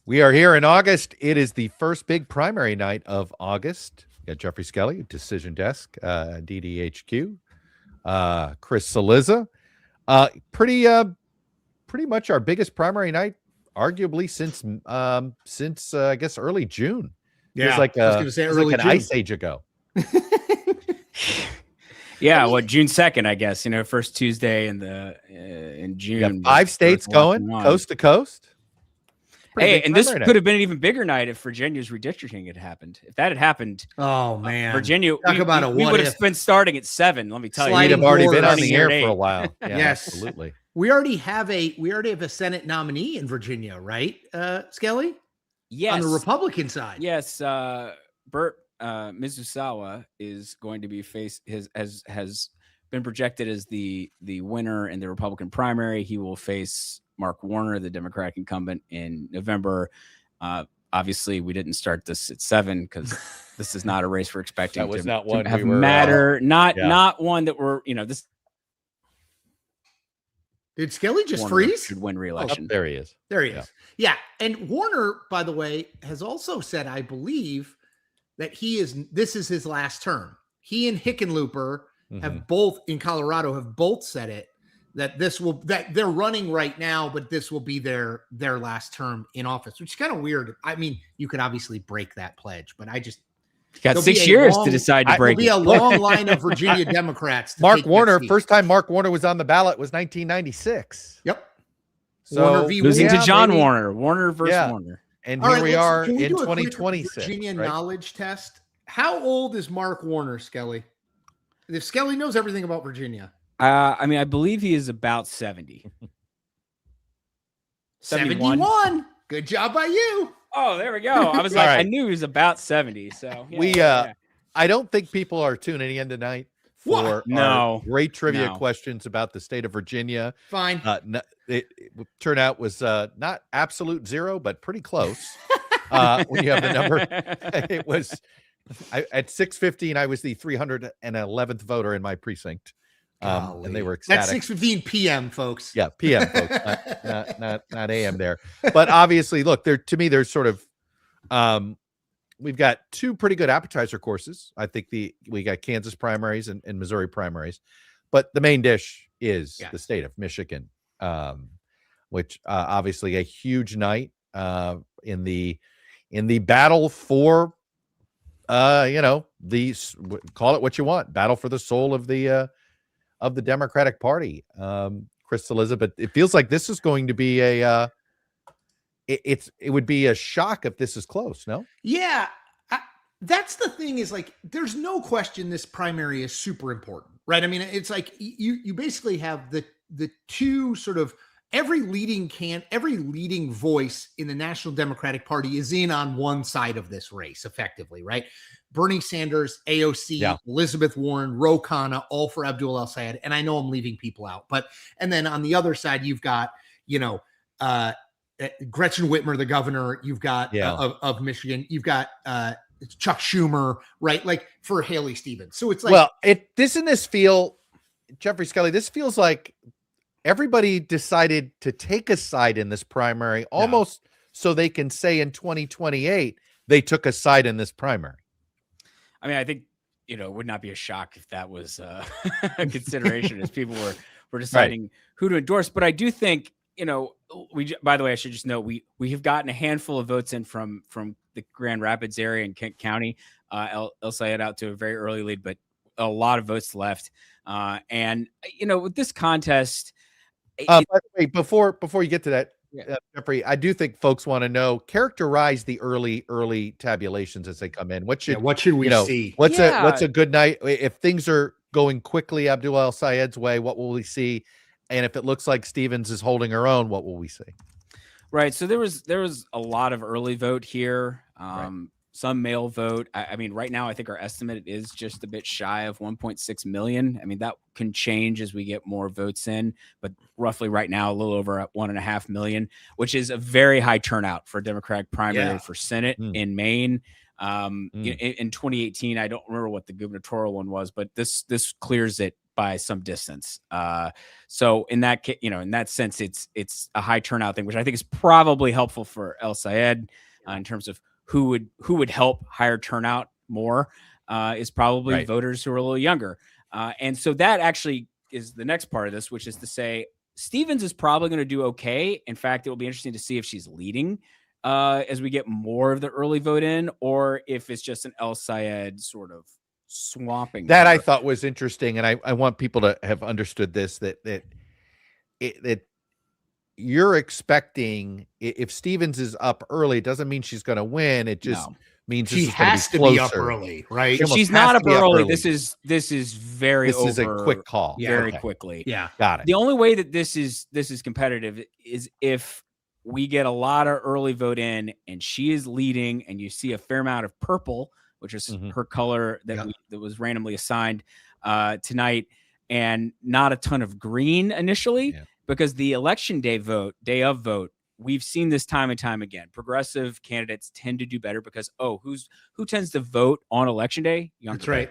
We are here in August. It is the first big primary night of August. We got Jeffrey Skelly, Decision Desk, DDHQ, Chris Cillizza. Pretty much our biggest primary night, arguably since I guess early June. Yeah, feels like I was going to say early like an June. ice age ago. Yeah, June 2nd, I guess. First Tuesday in June. 5 states going coast to coast. Hey, and this could have been an even bigger night if Virginia's redistricting had happened. If that had happened, oh man, Virginia, we would have been starting at 7. Let me tell you, we'd have already been on the air for a while. Yeah, yes, absolutely. We already have a Senate nominee in Virginia, right, Skelly? Yes, on the Republican side. Yes, Bert Mizusawa is going to be has been projected as the winner in the Republican primary. He will face Mark Warner, the Democratic incumbent, in November. Obviously, we didn't start this at 7 because this is not a race we're expecting that was not one to have we were, matter. Not one that we're this. Did Skelly just Warner freeze? Should win re-election. Oh, there he is. There he is. Yeah, and Warner, by the way, has also said, I believe, that this is his last term. He and Hickenlooper have both in Colorado have both said it. That they're running right now, but this will be their last term in office, which is kind of weird. I mean, you could obviously break that pledge, but I just got 6 years to decide to break it. There'll be a long line of Virginia Democrats. Mark Warner, first time Mark Warner was on the ballot was 1996. Yep. So Warner v. losing to John Warner. Warner versus Warner. And here we are in 2026. Virginia knowledge test. How old is Mark Warner, Skelly? If Skelly knows everything about Virginia. I believe he is about 70. 71. Good job by you. Oh, there we go. I was like, right. I knew he was about 70. So I don't think people are tuning in tonight for great trivia questions about the state of Virginia. Fine. Turnout was not absolute zero, but pretty close. When you have the number, it was at 6:15. I was the 311th voter in my precinct. And they were ecstatic. That's 6:15 p.m., folks. Yeah, p.m., folks, not a.m. there. But obviously, look, to me, there's sort of we've got 2 pretty good appetizer courses. I think we got Kansas primaries and Missouri primaries, but the main dish is the state of Michigan, which obviously a huge night in the battle for call it what you want, battle for the soul of the Democratic Party, Chris Cillizza. But it feels like this is going to be it would be a shock if this is close. No? Yeah. That's the thing is like, there's no question this primary is super important, right? I mean, it's like you basically have the 2 sort of every leading voice in the National Democratic Party is in on one side of this race effectively, right? Bernie Sanders, AOC, Elizabeth Warren, Ro Khanna, all for Abdul El-Sayed. And I know I'm leaving people out, and then on the other side, you've got, Gretchen Whitmer, the governor, you've got of Michigan, you've got Chuck Schumer, right? Like for Haley Stevens. So it's like, Jeffrey Skelly, this feels like everybody decided to take a side in this primary almost so they can say in 2028 they took a side in this primary. I mean, I think, it would not be a shock if that was a consideration as people were deciding who to endorse. But I do think, by the way, I should just note, we have gotten a handful of votes in from the Grand Rapids area and Kent County. El-Sayed out to a very early lead, but a lot of votes left. And, with this contest, by the way, before you get to that, Jeffrey, I do think folks want to know, characterize the early tabulations as they come in. What should we see? What's a good night? If things are going quickly Abdul El-Sayed's way, what will we see? And if it looks like Stevens is holding her own, what will we see? Right. So there was a lot of early vote here. Some mail vote. I mean, right now, I think our estimate is just a bit shy of 1.6 million. I mean, that can change as we get more votes in, but roughly right now, a little over 1.5 million, which is a very high turnout for a Democratic primary for Senate in Maine. In 2018, I don't remember what the gubernatorial one was, but this clears it by some distance. So in that in that sense, it's a high turnout thing, which I think is probably helpful for El Sayed in terms of who would help higher turnout more is probably voters who are a little younger. And so that actually is the next part of this, which is to say Stevens is probably going to do okay. In fact, it will be interesting to see if she's leading as we get more of the early vote in, or if it's just an El Sayed sort of swamping that her. I thought was interesting. And I want people to have understood this, that you're expecting, if Stevens is up early, it doesn't mean she's going to win. It just means she has to be up early, right? If she's not up early, this is very this is a quick call. Very quickly. Yeah. Got it. The only way that this is competitive is if we get a lot of early vote in and she is leading and you see a fair amount of purple, which is her color that was randomly assigned tonight, and not a ton of green initially, because the election day of vote, we've seen this time and time again. Progressive candidates tend to do better because who tends to vote on election day? Younger That's right.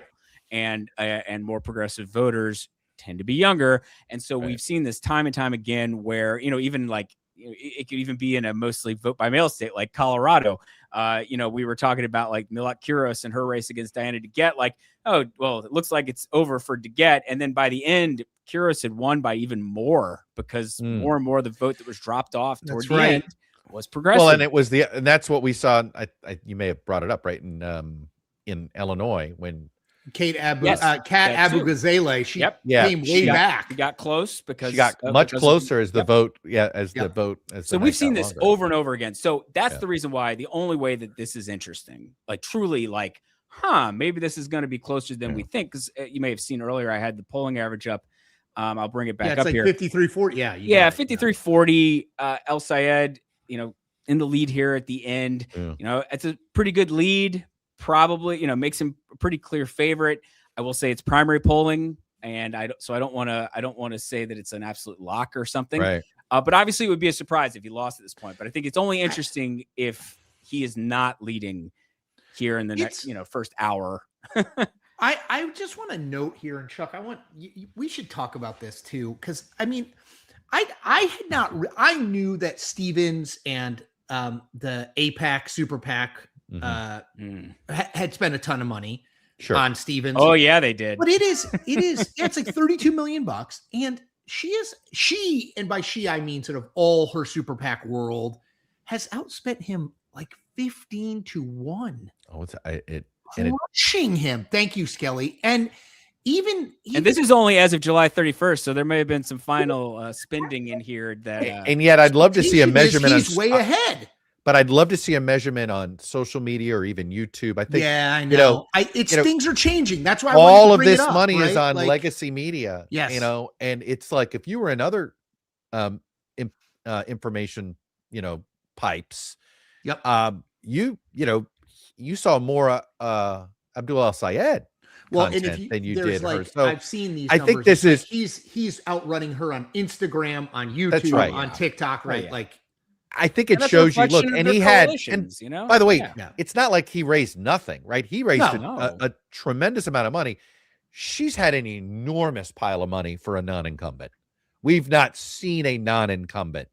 people. And more progressive voters tend to be younger, and so we've seen this time and time again where even like it could even be in a mostly vote by mail state like Colorado. We were talking about like Milot Kuros and her race against Diana DeGette. Like, oh, well, it looks like it's over for DeGette. And then by the end, Kuros had won by even more because more and more of the vote that was dropped off toward the end was progressive. Well, and it was and that's what we saw. You may have brought it up, right? In Illinois when Kat Abu-Ghazaleh, she came way back. She got close because she got much closer as the vote. The vote. So we've seen this over and over again. So that's the reason why the only way that this is interesting, like truly like, maybe this is going to be closer than we think. Because you may have seen earlier, I had the polling average up. I'll bring it back up here. 53-40. Yeah. 53-40. El Sayed, in the lead here at the end. It's a pretty good lead. Probably, makes him a pretty clear favorite. I will say it's primary polling, and I don't want to say that it's an absolute lock or something. Right. But obviously, it would be a surprise if he lost at this point. But I think it's only interesting if he is not leading here in the next, first hour. I just want to note here, and Chuck, we should talk about this too, because I mean, I knew that Stevens and the APAC Super PAC had spent a ton of money on Stevens. Oh yeah, they did. But it's like $32 million, and she, and by she I mean sort of all her Super PAC world, has outspent him like 15-1. Oh, Crushing him. Thank you, Skelly. And even this is only as of July 31st, so there may have been some final spending in here that. And yet, I'd love to see a measurement. He's way ahead. But I'd love to see a measurement on social media or even YouTube. I think. Yeah, I know. Things are changing. That's why all of this money is on legacy media. Yes. And it's like if you were in other information, pipes. Yep. You saw more Abdul El Sayed content than you did her. So I've seen these. I think this is he's outrunning her on Instagram, on YouTube, on TikTok, right? Like. I think it shows you, look, and he had, and by the way, it's not like he raised nothing, right? He raised a tremendous amount of money. She's had an enormous pile of money for a non-incumbent. We've not seen a non-incumbent.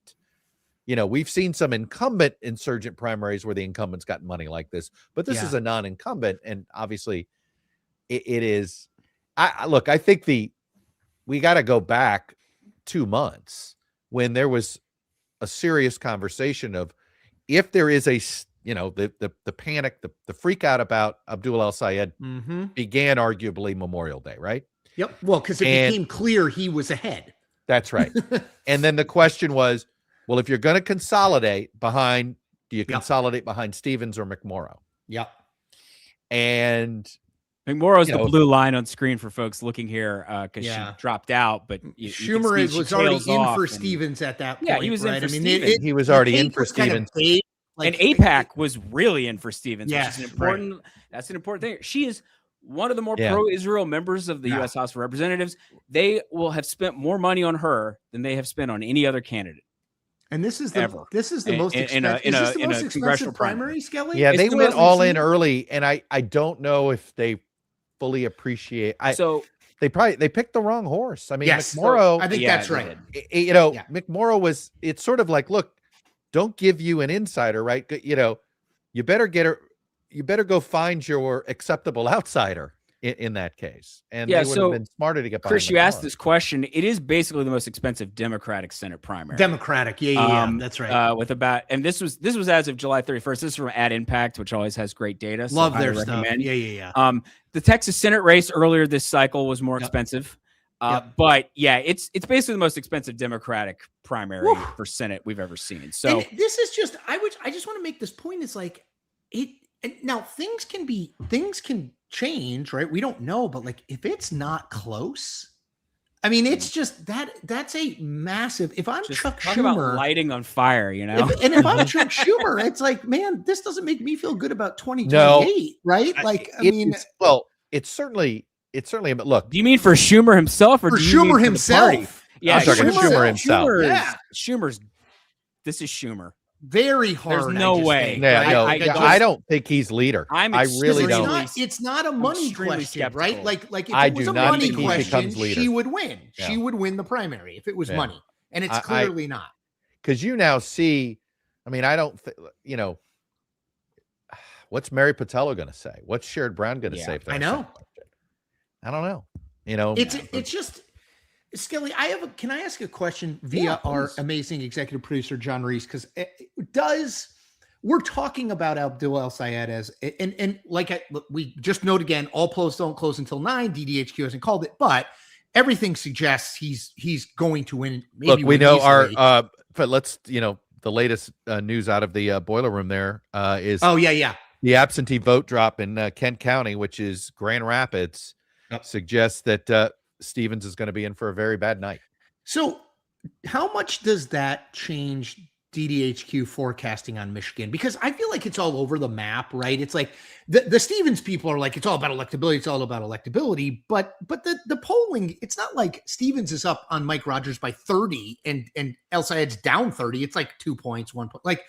We've seen some incumbent insurgent primaries where the incumbents got money like this, but this is a non-incumbent. And obviously it is, I think we got to go back 2 months when there was a serious conversation of if there is the panic, the freak out about Abdul El Sayed began arguably Memorial Day, right? Yep. Well, because it became clear he was ahead. That's right. And then the question was, well, if you're going to consolidate do you consolidate behind Stevens or McMorrow? Yep. And McMorrow's the blue line on screen for folks looking here because she dropped out. But Schumer was already in for Stevens at that point. Yeah, he was in for Stevens. He was already in for Stevens. And APAC was really in for Stevens, which is that's an important thing. She is one of the more pro-Israel members of the U.S. House of Representatives. They will have spent more money on her than they have spent on any other candidate. And this is the most expensive primary, Skelly? Yeah, they went all in early, and I don't know if they fully appreciate. they picked the wrong horse. I mean, Yes, McMorrow, I think Yeah, that's they right. did. Yeah. McMorrow it's sort of like, look, don't give you an insider, right? You better go find your acceptable outsider in that case. And Yeah, they would have so, been smarter to get behind Chris, you asked McMorrow. this question. It is basically the most expensive Democratic Senate primary. Democratic. Yeah. That's right. With about, and this was as of July 31st. This is from Ad Impact, which always has great data. So Love highly their stuff. recommend. Yeah. The Texas Senate race earlier this cycle was more expensive. But yeah, it's basically the most expensive Democratic primary for Senate we've ever seen. So and this is just, I just want to make this point. It's like now things can change, right? We don't know, but like if it's not close, I mean, it's just that's a massive. If I'm just Chuck talk about Schumer, lighting on fire, you know. if I'm Chuck Schumer, it's like, man, this doesn't make me feel good about 2028, No, right? Like, I mean, it's certainly. But look, Do you mean for Schumer himself, or for do you mean Schumer for the party? himself, Yeah, I'm talking Schumer himself. Schumer's. This is Schumer. very hard. There's no way. I don't think he's leader. I really don't. It's not a money extremely question, skeptical. right? Like if I it was do a not money think he question, becomes leader. she would win. Yeah. She would win the primary if it was money, and it's clearly not. Because you now see, I mean, I don't, what's Mary Patello going to say? What's Sherrod Brown going to say? If I know. I don't know. It's just, Skelly, can I ask a question via our amazing executive producer, John Reese? Because we're talking about Abdul El Sayed as, and we just note again, all polls don't close until 9. DDHQ hasn't called it, but everything suggests he's going to win. Maybe Look, we know easily. but let's, the latest news out of the boiler room there is the absentee vote drop in Kent County, which is Grand Rapids, suggests that Stevens is going to be in for a very bad night. So how much does that change DDHQ forecasting on Michigan? Because I feel like it's all over the map, right? It's like the Stevens people are like, it's all about electability. It's all about electability. But the polling, it's not like Stevens is up on Mike Rogers by 30 and El Sayed's down 30. It's like 2 points, 1 point. Like,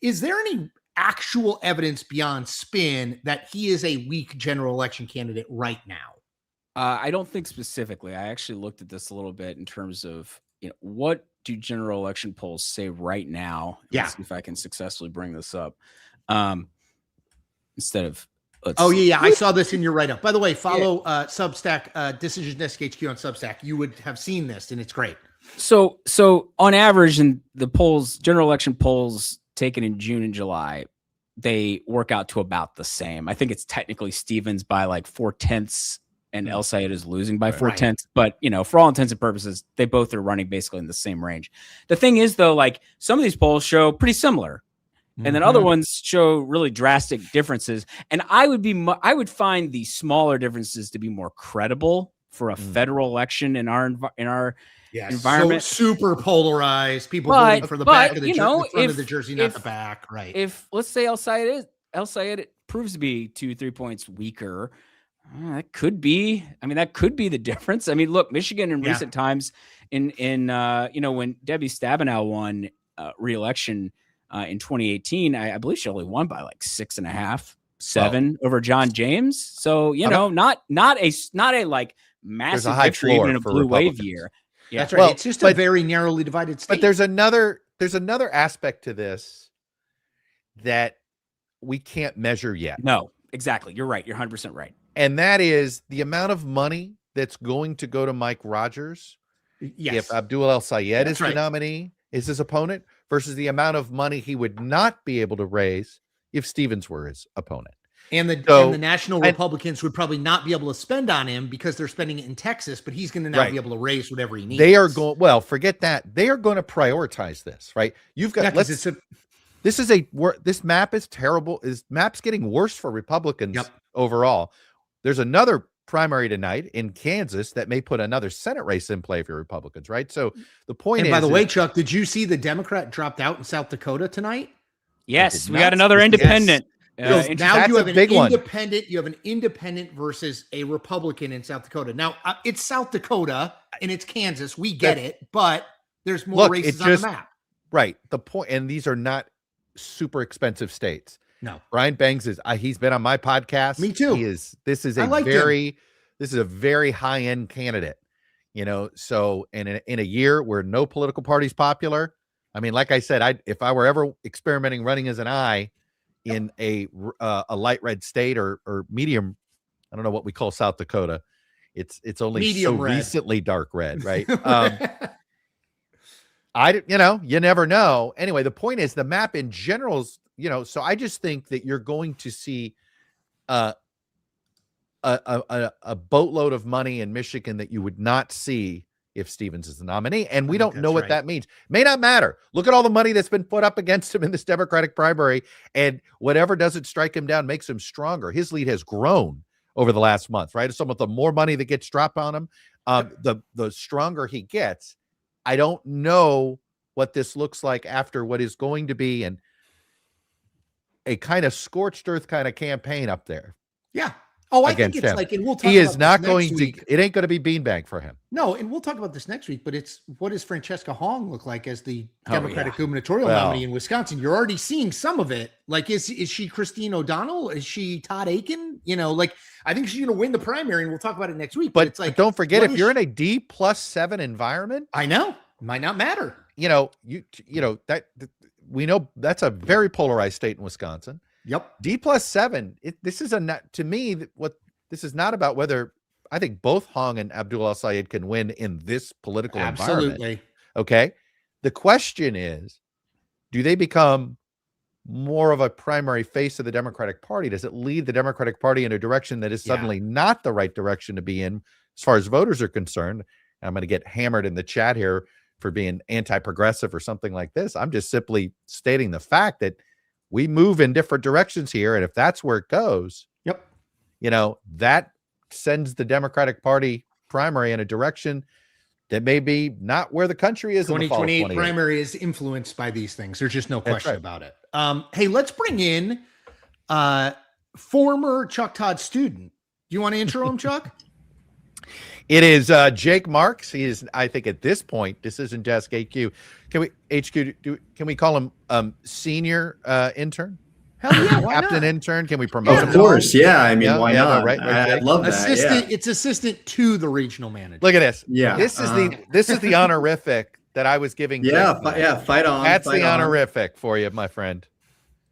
is there any actual evidence beyond spin that he is a weak general election candidate right now? I don't think specifically. I actually looked at this a little bit in terms of, what do general election polls say right now? Let's see if I can successfully bring this up. Instead of, I saw this in your write-up. By the way, follow Substack, Decision Desk HQ on Substack. You would have seen this, and it's great. So on average, in the polls, general election polls taken in June and July, they work out to about the same. I think it's technically Stevens by like 4/10, and El Sayed is losing by 4/10. But, for all intents and purposes, they both are running basically in the same range. The thing is, though, like some of these polls show pretty similar, and then other ones show really drastic differences. And I would find the smaller differences to be more credible for a federal election in our environment. So super polarized. People voting for the back of the front of the jersey, not the back. Right. If let's say El Sayed proves to be 2-3 points weaker, that could be the difference. I mean, look, Michigan in recent times when Debbie Stabenow won re-election in 2018, I believe she only won by like 6.5, 7 over John James. So, not a like massive victory even in a blue wave year. Yeah. That's right. Well, it's just a very narrowly divided state. But there's another aspect to this that we can't measure yet. No, exactly. You're right. You're 100% right. And that is the amount of money that's going to go to Mike Rogers if Abdul El Sayed is the nominee, is his opponent, versus the amount of money he would not be able to raise if Stevens were his opponent. And the national Republicans would probably not be able to spend on him because they're spending it in Texas, but he's going to now be able to raise whatever he needs. They are going, well, forget that. They are going to prioritize this, right? You've got, this map is terrible. Map's getting worse for Republicans overall. There's another primary tonight in Kansas that may put another Senate race in play for Republicans, right? So the point is, by the way, Chuck, did you see the Democrat dropped out in South Dakota tonight? Yes, we got another independent. Now you have an independent. You have an independent versus a Republican in South Dakota. Now it's South Dakota and it's Kansas. We get it, but there's more races on the map. Right. The point, and these are not super expensive states. No. Brian Bangs he's been on my podcast. Me too. This is a very this is a very high-end candidate, so in a year where no political party is popular, I mean, like I said, if I were ever experimenting running as an I in a light red state or medium, I don't know what we call South Dakota. It's only Medium so red. recently dark red, right? You never know. Anyway, the point is the map in general is, so I just think that you're going to see a boatload of money in Michigan that you would not see if Stevens is the nominee. And we don't know what that means. May not matter. Look at all the money that's been put up against him in this Democratic primary, and whatever doesn't strike him down makes him stronger. His lead has grown over the last month, right? So with the more money that gets dropped on him, the stronger he gets. I don't know what this looks like after what is going to be a kind of scorched earth kind of campaign up there. Yeah. Oh, I think it's him. Like, and we'll talk he about is not this going next to, week. It ain't going to be beanbag for him. No, and we'll talk about this next week, but it's what does Francesca Hong look like as the Democratic gubernatorial nominee in Wisconsin? You're already seeing some of it. Like, is she Christine O'Donnell? Is she Todd Aiken? I think she's going to win the primary, and we'll talk about it next week. But it's like, don't forget, if you're in a D+7 environment, I know, it might not matter. That we know that's a very polarized state in Wisconsin. Yep. D+7. This is to me, this is not about whether I think both Hong and Abdul El-Sayed can win in this political environment. Okay. The question is, do they become more of a primary face of the Democratic Party? Does it lead the Democratic Party in a direction that is suddenly not the right direction to be in as far as voters are concerned? And I'm going to get hammered in the chat here for being anti-progressive or something like this. I'm just simply stating the fact that we move in different directions here. And if that's where it goes, that sends the Democratic Party primary in a direction that may be not where the country is. 2028 primary is influenced by these things. There's just no question about it. Hey, let's bring in former Chuck Todd student. Do you want to intro him, Chuck? It is Jake Marks. He is, I think, at this point, this isn't Desk HQ. Can we call him senior intern? Hell yeah, why Captain not? Intern? Can we promote him? Of course, yeah. I mean, why not? Right, I love that. Assistant, it's assistant to the regional manager. Look at this. Yeah, this is the honorific that I was giving. Fight on. That's the honorific for you, my friend.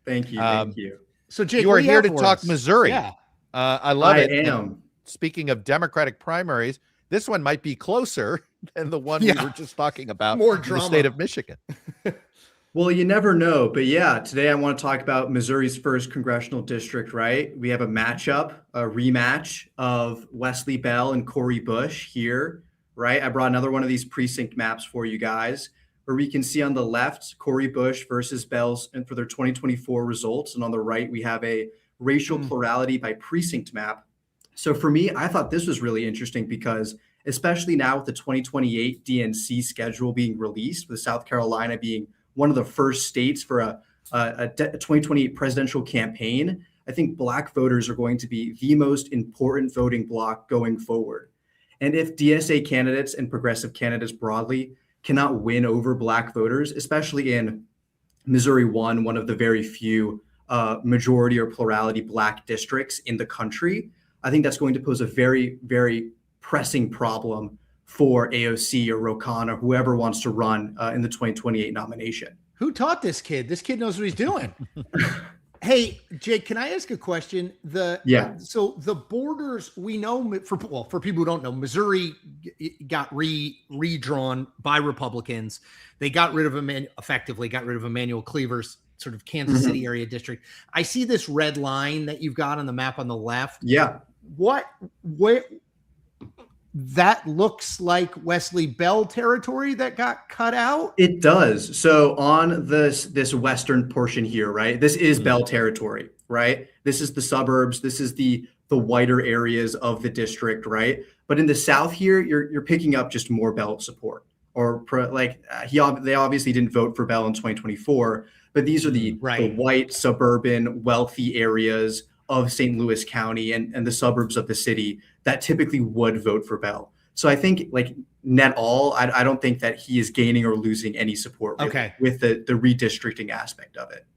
Thank you. Thank you. So, Jake, you are here to talk Missouri. Yeah, I love it. I am. Speaking of Democratic primaries, this one might be closer than the one we were just talking about. More in drama. The state of Michigan. Well, you never know. But yeah, today I want to talk about Missouri's first congressional district, right? We have a rematch of Wesley Bell and Corey Bush here, right? I brought another one of these precinct maps for you guys, where we can see on the left, Corey Bush versus Bell's and for their 2024 results. And on the right, we have a racial plurality by precinct map. So for me, I thought this was really interesting because especially now with the 2028 DNC schedule being released, with South Carolina being one of the first states for a 2028 presidential campaign, I think Black voters are going to be the most important voting bloc going forward. And if DSA candidates and progressive candidates broadly cannot win over Black voters, especially in Missouri-1, one of the very few majority or plurality Black districts in the country, I think that's going to pose a very, very pressing problem for AOC or Ro Khanna or whoever wants to run in the 2028 nomination. Who taught this kid? This kid knows what he's doing. Hey, Jake, can I ask a question? So the borders, we know for people who don't know, Missouri got redrawn by Republicans. They got rid of effectively got rid of Emmanuel Cleaver's sort of Kansas City area district. I see this red line that you've got on the map on the left. Yeah. Where that looks like Wesley Bell territory that got cut out? It does. So on this western portion here, right? This is Bell territory, right? This is the suburbs. This is the whiter areas of the district, right? But in the south here, you're picking up just more Bell support. They obviously didn't vote for Bell in 2024, but these are the white, suburban, wealthy areas of St. Louis County and the suburbs of the city that typically would vote for Bell. So I think net all, I don't think that he is gaining or losing any support with the redistricting aspect of it.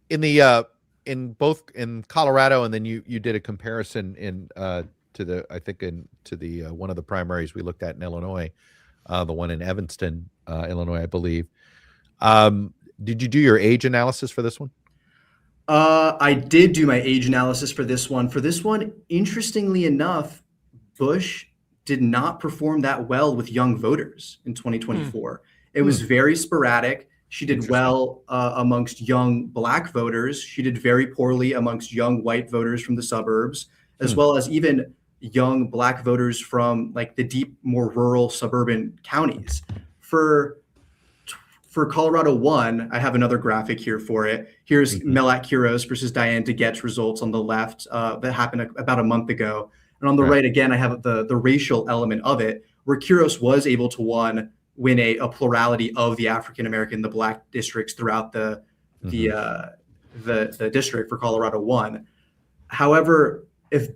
In Colorado, and then you did a comparison in I think to the one of the primaries we looked at in Illinois, the one in Evanston, Illinois, I believe. Did you do your age analysis for this one? I did do my age analysis for this one. For this one, interestingly enough, Bush did not perform that well with young voters in 2024. It was very sporadic. She did well amongst young Black voters. She did very poorly amongst young white voters from the suburbs, as well as even young Black voters from like the deep, more rural suburban counties. For Colorado 1, I have another graphic here for it. Here's Melat Quiros versus Diane DeGette's results on the left that happened about a month ago. And on the right, again, I have the racial element of it, where Quiros was able to win a plurality of the African-American, the Black districts throughout the district for Colorado 1. However, if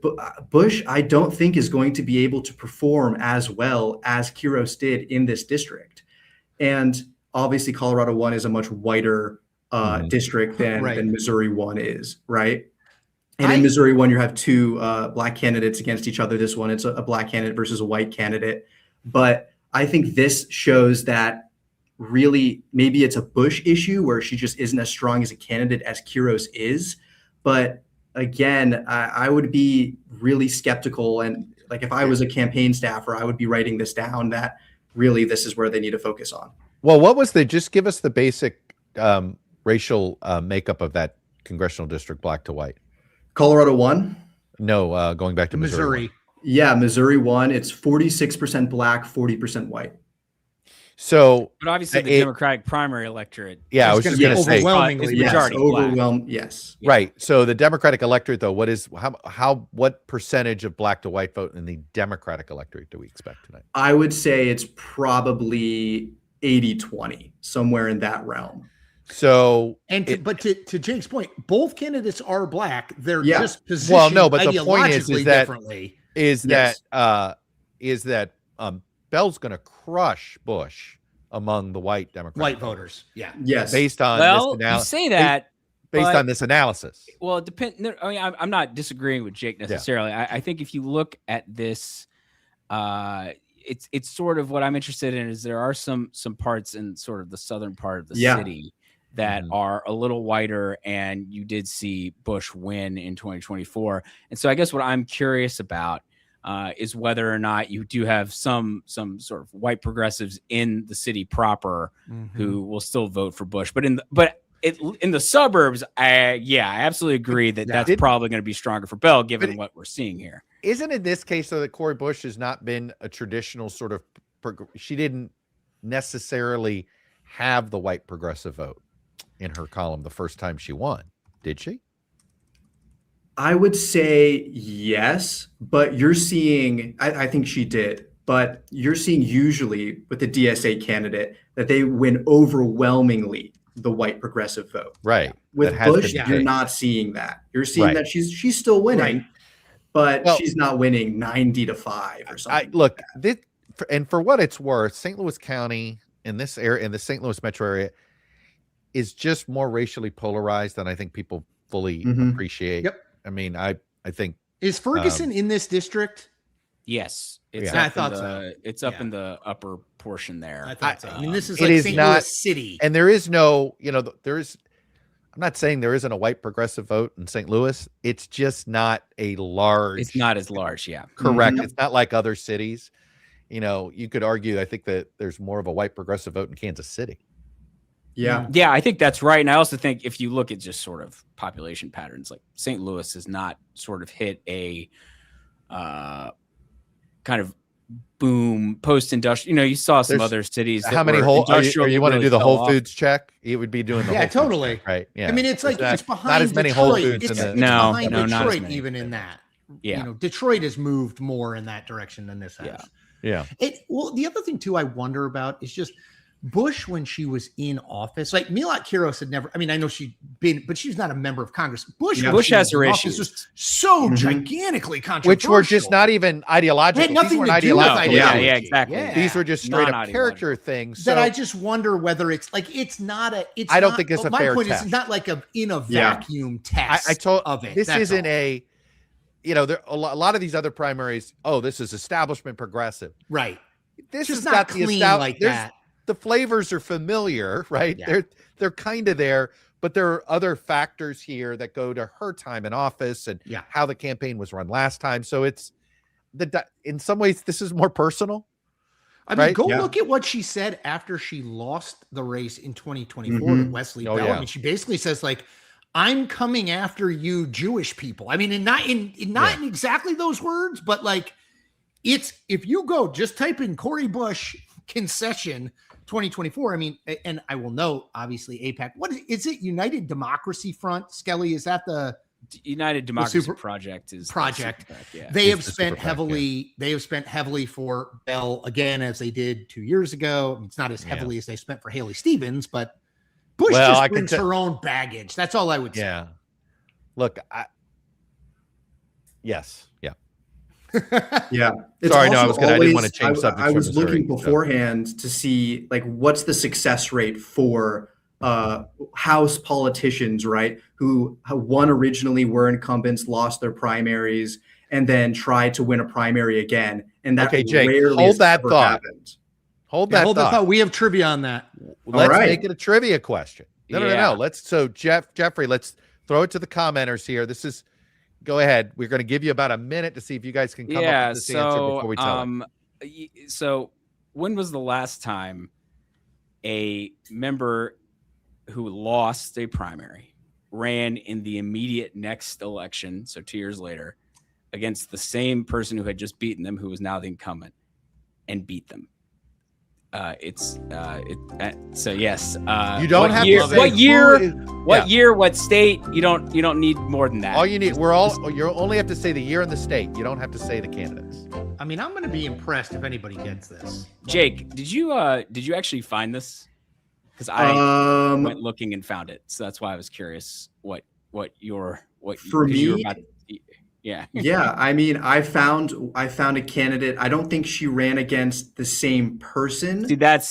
Bush, I don't think is going to be able to perform as well as Quiros did in this district. And obviously Colorado 1 is a much whiter district than Missouri 1 is, right? And in Missouri 1, you have two Black candidates against each other. This one, it's a Black candidate versus a white candidate. But I think this shows that really maybe it's a Bush issue where she just isn't as strong as a candidate as Quiros is. But again, I would be really skeptical. And like if I was a campaign staffer, I would be writing this down that really this is where they need to focus on. Well, just give us the basic racial makeup of that congressional district, Black to white. Colorado 1? No, going back to Missouri. Yeah, Missouri 1, it's 46% Black, 40% white. So, but obviously the Democratic primary electorate. Yeah, I was just going to say overwhelmingly, yes. Right. So the Democratic electorate, though, what percentage of Black to white vote in the Democratic electorate do we expect tonight? I would say it's probably 80-20, somewhere in that realm. So, but to Jake's point, both candidates are Black. They're just positioned well, no, but the point is that differently. That Bell's going to crush Bush among the white Democratic voters. Yeah. Yes. Based on you say that based on this analysis. Well, it depends. I mean, I'm not disagreeing with Jake necessarily. I think if you look at this, it's sort of what I'm interested in is there are some parts in sort of the southern part of the city that are a little whiter, and you did see Bush win in 2024. And so I guess what I'm curious about is whether or not you do have some sort of white progressives in the city proper who will still vote for Bush. But in the suburbs, I absolutely agree that that's probably going to be stronger for Bell, given what we're seeing here. Isn't in this case, though, that Cori Bush has not been a traditional sort of she didn't necessarily have the white progressive vote in her column the first time she won, did she? I would say yes, but you're seeing, I think she did, but you're seeing usually with the DSA candidate that they win overwhelmingly the white progressive vote. Right. With Bush, you're not seeing that. You're seeing that she's still winning, but she's not winning 90-5 or something. And for what it's worth, St. Louis County in this area, in the St. Louis metro area, is just more racially polarized than I think people fully appreciate. Yep. I mean, I think is Ferguson in this district? Yes, it's I thought so. It's up in the upper portion there. I thought so. I mean, this is like St. Louis City, and there is no, I'm not saying there isn't a white progressive vote in St. Louis. It's just not a large. It's not as large. Yeah, correct. It's not like other cities. You could argue. I think that there's more of a white progressive vote in Kansas City. Yeah, I think that's right. And I also think if you look at just sort of population patterns, like St. Louis has not sort of hit a kind of boom post-industrial. You saw some other cities. How many whole? You want to do the Whole Foods check? It would be doing the Whole totally Foods check, right? Yeah, I mean, it's like it's behind not as many Detroit. Whole Foods. It's behind Detroit, not as many. even in that. Yeah, Detroit has moved more in that direction than this has. Yeah. Well, the other thing too, I wonder about is just Bush when she was in office. Like Melat Quiros had never. I mean, I know she'd been, but she's not a member of Congress. Bush has her issues. Was so gigantically controversial, which were just not even ideological. Had nothing to do with ideology. Yeah, exactly. Yeah. These were just straight up character things. That I just wonder whether it's like it's not a. It's I don't not, think it's a my fair point test. Is it's not like in a vacuum test. I told of it. This isn't a. you know, there a lot of these other primaries. Oh, this is establishment progressive. Right. This Just has not got the clean like that. The flavors are familiar, right? Yeah. They're kind of there, but there are other factors here that go to her time in office and Yeah. how the campaign was run last time. So it's in some ways this is more personal. I mean, Right? go Yeah. look at what she said after she lost the race in 2024 to Mhm. Wesley Oh, Bell. yeah. I mean, she basically says like, "I'm coming after you, Jewish people." I mean, not in exactly those words, but like, it's if you go just type in Cori Bush concession 2024. I mean, and I will note obviously AIPAC. What is it? United Democracy Front, Skelly? Is that the United Democracy super- Project is the project? super PAC, yeah. They have It's the spent super PAC, heavily. They have spent heavily for Bell again, as they did 2 years ago. It's not as Yeah. heavily as they spent for Haley Stevens, but Bush Well, just I can brings tell- her own baggage. That's all I would say. Yeah. Look, yes. Yeah. Yeah. Sorry, no, I also was gonna- I didn't wanna always- change subjects I from was Missouri, looking so. beforehand to see like what's the success rate for House politicians, right? Who won originally, were incumbents, lost their primaries, and then tried to win a primary again. And that Okay, Jake, rarely hold has that ever thought. happened. Hold Yeah, that hold that thought. thought. We have trivia on that. Let's right. make it a trivia question. No. Yeah. So Jeffrey, let's throw it to the commenters here. This is go ahead. We're going to give you about a minute to see if you guys can come up with this answer before we tell it. So when was the last time a member who lost a primary ran in the immediate next election, so 2 years later, against the same person who had just beaten them, who was now the incumbent, and beat them? So yes. You don't what have year, to say what who year, is- what yeah. year, what state. You don't need more than that. All you need, you only have to say the year and the state. You don't have to say the candidates. I mean, I'm going to be impressed if anybody gets this. Jake, did you actually find this? Because I went looking and found it, so that's why I was curious what For you were me, about. Yeah. yeah, I mean, I found a candidate. I don't think she ran against the same person. See, that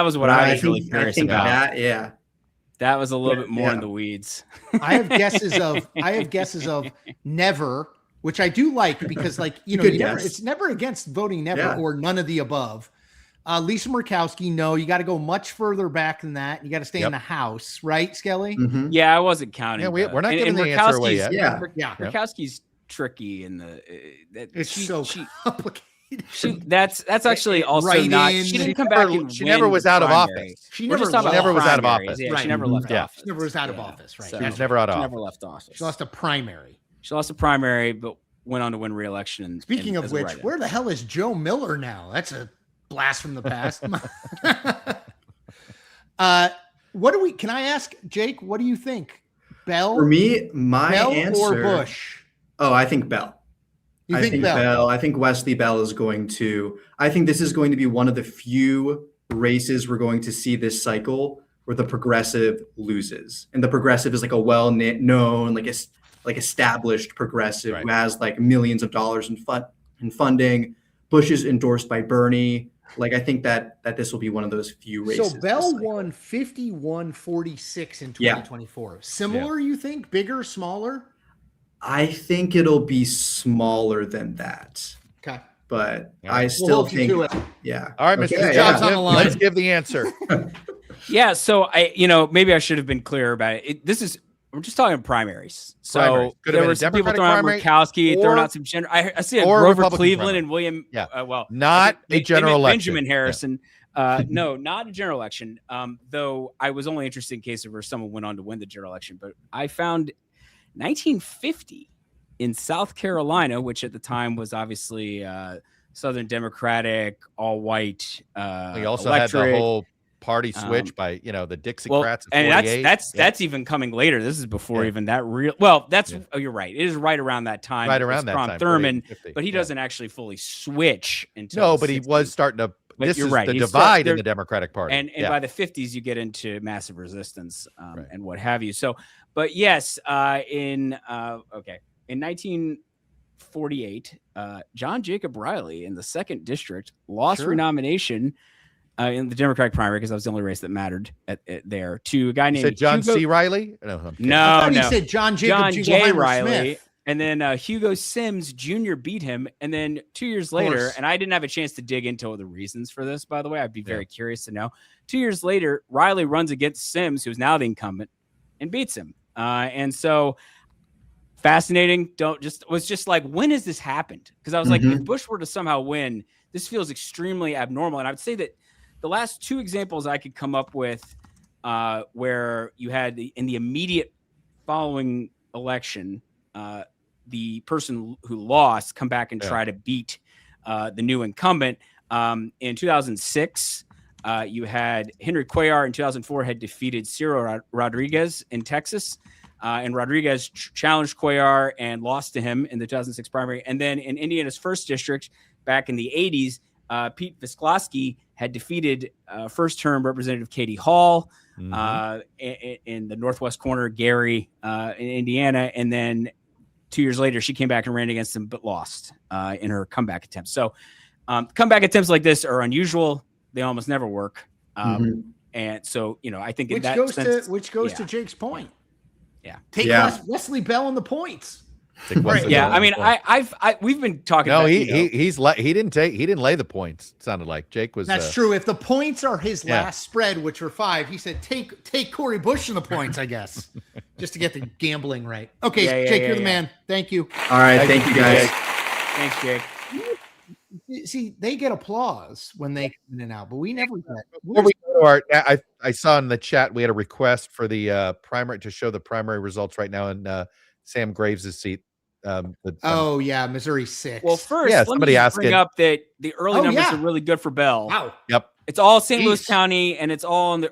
was what but I was really curious about. That was a little bit more in yeah. the weeds. I have guesses of never, which I do like because like, Good guess. it's never against voting never Yeah. or none of the above. Lisa Murkowski, no, you got to go much further back than that. You got to stay in the House, right, Skelly? Mhm. Yeah, I wasn't counting. Yeah, we're not and giving the answer away Murkowski's- yet. Yeah. Murkowski's tricky in the. It's so complicated. That's actually also Right not. in- She didn't come back and She win never was the out of primary. office. She We're just never, talking never about was out of primaries. office. Yeah, Right. she never left Yeah. office. She never was out of Yeah. office, right? So- She was never out of She office. never left office. She lost a primary. She lost a primary, but went on to win re-election. And, Speaking and of as a which, write-in. where the hell is Joe Miller now? That's a blast from the past. Can I ask Jake, what do you think? Bell? For me, my Bell answer. or Bush? Oh, I think Bell. You think Bell? I think Wesley Bell is going to. I think this is going to be one of the few races we're going to see this cycle where the progressive loses, and the progressive is like a well-known, like established progressive Right. who has like millions of dollars in funding. Bush is endorsed by Bernie. Like I think that this will be one of those few races. So this Bell cycle. won 51-46 in Yeah. 2024. Similar, you think? Bigger, smaller? I think it'll be smaller than that, Okay. but Yeah. I We'll still hold you think, to it. yeah. All right, Mr. Okay, Job's yeah. on the line. Let's give the answer. Yeah, so maybe I should have been clearer about it. We're just talking primaries. So Primaries. Could have there been were a some people Democratic throwing out primary Murkowski, or- throwing out some gender. I see a or Grover Republican Cleveland primary. and William. Yeah. I Not think a general they meant election. Benjamin Yeah. Harrison. No, not a general election. Though I was only interested in case where someone went on to win the general election. But I found 1950 in South Carolina, which at the time was obviously Southern Democratic, all white. We also had the whole party switch by the Dixiecrats. And in 48. that's even coming later. This is before Yeah. even that real. Well, that's Yeah. oh, you're right. It is right around that time. right It was around that Strom time. Thurmond, 48, but he 50. doesn't actually fully switch until No, the but he 60s. was starting to. But This you're is right. the He's divide there- in the Democratic Party. and Yeah. by the 50s you get into massive resistance Right. and what have you. So, but yes, in 1948, John Jacob Riley in the 2nd district lost Sure. renomination in the Democratic primary, because that was the only race that mattered there, to a guy You named said John Hugo- C. Riley. No, I'm kidding. No, I thought no. he said John Jacob John J. Jingleheimer Riley. Smith. And then Hugo Sims Jr. beat him. And then 2 years later, and I didn't have a chance to dig into the reasons for this, by the way. I'd be very curious to know. 2 years later, Riley runs against Sims, who's now the incumbent, and beats him. And so fascinating. Was just like, when has this happened? Because I was like, if Bush were to somehow win, this feels extremely abnormal. And I would say that the last two examples I could come up with where you had in the immediate following election, the person who lost come back and try to beat the new incumbent. In 2006, you had Henry Cuellar in 2004 had defeated Ciro Rodriguez in Texas. And Rodriguez challenged Cuellar and lost to him in the 2006 primary. And then in Indiana's first district back in the 80s, Pete Visklosky had defeated first-term Representative Katie Hall in the northwest corner, Gary, in Indiana. And then 2 years later, she came back and ran against him, but lost in her comeback attempt. So comeback attempts like this are unusual. They almost never work. And so, I think which goes to Jake's point. Yeah. Take Wesley Bell on the points. Right. Yeah. I mean, we've been talking. No, about, he didn't lay the points. It sounded like Jake was. That's true. If the points are his last spread, which were 5, he said take Corey Bush in the points, I guess, just to get the gambling right. Okay, Jake, you're the man. Thank you. All right, thank you guys. Thanks, Jake. See, they get applause when they come in and out, but we never get. Before we go to our, I saw in the chat we had a request for the primary to show the primary results right now in Sam Graves' seat. Missouri 6. Well, first, somebody let me bring up that the early numbers are really good for Bell. Wow. Yep. It's all St. Louis County, and it's all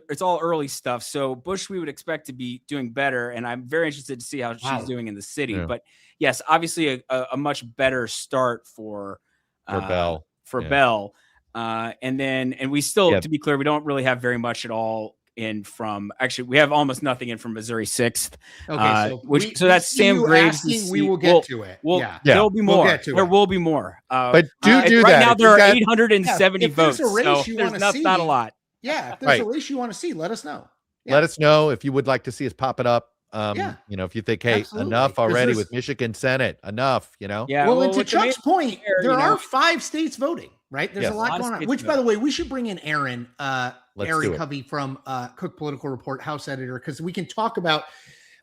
early stuff. So Bush, we would expect to be doing better, and I'm very interested to see how she's doing in the city. Yeah. But yes, obviously a much better start for Bell. Bell. And we still, to be clear, we don't really have very much at all in from. Actually, we have almost nothing in from Missouri 6th. Okay, so that's Sam Graves. We will get to it. There'll be more. There will be more. But do right that. Now there are 870 votes. There's a race you want to see. Not a lot. Yeah, if there's a race you want to see, let us know. Yeah. Let us know if you would like to see us pop it up. If you think, hey, enough already with Michigan Senate, enough, Yeah. Well, and to Chuck's point, there are 5 states voting, right? There's a lot going on. Which, by the way, we should bring in Aaron, Aaron Covey from Cook Political Report, House Editor, because we can talk about.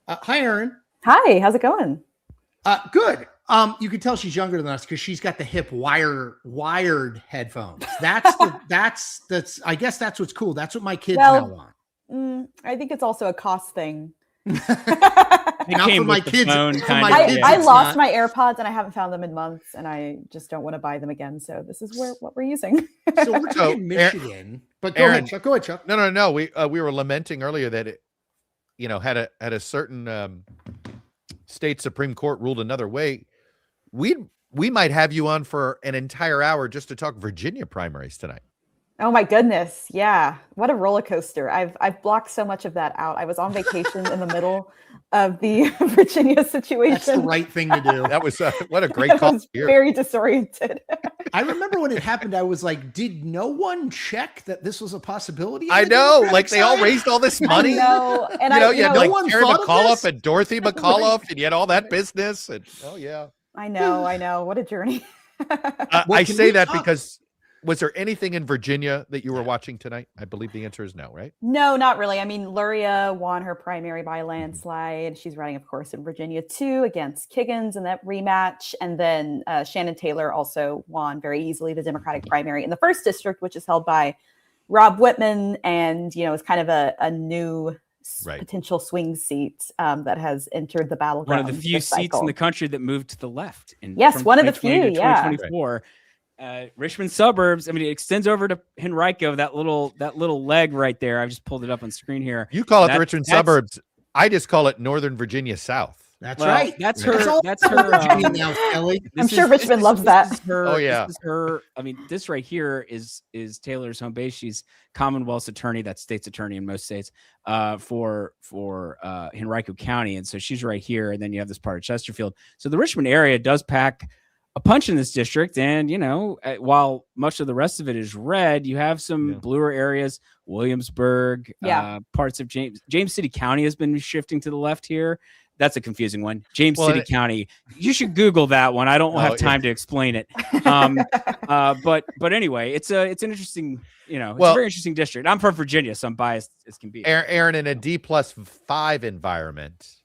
Hi, Aaron. Hi. How's it going? Good. You can tell she's younger than us because she's got the hip wired headphones. That's I guess that's what's cool. That's what my kids now want. I think it's also a cost thing. Not for my kids. I lost my AirPods and I haven't found them in months, and I just don't want to buy them again. So this is what we're using. So we're talking Michigan, but go ahead, Chuck. No. We were lamenting earlier that it, had a certain state Supreme Court ruled another way. We might have you on for an entire hour just to talk Virginia primaries tonight. Oh my goodness. Yeah. What a roller coaster. I've blocked so much of that out. I was on vacation in the middle of the Virginia situation. That's the right thing to do. That was what a great call. Very disoriented. I remember when it happened, I was like, did no one check that this was a possibility? I know. Like they all raised all this money. I know. And you had like Terry McAuliffe and Dorothy McAuliffe and you had all that business. And I know. What a journey. I say that because was there anything in Virginia that you were watching tonight? I believe the answer is no, right? No, not really. I mean, Luria won her primary by a landslide. She's running, of course, in Virginia too against Kiggins in that rematch. And then Shannon Taylor also won very easily the Democratic primary in the first district, which is held by Rob Whitman. And, is kind of a new potential swing seat that has entered the battleground. One of the few seats in the country that moved to the left. One of the few, 2024. Right. Richmond suburbs. I mean, it extends over to Henrico. That little leg right there. I've just pulled it up on screen here. You call it the Richmond suburbs. I just call it Northern Virginia South. That's right. That's her. That's her. Now, Kelly. I'm sure Richmond loves that. This is her. I mean, this right here is Taylor's home base. She's Commonwealth's attorney. That's state's attorney in most states for Henrico County, and so she's right here. And then you have this part of Chesterfield. So the Richmond area does pack a punch in this district. And, while much of the rest of it is red, you have some bluer areas, Williamsburg, parts of James City County has been shifting to the left here. That's a confusing one. James Well, City County. You should Google that one. I don't have time to explain it. But anyway, it's an interesting, it's a very interesting district. I'm from Virginia, so I'm biased as can be. Aaron, in a D+5 environment,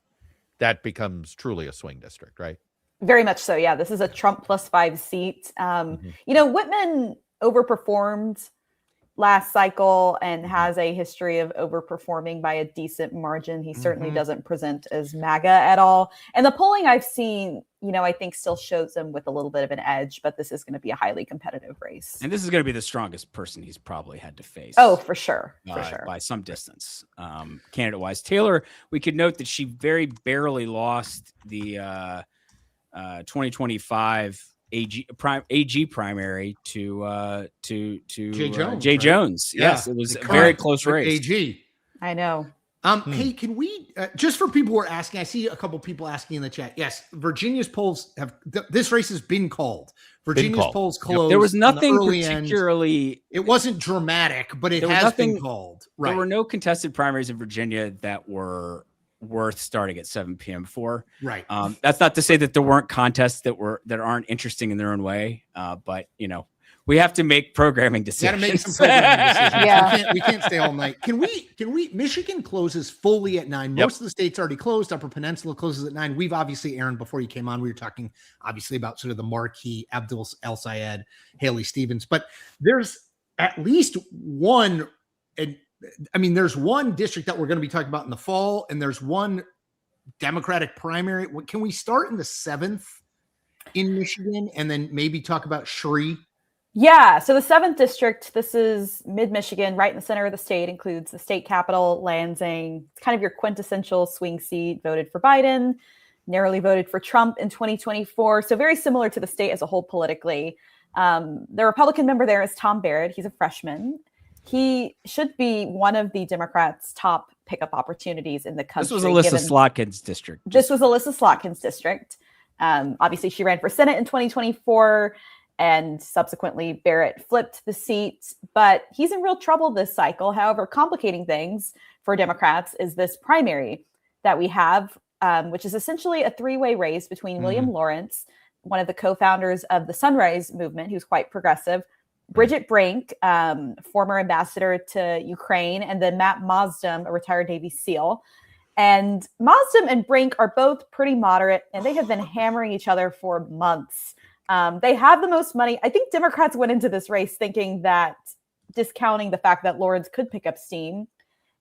that becomes truly a swing district, right? Very much so. Yeah, this is a Trump +5 seat. Whitman overperformed last cycle and has a history of overperforming by a decent margin. He certainly doesn't present as MAGA at all. And the polling I've seen, I think still shows him with a little bit of an edge, but this is going to be a highly competitive race. And this is going to be the strongest person he's probably had to face. Oh, for sure. By some distance, candidate-wise. Taylor, we could note that she very barely lost the 2025 AG primary to Jay Jones. Yeah. Yes, it was a very close race. AG. I know. Hey, can we just for people who are asking? I see a couple people asking in the chat. Yes, Virginia's polls have this race has been called. Virginia's polls closed. There was nothing particularly. It wasn't dramatic, but it has been called. Right. There were no contested primaries in Virginia that were worth starting at 7 p.m. for. Right. That's not to say that there weren't contests that aren't interesting in their own way. But we have to make programming decisions. Got to make some programming decisions. Yeah. We can't stay all night. Can we? Michigan closes fully at 9. Most of the states already closed. Upper Peninsula closes at 9. We've obviously, Aaron, before you came on, we were talking obviously about sort of the marquee Abdul El Sayed, Haley Stevens, but there's at least one. There's one district that we're going to be talking about in the fall, and there's one Democratic primary. Can we start in the 7th in Michigan and then maybe talk about Shree? Yeah. So the 7th district, this is mid-Michigan, right in the center of the state, includes the state capital, Lansing. It's kind of your quintessential swing seat, voted for Biden, narrowly voted for Trump in 2024. So very similar to the state as a whole politically. The Republican member there is Tom Barrett. He's a freshman. He should be one of the Democrats' top pickup opportunities in the country. This was Alyssa Slotkin's district. This was Alyssa Slotkin's district. Obviously, she ran for Senate in 2024, and subsequently Barrett flipped the seat. But he's in real trouble this cycle. However, complicating things for Democrats is this primary that we have, which is essentially a 3-way race between William Lawrence, one of the co-founders of the Sunrise Movement, who's quite progressive, Bridget Brink, former ambassador to Ukraine, and then Matt Mosdem, a retired Navy SEAL. And Mosdem and Brink are both pretty moderate, and they have been hammering each other for months. They have the most money. I think Democrats went into this race thinking that, discounting the fact that Lawrence could pick up steam,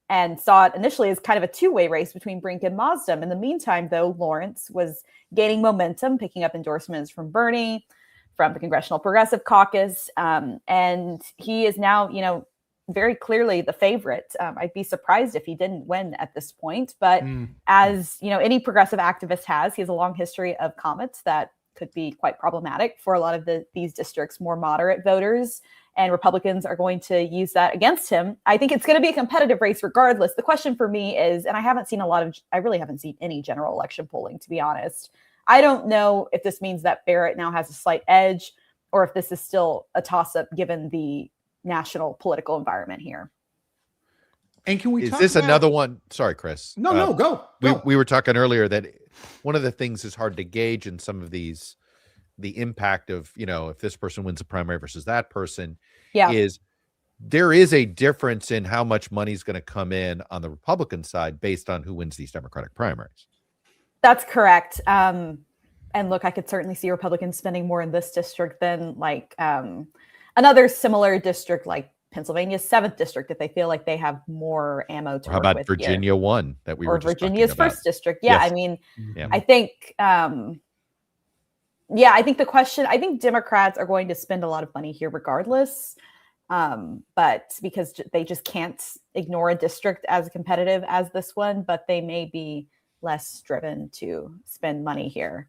and saw it initially as kind of a 2-way race between Brink and Mosdem. In the meantime, though, Lawrence was gaining momentum, picking up endorsements from Bernie, from the Congressional Progressive Caucus. And he is now, very clearly the favorite. I'd be surprised if he didn't win at this point. But as, any progressive activist has, he has a long history of comments that could be quite problematic for a lot of these districts' more moderate voters. And Republicans are going to use that against him. I think it's going to be a competitive race regardless. The question for me is, and I really haven't seen any general election polling, to be honest. I don't know if this means that Barrett now has a slight edge or if this is still a toss-up given the national political environment here. And can we Is this another one? Sorry, Chris. No, go. We were talking earlier that one of the things is hard to gauge in some of these, the impact of, if this person wins a primary versus that person, is there is a difference in how much money is going to come in on the Republican side based on who wins these Democratic primaries. That's correct. And look, I could certainly see Republicans spending more in this district than another similar district like Pennsylvania's 7th district, if they feel like they have more ammo to How work about with Virginia 1 that we were just Virginia's talking about? 1st district? Yeah, Yes. I mean, I think, I think Democrats are going to spend a lot of money here regardless. But because they just can't ignore a district as competitive as this one, but they may be less driven to spend money here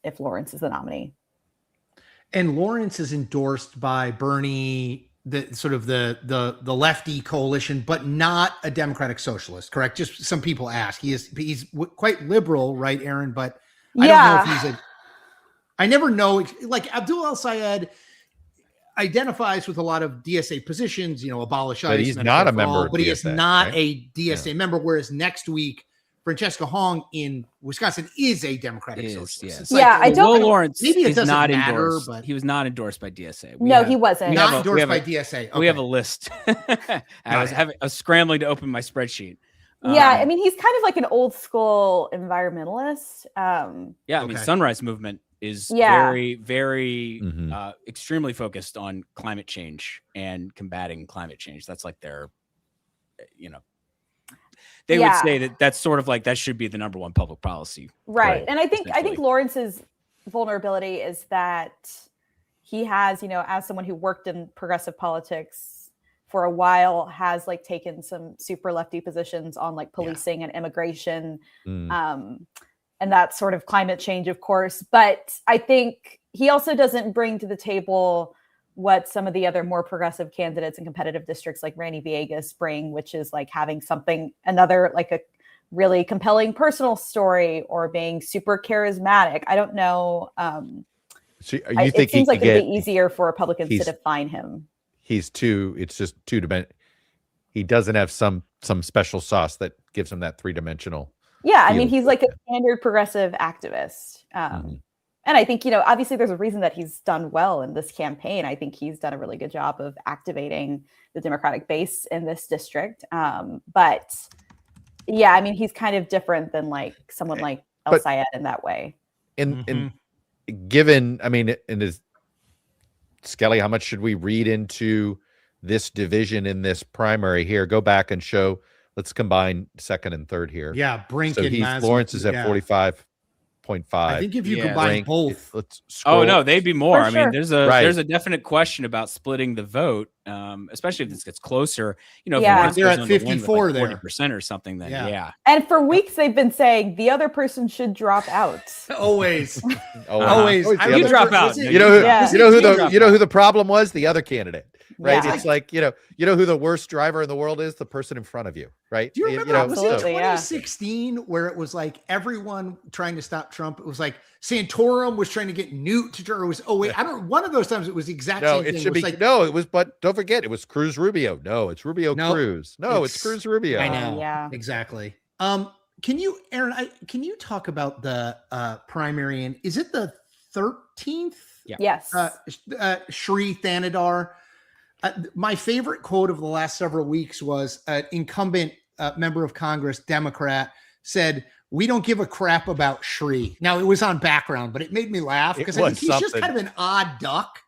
if Lawrence is the nominee. And Lawrence is endorsed by Bernie, the sort of the lefty coalition, but not a Democratic socialist, correct? Just some people ask. He's quite liberal, right, Aaron? But I don't know if he's I never know. Like Abdul El Sayed identifies with a lot of DSA positions, abolish ICE. But he's not a member of but he is DSA, not right? a DSA member. Whereas next week, Francesca Hong in Wisconsin is a Democratic socialist. Yes. It's Yeah, I don't- Will Lawrence maybe it is doesn't not matter, endorsed. but He was not endorsed by DSA. No, he wasn't. we have not a- endorsed have by a- DSA. We have a Okay. list. I was scrambling to open my spreadsheet. Yeah, I mean, he's kind of like an old school environmentalist. Yeah, I mean, Okay. Sunrise Movement is Yeah. very Mhm. extremely focused on climate change and combating climate change. That's like their, they would Yeah. say that's sort of like that should be the number one public policy. Right. Right, And I think essentially. Lawrence's vulnerability is that he has, as someone who worked in progressive politics for a while, has like taken some super lefty positions on like policing and immigration. Mm. And that's sort of climate change, of course. But I think he also doesn't bring to the table what some of the other more progressive candidates in competitive districts like Randy Villegas bring, which is like having another like a really compelling personal story or being super charismatic. I don't know. So you It think seems like could it'd get, be easier for Republicans to he's- define him. it's just two dimensional. He doesn't have some special sauce that gives him that 3-dimensional. Yeah, I mean, feel he's to like it. a standard progressive activist. Mhm. And I think, obviously there's a reason that he's done well in this campaign. I think he's done a really good job of activating the Democratic base in this district. But yeah, I mean, he's kind of different than like someone like El But- Sayed in that way. And given, I mean, and is Skelly, how much should we read into this division in this primary here? Go back and show. Let's combine second and third here. Yeah, Brink So and Lawrence is at yeah. 45.5. I think if you Yeah. combine Brink, both, let's Oh scroll. no, they'd be more. For I mean, sure. there's a definite question about splitting the vote, especially if this gets closer. If Yeah. Lawrence They're goes at on to win with, 54 there. 40% or something. Then Yeah. yeah. And for weeks they've been saying the other person should drop out. always, Oh, always. always I the You other- drop out. was it- No, You know who? Yeah. You know who drop who the problem was? The other candidate, right? Yeah. It's like you know who the worst driver in the world is? The person in front of you, right? Do you remember know, was so- it Absolutely, yeah. 2016 where it was like everyone trying to stop Trump? It was like Santorum was trying to get Newt to turn. It was one of those times it was the exact No, same it thing. should was be like, no. It was, but don't forget, it was Cruz Rubio. No, it's Rubio Nope. Cruz. No, it's It's- Cruz Rubio. I know. Yeah. Exactly. Can you, Aaron? Can you talk about the primary? And is it the 13th? Yeah. Yes. Shri Thanadar. My favorite quote of the last several weeks was an incumbent member of Congress, Democrat, said, "We don't give a crap about Shri." Now, it was on background, but it made me laugh It because I think was he's just something. kind of an odd duck.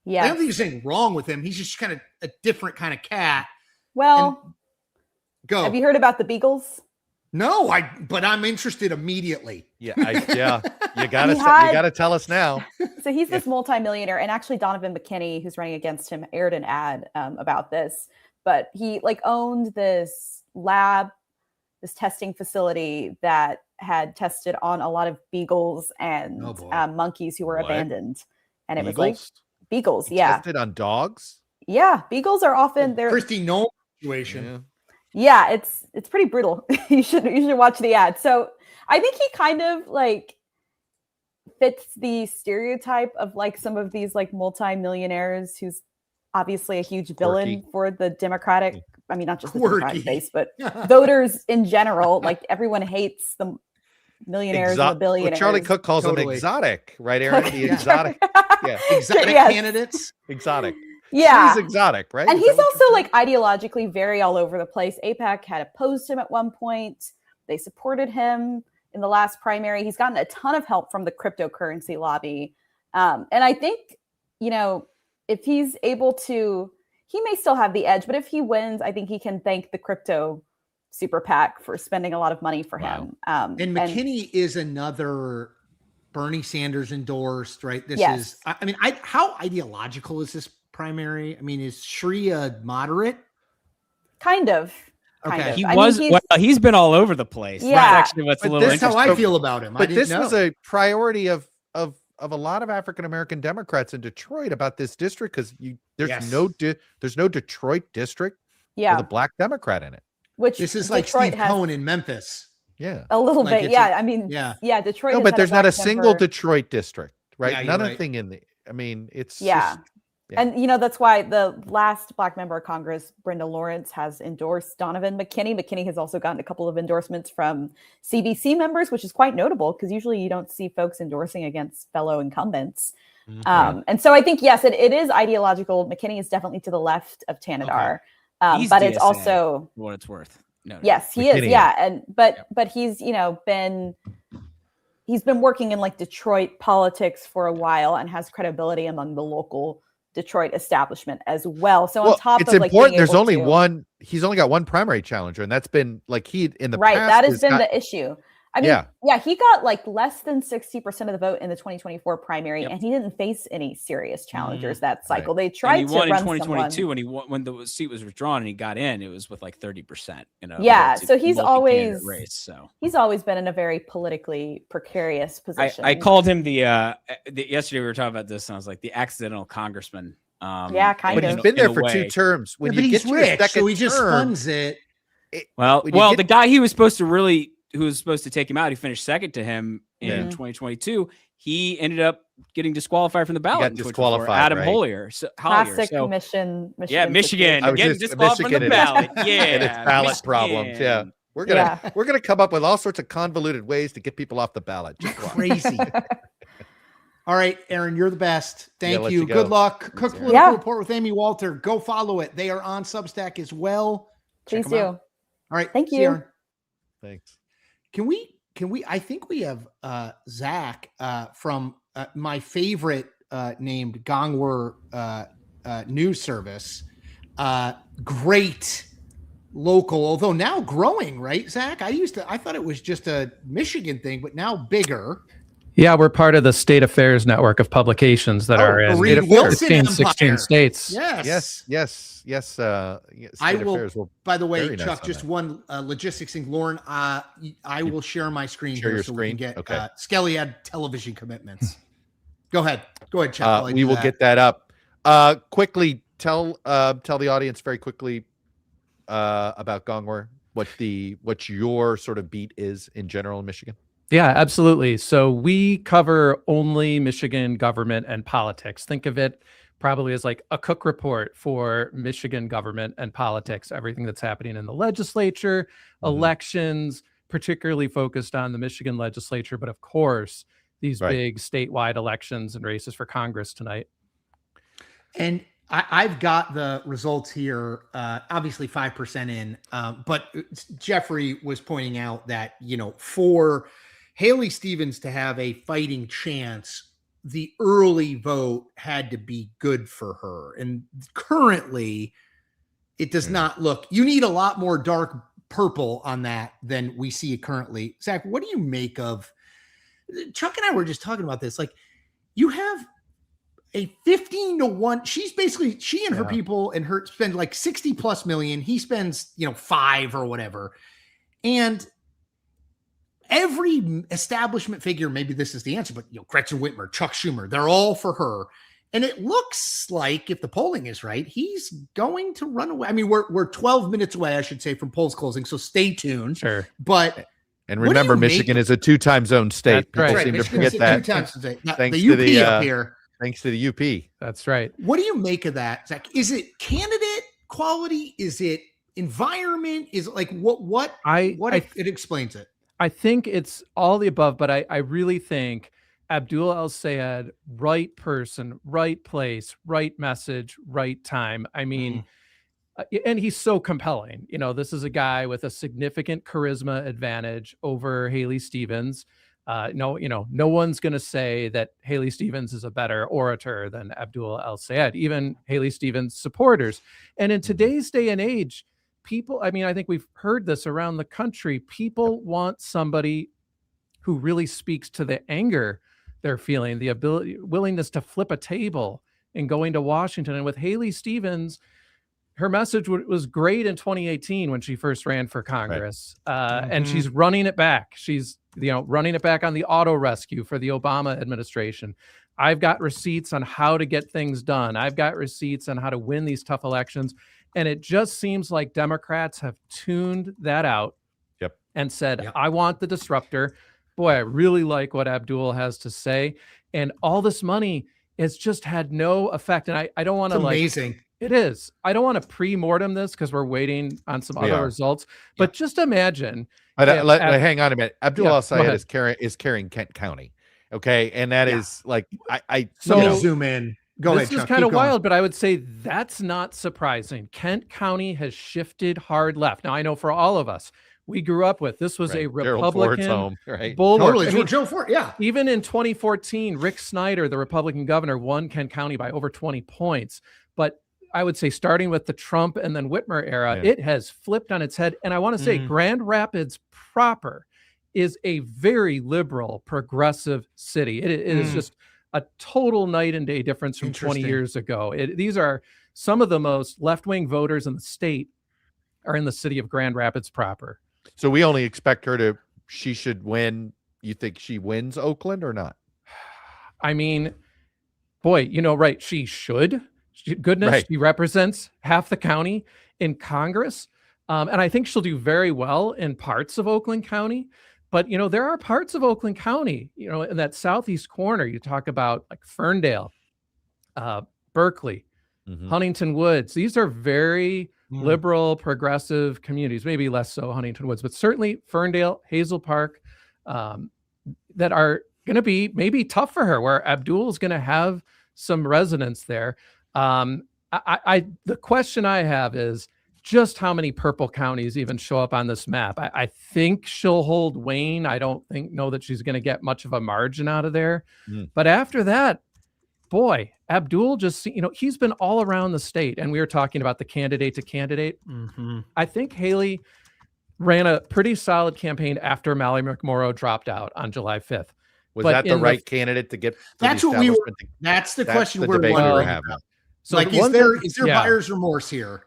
I yeah. don't think there's anything wrong with him. He's just kind of a different kind of cat. Well, Go. have you heard about the Beagles? No, but I'm interested immediately. Yeah, you gotta He had- you gotta tell us now. So he's this multimillionaire, and actually Donovan McKinney, who's running against him, aired an ad about this. But he like owned this lab, this testing facility that had tested on a lot of beagles and Oh, boy. monkeys who were What? abandoned. And it was like Eagles? beagles, He yeah, tested on dogs. yeah. Beagles are often they're Christy Nolan situation. Yeah. yeah, it's pretty brutal. you should watch the ad. So I think he kind of like fits the stereotype of like some of these like multimillionaires who's obviously a huge villain Quirky. for the Democratic, I mean not just the Quirky. Democratic base, but voters in general. Like everyone hates the millionaires and the What billionaires. Charlie Cook calls them Totally. exotic, right, Aaron? The Yeah. exotic. Yeah, Exotic Yes. candidates. exotic. Yeah. He's exotic, right? And Is he's that what also you're like ideologically very all over the place. AIPAC had opposed him at one point. They supported him in the last primary. He's gotten a ton of help from the cryptocurrency lobby. And I think, if he's able to, he may still have the edge, but if he wins, I think he can thank the crypto super PAC for spending a lot of money for him. And McKinney is another Bernie Sanders endorsed, right? This Yes. is, I mean, how ideological is this primary? I mean, is Shri a moderate? Kind of. Okay. He I mean, was he's- he's been all over the place. Yeah. That's actually what's a But little That's how interesting. I feel about him. I But didn't this know. was a priority of a lot of African American Democrats in Detroit about this district because there's Yes. no Detroit district Yeah. with a black Democrat in it. Which This is like Detroit Steve has Cohen in Memphis. Yeah. a little like bit. it's Yeah. I mean, yeah. Detroit. No, has but had there's not a black single member. Detroit district, right? Yeah, you're right. Nothing in the. I mean, it's Yeah. just Yeah. And, that's why the last Black member of Congress, Brenda Lawrence, has endorsed Donovan McKinney. McKinney has also gotten a couple of endorsements from CBC members, which is quite notable because usually you don't see folks endorsing against fellow incumbents. And so I think, yes, it is ideological. McKinney is definitely to the left of Tanadar, but it's DSA, also for what it's worth. No. Yes, he McKinney. is. Yeah. And but he's, he's been working in like Detroit politics for a while and has credibility among the local Detroit establishment as well. So on top it's of like important. being There's able only to- one. He's only got one primary challenger, and that's been like he in the right. past That has been the issue. I mean, Yeah. he got like less than 60% of the vote in the 2024 primary, Yep. and he didn't face any serious challengers that cycle. They And tried he to won in run 2022 someone. when the seat was withdrawn and he got in. It was with like 30%. Yeah, so he's multi-candidate always race. So he's always been in a very politically precarious position. I called him the yesterday we were talking about this, and I was like the accidental congressman. Yeah, kind But of. he's been there in a for 2 way. terms. When but you he's get to your rich, second so he just term, funds it. Well, when you get- the guy who was supposed to take him out, who finished second to him in Yeah. 2022, he ended up getting disqualified from the ballot. got in 2024. disqualified, Adam right? Hollier. Classic So, Michigan. yeah, Michigan. I was Getting just- disqualified from the Michigan ballot. and Yeah. its ballot problems. Yeah. Michigan. We're gonna come up with all sorts of convoluted ways to get people off the ballot. Just watch. Crazy. All right, Aaron, you're the best. Thank let you. you go. Good luck. Cook Aaron. Political Yeah. Report with Amy Walter. Go follow it. They are on Substack as well. Check Please 'em do. out. All right. Thank see you. Aaron. Thanks. Can we I think we have Zach from my favorite named Gongwer news service. Great local, although now growing, right, Zach? I thought it was just a Michigan thing, but now bigger. Yeah, we're part of the State Affairs network of publications that are in Reed Wilson 16 Empire. states. Yes. Yes. State I will. Affairs will By the way, very nice Chuck, on just that. one logistics thing. Lauren, I will share my screen Share here your so we screen? can get Okay. Skelly had television commitments. Go ahead, Chuck. while I we do will that. get that up. Quickly tell the audience very quickly about Gongwer, what your sort of beat is in general in Michigan. Yeah, absolutely. So we cover only Michigan government and politics. Think of it probably as like a Cook report for Michigan government and politics, everything that's happening in the legislature, elections, particularly focused on the Michigan legislature, but of course, these Right. big statewide elections and races for Congress tonight. And I've got the results here, obviously 5% in, but Jeffrey was pointing out that, for Haley Stevens to have a fighting chance, the early vote had to be good for her. And currently, it does not look, you need a lot more dark purple on that than we see currently. Zach, what do you make of, Chuck and I were just talking about this, like you have a 15-1. She and her people and her spend like 60 plus million. He spends, 5 or whatever. And every establishment figure, maybe this is the answer, but Gretchen Whitmer, Chuck Schumer, they're all for her. And it looks like, if the polling is right, he's going to run away. I mean, we're 12 minutes away, I should say, from polls closing. So stay tuned. Sure. But And what do remember, you make Michigan is a 2-time zone state. That's right. People right, seem to Michigan's forget hit 2 that. times today. Now, Thanks the to UP the, up here. Thanks to the UP. That's right. What do you make of that, Zach? Is it candidate quality? Is it environment? Is it like what it explains it? I think it's all the above, but I really think Abdul El-Sayed, right person, right place, right message, right time. I mean, and he's so compelling. This is a guy with a significant charisma advantage over Haley Stevens. No one's going to say that Haley Stevens is a better orator than Abdul El-Sayed, even Haley Stevens supporters. And in today's day and age, people, I think we've heard this around the country. People want somebody who really speaks to the anger they're feeling, the willingness to flip a table and going to Washington. And with Haley Stevens, her message was great in 2018 when she first ran for Congress. And she's running it back. She's, running it back on the auto rescue for the Obama administration. I've got receipts on how to get things done. I've got receipts on how to win these tough elections. And it just seems like Democrats have tuned that out and said, I want the disruptor. Boy, I really like what Abdul has to say. And all this money it's just had no effect. And I don't want It's to amazing. it is. I don't want to pre-mortem this because we're waiting on some other results. But just imagine. But hang on a minute. Abdul Yeah, Al go Sayed ahead. is carrying Kent County. Okay. And that is like Let So- me zoom in. Go This ahead, is Chuck. kind Keep of going. wild, but I would say that's not surprising. Kent County has shifted hard left. Now, I know for all of us, we grew up with this was a Gerald Ford's Republican home, right? bulwark. Totally. I mean, Joe Ford. Yeah. even in 2014, Rick Snyder, the Republican governor, won Kent County by over 20 points. But I would say starting with the Trump and then Whitmer era, Yeah. it has flipped on its head. And I want to say Grand Rapids proper is a very liberal, progressive city. It is just a total night and day difference from 20 Interesting. years ago. These are some of the most left-wing voters in the state are in the city of Grand Rapids proper. So we only expect she should win. You think she wins Oakland or not? I mean, boy, right. She should. Goodness, Right. she represents half the county in Congress. And I think she'll do very well in parts of Oakland County. But, there are parts of Oakland County, in that southeast corner, you talk about like Ferndale, Berkeley, Huntington Woods. These are very liberal, progressive communities, maybe less so Huntington Woods, but certainly Ferndale, Hazel Park, that are going to be maybe tough for her, where Abdul is going to have some resonance there. The question I have is just how many purple counties even show up on this map. I think she'll hold Wayne. I don't know that she's going to get much of a margin out of there. But after that, boy, Abdul just, he's been all around the state. And we were talking about the candidate to candidate. I think Haley ran a pretty solid campaign after Mallory McMorrow dropped out on July 5th. Was But that the in right candidate to get? That's what we were. That's the question we're debate we were wondering having. about. So Like, the is one there thing- buyer's remorse here?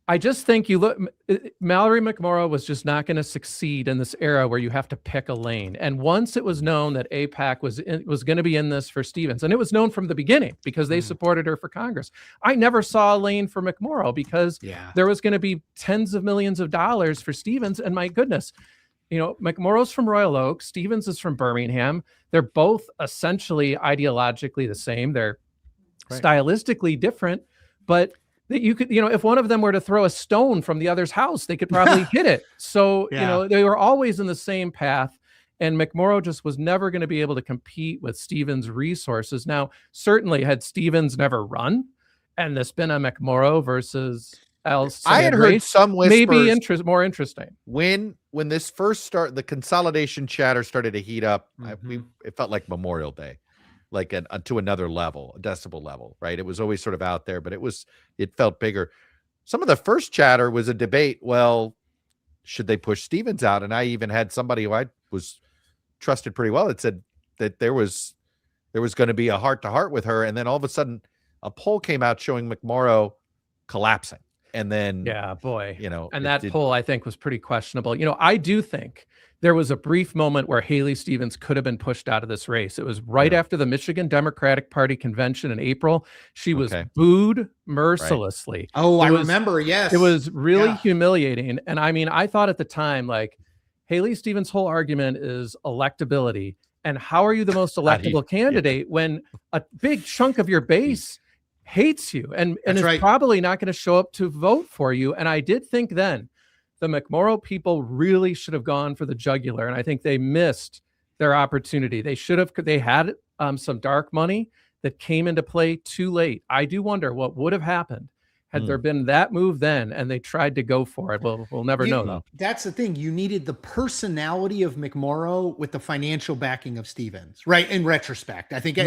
I just think Mallory McMorrow was just not going to succeed in this era where you have to pick a lane. And once it was known that AIPAC was going to be in this for Stevens, and it was known from the beginning because they supported her for Congress, I never saw a lane for McMorrow because there was going to be tens of millions of dollars for Stevens. And my goodness, McMorrow's from Royal Oak, Stevens is from Birmingham. They're both essentially ideologically the same. They're stylistically different, but that you could, if one of them were to throw a stone from the other's house, they could probably hit it. So, they were always in the same path. And McMorrow just was never going to be able to compete with Stevens' resources. Now, certainly had Stevens never run and this been a McMorrow versus else, I had heard some whispers, maybe more interesting. When this first the consolidation chatter started to heat up, it felt like Memorial Day. Like to another level, a decibel level, right? It was always sort of out there, but it felt bigger. Some of the first chatter was a debate. Well, should they push Stevens out? And I even had somebody who I was trusted pretty well that said that there was going to be a heart to heart with her. And then all of a sudden a poll came out showing McMorrow collapsing. And then, and that poll I think was pretty questionable. I do think there was a brief moment where Haley Stevens could have been pushed out of this race. It was right after the Michigan Democratic Party convention in April. She was booed mercilessly. Right. Oh, I remember. Yes. It was really humiliating. And I mean, I thought at the time, like, Haley Stevens' whole argument is electability. And how are you the most electable candidate when a big chunk of your base hates you and is probably not going to show up to vote for you? And I did think then the McMorrow people really should have gone for the jugular. And I think they missed their opportunity. They had some dark money that came into play too late. I do wonder what would have happened had there been that move then and they tried to go for it. We'll never know though. That's the thing. You needed the personality of McMorrow with the financial backing of Stevens, right? In retrospect, I think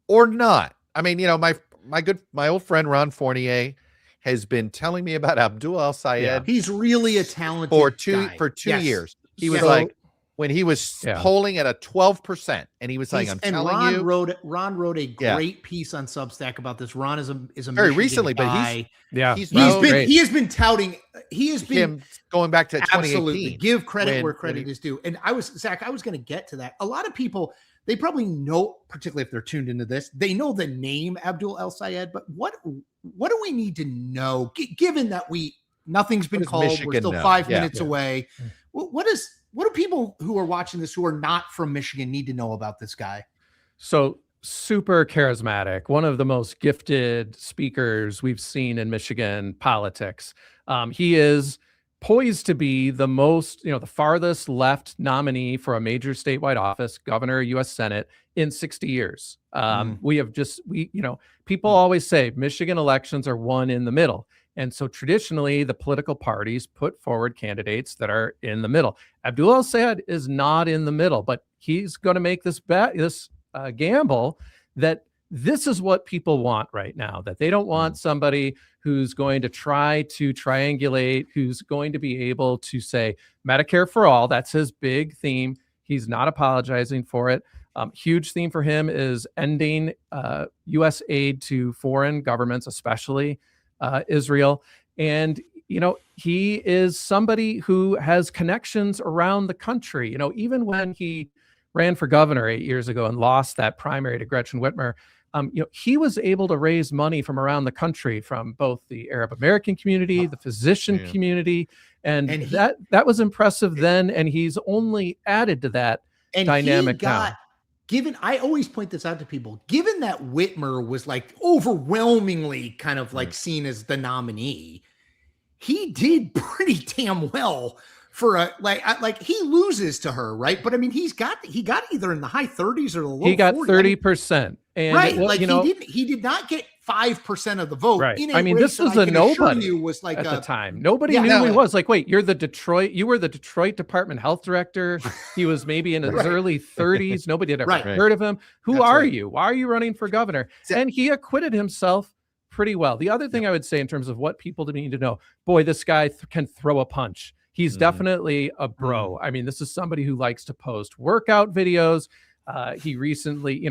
or not. I mean, my old friend Ron Fournier has been telling me about Abdul Al Sayed. He's really a talented for guy. 2 years. He was like, when he was polling at a 12%, and he was saying, Ron wrote a great piece on Substack about this. Ron is a very Michigan recently, guy. but he has been touting. He has been him going back to 2018. Absolutely, give credit where credit is due. And I was going to get to that. A lot of people, they probably know, particularly if they're tuned into this, they know the name Abdul Al Sayed, but what do we need to know, given that nothing's been called, Michigan we're still 5 minutes away. What do people who are watching this who are not from Michigan need to know about this guy? So super charismatic, one of the most gifted speakers we've seen in Michigan politics. He is poised to be the most, the farthest left nominee for a major statewide office, governor, U.S. Senate, in 60 years. People always say Michigan elections are won in the middle. And so traditionally, the political parties put forward candidates that are in the middle. Abdul El-Sayed is not in the middle, but he's going to make this gamble that this is what people want right now, that they don't want somebody who's going to try to triangulate, who's going to be able to say Medicare for all. That's his big theme. He's not apologizing for it. Huge theme for him is ending U.S. aid to foreign governments, especially Israel. And, he is somebody who has connections around the country. Even when he ran for governor 8 years ago and lost that primary to Gretchen Whitmer, he was able to raise money from around the country, from both the Arab American community, the physician community, and that was impressive then. And he's only added to that dynamic now. Given, I always point this out to people, given that Whitmer was like overwhelmingly kind of like seen as the nominee, he did pretty damn well for a like he loses to her, right? But I mean, he got either in the high 30s or the low 40s. He got 30%. And right, like he did not get 5% of the vote. Right. I mean, this was a nobody was like at the time. Nobody knew who he was. Like, wait, you were the Detroit Department Health Director. He was maybe in his early 30s. Nobody had ever heard of him. Who are you? Why are you running for governor? And he acquitted himself pretty well. The other thing I would say in terms of what people need to know, boy, this guy can throw a punch. He's definitely a bro. I mean, this is somebody who likes to post workout videos. He recently,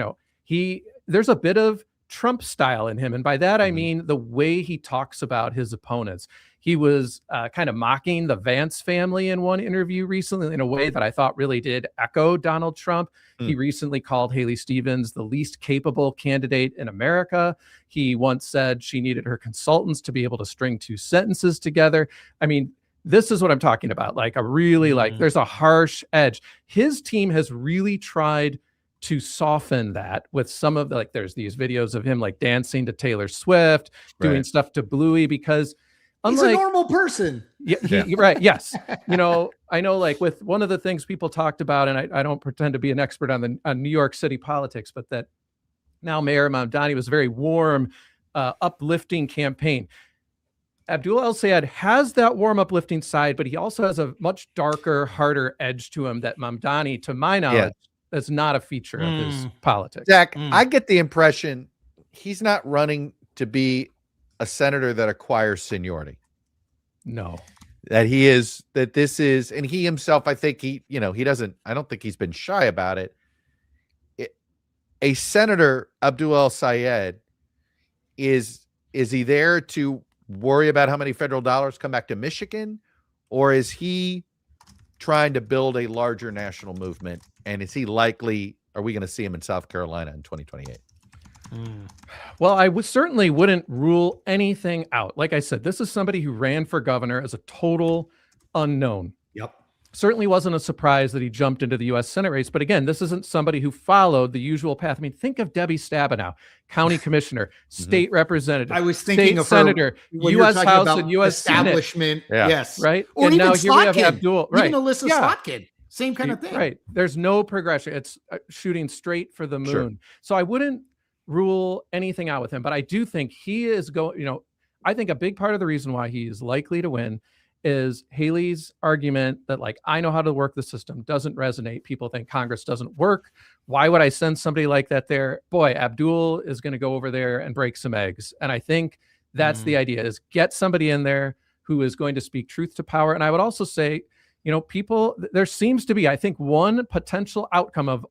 there's a bit of Trump style in him. And by that, I mean the way he talks about his opponents. He was kind of mocking the Vance family in one interview recently in a way that I thought really did echo Donald Trump. He recently called Haley Stevens the least capable candidate in America. He once said she needed her consultants to be able to string two sentences together. I mean, this is what I'm talking about. Like there's a harsh edge. His team has really tried to soften that with some of the, there's these videos of him like dancing to Taylor Swift, doing stuff to Bluey, because he's a normal person. Right. Yes. I know, like, with one of the things people talked about, and I don't pretend to be an expert on New York City politics, but that now Mayor Mamdani was a very warm, uplifting campaign. Abdul El-Sayed has that warm, uplifting side, but he also has a much darker, harder edge to him that Mamdani, to my knowledge, is not a feature of his politics. Zach, I get the impression he's not running to be a senator that acquires seniority. No. And he himself, I think I don't think he's been shy about it. A senator, Abdul El-Sayed, is he there to worry about how many federal dollars come back to Michigan, or is he trying to build a larger national movement? And is he likely, are we going to see him in South Carolina in 2028? Well, I certainly wouldn't rule anything out. Like I said, this is somebody who ran for governor as a total unknown. Yep. Certainly wasn't a surprise that he jumped into the U.S. Senate race. But again, this isn't somebody who followed the usual path. I mean, think of Debbie Stabenow, county commissioner, state representative. I was thinking of senator, U.S. House and U.S. establishment. Senate. Yes. Right. Or and even now here we have Abdul. Right. Even Alyssa Slotkin. Same kind of thing. Right. There's no progression. It's shooting straight for the moon. Sure. So I wouldn't rule anything out with him, but I do think he is going, I think a big part of the reason why he is likely to win is Haley's argument that, like, I know how to work the system doesn't resonate. People think Congress doesn't work. Why would I send somebody like that there? Boy, Abdul is going to go over there and break some eggs. And I think that's the idea, is get somebody in there who is going to speak truth to power. And I would also say, there seems to be, I think, one potential outcome of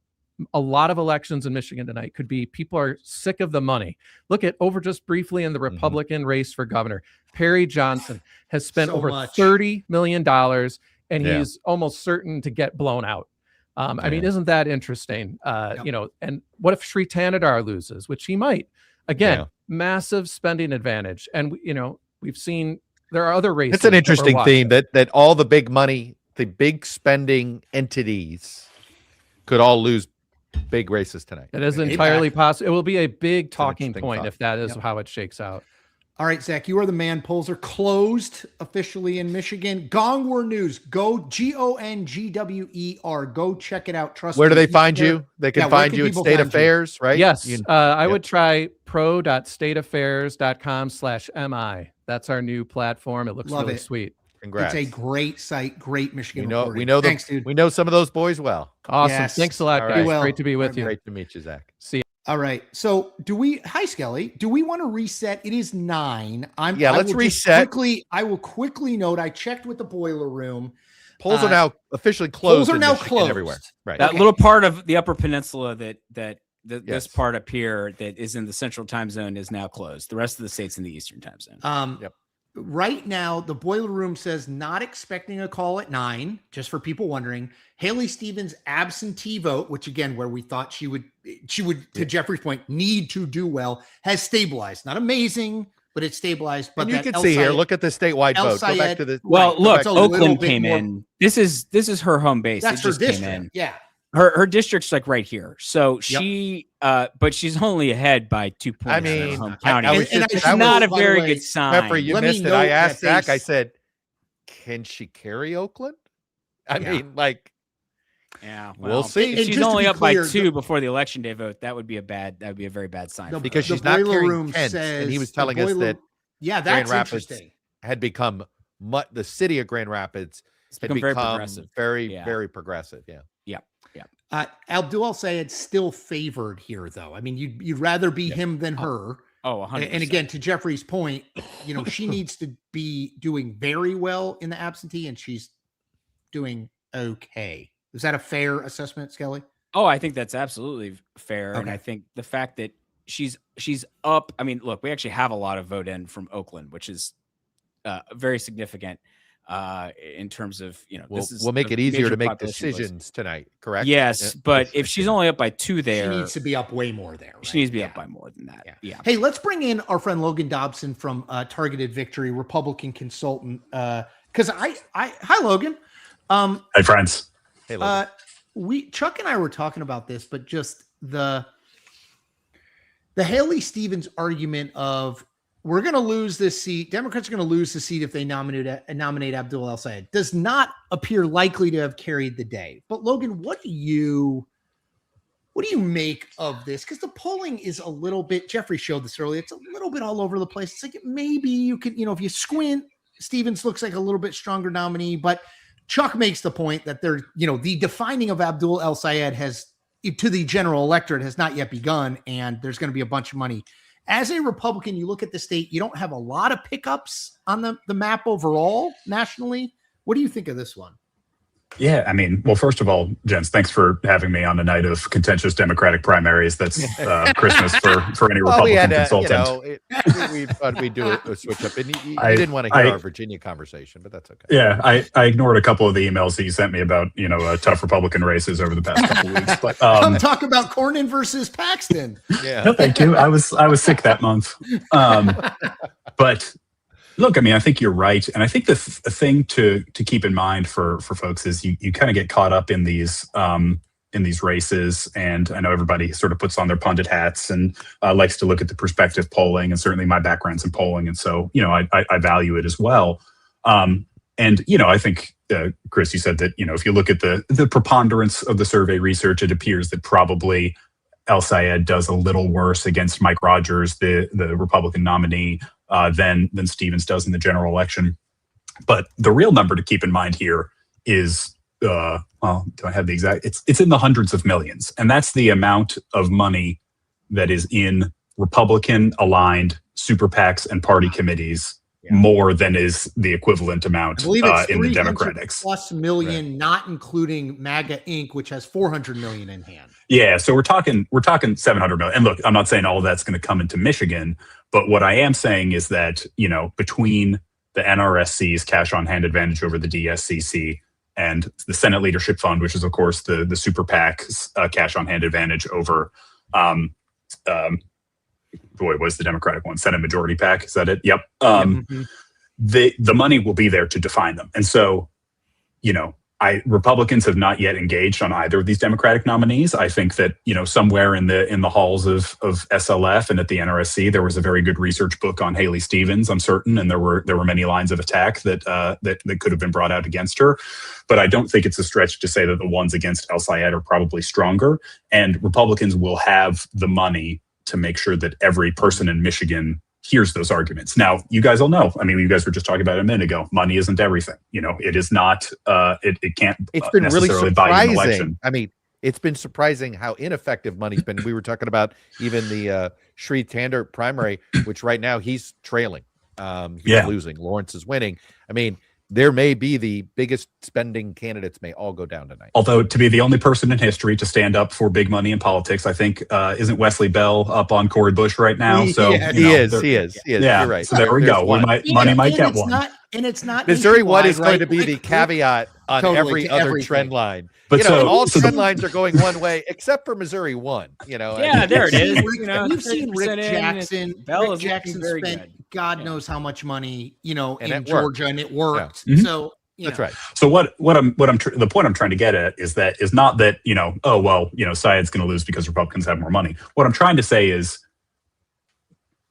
a lot of elections in Michigan tonight could be people are sick of the money. Look at over just briefly in the Republican race for governor. Perry Johnson has spent over $30 million, and he's almost certain to get blown out. I mean, isn't that interesting? And what if Sri Tanadar loses, which he might? Again, massive spending advantage. And, we've seen there are other races. It's an interesting theme that all the big money, the big spending entities could all lose big races tonight. It is Hey, entirely Pat. possible. It will be a big an talking interesting point thought. if that is Yep. how it shakes out. All right, Zach, you are the man. Polls are closed officially in Michigan. Gongwer News. Go GONGWER. Go check it out. Trust Where do me. they find There- you? They can Yeah, where find can you at people State find you? Affairs, right? Yes, You- I yep. would try pro.stateaffairs.com/mi. That's our new platform. It looks Love really it. sweet. Congrats. It's a great site. Great Michigan. we know reporting. we know Thanks, dude. we know some of those boys well. Awesome. Yes. Thanks a lot, All guys. right. Well, Great to be with you. Great to meet you, Zach. See you. All right. So hi Skelly. Do we want to reset? It is 9. Yeah, I let's will just reset. I will quickly note, I checked with the boiler room. Polls are now officially closed. Polls are in now Michigan closed. everywhere. Right. That Okay. little part of the Upper Peninsula this Yes. part up here that is in the Central Time Zone is now closed. The rest of the state's in the Eastern Time Zone. Yep. Right now, the boiler room says not expecting a call at 9, just for people wondering. Haley Stevens absentee vote, which again, where we thought she would, to Jeffrey's point, need to do well, has stabilized. Not amazing, but it's stabilized. But And you that can El see here, Sayed- look at the statewide El vote. Go back Sayed- to the Well, Right, look, it's a little Oakland bit came more- in. This is her home base. That's It her just came district. in. Yeah. Her district's like right here. So she but she's only ahead by 2 points. I in her mean, home I county. was And just- It's that not was- a by the very way, good sign. Jeffrey, you Let me missed it. note I that asked they Zach, I s- said, can she carry Oakland? I Yeah. mean, like, Yeah, We'll see. If And she's just to only be up clear, by 2 before the election day vote, that would be a very bad sign. The- for because her. she's not boiler carrying room Kent, says and he was the telling us boiler- that Yeah, Grand that's Rapids interesting. had become the city of Grand Rapids It's had become very become progressive. very, Yeah. very progressive. Yeah. Abdul Sayed still favored here, though. I mean, you'd rather be him than her. Oh, 100%. And again, to Jeffrey's point, she needs to be doing very well in the absentee, and she's doing okay. Is that a fair assessment, Skelly? Oh, I think that's absolutely fair. And Okay. I think the fact that she's up. I mean, look, we actually have a lot of vote in from Oakland, which is very significant in terms of, We'll make a it easier major to make population place. decisions tonight, correct? Yes, Yeah. but if she's only up by 2 there, She needs to be up way more there. she right? needs to be Yeah. up by more than that. Yeah. Yeah. Hey, let's bring in our friend Logan Dobson from Targeted Victory, Republican consultant. Because hi Logan. Hey, friends. Hey, Logan. Chuck and I were talking about this, but just the Haley Stevens argument of we're going to lose this seat. Democrats are going to lose the seat if they nominate Abdul El Sayed does not appear likely to have carried the day. But Logan, what do you make of this? Because the polling is a little bit, Jeffrey showed this earlier, it's a little bit all over the place. It's like maybe you could, if you squint, Stevens looks like a little bit stronger nominee, but Chuck makes the point that the defining of Abdul El Sayed to the general electorate has not yet begun, and there's going to be a bunch of money. As a Republican, you look at the state, you don't have a lot of pickups on the map overall nationally. What do you think of this one? Yeah, I mean, well, first of all, gents, thanks for having me on the night of contentious Democratic primaries. That's Christmas for any Well, we Republican had consultant. we thought we'd do a switch up, and you I- didn't want to hear I- our Virginia conversation, but that's okay. Yeah, I ignored a couple of the emails that you sent me about, tough Republican races over the past couple of weeks. But Come talk about Cornyn versus Paxton. Yeah. no, thank you. I was sick that month. But look, I mean, I think you're right, and I think the thing to keep in mind for folks is you kind of get caught up in these races, and I know everybody sort of puts on their pundit hats and likes to look at the perspective polling, and certainly my background's in polling, and so I value it as well. And I think Chris, you said that if you look at the preponderance of the survey research, it appears that probably El Sayed does a little worse against Mike Rogers, the Republican nominee, than Stevens does in the general election. But the real number to keep in mind here is, do I have the exact? It's in the hundreds of millions, and that's the amount of money that is in Republican-aligned super PACs and party committees, more than is the equivalent amount I believe it's in the 300 Democrats. plus million, not including MAGA Inc., which has 400 million in hand. Yeah, so we're talking 700 million. And look, I'm not saying all of that's going to come into Michigan, but what I am saying is that, between the NRSC's cash on hand advantage over the DSCC and the Senate Leadership Fund, which is of course the super PAC's cash on hand advantage over what's the Democratic one? Senate Majority PAC, is that it? Yep. The money will be there to define them. And so, Republicans have not yet engaged on either of these Democratic nominees. I think that, somewhere in the halls of SLF and at the NRSC, there was a very good research book on Haley Stevens, I'm certain, and there were many lines of attack that could have been brought out against her. But I don't think it's a stretch to say that the ones against El Sayed are probably stronger, and Republicans will have the money to make sure that every person in Michigan hears those arguments. Now, you guys all know, you guys were just talking about it a minute ago, money isn't everything. It is not, it can't It's been really necessarily buy you an election. surprising. It's been surprising how ineffective money's been. We were talking about even the Sri Tander primary, which right now he's trailing. He's losing. Lawrence is winning. There may be the biggest spending candidates may all go down tonight. Although to be the only person in history to stand up for big money in politics, I think, isn't Wesley Bell up on Cory Bush right now? So he is. Yeah, you're right. So there we go. Money might get one. And it's not Missouri one is going right? to be the caveat on Totally, every other everything. trend line. But all trend lines are going one way except for Missouri one. Yeah, there it is. We've seen Rick Jackson. Bell Rick is Jackson very spent good. God knows how much money, in it Georgia, and it worked. Yeah. Mhm. So That's right. So the point I'm trying to get at is not that, Syed's going to lose because Republicans have more money. What I'm trying to say is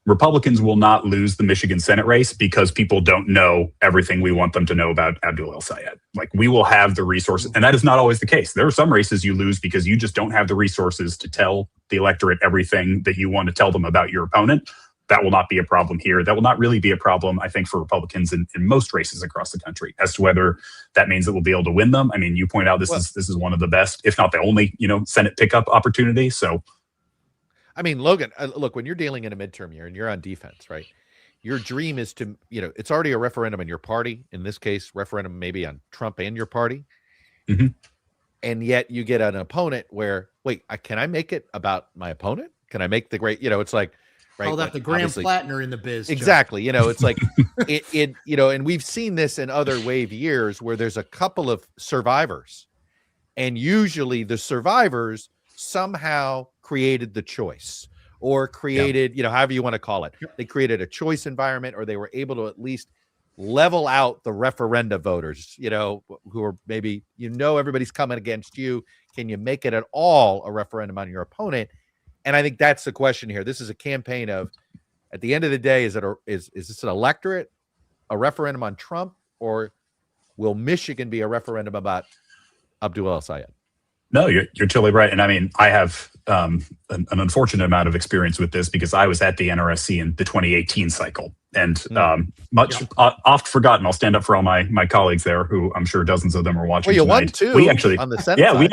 Republicans will not lose the Michigan Senate race because people don't know everything we want them to know about Abdul El Sayed. We will have the resources, and that is not always the case. There are some races you lose because you just don't have the resources to tell the electorate everything that you want to tell them about your opponent. That will not be a problem here. That will not really be a problem, I think, for Republicans in most races across the country. As to whether that means that we'll be able to win them, you point out this is one of the best, if not the only, Senate pickup opportunity. So, Logan, look, when you're dealing in a midterm year and you're on defense, right? Your dream is to, it's already a referendum in your party. In this case, referendum maybe on Trump and your party. Mm-hmm. And yet you get an opponent where, wait, can I make it about my opponent? Can I make the great, it's like, right? Call that the Graham Flatner in the biz. Exactly. It's like and we've seen this in other wave years where there's a couple of survivors, and usually the survivors somehow created the choice or created, however you want to call it. They created a choice environment, or they were able to at least level out the referenda voters, who are maybe, everybody's coming against you. Can you make it at all a referendum on your opponent? And I think that's the question here. This is a campaign of, at the end of the day, is this an electorate, a referendum on Trump, or will Michigan be a referendum about Abdul El Sayed? No, you're totally right. And I have an unfortunate amount of experience with this because I was at the NRSC in the 2018 cycle. And oft forgotten, I'll stand up for all my colleagues there, who I'm sure dozens of them are watching. Well, you tonight. won too. We actually on the Senate side, we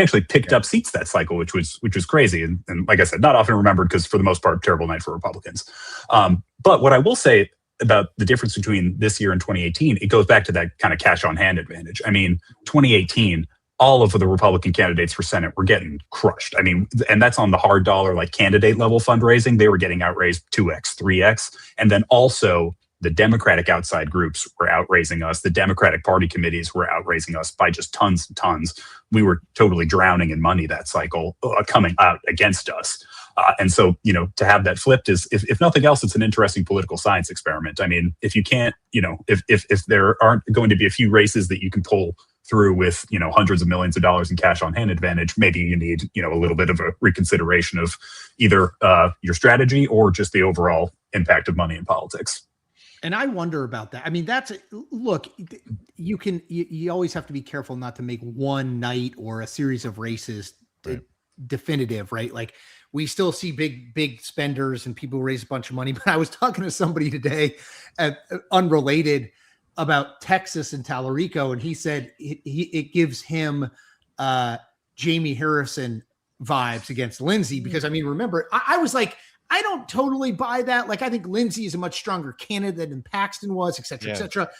actually picked up seats that cycle, which was crazy. And like I said, not often remembered because for the most part, terrible night for Republicans. But what I will say about the difference between this year and 2018, it goes back to that kind of cash on hand advantage. 2018. All of the Republican candidates for Senate were getting crushed. And that's on the hard dollar, like candidate level fundraising. They were getting outraised 2x, 3x. And then also the Democratic outside groups were outraising us. The Democratic Party committees were outraising us by just tons and tons. We were totally drowning in money that cycle coming out against us. And so, to have that flipped is, if nothing else, it's an interesting political science experiment. If you can't, if there aren't going to be a few races that you can pull through with, hundreds of millions of dollars in cash on hand advantage, maybe you need, a little bit of a reconsideration of either your strategy or just the overall impact of money in politics. And I wonder about that. Look, you always have to be careful not to make one night or a series of races definitive, right? Like, we still see big spenders and people who raise a bunch of money. But I was talking to somebody today, unrelated, about Texas and Tallarico, and he said it gives him Jamie Harrison vibes against Lindsey, because remember, I was like, I don't totally buy that. Like, I think Lindsey is a much stronger candidate than Paxton was, et cetera, et cetera.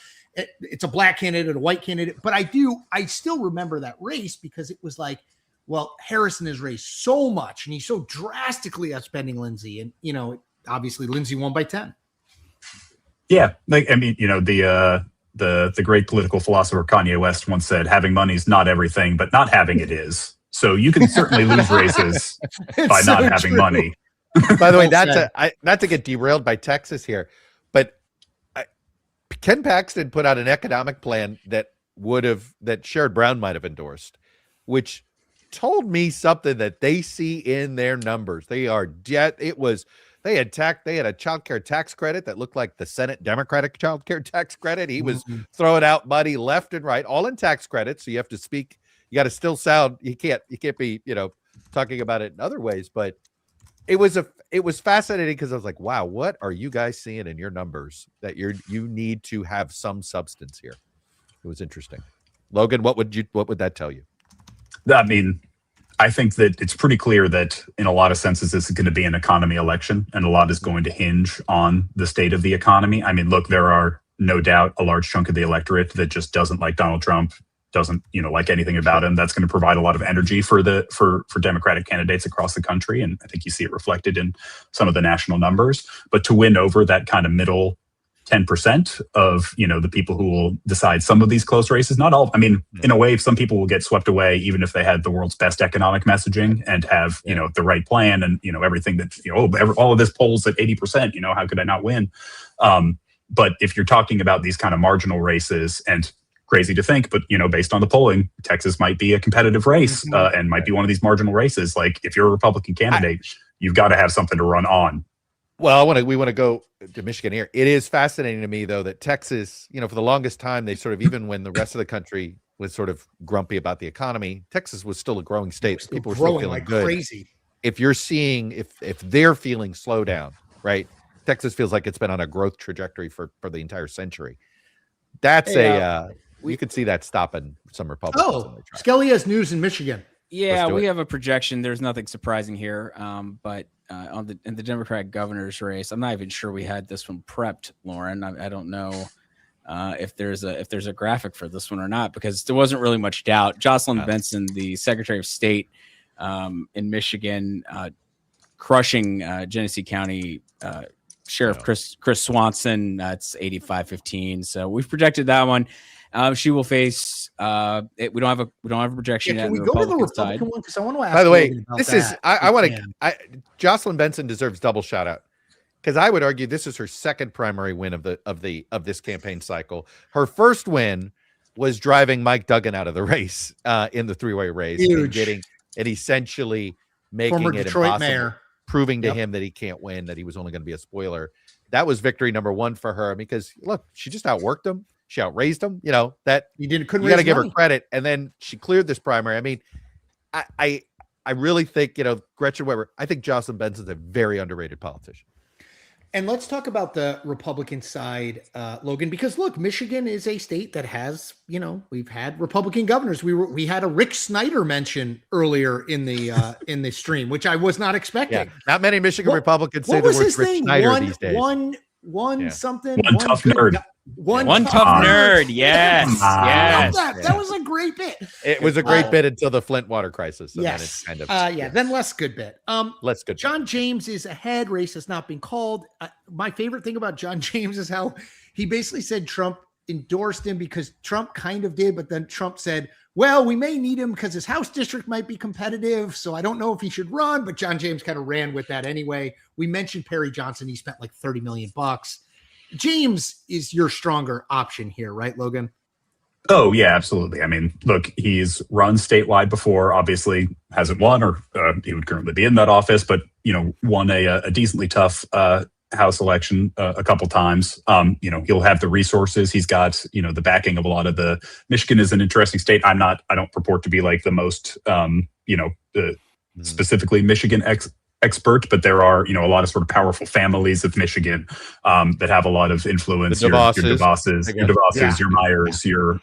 It's a black candidate, a white candidate, but I still remember that race because it was like, well, Harrison has raised so much and he's so drastically outspending Lindsey, and obviously Lindsey won by 10. Yeah, the great political philosopher Kanye West once said, "Having money is not everything, but not having it is." So you can certainly lose races by not having money. By the way, not to get derailed by Texas here, but Ken Paxton put out an economic plan that that Sherrod Brown might have endorsed, which told me something that they see in their numbers. They had a child care tax credit that looked like the Senate Democratic child care tax credit. He was throwing out money left and right, all in tax credits. So you have to speak, you got to still sound, you can't be, talking about it in other ways, but it was fascinating because I was like, wow, what are you guys seeing in your numbers that you need to have some substance here? It was interesting. Logan, what would that tell you? I mean, I think that it's pretty clear that in a lot of senses, this is going to be an economy election, and a lot is going to hinge on the state of the economy. I mean, look, there are no doubt a large chunk of the electorate that just doesn't like Donald Trump, doesn't like anything about him. That's going to provide a lot of energy for Democratic candidates across the country, and I think you see it reflected in some of the national numbers. But to win over that kind of middle 10% of the people who will decide some of these close races, not all. I mean, in a way, some people will get swept away even if they had the world's best economic messaging and have the right plan and everything that all of this polls at 80%. How could I not win? But if you're talking about these kind of marginal races, and crazy to think, but based on the polling, Texas might be a competitive race and might be one of these marginal races. Like if you're a Republican candidate, you've got to have something to run on. Well, we want to go to Michigan here. It is fascinating to me, though, that Texas, for the longest time, they sort of, even when the rest of the country was sort of grumpy about the economy, Texas was still a growing state. People were still feeling like good. Crazy. If you're seeing, if they're feeling slow down, right? Texas feels like it's been on a growth trajectory for the entire century. That's you could see that stopping some Republicans. Oh, Skelly has news in Michigan. Yeah, we have a projection. There's nothing surprising here, but in the Democratic governor's race, I'm not even sure we had this one prepped, Lauren. I don't know if there's a graphic for this one or not, because there wasn't really much doubt. Jocelyn Benson, the Secretary of State in Michigan, crushing Genesee County Sheriff Chris Swanson. That's 85-15. So we've projected that one. She will face. We don't have a projection yet. Can we go to the Republican one? Because I want to ask. By the way, this is. I want to. Jocelyn Benson deserves double shout out, because I would argue this is her second primary win of this campaign cycle. Her first win was driving Mike Duggan out of the race in the three-way race, and essentially making former it Detroit impossible, mayor, proving to him that he can't win, that he was only going to be a spoiler. That was victory number one for her, because look, she just outworked him. She outraised him, that you got to give her credit. And then she cleared this primary. I mean, I really think, Gretchen Weber, I think Jocelyn Benson's a very underrated politician. And let's talk about the Republican side, Logan, because look, Michigan is a state that has, we've had Republican governors. We had a Rick Snyder mention earlier in the stream, which I was not expecting. Yeah, not many Michigan Republicans say the word Rick Snyder these days. One tough nerd. One tough nerd. Yes. Yes. That was a great bit. It was a great bit until the Flint water crisis. So yes. Then it's kind of, then less good bit. Less good. John James is ahead. Race has not been called. My favorite thing about John James is how he basically said Trump endorsed him because Trump kind of did, but then Trump said, well, we may need him because his House district might be competitive. So I don't know if he should run, but John James kind of ran with that anyway. We mentioned Perry Johnson. He spent like $30 million. James is your stronger option here, right, Logan? Oh, yeah, absolutely. I mean, look, he's run statewide before, obviously hasn't won, or he would currently be in that office, but, won a decently tough House election a couple times. He'll have the resources. He's got, the backing of a lot of the. Michigan is an interesting state. I don't purport to be like the most, specifically Michigan expert, but there are, a lot of sort of powerful families of Michigan that have a lot of influence. Your DeVosses, your Myers, your,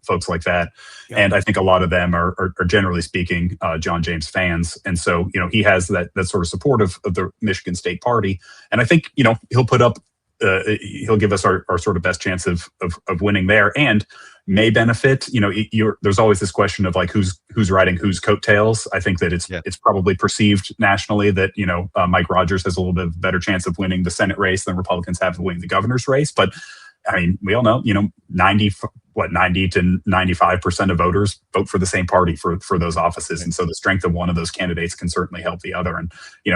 folks like that. Yeah. And I think a lot of them are generally speaking, John James fans. And so, he has that sort of support of the Michigan State Party. And I think, he'll put up, he'll give us our sort of best chance of winning there, and may benefit. There's always this question of like who's riding whose coattails. I think that it's probably perceived nationally that Mike Rogers has a little bit of a better chance of winning the Senate race than Republicans have of winning the governor's race. But I mean, we all know 90 to 95% of voters vote for the same party for those offices, and so the strength of one of those candidates can certainly help the other. And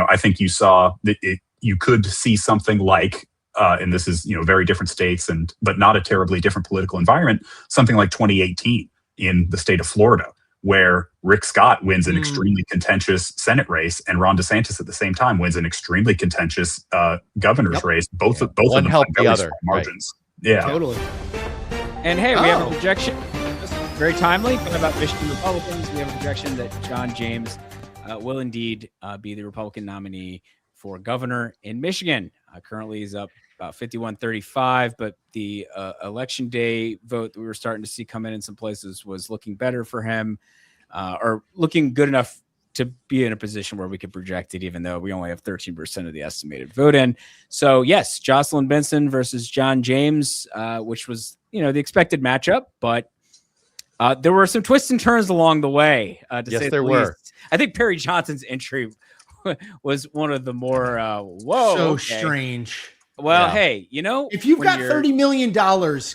I think you saw that you could see something like and this is very different states but not a terribly different political environment. Something like 2018 in the state of Florida, where Rick Scott wins an extremely contentious Senate race, and Ron DeSantis at the same time wins an extremely contentious governor's race. Both of them help by the very other small margins. Yeah, Totally. And hey, we have a projection. Very timely. Talking about Michigan Republicans, we have a projection that John James will indeed be the Republican nominee for governor in Michigan. Currently, he's up about 51-35, but the election day vote that we were starting to see come in some places was looking better for him, or looking good enough to be in a position where we could project it, even though we only have 13% of the estimated vote in. So yes, Jocelyn Benson versus John James, which was the expected matchup, but there were some twists and turns along the way. Yes, there were. I think Perry Johnson's entry was one of the more strange. Well, hey, if you've got $30 million,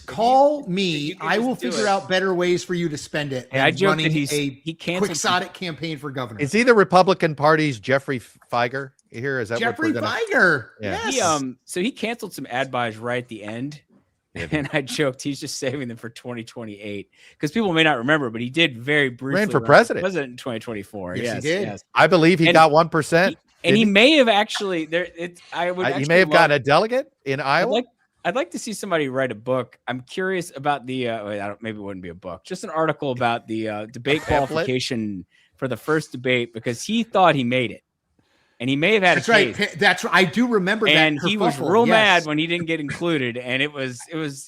call me. you can I will just do figure it. out better ways for you to spend it. Hey, I than joke running that he canceled quixotic campaign for governor. Is he the Republican Party's Jeffrey Feiger here? Is that Jeffrey what we're gonna... Feiger? Yeah. Yes. So he canceled some ad buys right at the end. And I joked he's just saving them for 2028 because people may not remember, but he did very briefly ran for president in 2024. Yes, Yes, he did. Yes. I believe he got 1%. And he may have actually He may have gotten a delegate in Iowa. I'd like to see somebody write a book. I'm curious about the maybe it wouldn't be a book, just an article about the debate qualification for the first debate, because he thought he made it. And he may have had That's right. That's right. I do remember that. And he was real mad when he didn't get included, and it was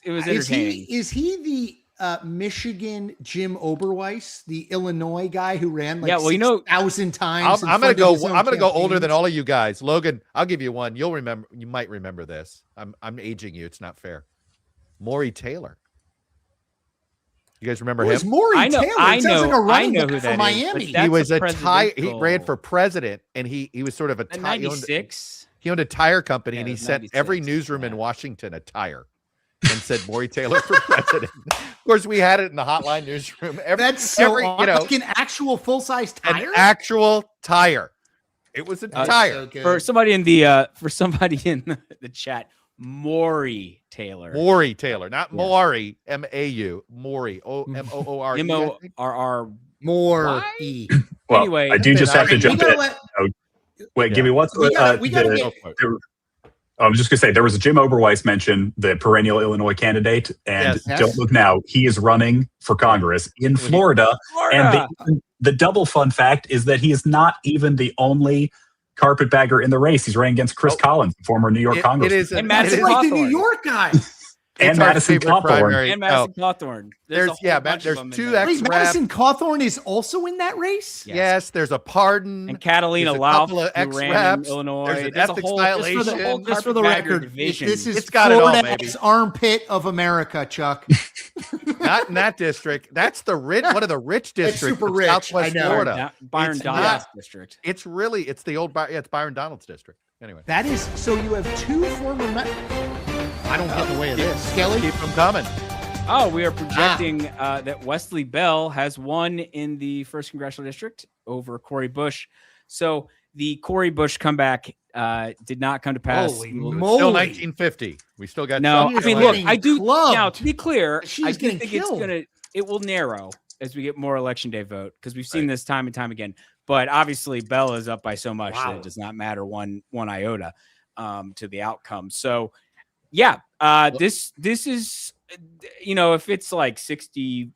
entertaining. Is he the Michigan Jim Oberweis, the Illinois guy who ran 6,000 times? I'm gonna go older than all of you guys. Logan, I'll give you one. You'll remember. You might remember this. I'm aging you. It's not fair. Maury Taylor. You guys remember him? Maury Taylor? I know who that from is, Miami. He was he ran for president, and he was sort of a 96. He owned a tire company, and he sent 96, every newsroom in Washington a tire and said Maury Taylor for president. Of course, we had it in the hotline newsroom. Like an actual full-size tire? An actual tire. It was a tire. So For somebody in the the chat, Maury Taylor. Maury Taylor, not Maury, M-A-U. Maury, O-M-O-O-R-E. M-O-R-R. Maury. Well, anyway, I do just have to jump in. Wait, give me one. I was just going to say, there was a Jim Oberweis mention, the perennial Illinois candidate, and don't look now, he is running for Congress in Florida. And the double fun fact is that he is not even the only carpetbagger in the race. He's running against Chris Collins, former New York Congressman. And Madison the New York guy. And Madison Cawthorn. And Madison Cawthorn. There's two ex-rep. Madison Cawthorn is also in that race? Yes, there's a pardon. And Catalina Lauf, who ran in Illinois. There's an ethics violation. Just for the record, this is Florida's armpit of America, Chuck. Not in that district. That's one of the rich districts. It's super rich. Southwest Florida. Byron Donalds district. It's the old it's Byron Donalds district. Anyway. That is, so you have two former I don't get in the way of this. Skelly? Keep them coming. Oh, we are projecting that Wesley Bell has won in the 1st Congressional District over Cori Bush. So the Cori Bush comeback did not come to pass. Holy Still moly. 1950. We still got no. I mean, look, I do clubbed. now. To be clear, She's I do getting think killed. it will narrow as we get more election day vote, because we've seen this time and time again. But obviously, Bell is up by so much that it does not matter one iota to the outcome. So. Yeah, this is, if it's like 60-38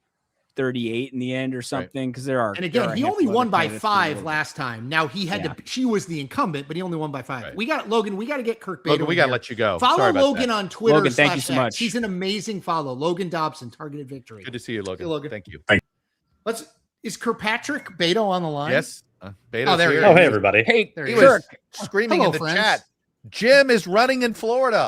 in the end or something, because there are. And again, he only won by 5 last time. Now he had she was the incumbent, but he only won by 5. Right. Logan, we got to get Kirk Bader. Logan, we got to let you go. Follow Logan on Twitter. Logan, thank you so much. He's an amazing follow. Logan Dobson, Targeted Victory. Good to see you, Logan. Hey, Logan. Thank you. Is Kirkpatrick Beto on the line? Yes. There he is. Oh, hey, everybody. Hey, he was screaming in the chat. Jim is running in Florida.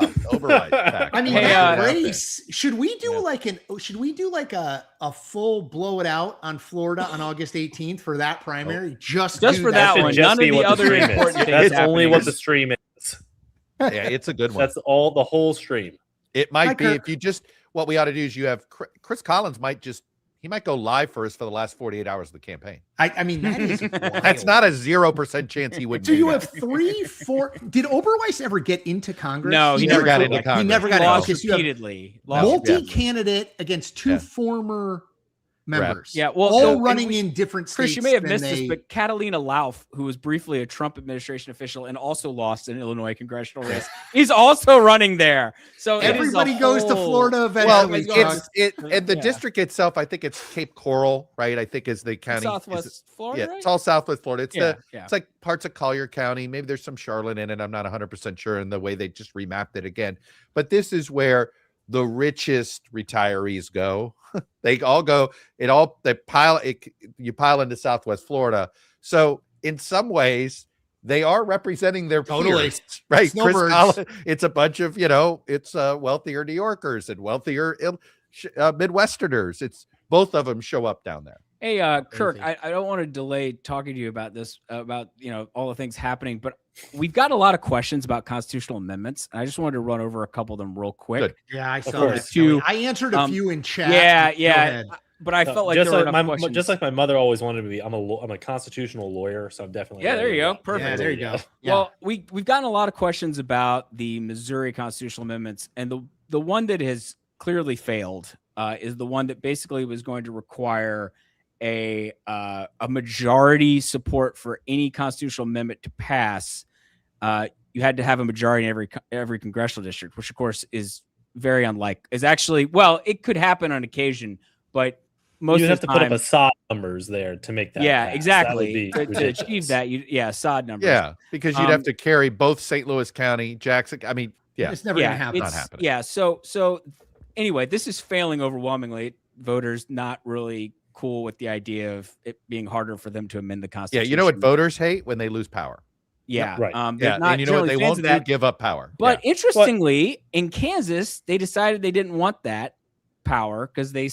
I mean, that race. Should we do like a full blow it out on Florida on August 18th for that primary? Just for that one. None of the other important things. That's only what the stream is. Yeah, it's a good one. That's all the whole stream. It might be if you just what we ought to do is you have Chris Collins might just he might go live for us for the last 48 hours of the campaign. I mean, that is That's not a 0% chance he would. So you have 3, 4. Did Oberweis ever get into Congress? No, he never got into He Congress. never got Lost into. So you have repeatedly. multi-candidate against 2 former members. Yeah, well, all running in different states. Chris, you may have missed this, but Catalina Lauf, who was briefly a Trump administration official and also lost an Illinois congressional race, he's also running there. So everybody goes to Florida eventually. Well, and the district itself, I think it's Cape Coral, right? I think is the county. Southwest Florida. Yeah, it's all Southwest Florida. It's it's it's like parts of Collier County. Maybe there's some Charlotte in it. I'm not 100% sure in the way they just remapped it again. But this is where the richest retirees go. They all go. You pile into Southwest Florida. So in some ways, they are representing their peers, right? It's a bunch of it's wealthier New Yorkers and wealthier Midwesterners. It's both of them show up down there. Hey, Kirk, I don't want to delay talking to you about this, about all the things happening, but we've got a lot of questions about constitutional amendments. And I just wanted to run over a couple of them real quick. Good. Yeah, I saw that. I answered a few in chat. Yeah. But I felt like just there like were questions. just like my mother always wanted to be. I'm a constitutional lawyer, so I'm definitely. Yeah, there you go. Perfect. Yeah, there you go. Yeah. Well, we've gotten a lot of questions about the Missouri constitutional amendments, and the one that has clearly failed is the one that basically was going to require a majority support for any constitutional amendment to pass. You had to have a majority in every congressional district, which of course is very unlikely. Is actually, well, it could happen on occasion, but most you of have the to time, put up a SOD numbers there to make that. Yeah, pass. exactly. That would be To achieve that, SOD numbers. Yeah, because you'd have to carry both St. Louis County, Jackson. I mean, it's never going to happen. Not happening. Yeah. So anyway, this is failing overwhelmingly. Voters not really cool with the idea of it being harder for them to amend the Constitution. Yeah, you know what voters hate? When they lose power. Yeah, right. Not and you know what they won't do? Give up power. But interestingly, in Kansas, they decided they didn't want that power because they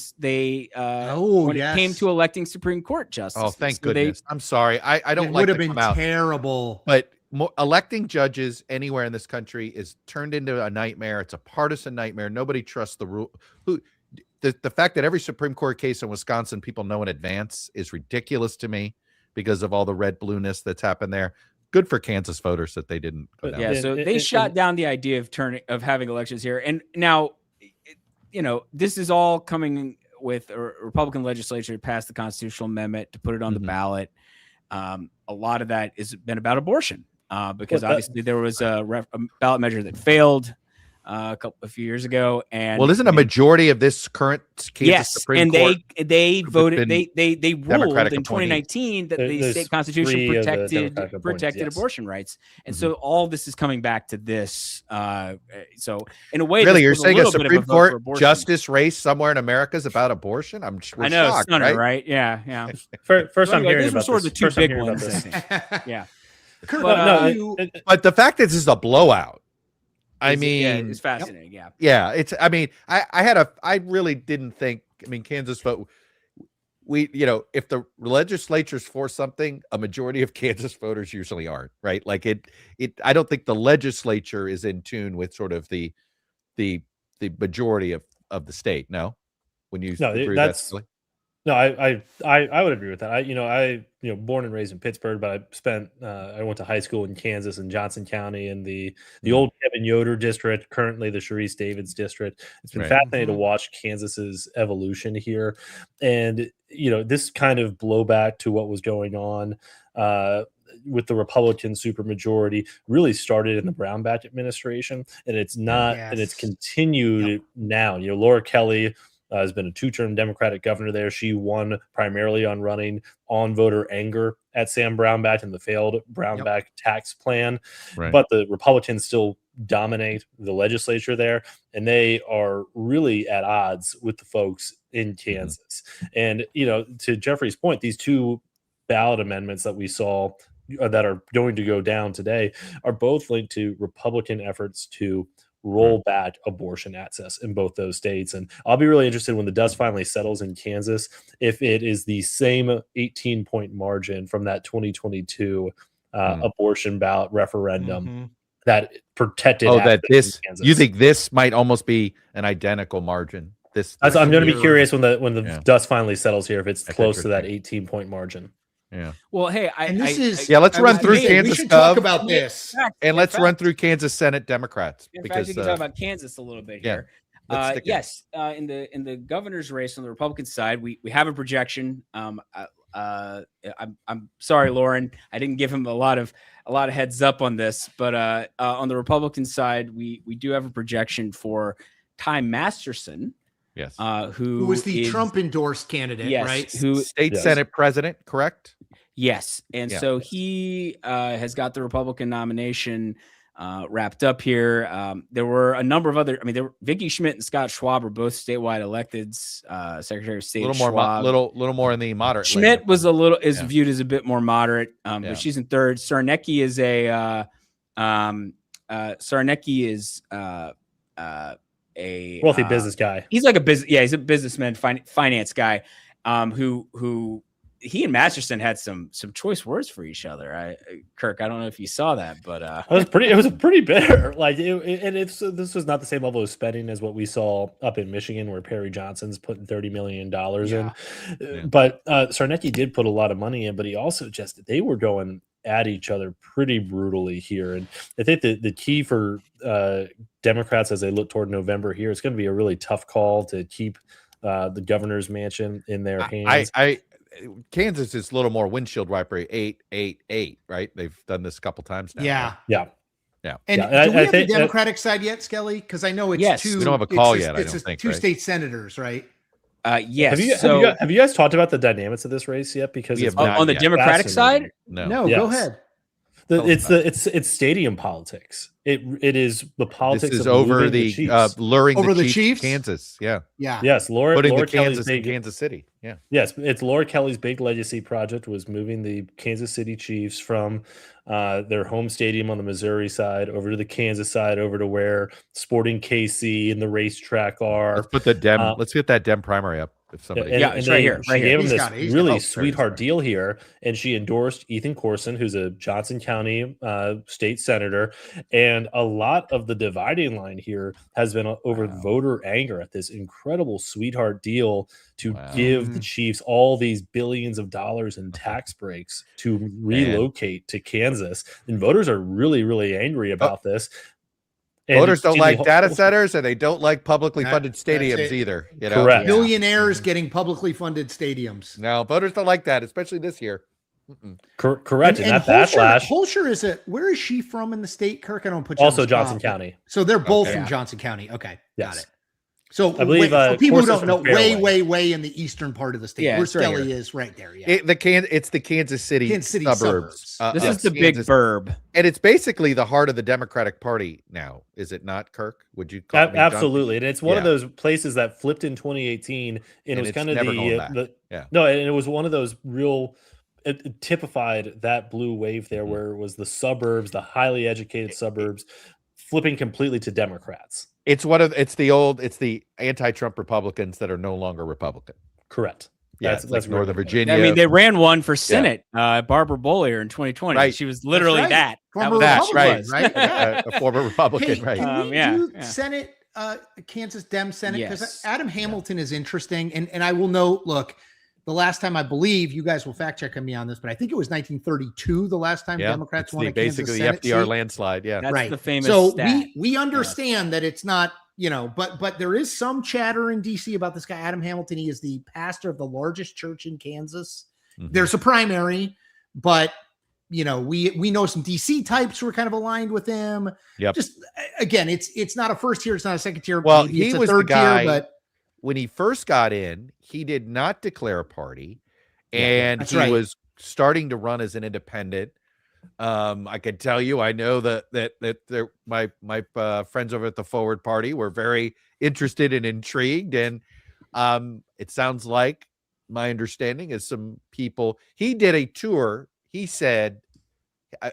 it came to electing Supreme Court justice. Oh, thank goodness. I'm sorry. I don't like would have to been come out. terrible. But electing judges anywhere in this country is turned into a nightmare. It's a partisan nightmare. Nobody trusts the rule. The fact that every Supreme Court case in Wisconsin people know in advance is ridiculous to me because of all the red blueness that's happened there. Good for Kansas voters that they didn't go down. Yeah, so they shot down the idea of having elections here. And now, this is all coming with a Republican legislature to pass the constitutional amendment to put it on the ballot. A lot of that has been about abortion because obviously there was a ballot measure that failed a few years ago, and isn't a majority of this current Kansas Supreme Court they voted they ruled Democratic in 2019 that the state constitution protected abortion rights, and so all this is coming back to this. So in a way, really, you're saying a Supreme Court justice race somewhere in America is about abortion? I know, shocked, right? Yeah. First, I'm hearing these about are sort of the two big ones. I think. Yeah, but the fact is, this is a blowout. I mean, it's fascinating. Yeah. It's, I mean, I really didn't think, Kansas vote, if the legislature's for something, a majority of Kansas voters usually aren't, right? Like I don't think the legislature is in tune with sort of the majority of the state. No, when you agree with that, really? No, I would agree with that. I born and raised in Pittsburgh, but I went to high school in Kansas in Johnson County in the old Kevin Yoder district, currently the Sharice Davids district. It's been fascinating to watch Kansas's evolution here. And, this kind of blowback to what was going on with the Republican supermajority really started in the Brownback administration, and it's not, and it's continued now. Laura Kelly has been a 2-term Democratic governor there. She won primarily on running on voter anger at Sam Brownback and the failed Brownback tax plan. But the Republicans still dominate the legislature there, and they are really at odds with the folks in Kansas. And, to Jeffrey's point, these 2 ballot amendments that we saw that are going to go down today are both linked to Republican efforts to roll back abortion access in both those states. And I'll be really interested when the dust finally settles in Kansas, if it is the same 18-point margin from that 2022 abortion ballot referendum that protected. You think this might almost be an identical margin I'm going to be year. curious when the Yeah. dust finally settles here if it's That's close to that interesting. 18-point margin. Yeah. Well, hey, And this is Yeah, let's I run was through gonna say, We Kansas should talk Gov. about this. And let's run through Kansas Senate Democrats In fact, because we can talk about Kansas a little bit yeah, here. let's stick it. In the governor's race on the Republican side, we have a projection. I'm sorry, Lauren, I didn't give him a lot of heads up on this, but on the Republican side, we do have a projection for Ty Masterson, Yes. Who was the is- Trump endorsed candidate, yes, right? who State Yes. Senate president, correct? Yes. And Yeah. so he has got the Republican nomination wrapped up here. There were a number of other, Vicky Schmidt and Scott Schwab are both statewide electeds, Secretary of State A little more, Schwab. little more in the moderate. Schmidt lane. was Yeah. viewed as a bit more moderate, Yeah. but she's in third. Sarnecki is a Wealthy business guy. He's like he's a businessman, finance guy, who he and Masterson had some choice words for each other. Kirk, I don't know if you saw that, but It was pretty bitter. Like this was not the same level of spending as what we saw up in Michigan, where Perry Johnson's putting $30 million in. Yeah. But Sarnecki did put a lot of money in, but he also they were going at each other pretty brutally here. And I think the key for Democrats as they look toward November here, it's going to be a really tough call to keep the governor's mansion in their hands. Kansas is a little more windshield wiper 8-8-8, right? They've done this a couple times now. Yeah. Yeah. And Yeah, do we I have think the Democratic side yet, Skelly? Because I know it's Yes. two. We don't have a call it's yet, I It's don't think, two right? state senators, right? yes. Have you guys talked about the dynamics of this race yet? Because We it's have not on the yet. Democratic side, No. Go Yes. ahead. It's stadium politics. It is the politics. This is of over moving the Chiefs. luring Over the the Chiefs, Chiefs? to Kansas. Yeah. Yeah. Yes, Laura Putting the Kelly's Kansas in big, Kansas City. Yeah. yes, it's Laura Kelly's big legacy project was moving the Kansas City Chiefs from their home stadium on the Missouri side over to the Kansas side, over to where Sporting KC and the racetrack are. Let's put the let's get that Dem primary up. If somebody it's right here, She right here. gave him He's this got it, he's really got it. sweetheart deal here, and she endorsed Ethan Corson, who's a Johnson County state senator. And a lot of the dividing line here has been over voter anger at this incredible sweetheart deal to give the Chiefs all these billions of dollars in tax breaks to relocate to Kansas. And voters are really, really angry about this. And voters don't in like the data whole- centers, and they don't like publicly funded That's stadiums it. either. You know, Correct. Millionaires getting publicly funded stadiums. No, voters don't like that, especially this year. Correct. And that Holscher, backlash. Holscher is where is she from in the state? Kirk, I don't put you Also on the spot. Johnson County. So they're both Okay. from Johnson County. Okay, Yes. got it. So I believe, for people who Corson's don't know, from Fairway. way in the eastern part of the state, Yeah, where it's right Skelly here. is, right there. Yeah, It's the Kansas City, Kansas City suburbs. suburbs. This of is the big Kansas. burb. And it's basically the heart of the Democratic Party now, is it not, Kirk? Would you call me, John? Absolutely, and it's one of Yeah. those places that flipped in 2018, and it was it's kind of never going back. and it was one of those real. It typified that blue wave there, where it was the suburbs, the highly educated suburbs, flipping completely to Democrats. It's the anti-Trump Republicans that are no longer Republican. Correct. Yeah, That's it's like right. Northern Virginia. I mean, they ran one for Senate, Barbara Bollier in 2020. Right. She was literally right. that. Former That That's was Republican, right, was. right? Yeah. A former Republican, Hey, right? can we Yeah, do yeah. Senate, Kansas Dem Senate? Because Yes. Adam Hamilton is interesting, and I will note. Look, the last time I believe you guys will fact check me on this, but I think it was 1932. The last time Yeah, Democrats it's won a Kansas basically the Senate FDR seat. landslide. Yeah, That's Right. the famous So stat. we understand that it's not, but there is some chatter in DC about this guy Adam Hamilton. He is the pastor of the largest church in Kansas. Mhm. There's a primary, but we know some DC types who are kind of aligned with him. Yep. Just again, it's not a first tier, it's not a second tier. Well, maybe he it's a was the third guy tier, but when he first got in, he did not declare a party, and that's he right. was starting to run as an independent. I can tell you, I know that my friends over at the Forward Party were very interested and intrigued, and it sounds like my understanding is some people. He did a tour. He said,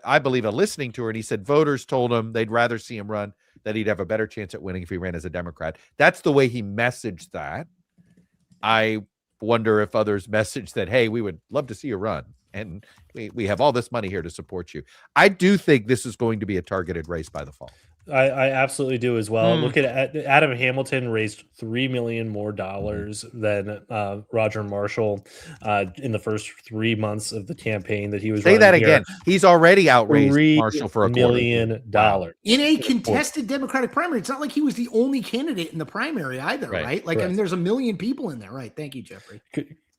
I believe a listening tour, and he said voters told him they'd rather see him run, that he'd have a better chance at winning if he ran as a Democrat. That's the way he messaged that. I wonder if others messaged that, hey, we would love to see you run, and we have all this money here to support you. I do think this is going to be a targeted race by the fall. I absolutely do as well. Look at Adam Hamilton raised $3 million more than Roger Marshall in the first 3 months of the campaign that he was Say running that here. again. He's already outraised $3 Marshall for a quarter. million. Wow. In a contested Democratic primary. It's not like he was the only candidate in the primary either, right? Like, I mean, there's a million people in there, right? Thank you, Jeffrey.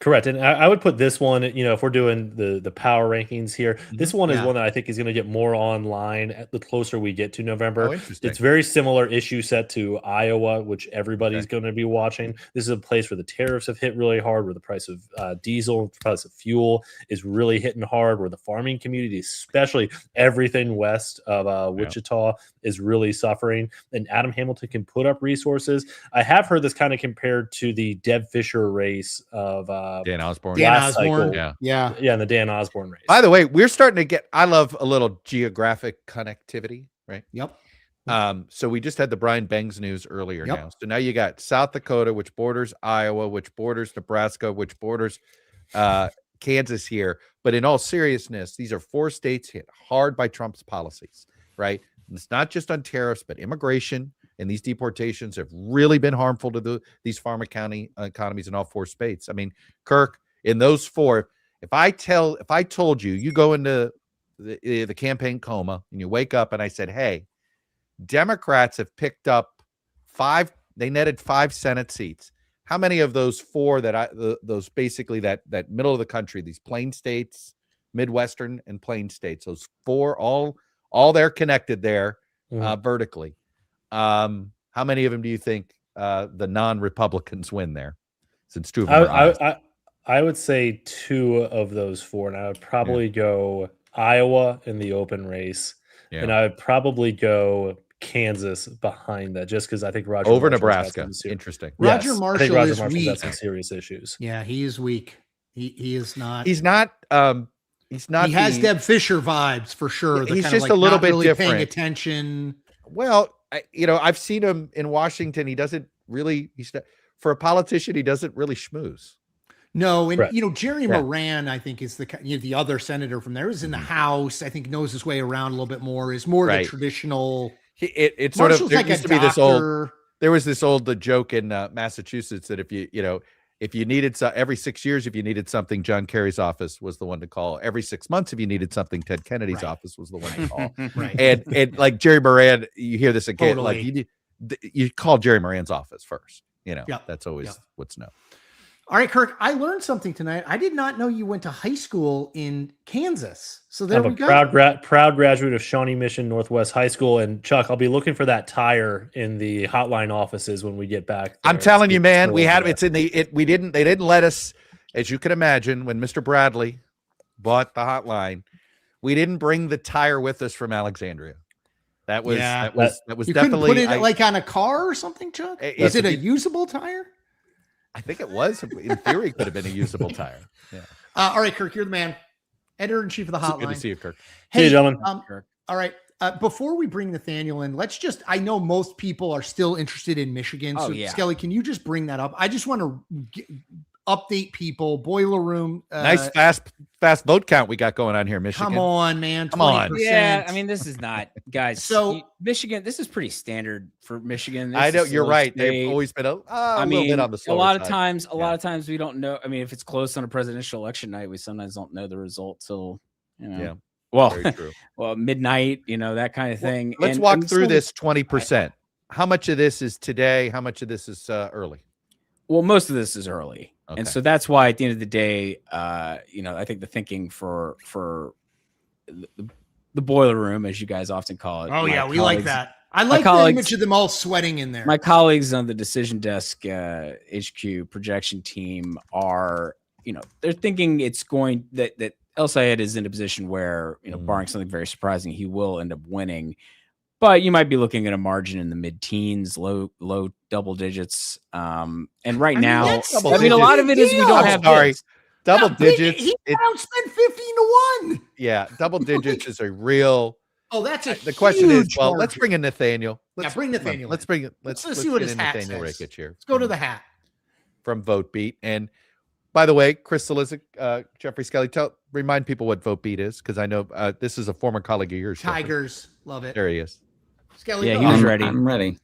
Correct. And I would put this one, if we're doing the power rankings here, this one is one that I think is going to get more online at the closer we get to November. Oh, interesting. It's very similar issue set to Iowa, which everybody's going to be watching. This is a place where the tariffs have hit really hard, where the price of diesel, price of fuel is really hitting hard, where the farming community, especially everything west of Wichita, is really suffering. And Adam Hamilton can put up resources. I have heard this kind of compared to the Deb Fisher race of Dan Osborne. Yeah, and the Dan Osborne race. By the way, we're starting to get, I love a little geographic connectivity, right? Yep. So we just had the Brian Bangs news earlier now. So now you got South Dakota, which borders Iowa, which borders Nebraska, which borders Kansas here. But in all seriousness, these are 4 states hit hard by Trump's policies, right? And it's not just on tariffs, but immigration and these deportations have really been harmful to these farm county economies in all 4 states. I mean, Kirk, in those 4, if I told you, you go into the campaign coma and you wake up and I said, hey, Democrats have picked up 5, they netted 5 Senate seats. How many of those 4 those basically that middle of the country, these plain states, Midwestern and plain states, those 4, all they're connected there vertically. How many of them do you think the non-Republicans win there? Since 2 of them I would say 2 of those 4, and I would probably go Iowa in the open race, and I would probably go Kansas behind that, just because I think Roger over Marshall's Nebraska. Interesting. Roger I Marshall think Roger is Marshall's weak. got some serious issues. Yeah, he is weak. He is not. He's not. He's not. He has Deb Fisher vibes for sure. He's just a little bit really different. paying attention. Well, I've seen him in Washington. He doesn't really. For a politician, he doesn't really schmooze. No, and Jerry Moran, I think, is the other senator from there. Is in the House. I think knows his way around a little bit more. Is more the traditional. It's sort of there like used to be this old. There was this old joke in Massachusetts that if you needed every 6 years, if you needed something, John Kerry's office was the one to call. Every 6 months, if you needed something, Ted Kennedy's office was the one to call. Right. And like Jerry Moran, you hear this again. Totally. Like you call Jerry Moran's office first. That's always what's known. All right, Kirk, I learned something tonight. I did not know you went to high school in Kansas. So there we go. Proud graduate of Shawnee Mission Northwest High School. And Chuck, I'll be looking for that tire in the hotline offices when we get back there. I'm telling you, man, we didn't let us, as you can imagine, when Mr. Bradley bought the hotline, we didn't bring the tire with us from Alexandria. That was you definitely couldn't put it like on a car or something, Chuck? Is it a usable tire? I think it was. In theory, it could have been a usable tire. Yeah. All right, Kirk, you're the man. Editor-in-chief of the hotline. Good to see you, Kirk. Hey, see you, gentlemen. All right. Before we bring Nathaniel in, I know most people are still interested in Michigan. So, Skelly, can you just bring that up? I just want to update people. Boiler room. Nice fast vote count we got going on here, Michigan. Come on, man. 20%. Come on. Yeah, I mean, this is not, guys. So Michigan, this is pretty standard for Michigan. I know you're right. They've always been a little bit on the slower side. A lot of times we don't know. I mean, if it's close on a presidential election night, we sometimes don't know the result till very true. Well, midnight, that kind of thing. Let's walk through this 20%. How much of this is today? How much of this is early? Well, most of this is early. Okay. And so that's why at the end of the day, I think the thinking for the boiler room, as you guys often call it. Oh, yeah, we like that. I like the image of them all sweating in there. My colleagues on the decision desk HQ projection team are, they're thinking it's going that El Sayed is in a position where, barring something very surprising, he will end up winning. But you might be looking at a margin in the mid-teens, low double digits. And right now, a lot of it is we don't have. Double digits. He outspent 15-1. Yeah, double digits is a real. Oh, that's the question is. Well, let's bring in Nathaniel. Bring Nathaniel. Let's bring it. Let's see what his hat Nathaniel says. Rickich here. Let's go to the hat from VoteBeat. And by the way, Chris Cillizza, Jeffrey Skelly, remind people what VoteBeat is, because I know this is a former colleague of yours. Tigers, love it. There he is. Skelly, Yeah, go he was ahead. ready. I'm ready.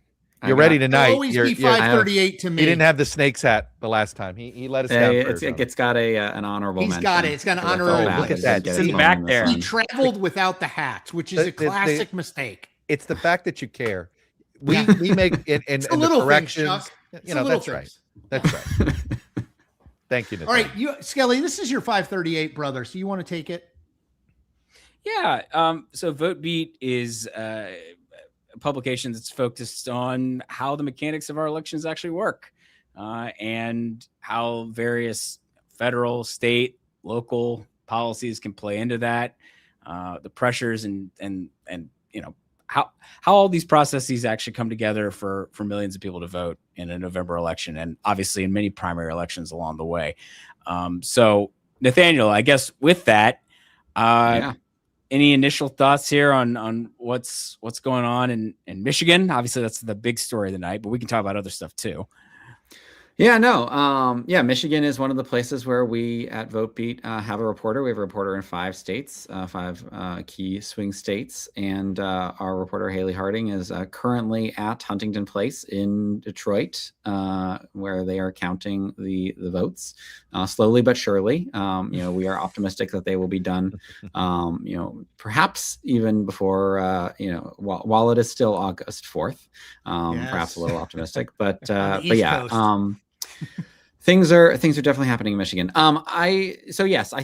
You're ready It'll tonight. always be 538 to me. He didn't have the snake's hat the last time. He let us down. It's got an honorable. He's got it. It's got an honorary. Look at that. It's in the back there. He traveled without the hats, which is a classic mistake. It's the fact that you care. We make it and a little the corrections. Chuck. You know, that's right. That's right. Thank you, Nathaniel. All right, Skelly, this is your 538, brother. So you want to take it? Yeah. So VoteBeat is a publication that's focused on how the mechanics of our elections actually work, and how various federal, state, local policies can play into that, the pressures and you know how all these processes actually come together for millions of people to vote in a November election, and obviously in many primary elections along the way. So Nathaniel, I guess with that, any initial thoughts here on what's going on in Michigan? Obviously, that's the big story of the night, but we can talk about other stuff too. Yeah, no. Michigan is one of the places where we at VoteBeat have a reporter. We have a reporter in 5 states, 5 key swing states. And our reporter, Haley Harding, is currently at Huntington Place in Detroit, where they are counting the votes slowly but surely. We are optimistic that they will be done, perhaps even before, while it is still August 4th, perhaps a little optimistic. But yeah. Things are definitely happening in Michigan. I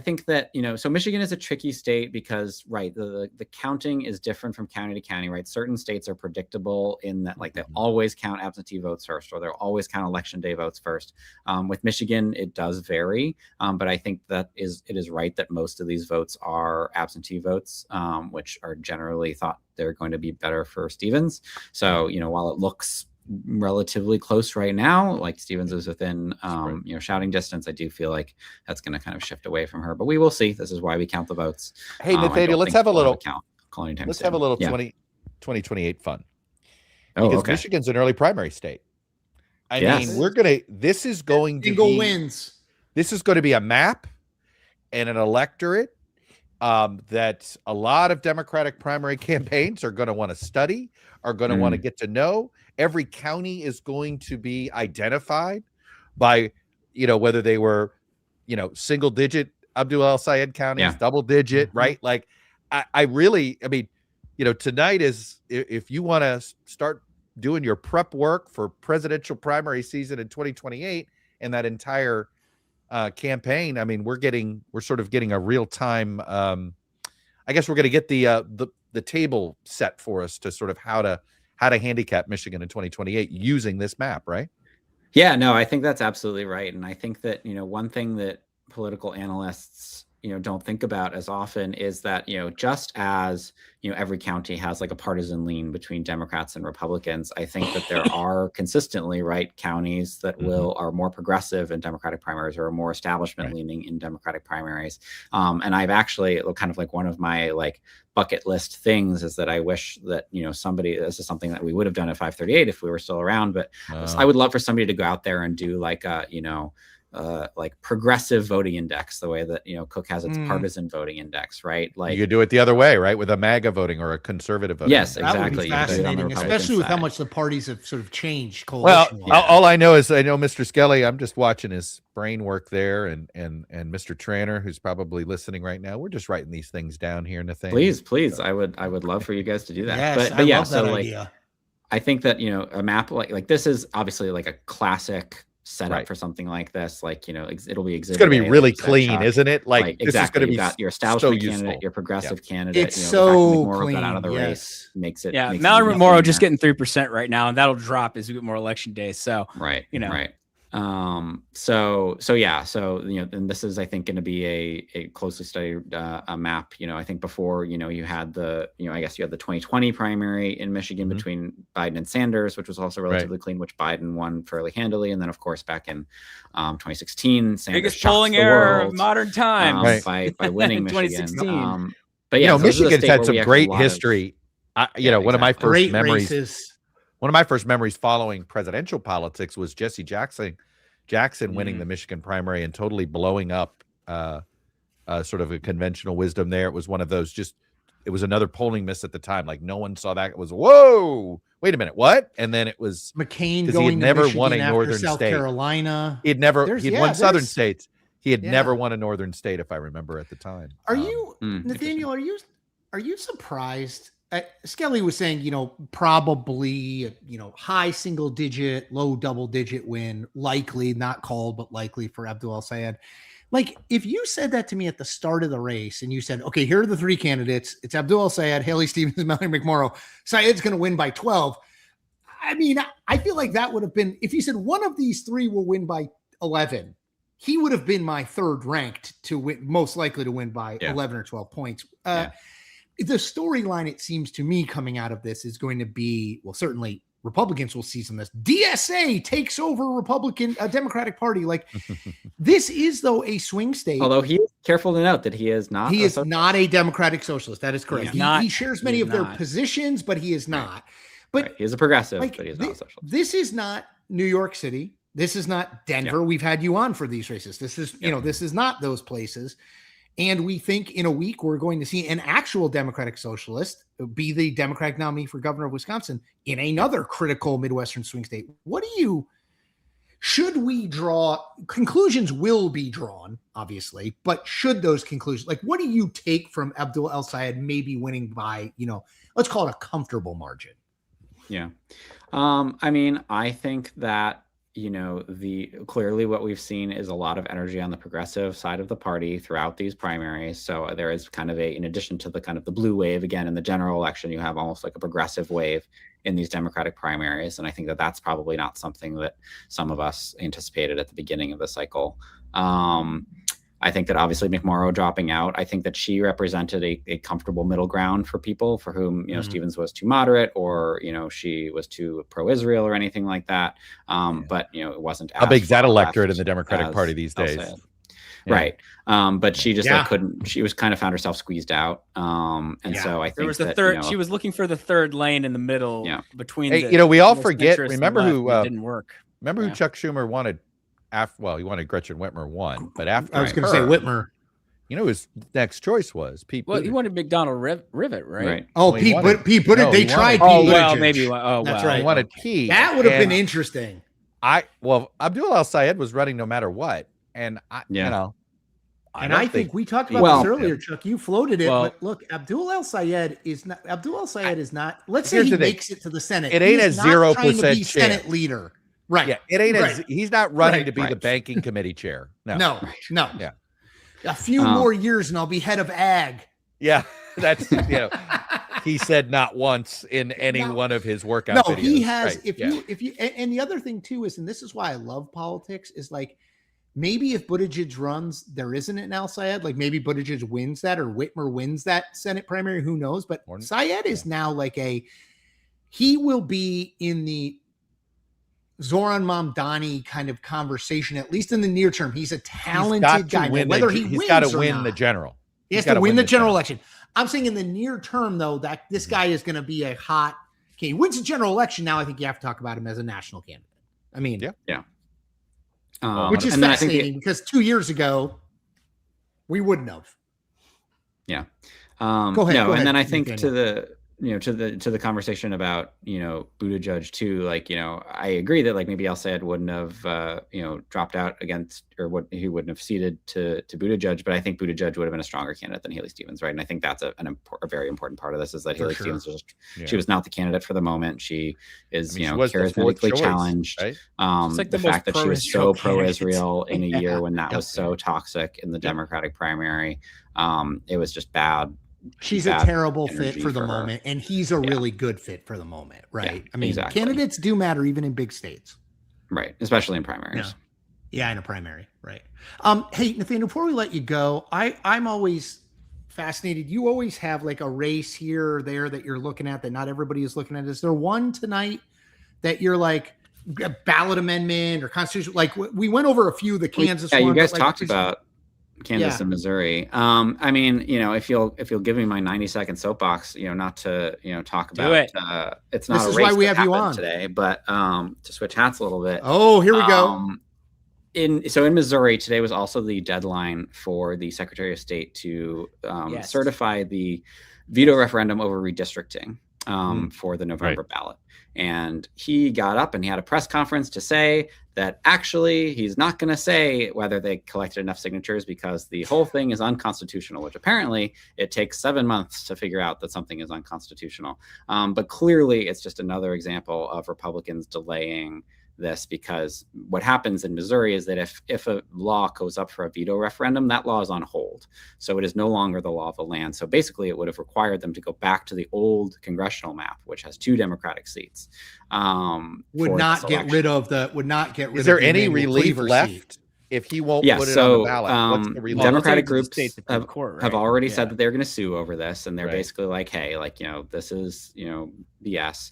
think that, so Michigan is a tricky state because, right, the counting is different from county to county, right? Certain states are predictable in that, like, they always count absentee votes first, or they'll always count election day votes first. With Michigan, it does vary, but I think that it is right that most of these votes are absentee votes, which are generally thought they're going to be better for Stevens. So, while it looks relatively close right now, like Stevens is within shouting distance, I do feel like that's going to kind of shift away from her, but we will see. This is why we count the votes. Hey, Nathaniel, let's have a little 2028 fun, because okay. Michigan's an early primary state. I mean, this is going to single be wins. This is going to be a map and an electorate that a lot of Democratic primary campaigns are going to want to study, are going to want to get to know. Every county is going to be identified by, whether they were, single digit Abdul El Sayed counties, double digit, right? Like, I mean, tonight is, if you want to start doing your prep work for presidential primary season in 2028 and that entire campaign, I mean, we're sort of getting a real time. I guess we're going to get the table set for us to sort of how to handicap Michigan in 2028 using this map, right? Yeah, no, I think that's absolutely right. And I think that, one thing that political analysts, don't think about as often is that, just as, every county has like a partisan lean between Democrats and Republicans, I think that there are consistently, right, counties that are more progressive in Democratic primaries or are more establishment leaning in Democratic primaries. And I've actually kind of like one of my like bucket list things is that I wish that, this is something that we would have done at 538 if we were still around, but I would love for somebody to go out there and do like a, like progressive voting index, the way that Cook has its partisan voting index, right? Like you could do it the other way, right, with a MAGA voting or a conservative voting. Yes, index. exactly. That would be fascinating, especially with how much the parties have sort of changed. Well, all I know is Mr. Skelly. I'm just watching his brain work there, and Mr. Tranter, who's probably listening right now. We're just writing these things down here, Nathaniel. Please, I would love for you guys to do that. Yes, but yeah, love that so idea. like I think that a map like this is obviously like a classic setup for something like this, like it'll be it's going to be really clean, isn't it? Like this exactly, is going to be got your establishment so candidate, your progressive candidate. It's so the fact that McMorrow clean. got out of the race makes it. Yeah, makes Mallory it McMorrow just getting 3% right now, and that'll drop as we get more election days. So right. And this is, I think, going to be a closely studied a map. I think before, you had the 2020 primary in Michigan between Biden and Sanders, which was also relatively clean, which Biden won fairly handily. And then, of course, back in 2016, Sanders biggest polling error of modern times by winning Michigan. 2016. But yeah, Michigan's had some great history. One of my first Great memories. races. One of my first memories following presidential politics was Jesse Jackson winning the Michigan primary and totally blowing up sort of a conventional wisdom there. It was one of those just it was another polling miss at the time. Like no one saw that. It was, whoa, wait a minute, what? And then it was McCain 'cause he going had never to won Michigan a after northern South state. Carolina. He'd won southern there's- states. He had Yeah. never won a northern state, if I remember at the time. Are you, interesting. Nathaniel? Are you surprised? Skelly was saying, probably, high single digit, low double digit win, likely, not called, but likely for Abdul El-Sayed. Like, if you said that to me at the start of the race and you said, okay, here are the three candidates. It's Abdul El-Sayed, Haley Stevens, Mallory McMorrow. Sayed's going to win by 12. I mean, I feel like that would have been, if you said one of these three will win by 11, he would have been my third ranked to win, most likely to win by 11 or 12 points. The storyline, it seems to me, coming out of this is going to be, well, certainly Republicans will see some of this. DSA takes over Democratic Party. Like, this is, though, a swing state. Although he is careful to note that he is not. He is not a Democratic socialist. That is correct. He shares many of their not. positions, but he is not. But Right. He is a progressive, like, but he's not a socialist. this is not New York City. This is not Denver. We've had you on for these races. This is, this is not those places. And we think in a week we're going to see an actual Democratic socialist be the Democratic nominee for governor of Wisconsin in another critical Midwestern swing state. Should we draw conclusions? Will be drawn, obviously, but should those conclusions, like, what do you take from Abdul El-Sayed maybe winning by, let's call it a comfortable margin? Yeah. I mean, I think that, clearly what we've seen is a lot of energy on the progressive side of the party throughout these primaries. So there is kind of in addition to the kind of the blue wave, again, in the general election, you have almost like a progressive wave in these Democratic primaries. And I think that that's probably not something that some of us anticipated at the beginning of the cycle. I think that obviously McMorrow dropping out, I think that she represented a comfortable middle ground for people for whom, Stevens was too moderate or, she was too pro-Israel or anything like that. But, it wasn't how big's that electorate in the Democratic Party these days? Right. But she just couldn't, she was kind of found herself squeezed out. So I think there was the third, she was looking for the third lane in the middle between, we all forget, remember who, didn't work. Remember who Chuck Schumer wanted? He wanted Gretchen Whitmer won, but after I was going to say Whitmer, his next choice was Pete. Well, he wanted McDonald Rivet, right? Oh, Pete Buttigieg. They tried. Maybe. That's right. He wanted Pete. That would have been interesting. Abdul El-Sayed was running no matter what, and I think we talked about this earlier, Chuck. You floated it, but look, Abdul El-Sayed is not. Let's say he makes it to the Senate. It ain't a 0% chance. Senate leader. Right. Yeah. It ain't he's not running to be the banking committee chair. No. Yeah. A few more years and I'll be head of ag. Yeah. That's, he said not once in any one of his workout videos. He has, and the other thing too is, and this is why I love politics, is like, maybe if Buttigieg runs, there isn't an El-Sayed, like maybe Buttigieg wins that or Whitmer wins that Senate primary, who knows? But Sayed is now like he will be in the Zoran Mamdani kind of conversation, at least in the near term. He's a talented guy. Whether he's got to win the general. He has to win the general election. I'm saying in the near term, though, that this guy is going to be a hot. Okay, he wins the general election. Now I think you have to talk about him as a national candidate. I mean, which is fascinating because 2 years ago we wouldn't have. Yeah. Go ahead. And then I think to the conversation about, Buttigieg too, like, I agree that like maybe El-Sayed wouldn't have, dropped out against, or he wouldn't have ceded to Buttigieg, but I think Buttigieg would have been a stronger candidate than Haley Stevens. Right. And I think that's a very important part of this is that Haley Stevens she was not the candidate for the moment. She is, charismatically challenged. Right? Like the fact that she was so pro-Israel in a year when that was so toxic in the Democratic primary. It was just bad. She's a terrible fit for the moment, and he's a really good fit for the moment, right? I mean, candidates do matter even in big states, right? Especially in primaries. Yeah, in a primary, right? Hey, Nathaniel, before we let you go, I'm always fascinated. You always have like a race here or there that you're looking at that not everybody is looking at. Is there one tonight that you're like a ballot amendment or constitution? Like we went over a few of the Kansas. Yeah, you guys talked about Kansas and Missouri. I mean, if you'll give me my 90-second soapbox, not to, talk about it. It's not this a is race why we have you on today, but to switch hats a little bit. Oh, here we go. In Missouri, today was also the deadline for the Secretary of State to certify the veto referendum over redistricting for the November ballot. And he got up and he had a press conference to say that actually he's not going to say whether they collected enough signatures because the whole thing is unconstitutional, which apparently it takes 7 months to figure out that something is unconstitutional. But clearly it's just another example of Republicans delaying this, because what happens in Missouri is that if a law goes up for a veto referendum, that law is on hold. So it is no longer the law of the land. So basically it would have required them to go back to the old congressional map, which has 2 Democratic seats. Would not get rid of the Is there any relief left if he won't put it on the ballot? What's the relief? Democratic groups court, have already said that they're going to sue over this, and they're basically like, hey, like, this is, BS.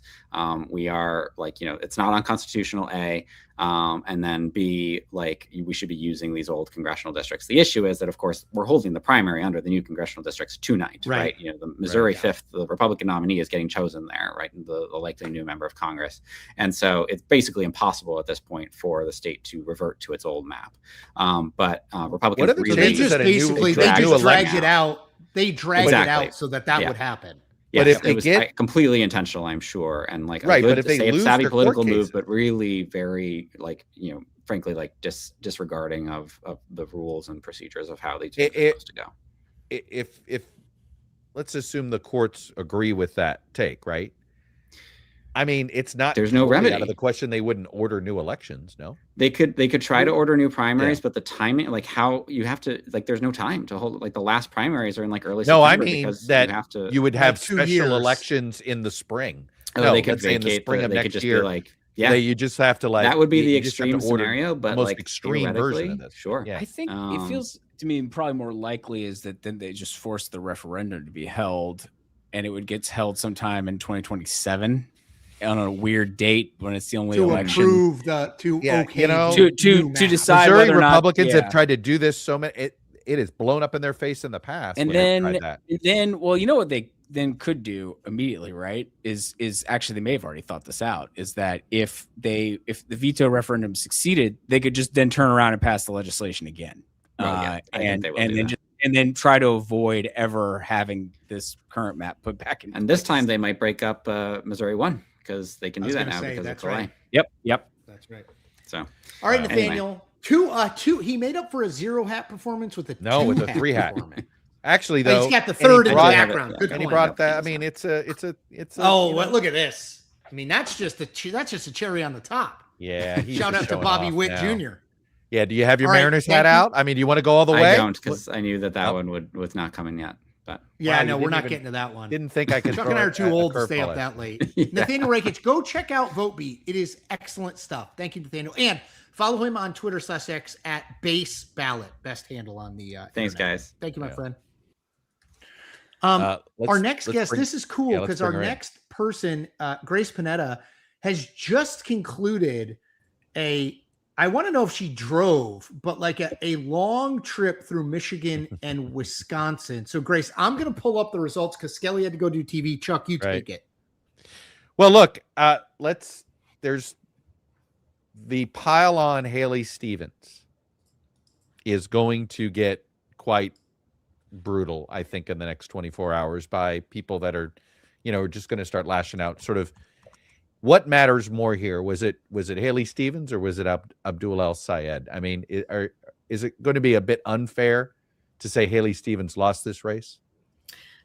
We are like, it's not unconstitutional, A, and then B, like, we should be using these old congressional districts. The issue is that, of course, we're holding the primary under the new congressional districts tonight, right? The Missouri 5th, the Republican nominee is getting chosen there, right? The likely new member of Congress. And so it's basically impossible at this point for the state to revert to its old map. But Republicans they just dragged it out. They dragged it out so that would happen. Yeah, but if it was completely intentional, I'm sure, and like but if they lose savvy political move, but really very frankly, like disregarding of the rules and procedures of how these things are supposed to go. If let's assume the courts agree with that take, right? I mean, it's not. There's no remedy out of the question. They wouldn't order new elections. No, they could try to order new primaries, but the timing, like how you have to, like, there's no time to hold. Like the last primaries are in like early. No, September, I mean that you would have special elections in the spring. No, they could vacate in the spring of next year. Like, you just have to that would be the extreme scenario, but most like extreme version of this. Sure. I think it feels to me probably more likely is that then they just force the referendum to be held, and it would get held sometime in 2027. On a weird date when it's the only election to decide Missouri whether or not Republicans have tried to do this so many. It has blown up in their face in the past. And then, well, you know what they then could do immediately, right? Is actually they may have already thought this out. Is that if the veto referendum succeeded, they could just then turn around and pass the legislation again, and then try to avoid ever having this current map put back in. And this time they might break up Missouri 1. Because they can do that now because it's right. Yep. That's right. So, all right, Nathaniel. Anyway. Two. He made up for a 0 hat performance with a 3 hat. Actually, though, he's got the third in the background. And he brought that. I mean, it's a. Oh, look at this. I mean, that's just a cherry on the top. Yeah. Shout out to Bobby Witt Jr. Yeah. Do you have your Mariners hat out? I mean, do you want to go all the way? I don't, because I knew that one was not coming yet. But no, we're not getting to that one. Didn't think I could. Chuck and I are too old to stay up that late. Nathaniel Rakich, go check out VoteBeat. It is excellent stuff. Thank you, Nathaniel, and follow him on Twitter/X at Base Ballot. Best handle on the. Thanks, internet. guys. Thank you, my friend. Our next guest. This is cool because our next person, Grace Panetta, has just concluded I want to know if she drove, but like a long trip through Michigan and Wisconsin. So, Grace, I'm going to pull up the results because Skelly had to go do TV. Chuck, you take it. Well, look, there's the pile on Haley Stevens is going to get quite brutal, I think, in the next 24 hours by people that are, just going to start lashing out. Sort of what matters more here? Was it Haley Stevens or was it Abdul El Sayed? I mean, is it going to be a bit unfair to say Haley Stevens lost this race?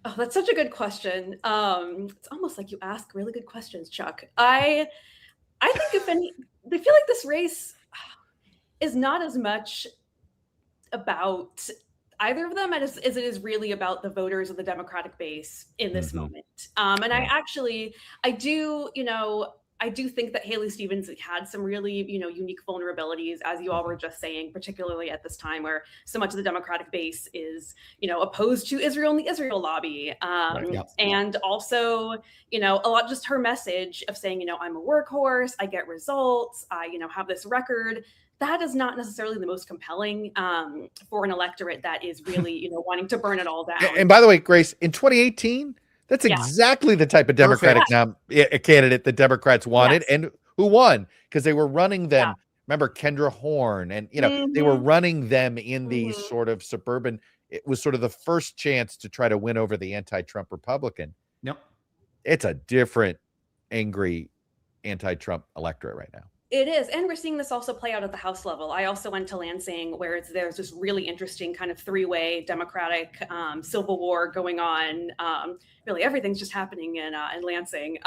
Oh, that's such a good question. It's almost like you ask really good questions, Chuck. I think they feel like this race is not as much about either of them as it is really about the voters of the Democratic base in this moment. And I do think that Haley Stevens had some really, unique vulnerabilities, as you all were just saying, particularly at this time where so much of the Democratic base is, opposed to Israel and the Israel lobby. And also, a lot just her message of saying, I'm a workhorse, I get results, I, have this record. That is not necessarily the most compelling for an electorate that is really, wanting to burn it all down. And by the way, Grace, in 2018, that's exactly the type of Democratic candidate the Democrats wanted and who won because they were running them remember Kendra Horn, and they were running them in these sort of suburban. It was sort of the first chance to try to win over the anti-Trump Republican. Yep. It's a different, angry anti-Trump electorate right now. It is. And we're seeing this also play out at the House level. I also went to Lansing, where there's this really interesting kind of three-way Democratic civil war going on. Really, everything's just happening in Lansing.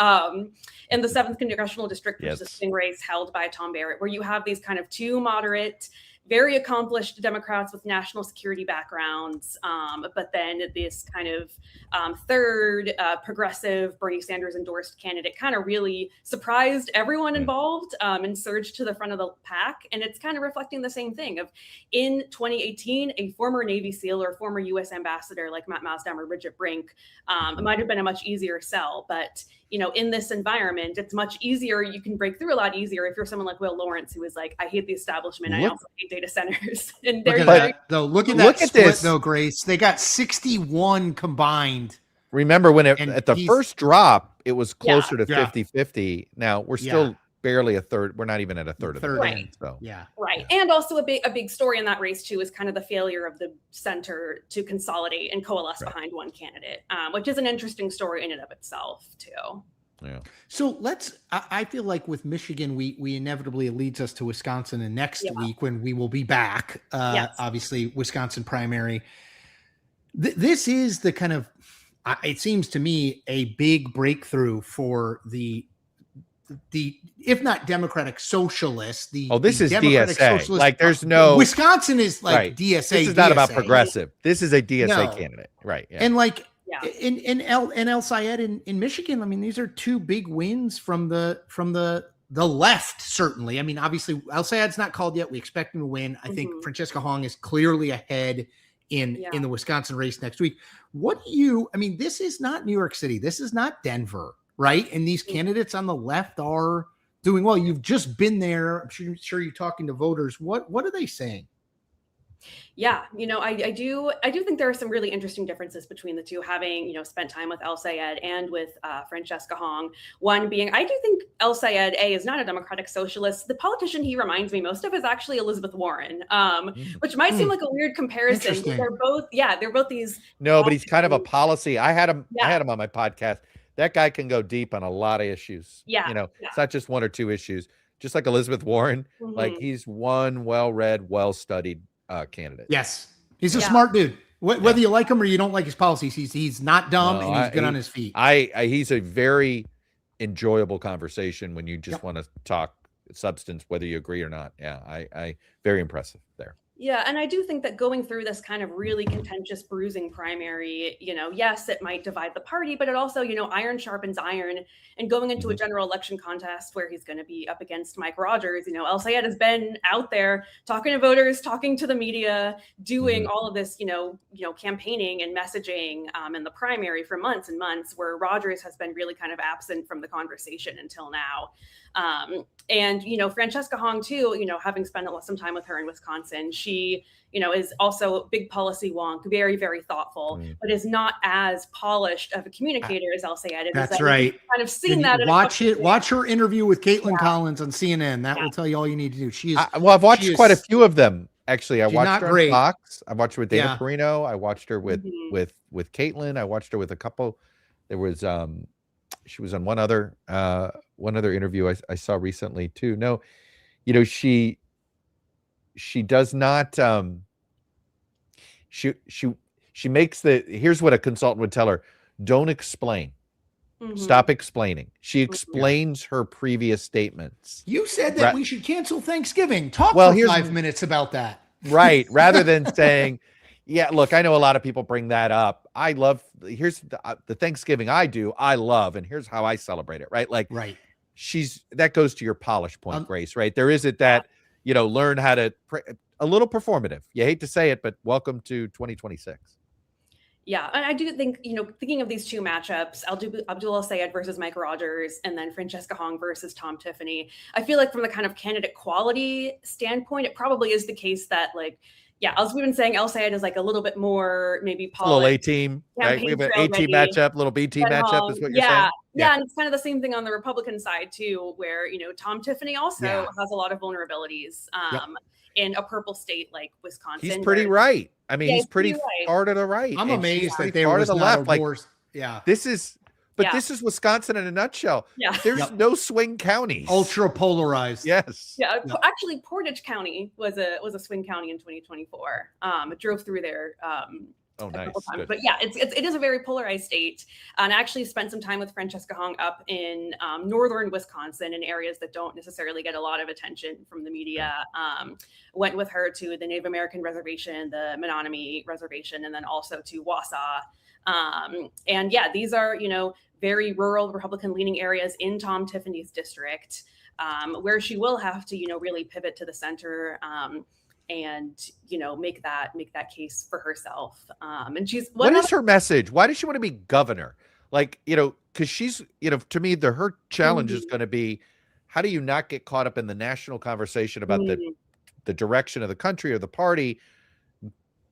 In the 7th Congressional District, which is a swing race held by Tom Barrett, where you have these kind of two moderate, very accomplished Democrats with national security backgrounds, but then this kind of third progressive Bernie Sanders endorsed candidate kind of really surprised everyone involved and surged to the front of the pack. And it's kind of reflecting the same thing of in 2018, a former Navy SEAL or former U.S. ambassador like Matt Masdam or Bridget Brink might have been a much easier sell. But in this environment, it's much easier. You can break through a lot easier if you're someone like Will Lawrence, who is like, I hate the establishment. I also hate data centers. And look at that, though. Look at that split, though, Grace. They got 61 combined. Remember when at the first drop, it was closer to 50-50. Now we're still barely a third. We're not even at a third of the right. So Right. And also a big story in that race too is kind of the failure of the center to consolidate and coalesce behind one candidate, which is an interesting story in and of itself too. Yeah. So I feel like with Michigan, we inevitably leads us to Wisconsin, and next week when we will be back, obviously Wisconsin primary. This is the kind of, it seems to me, a big breakthrough for the if not Democratic Socialists, this is Democratic DSA. Socialist, like there's no Wisconsin is like DSA. This is not about progressive. This is a DSA candidate, right? Yeah. And like in El Sayed in Michigan, I mean, these are two big wins from the left. Certainly, I mean, obviously El Sayed's not called yet. We expect him to win. I think Francesca Hong is clearly ahead in the Wisconsin race next week. I mean, this is not New York City. This is not Denver. Right. And these candidates on the left are doing well. You've just been there. I'm sure you're talking to voters. What are they saying? Yeah, I do think there are some really interesting differences between the two, having, spent time with El Sayed and with Francesca Hong. One being, I do think El Sayed, is not a Democratic Socialist. The politician he reminds me most of is actually Elizabeth Warren, which might seem like a weird comparison. They're both these. No, but he's kind of a policy. I had him on my podcast. That guy can go deep on a lot of issues. It's not just one or two issues. Just like Elizabeth Warren, like he's one well-read, well-studied candidate. Yes, he's a smart dude. Whether you like him or you don't like his policies, he's not dumb and he's good on his feet. He's a very enjoyable conversation when you just want to talk substance, whether you agree or not. Yeah, I very impressive there. Yeah, and I do think that going through this kind of really contentious, bruising primary, yes, it might divide the party, but it also, iron sharpens iron. And going into a general election contest where he's going to be up against Mike Rogers, El Sayed has been out there talking to voters, talking to the media, doing all of this, campaigning and messaging in the primary for months and months, where Rogers has been really kind of absent from the conversation until now. And Francesca Hong too, having spent some time with her in Wisconsin, she, is also a big policy wonk, very, very thoughtful, but is not as polished of a communicator as El Sayed. That's right. Kind of seen that. Watch her interview with Caitlin Collins on CNN. That will tell you all you need to do. She is. I've watched quite a few of them actually. I watched her on Fox. I watched her with Dana Perino. I watched her with Caitlin. I watched her with a couple. There was she was on one other interview I saw recently too. No, she does not she makes here's what a consultant would tell her: don't explain. Stop explaining. She explains her previous statements. You said that we should cancel Thanksgiving. Talk for 5 minutes about that. Right. Rather than saying, yeah, look, I know a lot of people bring that up. Here's the Thanksgiving I love, and here's how I celebrate it. Right. Like, that goes to your polish point, Grace, right? There isn't that, learn how to a little performative. You hate to say it, but welcome to 2026. Yeah, and I do think, thinking of these two matchups, Abdul Sayed versus Mike Rogers, and then Francesca Hong versus Tom Tiffany, I feel like from the kind of candidate quality standpoint, it probably is the case that, like, Yeah, as we've been saying, El Sayed is like a little bit more maybe A little A polished. team, right? We have an campaign A team trail ready. matchup, little B team But, matchup is what you're yeah, saying. yeah, and it's kind of the same thing on the Republican side too, where Tom Tiffany also Yeah. has a lot of vulnerabilities. In a purple state like Wisconsin. He's pretty where- right. I mean, Yeah, he's pretty he's pretty right. far to the right. I'm and she's amazed pretty that there far to was the not left. a Like more. Yeah. this is, but Yeah. this is Wisconsin in a nutshell. Yeah. There's Yep. no swing counties. Ultra polarized. Yes. Yeah, Yeah. actually, Portage County was a swing county in 2024. It drove through there Oh, a nice. couple times. Good. But yeah, it is a very polarized state. And I actually spent some time with Francesca Hong up in northern Wisconsin in areas that don't necessarily get a lot of attention from the media. Went with her to the Native American reservation, the Menominee reservation, and then also to Wausau. And yeah, these are, very rural Republican leaning areas in Tom Tiffany's district, where she will have to, really pivot to the center. And make that case for herself. And she's What is her message? Why does she want to be governor? Like, because she's, to me, her challenge is going to be, how do you not get caught up in the national conversation about the direction of the country or the party?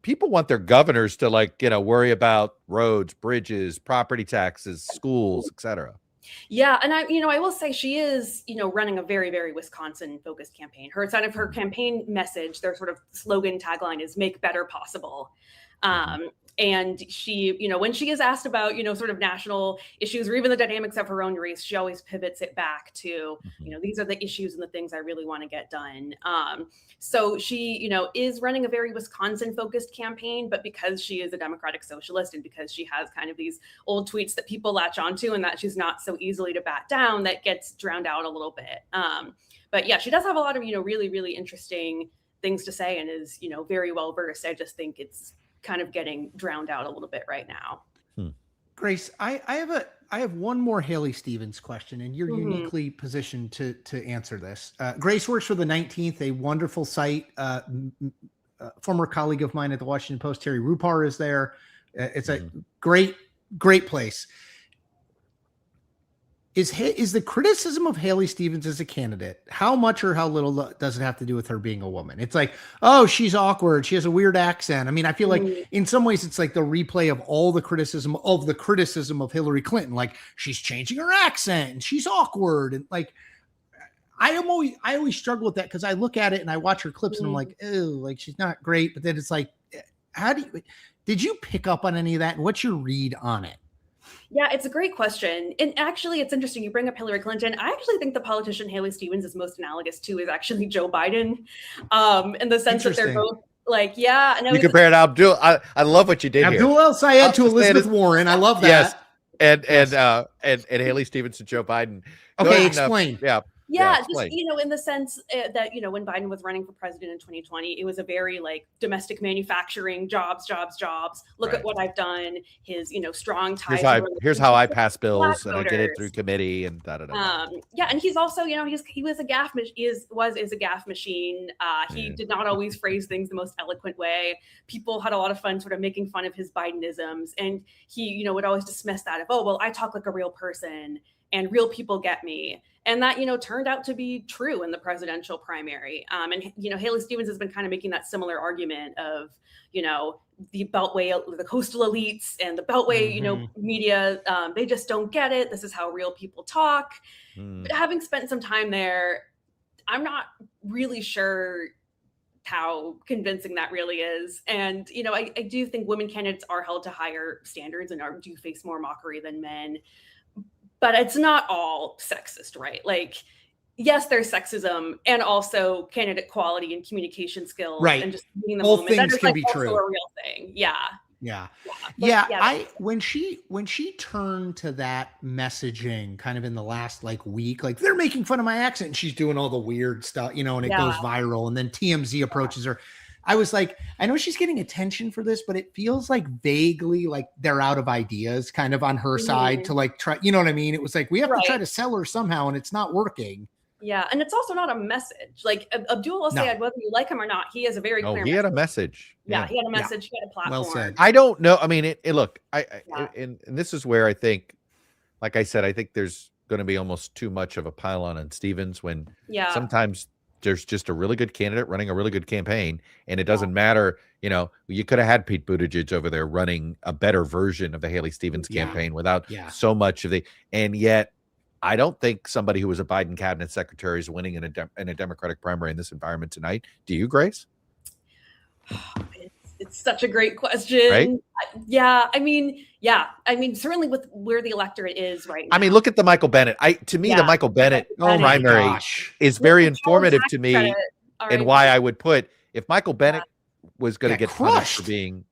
People want their governors to worry about roads, bridges, property taxes, schools, etc. Yeah, and I will say she is, running a very, very Wisconsin-focused campaign. Her side of her campaign message, their sort of slogan tagline is "Make Better Possible." And she, when she is asked about, sort of national issues or even the dynamics of her own race, she always pivots it back to, these are the issues and the things I really want to get done. So she, is running a very Wisconsin-focused campaign, but because she is a Democratic socialist and because she has kind of these old tweets that people latch onto and that she's not so easily to bat down, that gets drowned out a little bit. But yeah, she does have a lot of, really, really interesting things to say and is, very well versed. I just think it's kind of getting drowned out a little bit right now. Grace, I have one more Haley Stevens question, and you're uniquely positioned to answer this. Grace works for the 19th, a wonderful site. Former colleague of mine at the Washington Post, Terry Rupar, is there. It's a great place. Is the criticism of Haley Stevens as a candidate, how much or how little does it have to do with her being a woman? It's like, oh, she's awkward. She has a weird accent. I mean, I feel like in some ways it's like the replay of all the criticism of Hillary Clinton. Like, she's changing her accent and she's awkward. And like, I always struggle with that because I look at it and I watch her clips and I'm like, oh, like she's not great. But then it's like, did you pick up on any of that? And what's your read on it? Yeah, it's a great question. And actually, it's interesting. You bring up Hillary Clinton. I actually think the politician Haley Stevens is most analogous to is actually Joe Biden, in the sense that they're both like, yeah. And you compared Abdul. I love what you did here. Abdul El Sayed to Elizabeth Warren. I love that. Yes, and Haley Stevens to Joe Biden. Okay, explain. Yeah, just, in the sense that, when Biden was running for president in 2020, it was a very domestic manufacturing, jobs. Look at what I've done. His, strong ties. Here's how I pass bills and I get it through committee and da. Yeah, and he's also, he was a gaffe is a gaffe machine. He did not always phrase things the most eloquent way. People had a lot of fun sort of making fun of his Bidenisms, and he, would always dismiss that of, oh, well, I talk like a real person and real people get me. And that, turned out to be true in the presidential primary. And Haley Stevens has been kind of making that similar argument of, the Beltway, the coastal elites and the Beltway, media, they just don't get it. This is how real people talk. But having spent some time there, I'm not really sure how convincing that really is. And, I do think women candidates are held to higher standards and do face more mockery than men. But it's not all sexist, right? Like, yes, there's sexism and also candidate quality and communication skills. Right. And just being the Both moment. things That is can be also true. a real thing. Yeah. When she turned to that messaging kind of in the last week, like they're making fun of my accent and she's doing all the weird stuff, and it goes viral, and then TMZ approaches her. I was like, I know she's getting attention for this, but it feels like vaguely like they're out of ideas kind of on her side to try, you know what I mean? It was like, we have to try to sell her somehow and it's not working. Yeah. And it's also not a message. Like Abdul El Sayed, whether you like him or not, he has a very clear he had a message. Yeah, he had a message. He had a platform. Well said. I don't know. I mean, look, and this is where I think, like I said, I think there's going to be almost too much of a pile on Stevens when sometimes there's just a really good candidate running a really good campaign, and it doesn't matter. You could have had Pete Buttigieg over there running a better version of the Haley Stevens campaign without so much of and yet I don't think somebody who was a Biden cabinet secretary is winning in a Democratic primary in this environment tonight. Do you, Grace? It's such a great question. Right? Yeah. I mean, certainly with where the electorate is right now. I mean, look at the Michael Bennett. The Michael Bennett primary is very informative to me, and why I would put, if Michael Bennett was going to get punished for being,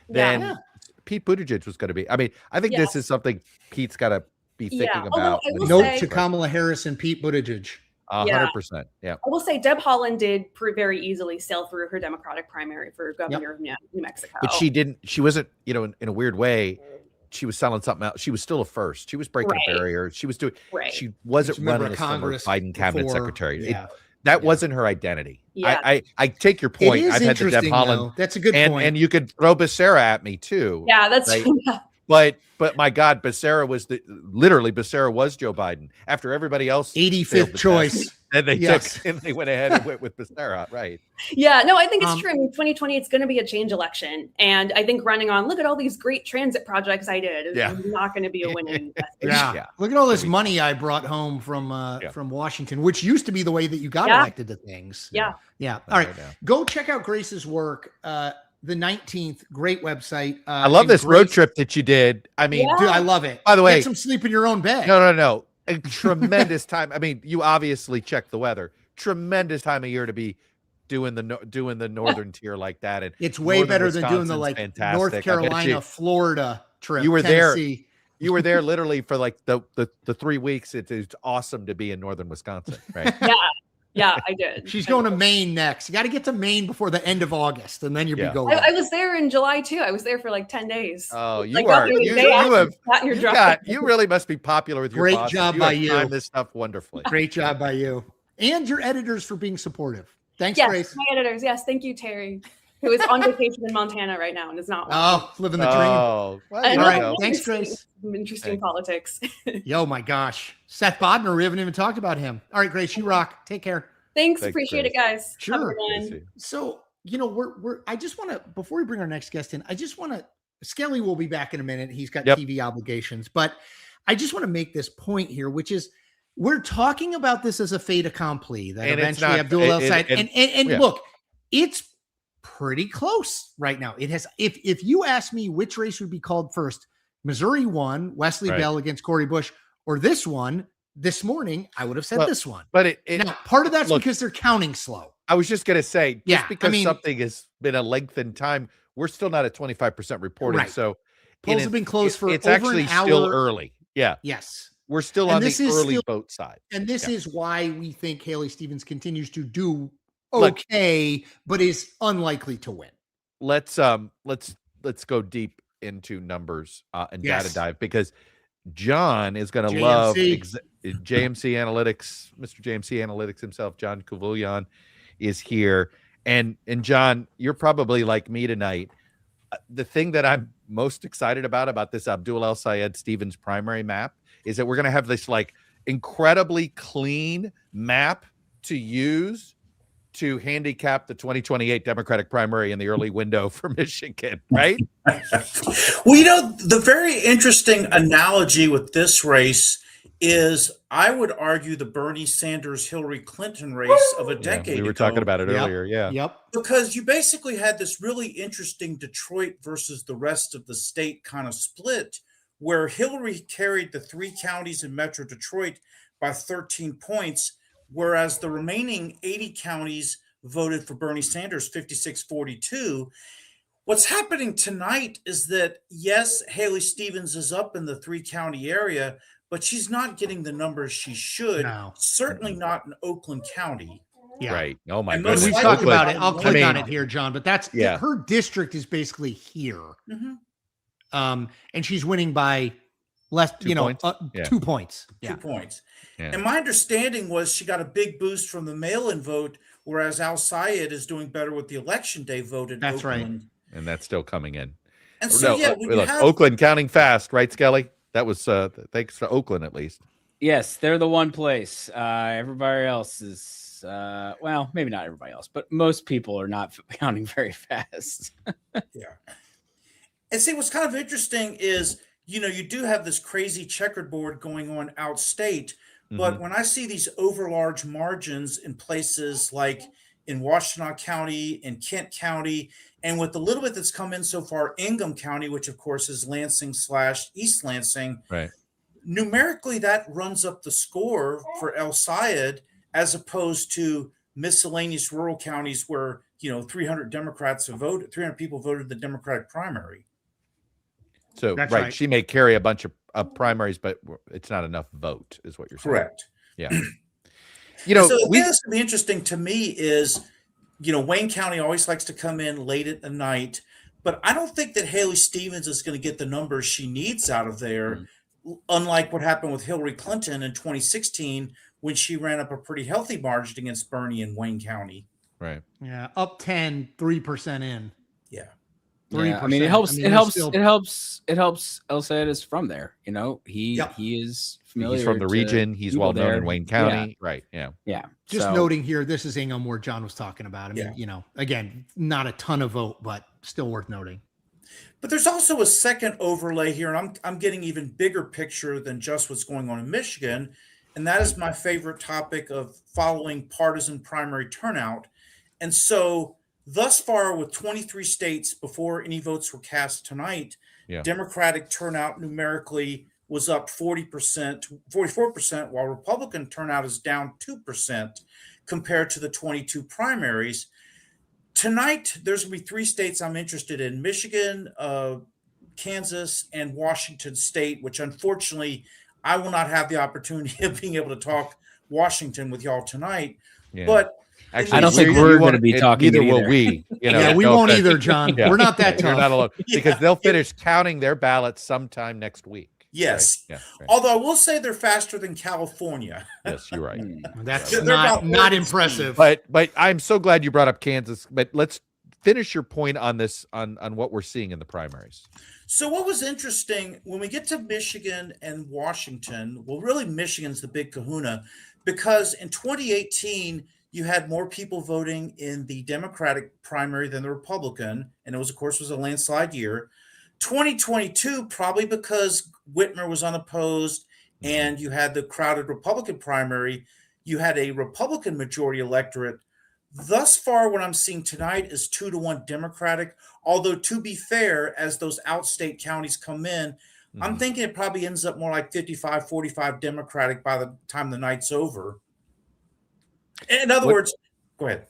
then Pete Buttigieg was going to be. I mean, I think this is something Pete's got to be thinking about. Note to Kamala Harris and Pete Buttigieg. 100%. Yeah. I will say Deb Haaland did very easily sail through her Democratic primary for governor of New Mexico. But she wasn't, in a weird way, she was selling something out. She was still a first. She was breaking a barrier. She was doing, she wasn't running as Congress Biden cabinet secretary. That wasn't her identity. Yeah. I take your point. It is I've had the Deb Haaland. That's a good point. And you could throw Becerra at me too. Yeah, that's right? But my God, Becerra was Becerra was Joe Biden after everybody else 85th choice. And they they went ahead and went with Becerra, right? Yeah, no, I think it's true. In 2020, it's going to be a change election, and I think running on look at all these great transit projects I did is not going to be a winning. Look at all this money I brought home from Washington, which used to be the way that you got elected to things. Yeah. All right, go check out Grace's work. The 19th, great website. I love this road trip that you did. I mean, dude, I love it. By the way, get some sleep in your own bed. No. A tremendous time. I mean, you obviously check the weather. Tremendous time of year to be doing the northern tier like that. And it's way better than doing the fantastic. North Carolina, Florida trip. You were Tennessee. there. You were there literally for like the 3 weeks. It's awesome to be in northern Wisconsin, right? Yeah, I did. She's going to Maine next. You got to get to Maine before the end of August, and then you'll be going. I was there in July too. I was there for like 10 days. Oh, you really must be popular with your great boss. Job by you. Timed this stuff wonderfully. Great job by you and your editors for being supportive. Thanks, Grace. My editors. Yes, thank you, Terry, who is on vacation in Montana right now and is not. Living the dream. Oh, all right. Thanks, Grace. Interesting politics. Yo, my gosh. Seth Bodnar, we haven't even talked about him. All right, Grace, you rock. Take care. Thanks. Appreciate it, guys. Sure. So, I just want to, before we bring our next guest in, Skelly will be back in a minute. He's got TV obligations, but I just want to make this point here, which is we're talking about this as a fait accompli that eventually Abdul El-Sayed, and look, it's pretty close right now. It has, if you ask me which race would be called first, Missouri 1, Wesley Bell against Cori Bush, or this one, this morning, I would have said this one. But now, part of that's because they're counting slow. I was just going to say, because something has been a lengthened time, we're still not at 25% reporting. Right. So polls have been closed for it's over actually an hour. Still early. Yeah. Yes. We're still on the early vote side. And this is why we think Haley Stevens continues to do okay, but is unlikely to win. Let's go deep into numbers and data dive, because John is going to love JMC Analytics. Mr. JMC Analytics himself, John Kuvulyan, is here. And John, you're probably like me tonight. The thing that I'm most excited about this Abdul El-Sayed Stevens primary map is that we're going to have this like incredibly clean map to use to handicap the 2028 Democratic primary in the early window for Michigan, right? Well, the very interesting analogy with this race is, I would argue, the Bernie Sanders-Hillary Clinton race of a decade ago. We were talking about it earlier, Because you basically had this really interesting Detroit versus the rest of the state kind of split, where Hillary carried the 3 counties in Metro Detroit by 13 points, whereas the remaining 80 counties voted for Bernie Sanders 56-42. What's happening tonight is that, yes, Haley Stevens is up in the 3-county area, but she's not getting the numbers she should. No. Certainly not in Oakland County. Yeah. Right. Oh my goodness. When we talk about it, I'll click on it here, John, but that's her district is basically here. Mm-hmm. And she's winning by less, 2 points. 2 points. 2 points. Yeah. And my understanding was she got a big boost from the mail-in vote, whereas El-Sayed is doing better with the election day vote in Oakland. Right. And that's still coming in. And so, Oakland counting fast, right, Skelly? That was thanks to Oakland, at least. Yes, they're the one place. Everybody else is else. Well, maybe not everybody else, but most people are not counting very fast. Yeah. And see, what's kind of interesting is, you do have this crazy checkered board going on outstate, but when I see these overlarge margins in places like in Washtenaw County, in Kent County, and with the little bit that's come in so far, Ingham County, which of course is Lansing / East Lansing, Right. numerically that runs up the score for El Sayed as opposed to miscellaneous rural counties where 300 people voted the Democratic primary. So That's right, right. she may carry a bunch of primaries, but it's not enough vote, is what you're saying. Correct. Yeah. So the thing that's going to be interesting to me is, Wayne County always likes to come in late at the night, but I don't think that Haley Stevens is going to get the numbers she needs out of there, unlike what happened with Hillary Clinton in 2016 when she ran up a pretty healthy margin against Bernie in Wayne County. Right. Yeah, up 10, 3% in. Yeah. 3%. Yeah, I mean, it helps. I mean, it that's helps. still- It helps. It helps. El Sayed is from there. He is familiar. He's from the to region. He's people well known there. in Wayne County. Right. Yeah. Yeah. Just So- noting here, this is Ingham where John was talking about. I mean, again, not a ton of vote, but still worth noting. But there's also a second overlay here, and I'm getting even bigger picture than just what's going on in Michigan, and that is my favorite topic of following partisan primary turnout. And so thus far, with 23 states before any votes were cast tonight, Democratic turnout numerically was up 44%, while Republican turnout is down 2% compared to the 22 primaries. Tonight, there's going to be 3 states I'm interested in: Michigan, Kansas, and Washington State, which unfortunately I will not have the opportunity of being able to talk Washington with y'all tonight. Yeah. But I don't think we're going to be talking. Neither will we. Yeah, we won't either, John. We're not that You're tough. not alone because they'll finish counting their ballots sometime next week. Yes. Right? Yeah. Right. Although I will say they're faster than California. Yes, you're right. That's They're not about impressive. But I'm so glad you brought up Kansas. But let's finish your point on this on what we're seeing in the primaries. So what was interesting when we get to Michigan and Washington, well, really Michigan's the big kahuna, because in 2018, you had more people voting in the Democratic primary than the Republican, and it was, of course, was a landslide year. 2022, probably because Whitmer was unopposed and you had the crowded Republican primary, you had a Republican majority electorate. Thus far, what I'm seeing tonight is 2-1 Democratic. Although, to be fair, as those outstate counties come in, I'm thinking it probably ends up more like 55-45 Democratic by the time the night's over. In other words, go ahead.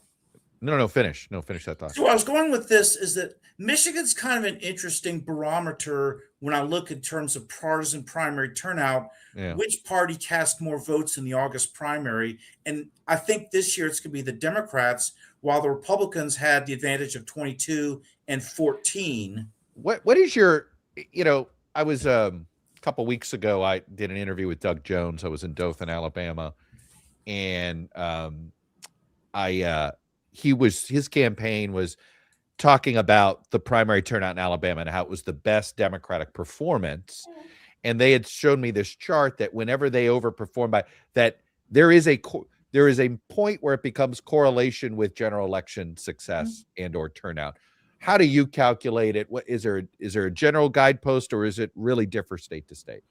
No, finish. No, finish that thought. So where I was going with this is that Michigan's kind of an interesting barometer when I look in terms of partisan primary turnout, which party cast more votes in the August primary. And I think this year it's going to be the Democrats, while the Republicans had the advantage of 22 and 14. What is your, I was a couple weeks ago, I did an interview with Doug Jones. I was in Dothan, Alabama. And his campaign was talking about the primary turnout in Alabama and how it was the best Democratic performance. And they had shown me this chart that whenever they overperform by that, there is a point where it becomes correlation with general election success and or turnout. How do you calculate it? What is there a general guidepost, or is it really differ state to state?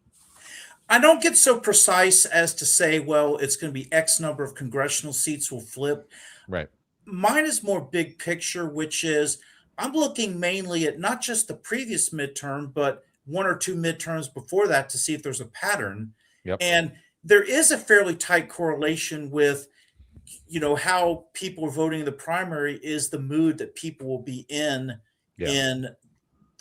I don't get so precise as to say, well, it's going to be X number of congressional seats will flip. Right. Mine is more big picture, which is I'm looking mainly at not just the previous midterm, but 1 or 2 midterms before that to see if there's a pattern. Yep. And there is a fairly tight correlation with, how people are voting in the primary is the mood that people will be in the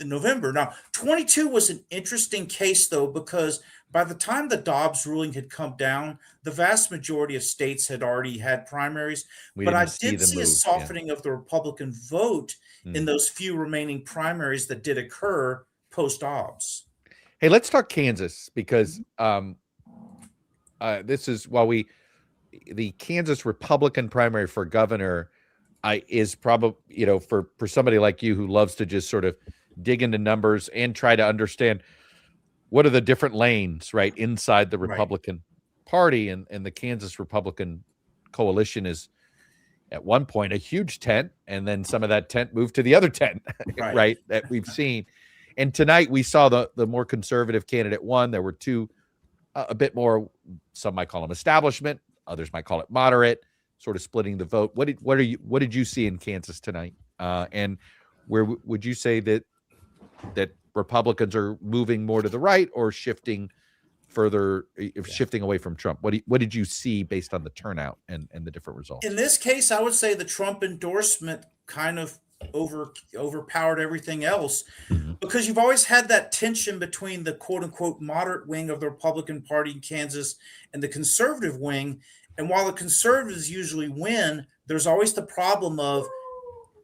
November. Now, 22 was an interesting case, though, because by the time the Dobbs ruling had come down, the vast majority of states had already had primaries. But I did see a softening of the Republican vote in those few remaining primaries that did occur post-Dobbs. Hey, let's talk Kansas, because this is the Kansas Republican primary for governor is probably, for somebody like you who loves to just sort of dig into numbers and try to understand what are the different lanes, right, inside the Republican Party and the Kansas Republican coalition is at one point a huge tent, and then some of that tent moved to the other tent, right? That we've seen. And tonight we saw the more conservative candidate won. There were two, a bit more, some might call them establishment, others might call it moderate, sort of splitting the vote. What did you see in Kansas tonight? And where would you say that Republicans are moving more to the right or shifting further, shifting away from Trump? What did you see based on the turnout and the different results? In this case, I would say the Trump endorsement kind of overpowered everything else, because you've always had that tension between the quote unquote moderate wing of the Republican Party in Kansas and the conservative wing. And while the conservatives usually win, there's always the problem of,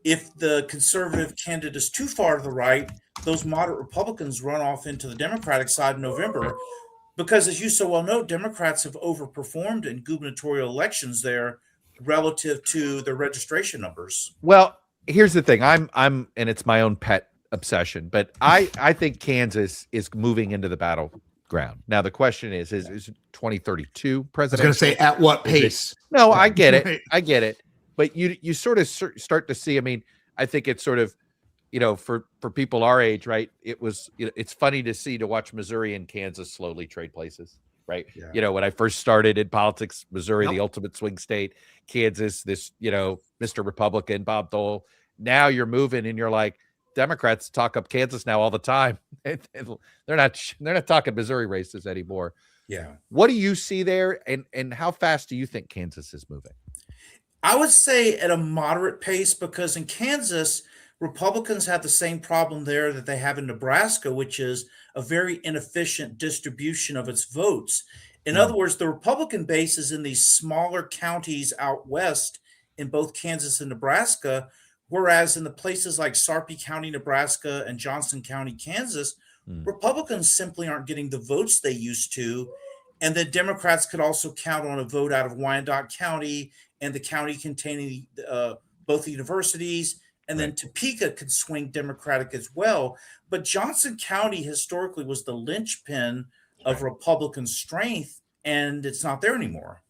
if the conservative candidate is too far to the right, those moderate Republicans run off into the Democratic side in November. Because, as you so well know, Democrats have overperformed in gubernatorial elections there relative to their registration numbers. Well, here's the thing. I'm and it's my own pet obsession, but I think Kansas is moving into the battleground. Now the question is 2032 president? I was going to say, at what pace? No, I get it. I get it. But you sort of start to see, I mean, I think it's sort of, for people our age, right? It's funny to watch Missouri and Kansas slowly trade places, right? Yeah. When I first started in politics, Missouri, the ultimate swing state, Kansas, this, Mr. Republican, Bob Dole. Now you're moving and you're like, Democrats talk up Kansas now all the time. They're not talking Missouri races anymore. Yeah. What do you see there? And how fast do you think Kansas is moving? I would say at a moderate pace, because in Kansas, Republicans have the same problem there that they have in Nebraska, which is a very inefficient distribution of its votes. In other words, the Republican base is in these smaller counties out west in both Kansas and Nebraska, whereas in the places like Sarpy County, Nebraska, and Johnson County, Kansas, Republicans simply aren't getting the votes they used to. And then Democrats could also count on a vote out of Wyandotte County and the county containing both the universities. And then Topeka could swing Democratic as well. But Johnson County historically was the linchpin of Republican strength, and it's not there anymore.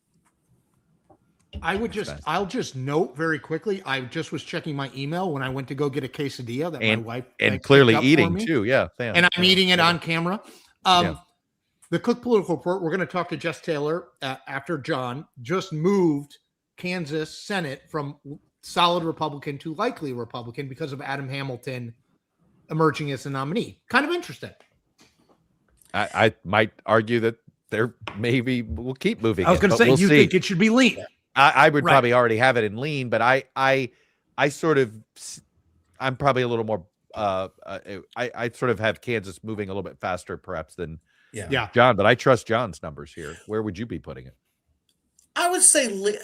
I'll just note very quickly, I just was checking my email when I went to go get a quesadilla that my wife and clearly eating too. Yeah. And I'm eating it on camera. The Cook Political Report, we're going to talk to Jess Taylor after John, just moved Kansas Senate from solid Republican to likely Republican because of Adam Hamilton emerging as a nominee. Kind of interesting. I might argue that there maybe we'll keep moving. I was going to say, you think it should be lean. I would probably already have it in lean, but I'm probably a little more, I sort of have Kansas moving a little bit faster perhaps than John, but I trust John's numbers here. Where would you be putting it? I would say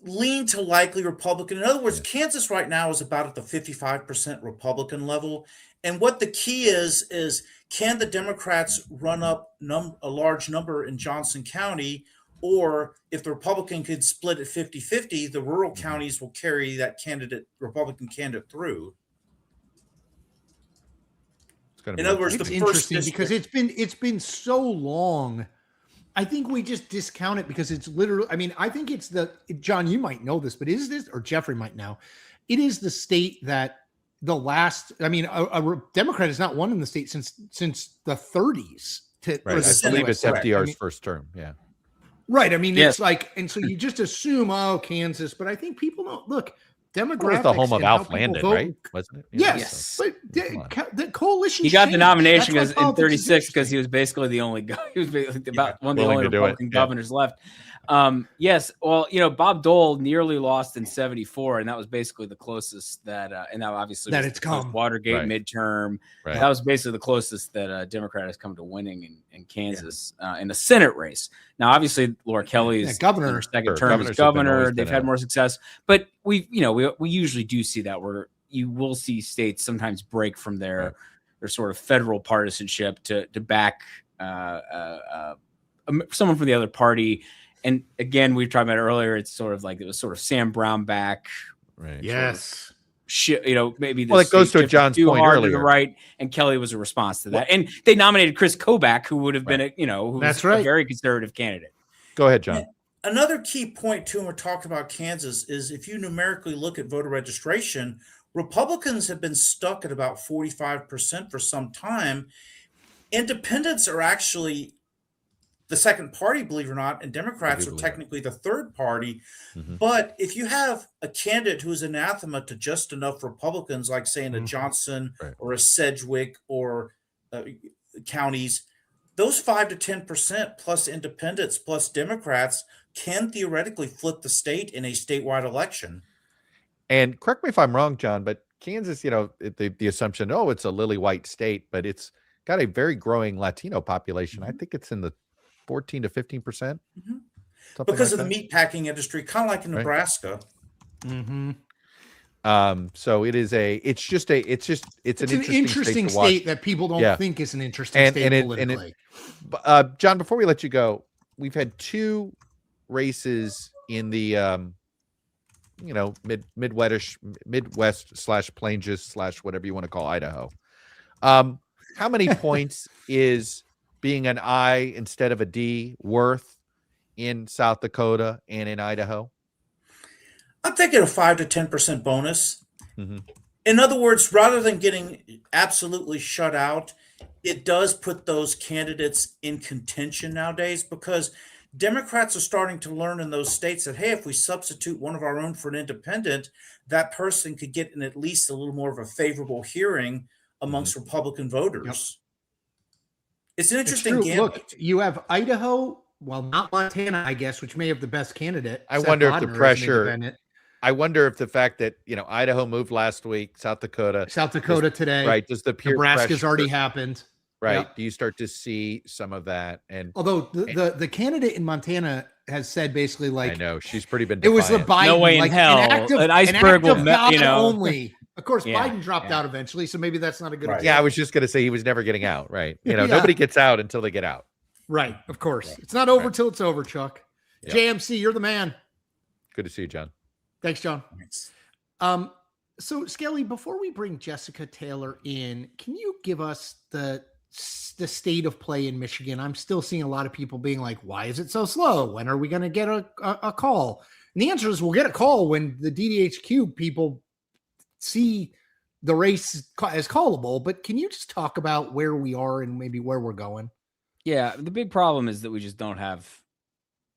lean to likely Republican. In other words, Kansas right now is about at the 55% Republican level. And what the key is can the Democrats run up a large number in Johnson County? Or if the Republican could split at 50-50, the rural counties will carry that Republican candidate through. In other words, it's interesting because it's been so long. I think we just discount it because it's literally, I mean, I think it's John, you might know this, but is this, or Jeffrey might know, it is the state that a Democrat has not won in the state since the 30s. I believe it's FDR's first term. Yeah. Right. I mean, it's like, and so you just assume, Kansas, but I think people don't look. Demographics. It's the home of Alf Landon, right? Wasn't it? Yes. But the coalition. He got the nomination in 36 because he was basically the only guy. He was basically about one of the only Republican governors left. Yes. Well, Bob Dole nearly lost in 74, and that was basically the closest that, and that obviously that it's come Watergate midterm. Right. That was basically the closest that a Democrat has come to winning in Kansas in the Senate race. Now, obviously, Laura Kelly is governor, her second term as governor. They've had more success, but we usually do see that where you will see states sometimes break from their sort of federal partisanship to back someone from the other party. And again, we talked about it earlier. It's sort of like it was sort of Sam Brown back, right? Yes, maybe. It goes to John's point earlier, to the right, and Kelly was a response to that. And they nominated Chris Kobach, who would have been a very conservative candidate. Go ahead, John. another key point too, when we're talking about Kansas, is if you numerically look at voter registration, Republicans have been stuck at about 45% for some time. Independents are actually the second party, believe it or not, and Democrats are technically the third party. But if you have a candidate who is anathema to just enough Republicans, like saying a Johnson or a Sedgwick or counties, those 5 to 10% plus independents plus Democrats can theoretically flip the state in a statewide election. And correct me if I'm wrong, John, but Kansas, the assumption, it's a lily white state, but it's got a very growing Latino population. I think it's in the 14 to 15%. Because of the meat packing industry, kind of like in Nebraska. So it's an interesting state that people don't think is an interesting state politically. John, before we let you go, we've had 2 races in the Midwest/Plains/ whatever you want to call Idaho. How many points is being an I instead of a D worth in South Dakota and in Idaho? I'm thinking a 5 to 10% bonus. In other words, rather than getting absolutely shut out, it does put those candidates in contention nowadays, because Democrats are starting to learn in those states that, hey, if we substitute one of our own for an independent, that person could get in at least a little more of a favorable hearing amongst Republican voters. It's an interesting gambit. Look, you have Idaho, well, not Montana, I guess, which may have the best candidate. I wonder if the pressure. I wonder if the fact that Idaho moved last week, South Dakota today, right? Does the peer Nebraska's already happened, right? Yep. Do you start to see some of that? And although the candidate in Montana has said basically, like, I know she's pretty been. It was the Biden, no way in hell, an iceberg will, only. Of course, Biden dropped out eventually, so maybe that's not a good. Right. Yeah, I was just going to say he was never getting out. Right? Nobody gets out until they get out. Right. Of course, it's not over till it's over. Chuck, JMC, you're the man. Good to see you, John. Thanks, John. Thanks. So Skelly, before we bring Jessica Taylor in, can you give us the state of play in Michigan? I'm still seeing a lot of people being like, why is it so slow? When are we going to get a call? And the answer is we'll get a call when the DDHQ people see the race as callable. But can you just talk about where we are and maybe where we're going? Yeah, the big problem is that we just don't have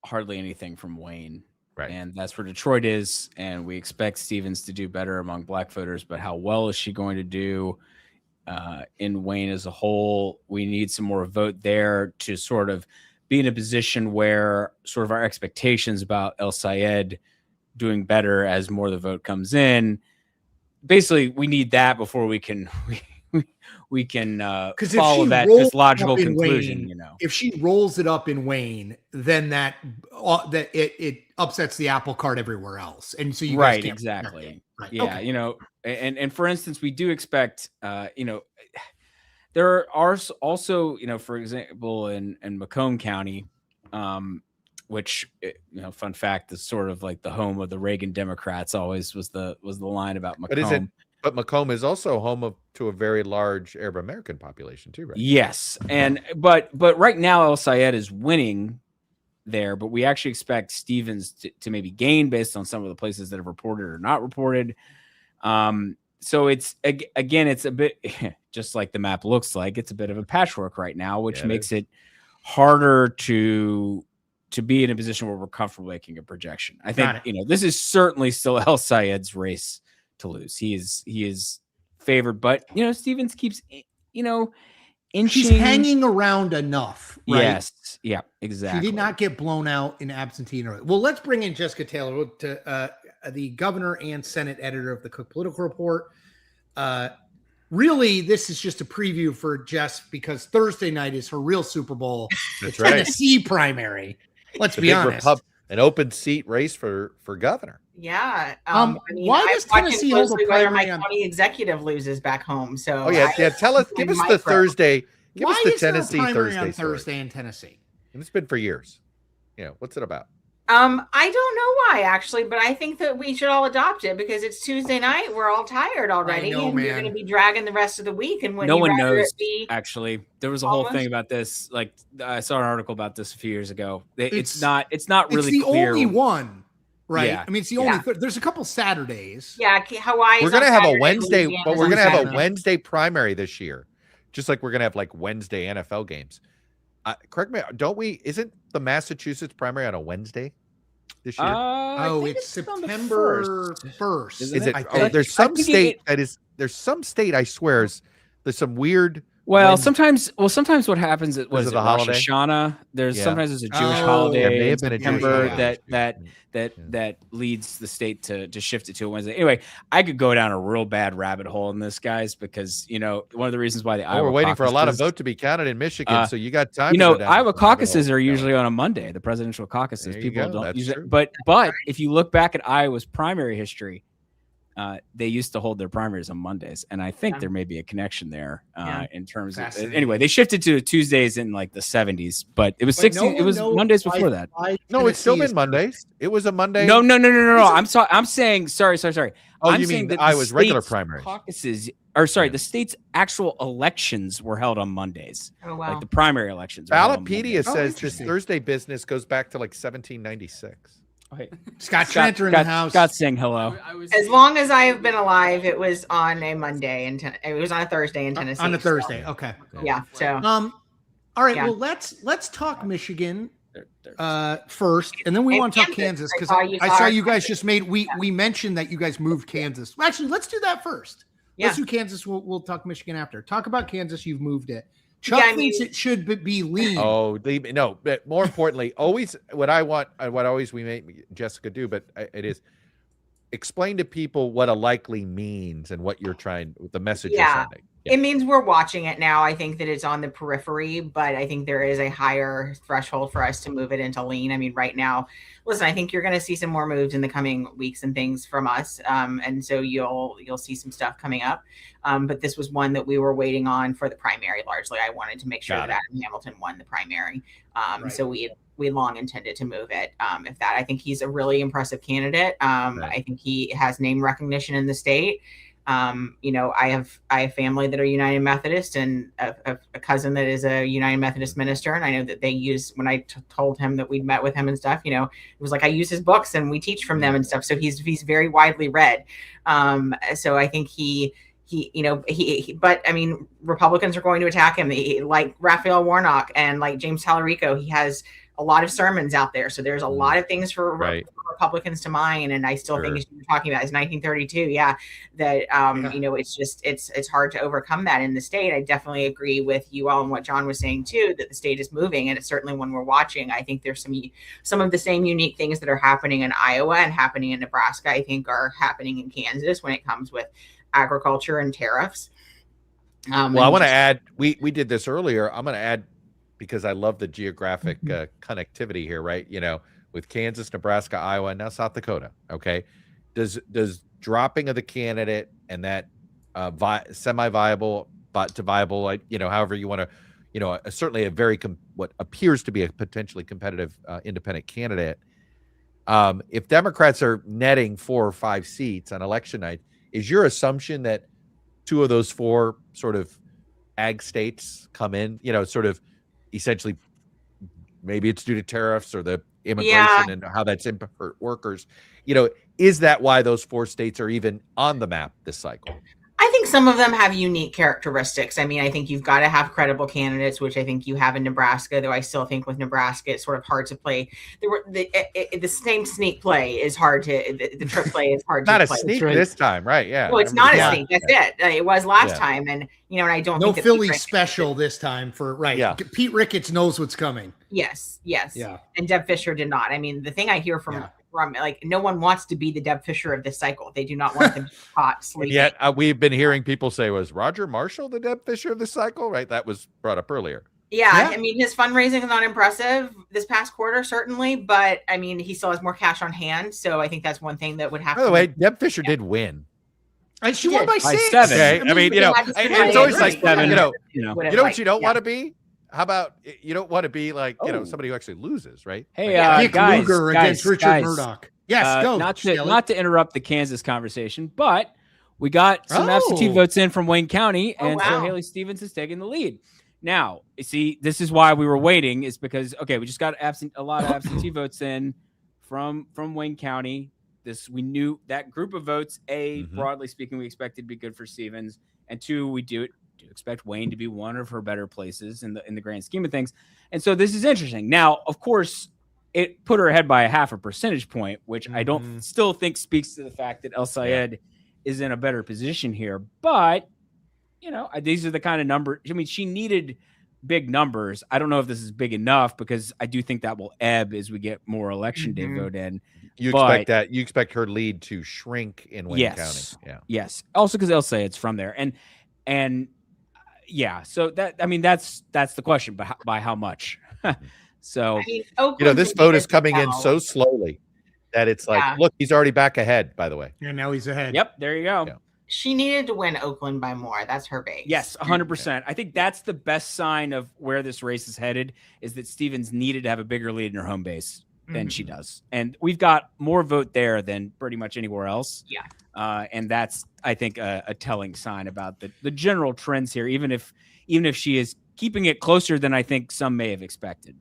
hardly anything from Wayne. Right. And that's where Detroit is. And we expect Stevens to do better among black voters. But how well is she going to do in Wayne as a whole? We need some more vote there to sort of be in a position where sort of our expectations about El Sayed doing better as more of the vote comes in. Basically, we need that before we can follow this logical conclusion. Wayne, if she rolls it up in Wayne, then that it upsets the apple cart everywhere else, and so you guys can't exactly right. Yeah, okay. and for instance, we do expect there are also for example in Macomb County, which fun fact is sort of like the home of the Reagan Democrats. Always was the line about Macomb. But Macomb is also home to a very large Arab American population too, right? Yes, but right now El Sayed is winning there, but we actually expect Stevens to maybe gain based on some of the places that have reported or not reported. So it's again, it's a bit just like the map looks like. It's a bit of a patchwork right now, which makes it harder to be in a position where we're comfortable making a projection. I think this is certainly still El Sayed's race to lose. He is favored, but Stevens keeps inching. She's hanging around enough, right? Yes, yeah, exactly. She did not get blown out in absentee. Well, let's bring in Jessica Taylor, to the governor and Senate editor of the Cook Political Report. Really, this is just a preview for Jess because Thursday night is her real Super Bowl, the Tennessee primary. Let's be honest. An open seat race for governor. Yeah. Why does Tennessee hold a primary? Whether my county executive loses back home. So tell us. Give us the Thursday. Give us the Tennessee Thursday on Thursday in Tennessee. And it's been for years. What's it about? I don't know why actually, but I think that we should all adopt it because it's Tuesday night. We're all tired already, know, and you're man. going to be dragging the rest of the week. And when No you one rather knows. it be Actually, there was a whole almost- thing about this. Like I saw an article about this a few years ago. It's It's- not really it's the clear. only one, right? Yeah. I mean, it's the Yeah. only. There's a couple Saturdays. yeah, Hawaii. We're gonna have a Wednesday, Louisiana's but we're on gonna have a Saturday. Wednesday primary this year, just like we're gonna have like Wednesday NFL games. Correct me, don't we? Isn't the Massachusetts primary on a Wednesday this year? Oh, it's on the September 1st. 1st. Isn't Is it? I Oh, think. there's I some think state that is. There's some state I swear there's some weird. Well, Wednesday. sometimes what happens is Was was it it the Rosh holiday? Hashanah. There's Yeah. sometimes there's a Jewish Oh, holiday there may in have been a Jewish September holiday. that leads the state to shift it to a Wednesday. Anyway, I could go down a real bad rabbit hole in this, guys, because one of the reasons why the Oh, we're Iowa waiting for a lot of caucuses- vote to be counted in Michigan, so you got time. Iowa caucuses are usually on a Monday. The presidential caucuses, There you people go, don't that's use true. it. But if you look back at Iowa's primary history, they used to hold their primaries on Mondays, and I think Yeah. there may be a connection there Yeah. in terms of. Fascinating. Anyway, they shifted to Tuesdays in like the 70s, but it was But 60. no It one was knows Mondays why- before that. why No, it's still Tennessee been is Mondays. It was a Monday. No. Is it- I'm sorry. I'm saying sorry. Oh, I'm you saying mean that the Iowa's regular state's primaries? caucuses, or sorry, Yeah. the state's actual elections were held on Mondays. Oh wow. Like the primary elections. were held on Ballotpedia Mondays. Oh, says this interesting. Thursday business goes back to like 1796. Okay. Scott Tranter in the house. Scott saying hello. As long as I have been alive, it was on a Monday in it was on a Thursday in Tennessee. on a so, Thursday. Okay. yeah. So All right. Yeah. Well, let's talk Michigan first, and then we And want to talk Kansas. Kansas I because saw you I saw saw our you guys Kansas. just made we mentioned that you guys moved Kansas. Well, actually, let's do that first. Let's do Kansas. We'll talk Michigan after. Talk about Kansas. You've moved it. Chuck Yeah, I thinks mean- it should be lean. Oh, no, but more importantly, always what I want, what always we make Jessica do, but it is explain to people what a likely means and what you're trying, the message you're Yeah. sending. It means we're watching it now. I think that it's on the periphery, but I think there is a higher threshold for us to move it into lean. I mean, right now, listen, I think you're going to see some more moves in the coming weeks and things from us, and so you'll see some stuff coming up. But this was one that we were waiting on for the primary. Largely, I wanted to make sure Got that it. Adam Hamilton won the primary. Right. So we long intended to move it. If that, I think he's a really impressive candidate. Right. I think he has name recognition in the state. I have family that are United Methodist and a cousin that is a United Methodist minister. And I know that they use, when I told him that we'd met with him and stuff, it was like, I use his books and we teach from them and stuff. So he's very widely read. So I think but I mean, Republicans are going to attack him. Like Raphael Warnock and like James Tallarico, he has a lot of sermons out there. So there's a lot of things for Right. Republicans to mine. And I still think Sure. as you were talking about is 1932. Yeah. That, it's just, it's hard to overcome that in the state. I definitely agree with you all and what John was saying too, that the state is moving. And it's certainly when we're watching, I think there's some of the same unique things that are happening in Iowa and happening in Nebraska, I think are happening in Kansas when it comes with agriculture and tariffs. Well, I want to add, we did this earlier. I'm going to add, because I love the geographic connectivity here, right? With Kansas, Nebraska, Iowa, and now South Dakota. Okay. Does dropping of the candidate and that semi-viable to viable, however you want to, certainly a very, what appears to be a potentially competitive independent candidate. If Democrats are netting 4 or 5 seats on election night, is your assumption that 2 of those 4 sort of ag states come in, sort of essentially, maybe it's due to tariffs or the immigration and how that's hurt workers, is that why those 4 states are even on the map this cycle? I think some of them have unique characteristics. I mean, I think you've got to have credible candidates, which I think you have in Nebraska, though I still think with Nebraska, it's sort of hard to play. The same sneak play is hard to, the trick play is hard to Not a play. sneak this time, right? Yeah. Well, it's not a sneak. That's it. It was last time. And, and I don't No think that Philly Pete special this time for right. Yeah. Pete Ricketts knows what's coming. Yes. Yeah. And Deb Fisher did not. I mean, the thing I hear from like, no one wants to be the Deb Fisher of this cycle. They do not want them to be caught sleeping. Yet we've been hearing people say, was Roger Marshall the Deb Fisher of the cycle? Right. That was brought up earlier. Yeah, I mean, his fundraising is not impressive this past quarter, certainly, but I mean, he still has more cash on hand. So I think that's one thing that would have By the way, Deb Fisher did win. And she won by 6. 7. Okay. I mean, it's always like, 7. you know what you don't want to be? How about you don't want to be like Oh. somebody who actually loses, right? Hey, Dick guys, Lugar against Richard guys. Murdoch. Yes, go. Not Skelly. to interrupt the Kansas conversation, but we got some absentee votes in from Wayne County, and so Haley Stevens is taking the lead. Now, you see, this is why we were waiting, is because we just got a lot of absentee votes in from Wayne County. We knew that group of votes, broadly speaking, we expected to be good for Stevens, and two, we do expect Wayne to be one of her better places in the grand scheme of things. And so this is interesting. Now, of course, it put her ahead by a 0.5 percentage point, which I don't still think speaks to the fact that El Sayed is in a better position here. But, these are the kind of numbers. I mean, she needed big numbers. I don't know if this is big enough, because I do think that will ebb as we get more election day vote in. You expect her lead to shrink in Wayne County. Yeah. Yes. Also because El Sayed's from there. And so that's the question, by how much? So, this vote is coming in so slowly that it's like, look, he's already back ahead, by the way. Yeah, now he's ahead. Yep, there you go. Yeah. She needed to win Oakland by more. That's her base. Yes, 100%. I think that's the best sign of where this race is headed, is that Stevens needed to have a bigger lead in her home base than she does. And we've got more vote there than pretty much anywhere else. Yeah. And that's, I think, a telling sign about the general trends here, even if she is keeping it closer than I think some may have expected.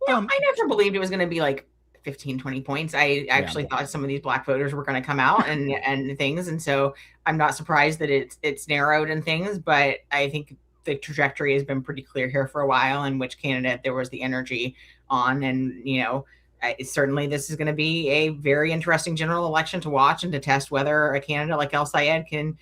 I never believed it was going to be like 15, 20 points. I actually thought some of these black voters were going to come out and things. And so I'm not surprised that it's narrowed and things, but I think the trajectory has been pretty clear here for a while, and which candidate there was the energy on. And, certainly this is going to be a very interesting general election to watch and to test whether a candidate like El Sayed can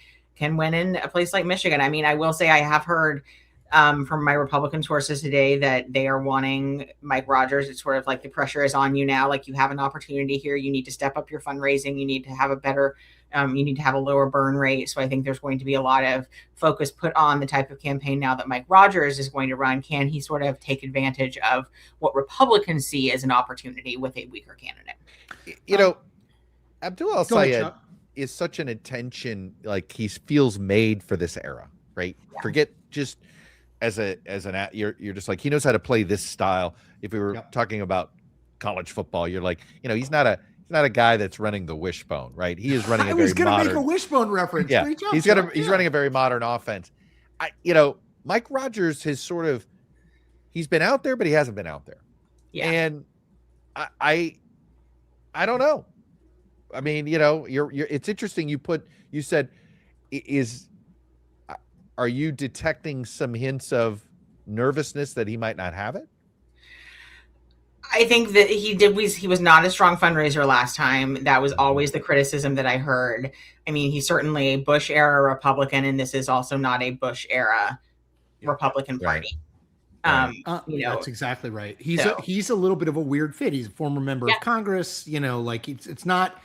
win in a place like Michigan. I mean, I will say I have heard from my Republican sources today that they are wanting Mike Rogers. It's sort of like the pressure is on you now. Like, you have an opportunity here. You need to step up your fundraising. You need to have a better, you need to have a lower burn rate. So I think there's going to be a lot of focus put on the type of campaign now that Mike Rogers is going to run. Can he sort of take advantage of what Republicans see as an opportunity with a weaker candidate? Abdul El Sayed is such an intention, like he feels made for this era, right? Yeah. Forget just you're just like, he knows how to play this style. If we were talking about college football, you're like, he's not a guy that's running the wishbone, right? He is running a very modern. I was going to make a wishbone reference. Yeah, he's running a very modern offense. Mike Rogers has he's been out there, but he hasn't been out there. Yeah, and I don't know. I mean, you're it's interesting. You said are you detecting some hints of nervousness that he might not have it? I think that he was not a strong fundraiser last time. That was always the criticism that I heard. I mean, he's certainly a Bush era Republican, and this is also not a Bush era Republican Party. That's exactly right. He's a little bit of a weird fit. He's a former member of Congress. It's not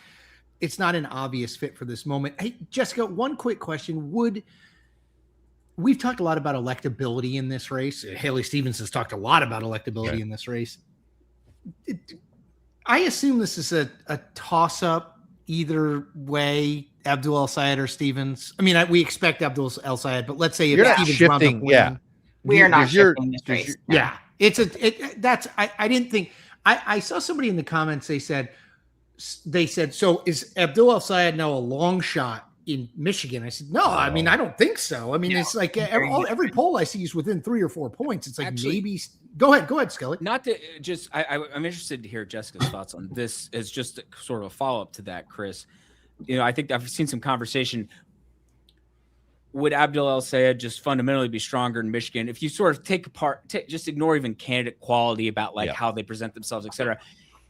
an obvious fit for this moment. Hey, Jessica, one quick question. We've talked a lot about electability in this race. Haley Stevens has talked a lot about electability in this race. I assume this is a toss-up either way, Abdul El Sayed or Stevens. I mean, we expect Abdul El Sayed, but let's say if Stevens shifting, we are not shifting this race. Yeah, I didn't think. I saw somebody in the comments. They said, so is Abdul El Sayed now a long shot in Michigan? I said, no, I mean, I don't think so. I mean, it's like every poll I see is within 3 or 4 points. It's like, maybe go ahead, Skelly. Not to just, I'm interested to hear Jessica's thoughts on this as just sort of a follow-up to that, Chris. I think I've seen some conversation. Would Abdul El Sayed just fundamentally be stronger in Michigan? If you sort of just ignore even candidate quality about how they present themselves, et cetera.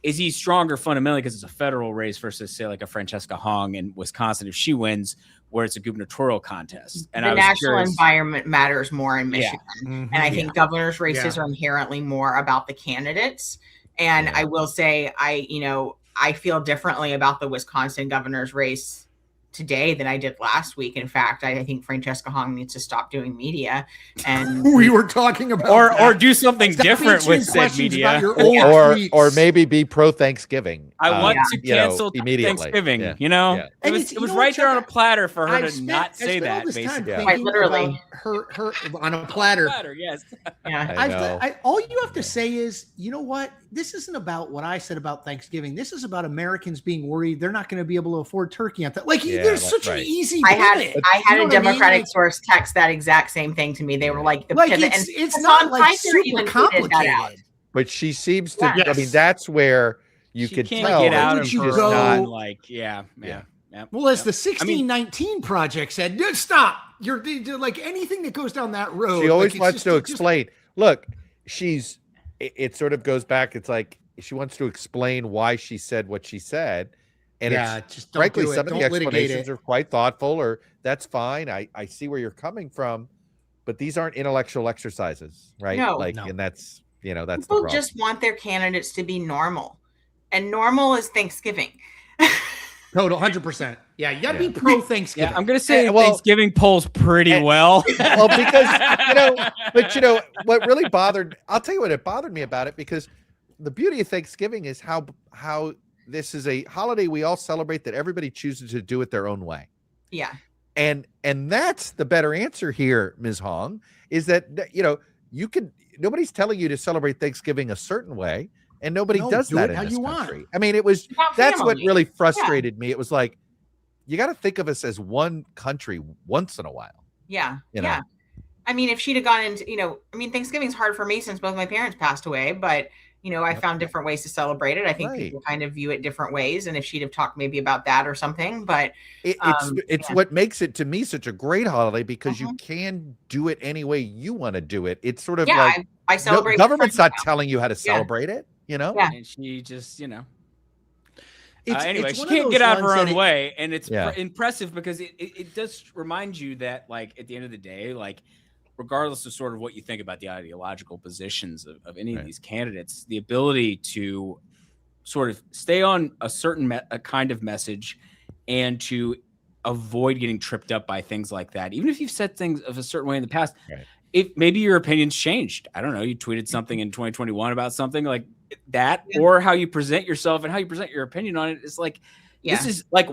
Is he stronger fundamentally because it's a federal race versus, say, like a Francesca Hong in Wisconsin if she wins, where it's a gubernatorial contest? And the national environment matters more in Michigan. Yeah. Mm-hmm. And I think governors' races are inherently more about the candidates. And I will say, I feel differently about the Wisconsin governor's race today than I did last week. In fact, I think Francesca Hong needs to stop doing media, and we were talking about or do something different with said media, or maybe be pro Thanksgiving. I want to cancel immediately. Thanksgiving. Yeah. You know, Yeah. it was right there on a platter for her to not say that. Basically, quite literally, her on a platter. Yes. Yeah. All you have to say is, you know what? This isn't about what I said about Thanksgiving. This is about Americans being worried they're not going to be able to afford turkey on that. Like, there's such an easy. I had a Democratic source text that exact same thing to me. They were like, it's not like super complicated. But she seems to. I mean, that's where you could tell. Get out of you her go own, like, Well, as the 1619 project said, stop. You're like anything that goes down that road. She always wants to explain. Look, it sort of goes back. It's like she wants to explain why she said what she said. And just frankly, some of the explanations are quite thoughtful, or that's fine. I see where you're coming from, but these aren't intellectual exercises, right? No. And that's, that's people the problem. just want their candidates to be normal, and normal is Thanksgiving. Total 100%. Yeah, you got to be pro Thanksgiving. Yeah, I'm going to say Thanksgiving polls pretty well. Well, because what really I'll tell you what it bothered me about it, because the beauty of Thanksgiving is how this is a holiday we all celebrate that everybody chooses to do it their own way. Yeah. And that's the better answer here, Ms. Hong, is that nobody's telling you to celebrate Thanksgiving a certain way, and nobody does that in this country. I mean, that's what really frustrated me. It was like, you got to think of us as one country once in a while. Yeah. You know? I mean, if she'd have gone into, Thanksgiving's hard for me since both my parents passed away, but I found different ways to celebrate it. I think people kind of view it different ways. And if she'd have talked maybe about that or something, but it's what makes it to me such a great holiday, because you can do it any way you want to do it. It's sort of like I celebrate. Government's not telling you how to celebrate it, Yeah. And she just, anyway, she can't get out of her own way. And it's impressive because it does remind you that, like, at the end of the day, like, regardless of sort of what you think about the ideological positions of any of these candidates, the ability to sort of stay on a certain kind of message and to avoid getting tripped up by things like that. Even if you've said things of a certain way in the past, if maybe your opinion's changed. I don't know. You tweeted something in 2021 about something like that, or how you present yourself and how you present your opinion on it is like, this is like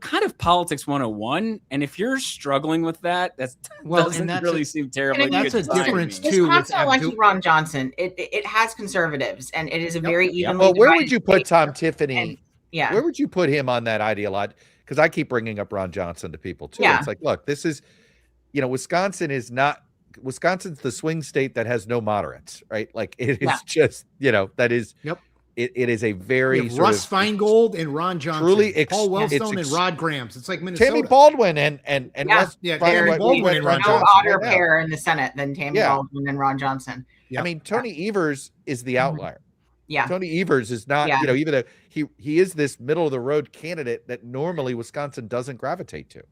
kind of politics 101. And if you're struggling with that, doesn't really seem terribly good. That's a difference too. Wisconsin, like Ron Johnson, it has conservatives, and it is a very evenly. Well, where would you put Tom Tiffany? Where would you put him on that ideology? Because I keep bringing up Ron Johnson to people too. It's like, look, this is, Wisconsin's the swing state that has no moderates, right? Like it is just, that is. Yep. It is a very Russ Feingold and Ron Johnson, truly Paul Wellstone and Rod Grams. It's like Minnesota. Tammy Baldwin and Russ Tammy Baldwin and Ron Johnson. No odder pair in the Senate than Tammy Baldwin and Ron Johnson. Yep. I mean, Tony Evers is the outlier. Yeah, Tony Evers is not. Even though he is this middle of the road candidate that normally Wisconsin doesn't gravitate to.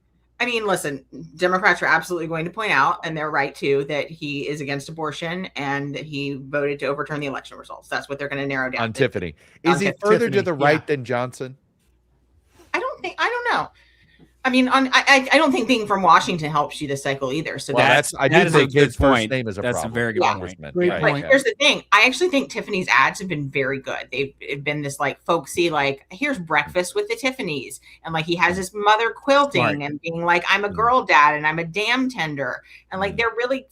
I mean, listen, Democrats are absolutely going to point out, and they're right too, that he is against abortion and he voted to overturn the election results. That's what they're going to narrow down. On Tiffany. Is he further to the right than Johnson? I don't know. I mean, I don't think being from Washington helps you this cycle either. So I do think his first name is a problem. That's a very good point. Great But point. here's the thing. I actually think Tiffany's ads have been very good. They've been this like folksy, like, here's breakfast with the Tiffany's. And like he has his mother quilting and being like, I'm a girl dad and I'm a dam tender. And like they're really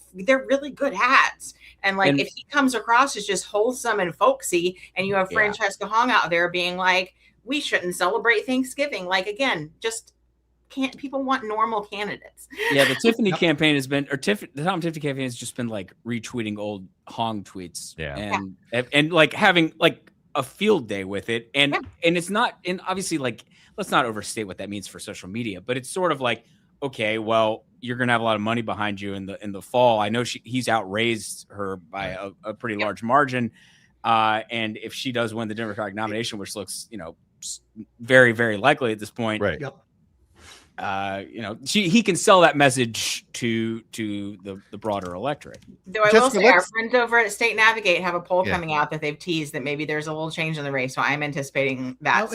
good ads. And like if he comes across as just wholesome and folksy, and you have Francesca Hong out there being like, we shouldn't celebrate Thanksgiving. Like, again, just people want normal candidates. Yeah, the Tiffany campaign has been, the Tom Tiffany campaign has just been like retweeting old Hong tweets, and like having like a field day with it, and it's not, and obviously like let's not overstate what that means for social media, but it's sort of like, okay, well, you're gonna have a lot of money behind you in the fall. I know he's outraised her by a pretty large margin, and if she does win the Democratic nomination, which looks very, very likely at this point, right? Yep. He can sell that message to the broader electorate. Though I will say, our friends over at State Navigate have a poll coming out that they've teased that maybe there's a little change in the race. So I'm anticipating that.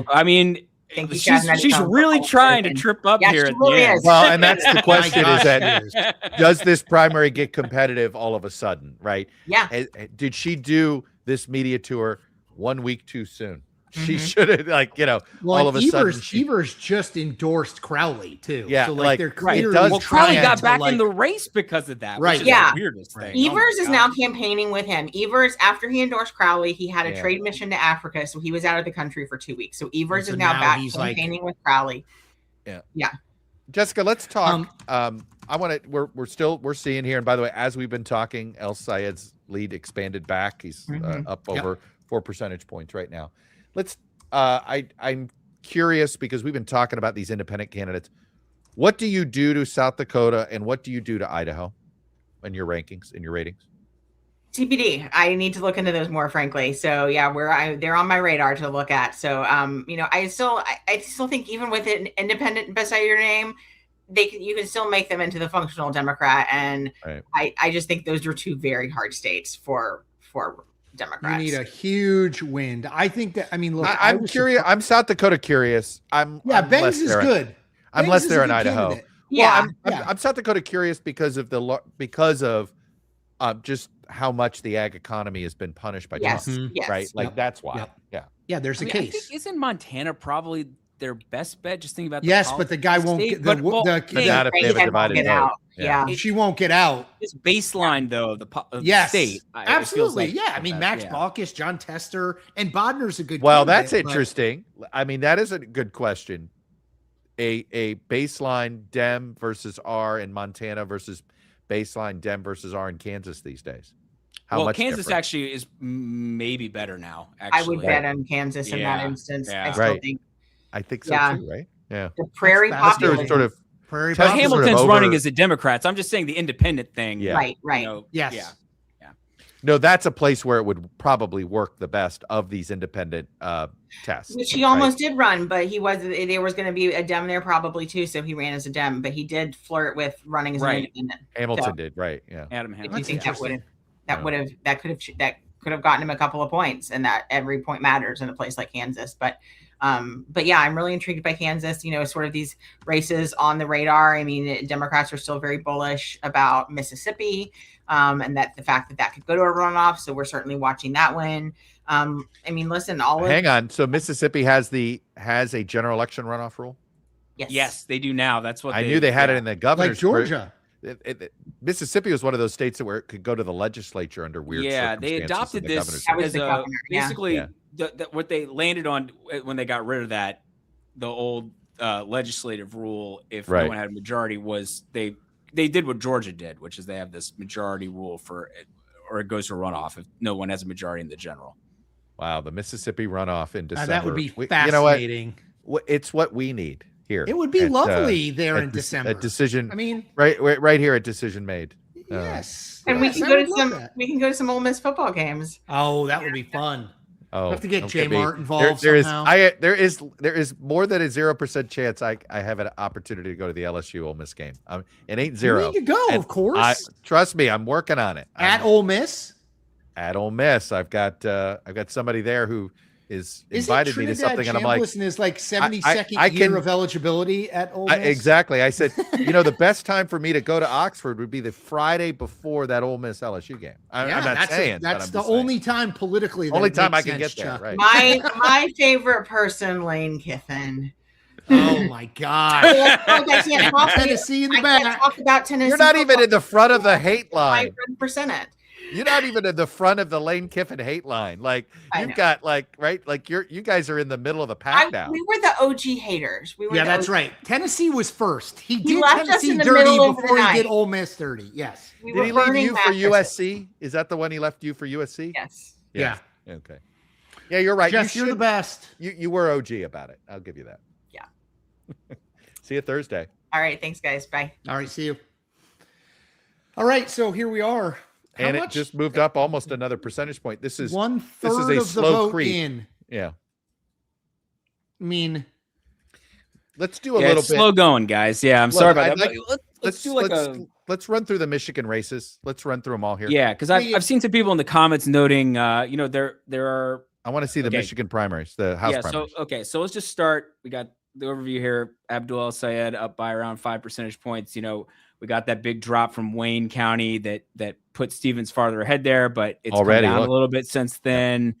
I mean, think he's got she's really trying to trip up Yeah, here. she At really the end. is. Well, and that's the question: My is gosh, that does this primary get competitive all of a sudden? Right? Yeah. Did she do this media tour 1 week too soon? She Mhm. should have, like, you know, Well, all of a sudden. Evers just endorsed Crowley too. Yeah, so like, they're Right. clearly does Well, Crowley trying got to, back like, in the race because of that. Right. Which is Yeah. the weirdest Right. thing. Evers Oh is my now God. campaigning with him. Evers, after he endorsed Crowley, he had a Yeah. trade mission to Africa, so he was out of the country for 2 weeks. So Evers so is now now back he's, like- campaigning with Crowley. Jessica, let's talk. I want to. We're seeing here, and by the way, as we've been talking, El Sayed's lead expanded back. He's Mhm. up over 4 percentage points right now. Let's. I'm curious because we've been talking about these independent candidates. What do you do to South Dakota, and what do you do to Idaho, in your rankings, in your ratings? TBD. I need to look into those more, frankly. So yeah, they're on my radar to look at. So I still think even with an independent beside your name, you can still make them into the functional Democrat. And Right. I just think those are two very hard states for You Democrats. need a huge wind. I think that. I mean, look, I'm curious. I'm South Dakota curious. I'm Yeah, less Banks is there. good. Unless Banks is they're a in good Idaho. candidate. Yeah. Well, I'm South Dakota curious because of just how much the ag economy has been punished by Yes. Trump, Mhm. Yes. right? Like Yep. that's why. Yep. Yeah. Yeah, there's I a mean, I case. think isn't Montana probably their best bet? Just thinking about Yes, but the guy won't get the- But not if they have a Redhead won't divided get vote. out. Yeah. Yeah. She won't get out. this baseline though of the Yes, state. It feels absolutely. like Yeah, I mean, Max yeah. Baucus, John Tester, and Bodner's a good. Well, candidate, that's but- interesting. I mean, that is a good question. A baseline Dem versus R in Montana versus baseline Dem versus R in Kansas these days. How Well, much Kansas different? actually is maybe better now. I Actually, would bet on Kansas in that Yeah. instance. Yeah. I still Right. think I think so Yeah. too, right? Yeah. the prairie That's Tester populace. is sort of Prairie Tester But That's sort of Hamilton's running over- as a Democrat. So I'm just saying the independent thing. Yeah. Right, right. You know, Yes. Yeah. No, that's a place where it would probably work the best of these independent tests. Which he right? almost did run, but there was going to be a Dem there probably too, so he ran as a Dem, but he did flirt with running as an Right. independent. Hamilton So, did, right? Yeah. Adam I do Hamilton. think Yeah. that could have gotten him a couple of points, and that every point matters in a place like Kansas. But yeah, I'm really intrigued by Kansas. You know, sort of these races on the radar. I mean, Democrats are still very bullish about Mississippi, and that the fact that could go to a runoff. So we're certainly watching that one. I mean, listen, Hang on. So Mississippi has a general election runoff rule? Yes, they do now. That's what I knew they had it in the governor's. like Georgia. Mississippi was one of those states where it could go to the legislature under weird Yeah, they circumstances adopted in the this governor's That was as the a governor, yeah. basically Yeah. what they landed on when they got rid of that, the old legislative rule. If Right. no one had a majority, was they did what Georgia did, which is they have this majority rule or it goes to a runoff if no one has a majority in the general. Wow, the Mississippi runoff in December. That would be You know fascinating. what? It's what we need here. It would be at, lovely there in a December. decision. I mean, right here, a decision made. yes. And yes, we I can go would to love some that. we can go to some Ole Miss football games. Oh, that would be fun. Oh, We'll have to get don't J me. Mart involved There is somehow. there is more than a 0% chance I have an opportunity to go to the LSU Ole Miss game. It ain't zero. You need to go, And of course. Trust me, I'm working on it. At Ole Miss. At Ole Miss, I've got somebody there who is Is invited it me to Trinidad something, and I'm like, Chambliss is like 72nd I year can- of eligibility at Ole Miss? exactly. I said, the best time for me to go to Oxford would be the Friday before that Ole Miss LSU game. I'm not saying but that's I'm the just saying. only time politically. That Only it time makes I can sense, get there, Chuck. right? My favorite person, Lane Kiffin. Oh my God! I can't talk Tennessee in the I can't back. talk about Tennessee. You're not even in the front of the hate line. 5%. You're not even in the front of the Lane Kiffin hate line. Like I you've know. got like you guys are in the middle of the pack now. We were the OG haters. We were Yeah, the that's OG. right. Tennessee was first. He He did left us Tennessee in the dirty middle of the before he did night. Ole Miss dirty. Yes. We Did were he leave burning you for mattresses. USC? Is that the one he left you for USC? Yes. Yeah. Okay. Yeah, you're right. Jess, you're the best. You were OG about it. I'll give you that. Yeah. See you Thursday. All right. Thanks, guys. Bye. All right. See you. All right. So here we are. How And it much? just moved up almost another percentage point. This is 1/3 this is a of the slow vote creep. in. Yeah. I mean, Let's do a Yeah, little it's bit. slow going, guys. Yeah, I'm Look, sorry about I'd that. like- but let's do like a let's run through the Michigan races. Let's run through them all here. yeah, because I've seen some people in the comments noting, there are I want to see the Okay. Michigan primaries, the House Yeah. primaries. So let's just start. We got the overview here. Abdul El-Sayed up by around 5 percentage points. You know, we got that big drop from Wayne County that put Stevens farther ahead there, but it's Already, come down look. a little bit since then.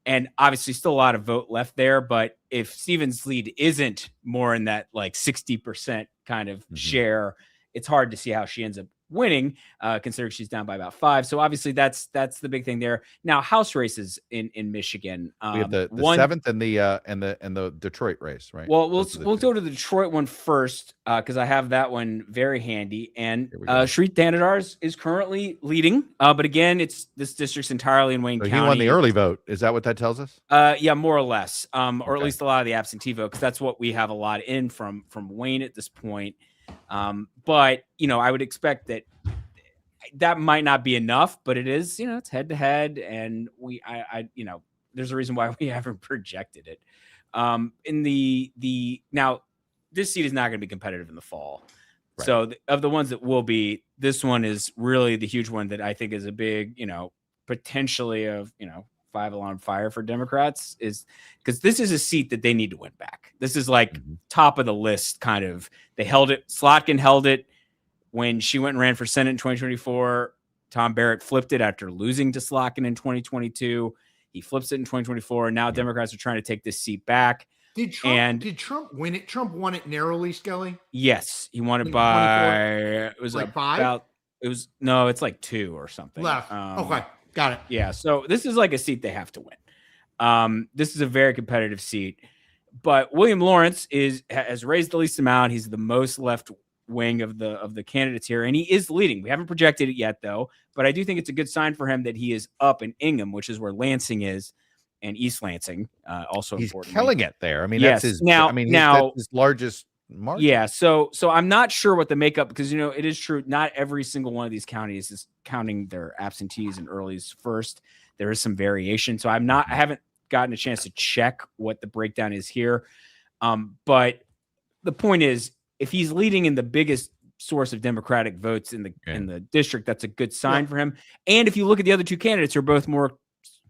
And obviously still a lot of vote left there. But if Stevens' lead isn't more in that like 60% kind of share, it's hard to see how she ends up winning, considering she's down by about 5. So obviously that's the big thing there. Now, House races in Michigan. We have the 7th and the Detroit race, right? Well, we'll go to the Detroit one first, because I have that one very handy. And Shreet Danadars is currently leading, but again, this district's entirely in Wayne County. He won the early vote. Is that what that tells us? Yeah, more or less, or at least a lot of the absentee vote, because that's what we have a lot in from Wayne at this point. But you know, I would expect that might not be enough, but it is, you know, it's head to head, and I you know, there's a reason why we haven't projected it. In the now, this seat is not going to be competitive in the fall. Right. So of the ones that will be, this one is really the huge one that I think is a big, you know, potentially of, you know, 5-alarm fire for Democrats, is because this is a seat that they need to win back. This is like top of the list kind of. They held it. Slotkin held it when she went and ran for Senate in 2024. Tom Barrett flipped it after losing to Slotkin in 2022. He flips it in 2024. And now Democrats are trying to take this seat back. Did Trump win it? Trump won it narrowly, Skelly? Yes. He won it by, it was like 5? It's like 2 or something. Left. Okay. Got it. Yeah. So this is like a seat they have to win. This is a very competitive seat, but William Lawrence has raised the least amount. He's the most left wing of the candidates here, and he is leading. We haven't projected it yet, though, but I do think it's a good sign for him that he is up in Ingham, which is where Lansing is, and East Lansing also he's important. Killing it there. I mean, yes. That's his. Now, that's his largest margin. Yeah. So I'm not sure what the makeup, because, you know, it is true, not every single one of these counties is counting their absentees and earlies first. There is some variation. So I haven't gotten a chance to check what the breakdown is here. But the point is, if he's leading in the biggest source of Democratic votes in the district, that's a good sign for him. And if you look at the other two candidates, who are both more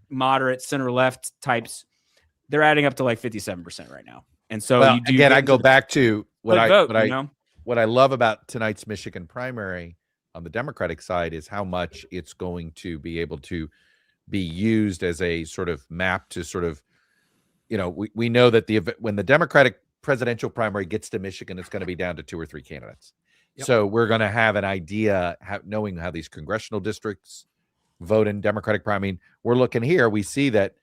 moderate center left types, they're adding up to like 57% right now. And so I go back to what I love about tonight's Michigan primary on the Democratic side is how much it's going to be able to be used as a sort of map to sort of, you know, we know that when the Democratic presidential primary gets to Michigan, it's going to be down to 2 or 3 candidates. Yep. So we're going to have an idea, knowing how these congressional districts vote in Democratic primary. I mean, we're looking here, we see that,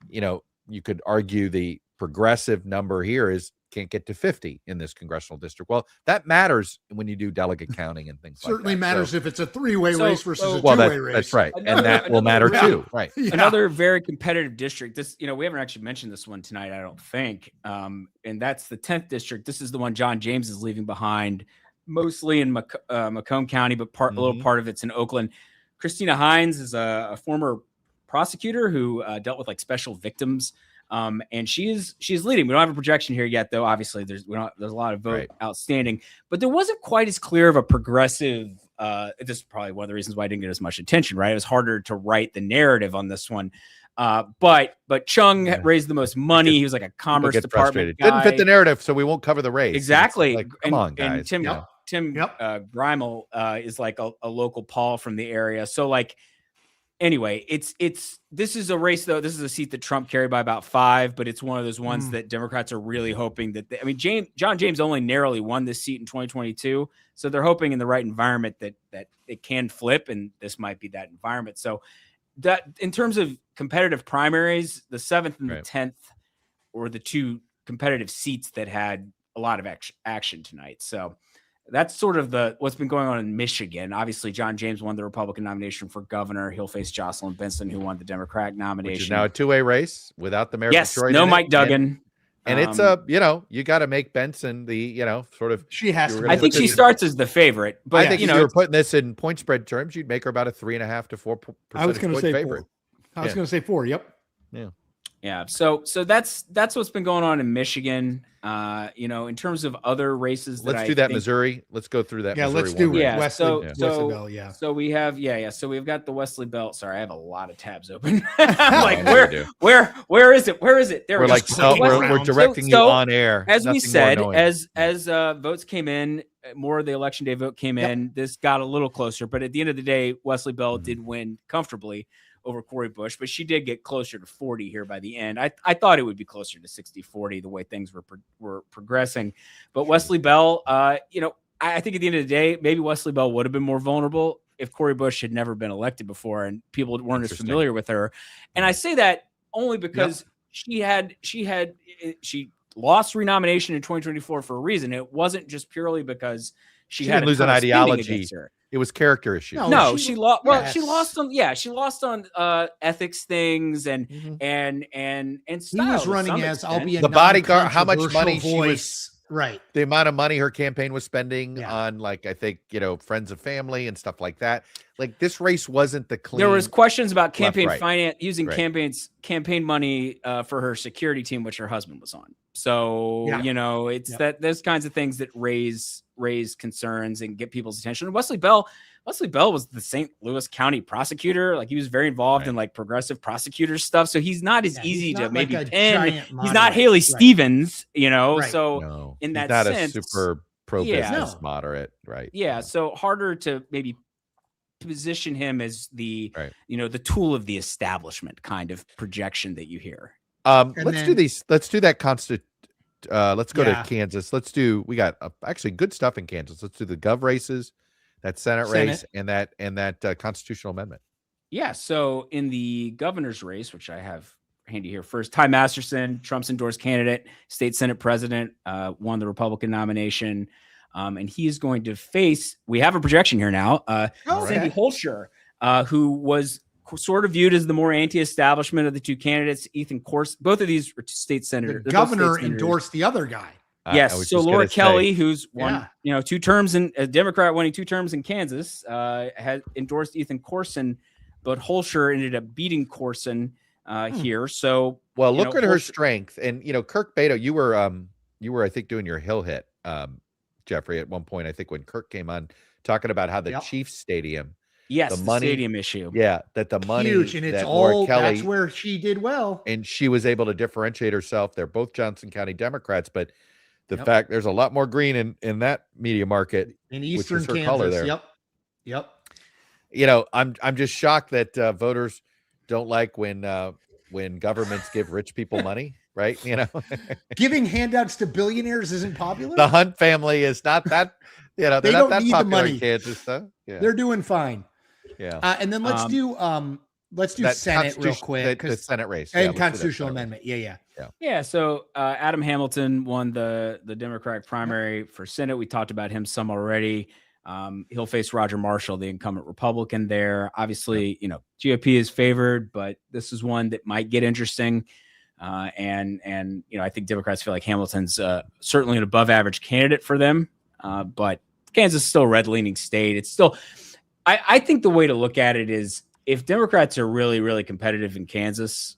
you know, you could argue the progressive number here can't get to 50 in this congressional district. Well, that matters when you do delegate counting and things like that. Certainly matters if it's a 3-way race versus a 2-way race. That's right. And that will matter too. Right. Yeah. Another very competitive district. This, you know, we haven't actually mentioned this one tonight, I don't think. And that's the 10th district. This is the one John James is leaving behind, mostly in Macomb County, but a little part of it's in Oakland. Christina Hines is a former prosecutor who dealt with like special victims. And she's leading. We don't have a projection here yet, though. Obviously, there's a lot of vote outstanding, but there wasn't quite as clear of a progressive. This is probably one of the reasons why I didn't get as much attention. Right, it was harder to write the narrative on this one. But Chung raised the most money. He was like a commerce department guy. Didn't fit the narrative, so we won't cover the race. Exactly. Like, come on, guys. And Tim Grimel is like a local Paul from the area. So like. Anyway, this is a race, though. This is a seat that Trump carried by about 5, but it's one of those ones that Democrats are really hoping that John James only narrowly won this seat in 2022. So they're hoping in the right environment that it can flip, and this might be that environment. So that in terms of competitive primaries, the 7th and the 10th were the 2 competitive seats that had a lot of action tonight. So that's sort of what's been going on in Michigan. Obviously, John James won the Republican nomination for governor. He'll face Jocelyn Benson, who won the Democratic nomination. Which is now a 2-way race without the mayor. Yes, no Mike Duggan. And it's you got to make Benson the, sort of. She has to. I think she starts as the favorite, but I think if you were putting this in point spread terms, you'd make her about a 3.5 to 4% I was going to say favorite. 4. I was going to say 4. Yep. Yeah. Yeah. So that's what's been going on in Michigan. In terms of other races Let's do that Missouri. Let's go through that. Yeah, Missouri let's do one. Yeah. Wesley Bell. Yeah. So we have So we've got the Wesley Bell. Sorry, I have a lot of tabs open. I'm like, where is it? Where is it? There We're we like, go. we're directing you on air. As we Nothing more said, knowing. as votes came in, more of the election day vote came in. This got a little closer, but at the end of the day, Wesley Bell did win comfortably over Cori Bush, but she did get closer to 40 here by the end. I thought it would be closer to 60-40 the way things were progressing. But Wesley Bell, I think at the end of the day, maybe Wesley Bell would have been more vulnerable if Cori Bush had never been elected before and people weren't as familiar with her. And I say that only because she lost renomination in 2024 for a reason. It wasn't just purely because she had didn't lose an ideology. It was character issues. No, she lost. Well, she lost on. Yeah, she lost on ethics things and style. He was running as I'll be a the bodyguard. How much money voice. she was. Right. The amount of money her campaign was spending on, like, I think, friends of family and stuff like that. Like, this race wasn't the clean. There was questions about campaign right. finance, using campaign money for her security team, which her husband was on. So, it's that those kinds of things that raise concerns and get people's attention. And Wesley Bell was the St. Louis County prosecutor. Like, he was very involved in like progressive prosecutor stuff. So he's not as easy to maybe pin. He's not Haley Stevens, Right. So in that not sense, a super pro-business moderate, right? Yeah. So harder to maybe position him as the the tool of the establishment kind of projection that you hear. Let's do these. Let's do that constant. Let's go to Kansas. We got actually good stuff in Kansas. Let's do the gov races, that Senate race, and that constitutional amendment. Yeah. So in the governor's race, which I have handy here first, Ty Masterson, Trump's endorsed candidate, state Senate president, won the Republican nomination. And he is going to face, we have a projection here now, Cindy Holscher, who was sort of viewed as the more anti-establishment of the two candidates. Ethan Corson, both of these are state senators. The governor endorsed the other guy. Yes. So Laura Kelly, who's won, 2 terms in a Democrat winning 2 terms in Kansas, had endorsed Ethan Corson, but Holscher ended up beating Corson here. So, look at her strength. And, Kirk Beto, you were, I think, doing your Hill hit, Jeffrey, at one point, I think when Kirk came on talking about how the Chiefs Stadium, the money, stadium issue. Yeah. That the money, huge, and it's all, that's where she did well. And she was able to differentiate herself. They're both Johnson County Democrats, but the fact there's a lot more green in that media market in Eastern Kansas. Color there. Yep. I'm just shocked that voters don't like when governments give rich people money, right? Giving handouts to billionaires isn't popular. The Hunt family is not that, they're they not don't that need popular the money. in Kansas, though. Yeah. They're doing fine. Yeah. And then let's do Senate real quick. The Senate race. And constitutional amendment. Yeah. So Adam Hamilton won the Democratic primary for Senate. We talked about him some already. He'll face Roger Marshall, the incumbent Republican there. Obviously, GOP is favored, but this is one that might get interesting. And I think Democrats feel like Hamilton's certainly an above average candidate for them. But Kansas is still a red leaning state. It's still, I think the way to look at it is if Democrats are really, really competitive in Kansas,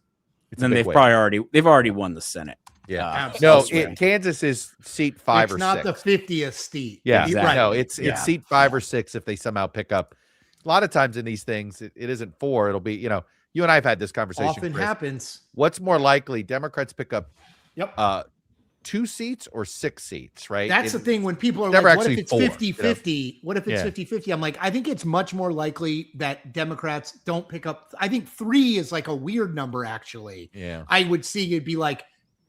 then they've already won the Senate. Yeah. Kansas is seat 5 or 6. It's not the 50th seat. Yeah. Exactly. No, it's seat 5 or 6 if they somehow pick up. A lot of times in these things, it isn't 4. It'll be, you and I have had this conversation. Often Chris. happens. What's more likely, Democrats pick up 2 seats or 6 seats, right? That's the thing when people are like, what if it's 50-50? What if it's 50-50? I'm like, I think it's much more likely that Democrats don't pick up. I think 3 is like a weird number, actually. Yeah. I would see it'd be like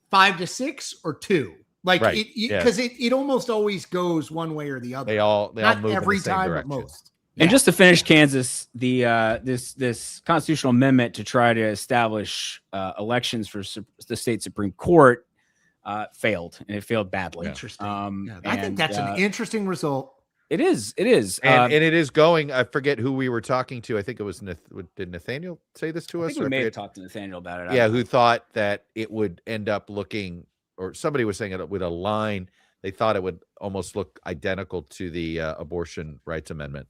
5 to 6 or 2. Like because it almost always goes one way or the other. They all not move every in the same time, direction. but most. And just to finish Kansas, the this constitutional amendment to try to establish elections for the state Supreme Court failed, and it failed badly. Interesting. I think that's an interesting result. It is. And it is going. I forget who we were talking to. I think it was did Nathaniel say this to us? I think we may have talked to Nathaniel about it. Yeah, who thought that it would end up looking, or somebody was saying it would align. They thought it would almost look identical to the abortion rights amendment.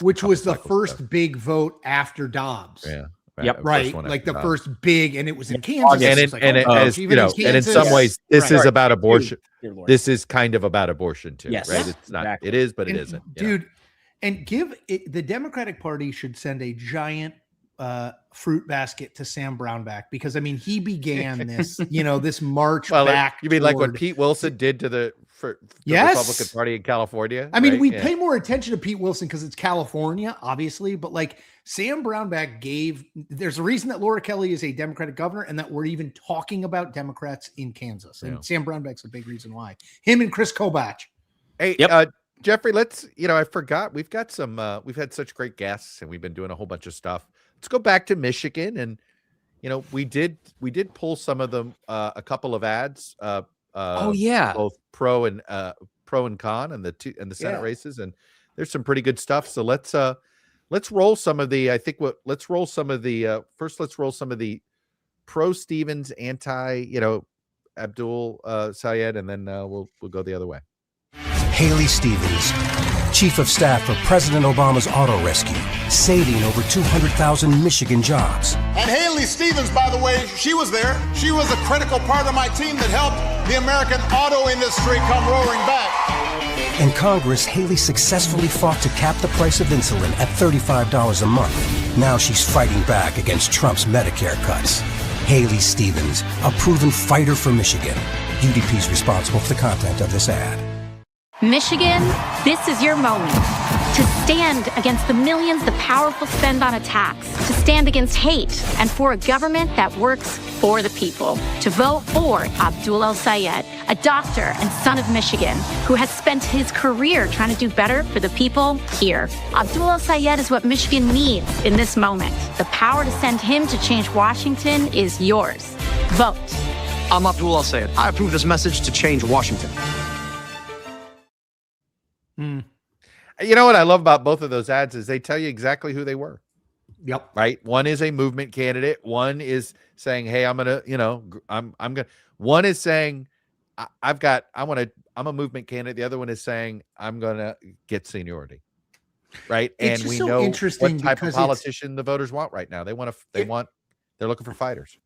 Which was the first big vote after Dobbs. Yeah. Yep. Right, one like after the Todd. first big, and it was in Kansas. And It's it, like, and oh it, gosh, as even you know, and in some Kansas. ways, this is Right. about abortion. Dear Lord. This is kind of about abortion too, Yes. right? Yeah. It's not. Exactly. It is, but it And, isn't. you know? dude. And the Democratic Party should send a giant fruit basket to Sam Brownback, because I mean he began this, this march back. You mean like what toward- Pete Wilson did to the Yes. Republican Party in California? I mean, right? we Yeah. pay more attention to Pete Wilson because it's California, obviously, but like Sam Brownback there's a reason that Laura Kelly is a Democratic governor and that we're even talking about Democrats in Kansas. And Yeah. Sam Brownback's a big reason why. Him and Chris Kobach. Hey, Yep. Jeffrey, I forgot we've got some, we've had such great guests and we've been doing a whole bunch of stuff. Let's go back to Michigan. And, we did pull some of them, a couple of ads, Oh yeah. both pro and con and the Senate Yeah. races. And there's some pretty good stuff. So let's roll some of the, let's roll some of the, first, let's roll some of the pro Stevens, anti, Abdul Sayed, and then we'll go the other way. Haley Stevens, Chief of Staff for President Obama's auto rescue, saving over 200,000 Michigan jobs. And Haley Stevens, by the way, she was there. She was a critical part of my team that helped the American auto industry come roaring back. In Congress, Haley successfully fought to cap the price of insulin at $35 a month. Now she's fighting back against Trump's Medicare cuts. Haley Stevens, a proven fighter for Michigan. UDP's responsible for the content of this ad. Michigan, this is your moment to stand against the millions the powerful spend on attacks, to stand against hate, and for a government that works for the people. To vote for Abdul El-Sayed, a doctor and son of Michigan who has spent his career trying to do better for the people here. Abdul El-Sayed is what Michigan needs in this moment. The power to send him to change Washington is yours. Vote. I'm Abdul El-Sayed. I approve this message to change Washington. You know what I love about both of those ads is they tell you exactly who they were. Yep. Right. One is a movement candidate. One is saying, hey, I'm going to, one is saying, I'm a movement candidate. The other one is saying, I'm going to get seniority. Right. It's And we so know interesting what type of because politician the voters want right now. They're looking for fighters.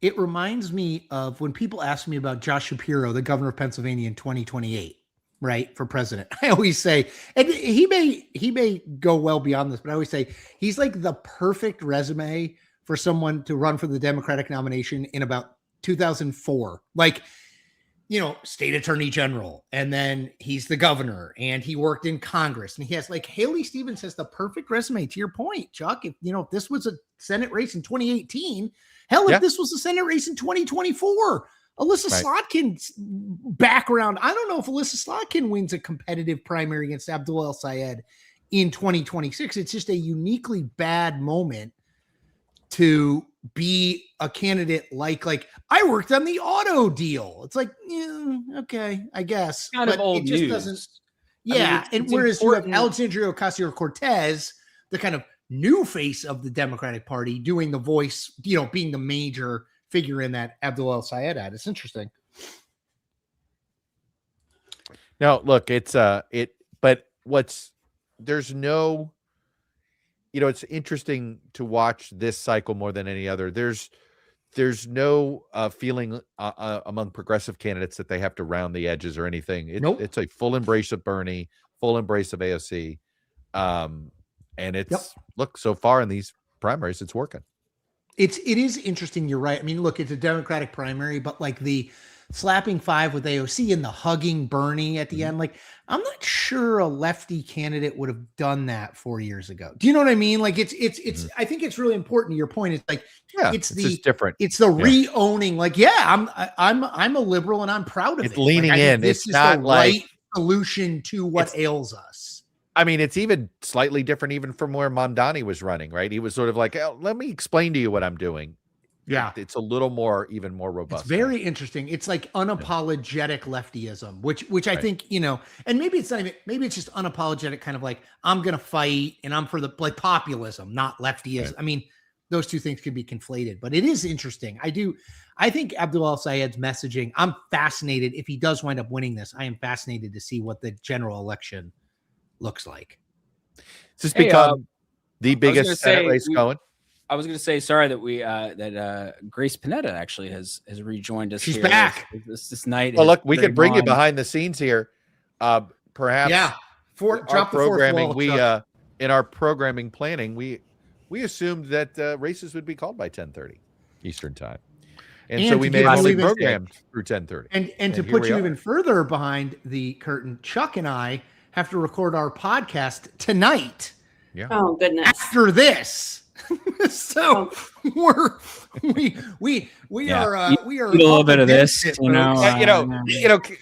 it reminds me of when people ask me about Josh Shapiro, the governor of Pennsylvania in 2028. Right, for president. I always say, and he may go well beyond this, but I always say he's like the perfect resume for someone to run for the Democratic nomination in about 2004. Like, state attorney general, and then he's the governor, and he worked in Congress, and he has like Haley Stevens has the perfect resume. To your point, Chuck, if this was a Senate race in 2018, if this was a Senate race in 2024. Alyssa Slotkin's background. I don't know if Alyssa Slotkin wins a competitive primary against Abdul El-Sayed in 2026. It's just a uniquely bad moment to be a candidate like I worked on the auto deal. It's like, yeah, okay, I guess. Kind of old news. Doesn't. Yeah, and whereas you have Alexandria Ocasio-Cortez, the kind of new face of the Democratic Party, doing the voice, being the major figure in that Abdul El-Sayed ad. It's interesting. No, look, it's there's no, it's interesting to watch this cycle more than any other. There's no feeling among progressive candidates that they have to round the edges or anything. It's a full embrace of Bernie, full embrace of AOC. And it's look, so far in these primaries, it's working. It is interesting. You're right. I mean, look, it's a Democratic primary, but like the slapping five with AOC and the hugging Bernie at the end, like I'm not sure a lefty candidate would have done that 4 years ago. Do you know what I mean? Like it's I think it's really important to your point. It's like, it's just different. It's the re-owning. Like, I'm a liberal and I'm proud of it. It's leaning in. This is not the right solution to what ails us. I mean, it's even slightly different even from where Mondani was running, right? He was sort of like, let me explain to you what I'm doing. Yeah. It's a little more, even more robust. It's very interesting. It's like unapologetic leftyism, which I think, and maybe it's not even, maybe it's just unapologetic kind of like, I'm going to fight and I'm for the populism, not leftyism. Right. I mean, those two things could be conflated, but it is interesting. I think Abdul El-Sayed's messaging, I'm fascinated. If he does wind up winning this, I am fascinated to see what the general election looks like. It's just become the biggest Senate race going. I was going to say, sorry that Grace Panetta actually has rejoined us. She's here back this night. Well, look, we could bring you behind the scenes here. Perhaps, yeah. Our programming, in our programming planning, we assumed that races would be called by 10:30 Eastern time, and so we may have only programmed through 10:30. And to put you even further behind the curtain, Chuck and I have to record our podcast tonight. Yeah. Oh goodness. After this. So we are a little bit of this,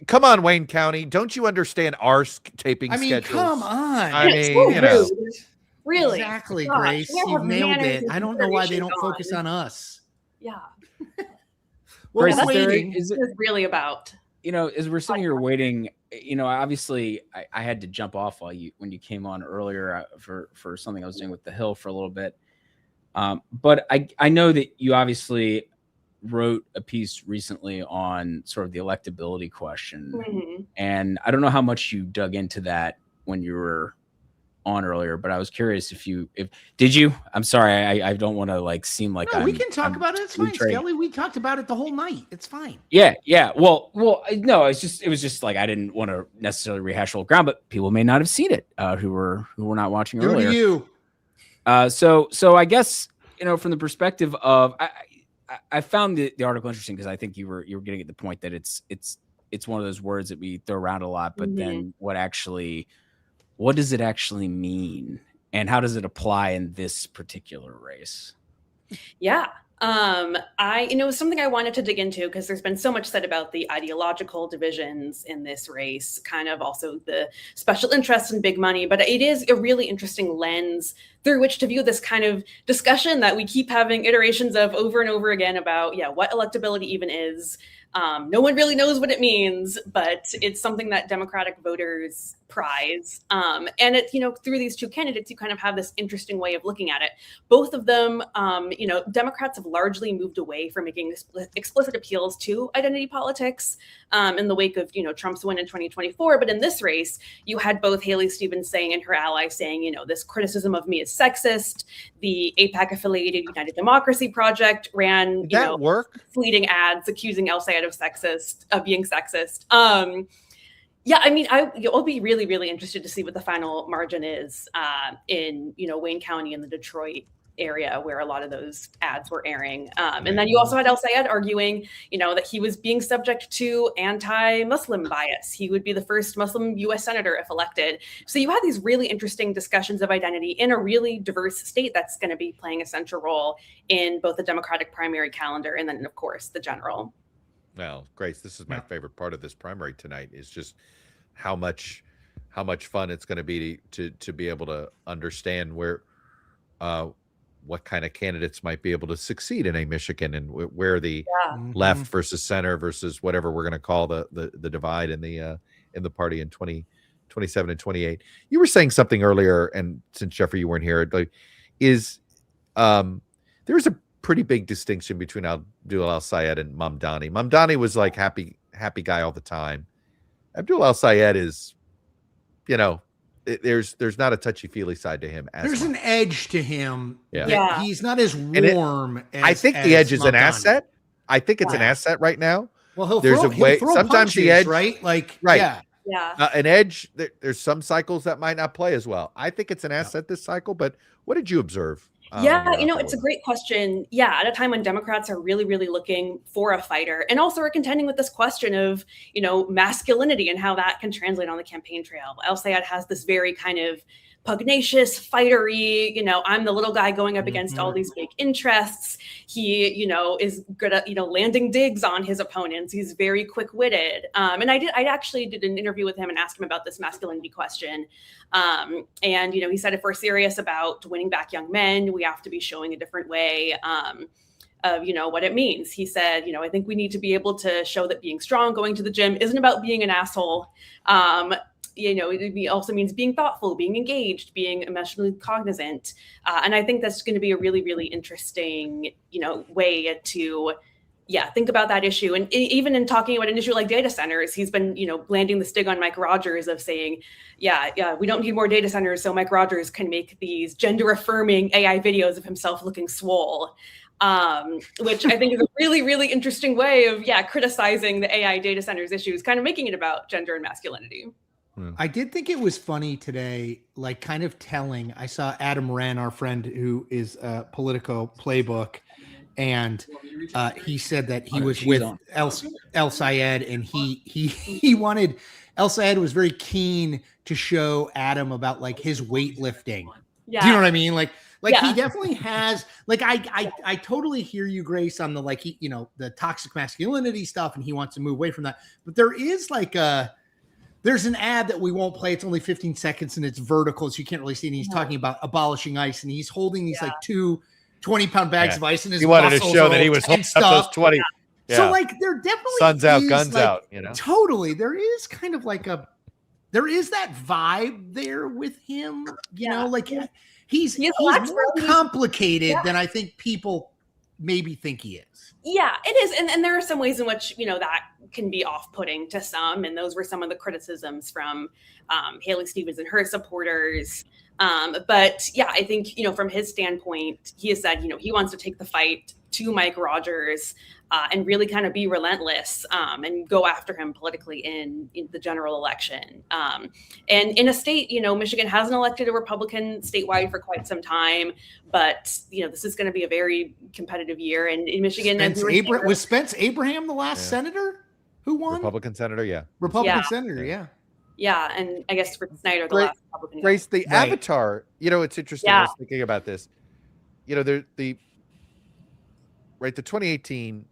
come on, Wayne County, don't you understand our taping schedules? Come on. I mean, really, exactly, Gosh, Grace, you've nailed it. I don't know why they don't consideration focus on us. Yeah. Well, Grace, waiting. Is it really about? As we're sitting here waiting, obviously I had to jump off when you came on earlier for something I was doing with the Hill for a little bit. But I know that you obviously wrote a piece recently on sort of the electability question. Mm-hmm. And I don't know how much you dug into that when you were on earlier, but I was curious if did you? I'm sorry, I don't want to seem like we can talk about it. It's fine, Skelly. We talked about it the whole night. It's fine. Yeah. Well, no, it was just I didn't want to necessarily rehash old ground, but people may not have seen it who were not watching earlier. Who do you? So I guess, from the perspective of, I found the article interesting because I think you were getting at the point that it's one of those words that we throw around a lot, but then what does it actually mean, and how does it apply in this particular race? Yeah. It was something I wanted to dig into because there's been so much said about the ideological divisions in this race, kind of also the special interests and big money, but it is a really interesting lens through which to view this kind of discussion that we keep having iterations of over and over again about, what electability even is. No one really knows what it means, but it's something that Democratic voters prize. And it, through these two candidates, you kind of have this interesting way of looking at it. Both of them, Democrats have largely moved away from making explicit appeals to identity politics in the wake of, Trump's win in 2024. But in this race, you had both Haley Stevens saying and her allies saying, this criticism of me is sexist. The AIPAC-affiliated United Democracy Project ran, fleeting ads accusing El Sayed of being sexist. I'll be really, really interested to see what the final margin is in, Wayne County and the Detroit area where a lot of those ads were airing. And then you also had El Sayed arguing, that he was being subject to anti-Muslim bias. He would be the first Muslim U.S. senator if elected. So you had these really interesting discussions of identity in a really diverse state that's going to be playing a central role in both the Democratic primary calendar and then, of course, the general. Well, Grace, this is my favorite part of this primary tonight is just how much fun it's going to be to be able to understand where what kind of candidates might be able to succeed in a Michigan and where the left versus center versus whatever we're going to call the divide in the party in 2027 and 28. You were saying something earlier, and since Jeffrey, you weren't here, there's a pretty big distinction between Abdul El Sayed and Mamdani. Mamdani was like happy guy all the time. Abdul El Sayed is, there's not a touchy-feely side to him. There's an edge to him. Yeah. He's not as warm. I think the edge is an asset. I think it's an asset right now. Well, he'll throw sometimes punches, the edge, right? An edge. There's some cycles that might not play as well. I think it's an asset this cycle. But what did you observe? It's a great question. Yeah, at a time when Democrats are really, really looking for a fighter and also are contending with this question of, masculinity and how that can translate on the campaign trail. El Sayed has this very kind of pugnacious, fightery, I'm the little guy going up against all these big interests. He, is good at, landing digs on his opponents. He's very quick-witted. And I actually did an interview with him and asked him about this masculinity question. And, he said, if we're serious about winning back young men, we have to be showing a different way of, what it means. He said, I think we need to be able to show that being strong, going to the gym isn't about being an asshole. It also means being thoughtful, being engaged, being emotionally cognizant. And I think that's going to be a really, really interesting, way to think about that issue. And even in talking about an issue like data centers, he's been, landing the stig on Mike Rogers of saying, we don't need more data centers so Mike Rogers can make these gender affirming AI videos of himself looking swole. Which I think is a really, really interesting way of, criticizing the AI data centers issues, kind of making it about gender and masculinity. I did think it was funny today, like kind of telling. I saw Adam Wren, our friend who is Politico Playbook, and he said that he was with El Sayed, and he wanted, El Sayed was very keen to show Adam about like his weightlifting. Yeah. Do you know what I mean? Like he definitely has, like, I totally hear you, Grace, on the, like, the toxic masculinity stuff, and he wants to move away from that. But there is like there's an ad that we won't play. It's only 15 seconds and it's vertical, so you can't really see it. And he's talking about abolishing ICE, and he's holding these like 2 20-pound bags of ice in his. He wanted to show that he was holding up those 20. So like there definitely suns out, is, guns like, out. Totally, there is kind of like there is that vibe there with him. Like he's more complicated than I think people maybe think he is. Yeah, it is. And there are some ways in which, that can be off-putting to some. And those were some of the criticisms from Haley Stevens and her supporters. But yeah, I think, from his standpoint, he has said, he wants to take the fight to Mike Rogers and really kind of be relentless and go after him politically in the general election. And in a state, Michigan hasn't elected a Republican statewide for quite some time, but this is going to be a very competitive year. And in Michigan, was Spence Abraham the last senator who won? Republican senator, senator, yeah. And I guess Rick Snyder, the last Republican. Grace, the avatar, it's interesting. I was thinking about this. The 2018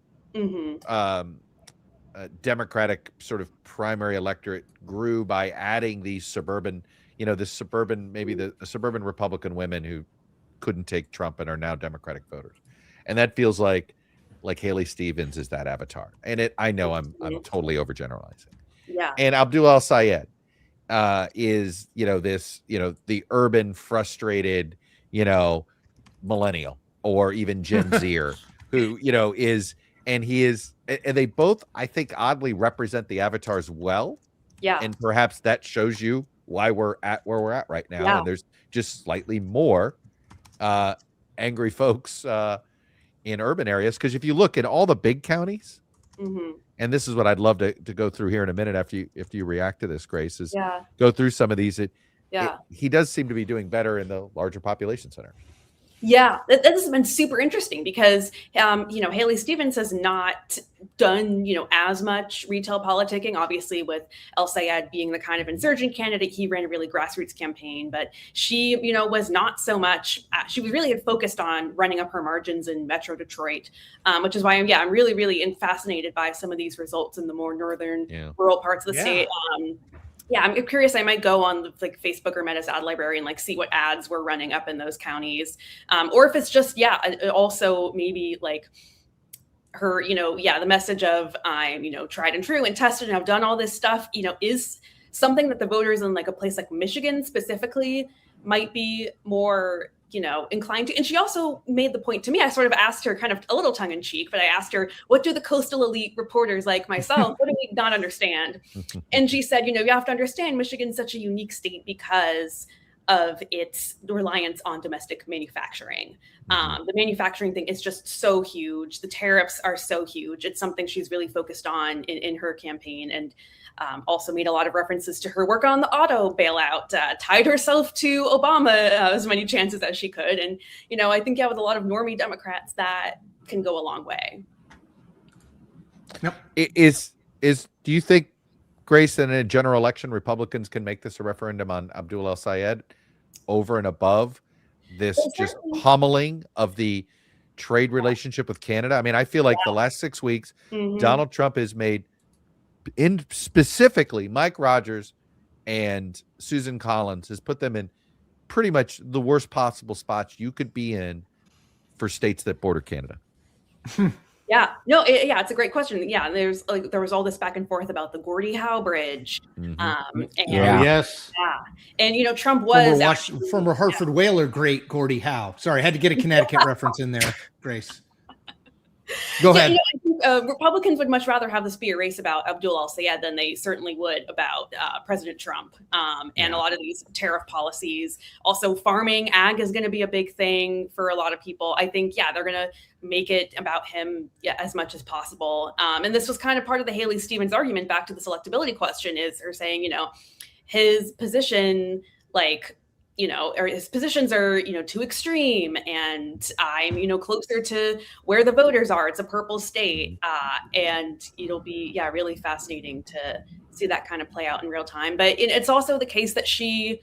Democratic sort of primary electorate grew by adding these suburban, the suburban Republican women who couldn't take Trump and are now Democratic voters. And that feels like Haley Stevens is that avatar. And I know I'm totally overgeneralizing. Yeah. And Abdul El Sayed is, the urban frustrated, millennial or even Gen Zer who, is, and they both, I think, oddly represent the avatars well. Yeah. And perhaps that shows you why we're at where we're at right now. Yeah. And there's just slightly more angry folks in urban areas. Because if you look in all the big counties, and this is what I'd love to go through here in a minute after you react to this, Grace, is go through some of these. He does seem to be doing better in the larger population centers. Yeah, that has been super interesting because, Haley Stevens has not done, as much retail politicking, obviously with El Sayed being the kind of insurgent candidate. He ran a really grassroots campaign, but she, was not so much, she was really focused on running up her margins in Metro Detroit, which is why I'm really, really fascinated by some of these results in the more northern rural parts of the state. Yeah, I'm curious. I might go on Facebook or Meta's ad library and see what ads we're running up in those counties, or if it's just also maybe her, the message of I'm tried and true and tested and I've done all this stuff, is something that the voters in a place like Michigan specifically might be more inclined to. And she also made the point to me, I sort of asked her kind of a little tongue in cheek, but I asked her, what do the coastal elite reporters like myself, what do we not understand? And she said, you have to understand Michigan's such a unique state because of its reliance on domestic manufacturing. The manufacturing thing is just so huge. The tariffs are so huge. It's something she's really focused on in her campaign, and also made a lot of references to her work on the auto bailout, tied herself to Obama as many chances as she could. And, I think, with a lot of normie Democrats, that can go a long way. Do you think, Grace, in a general election, Republicans can make this a referendum on Abdul El Sayed over and above this just pummeling of the trade relationship with Canada? I mean, I feel like the last 6 weeks, Donald Trump has made, specifically Mike Rogers and Susan Collins, has put them in pretty much the worst possible spots you could be in for states that border Canada. It's a great question. Yeah, there was all this back and forth about the Gordie Howe Bridge. And Trump was former Hartford Whaler great Gordie Howe. Sorry, I had to get a Connecticut reference in there, Grace. Go ahead. Republicans would much rather have this be a race about Abdul al-Sayed than they certainly would about President Trump and a lot of these tariff policies. Also, farming, ag is going to be a big thing for a lot of people. I think, they're going to make it about him as much as possible. And this was kind of part of the Haley Stevens argument back to the selectability question, is her saying, his position, or his positions are, too extreme, and I'm, closer to where the voters are. It's a purple state. And it'll be, really fascinating to see that kind of play out in real time. But it's also the case that she,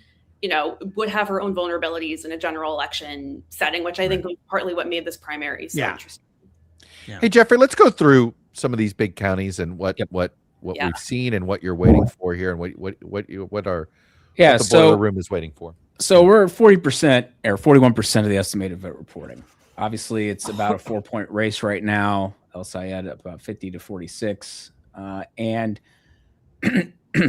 would have her own vulnerabilities in a general election setting, which I think was partly what made this primary so interesting. Yeah. Hey, Jeffrey, let's go through some of these big counties and what we've seen and what you're waiting for here, and what the boiler room is waiting for. So we're at 40% or 41% of the estimated vote reporting. Obviously, it's about a 4-point race right now. El Sayed up about 50 to 46. And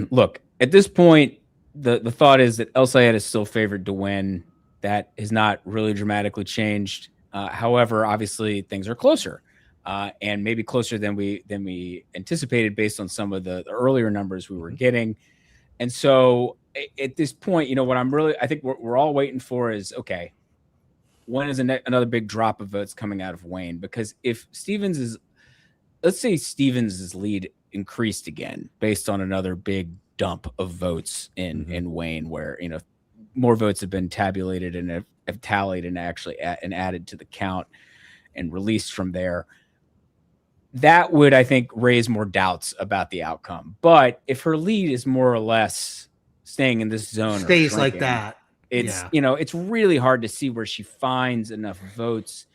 look, at this point, the thought is that El Sayed is still favored to win. That has not really dramatically changed. However, obviously, things are closer. And maybe closer than we anticipated based on some of the earlier numbers we were getting. And so at this point, what I think we're all waiting for is, okay, when is another big drop of votes coming out of Wayne? Because if let's say Stevens' lead increased again based on another big dump of votes in Wayne, where, more votes have been tabulated and have tallied and actually added to the count and released from there. That would, I think, raise more doubts about the outcome. But if her lead is more or less staying in this zone, stays like that, it's it's really hard to see where she finds enough votes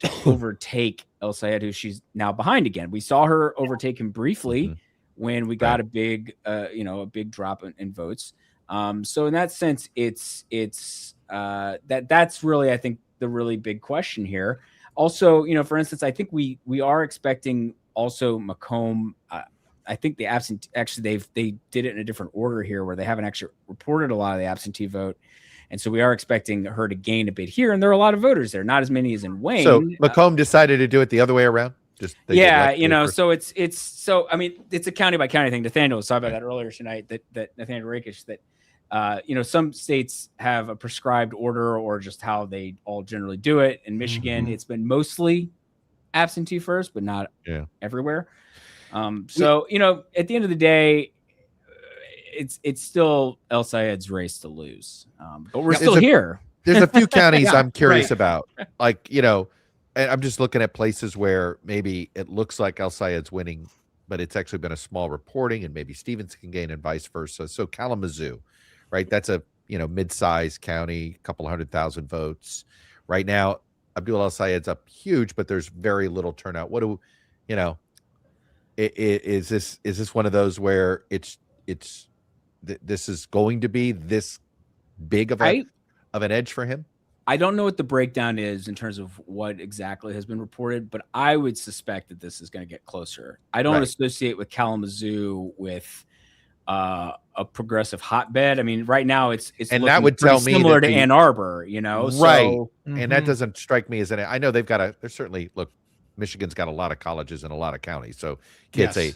to overtake El Sayed, who she's now behind again. We saw her overtake him briefly when we got a big drop in votes. So in that sense, that's really, I think, the really big question here. Also, for instance, I think we are expecting also Macomb. I think the actually they did it in a different order here, where they haven't actually reported a lot of the absentee vote, and so we are expecting her to gain a bit here. And there are a lot of voters there, not as many as in Wayne. So Macomb decided to do it the other way around. So it's a county by county thing. Nathaniel was talking about that earlier tonight. That Nathaniel Rakish, that some states have a prescribed order or just how they all generally do it. In Michigan, it's been mostly absentee first, but not everywhere. So at the end of the day, it's still El Sayed's race to lose. But we're still here. There's a few counties I'm curious about, and I'm just looking at places where maybe it looks like El Sayed's winning, but it's actually been a small reporting, and maybe Stevens can gain and vice versa. So Kalamazoo, right? That's a mid-sized county, couple 100,000 votes. Right now, Abdul El Sayed's up huge, but there's very little turnout. Is this one of those where this is going to be this big of an edge for him? I don't know what the breakdown is in terms of what exactly has been reported, but I would suspect that this is going to get closer. I don't associate with Kalamazoo with a progressive hotbed. I mean, right now it's and that would tell me similar to Ann Arbor, right? So, and that doesn't strike me as I know they've got there's certainly Michigan's got a lot of colleges and a lot of counties, so kids say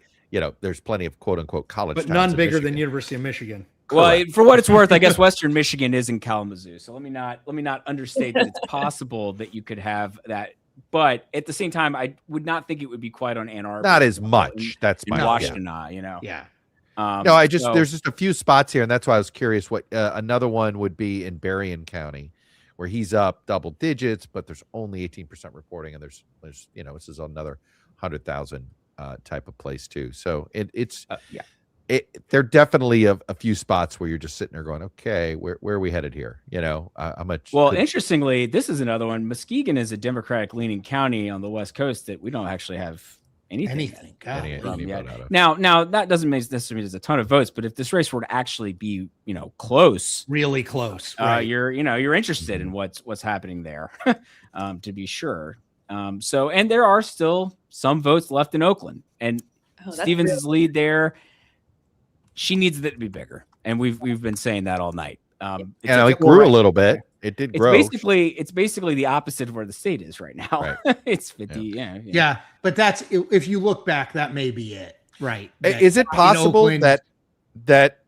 there's plenty of quote unquote college, but none bigger than University of Michigan. Well, for what it's worth, I guess Western Michigan is in Kalamazoo, so let me not understate that it's possible that you could have that. But at the same time, I would not think it would be quite on Ann Arbor. Not as much. That's my Washtenaw, Yeah. No, there's just a few spots here, and that's why I was curious what another one would be in Berrien County, where he's up double digits, but there's only 18% reporting, and there's this is another 100,000 type of place too. So they're definitely a few spots where you're just sitting there going, okay, where are we headed here? How much? Well, interestingly, this is another one. Muskegon is a Democratic leaning county on the West Coast that we don't actually have anything. Now that doesn't necessarily mean there's a ton of votes, but if this race were to actually be, close, really close, you're interested in what's happening there, to be sure. So, and there are still some votes left in Oakland, and Stevens' lead there. She needs it to be bigger, and we've been saying that all night. It grew a little bit. It did It's grow. basically the opposite of where the state is right now. Right. It's 50. Yeah. Yeah, but that's if you look back, that may be it, right? Is it possible Oakland- that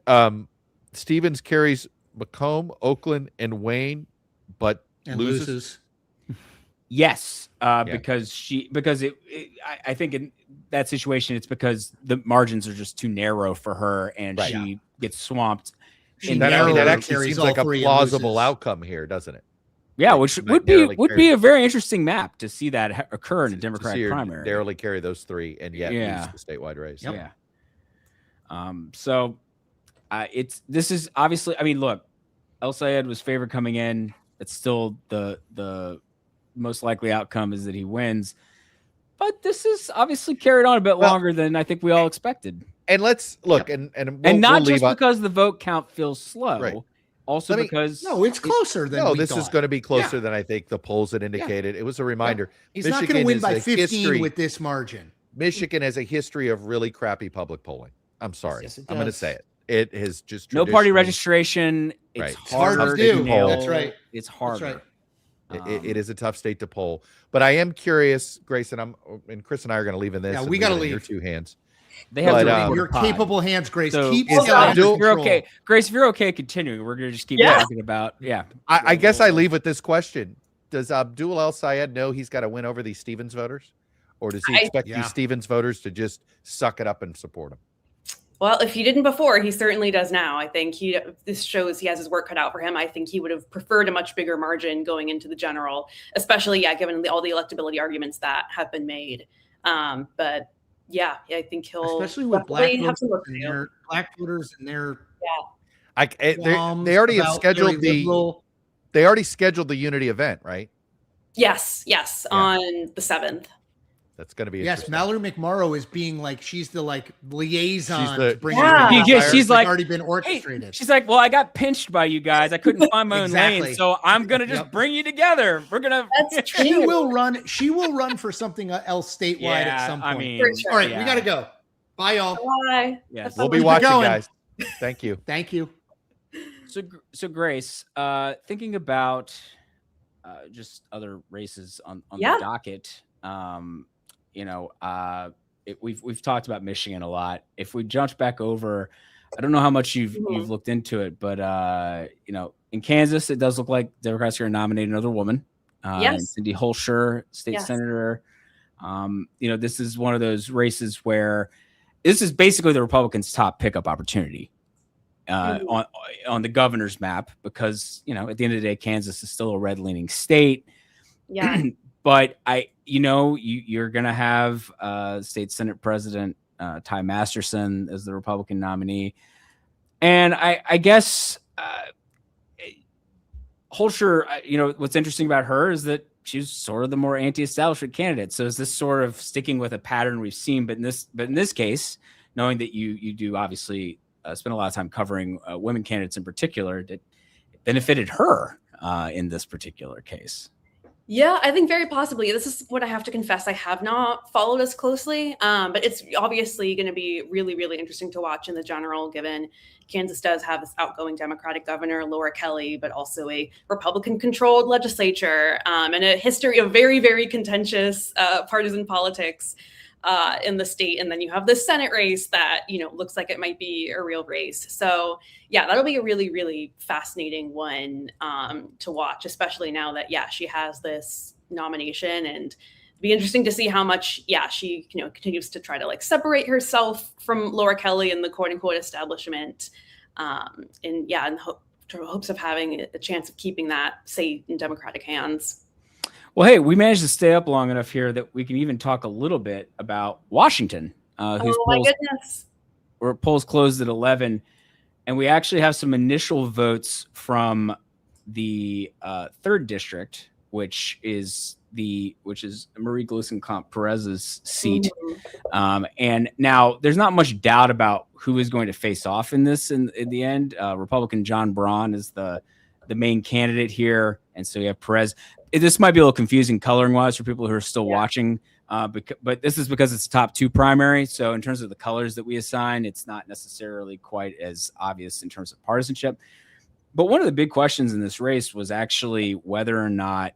Stevens carries Macomb, Oakland, and Wayne, but and loses? Yes, because I think in that situation, it's because the margins are just too narrow for her, and Right. she gets swamped. That actually seems like a plausible outcome here, doesn't it? Yeah, Like, which you would might be a very interesting map to see that occur in a Democratic primary. Narrowly carry those three and yet lose the statewide race. Yeah. So this is obviously, I mean, look, El Sayed was favored coming in. It's still the most likely outcome is that he wins. But this is obviously carried on a bit longer than I think we all expected. And let's look, and not just because the vote count feels slow, Right. also because it's closer than we this is thought. going to be closer than I think the polls had indicated. It was a reminder. He's not going to win by 15 with this margin. Michigan has a history of really crappy public polling. I'm sorry. Yes, it I'm going to does. say it. It has just no party registration. It's Right. hard to do. poll. That's right. It's harder. That's right. It is a tough state to poll, but I am curious, Grace, and Chris and I are going to leave in this. Yeah, and we got to it in your leave. two hands. They have But, your capable hands, Grace. So, Keep if Abdul- you're okay, Grace, if you're okay continuing, we're gonna just keep talking about. Yeah, I guess I leave with this question: does Abdul El Sayed know he's got to win over these Stevens voters, or does he expect these Stevens voters to just suck it up and support him? Well, if he didn't before, he certainly does now. I think this shows he has his work cut out for him. I think he would have preferred a much bigger margin going into the general, especially, given all the electability arguments that have been made. But I think he'll especially with definitely black have some work voters to do. black voters and their They already have scheduled They already scheduled the Unity event, right? Yes, on the 7th. That's going to be Yes, Mallory McMorrow is being like she's the liaison. She's the- to bring she's like already been Hey, orchestrated. she's like, well, I got pinched by you guys. I couldn't find my own lane, Exactly. so I'm gonna just bring you together. We're gonna. That's true. She will run. She will run for something else statewide at some point. I mean, all right, we got to go. Bye, y'all. Bye. Yes. We'll be Keep it watching, going. guys. Thank you. Thank you. So Grace, thinking about just other races on the docket, we've talked about Michigan a lot. If we jumped back over, I don't know how much you've looked into it, but in Kansas, it does look like Democrats are going to nominate another woman. Cindy Holscher, state senator. This is one of those races where this is basically the Republicans' top pickup opportunity on the governor's map, because at the end of the day, Kansas is still a red-leaning state. Yeah. But you're going to have state Senate President Ty Masterson as the Republican nominee, and I guess Holscher. What's interesting about her is that she's sort of the more anti-establishment candidate. So is this sort of sticking with a pattern we've seen? But in this case, knowing that you do obviously spend a lot of time covering women candidates in particular, that benefited her in this particular case. Yeah, I think very possibly. This is what I have to confess. I have not followed as closely, but it's obviously going to be really, really interesting to watch in the general, given Kansas does have this outgoing Democratic governor, Laura Kelly, but also a Republican-controlled legislature and a history of very, very contentious partisan politics in the state. And then you have this Senate race that, looks like it might be a real race. So yeah, that'll be a really, really fascinating one to watch, especially now that, she has this nomination, and it'd be interesting to see how much, she, continues to try to separate herself from Laura Kelly and the quote unquote establishment. In hopes of having a chance of keeping that seat in Democratic hands. Well, hey, we managed to stay up long enough here that we can even talk a little bit about Washington, whose polls closed at 11, and we actually have some initial votes from the 3rd district, which is Marie Gluesenkamp-Perez's seat. And now there's not much doubt about who is going to face off in this in the end. Republican John Braun is the main candidate here, and so you have Perez. This might be a little confusing coloring wise for people who are still watching, but this is because it's top 2 primary. So in terms of the colors that we assign, it's not necessarily quite as obvious in terms of partisanship. But one of the big questions in this race was actually whether or not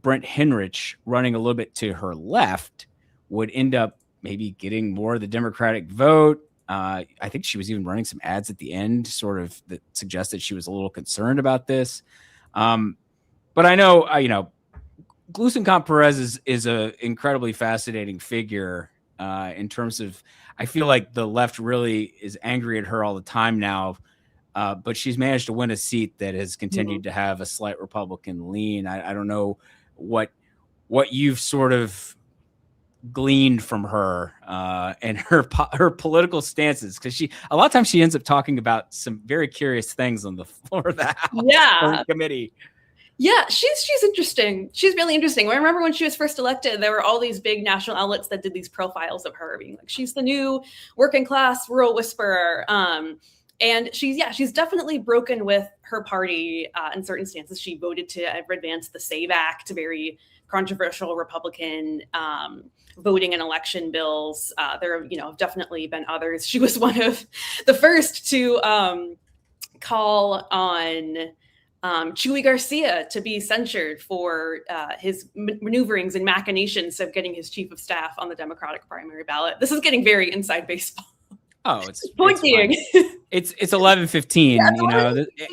Brent Henrich running a little bit to her left would end up maybe getting more of the Democratic vote. I think she was even running some ads at the end, sort of that suggested she was a little concerned about this. But I know, Glusenkamp Perez is an incredibly fascinating figure in terms of, I feel like the left really is angry at her all the time now, but she's managed to win a seat that has continued to have a slight Republican lean. I don't know what you've sort of gleaned from her and her political stances, because a lot of times she ends up talking about some very curious things on the floor of the House committee. Yeah, she's interesting. She's really interesting. I remember when she was first elected, there were all these big national outlets that did these profiles of her, being like, she's the new working class rural whisperer. And she's definitely broken with her party in certain stances. She voted to advance the SAVE Act, very controversial Republican voting and election bills. There have definitely been others. She was one of the first to call on Chuy Garcia to be censured for his maneuverings and machinations of getting his chief of staff on the Democratic primary ballot. This is getting very inside baseball. Oh, it's pointing. It's 11:15.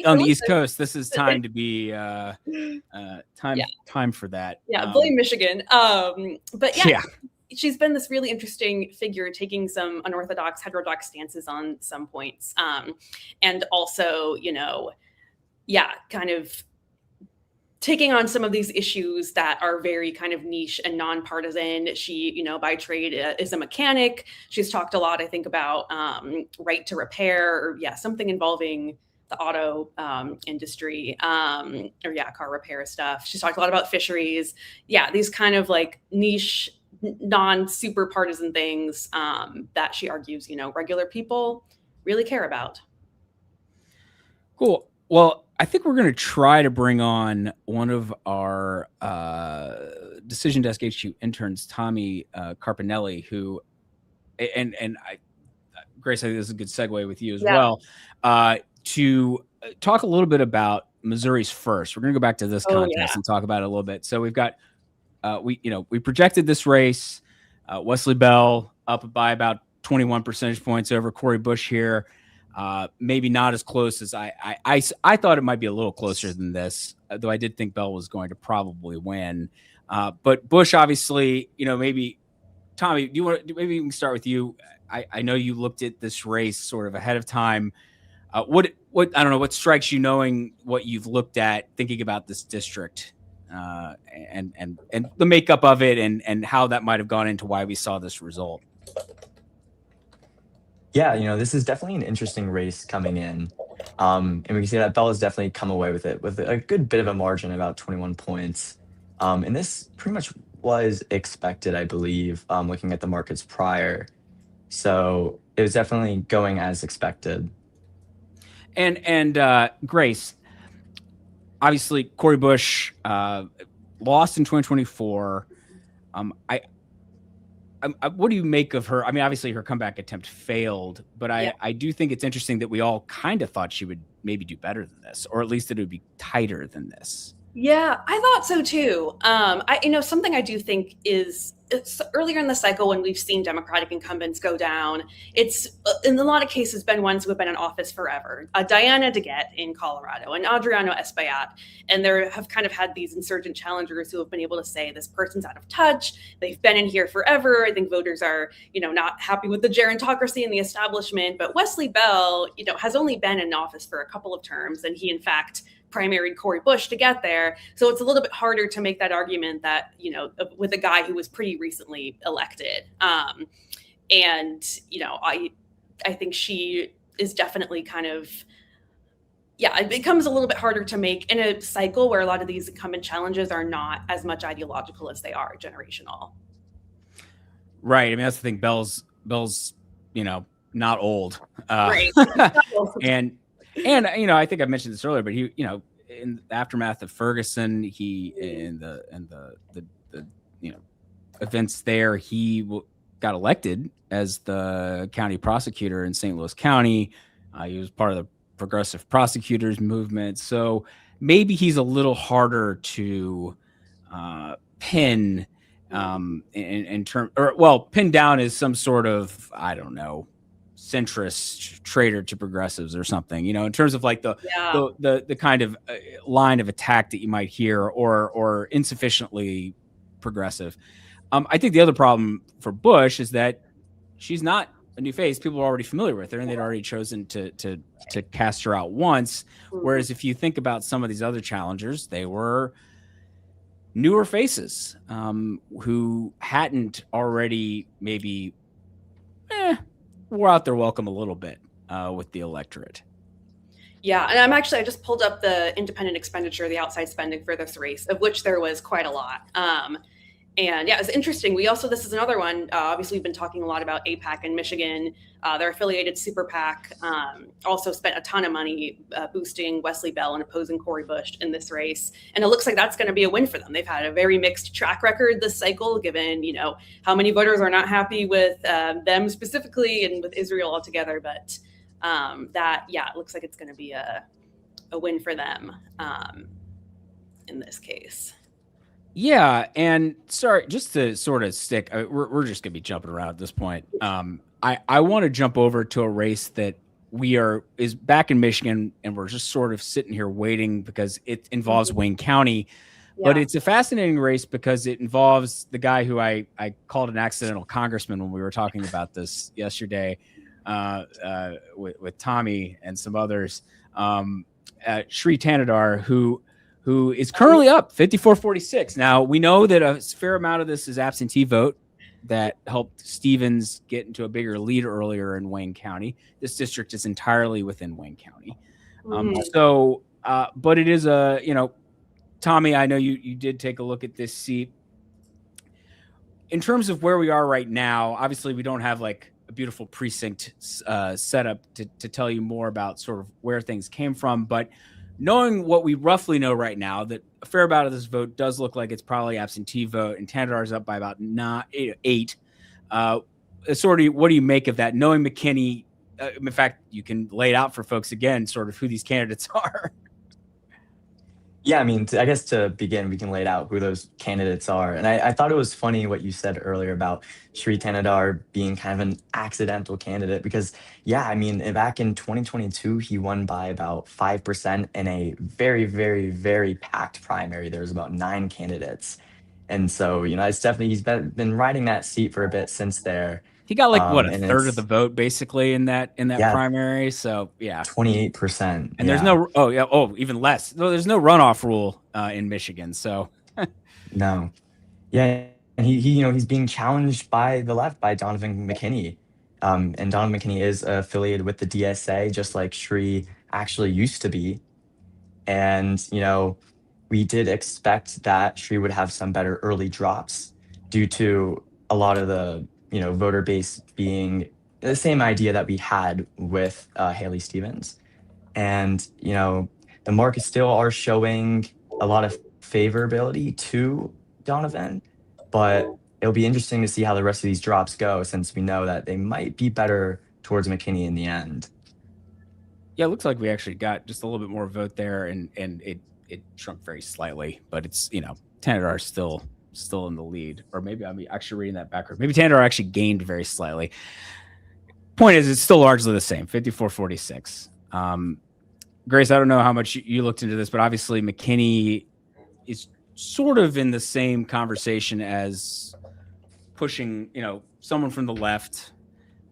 On the East Coast, this is time to be time for that. Yeah, blame Michigan. But yeah. She's been this really interesting figure, taking some unorthodox, heterodox stances on some points, and also, kind of taking on some of these issues that are very kind of niche and nonpartisan. She, by trade is a mechanic. She's talked a lot, I think, about right to repair, or something involving the auto industry, car repair stuff. She's talked a lot about fisheries. Yeah, these kind of like niche, non-super partisan things that she argues, regular people really care about. Cool. Well, I think we're going to try to bring on one of our Decision Desk HQ interns, Tommy Carpinelli, who, and Grace, I think this is a good segue with you as well, to talk a little bit about Missouri's first. We're going to go back to this contest and talk about it a little bit. So we've got, we projected this race, Wesley Bell up by about 21 percentage points over Cori Bush here. Maybe not as close as I thought it might be a little closer than this, though I did think Bell was going to probably win. But Bush, obviously, maybe Tommy, maybe we can start with you. I know you looked at this race sort of ahead of time. What I don't know, what strikes you knowing what you've looked at, thinking about this district and the makeup of it and how that might have gone into why we saw this result? Yeah, this is definitely an interesting race coming in. And we can see that Bell has definitely come away with it with a good bit of a margin, about 21 points. And this pretty much was expected, I believe, looking at the markets prior. So it was definitely going as expected. And Grace, obviously Cori Bush lost in 2024. What do you make of her? I mean, obviously her comeback attempt failed, but I do think it's interesting that we all kind of thought she would maybe do better than this, or at least that it would be tighter than this. Yeah, I thought so too. Something I do think is it's earlier in the cycle when we've seen Democratic incumbents go down. It's in a lot of cases been ones who have been in office forever. Diana DeGette in Colorado and Adriano Espaillat. And there have kind of had these insurgent challengers who have been able to say this person's out of touch. They've been in here forever. I think voters are, not happy with the gerontocracy and the establishment. But Wesley Bell, has only been in office for a couple of terms. And he, in fact, primaried Cori Bush to get there. So it's a little bit harder to make that argument that, with a guy who was pretty recently elected. I think she is definitely kind of, it becomes a little bit harder to make in a cycle where a lot of these incumbent challenges are not as much ideological as they are generational. Right. I mean, that's the thing. Bell's, not old. Right. And I think I mentioned this earlier, but he, in the aftermath of Ferguson, he in the events there, he got elected as the county prosecutor in St. Louis County. He was part of the progressive prosecutors movement. So maybe he's a little harder to pin in term, or well, pin down as some sort of, I don't know, centrist traitor to progressives or something, you know, in terms of like the kind of line of attack that you might hear, or insufficiently progressive. I think the other problem for Bush is that she's not a new face. People are already familiar with her, and they'd already chosen to cast her out once. Whereas if you think about some of these other challengers, they were newer faces who hadn't already maybe wore out their welcome a little bit with the electorate. Yeah, and I just pulled up the independent expenditure, the outside spending for this race, of which there was quite a lot. And yeah, it's interesting. This is another one. Obviously, we've been talking a lot about AIPAC in Michigan. Their affiliated super PAC also spent a ton of money boosting Wesley Bell and opposing Cori Bush in this race. And it looks like that's going to be a win for them. They've had a very mixed track record this cycle, given, you know, how many voters are not happy with them specifically and with Israel altogether. But it looks like it's going to be a win for them in this case. Yeah, and sorry, just to sort of stick, we're just gonna be jumping around at this point. I want to jump over to a race that is back in Michigan, and we're just sort of sitting here waiting because it involves Wayne County, but it's a fascinating race because it involves the guy who I called an accidental congressman when we were talking about this yesterday with Tommy and some others, Sri Tanadar, who is currently up 54-46. Now, we know that a fair amount of this is absentee vote that helped Stevens get into a bigger lead earlier in Wayne County. This district is entirely within Wayne County. But it is Tommy, I know you did take a look at this seat. In terms of where we are right now, obviously we don't have like a beautiful precinct setup to tell you more about sort of where things came from, but knowing what we roughly know right now, that a fair amount of this vote does look like it's probably absentee vote, and Tanadar is up by about 8. What do you make of that? Knowing McKinney, in fact, you can lay it out for folks again, sort of who these candidates are. Yeah, I mean, I guess to begin, we can lay it out who those candidates are. And I thought it was funny what you said earlier about Sri Tanadar being kind of an accidental candidate because, yeah, I mean, back in 2022, he won by about 5% in a very, very, very packed primary. There was about 9 candidates. And so, it's definitely, he's been riding that seat for a bit since there. He got like a third of the vote basically in that primary. So yeah, 28%. And there's even less. No, there's no runoff rule in Michigan. So no, yeah, and he's being challenged by the left by Donovan McKinney, and Donovan McKinney is affiliated with the DSA, just like Sri actually used to be, and we did expect that Sri would have some better early drops due to a lot of the voter base being the same idea that we had with Haley Stevens. And, the markets still are showing a lot of favorability to Donovan, but it'll be interesting to see how the rest of these drops go since we know that they might be better towards McKinney in the end. Yeah, it looks like we actually got just a little bit more vote there and it shrunk very slightly, but it's, Tanadar still in the lead, or maybe I'm actually reading that backwards. Maybe Tanadar actually gained very slightly. Point is, it's still largely the same, 54-46. Grace, I don't know how much you looked into this, but obviously McKinney is sort of in the same conversation as pushing, someone from the left,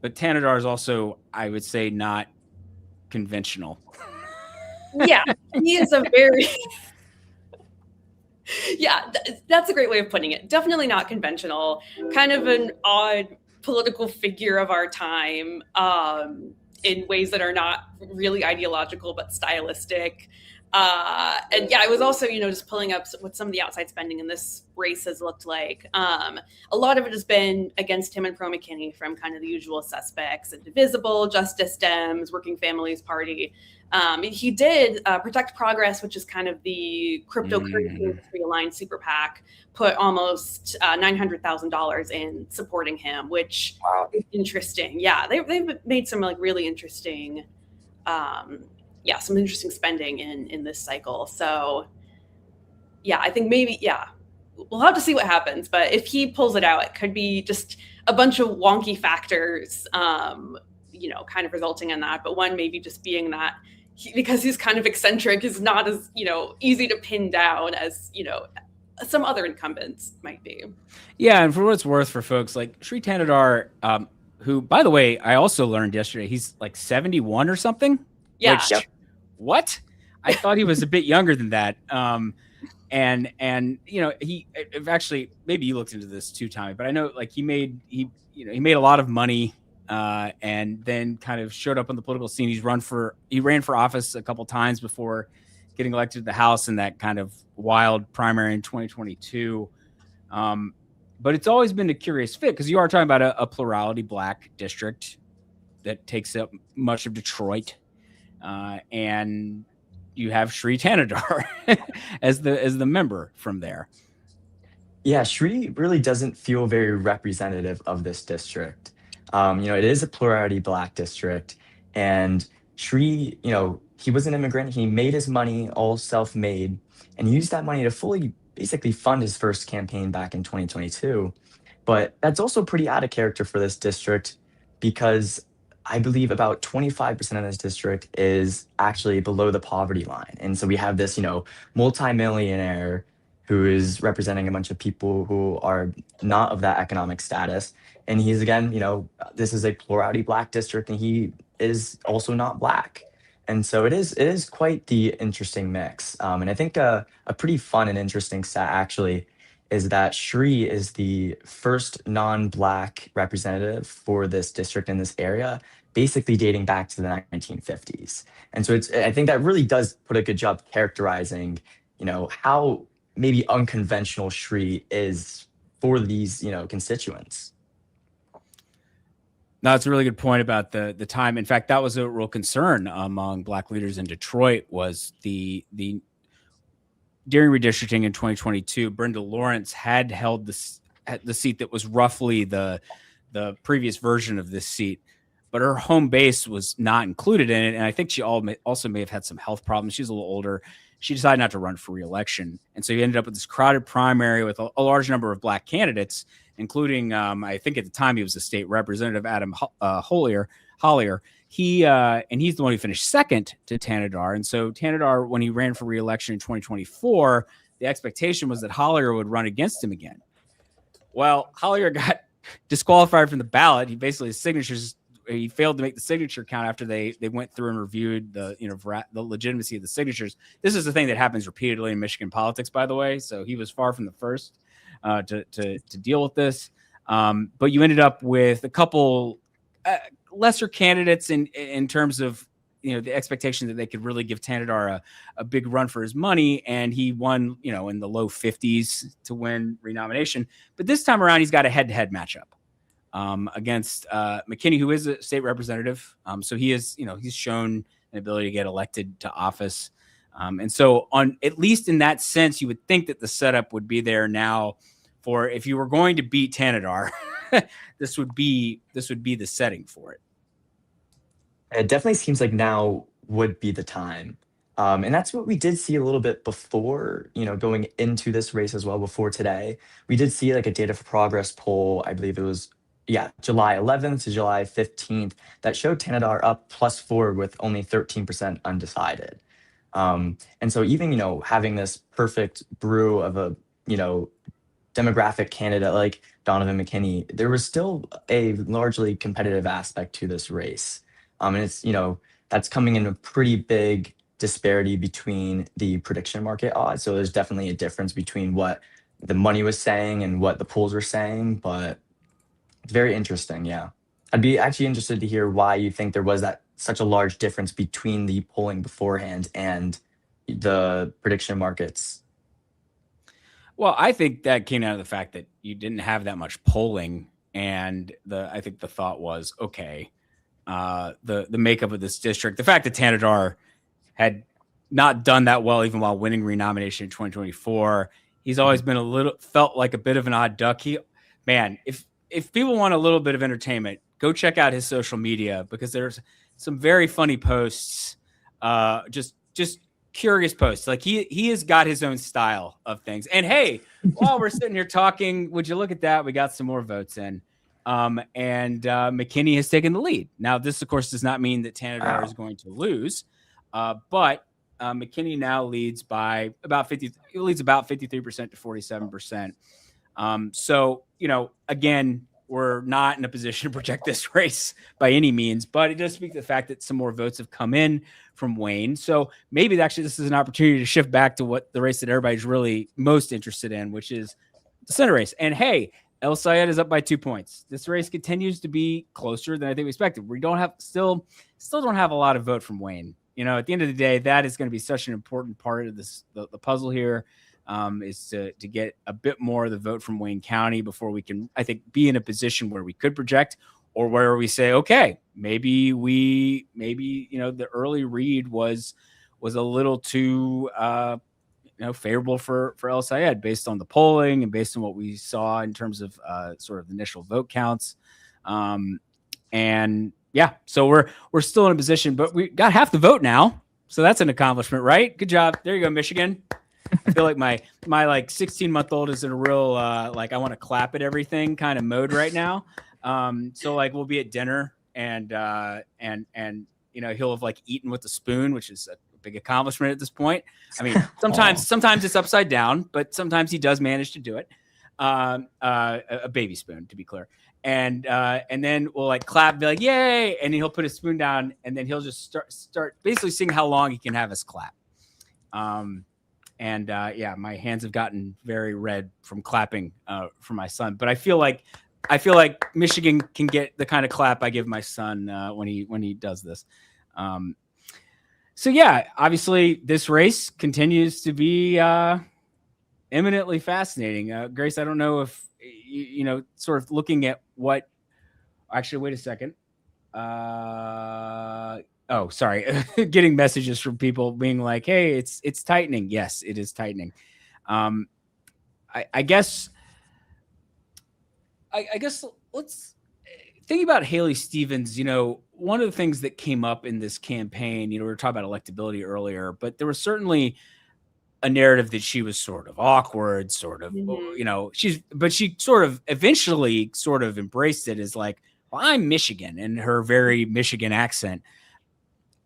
but Tanadar is also, I would say, not conventional. Yeah, he is a very... Yeah, that's a great way of putting it. Definitely not conventional. Kind of an odd political figure of our time in ways that are not really ideological, but stylistic. And yeah, I was also, just pulling up what some of the outside spending in this race has looked like. A lot of it has been against him and pro McKinney from kind of the usual suspects: Indivisible, Justice Dems, Working Families Party. He did Protect Progress, which is kind of the cryptocurrency industry aligned super PAC, put almost $900,000 in supporting him, which is interesting. Yeah, they've made some like really interesting some interesting spending in this cycle. So yeah, I think maybe, we'll have to see what happens. But if he pulls it out, it could be just a bunch of wonky factors, kind of resulting in that. But one maybe just being that because he's kind of eccentric, is not as, easy to pin down as, some other incumbents might be. Yeah, and for what it's worth for folks like Sri Tanadar, who, by the way, I also learned yesterday, he's like 71 or something. Yeah. Which, what? I thought he was a bit younger than that. And he actually, maybe you looked into this too, Tommy, but I know like he made a lot of money, and then kind of showed up on the political scene. He ran for office a couple times before getting elected to the House in that kind of wild primary in 2022. But it's always been a curious fit because you are talking about a plurality Black district that takes up much of Detroit, and you have Sri Tanadar as the member from there. Yeah, Sri really doesn't feel very representative of this district. It is a plurality Black district, and Sri, he was an immigrant. He made his money all self-made, and he used that money to fully basically fund his first campaign back in 2022. But that's also pretty out of character for this district because I believe about 25% of this district is actually below the poverty line. And so we have this, multimillionaire who is representing a bunch of people who are not of that economic status. And he's, again, this is a plurality Black district, and he is also not Black. And so it is quite the interesting mix. And I think a pretty fun and interesting stat actually is that Sri is the first non-Black representative for this district in this area, basically dating back to the 1950s. And so I think that really does put a good job characterizing, how maybe unconventional Sri is for these, constituents. No, that's a really good point about the time. In fact, that was a real concern among Black leaders in Detroit was the during redistricting in 2022, Brenda Lawrence had held the seat that was roughly the previous version of this seat, but her home base was not included in it. And I think she also may have had some health problems. She's a little older. She decided not to run for re-election. And so you ended up with this crowded primary with a large number of Black candidates, including, I think at the time he was a state representative, Adam Hollier. He's the one who finished second to Tanadar. And so Tanadar, when he ran for re-election in 2024, the expectation was that Hollier would run against him again. Well, Hollier got disqualified from the ballot. He basically, he failed to make the signature count after they went through and reviewed the legitimacy of the signatures. This is the thing that happens repeatedly in Michigan politics, by the way. So he was far from the first to deal with this. But you ended up with a couple lesser candidates in terms of the expectation that they could really give Tanadar a big run for his money, and he won in the low 50s to win renomination. But this time around, he's got a head-to-head matchup against McKinney, who is a state representative. So he is he's shown an ability to get elected to office, and so on at least in that sense, you would think that the setup would be there now for if you were going to beat Tanadar. this would be the setting for it. It definitely seems like now would be the time. And that's what we did see a little bit before, going into this race as well, before today. We did see like a Data for Progress poll, I believe it was, July 11th to July 15th, that showed Tanadar up +4 with only 13% undecided. And so even, having this perfect brew of a, demographic candidate like Donovan McKinney, there was still a largely competitive aspect to this race. And it's, that's coming in a pretty big disparity between the prediction market odds. So there's definitely a difference between what the money was saying and what the polls were saying, but it's very interesting. Yeah. I'd be actually interested to hear why you think there was such a large difference between the polling beforehand and the prediction markets. Well, I think that came out of the fact that you didn't have that much polling. And I think the thought was, okay, the makeup of this district, the fact that Tanadar had not done that well even while winning renomination in 2024, he's always been felt like a bit of an odd duck. If people want a little bit of entertainment, go check out his social media because there's some very funny posts Just curious posts. Like he has got his own style of things. And hey, while we're sitting here talking, would you look at that? We got some more votes in. And McKinney has taken the lead. Now, this, of course, does not mean that Tanadar is going to lose, but McKinney now leads by about 53% to 47%. So, again, we're not in a position to project this race by any means, but it does speak to the fact that some more votes have come in from Wayne. So maybe actually this is an opportunity to shift back to what the race that everybody's really most interested in, which is the Senate race. And hey, El Sayed is up by 2 points. This race continues to be closer than I think we expected. We don't have still don't have a lot of vote from Wayne. At the end of the day, that is going to be such an important part of this the puzzle here, is to get a bit more of the vote from Wayne County before we can, I think, be in a position where we could project, or where we say, okay, maybe the early read was a little too favorable for El Sayed based on the polling and based on what we saw in terms of sort of initial vote counts. And yeah, so we're still in a position, but we got half the vote now. So that's an accomplishment, right? Good job. There you go, Michigan. I feel like my 16-month-old is in a real I want to clap at everything kind of mode right now. So we'll be at dinner and he'll have eaten with a spoon, which is a big accomplishment at this point. I mean, sometimes it's upside down, but sometimes he does manage to do it. A baby spoon, to be clear. And then we'll clap, be like, yay. And then he'll put his spoon down, and then he'll just start basically seeing how long he can have us clap. My hands have gotten very red from clapping for my son, but I feel like Michigan can get the kind of clap I give my son when he does this. So yeah, obviously this race continues to be eminently fascinating. Grace, I don't know if sort of looking at what. Actually, wait a second. Oh, sorry. Getting messages from people being like, "Hey, it's tightening." Yes, it is tightening. I guess let's think about Haley Stevens. One of the things that came up in this campaign, we were talking about electability earlier, but there was certainly a narrative that she was sort of awkward, sort of, she sort of eventually sort of embraced it as well, I'm Michigan, and her very Michigan accent.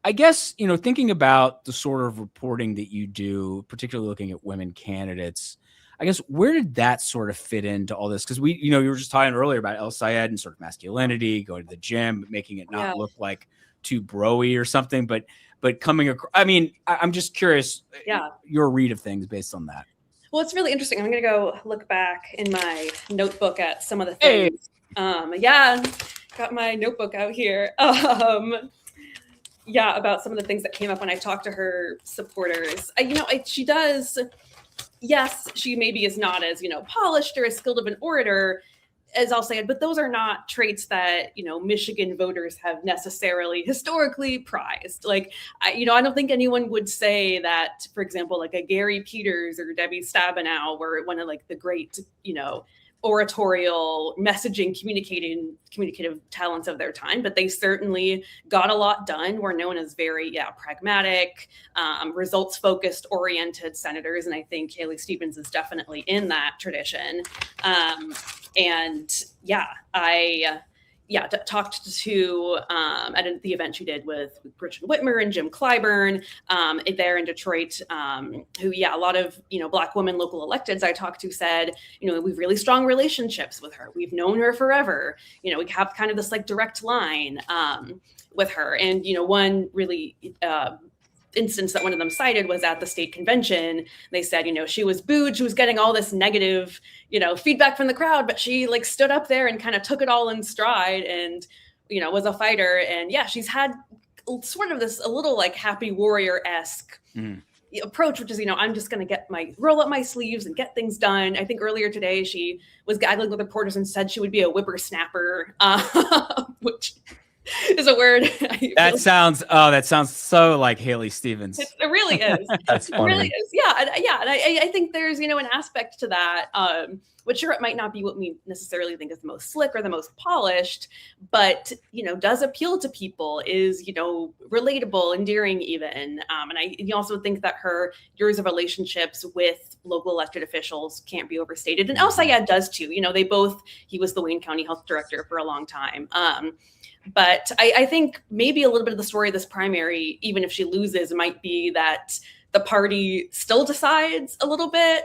I guess, thinking about the sort of reporting that you do, particularly looking at women candidates, I guess, where did that sort of fit into all this? Because you were just talking earlier about El Sayed and sort of masculinity, going to the gym, making it not look like too bro-y or something, but coming across, I'm just curious, your read of things based on that. Well, it's really interesting. I'm going to go look back in my notebook at some of the things. Got my notebook out here. About some of the things that came up when I talked to her supporters. She does. Yes, she maybe is not as, polished or as skilled of an orator as I'll say it, but those are not traits that, Michigan voters have necessarily historically prized. I don't think anyone would say that, for example, a Gary Peters or Debbie Stabenow were one of the great, oratorial messaging communicative talents of their time, but they certainly got a lot done. Were known as very pragmatic, results focused oriented senators, and I think Haley Stevens is definitely in that tradition. I talked to at the event she did with Richard Whitmer and Jim Clyburn there in Detroit, who, a lot of, Black women local electeds I talked to said, we've really strong relationships with her. We've known her forever. We have kind of this direct line with her. And, one really instance that one of them cited was at the state convention. They said, she was booed. She was getting all this negative, feedback from the crowd, but she stood up there and kind of took it all in stride and, was a fighter. And she's had sort of this a little happy warrior-esque approach, which is, I'm just going to roll up my sleeves and get things done. I think earlier today she was gaggling with reporters and said she would be a whippersnapper, which is a word. That sounds so like Haley Stevens. It really is. That's funny. It really is. Yeah. And I think there's, an aspect to that which sure, it might not be what we necessarily think is the most slick or the most polished, but, does appeal to people, is, relatable, endearing even. And I also think that her years of relationships with local elected officials can't be overstated. And El Sayed does too. He was the Wayne County Health Director for a long time. But I think maybe a little bit of the story of this primary, even if she loses, might be that the party still decides a little bit.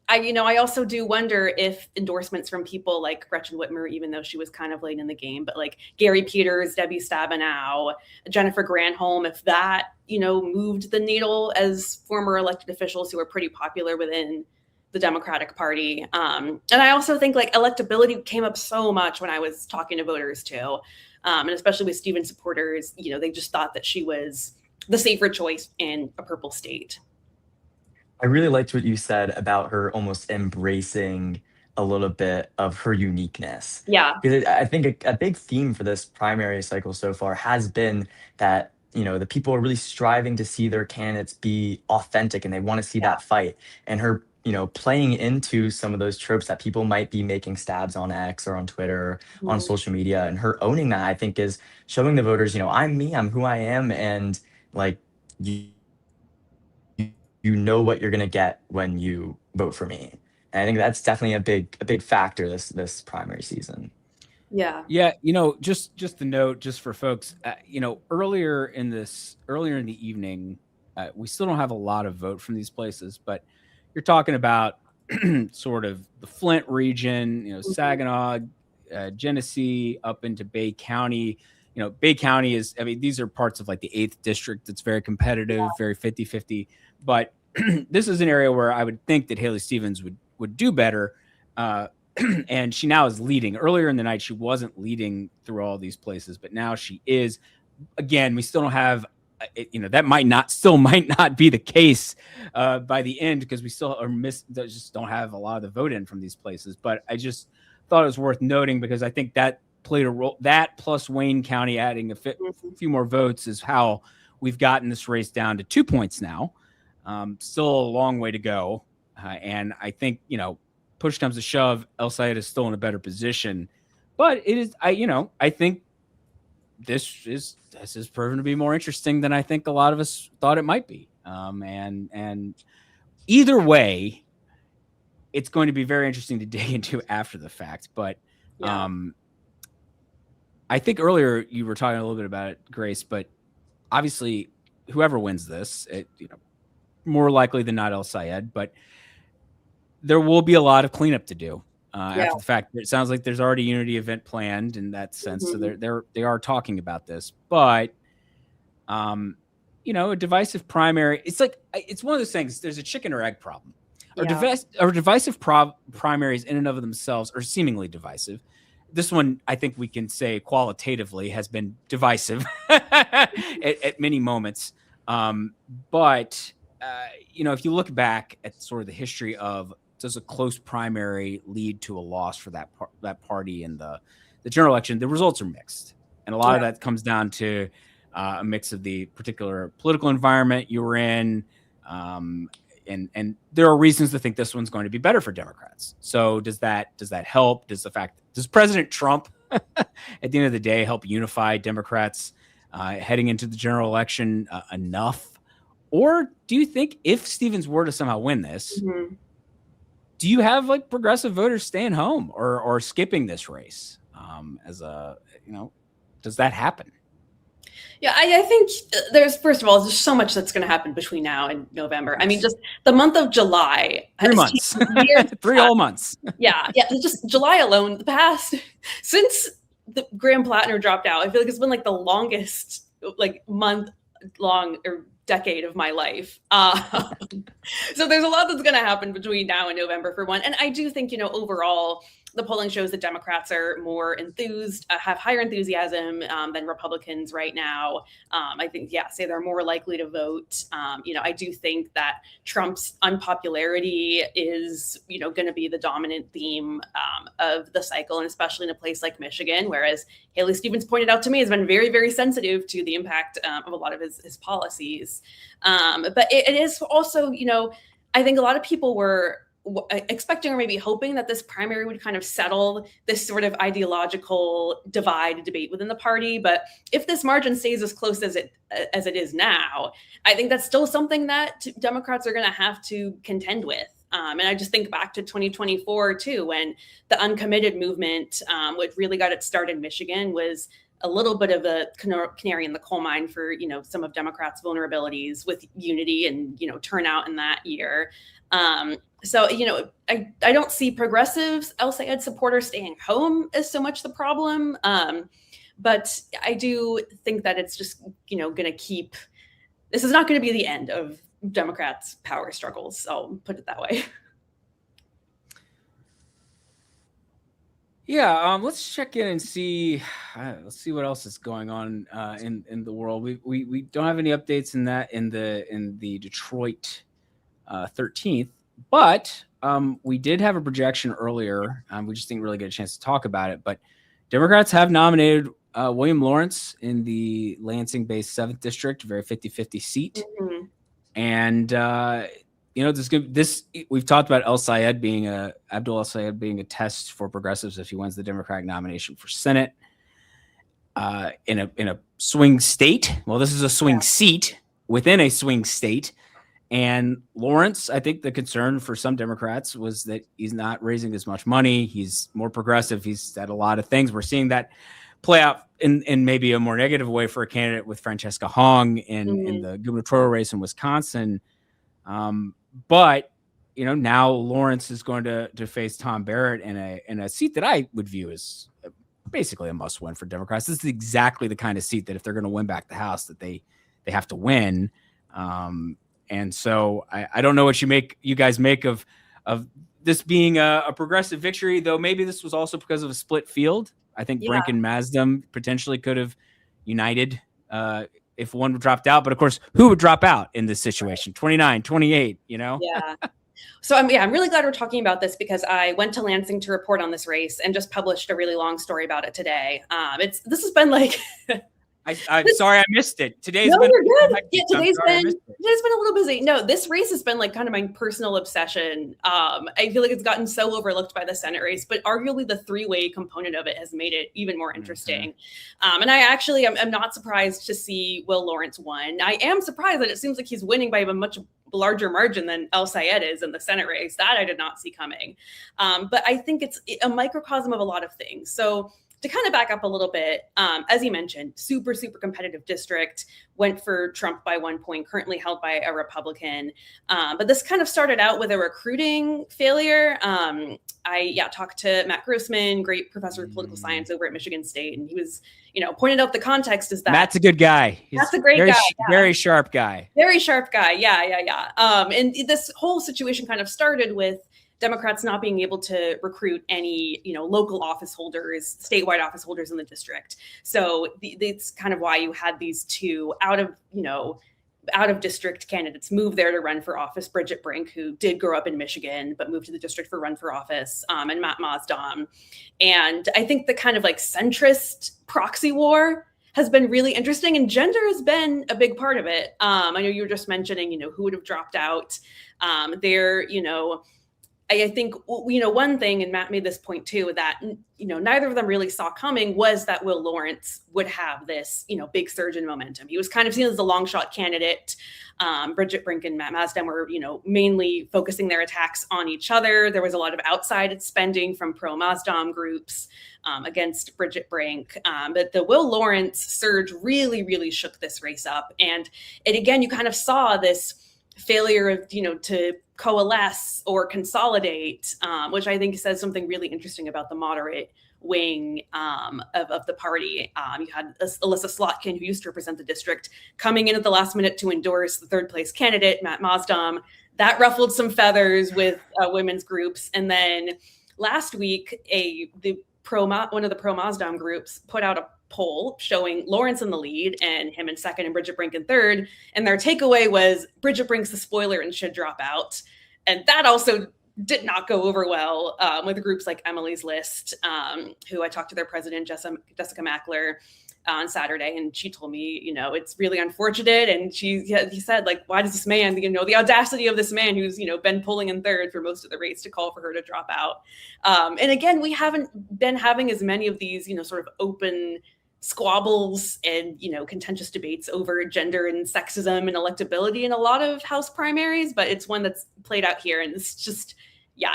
I also do wonder if endorsements from people like Gretchen Whitmer, even though she was kind of late in the game, but like Gary Peters, Debbie Stabenow, Jennifer Granholm, if that, moved the needle as former elected officials who are pretty popular within the Democratic Party. And I also think like electability came up so much when I was talking to voters too. And especially with Stevens supporters, they just thought that she was the safer choice in a purple state. I really liked what you said about her almost embracing a little bit of her uniqueness. Yeah. Because I think a big theme for this primary cycle so far has been that, the people are really striving to see their candidates be authentic and they want to see that fight. And her, playing into some of those tropes that people might be making stabs on X or on Twitter, or on social media, and her owning that, I think, is showing the voters, I'm me, I'm who I am, and like you know what you're gonna get when you vote for me. And I think that's definitely a big factor this primary season. Yeah. Yeah. Just the note, just for folks, earlier in the evening, we still don't have a lot of vote from these places, but you're talking about sort of the Flint region, Saginaw, Genesee, up into Bay County. Bay County these are parts of like the 8th district that's very competitive, very 50-50. But this is an area where I would think that Haley Stevens would do better. And she now is leading. Earlier in the night, she wasn't leading through all these places, but now she is. Again, we still don't have, that might not be the case by the end, because we still just don't have a lot of the vote in from these places. But I just thought it was worth noting, because I think that played a role. That plus Wayne County adding a few more votes is how we've gotten this race down to 2 points now. Still a long way to go. And I think, push comes to shove, El Sayed is still in a better position. But it is, I think this is proven to be more interesting than I think a lot of us thought it might be. And either way, it's going to be very interesting to dig into after the fact. But I think earlier you were talking a little bit about it, Grace, but obviously whoever wins this, more likely than not El Sayed, but there will be a lot of cleanup to do after the fact. It sounds like there's already a unity event planned in that sense. So they are talking about this, but a divisive primary, it's one of those things. There's a chicken or egg problem. Or divisive primaries in and of themselves are seemingly divisive. This one, I think we can say qualitatively, has been divisive at many moments. But if you look back at sort of the history of, does a close primary lead to a loss for that party in the general election, the results are mixed. And a lot of that comes down to a mix of the particular political environment you were in. And there are reasons to think this one's going to be better for Democrats. So does that help? Does President Trump at the end of the day help unify Democrats heading into the general election enough? Or do you think if Stevens were to somehow win this, do you have like progressive voters staying home or skipping this race? Does that happen? Yeah, I think first of all, there's so much that's going to happen between now and November. I mean, just the month of July. 3 months. 3 whole months. Yeah. Just July alone, since the Graham Plattner dropped out, I feel like it's been like the longest month long or decade of my life. So there's a lot that's going to happen between now and November for one. And I do think, overall, the polling shows that Democrats are more enthused, have higher enthusiasm than Republicans right now. I think, say they're more likely to vote. I do think that Trump's unpopularity is, going to be the dominant theme of the cycle, and especially in a place like Michigan, whereas Haley Stevens pointed out to me has been very, very sensitive to the impact of a lot of his policies. But it is also, I think a lot of people were expecting or maybe hoping that this primary would kind of settle this sort of ideological divide debate within the party. But if this margin stays as close as it is now, I think that's still something that Democrats are going to have to contend with. And I just think back to 2024 too, when the uncommitted movement, what really got its start in Michigan, was a little bit of a canary in the coal mine for, some of Democrats' vulnerabilities with unity and, turnout in that year. So, I don't see progressives, El-Sayed supporters staying home as so much the problem. But I do think that it's just, going to keep, this is not going to be the end of Democrats' power struggles. I'll put it that way. Yeah, let's check in and see. Let's see what else is going on in the world. We don't have any updates in the Detroit 13th, but we did have a projection earlier. We just didn't really get a chance to talk about it. But Democrats have nominated William Lawrence in the Lansing-based 7th district, a very 50-50 seat, and this we've talked about Abdul El-Sayed being a test for progressives if he wins the Democratic nomination for Senate in a swing state. Well, this is a swing seat within a swing state. And Lawrence, I think the concern for some Democrats was that he's not raising as much money. He's more progressive. He's said a lot of things. We're seeing that play out in maybe a more negative way for a candidate with Francesca Hong in the gubernatorial race in Wisconsin. But now Lawrence is going to face Tom Barrett in a seat that I would view as basically a must win for Democrats. This is exactly the kind of seat that if they're going to win back the House, that they have to win. And so I don't know what you guys make of this being a progressive victory, though maybe this was also because of a split field. I think Brink and Masdam potentially could have united if one dropped out. But of course, who would drop out in this situation? 29, 28, Yeah. So I'm really glad we're talking about this, because I went to Lansing to report on this race and just published a really long story about it today. This has been like I'm sorry I missed it. Today's no, been you're good. Yeah, today's been a little busy. No, this race has been like kind of my personal obsession. I feel like it's gotten so overlooked by the Senate race, but arguably the three-way component of it has made it even more interesting. And I actually am not surprised to see Will Lawrence won. I am surprised that it seems like he's winning by a much larger margin than El-Sayed is in the Senate race. That I did not see coming. But I think it's a microcosm of a lot of things. So to kind of back up a little bit, as you mentioned, super, super competitive district, went for Trump by 1 point, currently held by a Republican. But this kind of started out with a recruiting failure. I talked to Matt Grossman, great professor of political science over at Michigan State. And he was, pointed out the context is that Matt's a good guy. That's a great guy. Very sharp guy. Very sharp guy. Yeah. And this whole situation kind of started with Democrats not being able to recruit any, local office holders, statewide office holders in the district. So it's kind of why you had these two out of district candidates move there to run for office. Bridget Brink, who did grow up in Michigan, but moved to the district for run for office, and Matt Masdam. And I think the kind of like centrist proxy war has been really interesting, and gender has been a big part of it. I know you were just mentioning, who would have dropped out there, I think, one thing, and Matt made this point too, that, neither of them really saw coming, was that Will Lawrence would have this, big surge in momentum. He was kind of seen as a long shot candidate. Bridget Brink and Matt Masdam were, mainly focusing their attacks on each other. There was a lot of outside spending from pro-Masdam groups against Bridget Brink. But the Will Lawrence surge really, really shook this race up. And again, you kind of saw this failure of, to coalesce or consolidate, which I think says something really interesting about the moderate wing of the party. You had Alyssa Slotkin, who used to represent the district, coming in at the last minute to endorse the third place candidate, Matt Masdam. That ruffled some feathers with women's groups. And then last week, one of the pro-Masdam groups put out a poll showing Lawrence in the lead and him in second and Bridget Brink in third. And their takeaway was Bridget Brink's the spoiler and should drop out. And that also did not go over well with groups like Emily's List, who I talked to their president, Jessica Mackler. on Saturday, and she told me, it's really unfortunate. And he said, like, why does this man, the audacity of this man who's, been pulling in third for most of the race to call for her to drop out. And again, we haven't been having as many of these, sort of open squabbles and, contentious debates over gender and sexism and electability in a lot of House primaries, but it's one that's played out here. And it's just,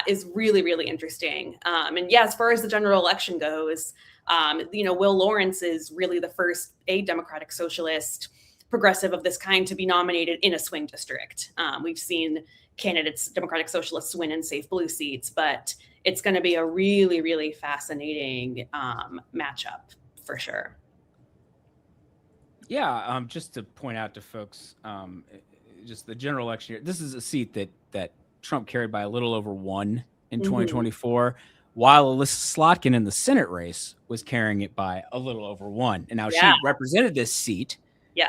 is really, really interesting. And as far as the general election goes, Will Lawrence is really the first Democratic socialist progressive of this kind to be nominated in a swing district. We've seen candidates, Democratic socialists, win in safe blue seats, but it's going to be a really, really fascinating matchup for sure. Yeah, just to point out to folks, just the general election here, this is a seat that Trump carried by a little over 1 in 2024, while Alyssa Slotkin in the Senate race was carrying it by a little over 1. And now she represented this seat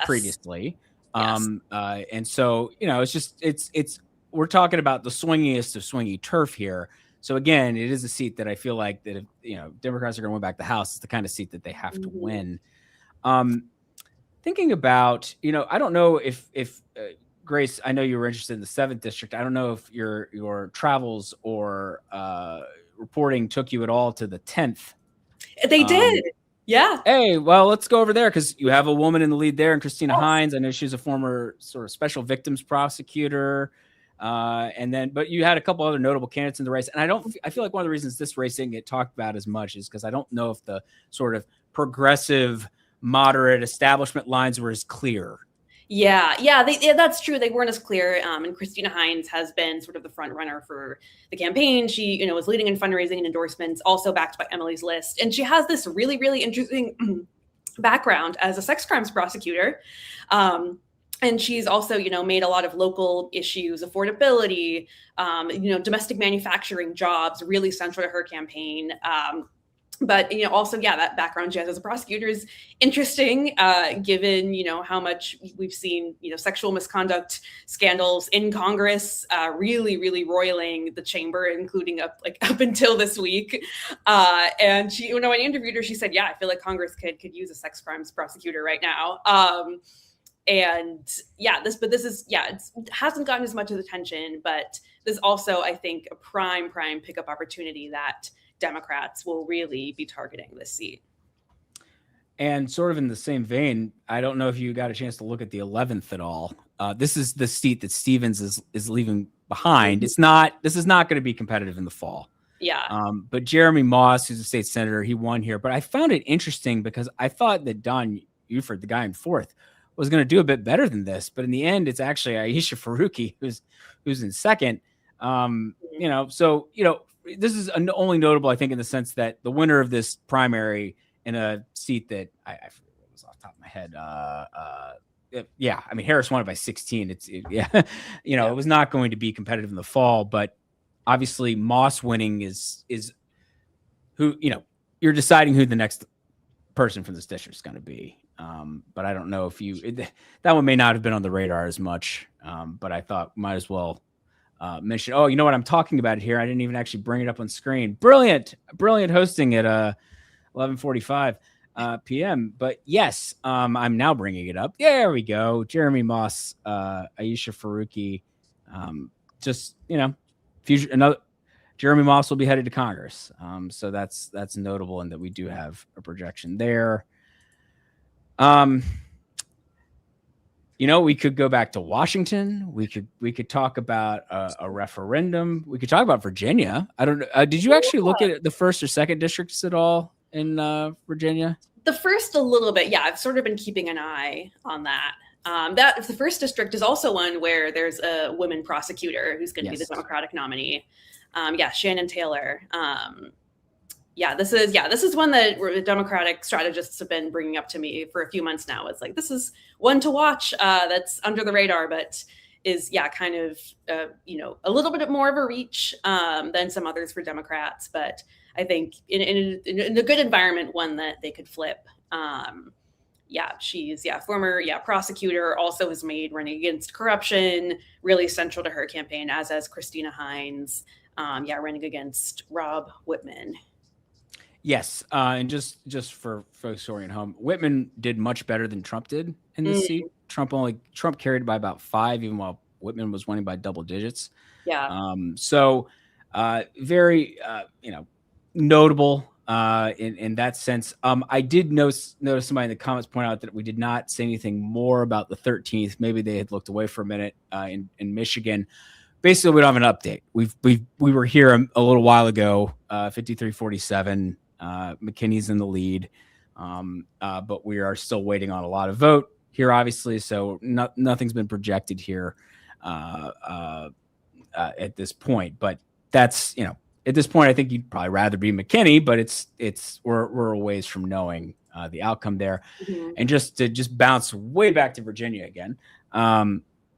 previously. And so, it's we're talking about the swingiest of swingy turf here. So again, it is a seat that I feel like that if, Democrats are going to win back the House, it's the kind of seat that they have to win. Thinking about, I don't know if Grace, I know you were interested in the 7th district. I don't know if your travels or reporting took you at all to the 10th. They did. Yeah. Hey, well, let's go over there because you have a woman in the lead there, and Christina Hines. I know she's a former sort of special victims prosecutor. But you had a couple other notable candidates in the race. And I feel like one of the reasons this race didn't get talked about as much is because I don't know if the sort of progressive, moderate establishment lines were as clear. Yeah, that's true. They weren't as clear. And Christina Hines has been sort of the front runner for the campaign. She, was leading in fundraising and endorsements, also backed by Emily's List. And she has this really, really interesting background as a sex crimes prosecutor. And she's also, made a lot of local issues, affordability, domestic manufacturing jobs, really central to her campaign. But, also, that background she has as a prosecutor is interesting, given, how much we've seen, sexual misconduct scandals in Congress, really, really roiling the chamber, including up until this week. And she, when I interviewed her, she said, I feel like Congress could use a sex crimes prosecutor right now. It hasn't gotten as much attention, but there's also, I think, a prime pickup opportunity that Democrats will really be targeting this seat. And sort of in the same vein, I don't know if you got a chance to look at the 11th at all. This is the seat that Stevens is leaving behind. This is not going to be competitive in the fall. Yeah. But Jeremy Moss, who's a state senator, he won here. But I found it interesting because I thought that Don Uford, the guy in 4th, was going to do a bit better than this. But in the end, it's actually Aisha Faruqi who's in 2nd. This is only notable, I think, in the sense that the winner of this primary in a seat that I forget what was off the top of my head. Harris won it by 16. It was not going to be competitive in the fall, but obviously Moss winning is who, you're deciding who the next person from this district is going to be. But I don't know if that one may not have been on the radar as much. But I thought might as well mention, you know what I'm talking about here. I didn't even actually bring it up on screen. Brilliant hosting at 11:45 p.m. But yes, I'm now bringing it up. There we go. Jeremy Moss, Aisha Faruqi. Jeremy Moss will be headed to Congress. So that's notable, and that we do have a projection there. We could go back to Washington. We could talk about a referendum. We could talk about Virginia. I don't know. Did you actually look at the 1st or 2nd districts at all in Virginia? The 1st a little bit. Yeah, I've sort of been keeping an eye on that. That the 1st district is also one where there's a woman prosecutor who's going to be the Democratic nominee. Shannon Taylor. This is one that Democratic strategists have been bringing up to me for a few months now. It's like, this is one to watch that's under the radar, but is kind of a little bit more of a reach than some others for Democrats. But I think in a good environment, one that they could flip. She's former prosecutor, also has made running against corruption really central to her campaign, as Christina Hines, running against Rob Whitman. Yes, and just for folks who are at home, Whitman did much better than Trump did in this seat. Trump carried by about 5, even while Whitman was winning by double digits. Yeah. So very notable in that sense. I did notice somebody in the comments point out that we did not say anything more about the 13th. Maybe they had looked away for a minute in Michigan. Basically, we don't have an update. We were here a little while ago, 53-47. McKinney's in the lead, but we are still waiting on a lot of vote here, obviously. So nothing's been projected here at this point. But that's, at this point, I think you'd probably rather be McKinney, but we're a ways from knowing the outcome there. And just to bounce way back to Virginia again,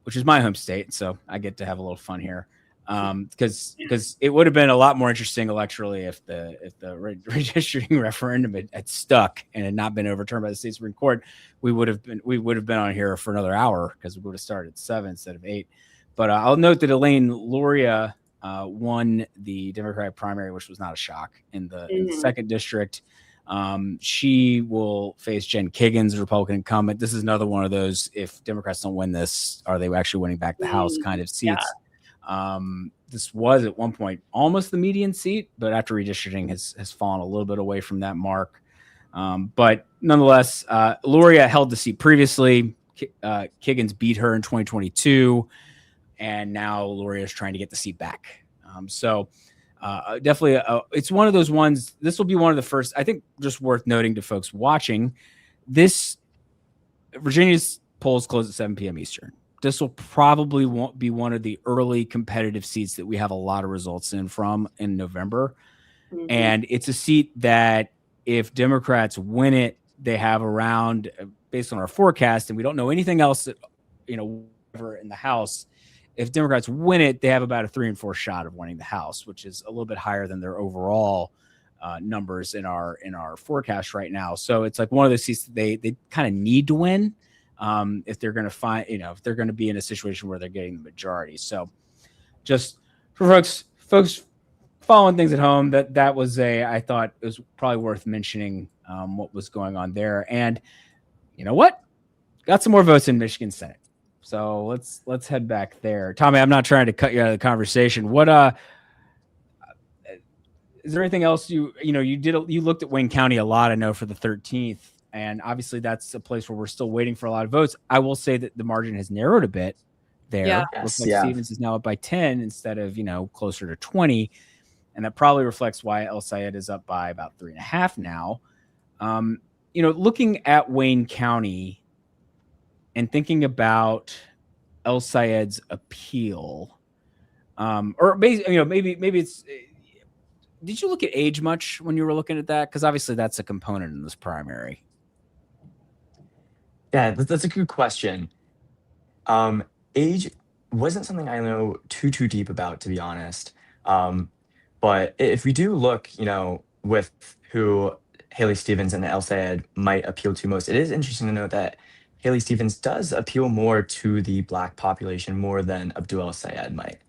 which is my home state, so I get to have a little fun here, because it would have been a lot more interesting electorally if the redistricting referendum had stuck and had not been overturned by the state Supreme Court. We would have been on here for another hour because we would have started at 7 instead of 8. But I'll note that Elaine Luria won the Democratic primary, which was not a shock, in the second district. She will face Jen Kiggins, Republican incumbent. This is another one of those, if Democrats don't win this, are they actually winning back the House kind of seats? Yeah. This was at one point almost the median seat, but after redistricting has fallen a little bit away from that mark. But nonetheless, Luria held the seat previously. Kiggins beat her in 2022, and now Luria is trying to get the seat back. Definitely, it's one of those ones. This will be one of the first, I think, just worth noting to folks watching. Virginia's polls close at 7 p.m. Eastern. This will probably won't be one of the early competitive seats that we have a lot of results in November. And it's a seat that if Democrats win it, they have around, based on our forecast, and we don't know anything else, in the House. If Democrats win it, they have about a 3 and 4 shot of winning the House, which is a little bit higher than their overall numbers in our forecast right now. So it's like one of those seats that they kind of need to win if they're going to find, if they're going to be in a situation where they're getting the majority. So just for folks following things at home, that was I thought it was probably worth mentioning what was going on there. And you know what? Got some more votes in Michigan Senate. So let's head back there. Tommy, I'm not trying to cut you out of the conversation. What is there anything else you looked at Wayne County a lot, I know, for the 13th, and obviously that's a place where we're still waiting for a lot of votes. I will say that the margin has narrowed a bit there. Yeah. Looks like Stevens is now up by 10 instead of closer to 20, and that probably reflects why El Sayed is up by about 3.5 now. Looking at Wayne County and thinking about El Sayed's appeal, or maybe it's. Did you look at age much when you were looking at that? Because obviously that's a component in this primary. Yeah, that's a good question. Age wasn't something I know too deep about, to be honest. But if we do look, with who Haley Stevens and El Sayed might appeal to most, it is interesting to note that Haley Stevens does appeal more to the Black population more than Abdul El Sayed might.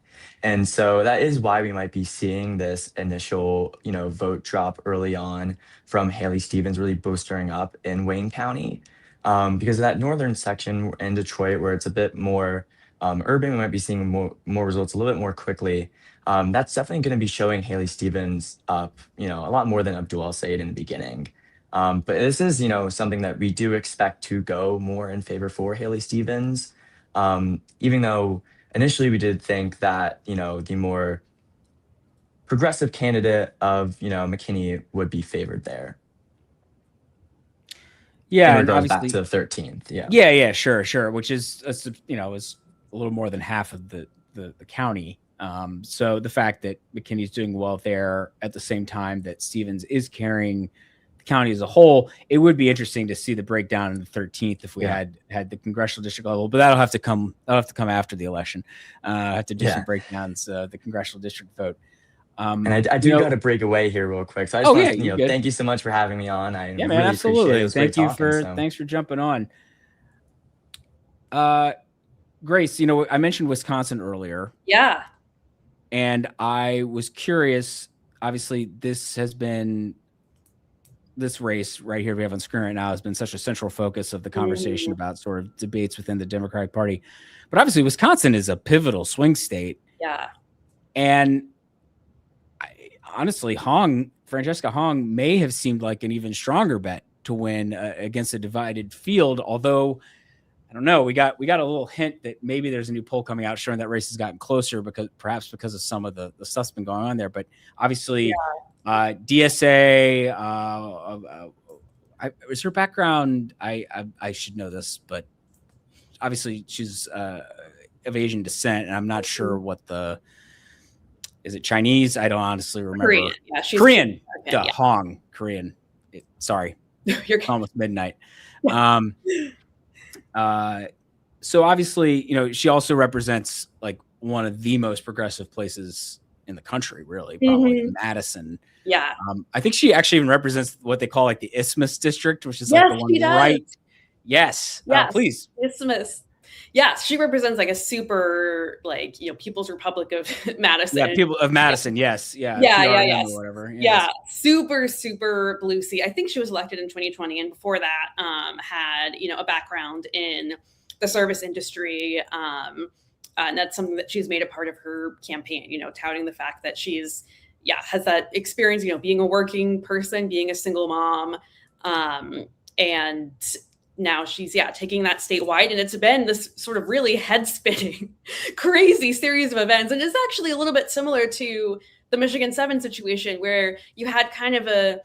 And so that is why we might be seeing this initial, vote drop early on from Haley Stevens really boosting up in Wayne County. Because of that northern section in Detroit, where it's a bit more urban, we might be seeing more results a little bit more quickly. That's definitely going to be showing Haley Stevens up, a lot more than Abdul El Sayed in the beginning. But this is, something that we do expect to go more in favor for Haley Stevens, even though initially we did think that, the more progressive candidate of, McKinney would be favored there. Yeah, and it goes back to the 13th. Yeah. Yeah, sure. Which is, is a little more than half of the county. So the fact that McKinney's doing well there at the same time that Stevens is carrying county as a whole, it would be interesting to see the breakdown in the 13th if we had the congressional district level, but that'll have to come after the election. I have to do some breakdowns, the congressional district vote. And I do got to break away here real quick. So I just want to, thank you so much for having me on. I really appreciate it. Thanks for jumping on. Grace, I mentioned Wisconsin earlier. Yeah. And I was curious, obviously this has been this race right here we have on screen right now has been such a central focus of the conversation about sort of debates within the Democratic Party. But obviously Wisconsin is a pivotal swing state. Yeah. And honestly, Francesca Hong may have seemed like an even stronger bet to win against a divided field. Although, I don't know, we got a little hint that maybe there's a new poll coming out showing that race has gotten closer because of some of the stuff's been going on there. But obviously, DSA, is her background? I should know this, but obviously she's of Asian descent, and I'm not sure what is it Chinese? I don't honestly remember. Korean. Yeah, she's Korean. Yeah. Hong, Korean. Sorry. You're almost midnight. So obviously, she also represents like one of the most progressive places in the country, really, probably Madison. Yeah. I think she actually even represents what they call like the Isthmus district, which is like the one right. Yes. Please. Isthmus. Yes, she represents like a super People's Republic of Madison. Yeah, people of Madison. Yes. Yeah. Yes. Or whatever. Yes. Yeah. Super, super blue sea. I think she was elected in 2020, and before that, had a background in the service industry. And that's something that she's made a part of her campaign. Touting the fact that she's has that experience. Being a working person, being a single mom, and now she's taking that statewide, and it's been this sort of really head-spinning, crazy series of events, and it's actually a little bit similar to the Michigan 7 situation, where you had kind of a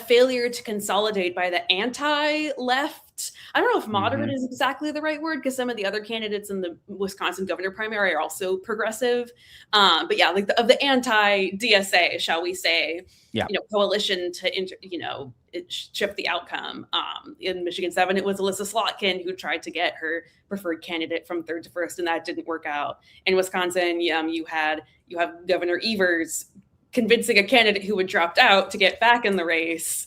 failure to consolidate by the anti-left. I don't know if moderate is exactly the right word, because some of the other candidates in the Wisconsin governor primary are also progressive. But of the anti-DSA, shall we say, coalition to shift the outcome. In Michigan 7, it was Alyssa Slotkin who tried to get her preferred candidate from third to first, and that didn't work out. In Wisconsin, you have Governor Evers convincing a candidate who had dropped out to get back in the race.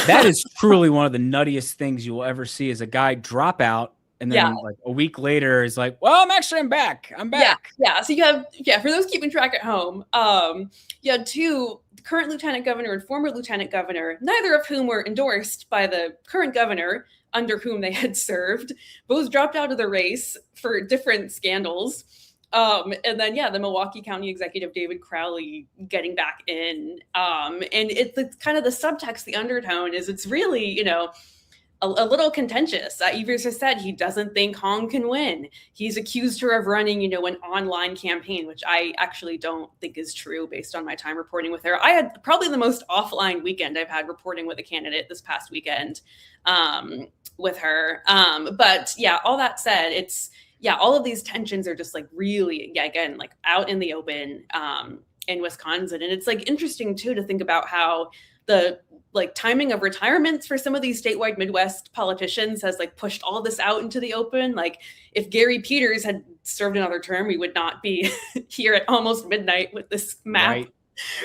That is truly one of the nuttiest things you will ever see, is a guy drop out and then like a week later is like, well, I'm back. I'm back. Yeah. So you have, for those keeping track at home, you had two current lieutenant governor and former lieutenant governor, neither of whom were endorsed by the current governor under whom they had served. Both dropped out of the race for different scandals. And then, the Milwaukee County Executive David Crowley getting back in. And it's kind of the subtext, the undertone is it's really, a little contentious. Evers has said he doesn't think Hong can win. He's accused her of running, an online campaign, which I actually don't think is true based on my time reporting with her. I had probably the most offline weekend I've had reporting with a candidate this past weekend with her. But all that said, it's, all of these tensions are just like really, again, like out in the open in Wisconsin. And it's like interesting too to think about how the timing of retirements for some of these statewide Midwest politicians has pushed all this out into the open. Like if Gary Peters had served another term, we would not be here at almost midnight with this map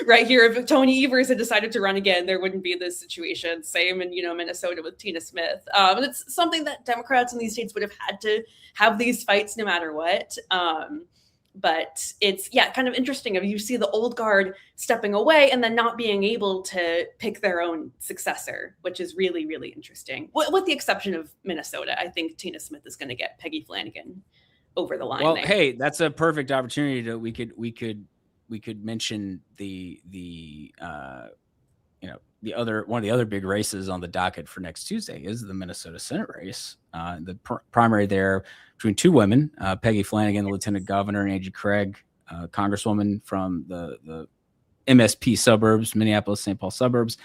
right here. If Tony Evers had decided to run again, there wouldn't be this situation. Same in, Minnesota with Tina Smith. And it's something that Democrats in these states would have had to have these fights no matter what. But it's, kind of interesting. You see the old guard stepping away and then not being able to pick their own successor, which is really, really interesting. With the exception of Minnesota, I think Tina Smith is going to get Peggy Flanagan over the line. Well, there. Hey, that's a perfect opportunity to we could mention the one of the other big races on the docket for next Tuesday is the Minnesota Senate race. The primary there between two women, Peggy Flanagan, the lieutenant governor, and Angie Craig, congresswoman from the MSP suburbs, Minneapolis, St. Paul suburbs.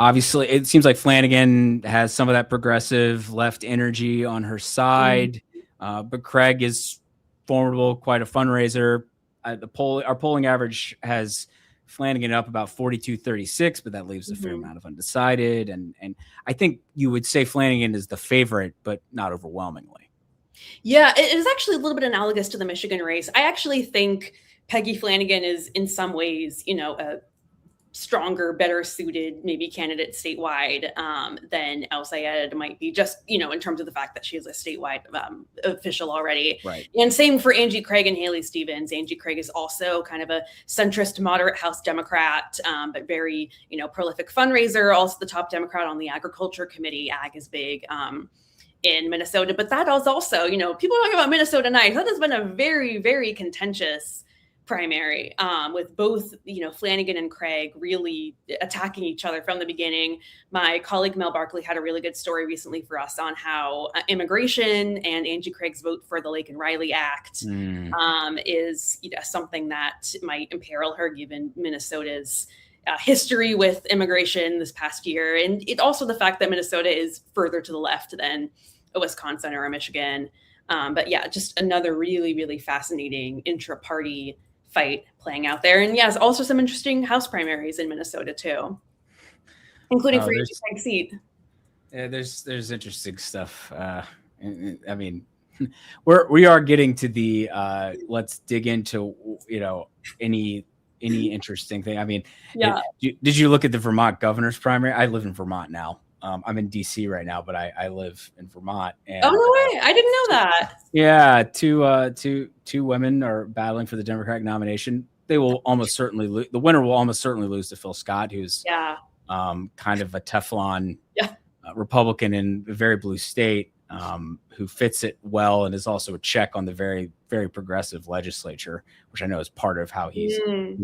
Obviously, it seems like Flanagan has some of that progressive left energy on her side, but Craig is formidable, quite a fundraiser. Our polling average has Flanagan up about 42-36, but that leaves a fair amount of undecided. And I think you would say Flanagan is the favorite, but not overwhelmingly. Yeah, it is actually a little bit analogous to the Michigan race. I actually think Peggy Flanagan is in some ways, a stronger, better suited maybe candidate statewide than El Sayed might be, just, you know, in terms of the fact that she is a statewide official already. Right. And same for Angie Craig and Haley Stevens. Angie Craig is also kind of a centrist, moderate House Democrat, but very, you know, prolific fundraiser, also the top Democrat on the Agriculture Committee. Ag is big in Minnesota. But that is also, you know, people talk about Minnesota nice. That has been a very, very contentious primary with both, you know, Flanagan and Craig really attacking each other from the beginning. My colleague Mel Barkley had a really good story recently for us on how immigration and Angie Craig's vote for the Lake and Riley Act is, you know, something that might imperil her given Minnesota's history with immigration this past year. And it also the fact that Minnesota is further to the left than a Wisconsin or a Michigan. But yeah, just another really, really fascinating intra-party fight playing out there. And yes, also some interesting House primaries in Minnesota too, including for Angie Craig's seat. Yeah, there's interesting stuff. I mean, we are getting to the let's dig into, you know, any interesting thing. I mean, yeah. Did you look at the Vermont governor's primary? I live in Vermont now. I'm in DC right now, but I live in Vermont. And, oh, no way. I didn't know that. Yeah. Two women are battling for the Democratic nomination. They will almost certainly lose. The winner will almost certainly lose to Phil Scott, who's kind of a Teflon Republican in a very blue state, who fits it well and is also a check on the very, very progressive legislature, which I know is part of how he's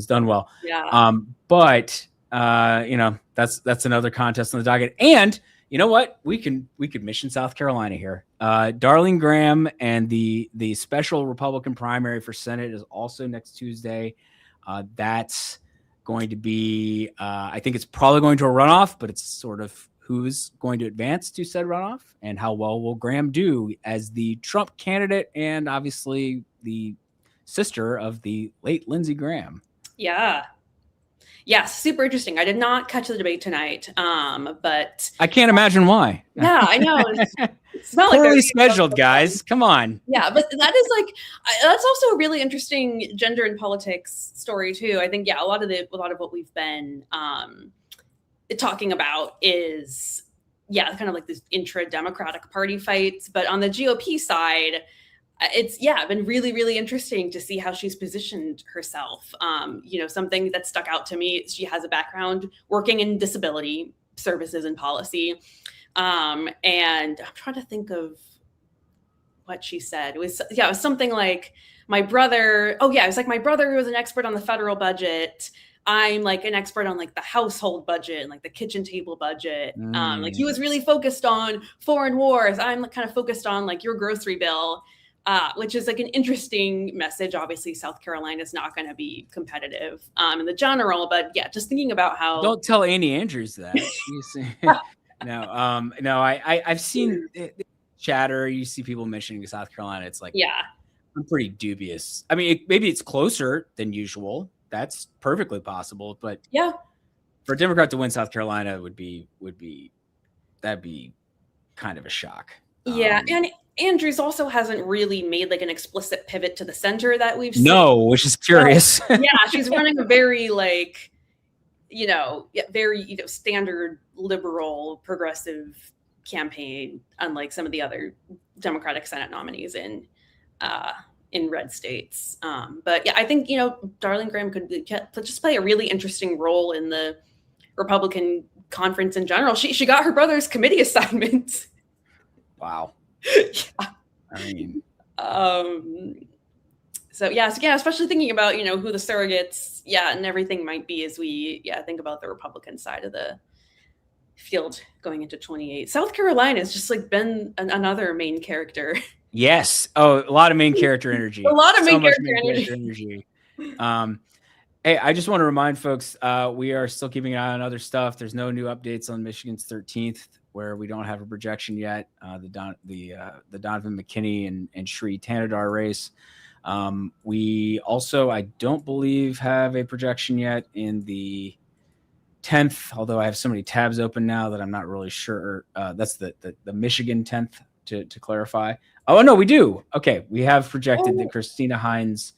done well. Yeah. But you know, that's another contest on the docket. And you know what? We could mission South Carolina here. Darlene Graham and the special Republican primary for Senate is also next Tuesday. That's going to be, I think it's probably going to a runoff, but it's sort of who's going to advance to said runoff and how well will Graham do as the Trump candidate and obviously the sister of the late Lindsey Graham. Yeah. Yes, super interesting. I did not catch the debate tonight, but I can't imagine why. Yeah, I know. It's not poorly like scheduled, guys. Come on. Yeah, but that is like that's also a really interesting gender and politics story too. I think a lot of what we've been talking about is kind of like this intra-Democratic Party fights, but on the GOP side, it's been really, really interesting to see how she's positioned herself. You know, something that stuck out to me, she has a background working in disability services and policy. And I'm trying to think of what she said. It was something like my brother. Oh yeah. It was like my brother was an expert on the federal budget. I'm like an expert on like the household budget and like the kitchen table budget. Like he was really focused on foreign wars. I'm kind of focused on like your grocery bill. Which is like an interesting message. Obviously, South Carolina is not going to be competitive in the general, but just thinking about how. Don't tell Annie Andrews that. No, I've seen chatter. You see people mentioning South Carolina. It's like, I'm pretty dubious. I mean, maybe it's closer than usual. That's perfectly possible, but for a Democrat to win South Carolina would be kind of a shock. And Andrews also hasn't really made like an explicit pivot to the center that we've seen. No, which is curious. She's running a very like, very standard liberal progressive campaign, unlike some of the other Democratic Senate nominees in red states. But I think Darlene Graham could just play a really interesting role in the Republican conference in general. She got her brother's committee assignment. Wow. I mean, especially thinking about who the surrogates and everything might be as we think about the Republican side of the field going into 28. South Carolina has just like been another main character. Yes. Oh, a lot of main character energy. A lot of main character energy. Hey, I just want to remind folks, we are still keeping an eye on other stuff. There's no new updates on Michigan's 13th, where we don't have a projection yet. The Donovan McKinney and Sri Tanadar race. We also, I don't believe, have a projection yet in the 10th, although I have so many tabs open now that I'm not really sure. That's the Michigan 10th to clarify. Oh, no, we do. Okay, we have projected that Christina Hines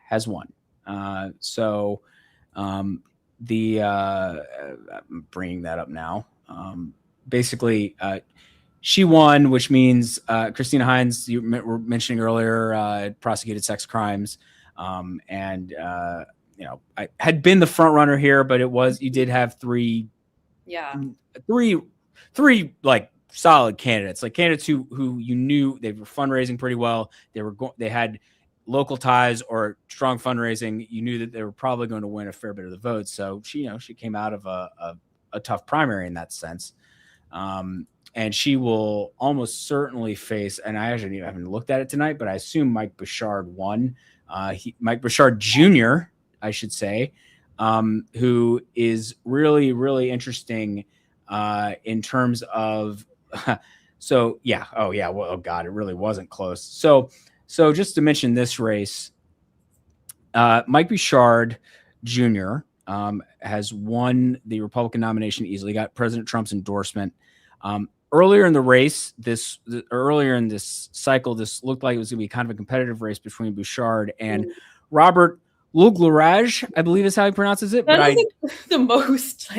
has won. So I'm bringing that up now. Basically, she won, which means Christina Hines, you were mentioning earlier, prosecuted sex crimes, and I had been the front runner here, but you did have three like solid candidates, like candidates who you knew they were fundraising pretty well. They had local ties or strong fundraising. You knew that they were probably going to win a fair bit of the votes. So she came out of a tough primary in that sense. And she will almost certainly face, and I actually haven't looked at it tonight, but I assume Mike Bouchard won. Mike Bouchard Jr., I should say, who is really, really interesting in terms of, so yeah. Oh yeah. Well, oh God, it really wasn't close. So just to mention this race, Mike Bouchard Jr. Has won the Republican nomination easily, got President Trump's endorsement. Earlier in the race, earlier in this cycle, this looked like it was going to be kind of a competitive race between Bouchard and Robert Luglaraj, I believe is how he pronounces it. That is the most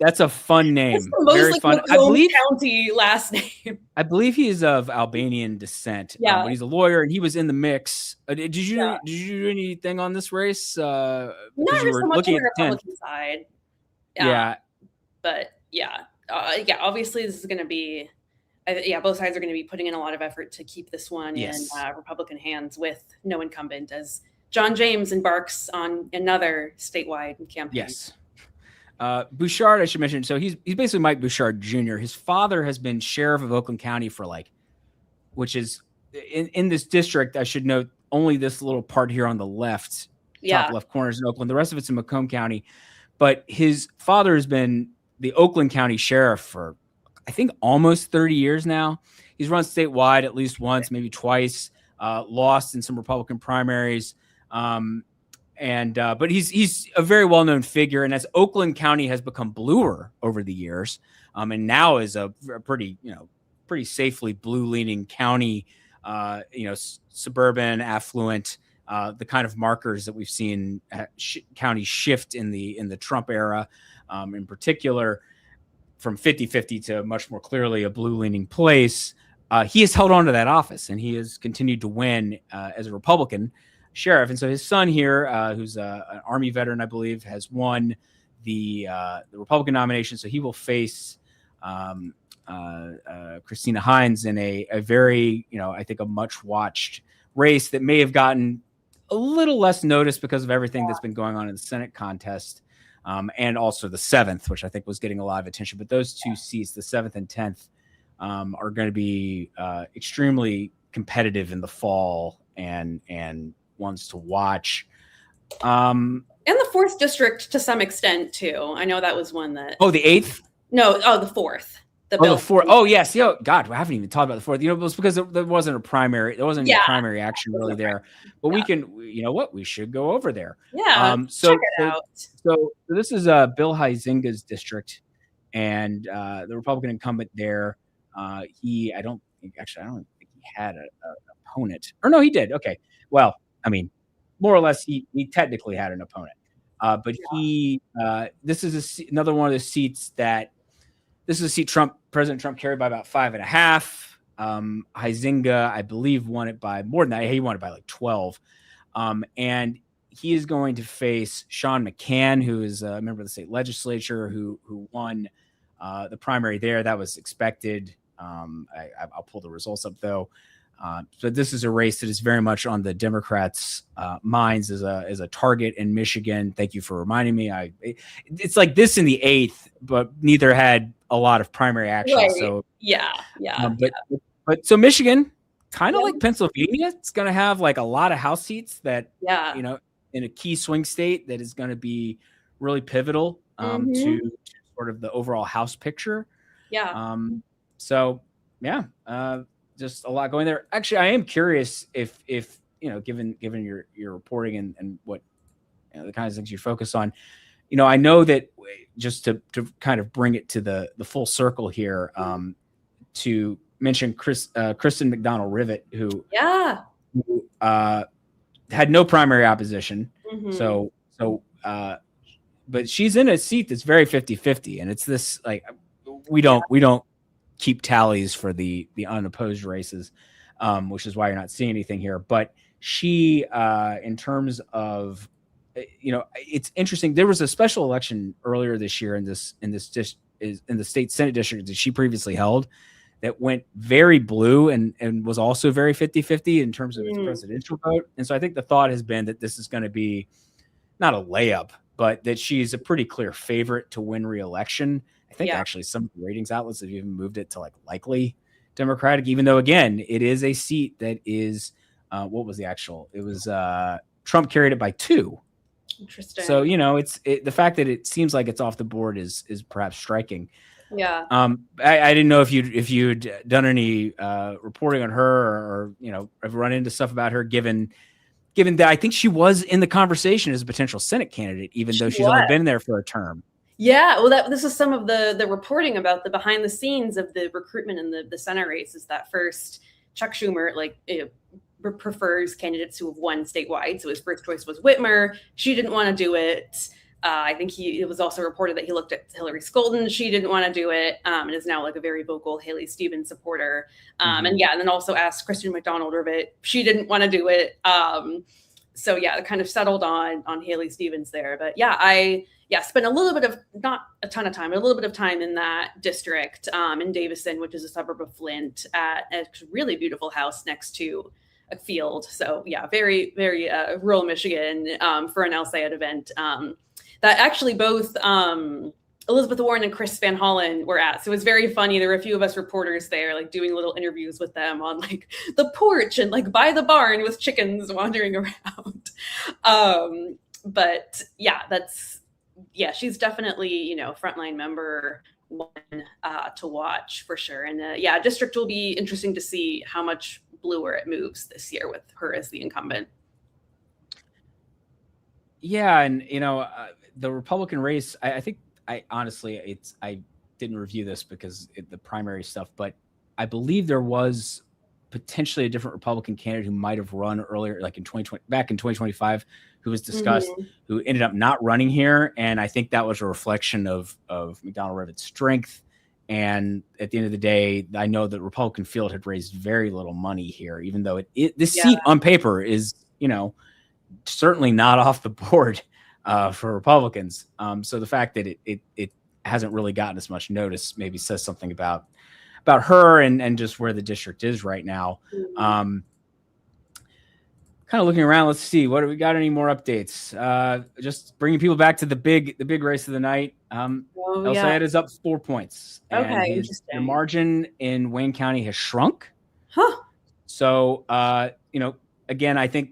that's a fun name. That's the most very fun. I believe county last name. I believe he is of Albanian descent. Yeah, but he's a lawyer and he was in the mix. Did you do anything on this race? Not really so much on the Republican side. Yeah. But yeah. Obviously this is going to be, both sides are going to be putting in a lot of effort to keep this one in Republican hands with no incumbent as John James embarks on another statewide campaign. Yes. Bouchard, I should mention. So he's basically Mike Bouchard Jr. His father has been sheriff of Oakland County for which is in this district. I should note only this little part here on the left, top left corners in Oakland. The rest of it's in Macomb County. But his father has been the Oakland County sheriff for, I think, almost 30 years now. He's run statewide at least once, maybe twice, lost in some Republican primaries. But he's a very well-known figure. And as Oakland County has become bluer over the years, and now is a pretty safely blue-leaning county, suburban, affluent, the kind of markers that we've seen counties shift in the Trump era, in particular, from 50-50 to much more clearly a blue-leaning place. He has held on to that office, and he has continued to win as a Republican sheriff. And so his son here, who's an Army veteran, I believe, has won the Republican nomination. So he will face Christina Hines in a very, I think, a much-watched race that may have gotten a little less notice because of everything that's been going on in the Senate contest. And also the 7th, which I think was getting a lot of attention. But those two seats, the 7th and 10th, are going to be extremely competitive in the fall and ones to watch. And the 4th district to some extent, too. I know that was one that... Oh, the 8th? No, the 4th. The 4th. Oh, yes. God, I haven't even talked about the 4th. It was because there wasn't a primary. There wasn't any primary action really there. But we can, we should go over there. Yeah, check it out. So this is Bill Huizenga's district, and the Republican incumbent there, I don't think he had an opponent. Or no, he did. Okay. Well, I mean, more or less, he technically had an opponent. But this is another one of the seats that, this is a seat President Trump carried by about 5.5. Huizenga, I believe, won it by more than that. He won it by 12. And he is going to face Sean McCann, who is a member of the state legislature, who won the primary there. That was expected. I'll pull the results up, though. So this is a race that is very much on the Democrats' minds as a target in Michigan. Thank you for reminding me. It's like this in the 8th, but neither had a lot of primary action. Right. So But so Michigan, kind of like Pennsylvania, it's going to have a lot of House seats that in a key swing state that is going to be really pivotal to sort of the overall House picture. Just a lot going there. Actually, I am curious if given your reporting and what the kinds of things you focus on, I know that just to kind of bring it to the full circle here, to mention Kristen McDonald-Rivet, who had no primary opposition. So but she's in a seat that's very 50-50, and it's this like we don't keep tallies for the unopposed races, which is why you're not seeing anything here. But she, in terms of, it's interesting. There was a special election earlier this year in the state Senate district that she previously held that went very blue and was also very 50-50 in terms of its presidential vote. And so I think the thought has been that this is going to be not a layup, but that she's a pretty clear favorite to win re-election. I think actually some ratings outlets have even moved it to likely Democratic, even though, again, it is a seat that is, what was the actual? It was Trump carried it by 2. Interesting. So, the fact that it seems like it's off the board is perhaps striking. Yeah. I didn't know if you'd done any reporting on her or have run into stuff about her, given that I think she was in the conversation as a potential Senate candidate, even though she's only been there for a term. Yeah, well, this is some of the reporting about the behind the scenes of the recruitment in the Senate race. Is that first Chuck Schumer prefers candidates who have won statewide, so his first choice was Whitmer. She didn't want to do it. I think it was also reported that he looked at Hillary Scholten. She didn't want to do it, and is now a very vocal Haley Stevens supporter. And then also asked Kristen McDonald of it. She didn't want to do it. So it kind of settled on Haley Stevens there. But I spent a little bit of, not a ton of time, but a little bit of time in that district in Davison, which is a suburb of Flint, at a really beautiful house next to a field. So very, very rural Michigan for an El-Sayed event. That actually both Elizabeth Warren and Chris Van Hollen were at. So it was very funny. There were a few of us reporters there, doing little interviews with them on the porch and by the barn with chickens wandering around. But she's definitely, frontline member one to watch for sure. And district will be interesting to see how much bluer it moves this year with her as the incumbent. Yeah. And, the Republican race, I think I didn't review this because the primary stuff, but I believe there was potentially a different Republican candidate who might have run earlier, back in 2025, who was discussed, who ended up not running here. And I think that was a reflection of McDonald Rivet's strength. And at the end of the day, I know the Republican field had raised very little money here, even though this seat on paper is, certainly not off the board for Republicans. So the fact that it hasn't really gotten as much notice maybe says something about her and just where the district is right now. Kind of looking around, let's see, what do we got? Any more updates? Just bringing people back to the big race of the night. El-Sayed is up 4 points. Okay, interesting. The margin in Wayne County has shrunk. Huh. So, again, I think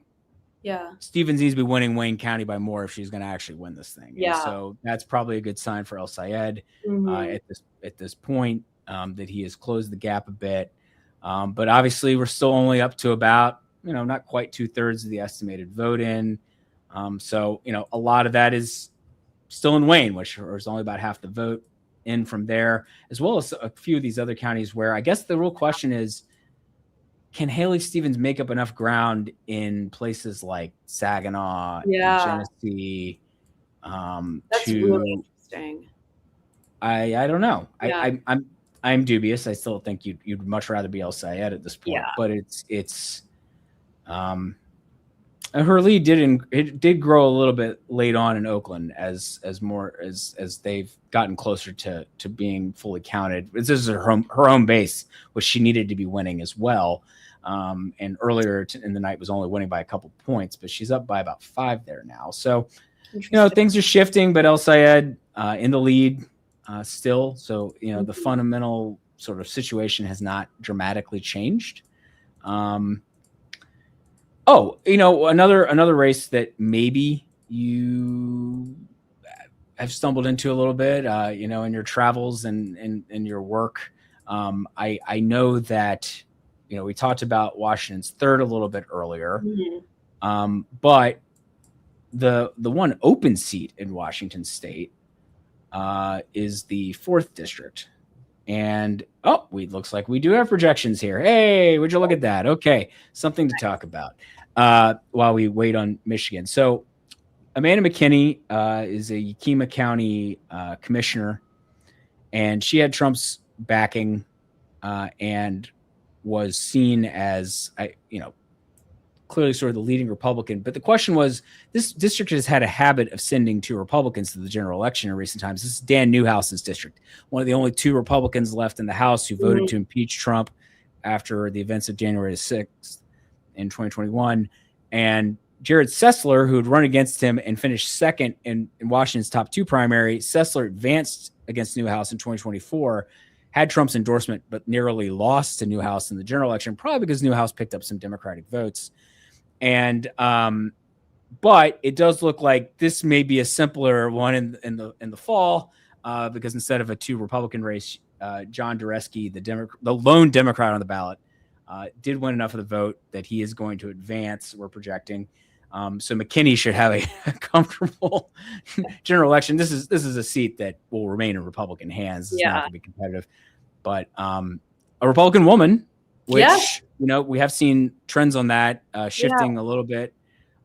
Stevens needs to be winning Wayne County by more if she's going to actually win this thing. Yeah. And so that's probably a good sign for El-Sayed at this point, that he has closed the gap a bit. But obviously, we're still only up to about, not quite 2/3 of the estimated vote in. So, a lot of that is still in Wayne, which is only about half the vote in from there, as well as a few of these other counties where I guess the real question is, can Haley Stevens make up enough ground in places like Saginaw and Genesee? That's really interesting. I don't know. Yeah. I'm dubious. I still think you'd much rather be El-Sayed at this point. Yeah. But it's her lead did grow a little bit late on in Oakland as they've gotten closer to being fully counted. This is her home base, which she needed to be winning as well. And earlier in the night was only winning by a couple points, but she's up by about 5 there now. So, things are shifting, but El-Sayed in the lead still. So, the fundamental sort of situation has not dramatically changed. Another race that maybe you have stumbled into a little bit, in your travels and in your work. I know that, we talked about Washington's 3rd a little bit earlier, but the one open seat in Washington State is the 4th district. And looks like we do have projections here. Hey, would you look at that? Okay, something to talk about while we wait on Michigan. So Amanda McKinney is a Yakima County commissioner, and she had Trump's backing and was seen as, clearly sort of the leading Republican. But the question was, this district has had a habit of sending two Republicans to the general election in recent times. This is Dan Newhouse's district, one of the only two Republicans left in the House who voted to impeach Trump after the events of January 6th in 2021. And Jared Sessler, who had run against him and finished second in Washington's top two primary, Sessler advanced against Newhouse in 2024, had Trump's endorsement, but narrowly lost to Newhouse in the general election, probably because Newhouse picked up some Democratic votes. And but it does look like this may be a simpler one in the fall, because instead of a two Republican race, John Dureski, the lone Democrat on the ballot, did win enough of the vote that he is going to advance. We're projecting. So McKinney should have a comfortable general election. This is a seat that will remain in Republican hands. It's not going to be competitive, but a Republican woman, which we have seen trends on that shifting a little bit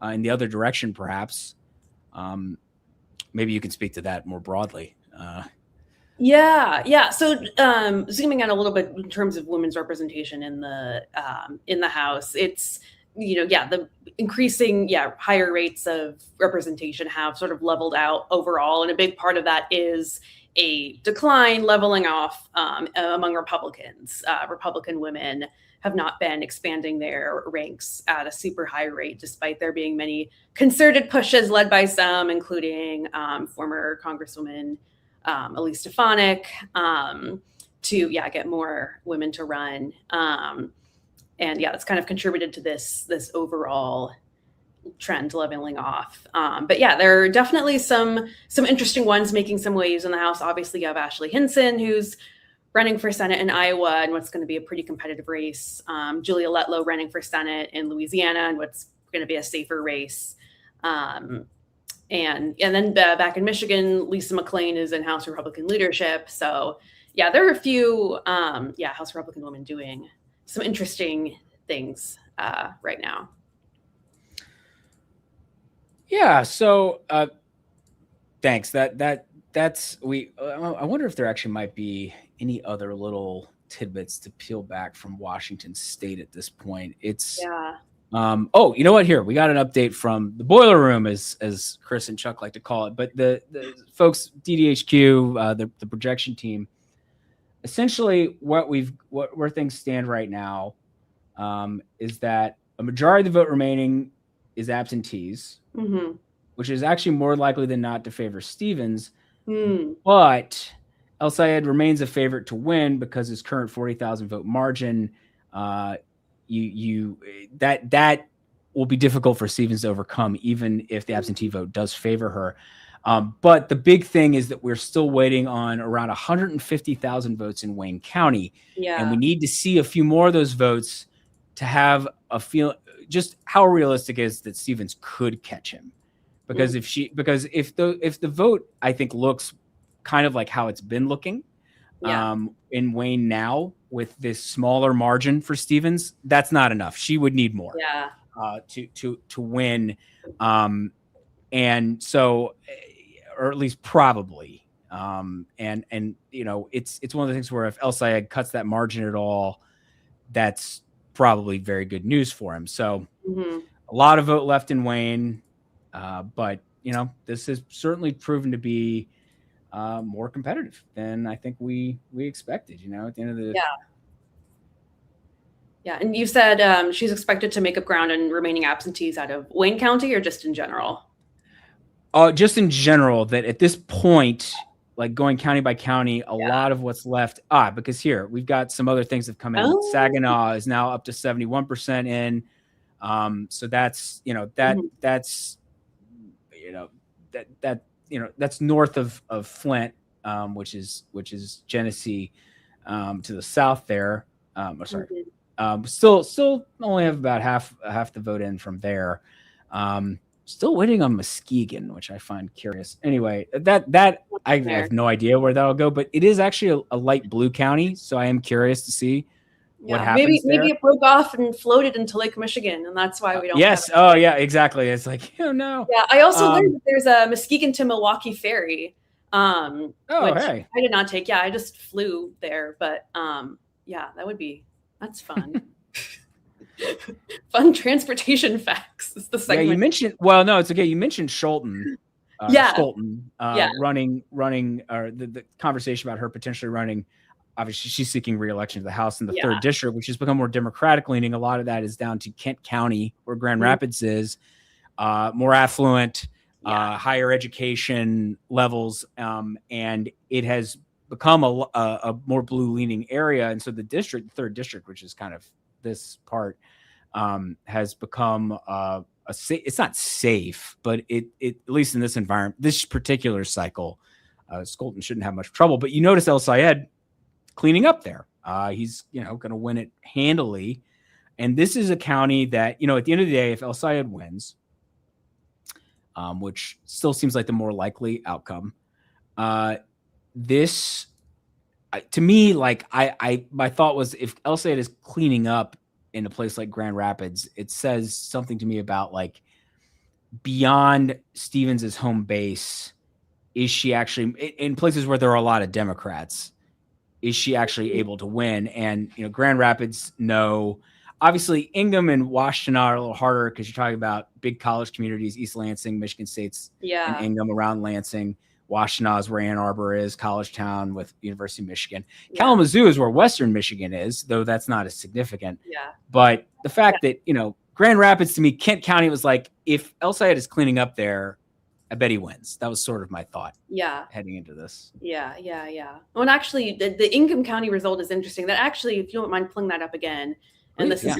in the other direction, perhaps. Maybe you can speak to that more broadly. So zooming out a little bit in terms of women's representation in the House, it's the increasing higher rates of representation have sort of leveled out overall, and a big part of that is a decline, leveling off among Republicans. Republican women have not been expanding their ranks at a super high rate, despite there being many concerted pushes led by some, including former Congresswoman Elise Stefanik, to get more women to run. And that's kind of contributed to this overall trend leveling off. But there are definitely some interesting ones making some waves in the House. Obviously, you have Ashley Hinson, who's running for Senate in Iowa and what's going to be a pretty competitive race. Julia Letlow running for Senate in Louisiana and what's going to be a safer race. And then back in Michigan, Lisa McClain is in House Republican leadership. So there are a few House Republican women doing some interesting things right now. So thanks. That's I wonder if there actually might be any other little tidbits to peel back from Washington State at this point. It's oh, you know what? Here we got an update from the boiler room, as Chris and Chuck like to call it. But the folks, DDHQ, the projection team, essentially where things stand right now is that a majority of the vote remaining is absentees, which is actually more likely than not to favor Stevens. But El Sayed remains a favorite to win because his current 40,000 vote margin, that will be difficult for Stevens to overcome, even if the absentee vote does favor her. But the big thing is that we're still waiting on around 150,000 votes in Wayne County. And we need to see a few more of those votes to have a feel just how realistic it is that Stevens could catch him. Because if the vote, I think, looks kind of like how it's been looking in Wayne now with this smaller margin for Stevens, that's not enough. She would need more to win. And so, or at least probably. And it's one of the things where if El Sayed cuts that margin at all, that's probably very good news for him. So a lot of vote left in Wayne. But this has certainly proven to be more competitive than I think we expected. At the end of the and you said she's expected to make up ground on remaining absentees out of Wayne County, or just in general? Just in general, that at this point, like going county by county, a lot of what's left. Because here we've got some other things that have come in. Saginaw is now up to 71% in. So that's that's north of Flint, which is Genesee, to the south there. Still only have about half the vote in from there. Still waiting on Muskegon, which I find curious. Anyway, that I have no idea where that'll go, but it is actually a light blue county, so I am curious to see what happens maybe there. it broke off and floated into Lake Michigan, and that's why we don't. Yes. Oh, yeah. Exactly. It's like, oh no. Yeah. I also learned that there's a Muskegon to Milwaukee ferry. Which hey. I did not take. Yeah, I just flew there, but yeah, that's fun. Fun transportation facts. It's the segment. Yeah, you mentioned. Well, no, it's okay. You mentioned Scholten. Scholten running, or the conversation about her potentially running. Obviously, she's seeking re-election to the House in the 3rd district, which has become more Democratic leaning. A lot of that is down to Kent County, where Grand Rapids is, more affluent, higher education levels, and it has become a more blue leaning area. And so the 3rd district, which is kind of this part, has become it's not safe, but it at least in this environment, this particular cycle, Scholten shouldn't have much trouble. But you notice El Sayed cleaning up there. He's going to win it handily. And this is a county that, at the end of the day, if El Sayed wins, which still seems like the more likely outcome, this to me, like my thought was, if El Sayed is cleaning up in a place like Grand Rapids, it says something to me about, like, beyond Stevens's home base, is she actually in places where there are a lot of Democrats? Is she actually able to win? And, Grand Rapids, no. Obviously, Ingham and Washington are a little harder because you're talking about big college communities, East Lansing, Michigan State's, and Ingham around Lansing. Washtenaw is where Ann Arbor is, College Town with University of Michigan. Kalamazoo is where Western Michigan is, though that's not as significant. But the fact that, Grand Rapids, to me, Kent County was like, if El Sayed is cleaning up there, I bet he wins. That was sort of my thought. Heading into this. Yeah. Well, and actually, the Ingham County result is interesting. That actually, if you don't mind pulling that up again, and this is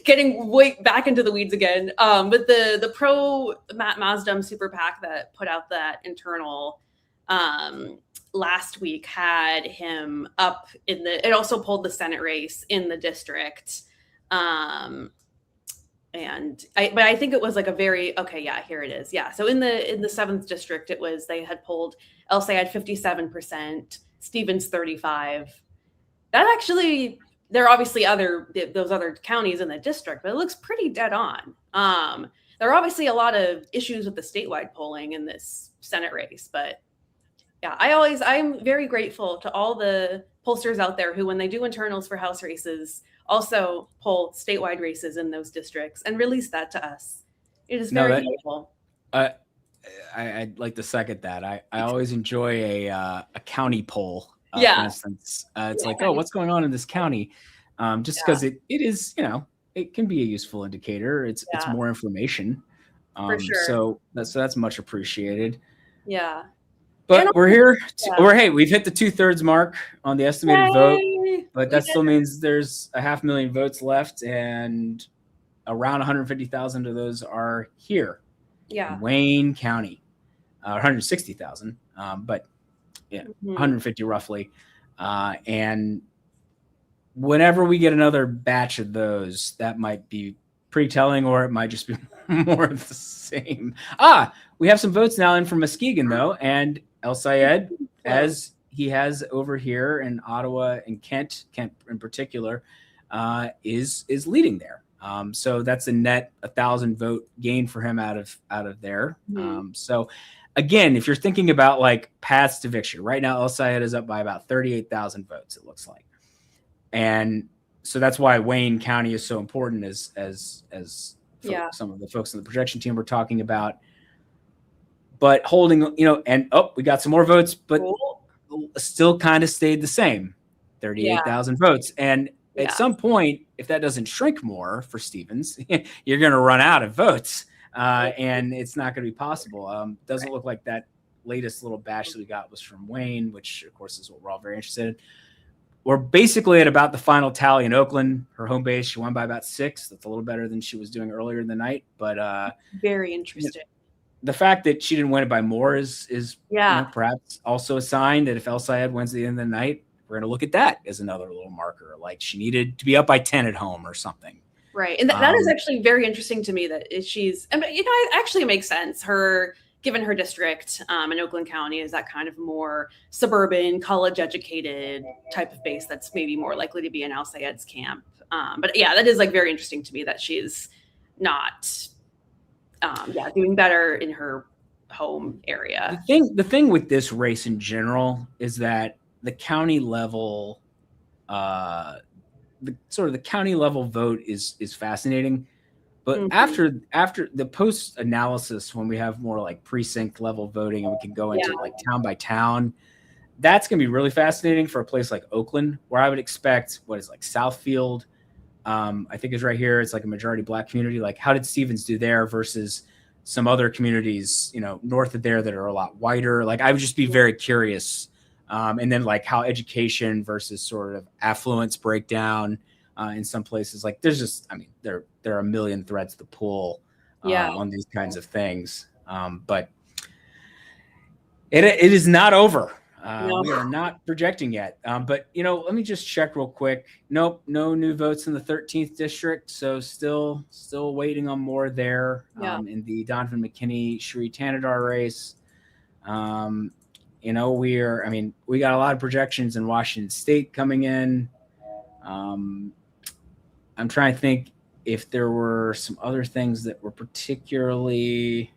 getting way back into the weeds again. But the pro Matt Mazdum super PAC that put out that internal last week had him up in it also pulled the Senate race in the district. But I think it was like a very, here it is. Yeah. So in the 7th district, they had polled El Sayed 57%, Stevens 35%. That actually, there are obviously those other counties in the district, but it looks pretty dead on. There are obviously a lot of issues with the statewide polling in this Senate race, but yeah, I'm very grateful to all the pollsters out there who, when they do internals for House races, also poll statewide races in those districts and release that to us. It is very helpful. I'd like to second that. I always enjoy a county poll. For instance, it's like, what's going on in this county? Just because it is, it can be a useful indicator. It's more information. For sure. So that's much appreciated. Yeah. But we're here. We've hit the 2/3 mark on the estimated vote, but that still means there's 500,000 votes left, and around 150,000 of those are here. In Wayne County, 160,000, but 150 roughly. And whenever we get another batch of those, that might be pretty telling, or it might just be more of the same. We have some votes now in from Muskegon, though, and El Sayed, as he has over here in Ottawa and Kent in particular, is leading there. So that's a net 1,000 vote gain for him out of there. So again, if you're thinking about like paths to victory, right now El Sayed is up by about 38,000 votes, it looks like. And so that's why Wayne County is so important, as some of the folks on the projection team were talking about. But holding, and we got some more votes, but still kind of stayed the same, 38,000 votes. And at some point, if that doesn't shrink more for Stevens, you're going to run out of votes, and it's not going to be possible. Doesn't look like that latest little batch that we got was from Wayne, which of course is what we're all very interested in. We're basically at about the final tally in Oakland, her home base. She won by about 6. That's a little better than she was doing earlier in the night, but very interesting. The fact that she didn't win it by more is perhaps also a sign that if El Sayed wins at the end of the night, we're going to look at that as another little marker. Like she needed to be up by 10 at home or something. Right. And that is actually very interesting to me that she's, it actually makes sense. Her given her district in Oakland County is that kind of more suburban, college-educated type of base that's maybe more likely to be in Al-Sayed's camp. But yeah, that is like very interesting to me that she's not doing better in her home area. The thing with this race in general is that the county level, the county level vote is fascinating. But after the post analysis, when we have more like precinct level voting and we can go into like town by town, that's going to be really fascinating for a place like Oakland, where I would expect what is like Southfield. I think is right here. It's like a majority Black community. Like, how did Stevens do there versus some other communities, north of there that are a lot whiter? Like, I would just be very curious. And then like how education versus sort of affluence breakdown in some places. Like, there's just, I mean, there are a million threads to pull on these kinds of things. But it is not over. We are not projecting yet. But, let me just check real quick. Nope, no new votes in the 13th district. So still waiting on more there in the Donovan McKinney, Sheree Tanadar race. We got a lot of projections in Washington State coming in. I'm trying to think if there were some other things that were particularly,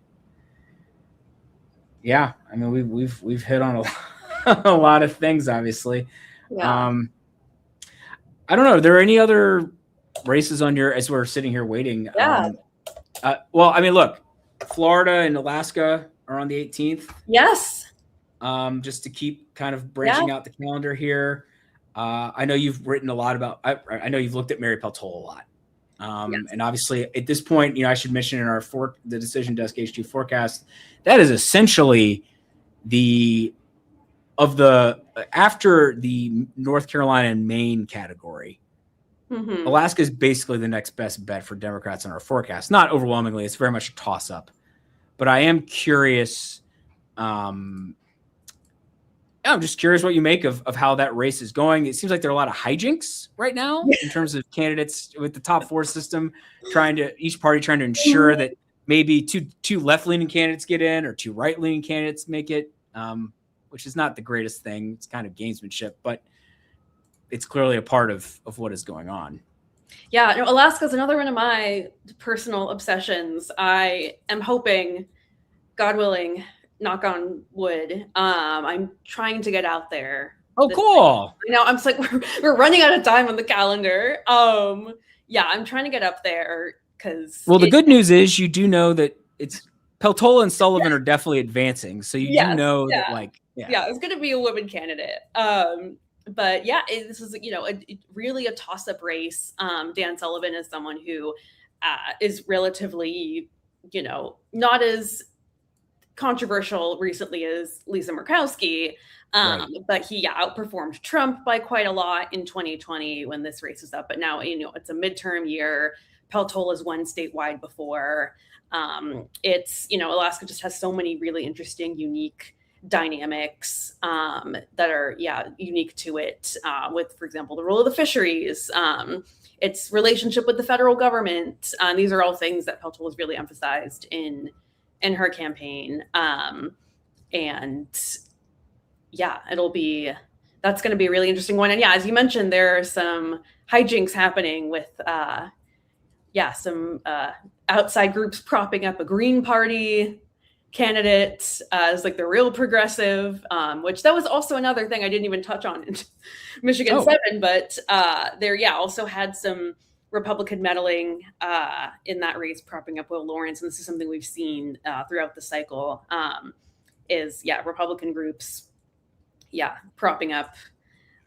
we've hit on a lot of things, obviously. I don't know. Are there any other races on as we're sitting here waiting? Look, Florida and Alaska are on the 18th. Yes. Just to keep kind of branching out the calendar here. I know you've written a lot about, I know you've looked at Mary Peltola a lot. And obviously at this point, I should mention in our the Decision Desk H2 forecast, that is essentially after the North Carolina and Maine category, Alaska is basically the next best bet for Democrats in our forecast. Not overwhelmingly, it's very much a toss up, but I am curious. I'm just curious what you make of how that race is going. It seems like there are a lot of hijinks right now in terms of candidates with the top four system, each party trying to ensure that maybe two left-leaning candidates get in or two right-leaning candidates make it, which is not the greatest thing. It's kind of gamesmanship, but it's clearly a part of what is going on. Yeah, Alaska is another one of my personal obsessions. I am hoping, God willing, knock on wood, I'm trying to get out there. Oh, cool. I'm just like, we're running out of time on the calendar. I'm trying to get up there because. Well, the good news is you do know that it's Peltola and Sullivan are definitely advancing. So you do know that it's going to be a woman candidate. But this is, really a toss-up race. Dan Sullivan is someone who is relatively, not as controversial recently as Lisa Murkowski, but he outperformed Trump by quite a lot in 2020 when this race is up. But now, it's a midterm year. Peltola's won statewide before. Alaska just has so many really interesting, unique dynamics that are unique to it, with, for example, the role of the fisheries, its relationship with the federal government. These are all things that Peltola has really emphasized in her campaign. That's going to be a really interesting one. And as you mentioned, there are some hijinks happening with some outside groups propping up a Green Party candidate as like the real progressive, which that was also another thing I didn't even touch on in Michigan 7, but there also had some Republican meddling in that race, propping up Will Lawrence. And this is something we've seen throughout the cycle, Republican groups, propping up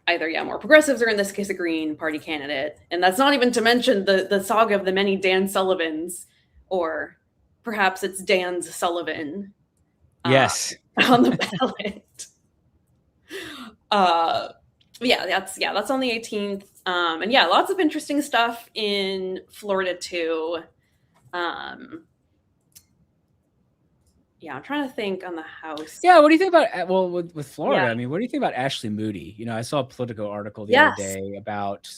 either, more progressives or in this case, a Green Party candidate. And that's not even to mention the saga of the many Dan Sullivans, or perhaps it's Dan's Sullivan. Yes. On the ballot. That's on the 18th. And lots of interesting stuff in Florida too. I'm trying to think on the House. Yeah, what do you think about with Florida? I mean, what do you think about Ashley Moody? I saw a Politico article the other day about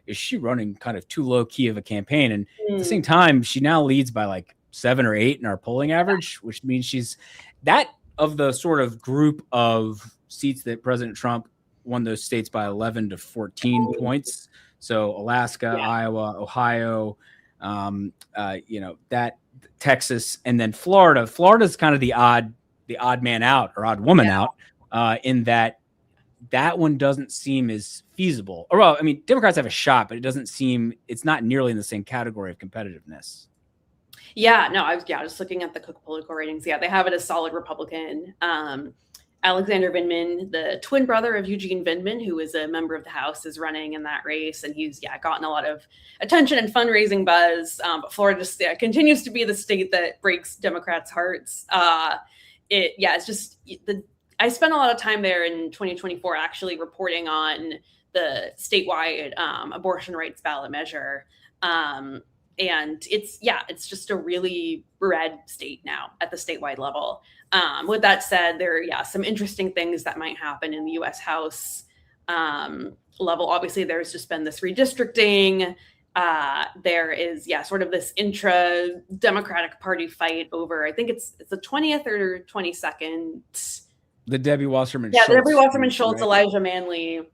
is she running kind of too low key of a campaign, and at the same time, she now leads by like 7 or 8 in our polling average, which means she's that of the sort of group of seats that President Trump won those states by 11 to 14 points. So Alaska, Iowa, Ohio, that Texas, and then Florida. Florida's kind of the odd man out or odd woman out in that one doesn't seem as feasible. Or well, I mean, Democrats have a shot, but it's not nearly in the same category of competitiveness. Yeah, no, I was just looking at the Cook political ratings. Yeah, they have it as solid Republican. Alexander Vindman, the twin brother of Eugene Vindman, who is a member of the House, is running in that race, and he's gotten a lot of attention and fundraising buzz. But Florida just continues to be the state that breaks Democrats' hearts. It's just I spent a lot of time there in 2024 actually reporting on the statewide abortion rights ballot measure. And it's just a really red state now at the statewide level. With that said, there are some interesting things that might happen in the U.S. House level. Obviously, there's just been this redistricting. There is sort of this intra-Democratic Party fight over, I think it's the 20th or 22nd. The Debbie Wasserman Schultz. Yeah, the Debbie Wasserman Schultz, right? Elijah Manley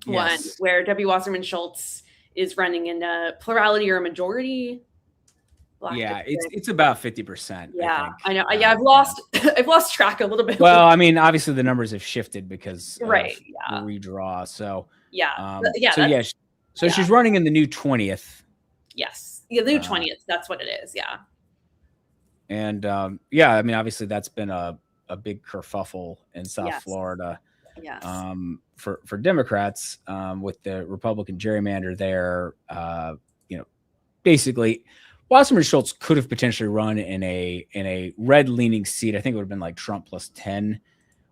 one, where Debbie Wasserman Schultz is running in a plurality or a majority. It's about 50%. I know. I've lost track a little bit. Well, I mean, obviously the numbers have shifted because of the redraw. So so she's running in the new 20th. Yes, the new 20th. That's what it is. Yeah. And I mean, obviously that's been a big kerfuffle in South Florida. Yes. For Democrats, with the Republican gerrymander there, basically Wasserman Schultz could have potentially run in a red leaning seat. I think it would have been like Trump plus 10,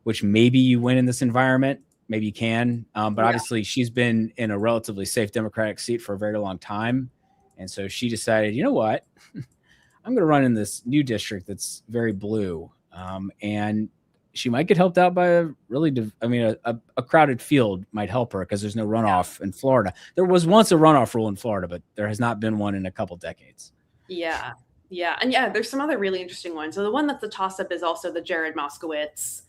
which maybe you win in this environment. Maybe you can. But obviously she's been in a relatively safe Democratic seat for a very long time. And so she decided, you know what, I'm going to run in this new district that's very blue. And she might get helped out by a crowded field might help her because there's no runoff in Florida. There was once a runoff rule in Florida, but there has not been one in a couple decades. Yeah. And there's some other really interesting ones. So the one that's a toss-up is also the Jared Moskowitz,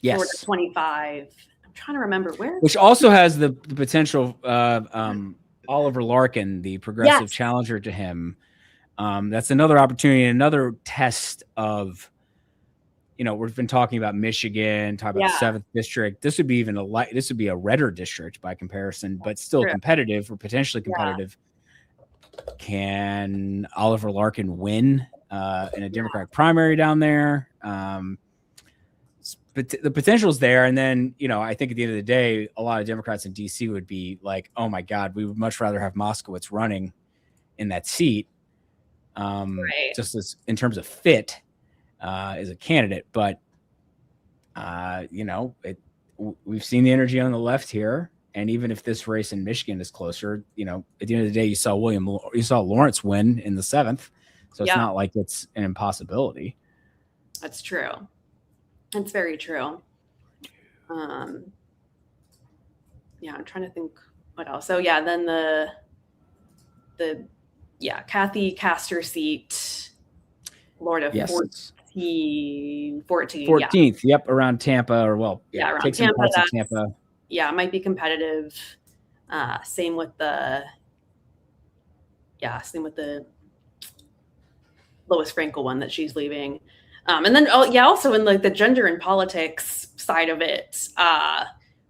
Florida 25. I'm trying to remember where. Which also has the potential Oliver Larkin, the progressive challenger to him. That's another opportunity, another test of, we've been talking about Michigan, talking about the 7th district. This would be this would be a redder district by comparison, but still competitive or potentially competitive. Can Oliver Larkin win in a Democratic primary down there? But the potential is there. And then, I think at the end of the day, a lot of Democrats in DC would be like, oh my God, we would much rather have Moskowitz running in that seat. Just as in terms of fit as a candidate. But, we've seen the energy on the left here. And even if this race in Michigan is closer, at the end of the day, you saw Lawrence win in the 7th. So it's not like it's an impossibility. That's true. That's very true. I'm trying to think what else. So then the Kathy Castor seat, Florida 14. 14th. Yep. Around Tampa around Tampa. Tampa. Yeah, it might be competitive. Same with the Lois Frankel one that she's leaving. And then also in like the gender and politics side of it,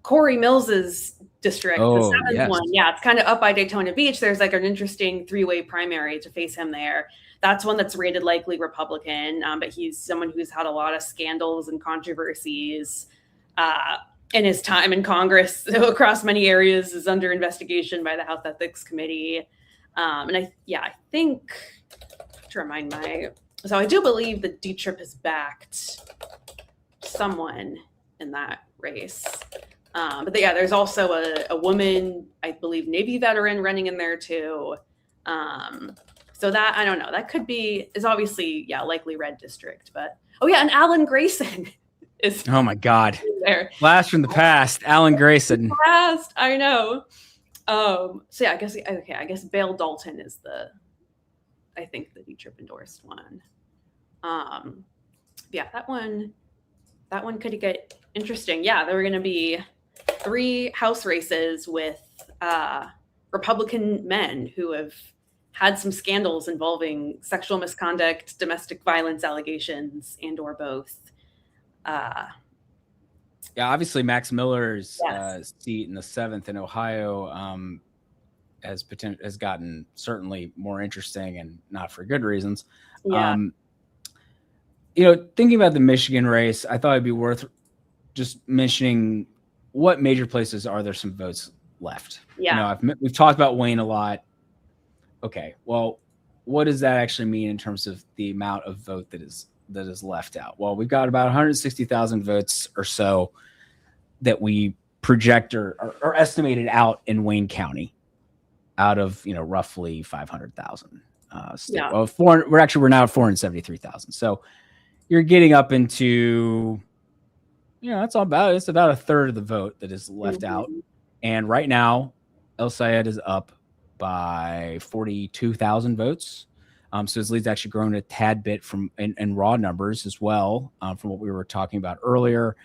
Corey Mills's district, the 7th one. Yeah, it's kind of up by Daytona Beach. There's like an interesting 3-way primary to face him there. That's one that's rated likely Republican, but he's someone who's had a lot of scandals and controversies. In his time in Congress, across many areas, is under investigation by the House Ethics Committee. And I think, to remind so I do believe that D-Trip has backed someone in that race. But there's also a woman, I believe, Navy veteran running in there too. So that, I don't know, that is obviously, likely red district, but, and Alan Grayson. Oh my God! There. Blast from the past, Alan Grayson. I know. I guess Bale Dalton is the D-Trip endorsed one. Yeah, that one could get interesting. Yeah, there were going to be 3 House races with Republican men who have had some scandals involving sexual misconduct, domestic violence allegations, and or both. Yeah, obviously Max Miller's Yes. seat in the 7th in Ohio has gotten certainly more interesting, and not for good reasons. Yeah. Thinking about the Michigan race, I thought it'd be worth just mentioning what major places are there some votes left. Yeah. We've talked about Wayne a lot. Okay, well, what does that actually mean in terms of the amount of vote that is left out? Well, we've got about 160,000 votes or so that we project or estimated out in Wayne County, out of roughly 500,000. Yeah. Well, we're now at 473,000. So you're getting up into, it's about a third of the vote that is left out. And right now, El Sayed is up by 42,000 votes. So his lead's actually grown a tad bit in raw numbers as well, from what we were talking about earlier.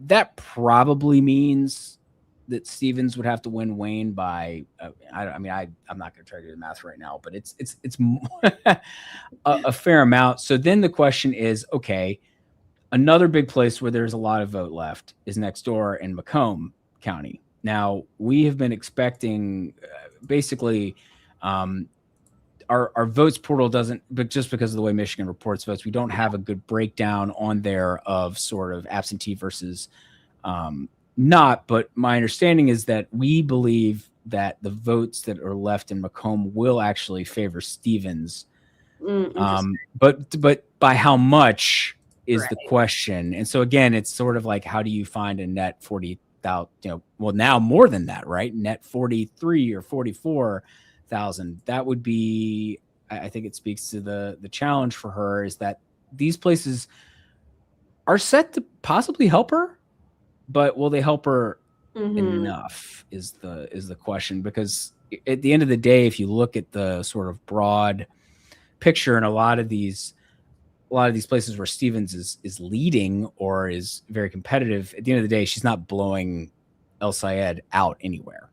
That probably means that Stevens would have to win Wayne by, I'm not going to try to do the math right now, but it's a fair amount. So then the question is, okay, another big place where there's a lot of vote left is next door in Macomb County. Now, we have been expecting basically our votes portal doesn't, but just because of the way Michigan reports votes, we don't have a good breakdown on there of sort of absentee versus not. But my understanding is that we believe that the votes that are left in Macomb will actually favor Stevens. But by how much is the question. And so again, it's sort of like, how do you find a net 40,000, well, now more than that, right? Net 43 or 44,000. That would be, I think it speaks to the challenge for her, is that these places are set to possibly help her, but will they help her enough is the question. Because at the end of the day, if you look at the sort of broad picture in a lot of these places where Stevens is leading or is very competitive, at the end of the day, she's not blowing El Sayed out anywhere.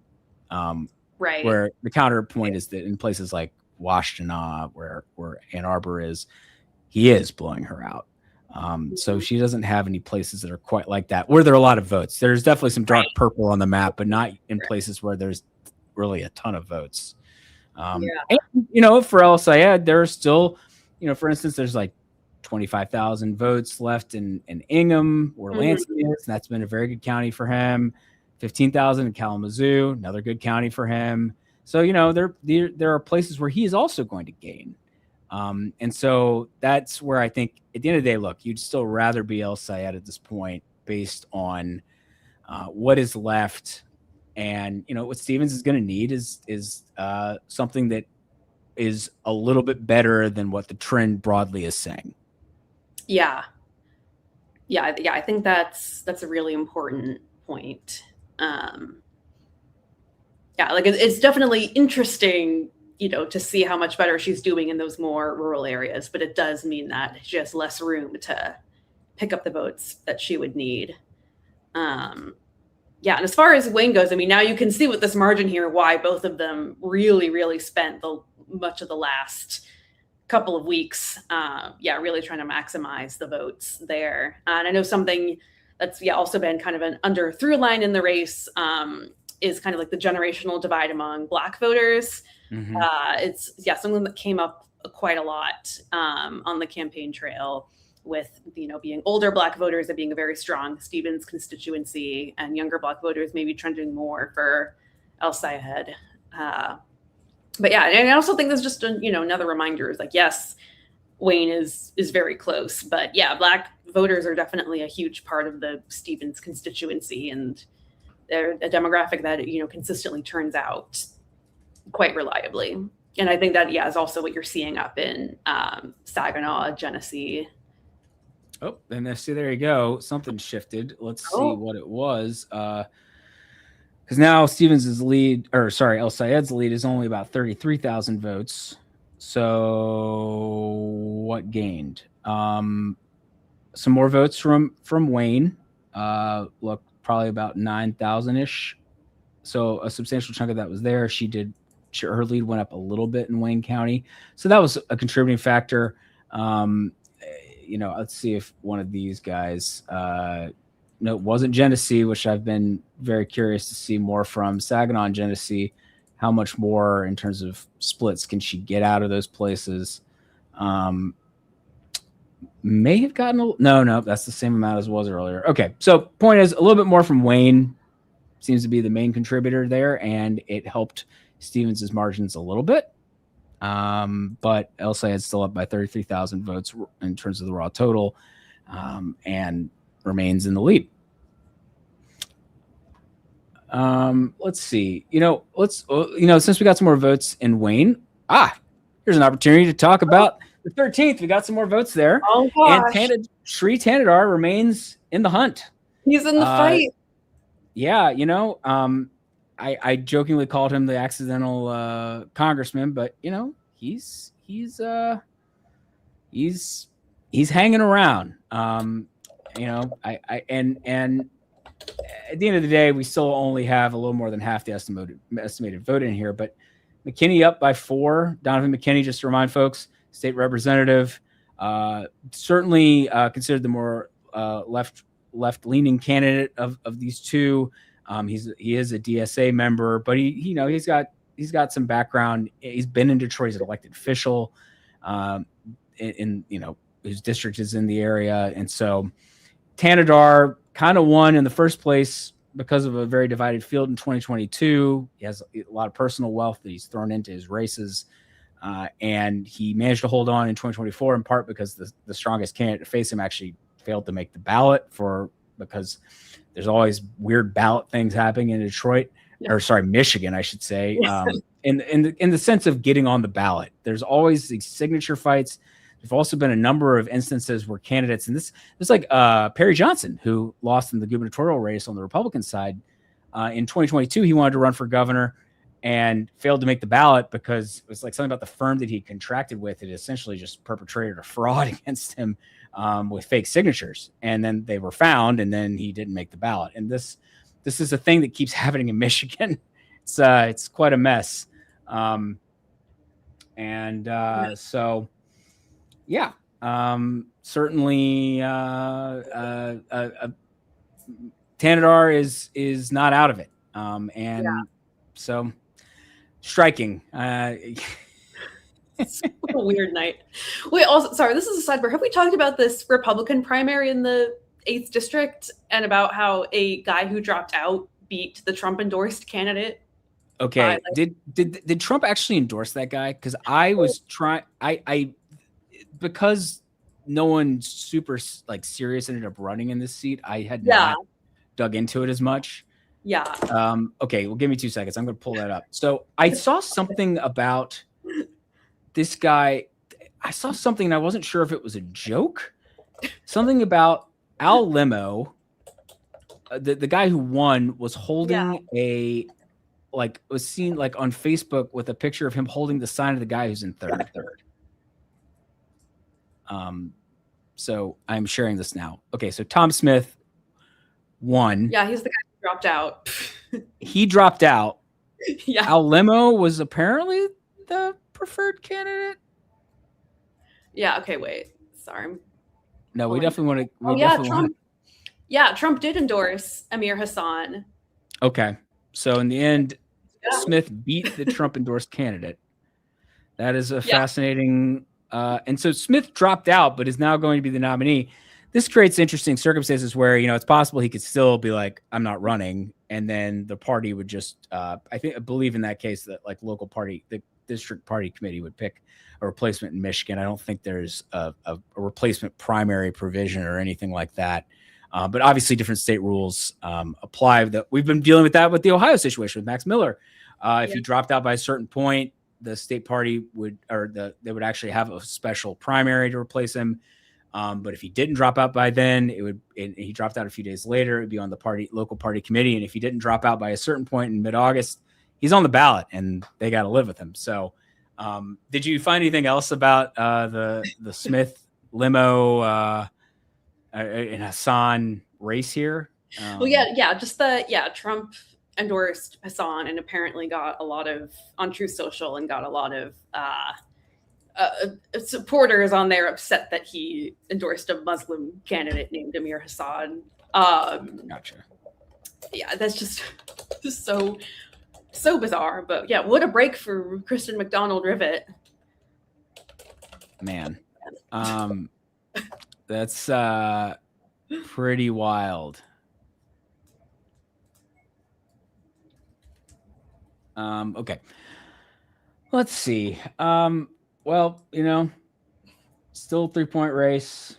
Right. Where the counterpoint is that in places like Washtenaw, where Ann Arbor is, he is blowing her out. So she doesn't have any places that are quite like that, where there are a lot of votes. There's definitely some dark purple on the map, but not in places where there's really a ton of votes. And, for El Sayed, there are still, for instance, there's like 25,000 votes left in Ingham, where Lansing is, and that's been a very good county for him. 15,000 in Kalamazoo, another good county for him. So, there are places where he is also going to gain. And so that's where I think at the end of the day, look, you'd still rather be El Sayed at this point based on what is left. And, what Stevens is going to need is something that is a little bit better than what the trend broadly is saying. Yeah. I think that's a really important point. It's definitely interesting, to see how much better she's doing in those more rural areas, but it does mean that she has less room to pick up the votes that she would need. And as far as Wayne goes, now you can see with this margin here why both of them really, really spent much of the last couple of weeks, really trying to maximize the votes there. And I know something that's also been kind of an under through line in the race is kind of like the generational divide among Black voters. It's something that came up quite a lot on the campaign trail, with being older Black voters that being a very strong Stevens constituency, and younger Black voters maybe trending more for El Sayed. But and I also think that's just another reminder is like, yes, Wayne is very close, but Black voters are definitely a huge part of the Stevens constituency, and they're a demographic that consistently turns out quite reliably. And I think that is also what you're seeing up in Saginaw, Genesee. Oh, and there you go. Something shifted. Let's see what it was. Because now El Sayed's lead is only about 33,000 votes. So what gained? Some more votes from Wayne. Look, probably about 9,000-ish. So a substantial chunk of that was there. Her lead went up a little bit in Wayne County. So that was a contributing factor. Let's see if one of these guys, no, it wasn't Genesee, which I've been very curious to see more from. Saginaw and Genesee, how much more in terms of splits can she get out of those places? May have gotten no, that's the same amount as was earlier. Okay, so point is a little bit more from Wayne seems to be the main contributor there, and it helped Stevens' margins a little bit. But El Sayed's still up by 33,000 votes in terms of the raw total, and remains in the lead. Let's see. Since we got some more votes in Wayne, here's an opportunity to talk about the 13th. We got some more votes there. Oh gosh. And Sri Tanadar remains in the hunt. He's in the fight. Yeah, I jokingly called him the accidental congressman, but he's hanging around. And at the end of the day, we still only have a little more than half the estimated vote in here. But McKinney up by 4. Donovan McKinney, just to remind folks, state representative, certainly considered the more left-leaning candidate of these two. He is a DSA member, but he's got some background. He's been in Detroit as an elected official, his district is in the area, and so Tanadar kind of won in the first place because of a very divided field in 2022. He has a lot of personal wealth that he's thrown into his races, and he managed to hold on in 2024 in part because the strongest candidate to face him actually failed to make the ballot because there's always weird ballot things happening in Detroit, Michigan, I should say. In the sense of getting on the ballot, there's always these signature fights. There've also been a number of instances where candidates, and this like Perry Johnson, who lost in the gubernatorial race on the Republican side in 2022. He wanted to run for governor and failed to make the ballot because it was like something about the firm that he contracted with. It essentially just perpetrated a fraud against him with fake signatures, and then they were found, and then he didn't make the ballot. And this is a thing that keeps happening in Michigan. It's quite a mess. So yeah, certainly Tanadar is not out of it. So striking. It's a weird night. Wait, also, sorry, this is a sidebar. Have we talked about this Republican primary in the 8th district and about how a guy who dropped out beat the Trump endorsed candidate? Okay. Did Trump actually endorse that guy? Because I was trying, because no one super serious ended up running in this seat. I had not dug into it as much. Yeah. Okay. Well, give me 2 seconds. I'm going to pull that up. So I saw something about this guy. I saw something and I wasn't sure if it was a joke. Something about Al Limo, the guy who won, was holding was seen on Facebook with a picture of him holding the sign of the guy who's in third. So I'm sharing this now. Okay, so Tom Smith won. Yeah, he's the guy who dropped out. He dropped out. Yeah. Al Limo was apparently the preferred candidate. Yeah. Okay. Wait. Sorry. No, we definitely want to. Trump. Yeah, Trump did endorse Amir Hassan. Okay, so in the end, Smith beat the Trump endorsed candidate. That is a fascinating. And so Smith dropped out, but is now going to be the nominee. This creates interesting circumstances where, it's possible he could still be like, I'm not running. And then the party would just, I believe in that case that local party, the district party committee would pick a replacement in Michigan. I don't think there's a replacement primary provision or anything like that. But obviously different state rules apply. That we've been dealing with that with the Ohio situation with Max Miller. If he dropped out by a certain point, the state party they would actually have a special primary to replace him. But if he didn't drop out by then, he dropped out a few days later, it'd be on the local party committee. And if he didn't drop out by a certain point in mid-August, he's on the ballot and they got to live with him. So Did you find anything else about the Smith limo and Hassan race here? Well, just Trump endorsed Hassan and apparently got a lot of on Truth Social and got a lot of supporters on there upset that he endorsed a Muslim candidate named Amir Hassan. Gotcha. Yeah, that's just so bizarre. But yeah, what a break for Kristen McDonald Rivet. Man, that's pretty wild. Okay, let's see. Well, still 3-point race,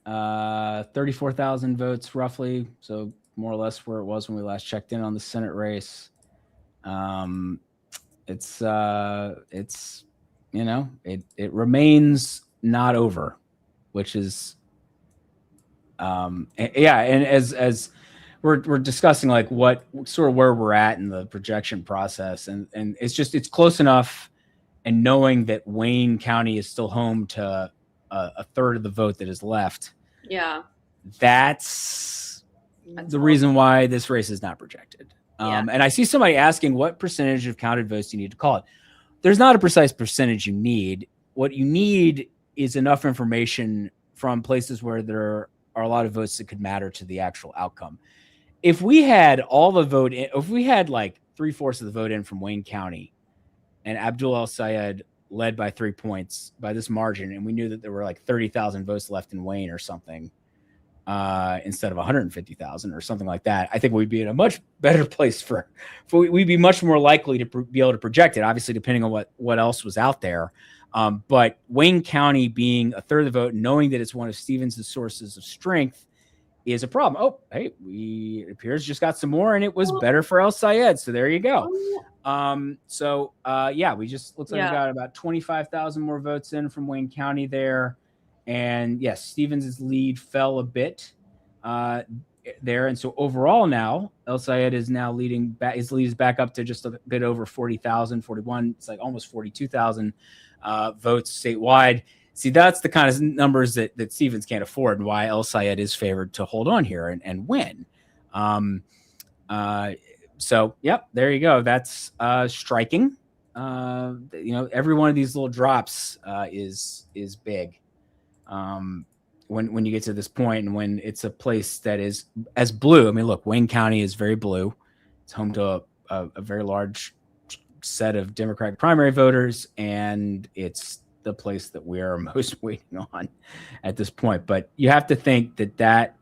34,000 votes roughly. So more or less where it was when we last checked in on the Senate race. It's it remains not over, which is, and as we're discussing like what sort of where we're at in the projection process, and it's close enough. And knowing that Wayne County is still home to a third of the vote that is left, that's the reason why this race is not projected. And I see somebody asking, what percentage of counted votes do you need to call it? There's not a precise percentage you need. What you need is enough information from places where there are a lot of votes that could matter to the actual outcome. If we had all the vote in, if we had like 3/4 of the vote in from Wayne County, and Abdul El-Sayed led by 3 points by this margin, and we knew that there were like 30,000 votes left in Wayne or something, instead of 150,000 or something like that, I think we'd be in a much better place we'd be much more likely to be able to project it, obviously, depending on what else was out there. But Wayne County being a third of the vote, knowing that it's one of Stevens' sources of strength, is a problem. Oh, hey, it appears just got some more, and it was better for El-Sayed. So there you go. We just looks like we got about 25,000 more votes in from Wayne County there. And yes, Stevens' lead fell a bit there. And so overall now, El-Sayed is now leading back. His lead is back up to just a bit over 40,000, 41. It's like almost 42,000 votes statewide. See, that's the kind of numbers that Stevens can't afford, and why El-Sayed is favored to hold on here and win. So, yep, there you go. That's striking. Every one of these little drops is big. When you get to this point, and when it's a place that is as blue. I mean, look, Wayne County is very blue. It's home to a very large set of Democratic primary voters, and it's the place that we are most waiting on at this point. But you have to think that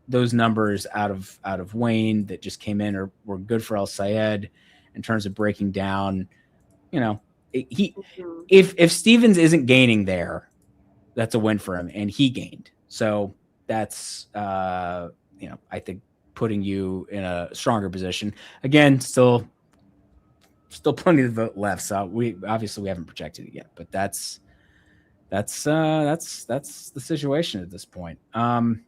those numbers out of Wayne that just came in were good for El-Sayed in terms of breaking down. If Stevens isn't gaining there, that's a win for him, and he gained. So that's I think putting you in a stronger position. Again, still plenty of vote left. So we haven't projected it yet, but that's the situation at this point. So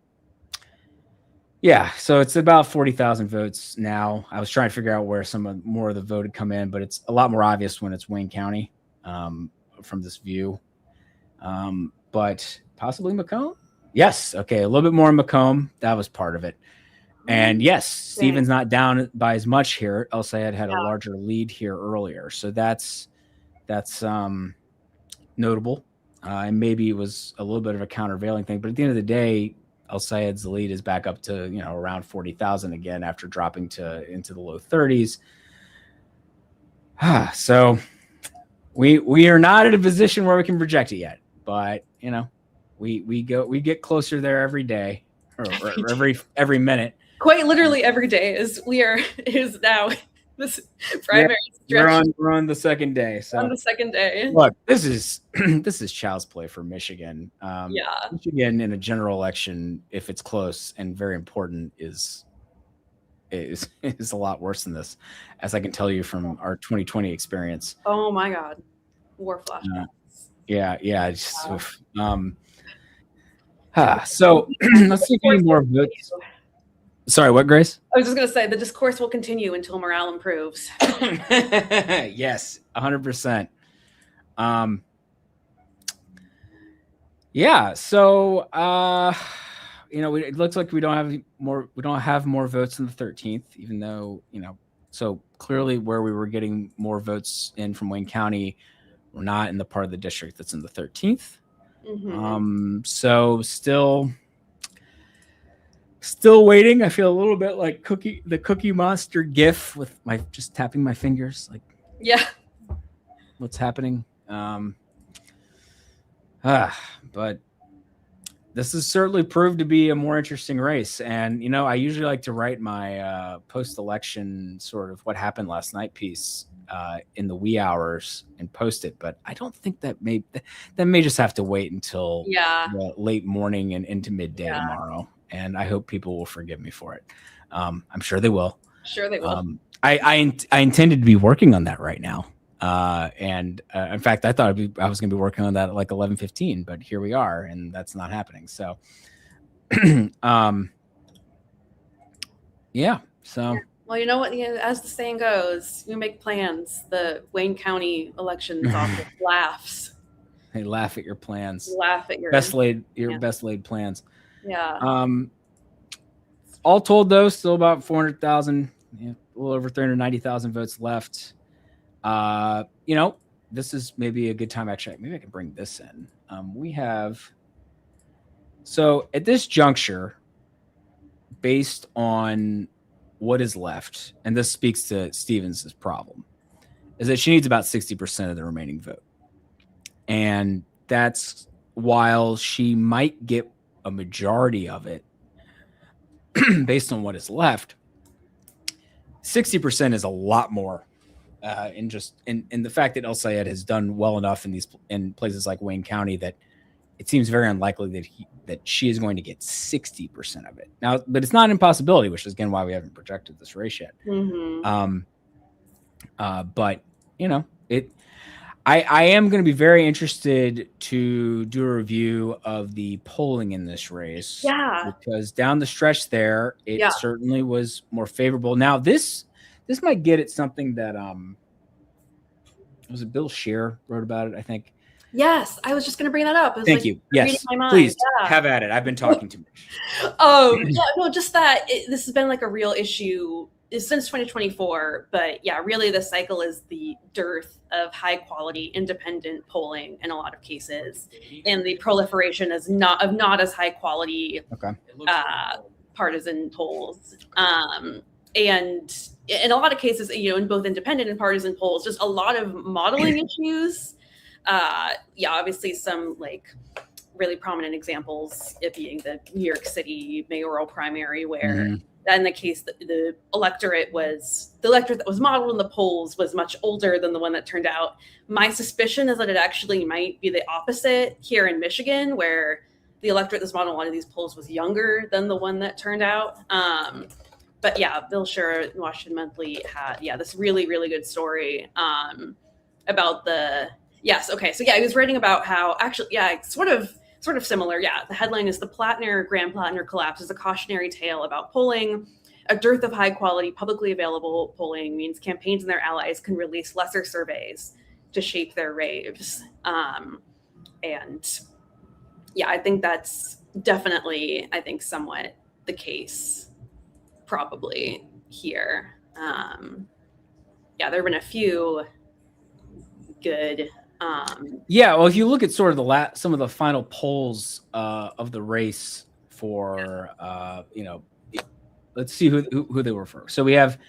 it's about 40,000 votes now. I was trying to figure out where more of the vote had come in, but it's a lot more obvious when it's Wayne County from this view. But possibly Macomb? Yes. Okay. A little bit more in Macomb. That was part of it. And yes, Stevens not down by as much here. El-Sayed had a larger lead here earlier. So that's notable. And maybe it was a little bit of a countervailing thing. But at the end of the day, El-Sayed's lead is back up to around 40,000 again after dropping into the low 30s. So we are not in a position where we can project it yet, but we get closer there every day or every minute. Quite literally every day is now this primary stretch. We're on the second day. So on the second day. Look, this is child's play for Michigan. Michigan in a general election, if it's close and very important, is a lot worse than this, as I can tell you from our 2020 experience. Oh my God, war flashbacks. So let's see if any more votes. Sorry, what, Grace? I was just going to say the discourse will continue until morale improves. Yes, 100%. Yeah. So, it looks like we don't have more votes than the 13th, even though, so clearly where we were getting more votes in from Wayne County, we're not in the part of the district that's in the 13th. So still waiting. I feel a little bit like the Cookie Monster gif with just tapping my fingers, like, yeah, what's happening. But this has certainly proved to be a more interesting race. And, I usually like to write my post-election sort of what happened last night piece in the wee hours and post it. But I don't think that may just have to wait until the late morning and into midday tomorrow. And I hope people will forgive me for it. I'm sure they will. Sure they will. I intended to be working on that right now. In fact, I thought I was going to be working on that at like 11:15, but here we are, and that's not happening. So, yeah. So, well, you know what? As the saying goes, you make plans. The Wayne County elections office laughs. They laugh at your plans. Laugh at your best laid plans. Yeah. All told, though, still about 400,000, a little over 390,000 votes left. This is maybe a good time. Actually, maybe I can bring this in. So at this juncture, based on what is left, and this speaks to Stevens' problem, is that she needs about 60% of the remaining vote. And that's while she might get a majority of it based on what is left, 60% is a lot more. In the fact that El Sayed has done well enough in places like Wayne County that it seems very unlikely that she is going to get 60% of it now. But it's not an impossibility, which is again why we haven't projected this race yet. But I am going to be very interested to do a review of the polling in this race. Yeah, because down the stretch there, it certainly was more favorable. Now this might get at something that was it Bill Scheer wrote about it, I think. Yes, I was just going to bring that up. Thank you. Yes, please have at it. I've been talking too much. Oh, yeah, no, just that this has been like a real issue since 2024. But yeah, really the cycle is the dearth of high quality independent polling in a lot of cases, and the proliferation is not as high quality partisan polls. And in a lot of cases, in both independent and partisan polls, just a lot of modeling issues. Obviously some like really prominent examples, it being the New York City mayoral primary, where in the case that the electorate that was modeled in the polls was much older than the one that turned out. My suspicion is that it actually might be the opposite here in Michigan, where the electorate that's modeled in one of these polls was younger than the one that turned out. But yeah, Bill Scheer in Washington Monthly had this really, really good story about the he was writing about how actually sort of similar. The headline is "The Grand Plattner Collapse is a cautionary tale about polling. A dearth of high quality publicly available polling means campaigns and their allies can release lesser surveys to shape their raves." I think that's definitely somewhat the case probably here. There have been a few good well, if you look at sort of some of the final polls of the race for let's see who they were for. So we have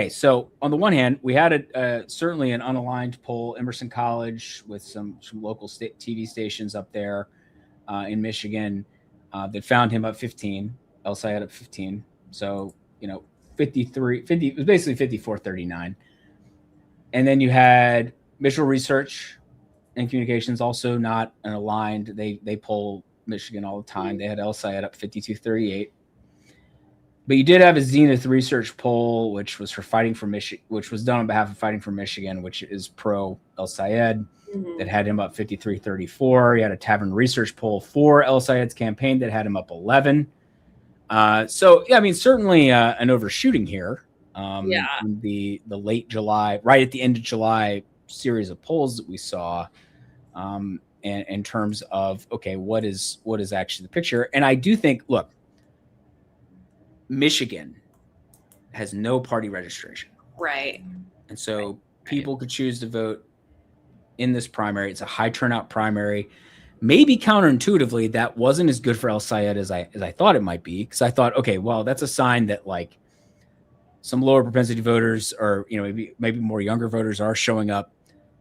so on the one hand, we had certainly an unaligned poll, Emerson College, with some local TV stations up there in Michigan that found him up 15, El Sayed up 15. So 50, it was basically 54-39. And then you had Mitchell Research and Communications, also not an aligned. They poll Michigan all the time. They had El Sayed up 52-38. But you did have a Zenith Research poll, which was for Fighting for Michigan, which was done on behalf of Fighting for Michigan, which is pro El Sayed, that had him up 53-34. You had a Tavern Research poll for El Sayed's campaign that had him up 11. Certainly an overshooting here. in the late July, right at the end of July series of polls that we saw, and in terms of, okay, what is actually the picture. And I do think, look, Michigan has no party registration. Right. And so people could choose to vote in this primary. It's a high turnout primary. Maybe counterintuitively, that wasn't as good for El Sayed as I thought it might be, because I thought, okay, well, that's a sign that like some lower propensity voters, or maybe more younger voters, are showing up.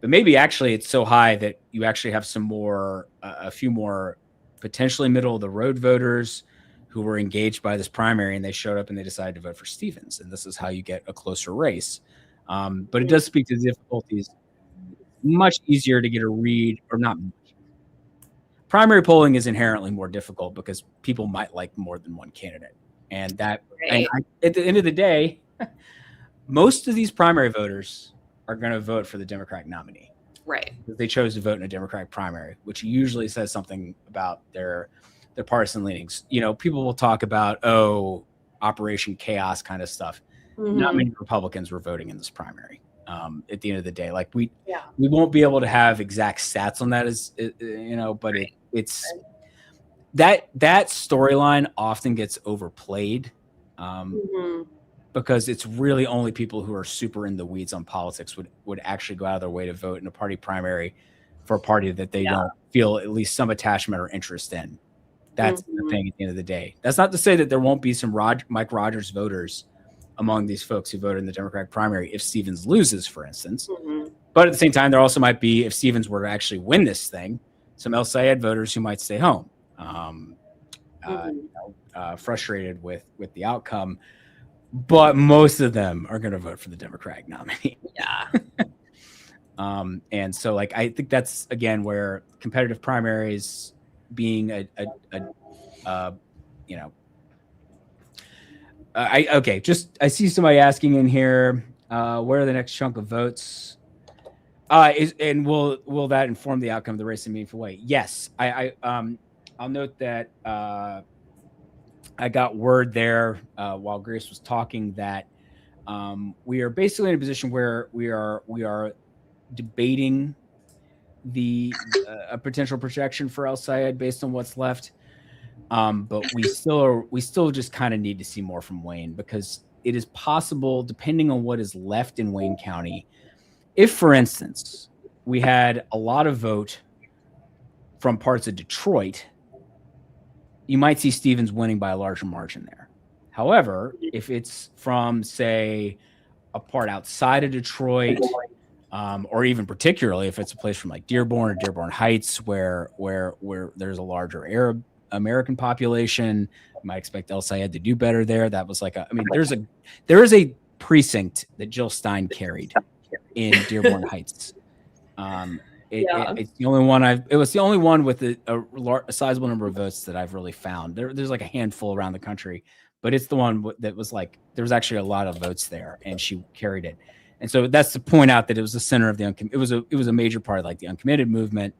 But maybe actually it's so high that you actually have some more, a few more potentially middle of the road voters who were engaged by this primary, and they showed up and they decided to vote for Stevens. And this is how you get a closer race. But it does speak to the difficulties. Much easier to get a read, or not much. Primary polling is inherently more difficult because people might like more than one candidate. And that, at the end of the day, most of these primary voters are going to vote for the Democratic nominee. Right. They chose to vote in a Democratic primary, which usually says something about their partisan leanings. People will talk about, Operation Chaos kind of stuff. Mm-hmm. Not many Republicans were voting in this primary. At the end of the day, like we won't be able to have exact stats on that, but it's that storyline often gets overplayed. Because it's really only people who are super in the weeds on politics would actually go out of their way to vote in a party primary for a party that they don't feel at least some attachment or interest in. That's the thing at the end of the day. That's not to say that there won't be some Mike Rogers voters among these folks who voted in the Democratic primary if Stevens loses, for instance. But at the same time, there also might be, if Stevens were to actually win this thing, some El Sayed voters who might stay home, frustrated with the outcome. But most of them are going to vote for the Democratic nominee. And so, like, I think that's, again, where competitive primaries being I see somebody asking in here, where are the next chunk of votes? And will that inform the outcome of the race in a meaningful way? Yes. I'll note that I got word there while Grace was talking that we are basically in a position where we are debating a potential projection for El Sayed based on what's left. But we still just kind of need to see more from Wayne, because it is possible, depending on what is left in Wayne County, if, for instance, we had a lot of vote from parts of Detroit, you might see Stevens winning by a larger margin there. However, if it's from, say, a part outside of Detroit, or even particularly if it's a place from like Dearborn or Dearborn Heights, where there's a larger Arab American population, you might expect El Sayed to do better there. That was like there is a precinct that Jill Stein carried in Dearborn Heights. It's the only one it was the only one with a sizable number of votes that I've really found. There's like a handful around the country, but it's the one that was like, there was actually a lot of votes there, and she carried it. And so that's to point out that it was the center of it was a major part of like the uncommitted movement.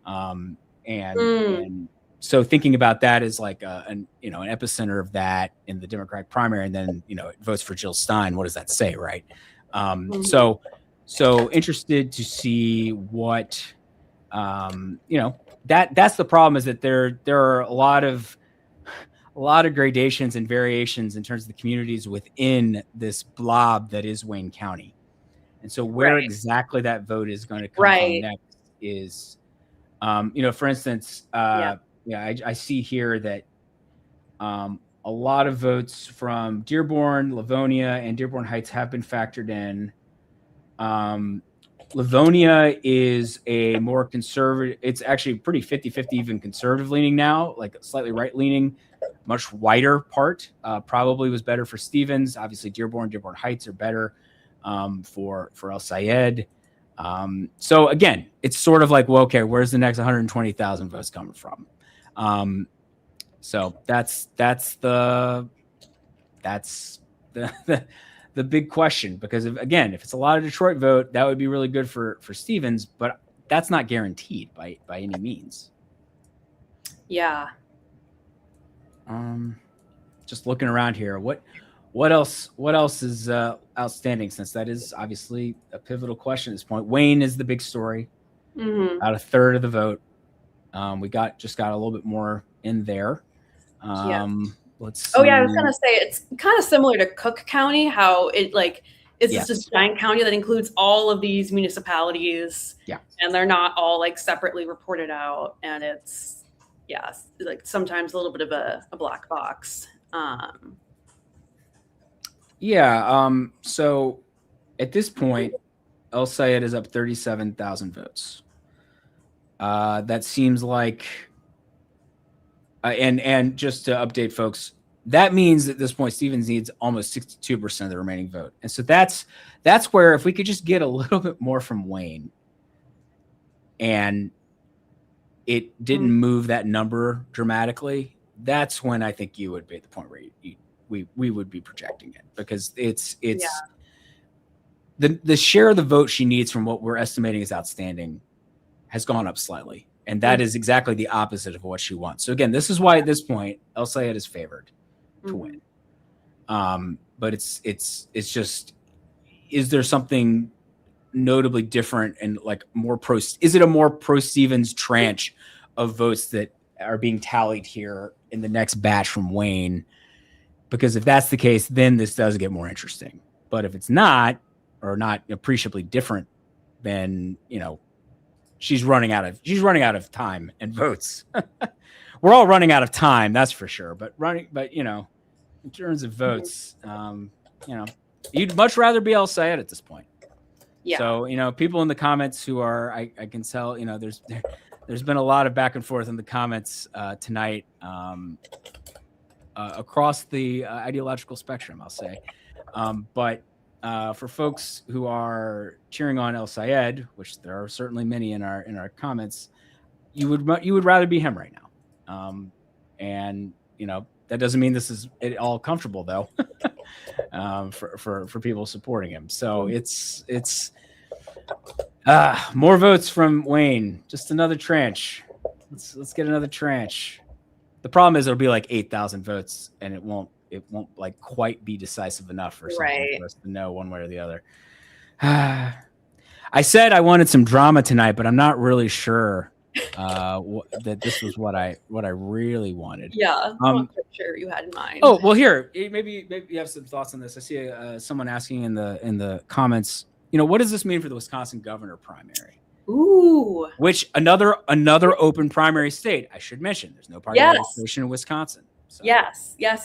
And so thinking about that as like an epicenter of that in the Democratic primary, and then, it votes for Jill Stein. What does that say? Right. So interested to see what, that's the problem, is that there are a lot of gradations and variations in terms of the communities within this blob that is Wayne County. And so where exactly that vote is going to come from next is, for instance, I see here that a lot of votes from Dearborn, Livonia, and Dearborn Heights have been factored in. Livonia is a more conservative, it's actually pretty 50-50 even conservative leaning now, like slightly right leaning, much wider part, probably was better for Stevens. Obviously Dearborn Heights are better for El Sayed. So again, it's sort of like, well, okay, where's the next 120,000 votes coming from? So that's the big question, because if it's a lot of Detroit vote, that would be really good for Stevens, but that's not guaranteed by any means. Yeah. Just looking around here, What else is outstanding, since that is obviously a pivotal question at this point? Wayne is the big story. About a third of the vote. We just got a little bit more in there. Let's see. Oh yeah, I was gonna say it's kind of similar to Cook County, how it it's Yes. just a giant county that includes all of these municipalities. Yeah. And they're not all like separately reported out, and it's like sometimes a little bit of a black box. So at this point, El Sayed is up 37,000 votes. That seems like, and just to update folks, that means at this point, Stevens needs almost 62% of the remaining vote. And so that's where, if we could just get a little bit more from Wayne, and it didn't move that number dramatically, that's when I think you would be at the point where we would be projecting it, because it's the share of the vote she needs from what we're estimating is outstanding has gone up slightly. And that is exactly the opposite of what she wants. So again, this is why at this point, El Sayed is favored to win. But it's just, is there something notably different and like more is it a more pro-Stevens tranche of votes that are being tallied here in the next batch from Wayne? Because if that's the case, then this does get more interesting. But if it's not, or not appreciably different, then, she's running out of time and votes. We're all running out of time, that's for sure. But in terms of votes, you'd much rather be El Sayed at this point. Yeah. So, people in the comments who are, I can tell, there's been a lot of back and forth in the comments tonight across the ideological spectrum, I'll say. But for folks who are cheering on El Sayed, which there are certainly many in our comments, you would rather be him right now. And that doesn't mean this is at all comfortable, though, for people supporting him. So it's more votes from Wayne, just another tranche. Let's get another tranche. The problem is it'll be like 8,000 votes, and it won't like quite be decisive enough for something for us to know one way or the other. I said I wanted some drama tonight, but I'm not really sure that this was what I really wanted. Yeah, I'm not sure you had in mind. Oh well, here maybe you have some thoughts on this. I see someone asking in the comments. What does this mean for the Wisconsin governor primary? Ooh, which another open primary state. I should mention there's no party registration in Wisconsin. So. Yes. Yeah,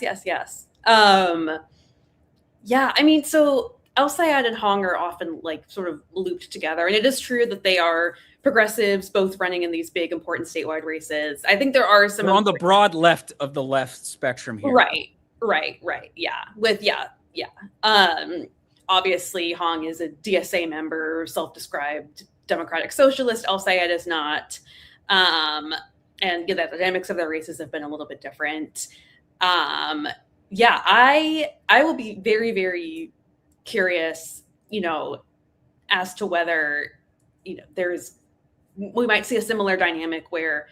I mean, so El Sayed and Hong are often like sort of looped together, and it is true that they are progressives, both running in these big, important statewide races. I think there are some on the broad left of the left spectrum here. Right. Yeah. Obviously, Hong is a DSA member, self-described Democratic Socialist. El Sayed is not. And the dynamics of their races have been a little bit different. I will be very, very curious, as to whether, we might see a similar dynamic where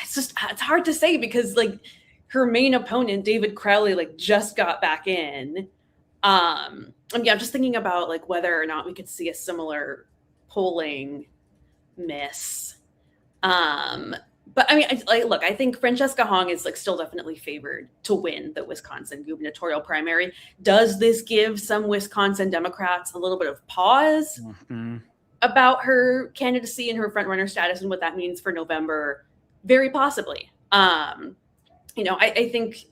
it's hard to say, because like her main opponent, David Crowley, like just got back in. I'm just thinking about like whether or not we could see a similar polling miss. But I mean, I think Francesca Hong is like still definitely favored to win the Wisconsin gubernatorial primary. Does this give some Wisconsin Democrats a little bit of pause about her candidacy and her frontrunner status and what that means for November? Very possibly. I think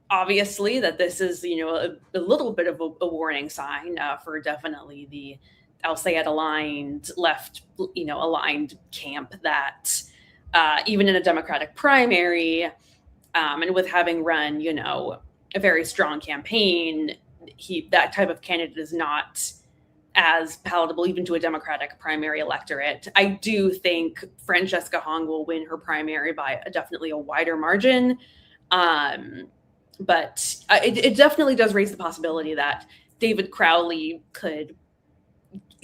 obviously that this is, a little bit of a warning sign for definitely the El Sayed aligned left, aligned camp that even in a Democratic primary, and with having run, a very strong campaign, that type of candidate is not as palatable even to a Democratic primary electorate. I do think Francesca Hong will win her primary by definitely a wider margin. But it definitely does raise the possibility that David Crowley could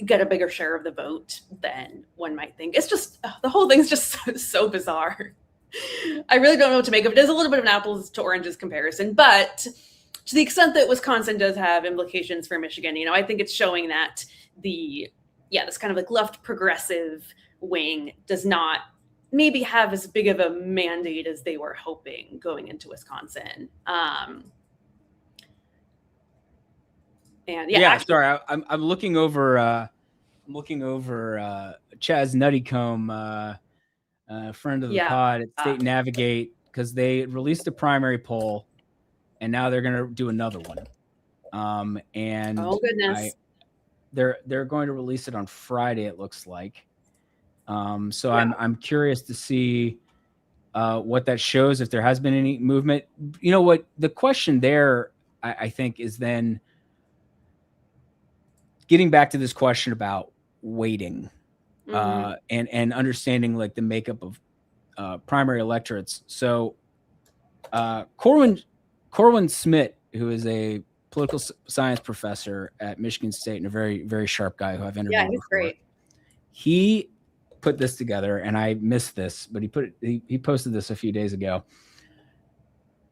get a bigger share of the vote than one might think. It's just, the whole thing's just so bizarre. I really don't know what to make of it. It is a little bit of an apples to oranges comparison, but to the extent that Wisconsin does have implications for Michigan, I think it's showing that this kind of like left progressive wing does not maybe have as big of a mandate as they were hoping going into Wisconsin. Sorry, I'm looking over Chaz Nuttycombe, friend of the pod at State Navigate, because they released a primary poll, and now they're going to do another one. And oh goodness, they're going to release it on Friday, it looks like. So I'm curious to see what that shows, if there has been any movement. You know what the question there, I think, is then getting back to this question about weighting and understanding like the makeup of primary electorates. So Corwin Smith, who is a political science professor at Michigan State and a very, very sharp guy who I've interviewed. Yeah, he's great. He put this together, and I missed this, but he posted this a few days ago.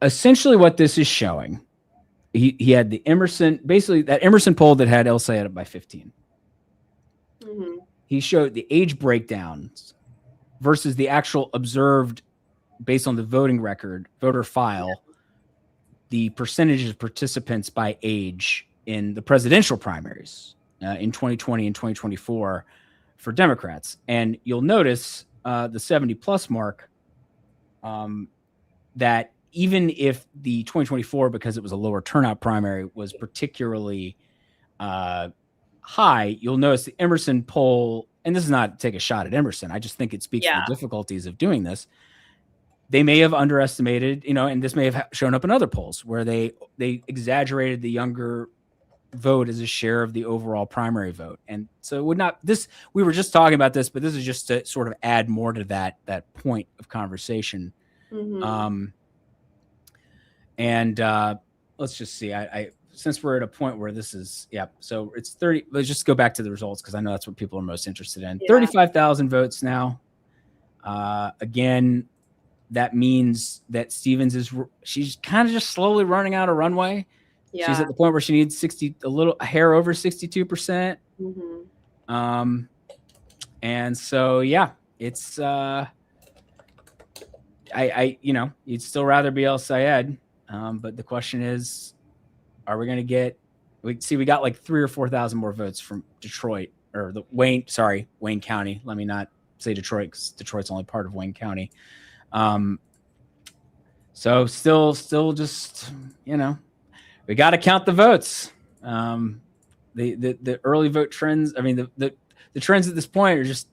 Essentially what this is showing, he had the Emerson, basically that Emerson poll that had El Sayed up by 15. Mm-hmm. He showed the age breakdowns versus the actual observed, based on the voting record, voter file, the percentage of participants by age in the presidential primaries in 2020 and 2024 for Democrats. And you'll notice the 70+ mark, that even if the 2024, because it was a lower turnout primary, was particularly high, you'll notice the Emerson poll, and this is not to take a shot at Emerson, I just think it speaks to the difficulties of doing this. They may have underestimated, and this may have shown up in other polls where they exaggerated the younger vote as a share of the overall primary vote. And so it would not, we were just talking about this, but this is just to sort of add more to that point of conversation. Mm-hmm. Let's just see, I since we're at a point where this is, so it's 30, let's just go back to the results, because I know that's what people are most interested in. 35,000 votes now. Again, that means that Stevens she's kind of just slowly running out of runway. Yeah. She's at the point where she needs a hair over 62%. Mm-hmm. And so, it's, you'd still rather be El Sayed. But the question is, are we going to get, we got like 3,000 or 4,000 more votes from Detroit, or Wayne County. Let me not say Detroit, because Detroit's only part of Wayne County. So still just, we got to count the votes. The early vote trends, I mean, the trends at this point are just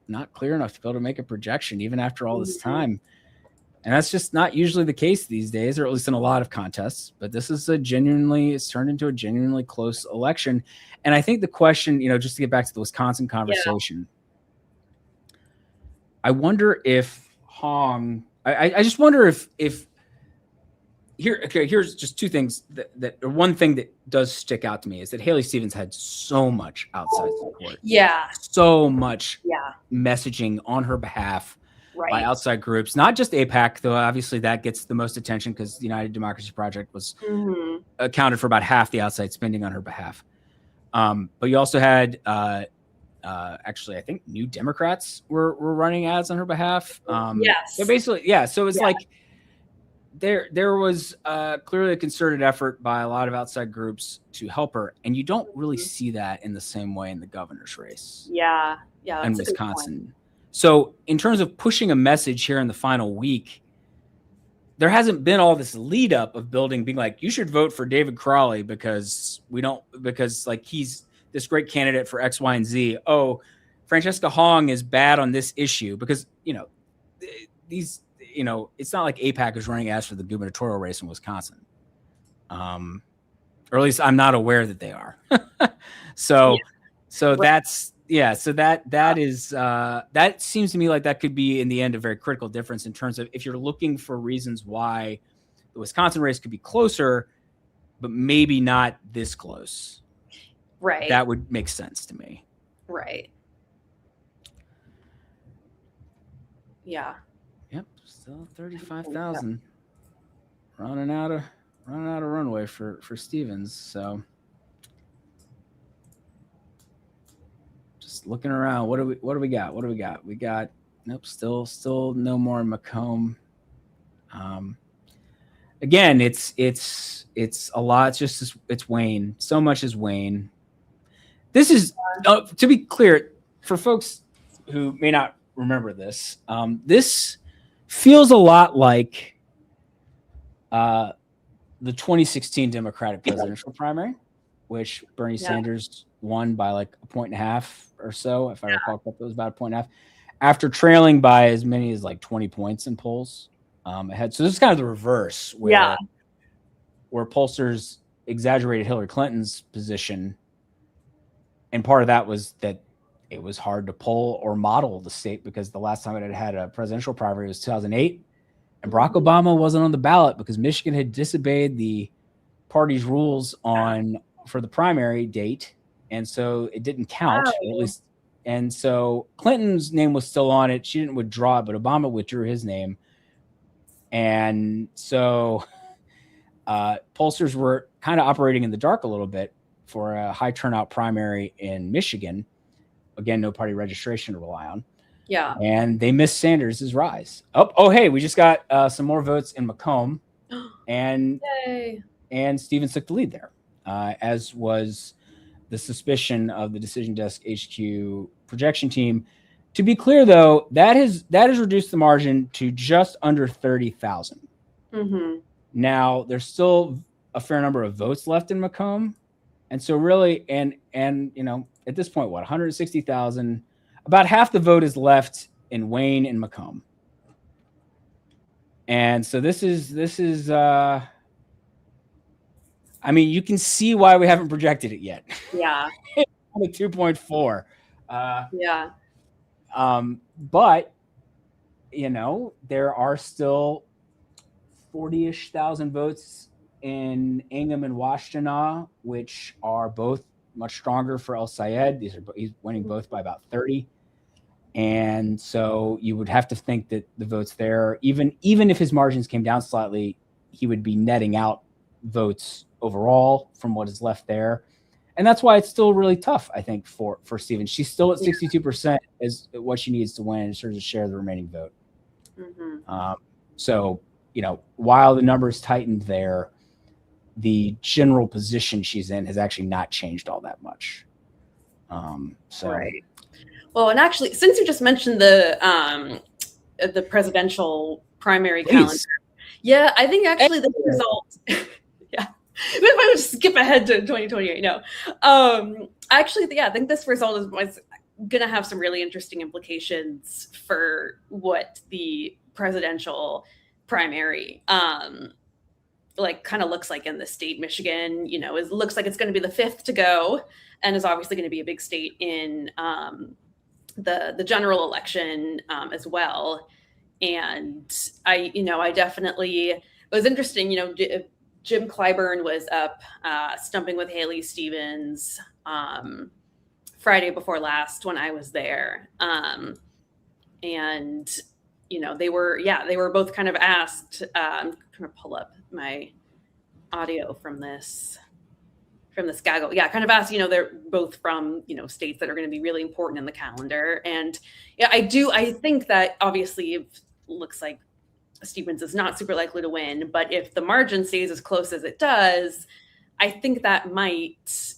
not clear enough to be able to make a projection, even after all this time. And that's just not usually the case these days, or at least in a lot of contests. But this is it's turned into a genuinely close election. And I think the question, just to get back to the Wisconsin conversation, I wonder if Hong, I just wonder if here's just two things that one thing that does stick out to me is that Haley Stevens had so much outside support. Yeah. So much messaging on her behalf by outside groups, not just AIPAC, though obviously that gets the most attention because the United Democracy Project was accounted for about half the outside spending on her behalf. But you also had actually, I think New Democrats were running ads on her behalf. Yes. So basically, so it's like there was clearly a concerted effort by a lot of outside groups to help her, and you don't really see that in the same way in the governor's race. Yeah, in Wisconsin. So in terms of pushing a message here in the final week, there hasn't been all this lead up of being like, you should vote for David Crowley because like he's this great candidate for X, Y, and Z. Oh, Francesca Hong is bad on this issue because, it's not like AIPAC is running ads for the gubernatorial race in Wisconsin. Or at least I'm not aware that they are. So that's, so that is, that seems to me like that could be in the end a very critical difference in terms of if you're looking for reasons why the Wisconsin race could be closer, but maybe not this close. Right. That would make sense to me. Right. Yeah. Yep. Still 35,000. Running out running out of runway for Stevens. So just looking around. What do we got? What do we got? We got nope. Still no more in Macomb. Again, it's a lot. It's Wayne. So much is Wayne. This is to be clear for folks who may not remember this. This feels a lot like the 2016 Democratic presidential primary, which Bernie Sanders won by like 1.5 points or so, if I recall correctly. It was about 1.5 points after trailing by as many as like 20 points in polls ahead. So this is kind of the reverse, where pollsters exaggerated Hillary Clinton's position, and part of that was that it was hard to poll or model the state because the last time it had a presidential primary was 2008, and Barack Obama wasn't on the ballot because Michigan had disobeyed the party's rules for the primary date, and so it didn't count, at least. And so Clinton's name was still on it. She didn't withdraw it, but Obama withdrew his name. And so pollsters were kind of operating in the dark a little bit for a high turnout primary in Michigan. Again, no party registration to rely on. Yeah. And they missed Sanders' rise. Oh, hey, we just got some more votes in Macomb. And Stevens took the lead there, as was the suspicion of the Decision Desk HQ projection team. To be clear, though, that has reduced the margin to just under 30,000. Mm-hmm. Now, there's still a fair number of votes left in Macomb. And so really, and at this point, 160,000, about half the vote is left in Wayne and Macomb. And so this is I mean, you can see why we haven't projected it yet. Yeah. On a 2.4. But there are still 40-ish thousand votes in Ingham and Washtenaw, which are both much stronger for El Sayed. He's winning both by about 30. And so you would have to think that the votes there, even if his margins came down slightly, he would be netting out votes overall from what is left there. And that's why it's still really tough, I think, for Stevens. She's still at 62% is what she needs to win in terms of share of the remaining vote. Mm-hmm. So, while the numbers tightened there, the general position she's in has actually not changed all that much. Right. Well, and actually, since you just mentioned the presidential primary calendar, I think actually the result. If I would skip ahead to 2028, no. Actually, I think this result was going to have some really interesting implications for what the presidential primary kind of looks like in the state. Michigan, it looks like it's going to be the 5th to go, and is obviously going to be a big state in the general election as well. And I definitely, it was interesting, Jim Clyburn was up stumping with Haley Stevens Friday before last when I was there. And, they were both kind of asked, I'm going to pull up my audio from this gaggle. Yeah, kind of asked, they're both from, states that are going to be really important in the calendar. And I think that obviously it looks like Stevens is not super likely to win, but if the margin stays as close as it does, I think that might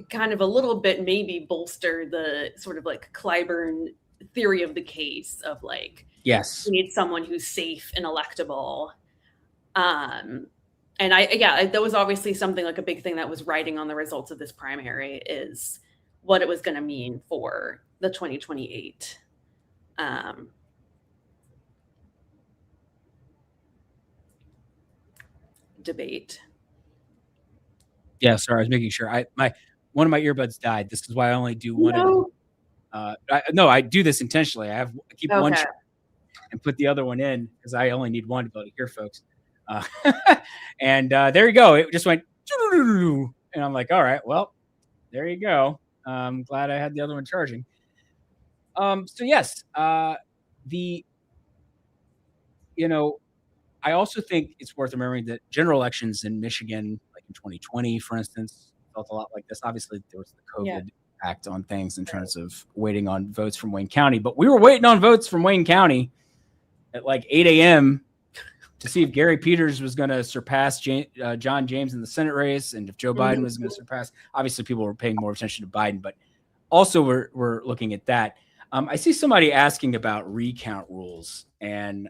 kind of a little bit maybe bolster the sort of like Clyburn theory of the case of like, yes, you need someone who's safe and electable. And that was obviously something like a big thing that was riding on the results of this primary is what it was going to mean for the 2028 debate. Yeah, sorry, I was making sure. One of my earbuds died. This is why I only do one. I do this intentionally. I keep one and put the other one in because I only need one to be able to hear folks. And there you go. It just went, and I'm like, all right, well, there you go. I'm glad I had the other one charging. So yes, I also think it's worth remembering that general elections in Michigan, like in 2020, for instance, felt a lot like this. Obviously, there was the COVID impact on things in terms of waiting on votes from Wayne County, but we were waiting on votes from Wayne County at like 8 a.m. to see if Gary Peters was going to surpass John James in the Senate race, and if Joe Biden was going to surpass. Obviously, people were paying more attention to Biden, but also we're looking at that. I see somebody asking about recount rules, and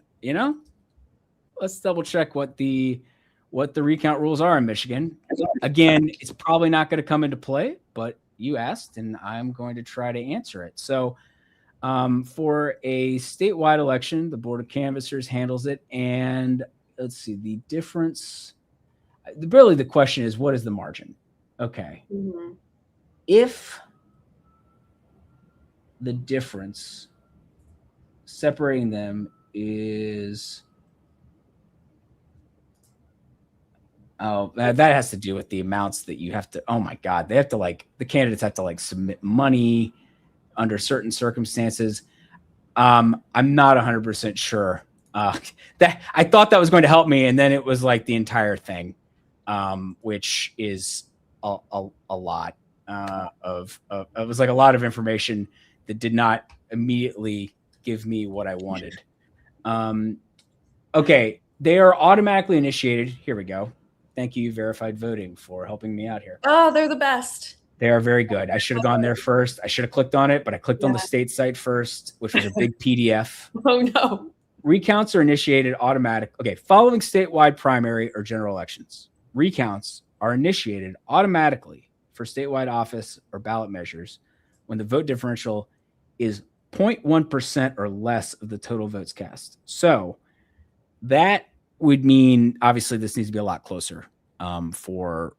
let's double check what the recount rules are in Michigan. Again, it's probably not going to come into play, but you asked, and I'm going to try to answer it. So, for a statewide election, the Board of Canvassers handles it, and let's see the difference. Really, the question is, what is the margin? Okay, if the difference separating them is that has to do with the amounts that you have to. Oh my God, they have to the candidates have to submit money under certain circumstances. I'm not 100% sure. That I thought that was going to help me, and then it was the entire thing, which is a lot of it was a lot of information that did not immediately give me what I wanted. Okay, they are automatically initiated. Here we go. Thank you, Verified Voting, for helping me out here. Oh, they're the best. They are very good. I should have gone there first. I should have clicked on it, but I clicked on the state site first, which was a big PDF. Oh, no. Recounts are initiated automatic. Okay, following statewide primary or general elections, recounts are initiated automatically for statewide office or ballot measures when the vote differential is 0.1% or less of the total votes cast. So that would mean, obviously, this needs to be a lot closer for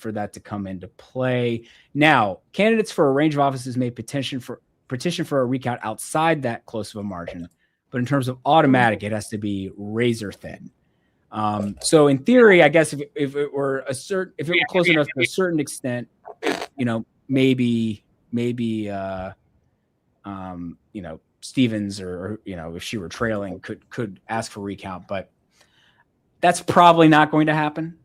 that to come into play. Now, candidates for a range of offices may petition for a recount outside that close of a margin, but in terms of automatic, it has to be razor thin. So in theory, I guess if it were close enough to a certain extent, maybe Stevens or if she were trailing could ask for recount, but that's probably not going to happen.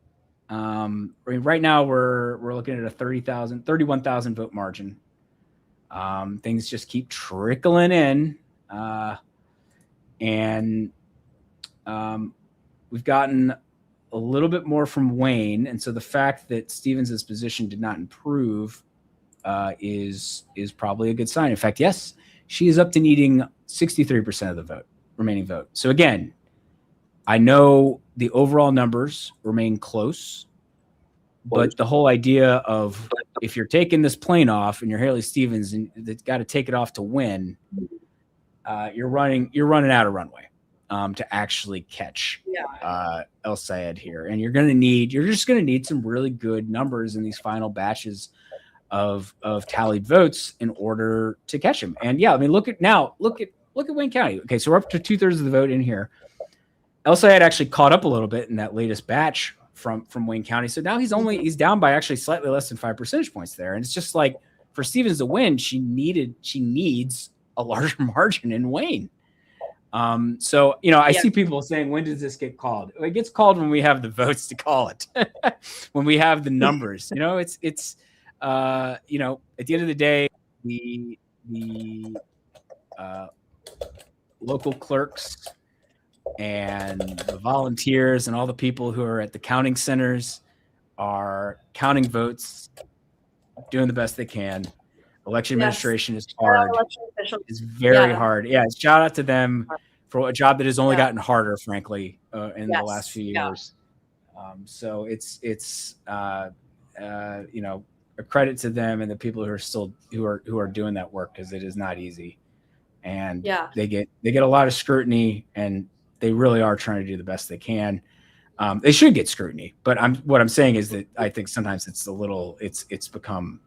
Right now we're looking at a 31,000 vote margin. Things just keep trickling in. And we've gotten a little bit more from Wayne. And so the fact that Stevens' position did not improve is probably a good sign. In fact, yes, she is up to needing 63% of the remaining vote. So again, I know the overall numbers remain close, but the whole idea of if you're taking this plane off and you're Haley Stevens and that's got to take it off to win, you're running out of runway to actually catch El Sayed here. And you're just going to need some really good numbers in these final batches of tallied votes in order to catch him. And look at Wayne County. Okay, so we're up to 2/3 of the vote in here. El Sayed actually caught up a little bit in that latest batch from Wayne County. So now he's down by actually slightly less than 5 percentage points there. And it's just for Stevens to win, she needs a larger margin in Wayne. So I see people saying, when does this get called? It gets called when we have the votes to call it. When we have the numbers. It's at the end of the day, the local clerks and the volunteers and all the people who are at the counting centers are counting votes, doing the best they can. Election administration is hard. It's very hard. Yeah, shout out to them for a job that has only gotten harder, frankly, in the last few years. So it's a credit to them and the people who are doing that work, because it is not easy. And they get a lot of scrutiny, and they really are trying to do the best they can. They should get scrutiny, but what I'm saying is that I think sometimes it's become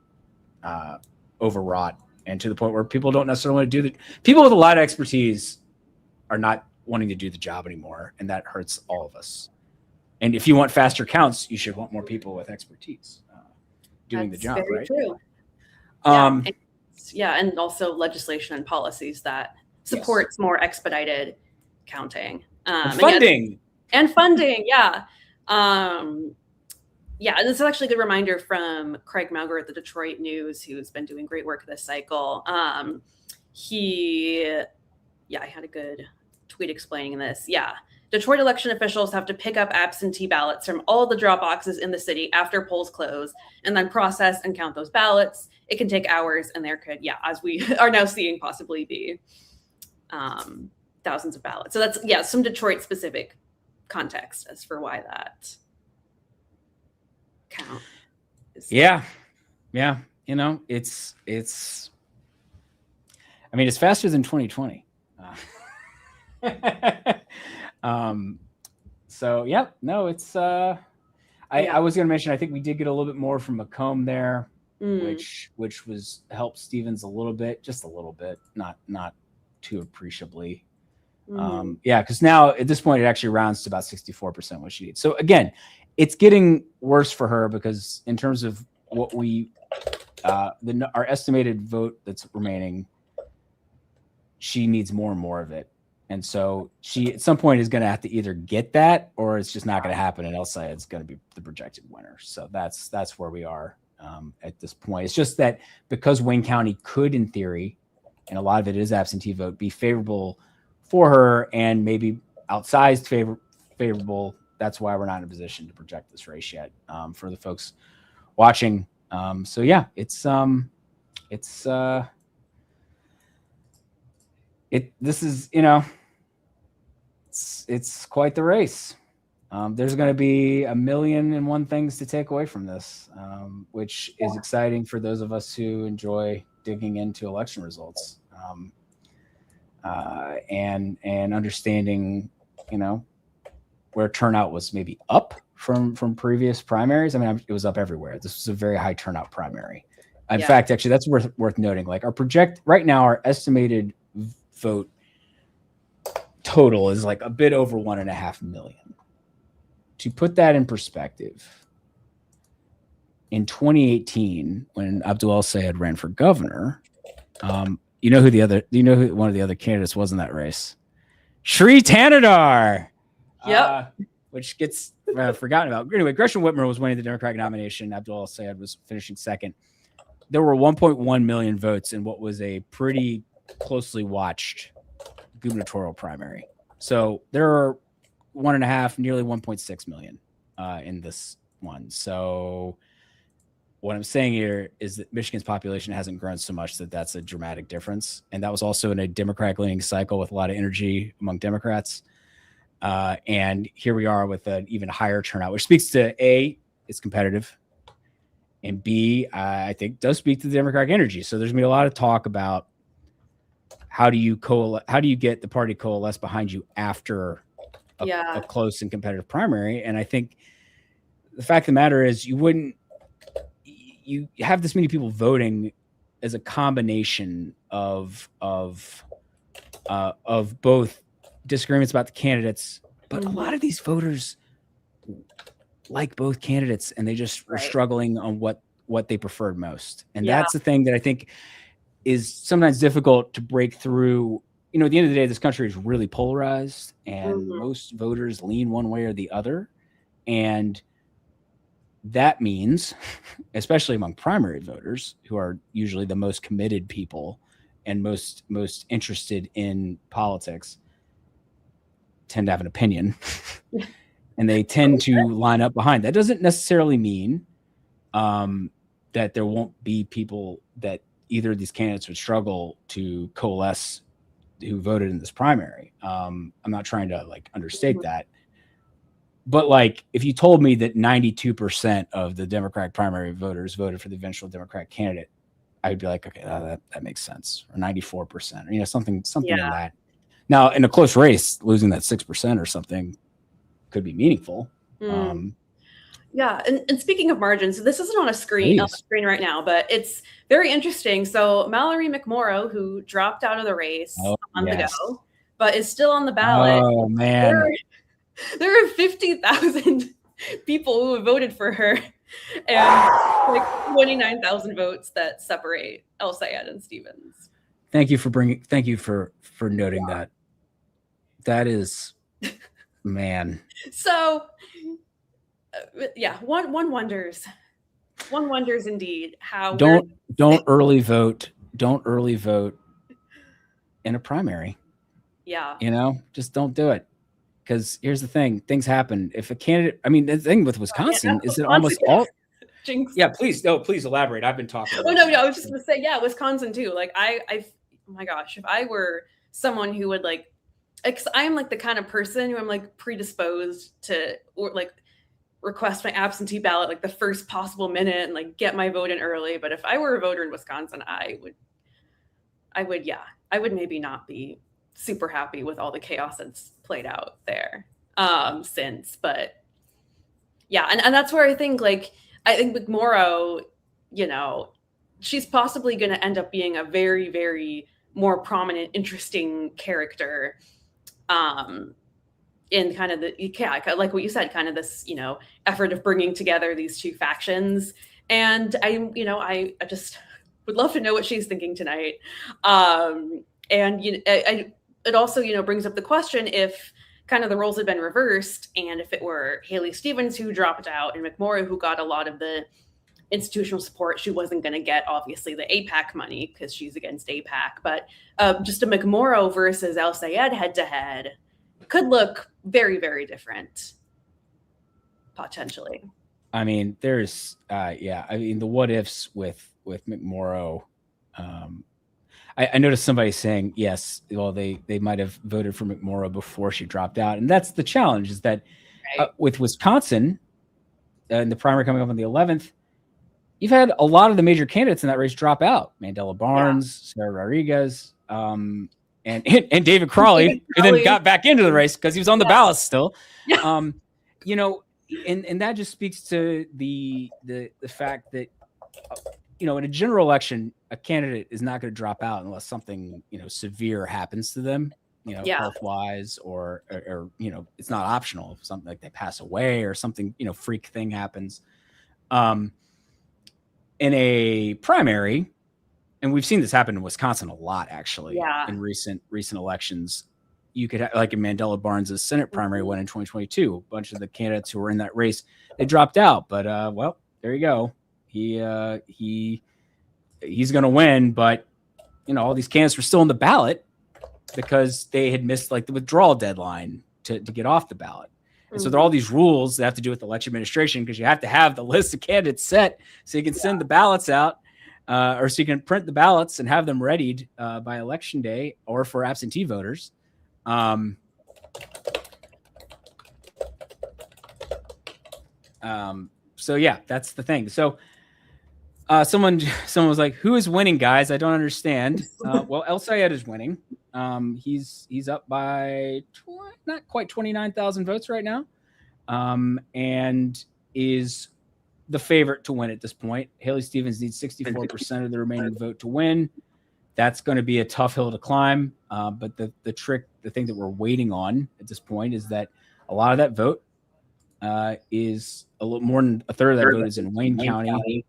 overwrought, and to the point where people don't necessarily want to do people with a lot of expertise are not wanting to do the job anymore, and that hurts all of us. And if you want faster counts, you should want more people with expertise doing the job, very right? True. And also legislation and policies that supports more expedited counting. And funding, yeah. Yeah, and this is actually a good reminder from Craig Mauger at the Detroit News, who's been doing great work this cycle. I had a good tweet explaining this. Yeah, Detroit election officials have to pick up absentee ballots from all the drop boxes in the city after polls close and then process and count those ballots. It can take hours, and there could, as we are now seeing, possibly be thousands of ballots. So that's, some Detroit specific context as for why that count is it's I mean, it's faster than 2020. I was going to mention, I think we did get a little bit more from Macomb there, which was helped Stevens a little bit, just a little bit, not too appreciably. Because now at this point it actually rounds to about 64% what she needs. So again, it's getting worse for her because in terms of what our estimated vote that's remaining, she needs more and more of it. And so she at some point is going to have to either get that or it's just not going to happen. And El Sayed's going to be the projected winner. So that's where we are at this point. It's just that because Wayne County could, in theory, and a lot of it is absentee vote, be favorable for her and maybe outsized favorable. That's why we're not in a position to project this race yet for the folks watching. This is, it's quite the race. There's going to be 1,000,001 things to take away from this, which is exciting for those of us who enjoy digging into election results and understanding, where turnout was maybe up from previous primaries. I mean, it was up everywhere. This was a very high turnout primary. In fact, actually, that's worth noting. Like right now, our estimated vote total is like a bit over 1.5 million. To put that in perspective, in 2018, when Abdul El-Sayed ran for governor, who one of the other candidates was in that race? Shri Tanadar. Which gets forgotten about. Anyway, Gresham Whitmer was winning the Democratic nomination. Abdul El-Sayed was finishing second. There were 1.1 million votes in what was a pretty closely watched gubernatorial primary. So there are 1.5, nearly 1.6 million in this one. So what I'm saying here is that Michigan's population hasn't grown so much that that's a dramatic difference. And that was also in a Democratic leaning cycle with a lot of energy among Democrats. And here we are with an even higher turnout, which speaks to A, it's competitive, and B, I think does speak to the Democratic energy. So there's gonna be a lot of talk about how do you get the party coalesce behind you after a close and competitive primary. And I think the fact of the matter is you have this many people voting as a combination of both disagreements about the candidates, but a lot of these voters like both candidates and they just were struggling on what they preferred most. And that's the thing that I think is sometimes difficult to break through. At the end of the day, this country is really polarized and most voters lean one way or the other. And that means, especially among primary voters, who are usually the most committed people and most interested in politics, tend to have an opinion and they tend to line up behind. That doesn't necessarily mean that there won't be people that either of these candidates would struggle to coalesce who voted in this primary. I'm not trying to understate that, but if you told me that 92% of the Democratic primary voters voted for the eventual Democratic candidate, I would be like, okay, that makes sense. Or 94%, or something in that. Now, in a close race, losing that 6% or something could be meaningful. And speaking of margins, this isn't on a screen right now, but it's very interesting. So Mallory McMorrow, who dropped out of the race a month ago, but is still on the ballot. Oh man, there are 50,000 people who have voted for her, and 29,000 votes that separate El-Sayed and Stevens. Thank you for noting that. That is Man. So, yeah, one wonders. One wonders indeed how. Don't early vote. Don't early vote in a primary. Yeah. You know, just don't do it. Because here's the thing: things happen. If a candidate, I mean, the thing with Wisconsin is that almost all. Jinx. Yeah, please elaborate. I've been talking. Oh no, I was just gonna say, yeah, Wisconsin too. Like oh my gosh, if I were someone who would like, because I'm like the kind of person who I'm like predisposed to, or like request my absentee ballot like the first possible minute and like get my vote in early. But if I were a voter in Wisconsin, I would maybe not be super happy with all the chaos that's played out there since. But yeah, and that's where I think McMorrow, you know, she's possibly going to end up being a very, very more prominent, interesting character in kind of like what you said, kind of this, you know, effort of bringing together these two factions. And I just would love to know what she's thinking tonight. And it also, you know, brings up the question if kind of the roles had been reversed and if it were Haley Stevens who dropped out and McMorrow who got a lot of the institutional support. She wasn't going to get, obviously, the AIPAC money because she's against AIPAC. But just a McMorrow versus El Sayed head-to-head could look very, very different, potentially. I mean, there's, I mean, the what ifs with McMorrow. I noticed somebody saying, yes, well, they might have voted for McMorrow before she dropped out. And that's the challenge, is that with Wisconsin, in the primary coming up on the 11th, you've had a lot of the major candidates in that race drop out. Mandela Barnes, Sarah Rodriguez, and David Crawley, who then got back into the race because he was on the ballot still. You know, and that just speaks to the fact that, you know, in a general election, a candidate is not going to drop out unless something, you know, severe happens to them, you know, health-wise, or, you know, it's not optional. If something like they pass away or something, you know, freak thing happens. In a primary, and we've seen this happen in Wisconsin a lot, actually, in recent elections. You could have, like in Mandela Barnes' Senate primary one in 2022, a bunch of the candidates who were in that race, they dropped out. But well, there you go. He's going to win, but you know, all these candidates were still on the ballot because they had missed like the withdrawal deadline to get off the ballot. And so there are all these rules that have to do with election administration, because you have to have the list of candidates set so you can send the ballots out, or so you can print the ballots and have them readied by election day or for absentee voters. So yeah, that's the thing. So someone was like, who is winning, guys? I don't understand. Well, El Sayed is winning. He's up by not quite 29,000 votes right now, and is the favorite to win at this point. Haley Stevens needs 64% of the remaining vote to win. That's going to be a tough hill to climb. But the thing that we're waiting on at this point is that a lot of that vote is a little more than a third of that vote is in Wayne County.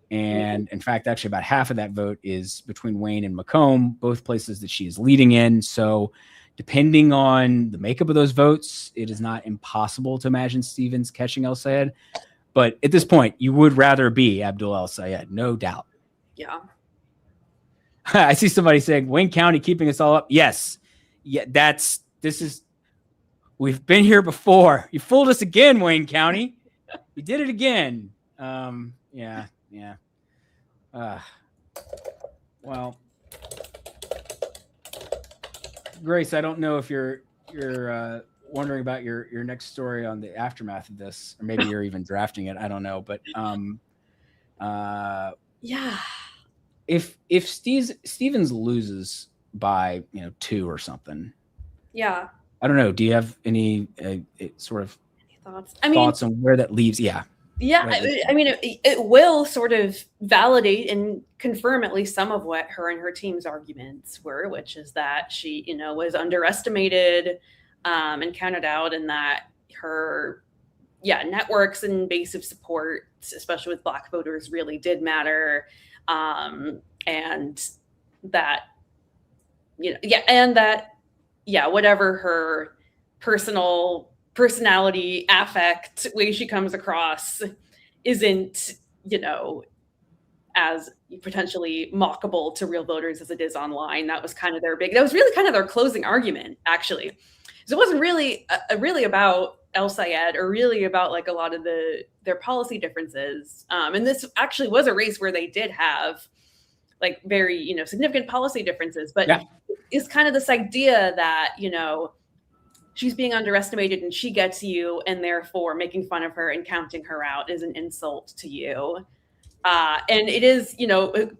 And in fact, actually about half of that vote is between Wayne and Macomb, both places that she is leading in. So depending on the makeup of those votes, it is not impossible to imagine Stevens catching El Sayed. But at this point, you would rather be Abdul El Sayed, no doubt. Yeah. I see somebody saying Wayne County keeping us all up. Yes. Yeah, we've been here before. You fooled us again, Wayne County. You did it again. Yeah. Well, Grace, I don't know if you're wondering about your next story on the aftermath of this, or maybe you're even drafting it. I don't know, but yeah. If Stevens loses by 2 or something, yeah, I don't know. Do you have any sort of thoughts? Thoughts on where that leaves? Yeah. I mean, it will sort of validate and confirm at least some of what her and her team's arguments were, which is that she, was underestimated and counted out, and that her, networks and base of support, especially with Black voters, really did matter, and that, whatever her personality, affect, way she comes across isn't, as potentially mockable to real voters as it is online. That was really kind of their closing argument, actually. So it wasn't really really about El Sayed or really about like a lot of their policy differences. And this actually was a race where they did have like very, significant policy differences, but it's kind of this idea that, she's being underestimated and she gets you, and therefore making fun of her and counting her out is an insult to you. And it is,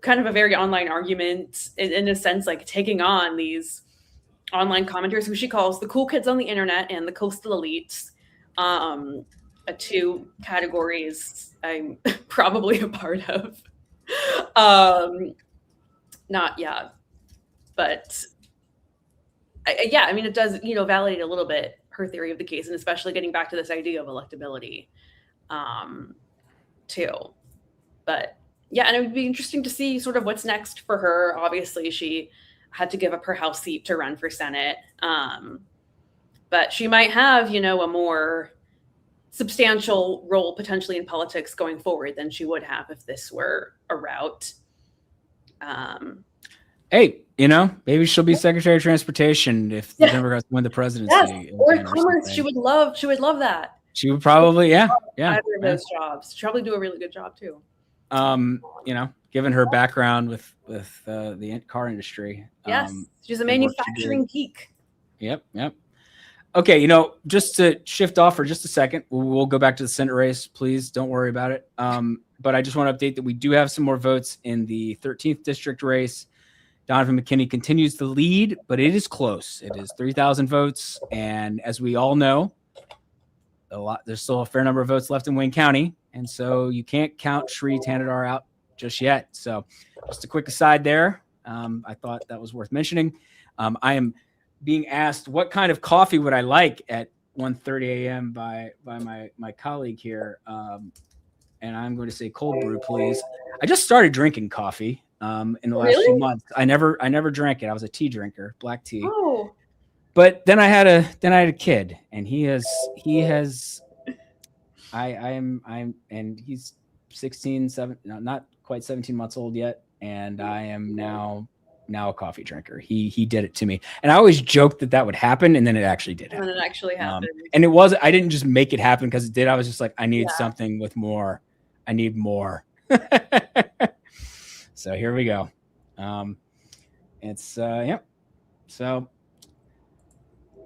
kind of a very online argument in a sense, like taking on these online commenters who she calls the cool kids on the internet and the coastal elites, two categories I'm probably a part of. But it does, validate a little bit her theory of the case, and especially getting back to this idea of electability, too. But yeah, and it would be interesting to see sort of what's next for her. Obviously, she had to give up her House seat to run for Senate. But she might have, a more substantial role potentially in politics going forward than she would have if this were a route. Hey, maybe she'll be Secretary of Transportation if the Democrats win the presidency. Yes, or Commerce. She would love that. She would probably, either of those jobs. She'd probably do a really good job too. Given her background with the car industry. Yes, she's a manufacturing geek. Yep. Okay, just to shift off for just a second, we'll go back to the Senate race. Please don't worry about it. But I just want to update that we do have some more votes in the 13th district race. Donovan McKinney continues to lead, but it is close. It is 3,000 votes. And as we all know, there's still a fair number of votes left in Wayne County. And so you can't count Sri Tanadar out just yet. So just a quick aside there. I thought that was worth mentioning. I am being asked what kind of coffee would I like at 1:30 a.m. by my colleague here. And I'm going to say cold brew, please. I just started drinking coffee in the last few months. I never drank it. I was a tea drinker, black tea. Oh. But then I had a kid, and he's 16, not quite 17 months old yet, and I am now a coffee drinker. He did it to me, and I always joked that would happen, and then it actually did happen. And it actually happened. And I didn't just make it happen because it did. I was just like, I need something with more. I need more. So here we go. So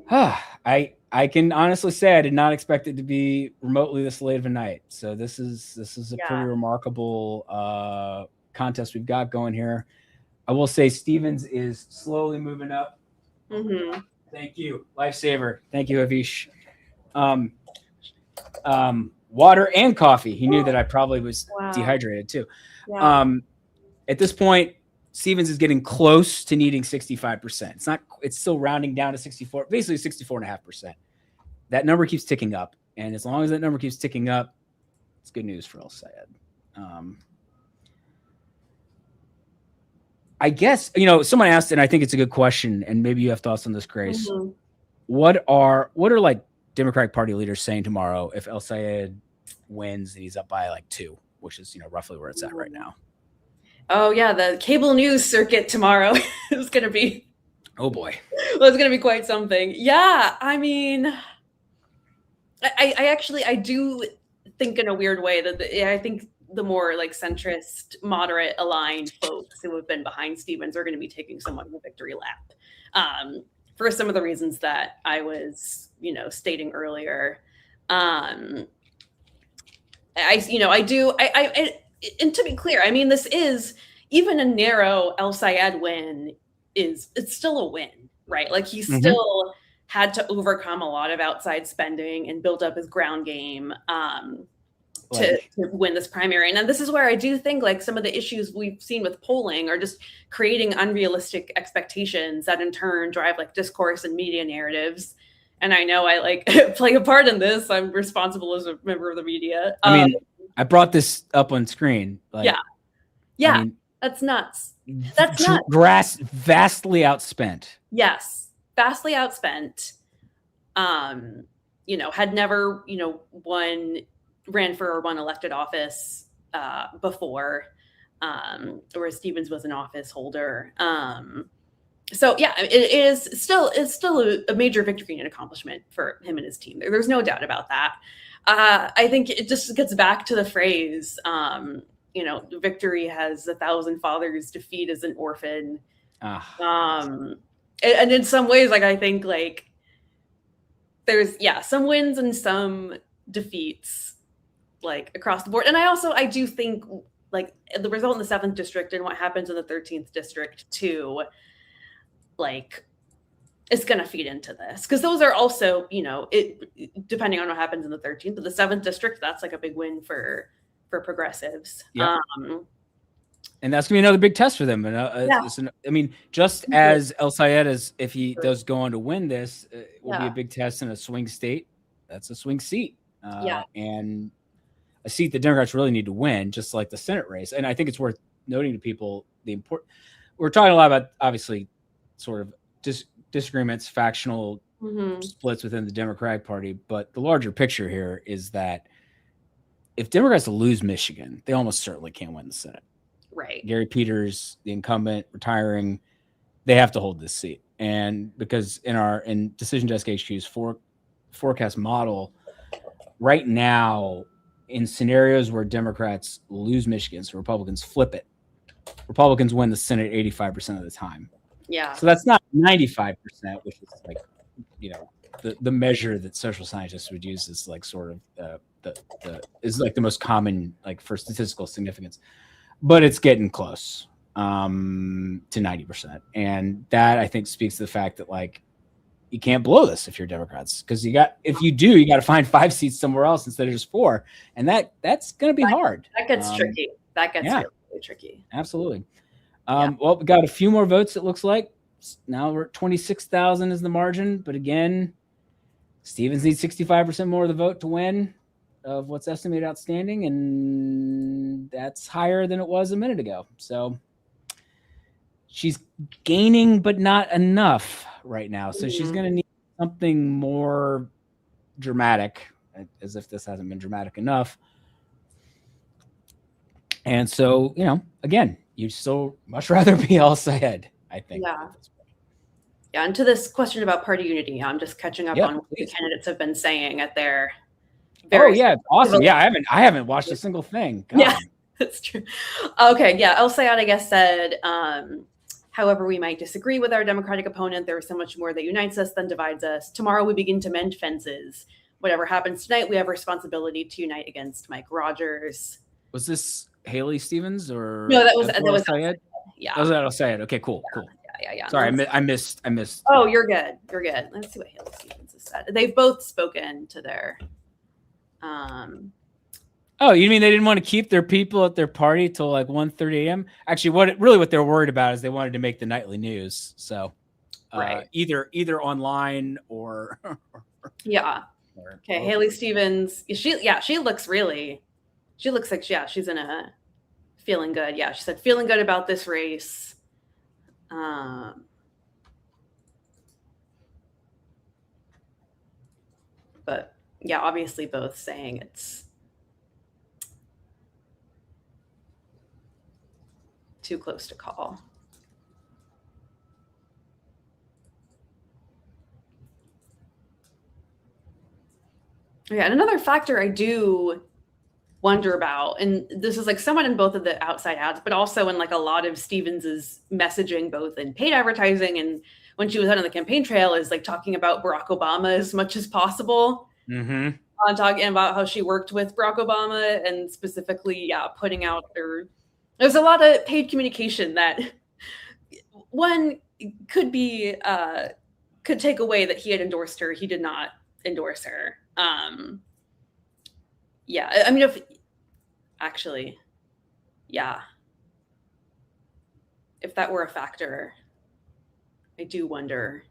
I can honestly say I did not expect it to be remotely this late of a night. So this is a pretty remarkable contest we've got going here. I will say Stevens is slowly moving up. Mm-hmm. Thank you, lifesaver. Thank you, Avish. Water and coffee. He knew that I probably was dehydrated too. Yeah. At this point, Stevens is getting close to needing 65%. It's still rounding down to 64, basically 64.5%. That number keeps ticking up. And as long as that number keeps ticking up, it's good news for El Sayed. I guess, someone asked, and I think it's a good question, and maybe you have thoughts on this, Grace. Mm-hmm. What are like Democratic Party leaders saying tomorrow if El Sayed wins and he's up by like 2, which is, roughly where it's at right now? Oh yeah, the cable news circuit tomorrow is going to be. Oh boy. Well, it's going to be quite something. Yeah, I mean, I do think in a weird way that I think the more like centrist, moderate, aligned folks who have been behind Stevens are going to be taking somewhat of a victory lap, for some of the reasons that I was, stating earlier. And to be clear, I mean, this is even a narrow El Sayed win it's still a win, right? Like he still had to overcome a lot of outside spending and build up his ground game to win this primary. And this is where I do think like some of the issues we've seen with polling are just creating unrealistic expectations that in turn drive like discourse and media narratives. And I know I like play a part in this. I'm responsible as a member of the media. I mean, I brought this up on screen. Yeah. I mean, that's nuts. That's nuts. Vastly outspent. Yes, vastly outspent. had never, ran for or won elected office before, whereas Stevens was an office holder. So yeah, it's still a major victory and accomplishment for him and his team. There's no doubt about that. I think it just gets back to the phrase, victory has 1,000 fathers, defeat is an orphan. And in some ways, like, I think, like, there's some wins and some defeats, like, across the board. And I do think, like, the result in the 7th district and what happens in the 13th district too, like, it's going to feed into this, because those are also, depending on what happens in the 13th, but the 7th district, that's like a big win for progressives. Yep. And that's gonna be another big test for them. And just as El Sayed, as if he does go on to win this, will be a big test in a swing state. That's a swing seat. And a seat the Democrats really need to win, just like the Senate race. And I think it's worth noting to people we're talking a lot about, obviously, sort of disagreements, factional splits within the Democratic Party, but the larger picture here is that if Democrats lose Michigan, they almost certainly can't win the Senate. Right. Gary Peters, the incumbent, retiring, they have to hold this seat. And because in Decision Desk HQ's forecast model, right now, in scenarios where Democrats lose Michigan, so Republicans flip it, Republicans win the Senate 85% of the time. Yeah. So that's not 95%, which is like, the measure that social scientists would use is like sort of is like the most common, like, for statistical significance, but it's getting close to 90%. And that, I think, speaks to the fact that, like, you can't blow this if you're Democrats, because you got to find 5 seats somewhere else instead of just 4. And that's going to be hard. That gets tricky. That gets really tricky. Absolutely. Well, we got a few more votes, it looks like. Now we're at 26,000 is the margin. But again, Stevens needs 65% more of the vote to win of what's estimated outstanding. And that's higher than it was a minute ago. So she's gaining, but not enough right now. So she's going to need something more dramatic, as if this hasn't been dramatic enough. And so, again, you'd still much rather be El Sayed, I think. Yeah. Yeah. And to this question about party unity, I'm just catching up on what the candidates have been saying at their awesome. Yeah, I haven't watched a single thing. God. Yeah, that's true. Okay, yeah. El Sayed, I guess, said, however we might disagree with our Democratic opponent, there is so much more that unites us than divides us. Tomorrow we begin to mend fences. Whatever happens tonight, we have a responsibility to unite against Mike Rogers. Was this Haley Stevens or no? That was El Sayed. Yeah, that was El Sayed. Okay, cool. Yeah. Sorry, I missed. Oh, you're good. Let's see what Haley Stevens has said. They've both spoken to their. Oh, you mean they didn't want to keep their people at their party till like 1:30 a.m.? Actually, what they're worried about is they wanted to make the nightly news. So, either online or. Yeah. Okay, Haley Stevens. She looks like she's in a feeling good. Yeah, she said feeling good about this race. But yeah, obviously both saying it's too close to call. Yeah, and another factor I do wonder about, and this is like somewhat in both of the outside ads, but also in like a lot of Stevens's messaging, both in paid advertising and when she was out on the campaign trail, is like talking about Barack Obama as much as possible. On talking about how she worked with Barack Obama, and specifically, putting out there's a lot of paid communication that one could take away that he had endorsed her. He did not endorse her. Yeah, I mean, if that were a factor, I do wonder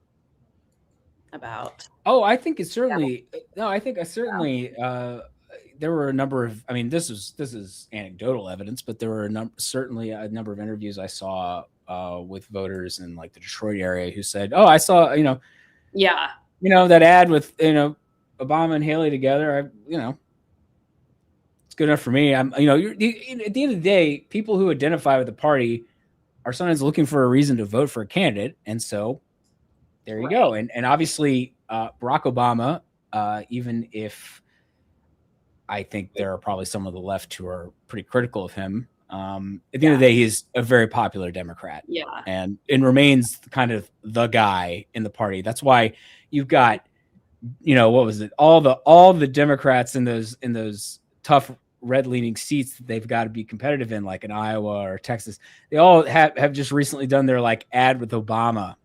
about. Oh, I think it's certainly no. I think there were a number of. I mean, this is anecdotal evidence, but there were certainly a number of interviews I saw with voters in like the Detroit area who said, "Oh, I saw that ad with Obama and Haley together, it's good enough for me. At the end of the day, people who identify with the party are sometimes looking for a reason to vote for a candidate, and so there you go. And obviously, Barack Obama, even if I think there are probably some of the left who are pretty critical of him, at the end of the day, he's a very popular Democrat. Yeah. And remains kind of the guy in the party. That's why you've got, what was it? All the Democrats in those tough red leaning seats that they've got to be competitive in, like in Iowa or Texas. They all have just recently done their ad with Obama,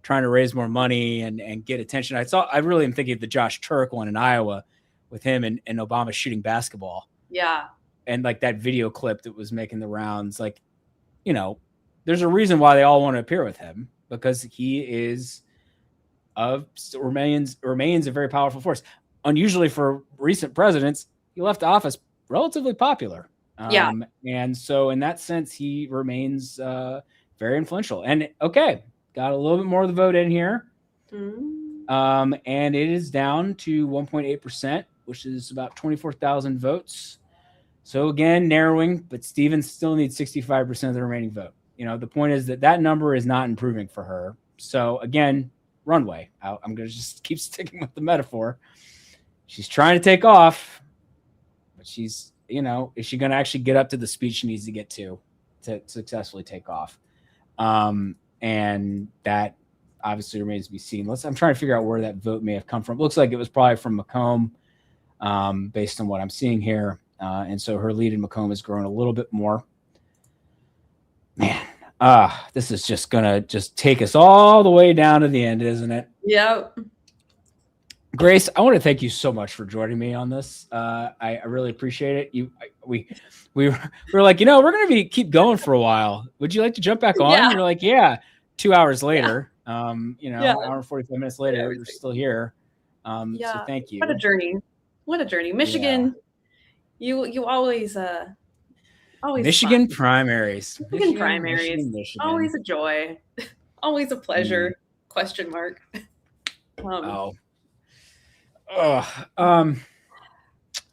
trying to raise more money and get attention. I really am thinking of the Josh Turk one in Iowa with him and Obama shooting basketball. Yeah. And that video clip that was making the rounds, there's a reason why they all want to appear with him, because he remains a very powerful force. Unusually for recent presidents, he left office relatively popular. And so in that sense, he remains very influential. And got a little bit more of the vote in here. And it is down to 1.8%, which is about 24,000 votes. So again, narrowing, but Stevens still needs 65% of the remaining vote. The point is that number is not improving for her. So again, runway. I'm going to just keep sticking with the metaphor. She's trying to take off, but she's, is she going to actually get up to the speed she needs to get to successfully take off? And that obviously remains to be seen. I'm trying to figure out where that vote may have come from. It looks like it was probably from Macomb, based on what I'm seeing here. And so her lead in Macomb has grown a little bit more. Man, this is just gonna take us all the way down to the end, isn't it? Yep. Grace, I want to thank you so much for joining me on this. I really appreciate it. We were like, we're gonna keep going for a while. Would you like to jump back on? Yeah. You're like, yeah. 2 hours later, Yeah. an hour and 45 minutes later, we're still here. So thank you. What a journey. Michigan. You always Michigan primaries. Michigan primaries. Michigan. Always a joy. Always a pleasure. Question mark. I'm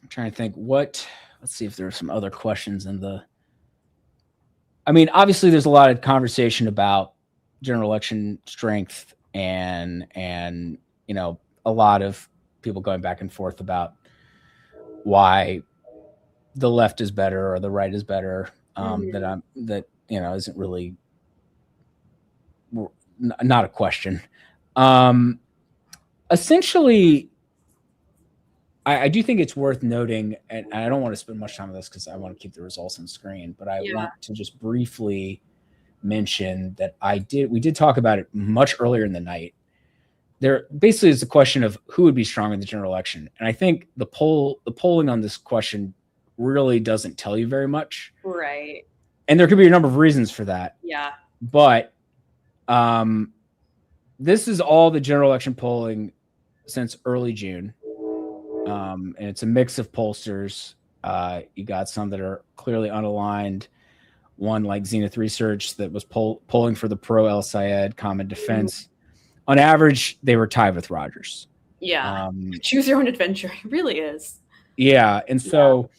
trying to think let's see if there are some other questions obviously there's a lot of conversation about general election strength and a lot of people going back and forth about why the left is better or the right is better. That isn't really not a question. Essentially, I do think it's worth noting, and I don't want to spend much time on this because I want to keep the results on screen, but I want to just briefly mention that we did talk about it much earlier in the night. There basically is the question of who would be strong in the general election. And I think the polling on this question really doesn't tell you very much. Right. And there could be a number of reasons for that. Yeah. But this is all the general election polling since early June. And it's a mix of pollsters. You got some that are clearly unaligned. One like Zenith Research that was polling for the pro El Sayed common defense. On average, they were tied with Rogers. Yeah. Choose your own adventure. It really is. Yeah. And so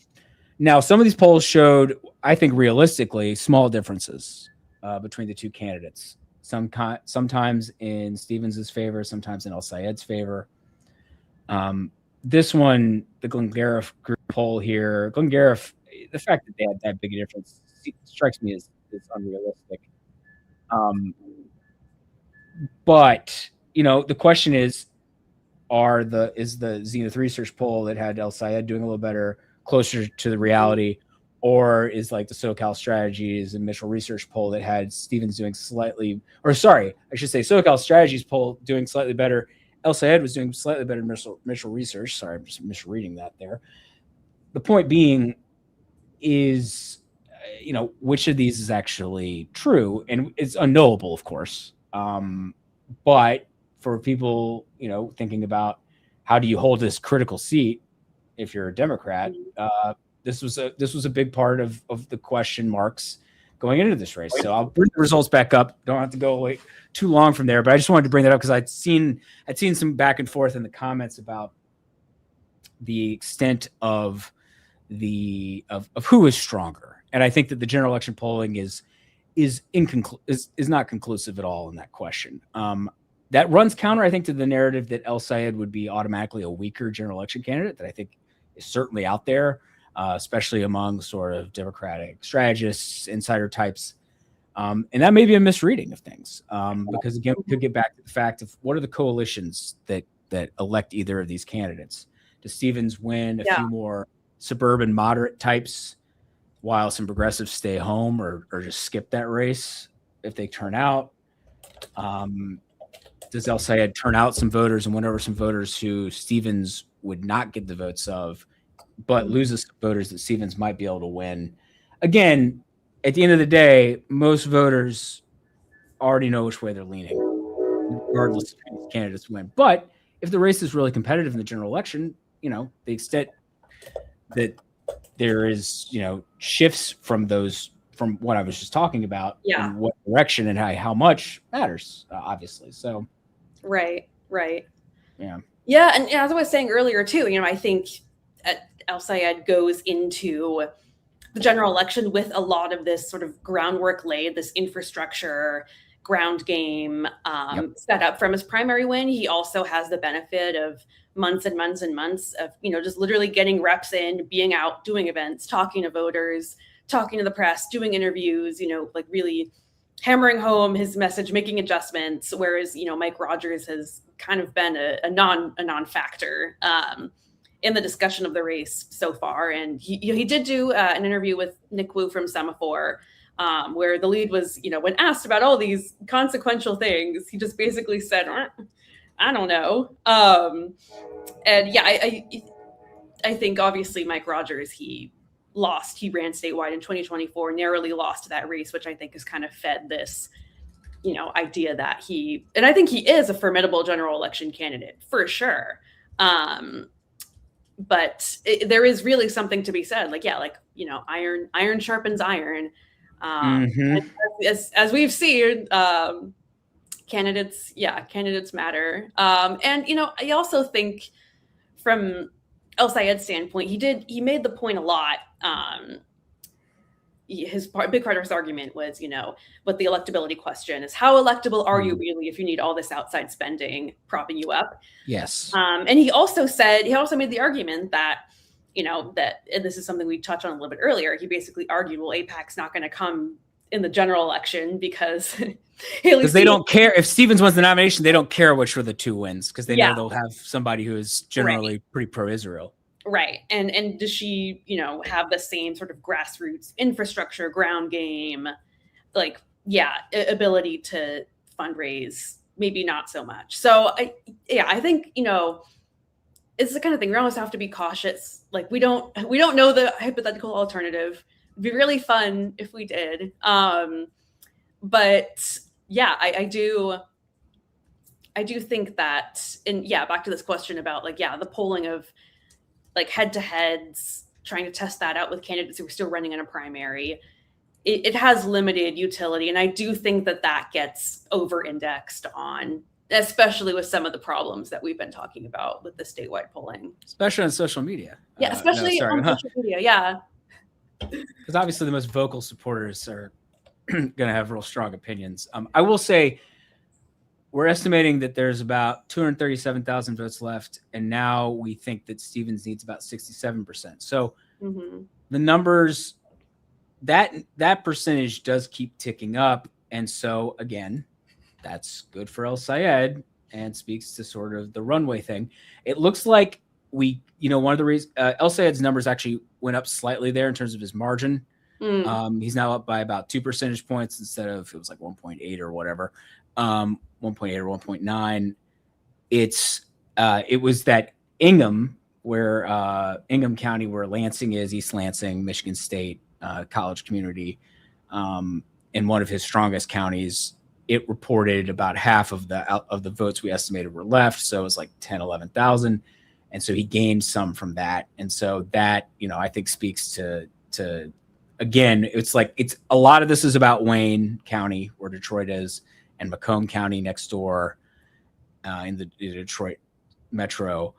now some of these polls showed, I think realistically, small differences between the two candidates. Sometimes in Stevens's favor, sometimes in El Sayed's favor. This one, the Glengarriff group poll here, Glengarriff, the fact that they had that big a difference strikes me as unrealistic. But the question is the Zenith Research poll that had El Sayed doing a little better, closer to the reality, or is like the SoCal Strategies and Mitchell Research poll that had Stevens doing SoCal Strategies poll doing slightly better. El Sayed was doing slightly better than Mitchell Research. Sorry, I'm just misreading that there. The point being is, which of these is actually true? And it's unknowable, of course. But for people, thinking about how do you hold this critical seat if you're a Democrat, this was a big part of the question marks going into this race. So I'll bring the results back up. Don't have to go away too long from there, but I just wanted to bring that up because I'd seen some back and forth in the comments about the extent of who is stronger. And I think that the general election polling is not conclusive at all in that question. That runs counter, I think, to the narrative that El Sayed would be automatically a weaker general election candidate that I think is certainly out there, especially among sort of Democratic strategists, insider types. And that may be a misreading of things because, again, we could get back to the fact of what are the coalitions that elect either of these candidates. Does Stevens win a few more suburban moderate types while some progressives stay home or just skip that race if they turn out? Does El Sayed turn out some voters and win over some voters who Stevens would not get the votes of, but loses some voters that Stevens might be able to win? Again, at the end of the day, most voters already know which way they're leaning, regardless of who candidates win. But if the race is really competitive in the general election, the extent that there is, shifts from what I was just talking about, in what direction and how much matters, obviously. So, right, yeah, and as I was saying earlier too, I think El Sayed goes into the general election with a lot of this sort of groundwork laid, this infrastructure ground game set up from his primary win. He also has the benefit of months and months and months of, just literally getting reps in, being out, doing events, talking to voters, talking to the press, doing interviews, like really hammering home his message, making adjustments. Whereas, Mike Rogers has kind of been a non-factor in the discussion of the race so far. And he did do an interview with Nick Wu from Semaphore, where the lead was, when asked about all these consequential things, he just basically said, I don't know. And yeah, I think obviously Mike Rogers, he ran statewide in 2024, narrowly lost that race, which I think has kind of fed this, idea that and I think he is a formidable general election candidate for sure. But there is really something to be said. Iron sharpens iron. As we've seen, candidates matter. And, I also think from El Sayed's standpoint, he made the point a lot. Big part of his argument was, what the electability question is, how electable are you really if you need all this outside spending propping you up? Yes. And he also made the argument that, and this is something we touched on a little bit earlier. He basically argued, well, AIPAC's not going to come in the general election because they don't care if Stevens wins the nomination. They don't care which of the two wins because they know they'll have somebody who is generally pretty pro-Israel. Right. And does she, have the same sort of grassroots infrastructure, ground game, ability to fundraise? Maybe not so much. So I think, it's the kind of thing we almost have to be cautious. We don't know the hypothetical alternative. It'd be really fun if we did. But yeah, I do think that, and back to this question about the polling of head-to-heads, trying to test that out with candidates who are still running in a primary, it has limited utility. And I do think that gets over-indexed on, especially with some of the problems that we've been talking about with the statewide polling. Especially on social media. Yeah, especially on social media, yeah. Because obviously the most vocal supporters are going to have real strong opinions. I will say we're estimating that there's about 237,000 votes left, and now we think that Stevens needs about 67%. So the numbers, that percentage does keep ticking up, and so again, that's good for El Sayed and speaks to sort of the runway thing. It looks like one of the reasons El Sayed's numbers actually went up slightly there in terms of his margin. He's now up by about 2 percentage points instead of, it was 1.8 or whatever. 1.8 or 1.9. It was that Ingham County, where Lansing is, East Lansing, Michigan State college community, in one of his strongest counties. It reported about half of the votes we estimated were left, so it was 11,000, and so he gained some from that, and so that I think speaks to again, it's like a lot of this is about Wayne County, where Detroit is, and Macomb County next door in the Detroit metro.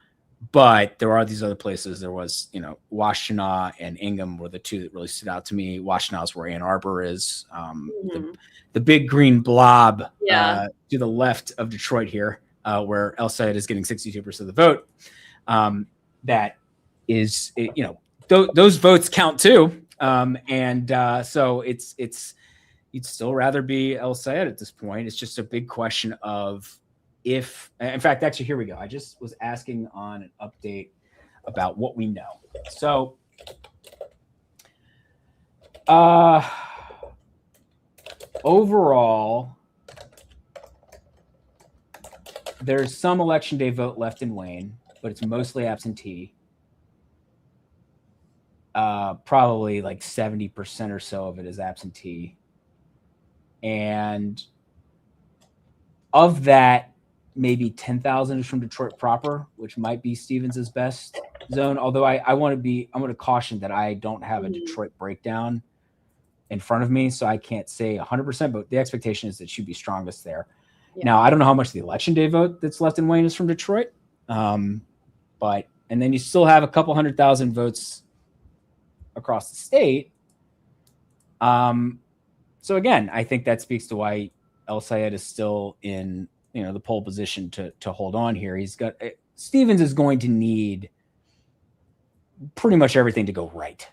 But there are these other places. There was, Washtenaw and Ingham were the two that really stood out to me. Washtenaw is where Ann Arbor is. The big green blob to the left of Detroit here, where El Sayed is getting 62% of the vote. That is, those votes count too. So it's you'd still rather be El Sayed at this point. It's just a big question of if, in fact, actually, here we go. I just was asking on an update about what we know. So, overall, there's some election day vote left in Wayne, but it's mostly absentee. Probably like 70% or so of it is absentee. And of that, maybe 10,000 is from Detroit proper, which might be Stevens's best zone. Although I'm going to caution that I don't have a Detroit breakdown in front of me, so I can't say 100%, but the expectation is that she'd be strongest there. Yeah. Now, I don't know how much the election day vote that's left in Wayne is from Detroit. And then you still have a couple 100,000 votes across the state. So again, I think that speaks to why El Sayed is still in, the pole position to hold on here. Stevens is going to need pretty much everything to go right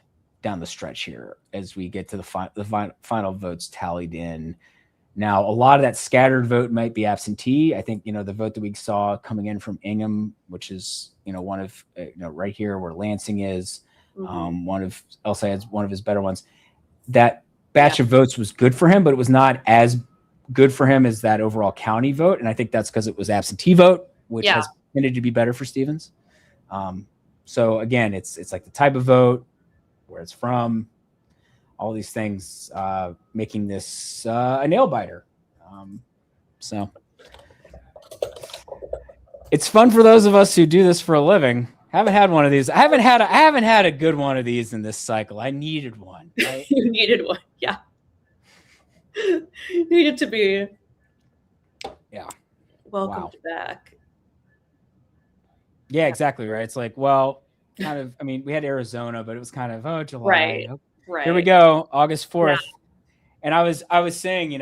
down the stretch here as we get to the final votes tallied in. Now, a lot of that scattered vote might be absentee. I think, the vote that we saw coming in from Ingham, which is, one of, right here where Lansing is, one of El Sayed's, one of his better ones. That batch of votes was good for him, but it was not as good for him as that overall county vote. And I think that's because it was absentee vote, which has tended to be better for Stevens. So again, it's like the type of vote, where it's from, all these things, making this a nail biter. So it's fun for those of us who do this for a living. Haven't had one of these. I haven't had a good one of these in this cycle. I needed one. Right? You needed one. Yeah. Needed to be. Yeah. Welcome back. Yeah, exactly. Right. It's like, well, kind of, we had Arizona, but it was kind of, July. Right. Here we go. August 4th. Yeah. And I was saying,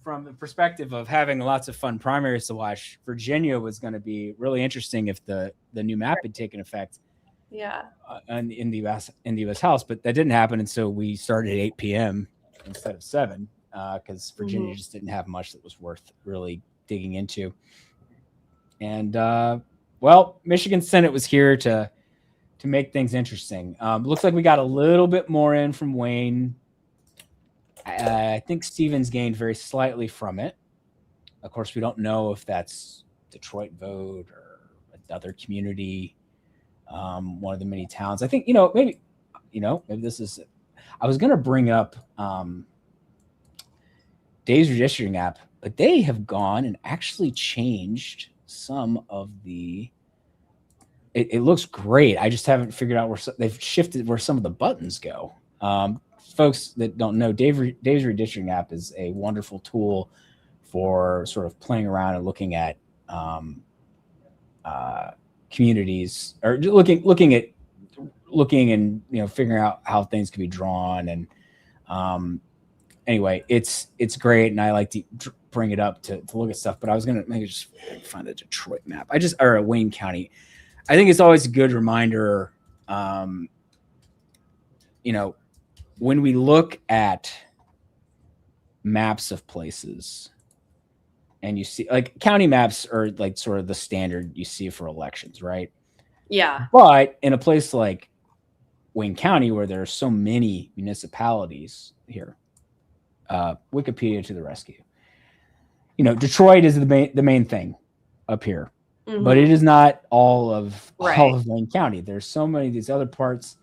from the perspective of having lots of fun primaries to watch, Virginia was going to be really interesting if the new map had taken effect. Yeah. In the U.S. House, but that didn't happen, and so we started at 8 p.m. instead of 7 because Virginia just didn't have much that was worth really digging into. And Michigan Senate was here to make things interesting. Looks like we got a little bit more in from Wayne. I think Stevens gained very slightly from it. Of course, we don't know if that's Detroit vote or another community, one of the many towns. I think, maybe this is, I was going to bring up Dave's redistricting app, but they have gone and actually changed some of it looks great. I just haven't figured out where they've shifted where some of the buttons go. Folks that don't know, Dave's redistricting app is a wonderful tool for sort of playing around and looking at communities, or looking and figuring out how things can be drawn. And anyway, it's great, and I like to bring it up to look at stuff. But I was gonna maybe just find the Detroit map. Or Wayne County. I think it's always a good reminder. When we look at maps of places and you see, like, county maps are like sort of the standard you see for elections, right? Yeah. But in a place like Wayne County, where there are so many municipalities here, Wikipedia to the rescue. Detroit is the main thing up here, but it is not all of Wayne County. There's so many of these other parts.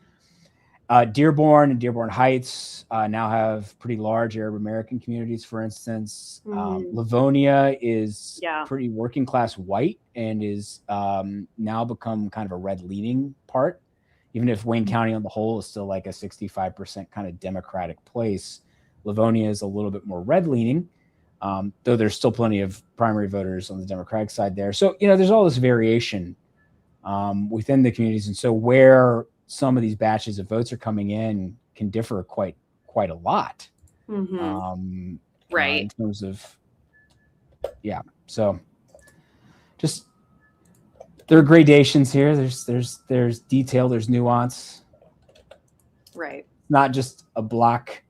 Dearborn and Dearborn Heights now have pretty large Arab American communities, for instance. Livonia is pretty working class white and is now become kind of a red leaning part. even if Wayne County on the whole is still like a 65% kind of Democratic place, Livonia is a little bit more red leaning, though there's still plenty of primary voters on the Democratic side there. So, there's all this variation within the communities. And so where some of these batches of votes are coming in can differ quite a lot. Mm-hmm. Right. In terms of, so just, there are gradations here. There's detail, there's nuance. Right. Not just a block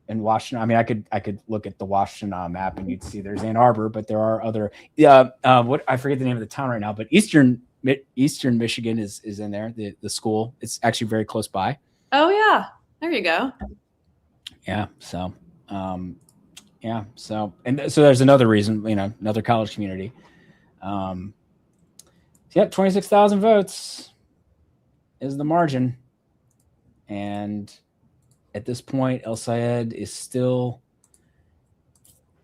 in Washington. I mean, I could look at the Washington map and you'd see there's Ann Arbor, but there are other, what I forget the name of the town right now, but Eastern Michigan is in there, the school. It's actually very close by. Oh yeah, there you go. Yeah. So, so there's another reason, another college community. 26,000 votes is the margin. And at this point, El Sayed is still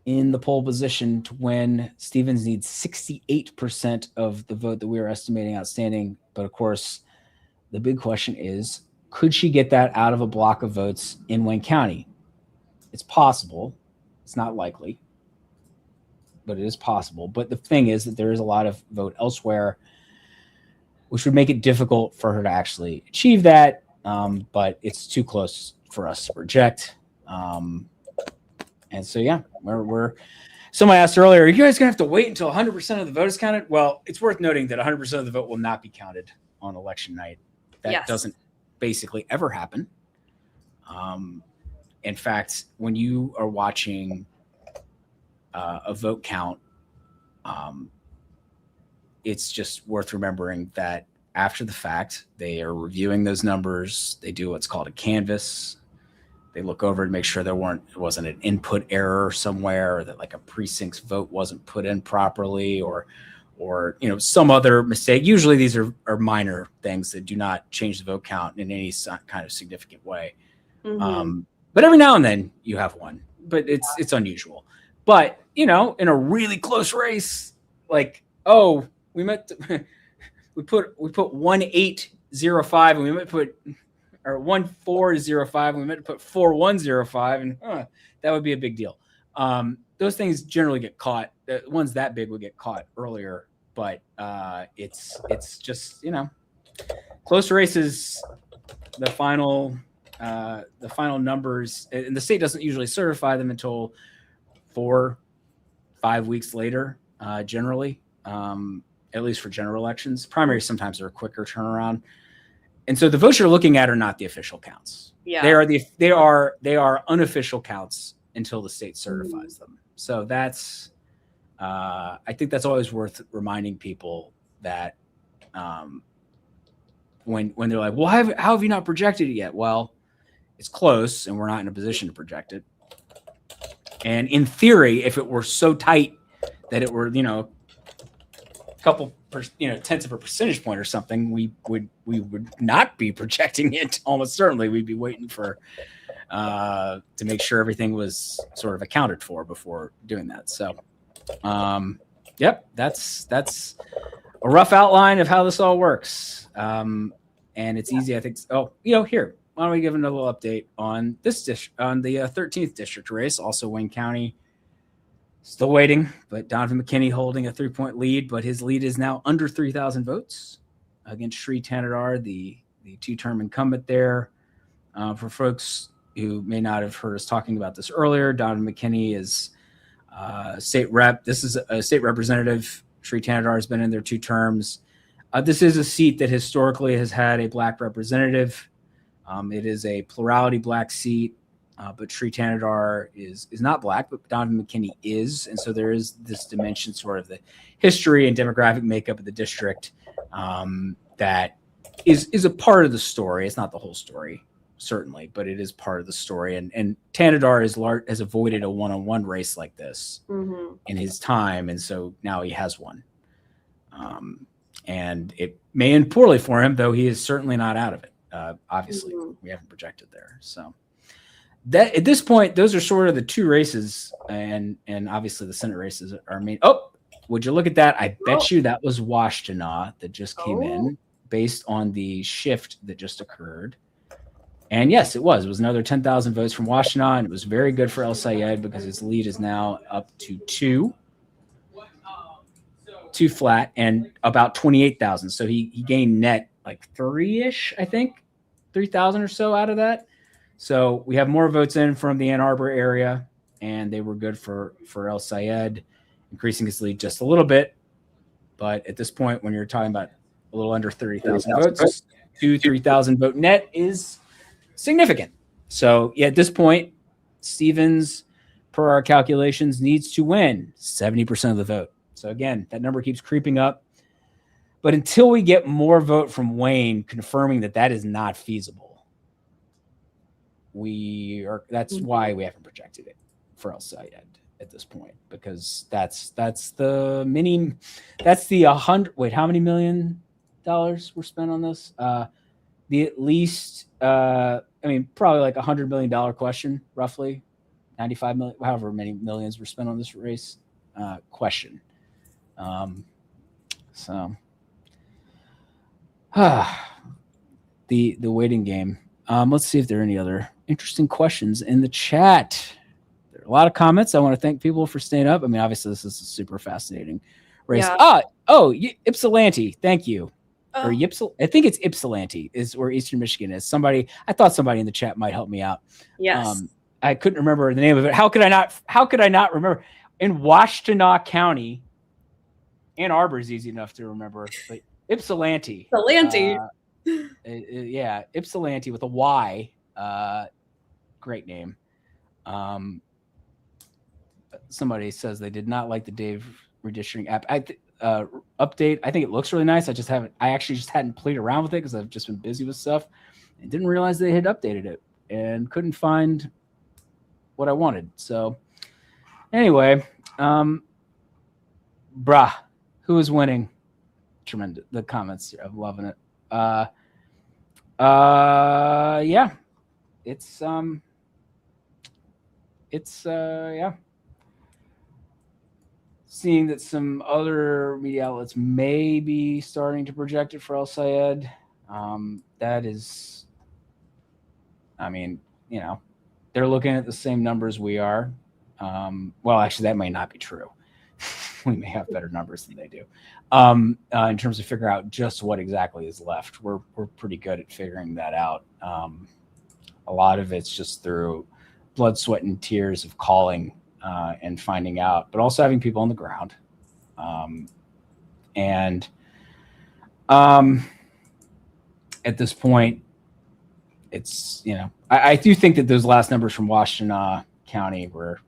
in the pole position to win. Stevens needs 68% of the vote that we are estimating outstanding. But of course, the big question is, could she get that out of a block of votes in Wayne County? It's possible. It's not likely, but it is possible. But the thing is that there is a lot of vote elsewhere, which would make it difficult for her to actually achieve that. But it's too close for us to project. And so, we're somebody asked earlier, are you guys gonna have to wait until 100% of the vote is counted? Well, it's worth noting that 100% of the vote will not be counted on election night. That doesn't basically ever happen. In fact, when you are watching a vote count, it's just worth remembering that after the fact, they are reviewing those numbers. They do what's called a canvass. They look over to make sure there wasn't an input error somewhere, or that like a precinct's vote wasn't put in properly, or some other mistake. Usually these are minor things that do not change the vote count in any kind of significant way. Mm-hmm. But every now and then you have one, but it's unusual. But in a really close race, like we put 1805 and we might put, or 1405 and we meant to put 4105, and that would be a big deal. Those things generally get caught. The ones that big would get caught earlier, but it's just close races. The final numbers, and the state doesn't usually certify them until 4-5 weeks later, generally, at least for general elections. Primaries sometimes are a quicker turnaround. And so the votes you're looking at are not the official counts. Yeah. They are unofficial counts until the state certifies them. So that's I think that's always worth reminding people that when they're like, well, how have you not projected it yet? Well, it's close and we're not in a position to project it. And in theory, if it were so tight that it were, a couple tenths of a percentage point or something, we would not be projecting it. Almost certainly we'd be waiting for to make sure everything was sort of accounted for before doing that. So that's a rough outline of how this all works. And it's easy, I think. Here, why don't we give another little update on this on the 13th district race, also Wayne County. Still waiting, but Donovan McKinney holding a 3-point lead, but his lead is now under 3,000 votes against Sri Tanadar, the two-term incumbent there. For folks who may not have heard us talking about this earlier, Donovan McKinney is state rep. This is a state representative. Sri Tanadar has been in there 2 terms. This is a seat that historically has had a Black representative. It is a plurality Black seat. But Sri Tanadar is not Black, but Donovan McKinney is. And so there is this dimension, sort of the history and demographic makeup of the district that is a part of the story. It's not the whole story, certainly, but it is part of the story. And Tanadar has avoided a one-on-one race like this in his time. And so now he has one. And it may end poorly for him, though he is certainly not out of it. Obviously, we haven't projected there. So that at this point, those are sort of the 2 races, and obviously the Senate races are main. Oh, would you look at that? I bet you that was Washtenaw that just came in. based on the shift that just occurred. And yes, it was another 10,000 votes from Washtenaw. It was very good for El Sayed because his lead is now up to two flat and about 28,000. So he gained net like 3,000 or so out of that. So we have more votes in from the Ann Arbor area, and they were good for El Sayed, increasing his lead just a little bit. But at this point, when you're talking about a little under 30,000 votes, 3,000 vote net is significant. So yeah, at this point, Stevens, per our calculations, needs to win 70% of the vote. So again, that number keeps creeping up. But until we get more vote from Wayne confirming that is not feasible, that's why we haven't projected it for El Sayed at this point, because that's the 100. Wait, how many $1 million were spent on this? The at least, probably like $100 million question, roughly 95 million, however many millions were spent on this race question. The waiting game. Let's see if there are any other interesting questions in the chat. There are a lot of comments. I want to thank people for staying up. I mean, obviously, this is a super fascinating race. Yeah. Ypsilanti. Thank you. Or I think it's Ypsilanti is where Eastern Michigan is. I thought somebody in the chat might help me out. Yes. I couldn't remember the name of it. How could I not remember? In Washtenaw County, Ann Arbor is easy enough to remember, but Ypsilanti. Yeah, Ypsilanti with a Y. Great name. Somebody says they did not like the Dave redistricting app update. I think it looks really nice. I actually just hadn't played around with it because I've just been busy with stuff and didn't realize they had updated it and couldn't find what I wanted. So anyway, who is winning? Tremendous. The comments, I'm loving it. Yeah, it's seeing that some other media outlets may be starting to project it for El Sayed. That is, they're looking at the same numbers we are. Well, actually, that may not be true. We may have better numbers than they do. In terms of figuring out just what exactly is left, we're pretty good at figuring that out. A lot of it's just through blood, sweat, and tears of calling and finding out, but also having people on the ground. At this point, it's, I do think that those last numbers from Washtenaw County were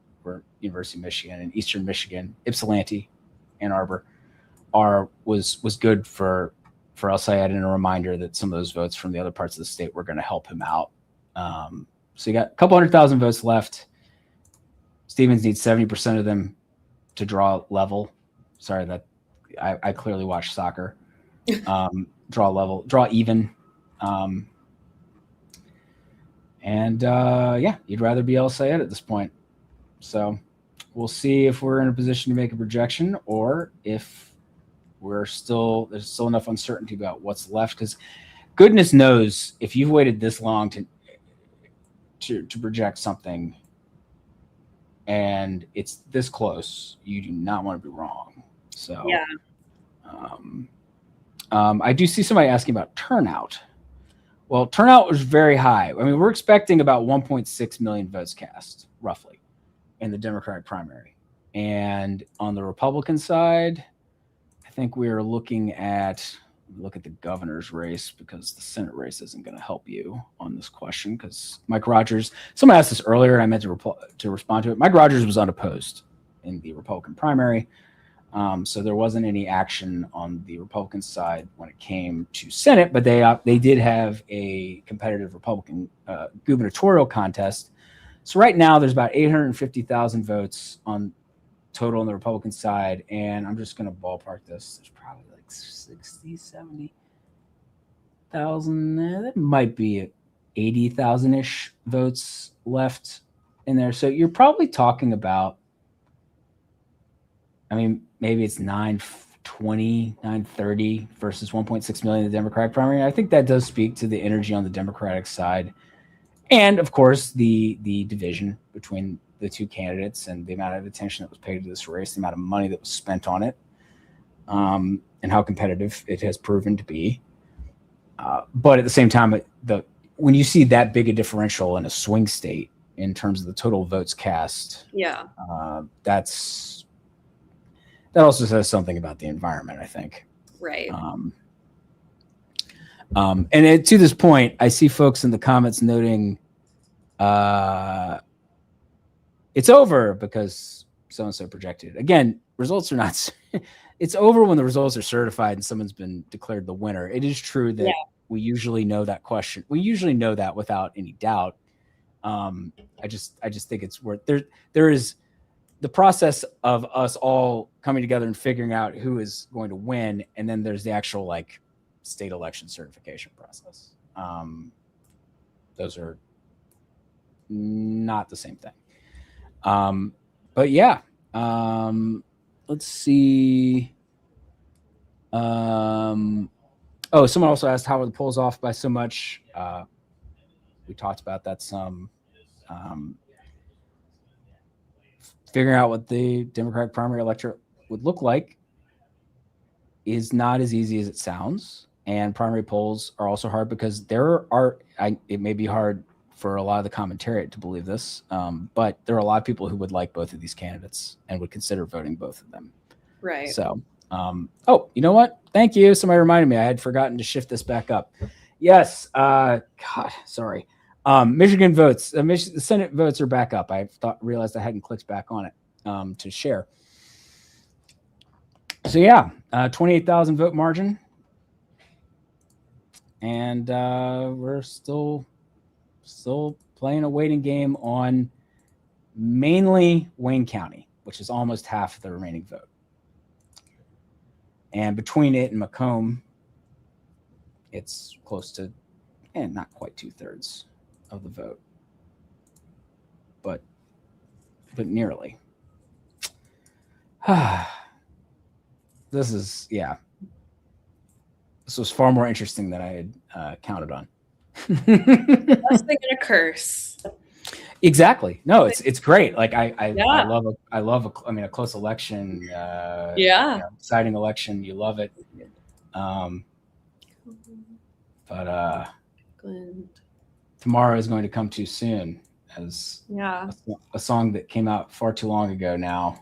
University of Michigan and Eastern Michigan, Ypsilanti, Ann Arbor, was good for El Sayed, and a reminder that some of those votes from the other parts of the state were going to help him out. So you got a couple 100,000 votes left. Stevens needs 70% of them to draw level. Sorry, that I clearly watch soccer. Draw even. You'd rather be El Sayed at this point. So we'll see if we're in a position to make a projection, or if there's still enough uncertainty about what's left. Because goodness knows, if you've waited this long to project something and it's this close, you do not want to be wrong. So yeah. I do see somebody asking about turnout. Well, turnout was very high. I mean, we're expecting about 1.6 million votes cast, roughly, in the Democratic primary. And on the Republican side, I think we're looking at, look at the governor's race, because the Senate race isn't going to help you on this question, because Mike Rogers, someone asked this earlier and I meant to respond to it. Mike Rogers was unopposed in the Republican primary. So there wasn't any action on the Republican side when it came to Senate, but they did have a competitive Republican gubernatorial contest. So right now there's about 850,000 votes on total on the Republican side, and I'm just going to ballpark this. There's probably like 60, 70,000. That might be 80,000-ish votes left in there. So you're probably talking about, I mean, maybe it's 9 2930 versus 1.6 million in the Democratic primary. I think that does speak to the energy on the Democratic side. And of course, the division between the two candidates and the amount of attention that was paid to this race, the amount of money that was spent on it, and how competitive it has proven to be. But at the same time, when you see that big a differential in a swing state in terms of the total votes cast, Yeah. That also says something about the environment, I think. Right. And to this point, I see folks in the comments noting it's over because so-and-so projected. Again, results are not it's over when the results are certified and someone's been declared the winner. It is true that we usually know that question. We usually know that without any doubt. I just think it's worth there is the process of us all coming together and figuring out who is going to win, and then there's the actual like state election certification process. Those are not the same thing. But yeah, let's see. Someone also asked how are the polls off by so much. We talked about that some. Figuring out what the Democratic primary electorate would look like is not as easy as it sounds. And primary polls are also hard because it may be hard for a lot of the commentariat to believe this, but there are a lot of people who would like both of these candidates and would consider voting both of them. Right. So, you know what? Thank you. Somebody reminded me. I had forgotten to shift this back up. Yes. God, sorry. Michigan votes. The Senate votes are back up. I realized I hadn't clicked back on it to share. So yeah, 28,000 vote margin, and we're still playing a waiting game on mainly Wayne County, which is almost half the remaining vote. And between it and Macomb, it's close to, not quite 2/3 of the vote, but nearly. This was far more interesting than I had counted on. Less than a curse. Exactly. No, it's great. Like I love a close election. Exciting election. You love it. But Tomorrow is going to come too soon, as a song that came out far too long ago now.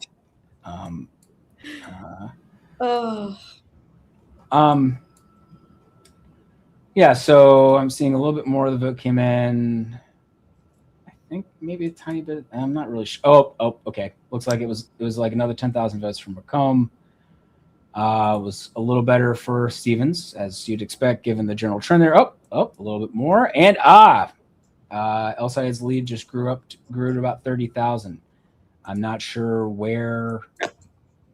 Yeah, so I'm seeing a little bit more of the vote came in. I think maybe a tiny bit. I'm not really sure. Oh, okay. Looks like it was like another 10,000 votes from Macomb. Was a little better for Stevens, as you'd expect, given the general trend there. A little bit more. And El Sayed's lead just grew to about 30,000. I'm not sure where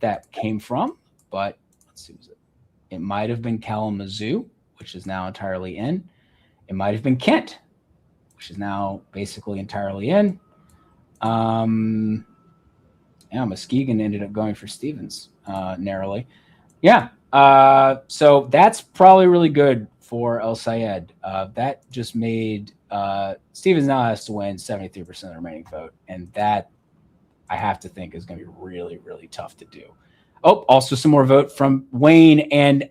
that came from, but let's see. It might have been Kalamazoo, which is now entirely in. It might have been Kent, which is now basically entirely in. Muskegon ended up going for Stevens narrowly. Yeah. So that's probably really good for El Sayed. That just made Stevens now has to win 73% of the remaining vote. And that I have to think is going to be really, really tough to do. Also some more vote from Wayne. And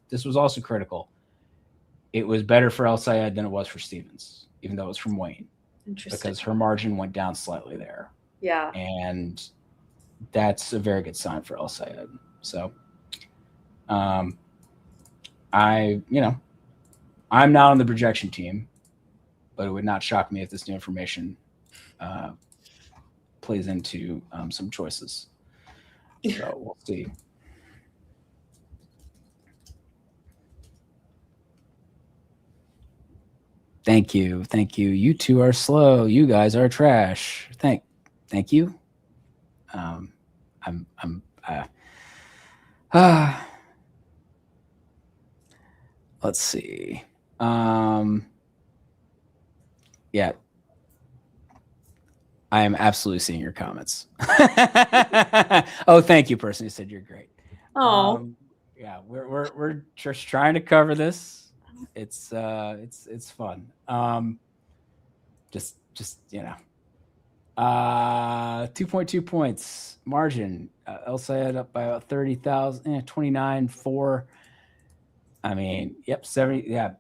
this was also critical. It was better for El Sayed than it was for Stevens, even though it was from Wayne. Interesting. Because her margin went down slightly there. Yeah. And that's a very good sign for El Sayed. So I'm not on the projection team, but it would not shock me if this new information plays into some choices. So we'll see. Thank you. You two are slow. You guys are trash. Thank you. Let's see. Yeah. I am absolutely seeing your comments. Thank you, person who said you're great. Oh. Yeah, we're just trying to cover this. It's fun. Just 2.2 points margin. El Sayed up by about 30,000, 29.4. I mean, yep, 70. Yeah,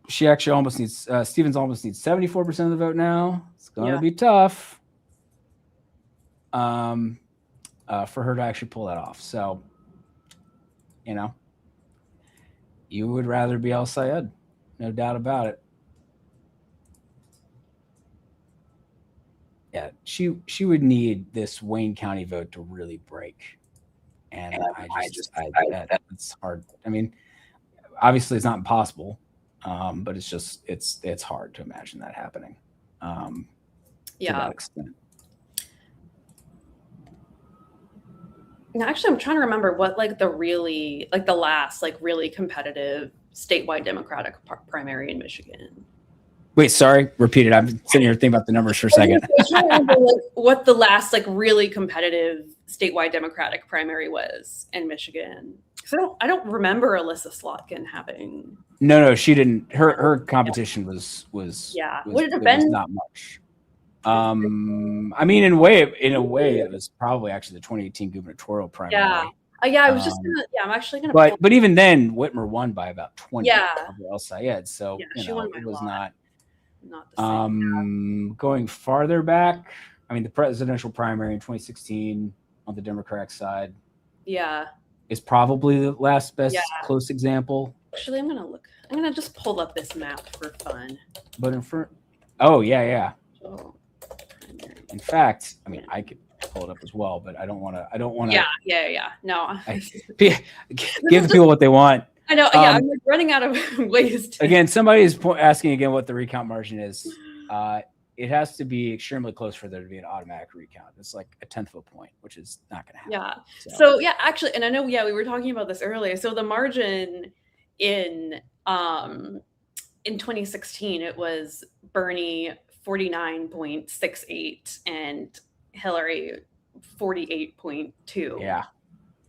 she actually almost needs. Stevens almost needs 74% of the vote now. It's going to be tough. For her to actually pull that off. So, you would rather be El Sayed, no doubt about it. Yeah, she would need this Wayne County vote to really break, and it's hard. I mean, obviously it's not impossible, but it's hard to imagine that happening. To that extent. Now, actually, I'm trying to remember what the last really competitive statewide Democratic primary in Michigan. Wait, sorry, repeat it. I'm sitting here thinking about the numbers for a second. I'm trying to remember what the last really competitive statewide Democratic primary was in Michigan. So I don't remember Alyssa Slotkin having. No, she didn't. Her competition was would it have been not much. I mean, in a way, it was probably actually the 2018 gubernatorial primary. I was just gonna. Yeah, I'm actually gonna. But even then, Whitmer won by about 20. Yeah. Over El Sayed, so she won by it was a lot. not the same. Going farther back, I mean, the presidential primary in 2016 on the Democratic side. Yeah. Is probably the last best close example. Actually, I'm gonna just pull up this map for fun. But yeah. Oh. In fact, I mean, I could pull it up as well, but I don't want to. Yeah. No. Give people what they want. I know. Yeah, I'm running out of ways to. Again, somebody is asking again what the recount margin is. It has to be extremely close for there to be an automatic recount. It's like a 1/10 of a point, which is not going to happen. Yeah. So actually, and I know, we were talking about this earlier. So the margin in 2016, it was Bernie 49.68 and Hillary 48.2. Yeah.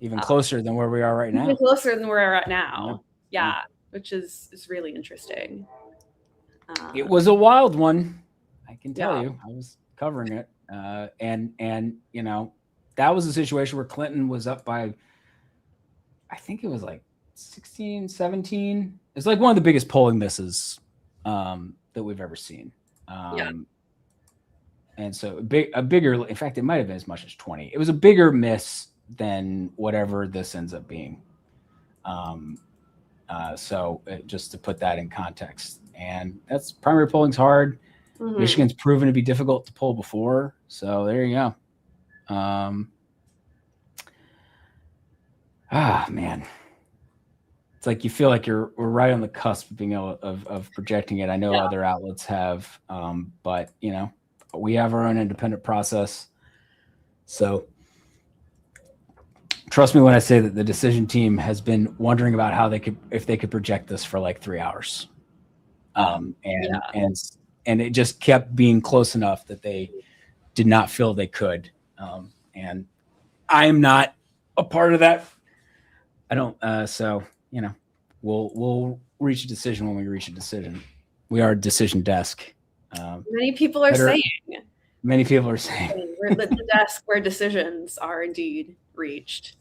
Even closer than where we are right now. Even closer than where we're at now. Yeah. Which is really interesting. It was a wild one. I can tell you, I was covering it. And that was a situation where Clinton was up by, I think it was like 16, 17. It's like one of the biggest polling misses that we've ever seen. And so a bigger, in fact, it might have been as much as 20. It was a bigger miss than whatever this ends up being. So just to put that in context, and that's primary polling's hard. Mm-hmm. Michigan's proven to be difficult to poll before. So there you go. Man. It's like you feel like we're right on the cusp of being able of projecting it. I know other outlets have, but we have our own independent process. So trust me when I say that the decision team has been wondering about if they could project this for like 3 hours. And it just kept being close enough that they did not feel they could. And I am not a part of that. I don't, we'll reach a decision when we reach a decision. We are a decision desk. Many people are saying. Many people are saying. We're the desk where decisions are indeed reached.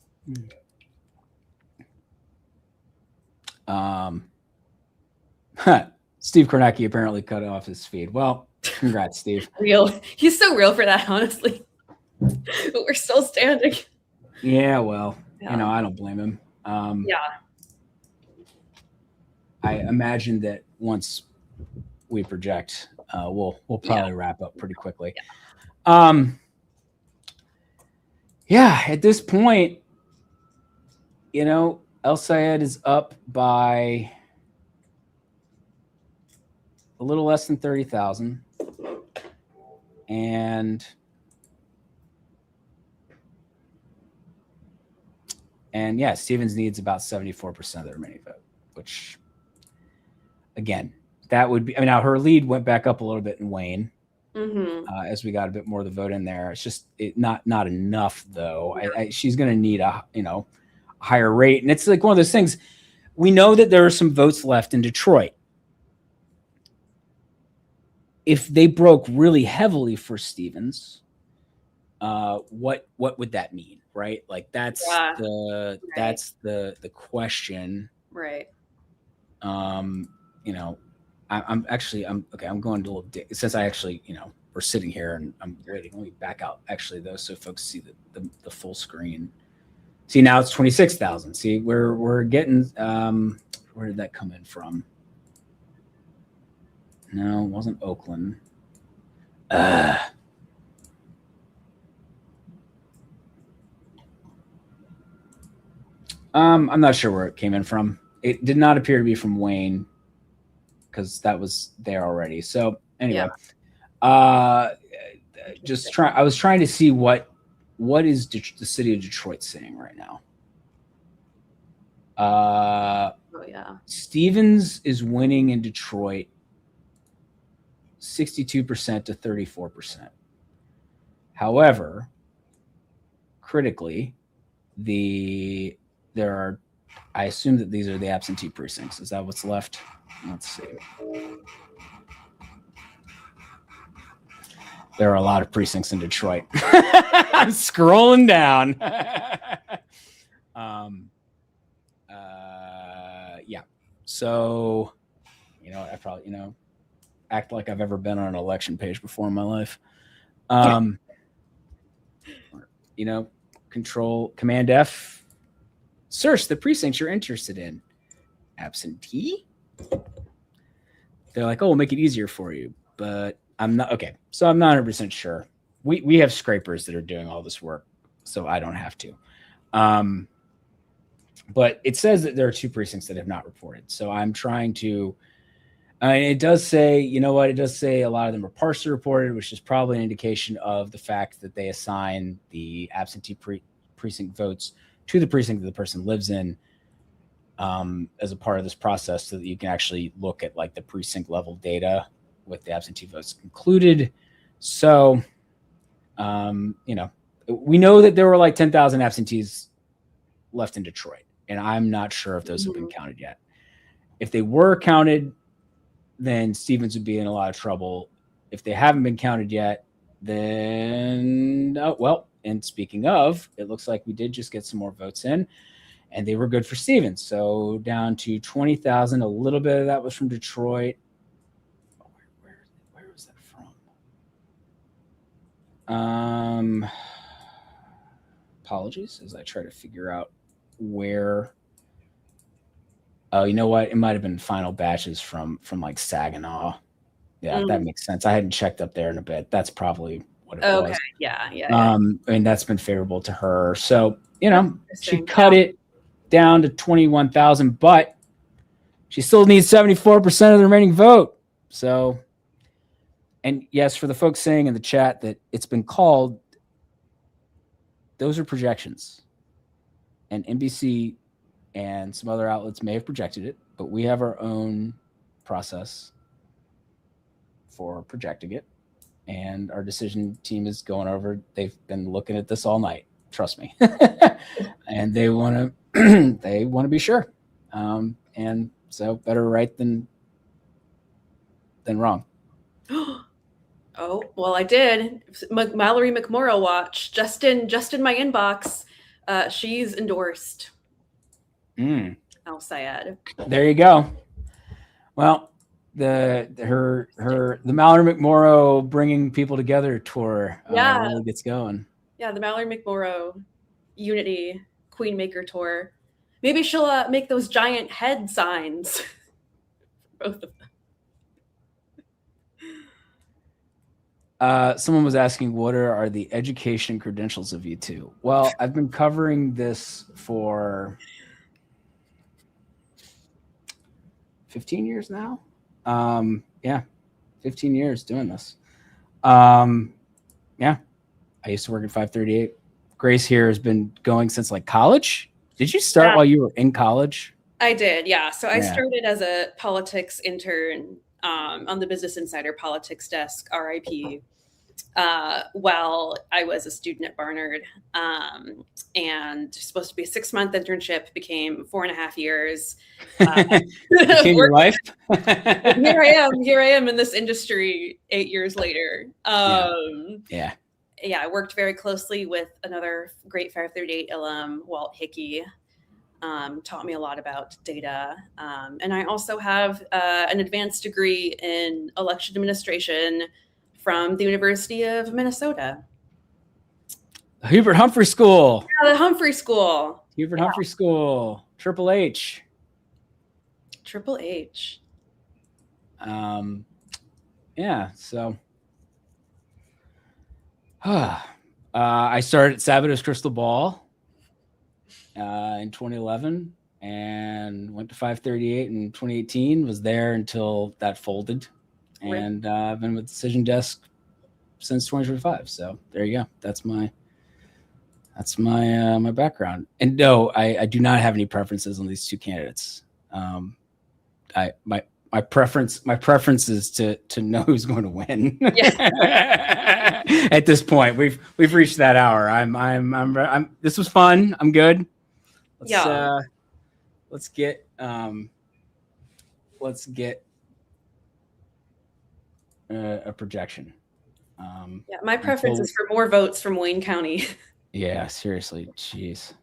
Steve Kornacki apparently cut off his feed. Well, congrats, Steve. He's so real for that, honestly. But we're still standing. Yeah, well, I don't blame him. I imagine that once we project, we'll probably wrap up pretty quickly. At this point, El Sayed is up by a little less than 30,000. And Stevens needs about 74% of the remaining vote, which, again, that would be. I mean, now her lead went back up a little bit in Wayne as we got a bit more of the vote in there. It's just not enough, though. She's going to need a higher rate. And it's like one of those things. We know that there are some votes left in Detroit. If they broke really heavily for Stevens, what would that mean, right? Like that's the question, right? You know, I'm going to a little since I actually, you know, we're sitting here and I'm waiting. Let me back out actually though, so folks see the full screen. See, now it's 26,000. See, we're getting where did that come in from? No, it wasn't Oakland. I'm not sure where it came in from. It did not appear to be from Wayne because that was there already. So anyway, I was trying to see what is the city of Detroit saying right now. Stevens is winning in Detroit 62% to 34%. However, critically, I assume that these are the absentee precincts. Is that what's left? Let's see. There are a lot of precincts in Detroit. I'm scrolling down. Yeah. So, you know, I probably, you know, act like I've ever been on an election page before in my life. You know, Command F, search the precincts you're interested in. Absentee? They're like, oh, we'll make it easier for you. But I'm not, okay. So I'm not 100% sure. We have scrapers that are doing all this work, so I don't have to. But it says that there are 2 precincts that have not reported. So I'm trying to, it does say, you know what? It does say a lot of them are partially reported, which is probably an indication of the fact that they assign the absentee precinct votes to the precinct that the person lives in as a part of this process so that you can actually look at like the precinct level data with the absentee votes included. So, you know, we know that there were like 10,000 absentees left in Detroit, and I'm not sure if those have been counted yet. If they were counted, then Stevens would be in a lot of trouble. If they haven't been counted yet, then, well, and speaking of, it looks like we did just get some more votes in, and they were good for Stevens. So down to 20,000, a little bit of that was from Detroit. Where was that from? Apologies as I try to figure out where. Oh, you know what? It might have been final batches from like Saginaw. Yeah, that makes sense. I hadn't checked up there in a bit. That's probably what it was. Okay. Yeah. And that's been favorable to her. So, you know, she cut it down to 21,000, but she still needs 74% of the remaining vote. So, and yes, for the folks saying in the chat that it's been called, those are projections. And NBC and some other outlets may have projected it, but we have our own process for projecting it. And our decision team is going over. They've been looking at this all night. Trust me. And they want to be sure. And so better right than wrong. Oh, well, I did. Mallory McMorrow watch just in my inbox. She's endorsed Al Sayed. There you go. Well, the Mallory McMorrow bringing people together tour really gets going. Yeah, the Mallory McMorrow Unity Queenmaker tour. Maybe she'll make those giant head signs. Both of them. Someone was asking, what are the education credentials of you two? Well, I've been covering this for 15 years now. 15 years doing this. I used to work at 538. Grace here has been going since like college. Did you start while you were in college? I did, yeah. So I started as a politics intern on the Business Insider politics desk, RIP. while I was a student at Barnard. And supposed to be a 6-month internship, became 4.5 years. Became your life? Here I am in this industry 8 years later. Yeah. I worked very closely with another great 538 alum, Walt Hickey. Taught me a lot about data. And I also have an advanced degree in election administration from the University of Minnesota. Hubert Humphrey School. Yeah, the Humphrey School. Hubert Humphrey School. Triple H. Triple H. Yeah, so I started at Sabados Crystal Ball in 2011 and went to 538 in 2018. Was there until that folded, and I've been with Decision Desk since 2025. So there you go. That's my my background. And no, I do not have any preferences on these two candidates. My preference is to know who's going to win. Yeah. At this point, we've reached that hour. I'm this was fun. I'm good. Let's get a projection. My preference is for more votes from Wayne County. Yeah, seriously, jeez.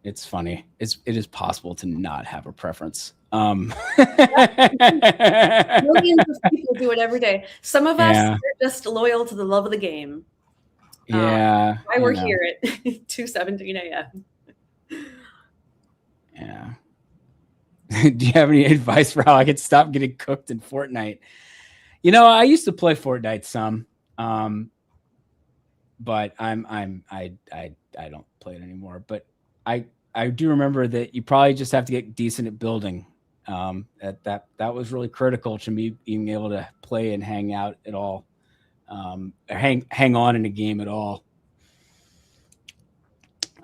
It's funny. It is possible to not have a preference. Millions of people do it every day. Some of us are just loyal to the love of the game. Yeah. I work here at 2:17 a.m. Yeah. Do you have any advice for how I could stop getting cooked in Fortnite? You know, I used to play Fortnite some, but I don't play it anymore. But I do remember that you probably just have to get decent at building. That was really critical to me being able to play and hang out at all, hang on in a game at all.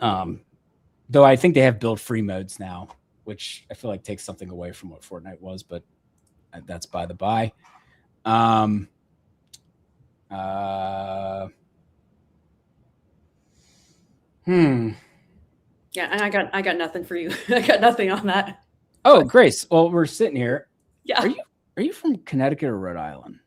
Though I think they have build free modes now, which I feel like takes something away from what Fortnite was, but that's by the by. Yeah, and I got nothing for you. I got nothing on that. Oh, Grace. Well, we're sitting here. Yeah. Are you from Connecticut or Rhode Island?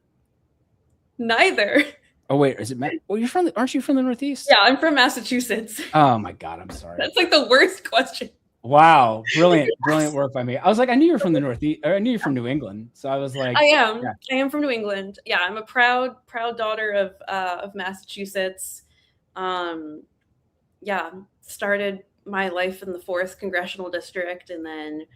Neither. Oh wait, is it? Well, aren't you from the Northeast? Yeah, I'm from Massachusetts. Oh my God, I'm sorry. That's like the worst question. Wow, brilliant work by me. I was like, I knew you were from the Northeast, or I knew you're from New England. So I was like, I am from New England. Yeah, I'm a proud daughter of Massachusetts. Started my life in the 4th congressional district, and then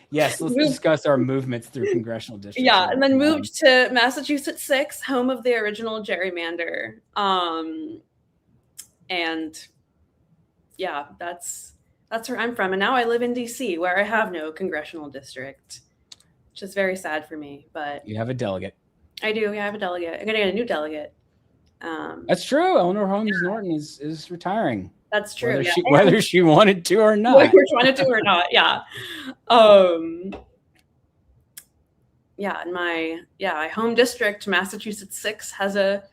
yes, let's discuss our movements through congressional districts. Yeah, and then moved to Massachusetts 6, home of the original gerrymander. And yeah, that's where I'm from. And now I live in DC, where I have no congressional district, which is very sad for me. But you have a delegate. I do. Yeah, I have a delegate. I'm gonna get a new delegate. That's true. Eleanor Holmes Norton is retiring. That's true. Whether she wanted to or not. Whether she wanted to or not. Yeah. And my home district, Massachusetts 6, has a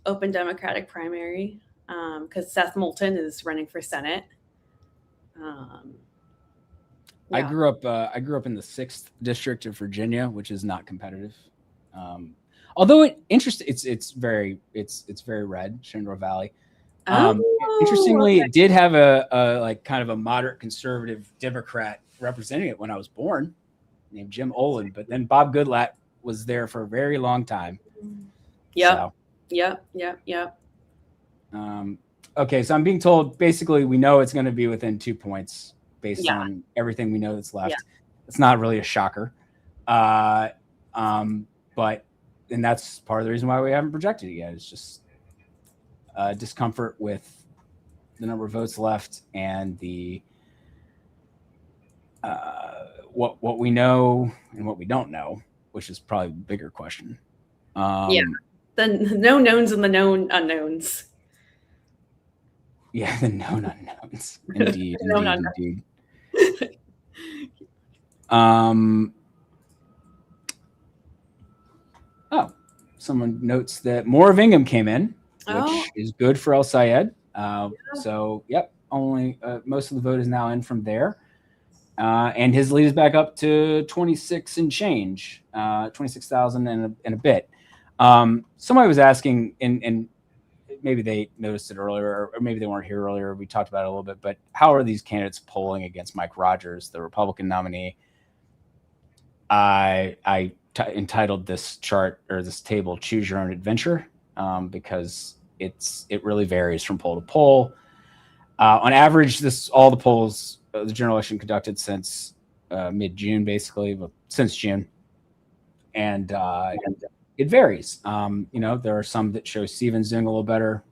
open Democratic primary because Seth Moulton is running for Senate. I grew up in the 6th district of Virginia, which is not competitive. Although it's very red, Shenandoah Valley. Interestingly, it did have a like kind of a moderate conservative Democrat representing it when I was born, named Jim Olin. But then Bob Goodlatte was there for a very long time. Yeah. Okay, so I'm being told basically we know it's going to be within 2 points based on everything we know that's left. Yeah. It's not really a shocker, but and that's part of the reason why we haven't projected it yet. It's just discomfort with the number of votes left and the what we know and what we don't know, which is probably the bigger question. The known knowns and the known unknowns. Yeah, the known unknowns. Indeed, indeed. Someone notes that more of Ingham came in, which Oh. is good for El Sayed. So, yep, only most of the vote is now in from there. And his lead is back up to 26 and change, 26,000 and a bit. Somebody was asking, and maybe they noticed it earlier, or maybe they weren't here earlier. We talked about it a little bit, but how are these candidates polling against Mike Rogers, the Republican nominee? I entitled this chart or this table "Choose Your Own Adventure" because it really varies from poll to poll. On average, all the polls, the general election conducted since mid-June, basically, since June, and it varies. There are some that show Stevens doing a little better,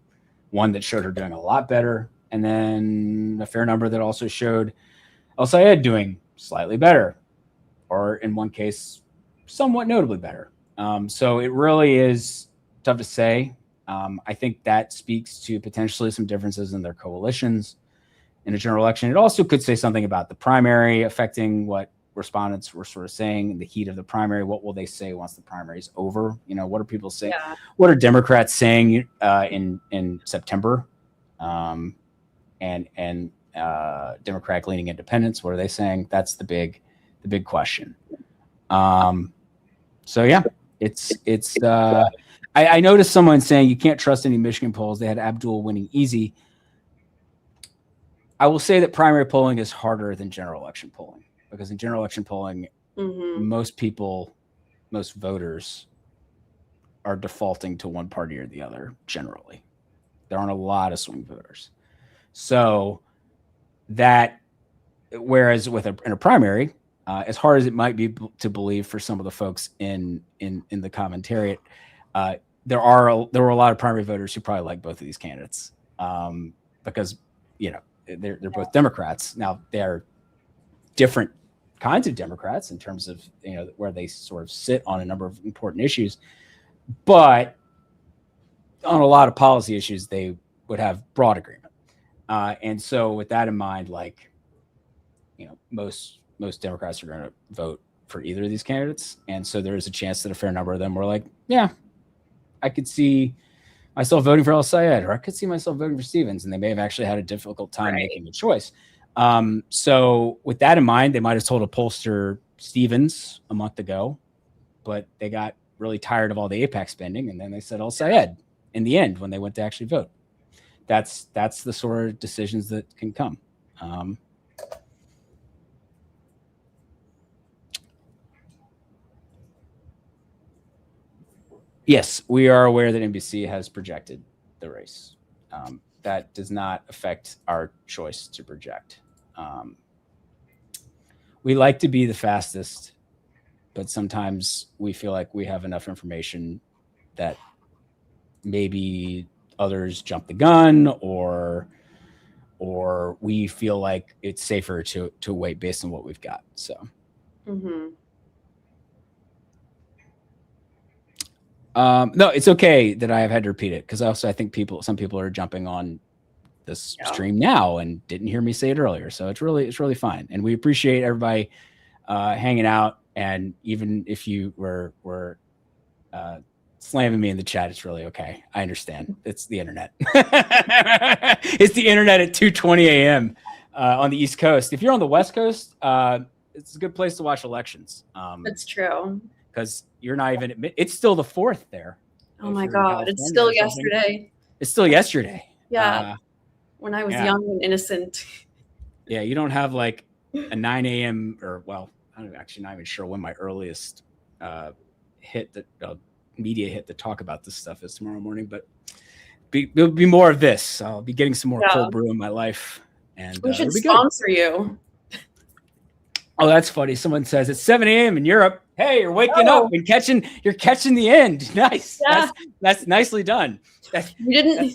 one that showed her doing a lot better, and then a fair number that also showed El Sayed doing slightly better, or in one case, somewhat notably better. So it really is tough to say. I think that speaks to potentially some differences in their coalitions in a general election. It also could say something about the primary affecting what respondents were sort of saying in the heat of the primary. What will they say once the primary is over? What are people saying? Yeah. What are Democrats saying in September? And Democratic leaning independents, what are they saying? That's the big question. So yeah, I noticed someone saying you can't trust any Michigan polls. They had Abdul winning easy. I will say that primary polling is harder than general election polling, because in general election polling, most voters are defaulting to one party or the other. Generally, there aren't a lot of swing voters. So whereas in a primary, as hard as it might be to believe for some of the folks in the commentariat, there were a lot of primary voters who probably like both of these candidates because they're both Democrats. Now they're different kinds of Democrats in terms of where they sort of sit on a number of important issues, but on a lot of policy issues they would have broad agreement. And so with that in mind, most Democrats are going to vote for either of these candidates. And so there is a chance that a fair number of them were like, yeah, I could see myself voting for El Sayed, or I could see myself voting for Stevens. And they may have actually had a difficult time making a choice. So with that in mind, they might have told a pollster Stevens a month ago, but they got really tired of all the AIPAC spending. And then they said El Sayed in the end when they went to actually vote. That's the sort of decisions that can come. Yes, we are aware that NBC has projected the race. That does not affect our choice to project. We like to be the fastest, but sometimes we feel like we have enough information that maybe others jump the gun, or we feel like it's safer to wait based on what we've got. So. No, it's okay that I have had to repeat it, because also I think some people are jumping on this stream now and didn't hear me say it earlier. So it's really fine, and we appreciate everybody hanging out. And even if you were slamming me in the chat, it's really okay. I understand. It's the internet. It's the internet at 2:20 a.m. On the East Coast. If you're on the West Coast, it's a good place to watch elections. That's true. Because you're not even it's still the 4th there. Oh my God, it's still yesterday. It's still yesterday. Yeah. When I was young and innocent. Yeah, you don't have like a 9 a.m. or, well, I'm actually not even sure when my earliest media hit to talk about this stuff is tomorrow morning, but there'll be more of this. I'll be getting some more cold brew in my life. And we should sponsor you. Oh, that's funny. Someone says it's 7 a.m. in Europe. Hey, you're waking up and you're catching the end. Nice. Yeah. That's nicely done. That's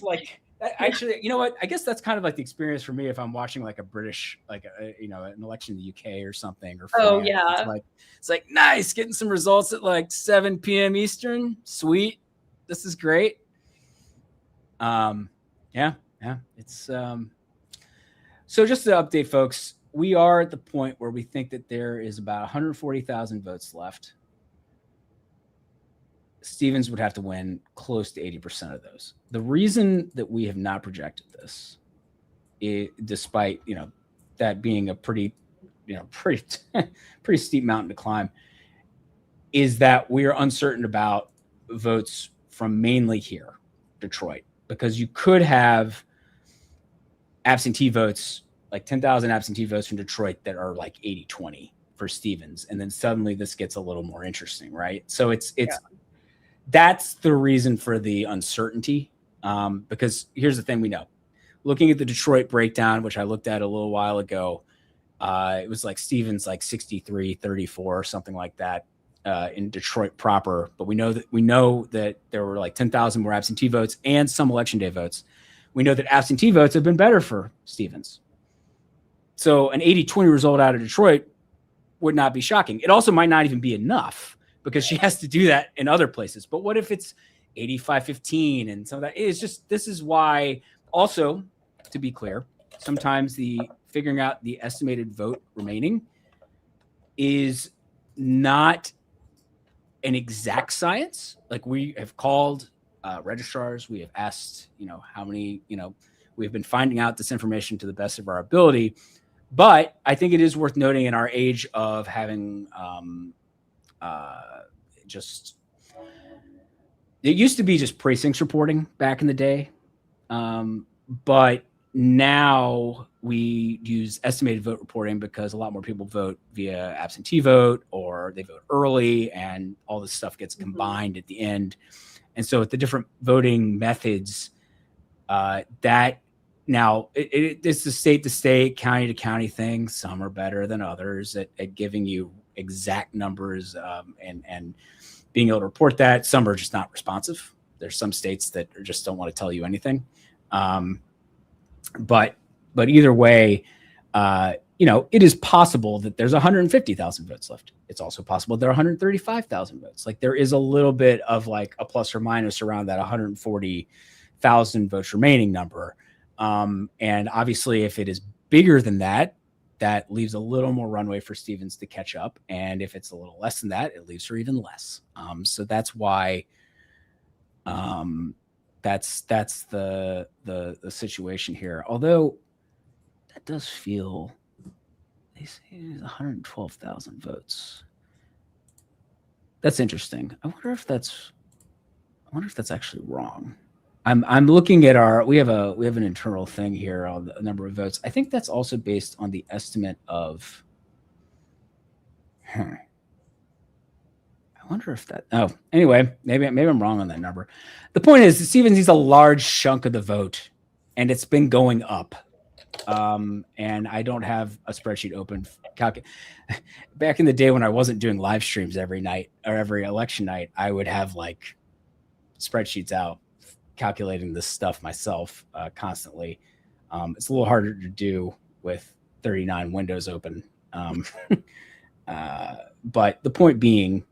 like actually, you know what? I guess that's kind of like the experience for me if I'm watching like a British, like an election in the UK or something. Or France. It's like nice, getting some results at like 7 p.m. Eastern. Sweet. This is great. Yeah. It's so just to update folks. we are at the point where we think that there is about 140,000 votes left. Stevens would have to win close to 80% of those. The reason that we have not projected this, despite that being a pretty steep mountain to climb, is that we are uncertain about votes from mainly here, Detroit, because you could have absentee votes, like 10,000 absentee votes from Detroit that are like 80-20 for Stevens. And then suddenly this gets a little more interesting, right? So that's the reason for the uncertainty. Because here's the thing we know. Looking at the Detroit breakdown, which I looked at a little while ago, it was like Stevens like 63-34 or something like that in Detroit proper. But we know that there were like 10,000 more absentee votes and some election day votes. We know that absentee votes have been better for Stevens. So an 80-20 result out of Detroit would not be shocking. It also might not even be enough, because she has to do that in other places. But what if it's 85-15 and some of that? This is why, also, to be clear, sometimes figuring out the estimated vote remaining is not an exact science. Like, we have called registrars, we have asked, how many, we've been finding out this information to the best of our ability. But I think it is worth noting, in our age of having it used to be just precincts reporting back in the day, but now we use estimated vote reporting because a lot more people vote via absentee vote, or they vote early, and all this stuff gets combined at the end. And so with the different voting methods, that now it's a state to state, county to county thing. Some are better than others at giving you exact numbers and being able to report that. Some are just not responsive. There's some states that just don't want to tell you anything. But either way, it is possible that there's 150,000 votes left. It's also possible there are 135,000 votes. Like, there is a little bit of like a plus or minus around that 140,000 votes remaining number. And obviously, if it is bigger than that, that leaves a little more runway for Stevens to catch up. And if it's a little less than that, it leaves her even less. So that's why that's the situation here. Although that does feel, they say it's 112,000 votes. That's interesting. I wonder if that's actually wrong. I'm looking at we have an internal thing here on the number of votes. I think that's also based on the estimate of. I wonder if that. Oh, anyway, maybe I'm wrong on that number. The point is, Stevens needs a large chunk of the vote, and it's been going up. And I don't have a spreadsheet open. Back in the day when I wasn't doing live streams every night or every election night, I would have like spreadsheets out, calculating this stuff myself constantly. It's a little harder to do with 39 windows open. But the point being,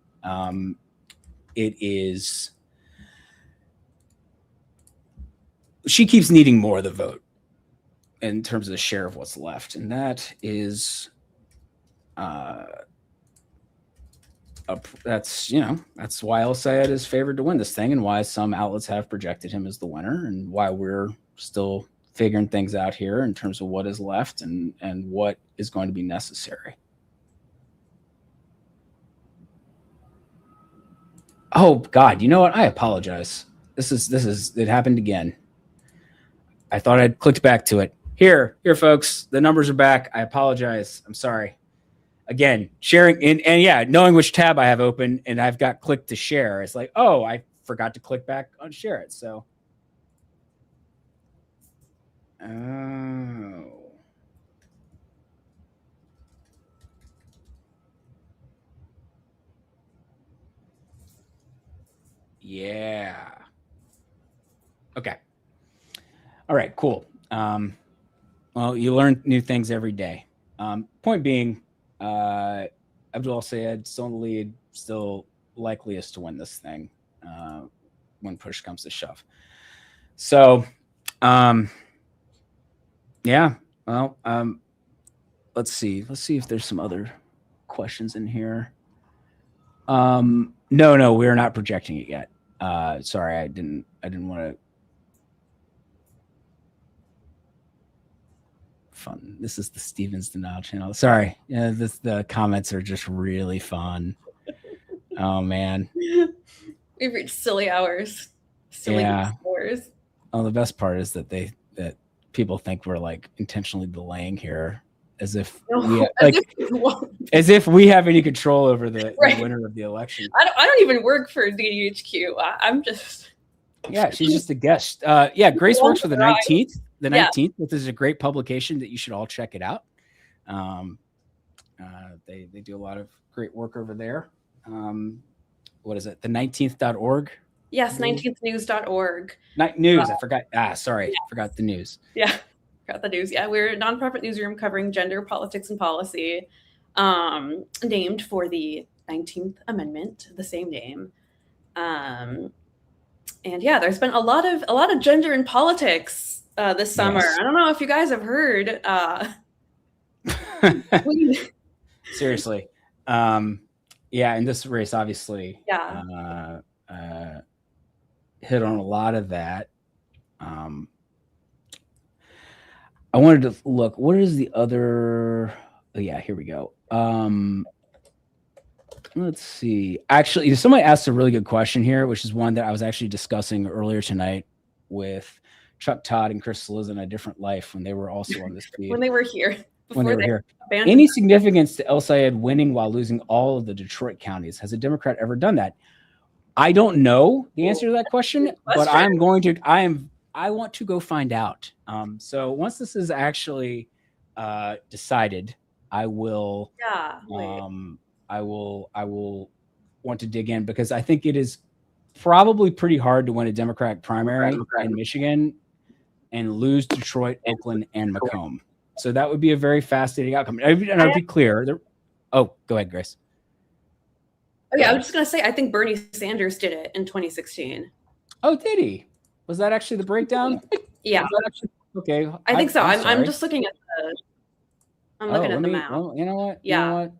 she keeps needing more of the vote in terms of the share of what's left. And that is, that's why El-Sayed is favored to win this thing, and why some outlets have projected him as the winner, and why we're still figuring things out here in terms of what is left and what is going to be necessary. Oh God, you know what? I apologize. It happened again. I thought I'd clicked back to it. Here, folks, the numbers are back. I apologize. I'm sorry. Again, sharing and yeah, knowing which tab I have open, and I've got click to share. It's like, oh, I forgot to click back on share it. So, oh, yeah. Okay. All right. Cool. Well, you learn new things every day. Point being, Abdul Sayed still in the lead, still likeliest to win this thing when push comes to shove. So, yeah, well, let's see if there's some other questions in here. No, we're not projecting it yet. Sorry, I didn't want to. Fun. This is the Stevens Denial channel. Sorry. Yeah, the comments are just really fun. Oh man. We've reached silly hours. Silly hours. Oh, the best part is that that people think we're like intentionally delaying here, as if as if we have any control over the winner of the election. I don't even work for DDHQ. I'm just. Yeah, she's just a guest. Grace works for the 19th. The 19th, which is a great publication that you should all check it out. They do a lot of great work over there. What is it? The 19th.org? Yes, 19thnews.org. News. I forgot. Sorry. Yes. Forgot the news. Yeah, forgot the news. Yeah, we're a nonprofit newsroom covering gender, politics, and policy, named for the 19th Amendment, the same name. And yeah, there's been a lot of gender and politics this summer. Yes. I don't know if you guys have heard. Seriously. In this race, obviously, hit on a lot of that. I wanted to look. What is the other? Oh, yeah, here we go. Let's see. Actually, somebody asked a really good question here, which is one that I was actually discussing earlier tonight with Chuck Todd and Chris Cillizza in A Different Life when they were also on this feed. When they were here. Any significance to El Sayed winning while losing all of the Detroit counties? Has a Democrat ever done that? I don't know the answer to that question, but I want to go find out. So once this is actually decided, I will. I will want to dig in, because I think it is probably pretty hard to win a Democratic primary in Michigan and lose Detroit, Oakland, and Macomb. So that would be a very fascinating outcome. And I'll be clear. Go ahead, Grace. Oh, yeah, I was just going to say, I think Bernie Sanders did it in 2016. Oh, did he? Was that actually the breakdown? Yeah. Okay. I think so. I'm just looking at the map. Well, you know what? Yeah. You know what?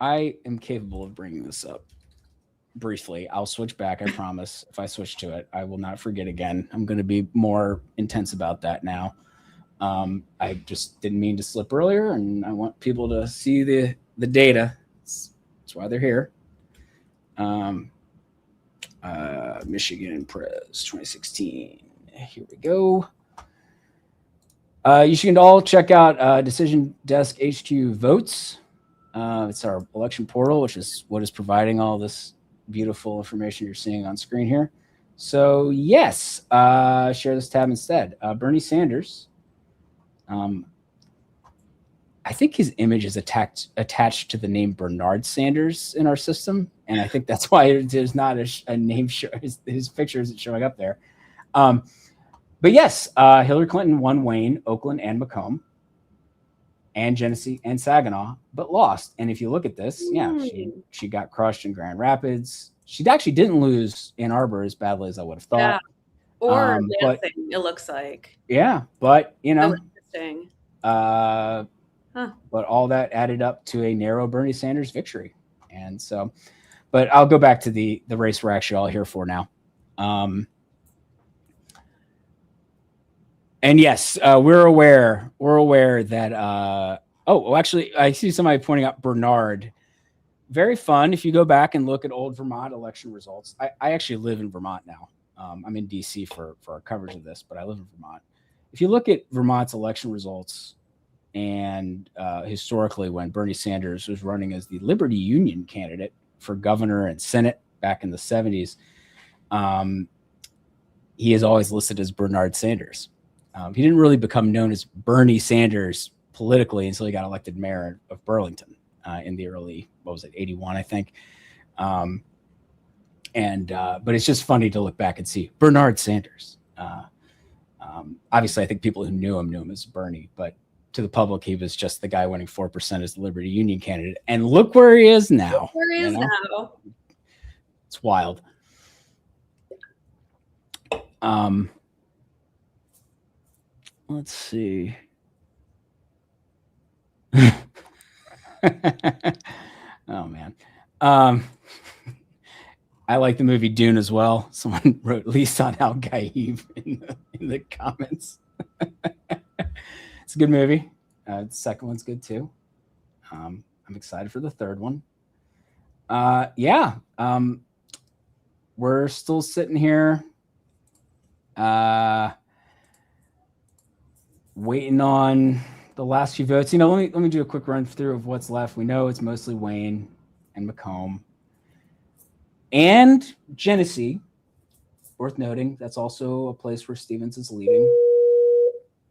I am capable of bringing this up briefly. I'll switch back. I promise. If I switch to it, I will not forget again. I'm going to be more intense about that now. I just didn't mean to slip earlier, and I want people to see the data. That's why they're here. Michigan Press 2016. Here we go. You should all check out Decision Desk HQ Votes. It's our election portal, which is what is providing all this beautiful information you're seeing on screen here. So yes, share this tab instead. Bernie Sanders. I think his image is attached to the name Bernard Sanders in our system, and I think that's why there's not a name. His picture isn't showing up there. But yes, Hillary Clinton won Wayne, Oakland, and Macomb, and Genesee and Saginaw, but lost. And if you look at this, she got crushed in Grand Rapids. She actually didn't lose Ann Arbor as badly as I would have thought. Yeah. Or Lansing, it looks like. Yeah, but interesting. But all that added up to a narrow Bernie Sanders victory. And so, but I'll go back to the race we're actually all here for now. And yes, we're aware that, actually, I see somebody pointing out Bernard. Very fun. If you go back and look at old Vermont election results, I actually live in Vermont now. I'm in DC for our coverage of this, but I live in Vermont. If you look at Vermont's election results, and historically when Bernie Sanders was running as the Liberty Union candidate for governor and Senate back in the 70s, he is always listed as Bernard Sanders. He didn't really become known as Bernie Sanders politically until he got elected mayor of Burlington in the early, 81, I think. But it's just funny to look back and see Bernard Sanders. Obviously, I think people who knew him as Bernie, but to the public, he was just the guy winning 4% as the Liberty Union candidate. And look where he is now. Now. It's wild. Let's see. Oh man. I like the movie Dune as well. Someone wrote Lisan Al Gaib in the comments. It's a good movie. The second one's good too. I'm excited for the third one. We're still sitting here waiting on the last few votes. Let me do a quick run through of what's left. We know it's mostly Wayne and Macomb and Genesee. Worth noting, that's also a place where Stevens is leading.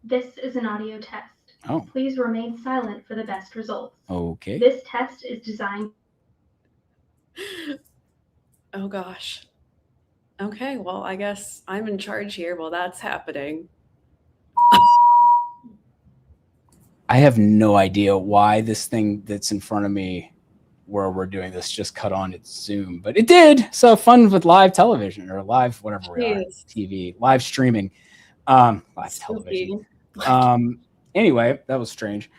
This is an audio test. Oh. Please remain silent for the best results. Okay. This test is designed. Oh gosh. Okay, well, I guess I'm in charge here while that's happening. I have no idea why this thing that's in front of me where we're doing this just cut on its Zoom, but it did. So fun with live television or live, whatever we are, TV, live streaming, live television. Anyway, that was strange.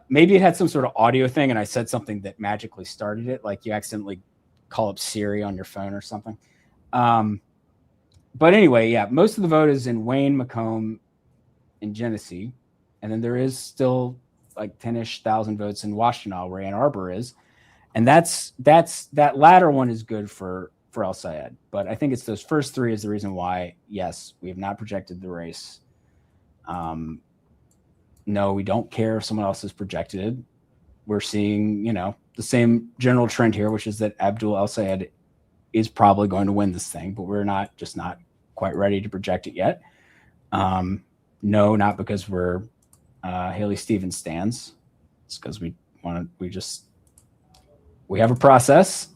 Maybe it had some sort of audio thing and I said something that magically started it. Like you accidentally call up Siri on your phone or something. But anyway, yeah, most of the vote is in Wayne, Macomb, and Genesee. And then there is still like 10-ish thousand votes in Washtenaw where Ann Arbor is. And that latter one is good for El Sayed. But I think it's those first three is the reason why, yes, we have not projected the race. No, we don't care if someone else has projected it. We're seeing, the same general trend here, which is that Abdul El Sayed is probably going to win this thing, but we're not quite ready to project it yet. No, not because we're Haley Stevens stands. It's because we have a process.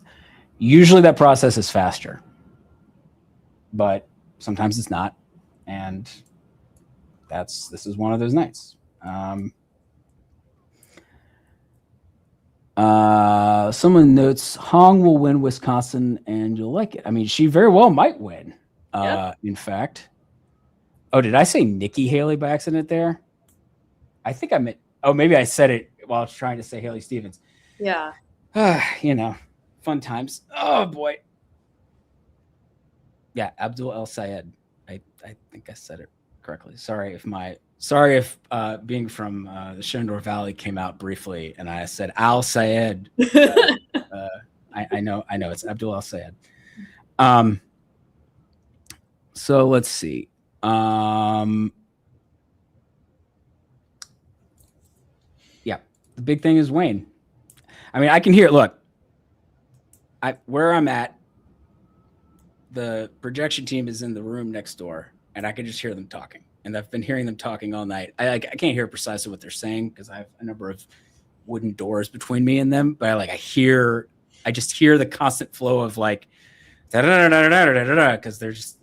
Usually that process is faster, but sometimes it's not. And this is one of those nights. Someone notes Hong will win Wisconsin and you'll like it. I mean, she very well might win. In fact. Oh, did I say Nikki Haley by accident there? I think I meant, maybe I said it while I was trying to say Haley Stevens. Yeah. Fun times. Oh boy. Yeah, Abdul El Sayed. I think I said it correctly. Sorry if being from the Shenandoah Valley came out briefly and I said Al Sayed. I know it's Abdul El Sayed. So let's see. Yeah, the big thing is Wayne. I mean, I can hear it. Look, where I'm at, the projection team is in the room next door, and I can just hear them talking. And I've been hearing them talking all night. I can't hear precisely what they're saying because I have a number of wooden doors between me and them. But I just hear the constant flow of like, because they're just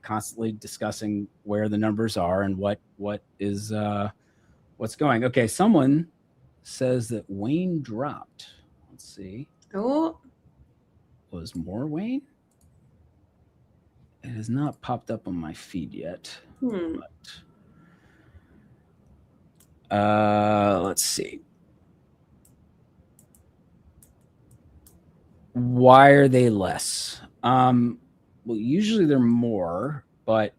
constantly discussing where the numbers are and what is what's going. Okay, someone says that Wayne dropped. Let's see. Oh, was more Wayne? It has not popped up on my feed yet. But, let's see. Why are they less? Well, usually they're more, but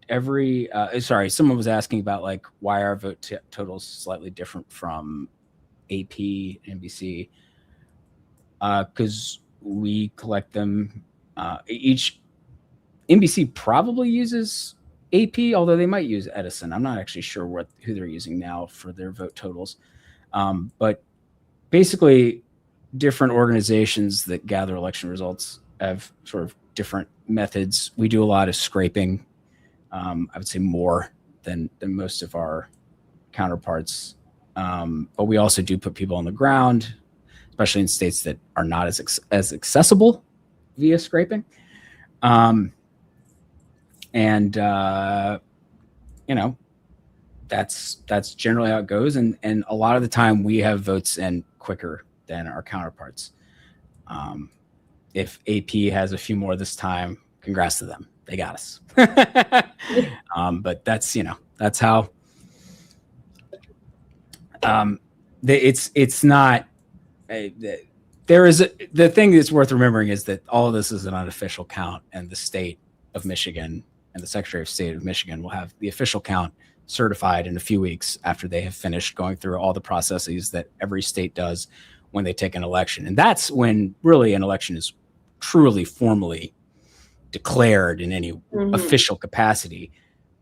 someone was asking about like why our vote totals slightly different from AP, NBC, because we collect them. Each NBC probably uses AP, although they might use Edison. I'm not actually sure who they're using now for their vote totals. But basically, different organizations that gather election results have sort of different methods. We do a lot of scraping. I would say more than most of our counterparts. But we also do put people on the ground, especially in states that are not as accessible via scraping. That's generally how it goes. And a lot of the time we have votes in quicker than our counterparts. If AP has a few more this time, congrats to them. They got us. But that's how it's not. There is the thing that's worth remembering is that all of this is an unofficial count, and the state of Michigan and the Secretary of State of Michigan will have the official count certified in a few weeks after they have finished going through all the processes that every state does when they take an election. And that's when really an election is truly formally declared in any official capacity.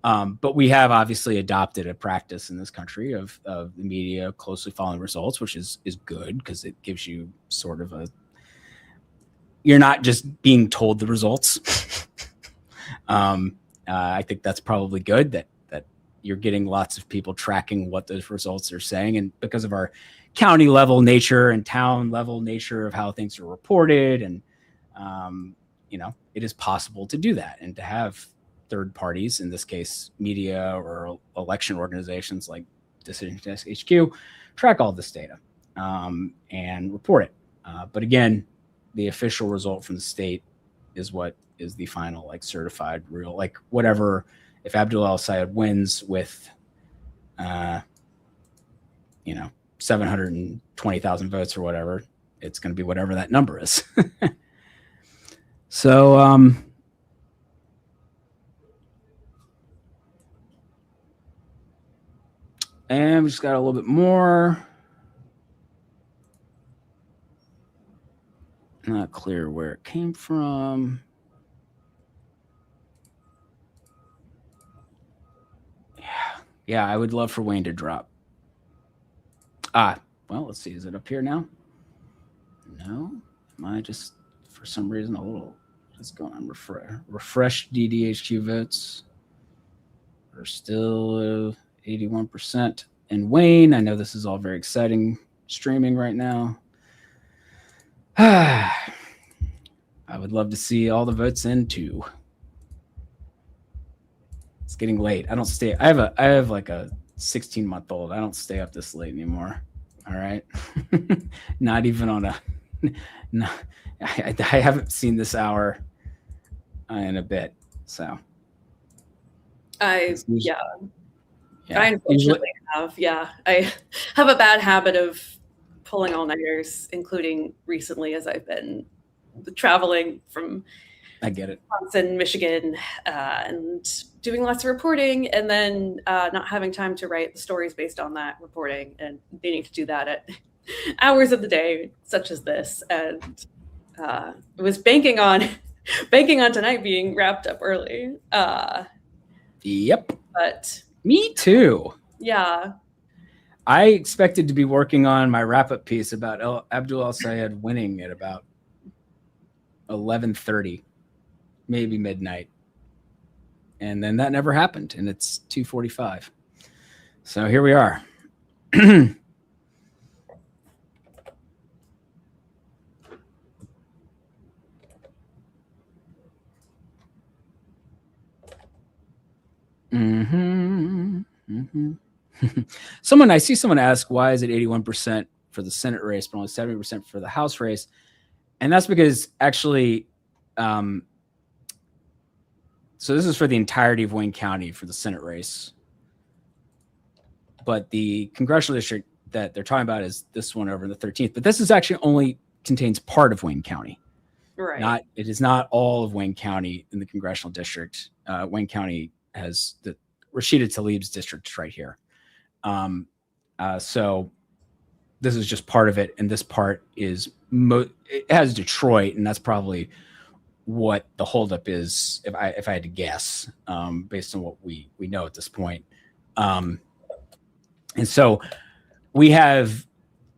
But we have obviously adopted a practice in this country of the media closely following results, which is good because it gives you sort of you're not just being told the results. I think that's probably good that you're getting lots of people tracking what those results are saying. And because of our county level nature and town level nature of how things are reported, and it is possible to do that and to have third parties, in this case, media or election organizations like DDHQ, track all this data and report it. But again, the official result from the state is what is the final, certified real, whatever. If Abdul al-Sayed wins with, 720,000 votes or whatever, it's going to be whatever that number is. So, and we just got a little bit more. Not clear where it came from. Yeah, I would love for Wayne to drop. Well, let's see. Is it up here now? No. Am I just, for some reason, a little, what's going on? Refresh DDHQ votes. We're still 81%. And Wayne, I know this is all very exciting streaming right now. I would love to see all the votes in too. It's getting late. I don't stay. I have like a 16-month-old. I don't stay up this late anymore. All right. Not even on a, no, I haven't seen this hour in a bit. So. I unfortunately have. Yeah. I have a bad habit of pulling all-nighters, including recently as I've been traveling from Wisconsin, Michigan, and doing lots of reporting, and then not having time to write the stories based on that reporting, and needing to do that at hours of the day, such as this. And it was banking on tonight being wrapped up early. Yep. But me too. Yeah. I expected to be working on my wrap-up piece about Abdul al-Sayed winning at about 11:30, maybe midnight. And then that never happened, and it's 2:45. So here we are. I see someone ask, why is it 81% for the Senate race, but only 70% for the House race? And that's because actually, so this is for the entirety of Wayne County for the Senate race. But the congressional district that they're talking about is this one over in the 13th. But this is actually only contains part of Wayne County. Right. It is not all of Wayne County in the congressional district. Wayne County has the Rashida Tlaib's district right here. So this is just part of it, and this part is it has Detroit, and that's probably what the holdup is, if I had to guess, based on what we know at this point. And so we have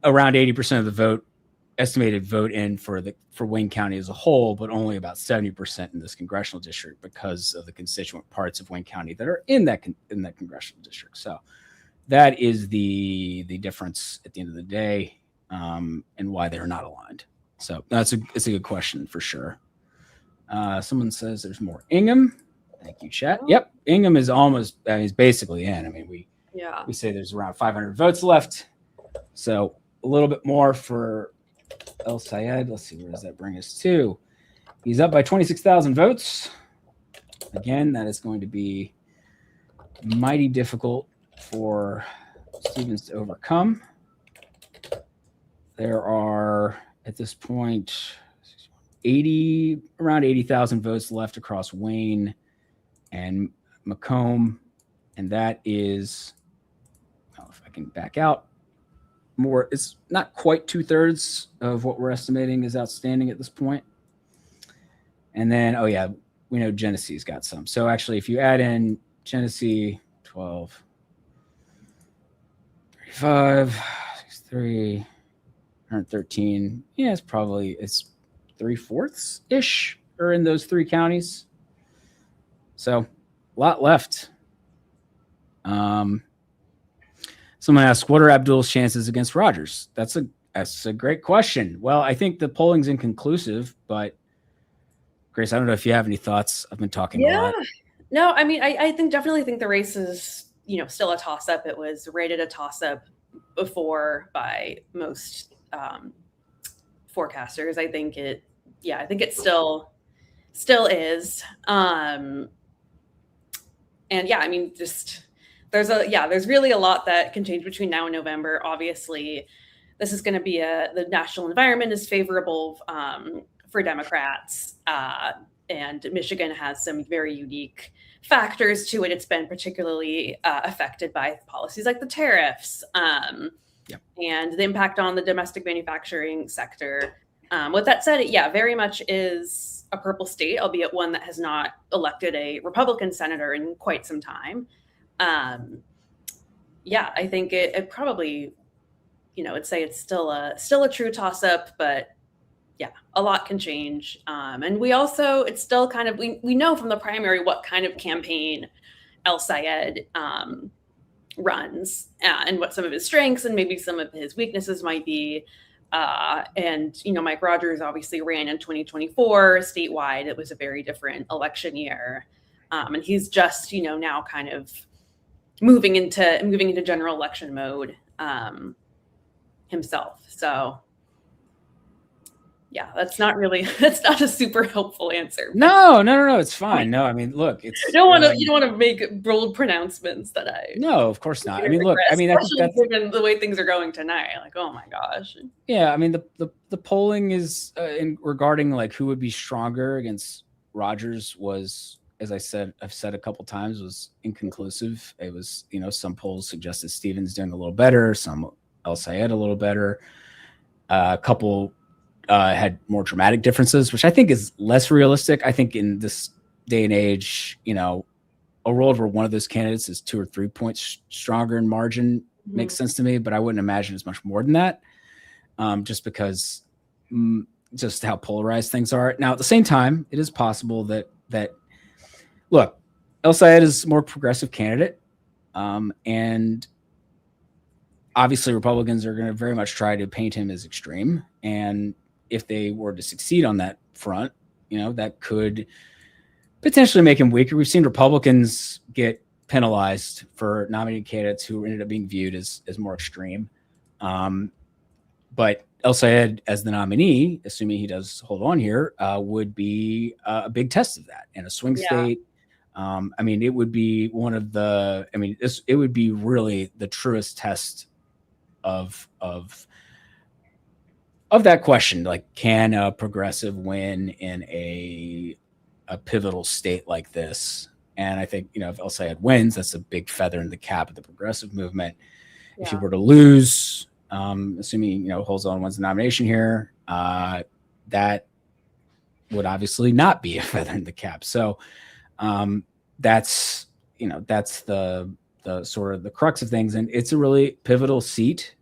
around 80% of the estimated vote in for Wayne County as a whole, but only about 70% in this congressional district because of the constituent parts of Wayne County that are in that congressional district. So that is the difference at the end of the day, and why they're not aligned. So it's a good question for sure. Someone says there's more Ingham. Thank you, chat. Yep, Ingham is almost. He's basically in. I mean, we say there's around 500 votes left, so a little bit more for al-Sayed. Let's see, where does that bring us to? He's up by 26,000 votes. Again, that is going to be mighty difficult for Stevens to overcome. There are, at this point, around 80,000 votes left across Wayne and Macomb. And that is, if I can back out more, it's not quite 2/3 of what we're estimating is outstanding at this point. And then, we know Genesee's got some. So actually, if you add in Genesee, 12, 35, 63, 113. Yeah, it's 3/4 ish are in those three counties. So a lot left. Someone asked, what are Abdul's chances against Rogers? That's a great question. Well, I think the polling's inconclusive, but Grace, I don't know if you have any thoughts. I've been talking a lot. No, I mean, I definitely think the race is, still a toss-up. It was rated a toss-up before by most forecasters. I think it still is. And yeah, I mean, just there's really a lot that can change between now and November. Obviously, this is going to be the national environment is favorable for Democrats, and Michigan has some very unique factors to it. It's been particularly affected by policies like the tariffs and the impact on the domestic manufacturing sector. With that said, it very much is a purple state, albeit one that has not elected a Republican senator in quite some time. I think it probably, I'd say it's still a true toss-up, but a lot can change. And we also, it's still kind of, we know from the primary what kind of campaign El-Sayed runs and what some of his strengths and maybe some of his weaknesses might be. And Mike Rogers obviously ran in 2024 statewide. It was a very different election year. And he's just, now kind of moving into general election mode himself. So that's not a super helpful answer. No, it's fine. No, I mean, look, it's you don't want to make bold pronouncements that no, of course not. I mean, look, I mean, especially given the way things are going tonight, like, oh my gosh. Yeah, I mean, the polling is regarding like who would be stronger against Rogers was, as I've said a couple times, was inconclusive. It was, some polls suggested Stevens doing a little better, some El-Sayed a little better, a couple had more dramatic differences, which I think is less realistic. I think in this day and age, a world where one of those candidates is 2 or 3 points stronger in margin makes sense to me, but I wouldn't imagine it's much more than that, just because just how polarized things are. Now, at the same time, it is possible that look, El-Sayed is a more progressive candidate, and obviously Republicans are going to very much try to paint him as extreme, and if they were to succeed on that front, that could potentially make him weaker. We've seen Republicans get penalized for nominating candidates who ended up being viewed as more extreme. But El-Sayed as the nominee, assuming he does hold on here, would be a big test of that in a swing state. I mean, it would be it would be really the truest test of that question, like, can a progressive win in a pivotal state like this? And I think, if El-Sayed wins, that's a big feather in the cap of the progressive movement. If he were to lose, assuming, holds on, wins the nomination here, that would obviously not be a feather in the cap. So that's the sort of the crux of things. And it's a really pivotal seat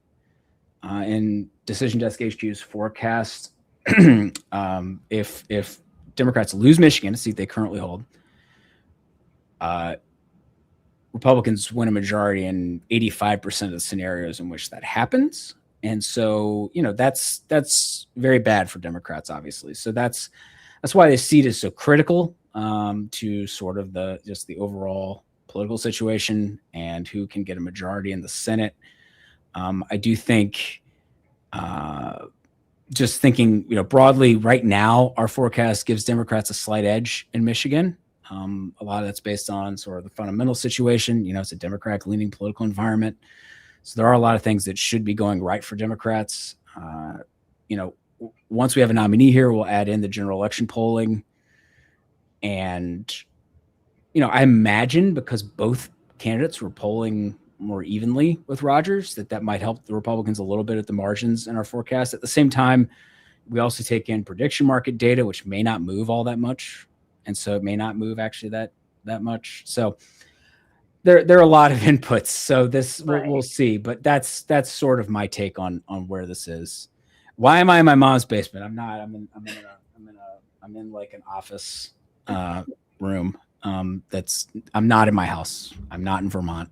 in Decision Desk HQ's forecast. If Democrats lose Michigan, a seat they currently hold, Republicans win a majority in 85% of the scenarios in which that happens. And so, that's very bad for Democrats, obviously. So that's why this seat is so critical to sort of the overall political situation and who can get a majority in the Senate. I do think, just thinking, broadly right now, our forecast gives Democrats a slight edge in Michigan. A lot of that's based on sort of the fundamental situation. It's a Democratic leaning political environment. So there are a lot of things that should be going right for Democrats. Once we have a nominee here, we'll add in the general election polling. And, I imagine because both candidates were polling more evenly with Rogers, that might help the Republicans a little bit at the margins in our forecast. At the same time, we also take in prediction market data, which may not move all that much. And so it may not move actually that much. So there are a lot of inputs. So this we'll see, but that's sort of my take on where this is. Why am I in my mom's basement? I'm not. I'm in like an office room. I'm not in my house. I'm not in Vermont.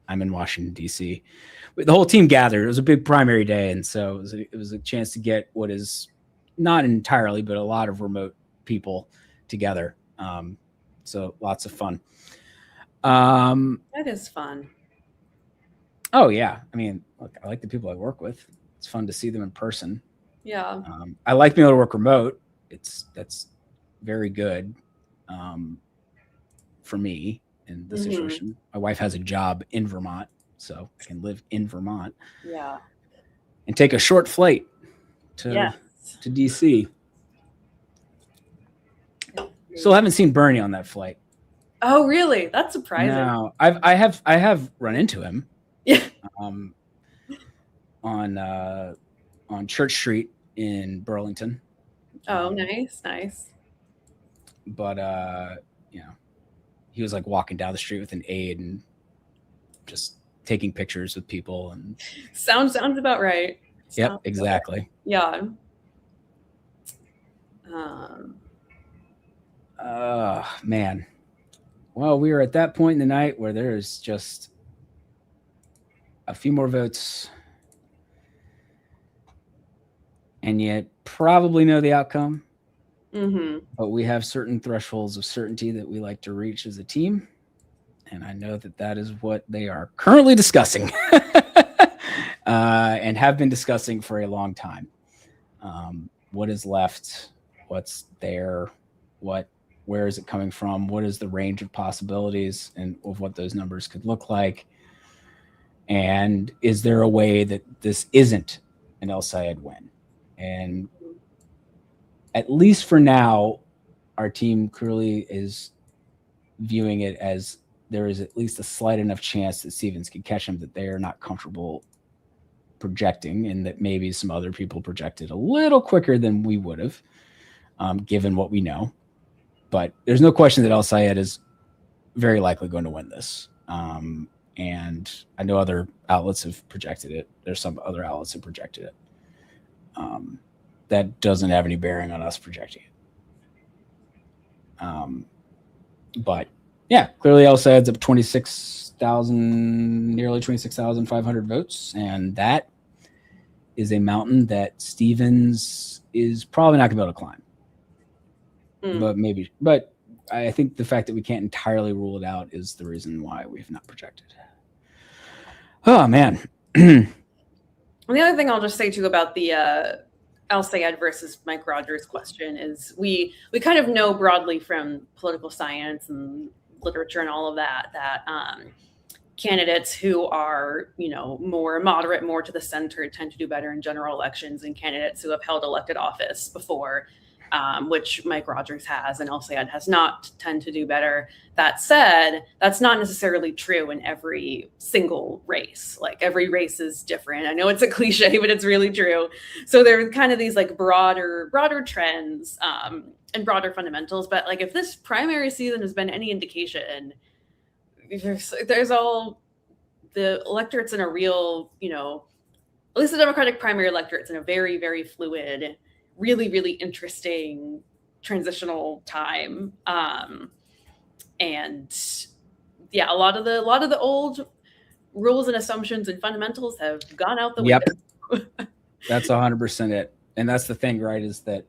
I'm in Washington, D.C. The whole team gathered. It was a big primary day, and so it was a chance to get what is not entirely, but a lot of remote people together. So lots of fun. That is fun. Oh yeah. I mean, look, I like the people I work with. It's fun to see them in person. Yeah. I like being able to work remote. That's very good for me in this situation. My wife has a job in Vermont, so I can live in Vermont. Yeah. And take a short flight to DC. Still haven't seen Bernie on that flight. Oh, really? That's surprising. No, I have run into him. Yeah. On Church Street in Burlington. Oh, nice. But he was like walking down the street with an aide and just taking pictures with people and sounds about right. Yep, exactly. Yeah. Man. Well, we are at that point in the night where there is just a few more votes. And you probably know the outcome. But we have certain thresholds of certainty that we like to reach as a team. And I know that is what they are currently discussing and have been discussing for a long time. What is left? What's there? Where is it coming from? What is the range of possibilities and of what those numbers could look like? And is there a way that this isn't an El Sayed win? And at least for now, our team clearly is viewing it as there is at least a slight enough chance that Stevens can catch him that they are not comfortable projecting, and that maybe some other people projected a little quicker than we would have, given what we know. But there's no question that El Sayed is very likely going to win this. And I know other outlets have projected it. There's some other outlets have projected it. That doesn't have any bearing on us projecting it. But yeah, clearly El Sayed's up 26,000, nearly 26,500 votes. And that is a mountain that Stevens is probably not going to be able to climb. But I think the fact that we can't entirely rule it out is the reason why we have not projected. Oh, man. And the other thing I'll just say too about the El Sayed versus Mike Rogers question is we kind of know broadly from political science and literature and all of that candidates who are, more moderate, more to the center tend to do better in general elections than candidates who have held elected office before, which Mike Rogers has and El Sayed has not, tend to do better. That said, that's not necessarily true in every single race. Like every race is different. I know it's a cliche, but it's really true. So there are kind of these like broader trends and broader fundamentals. But like if this primary season has been any indication, there's all the electorates in a real, at least the Democratic primary electorate's in a very, very fluid, really, really interesting transitional time. And yeah, a lot of the old rules and assumptions and fundamentals have gone out the window. That's 100% it. And that's the thing, right? Is that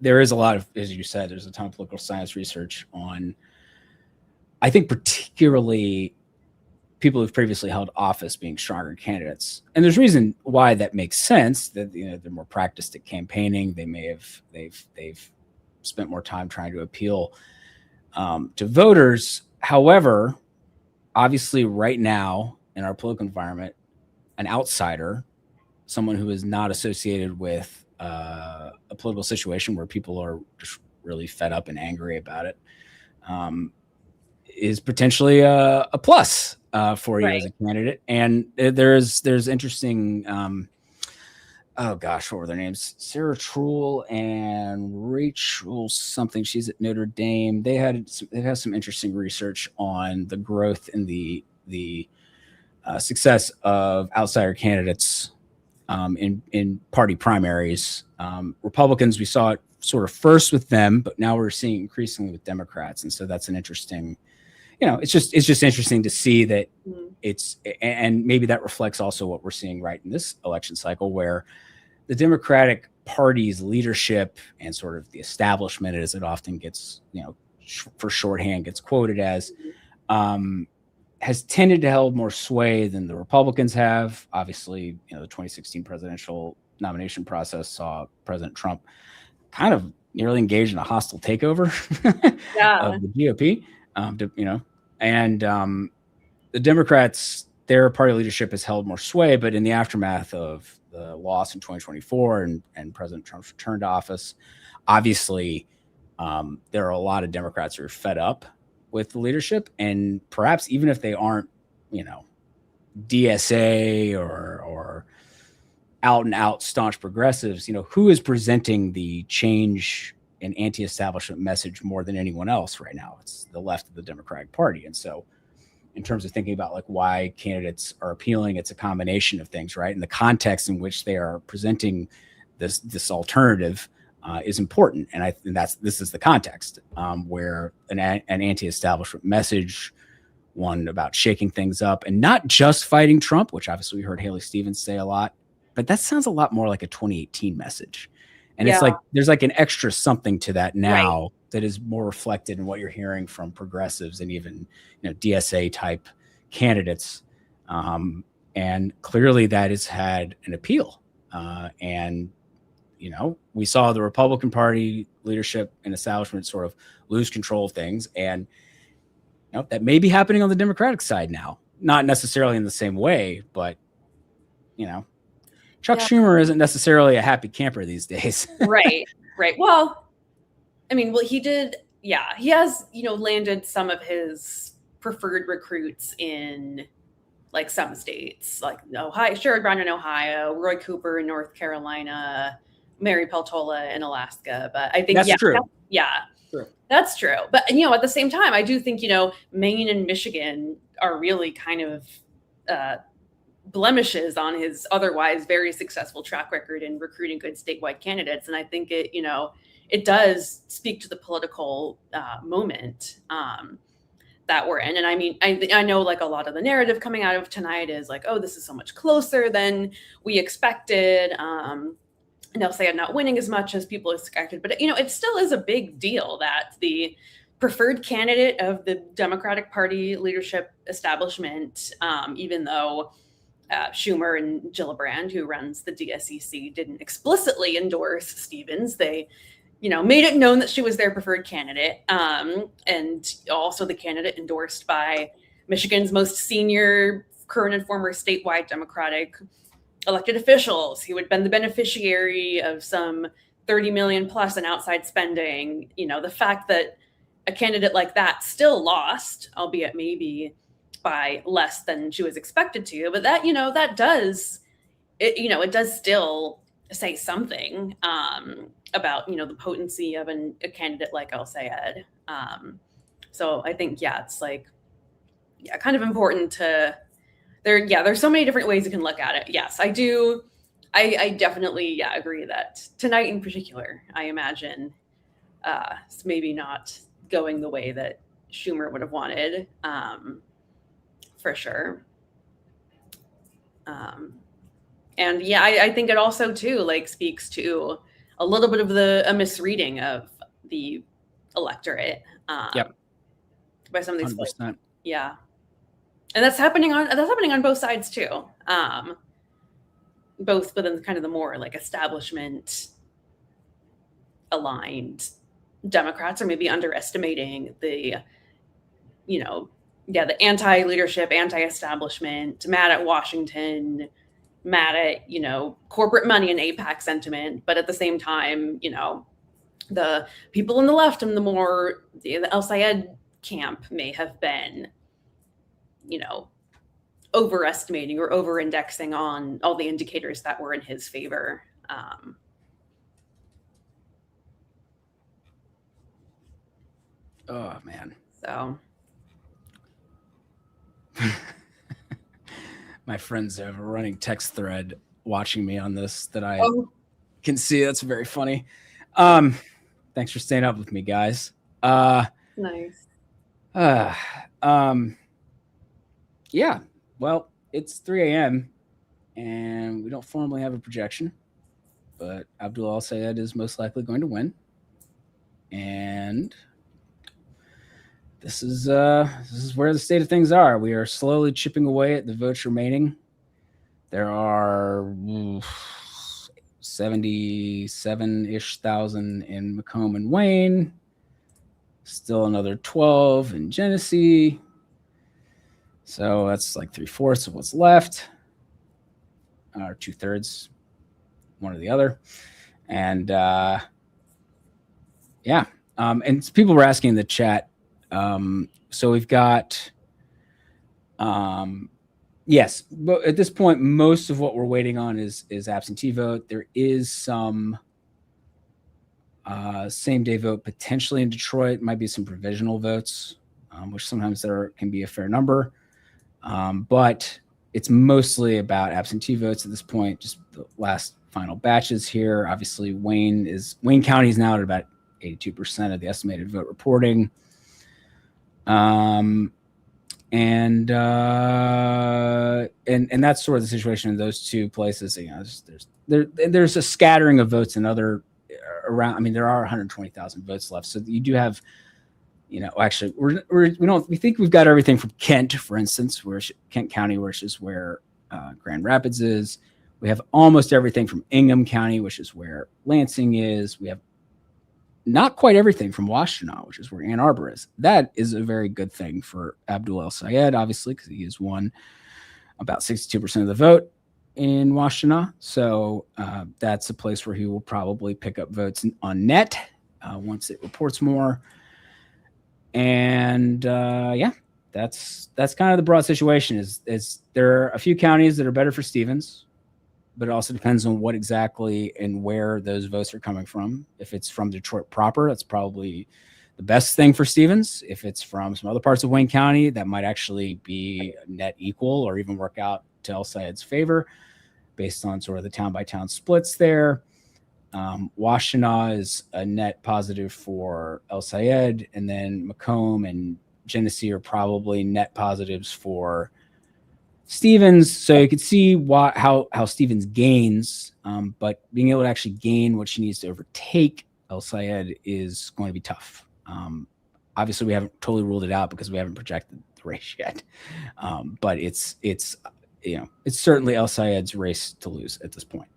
there is a lot of, as you said, there's a ton of political science research on, I think particularly people who've previously held office being stronger candidates. And there's reason why that makes sense, that they're more practiced at campaigning. They've spent more time trying to appeal to voters. However, obviously right now in our political environment, an outsider, someone who is not associated with a political situation where people are just really fed up and angry about it, is potentially a plus for you as a candidate. And there's interesting, oh gosh, what were their names? Sarah Truell and Rachel something. She's at Notre Dame. They've had some interesting research on the growth in the success of outsider candidates in party primaries. Republicans, we saw it sort of first with them, but now we're seeing increasingly with Democrats, and so that's an interesting. It's just interesting to see that and maybe that reflects also what we're seeing right in this election cycle, where the Democratic Party's leadership and sort of the establishment, as it often gets, for shorthand, gets quoted as, has tended to hold more sway than the Republicans have. Obviously, the 2016 presidential nomination process saw President Trump kind of nearly engaged in a hostile takeover of the GOP. And the Democrats, their party leadership has held more sway, but in the aftermath of the loss in 2024 and President Trump's return to office, obviously there are a lot of Democrats who are fed up with the leadership, and perhaps even if they aren't, DSA or out and out staunch progressives, who is presenting the change and anti-establishment message more than anyone else right now? It's the left of the Democratic Party. And so in terms of thinking about why candidates are appealing, it's a combination of things, right? And the context in which they are presenting this alternative is important. And this is the context where an anti-establishment message, one about shaking things up and not just fighting Trump, which obviously we heard Haley Stevens say a lot, but that sounds a lot more like a 2018 message. And it's like there's an extra something to that now that is more reflected in what you're hearing from progressives and even DSA type candidates. And clearly that has had an appeal. And we saw the Republican Party leadership and establishment sort of lose control of things, and that may be happening on the Democratic side now. Not necessarily in the same way, but Chuck Schumer isn't necessarily a happy camper these days. Right. Well, he did. Yeah, he has, landed some of his preferred recruits in some states, like Ohio, Sherrod Brown in Ohio, Roy Cooper in North Carolina, Mary Peltola in Alaska. But I think that's true. True. That's true. But at the same time, I do think Maine and Michigan are really kind of blemishes on his otherwise very successful track record in recruiting good statewide candidates. And I think it does speak to the political moment that we're in. And I know a lot of the narrative coming out of tonight is oh, this is so much closer than we expected. And they'll say I'm not winning as much as people expected, but it still is a big deal that the preferred candidate of the Democratic Party leadership establishment, even though Schumer and Gillibrand, who runs the DSEC, didn't explicitly endorse Stevens, they made it known that she was their preferred candidate, and also the candidate endorsed by Michigan's most senior current and former statewide Democratic elected officials who had been the beneficiary of some 30 million plus in outside spending. The fact that a candidate like that still lost, albeit maybe by less than she was expected to, but that, that does, it does still say something about, the potency of a candidate like El Sayed. So I think, it's kind of important to, there's so many different ways you can look at it. Yes, I do. I definitely, agree that tonight in particular, I imagine it's maybe not going the way that Schumer would have wanted, for sure. And I think it also too, speaks to a little bit of a misreading of the electorate. By some of these folks. 100%. Yeah. And that's happening on both sides too. Both within kind of the more establishment aligned Democrats are maybe underestimating the, yeah, the anti-leadership, anti-establishment, mad at Washington, mad at, you know, corporate money and APAC sentiment. But at the same time, you know, the people on the left and the El Sayed camp may have been, you know, overestimating or over-indexing on all the indicators that were in his favor. Oh man. So my friends have a running text thread watching me on this that I can see. That's very funny. Thanks for staying up with me, guys. Nice. Yeah. Well, it's 3 a.m. and we don't formally have a projection, but Abdul Al-Sayed is most likely going to win. And this is where the state of things are. We are slowly chipping away at the votes remaining. There are 77-ish thousand in Macomb and Wayne. Still another 12 in Genesee. So that's like 3/4 of what's left, or 2/3, one or the other. And yeah. And people were asking in the chat. So we've got, yes, but at this point, most of what we're waiting on is absentee vote. There is some same day vote potentially in Detroit. Might be some provisional votes, which sometimes there can be a fair number. But it's mostly about absentee votes at this point, just the last final batches here. Obviously, Wayne County is now at about 82% of the estimated vote reporting. And that's sort of the situation in those two places. You know, there's a scattering of votes in other around. I mean, there are 120,000 votes left, so you do have, you know, actually we think we've got everything from Kent, for instance, Kent County, which is where Grand Rapids is. We have almost everything from Ingham County, which is where Lansing is. We have not quite everything from Washtenaw, which is where Ann Arbor is. That is a very good thing for Abdul El-Sayed, obviously, because he has won about 62% of the vote in Washtenaw. So that's a place where he will probably pick up votes on net once it reports more. And yeah, that's kind of the broad situation. Is there are a few counties that are better for Stevens, but it also depends on what exactly and where those votes are coming from. If it's from Detroit proper, that's probably the best thing for Stevens. If it's from some other parts of Wayne County, that might actually be net equal or even work out to El-Sayed's favor based on sort of the town-by-town splits there. Washtenaw is a net positive for El-Sayed, and then Macomb and Genesee are probably net positives for Stevens. So you can see how Stevens gains, but being able to actually gain what she needs to overtake El-Sayed is going to be tough. Obviously, we haven't totally ruled it out because we haven't projected the race yet. But it's certainly El-Sayed's race to lose at this point,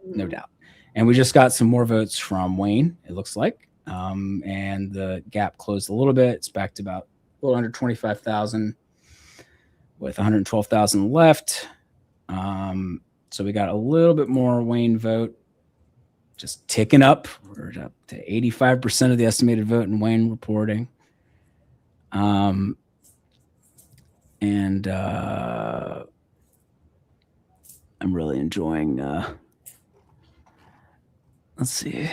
no doubt. And we just got some more votes from Wayne, it looks like. And the gap closed a little bit. It's back to about a little under 25,000 with 112,000 left. So we got a little bit more Wayne vote just ticking up. We're up to 85% of the estimated vote in Wayne reporting. And I'm really enjoying let's see.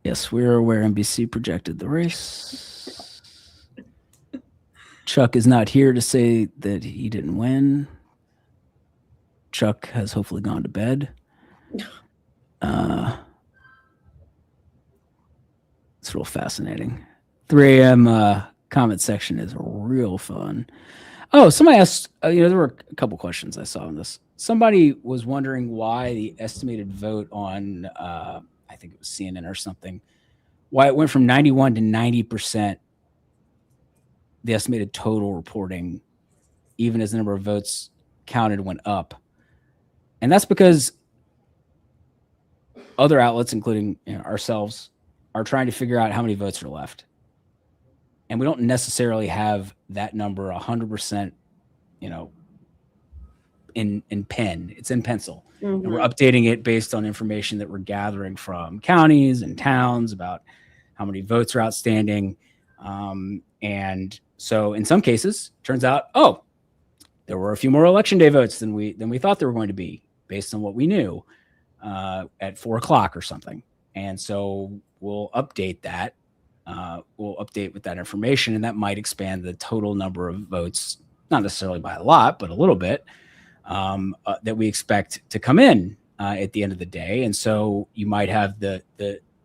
Yes, we're aware NBC projected the race. Chuck is not here to say that he didn't win. Chuck has hopefully gone to bed. It's real fascinating. 3 a.m. Comment section is real fun. Oh, somebody asked, there were a couple questions I saw on this. Somebody was wondering why the estimated vote on, I think it was CNN or something, why it went from 91 to 90%, the estimated total reporting, even as the number of votes counted went up. And that's because other outlets, including ourselves, are trying to figure out how many votes are left. and we don't necessarily have that number 100%, in pen. It's in pencil. And we're updating it based on information that we're gathering from counties and towns about how many votes are outstanding. And so in some cases, turns out, there were a few more election day votes than we thought there were going to be based on what we knew at 4:00 or something. And so we'll update that. We'll update with that information, and that might expand the total number of votes, not necessarily by a lot, but a little bit, that we expect to come in at the end of the day. And so you might have the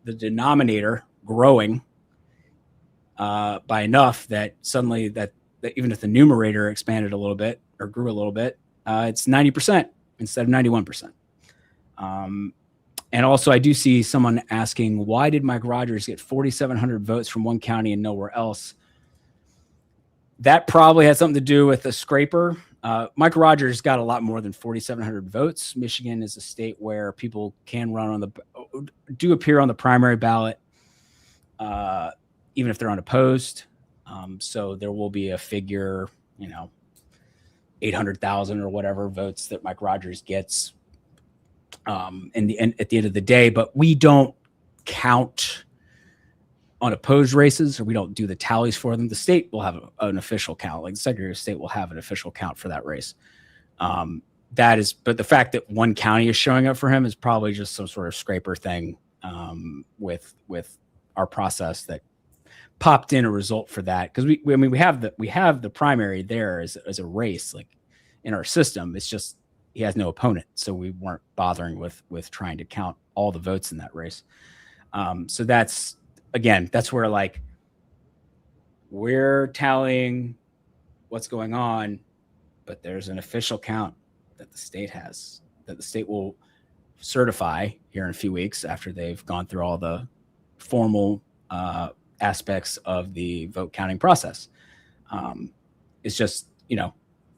denominator growing by enough that suddenly that even if the numerator expanded a little bit or grew a little bit, it's 90% instead of 91%. And also I do see someone asking, why did Mike Rogers get 4,700 votes from one county and nowhere else? That probably had something to do with the scraper. Mike Rogers got a lot more than 4,700 votes. Michigan is a state where people can do appear on the primary ballot, even if they're unopposed. So there will be a figure, 800,000 or whatever votes that Mike Rogers gets at the end of the day. But we don't count unopposed races, or we don't do the tallies for them. The state will have an official count, like the Secretary of State will have an official count for that race. But the fact that one county is showing up for him is probably just some sort of scraper thing with our process that popped in a result for that. Because we have the primary there as a race, like in our system. It's just he has no opponent, so we weren't bothering with trying to count all the votes in that race. So that's where like we're tallying what's going on, but there's an official count that the state has, that the state will certify here in a few weeks after they've gone through all the formal aspects of the vote counting process. It's just,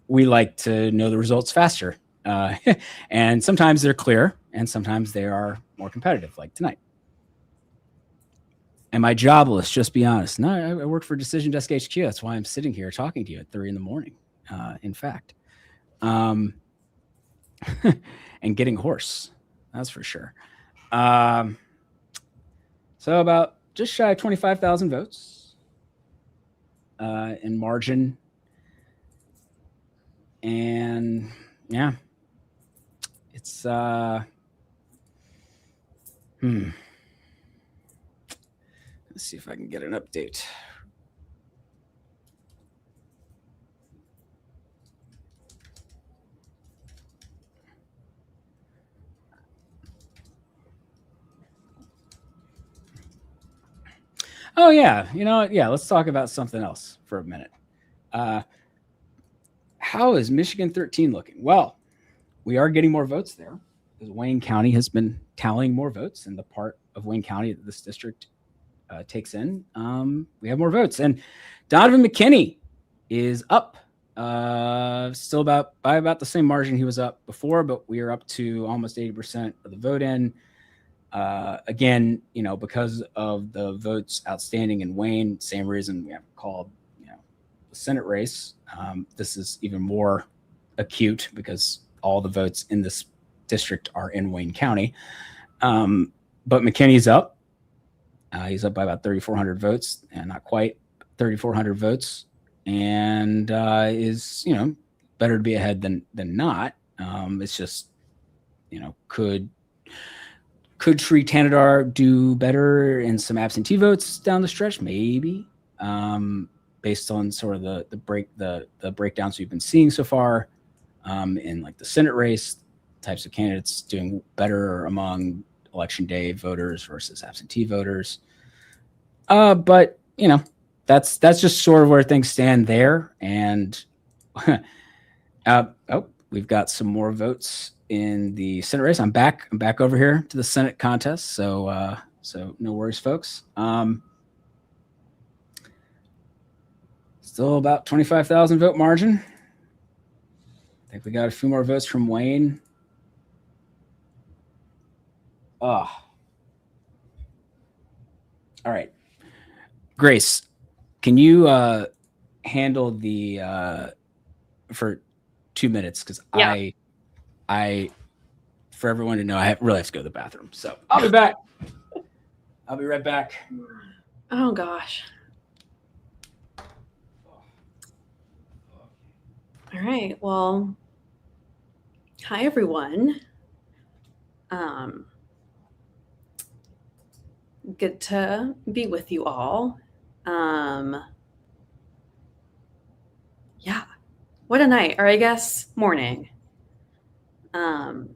we like to know the results faster. And sometimes they're clear and sometimes they are more competitive, like tonight. Am I jobless? Just be honest. No, I work for Decision Desk HQ. That's why I'm sitting here talking to you at 3 a.m. In fact, and getting hoarse. That's for sure. So about just shy of 25,000 votes in margin. And yeah, it's let's see if I can get an update. Oh yeah, let's talk about something else for a minute. How is Michigan 13 looking? Well, we are getting more votes there because Wayne County has been tallying more votes, and the part of Wayne County that this district takes in, we have more votes. And Donovan McKinney is up still by about the same margin he was up before, but we are up to almost 80% of the vote in. Again, because of the votes outstanding in Wayne, same reason we haven't called, the Senate race. This is even more acute because all the votes in this district are in Wayne County. But McKinney's up. He's up by about 3,400 votes, and not quite 3,400 votes, and is better to be ahead than not. It's just could Sri Tanadar do better in some absentee votes down the stretch? Maybe, based on sort of the breakdowns we've been seeing so far in like the Senate race, types of candidates doing better among election day voters versus absentee voters. But that's just sort of where things stand there. And we've got some more votes in the Senate race. I'm back over here to the Senate contest. So no worries, folks. Still about 25,000 vote margin. I think we got a few more votes from Wayne. All right. Grace, can you handle the for 2 minutes? Because Yeah. I for everyone to know, I really have to go to the bathroom. So I'll be back. I'll be right back. Oh gosh. All right. Well, hi everyone. Good to be with you all. Yeah. What a night, or I guess morning. What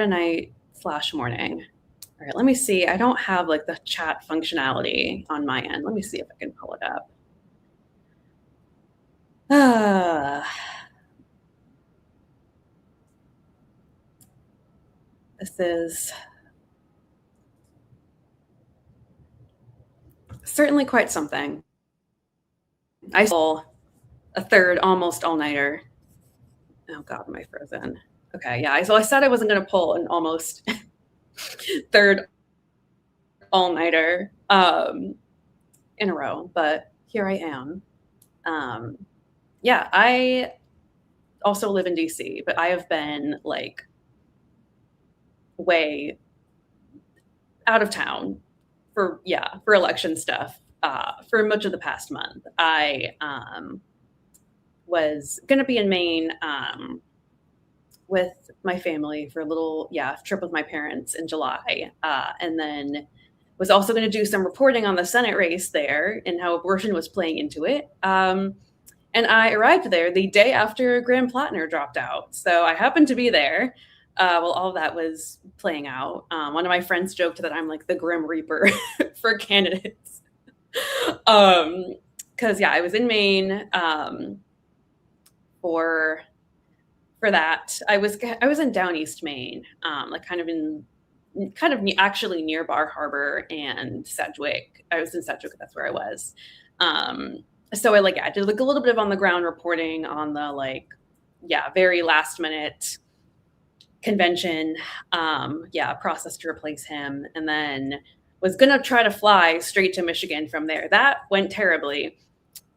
a night / morning. All right, let me see. I don't have like the chat functionality on my end. Let me see if I can pull it up. This is certainly quite something. I saw a third almost all-nighter. Oh God, am I frozen? Okay, yeah. So I said I wasn't going to pull an almost third all-nighter in a row, but here I am. Yeah, I also live in DC, but I have been like way out of town for election stuff for much of the past month. I was going to be in Maine with my family for a little trip with my parents in July, and then was also going to do some reporting on the Senate race there and how abortion was playing into it. And I arrived there the day after Graham Plattner dropped out. So I happened to be there while all of that was playing out. One of my friends joked that I'm like the Grim Reaper for candidates. Because I was in Maine for that. I was in Down East Maine, like kind of actually near Bar Harbor and Sedgwick. I was in Sedgwick. That's where I was. So I did like a little bit of on the ground reporting on the very last minute convention process to replace him, and then was gonna try to fly straight to Michigan from there. That went terribly.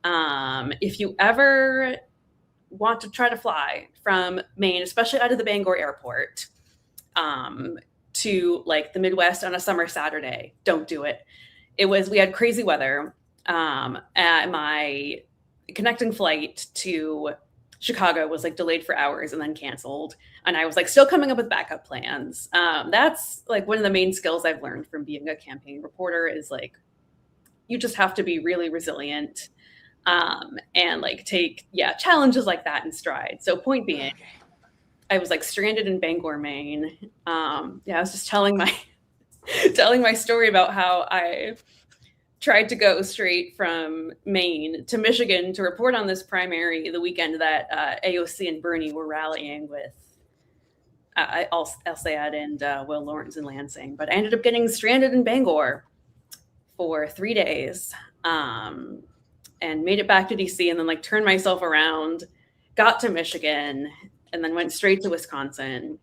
If you ever want to try to fly from Maine, especially out of the Bangor airport, to like the Midwest on a summer Saturday, don't do it. We had crazy weather. My connecting flight to Chicago was like delayed for hours and then canceled. And I was like still coming up with backup plans. That's like one of the main skills I've learned from being a campaign reporter is like, you just have to be really resilient and like take challenges like that in stride. So point being, I was like stranded in Bangor, Maine. I was just telling my story about how I tried to go straight from Maine to Michigan to report on this primary the weekend that AOC and Bernie were rallying with El-Sayed and Will Lawrence in Lansing. But I ended up getting stranded in Bangor for 3 days and made it back to DC and then like turned myself around, got to Michigan, and then went straight to Wisconsin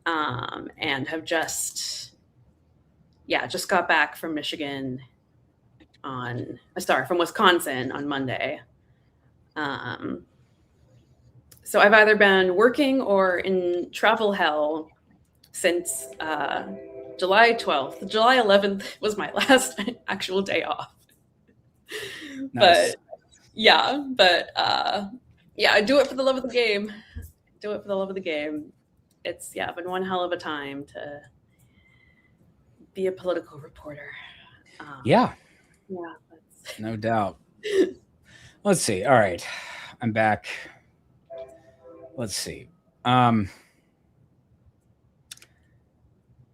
and have just got back from Michigan from Wisconsin on Monday. So I've either been working or in travel hell since July 12th. July 11th was my last actual day off. Nice. I do it for the love of the game. Do it for the love of the game. It's been one hell of a time to be a political reporter. No doubt. Let's see. All right, I'm back. Let's see.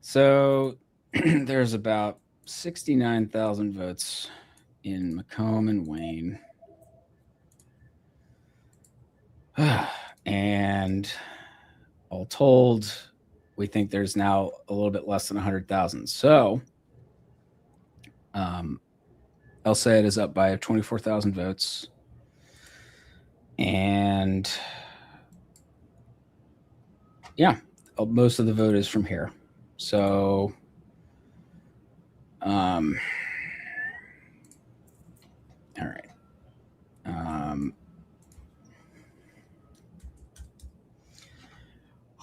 So there's about 69,000 votes in Macomb and Wayne. And all told, we think there's now a little bit less than 100,000. So El-Sayed is up by 24,000 votes. And most of the vote is from here. So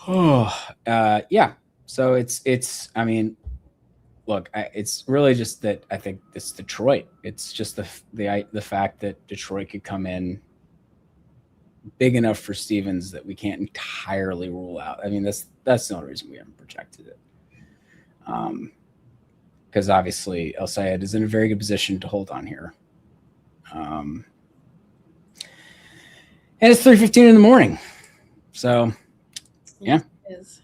Yeah. So it's. I mean, look, it's really just that I think it's Detroit. It's just the fact that Detroit could come in big enough for Stevens that we can't entirely rule out. I mean, that's the only reason we haven't projected it. Because obviously El Sayed is in a very good position to hold on here. And it's 3:15 in the morning. So, yeah. It is.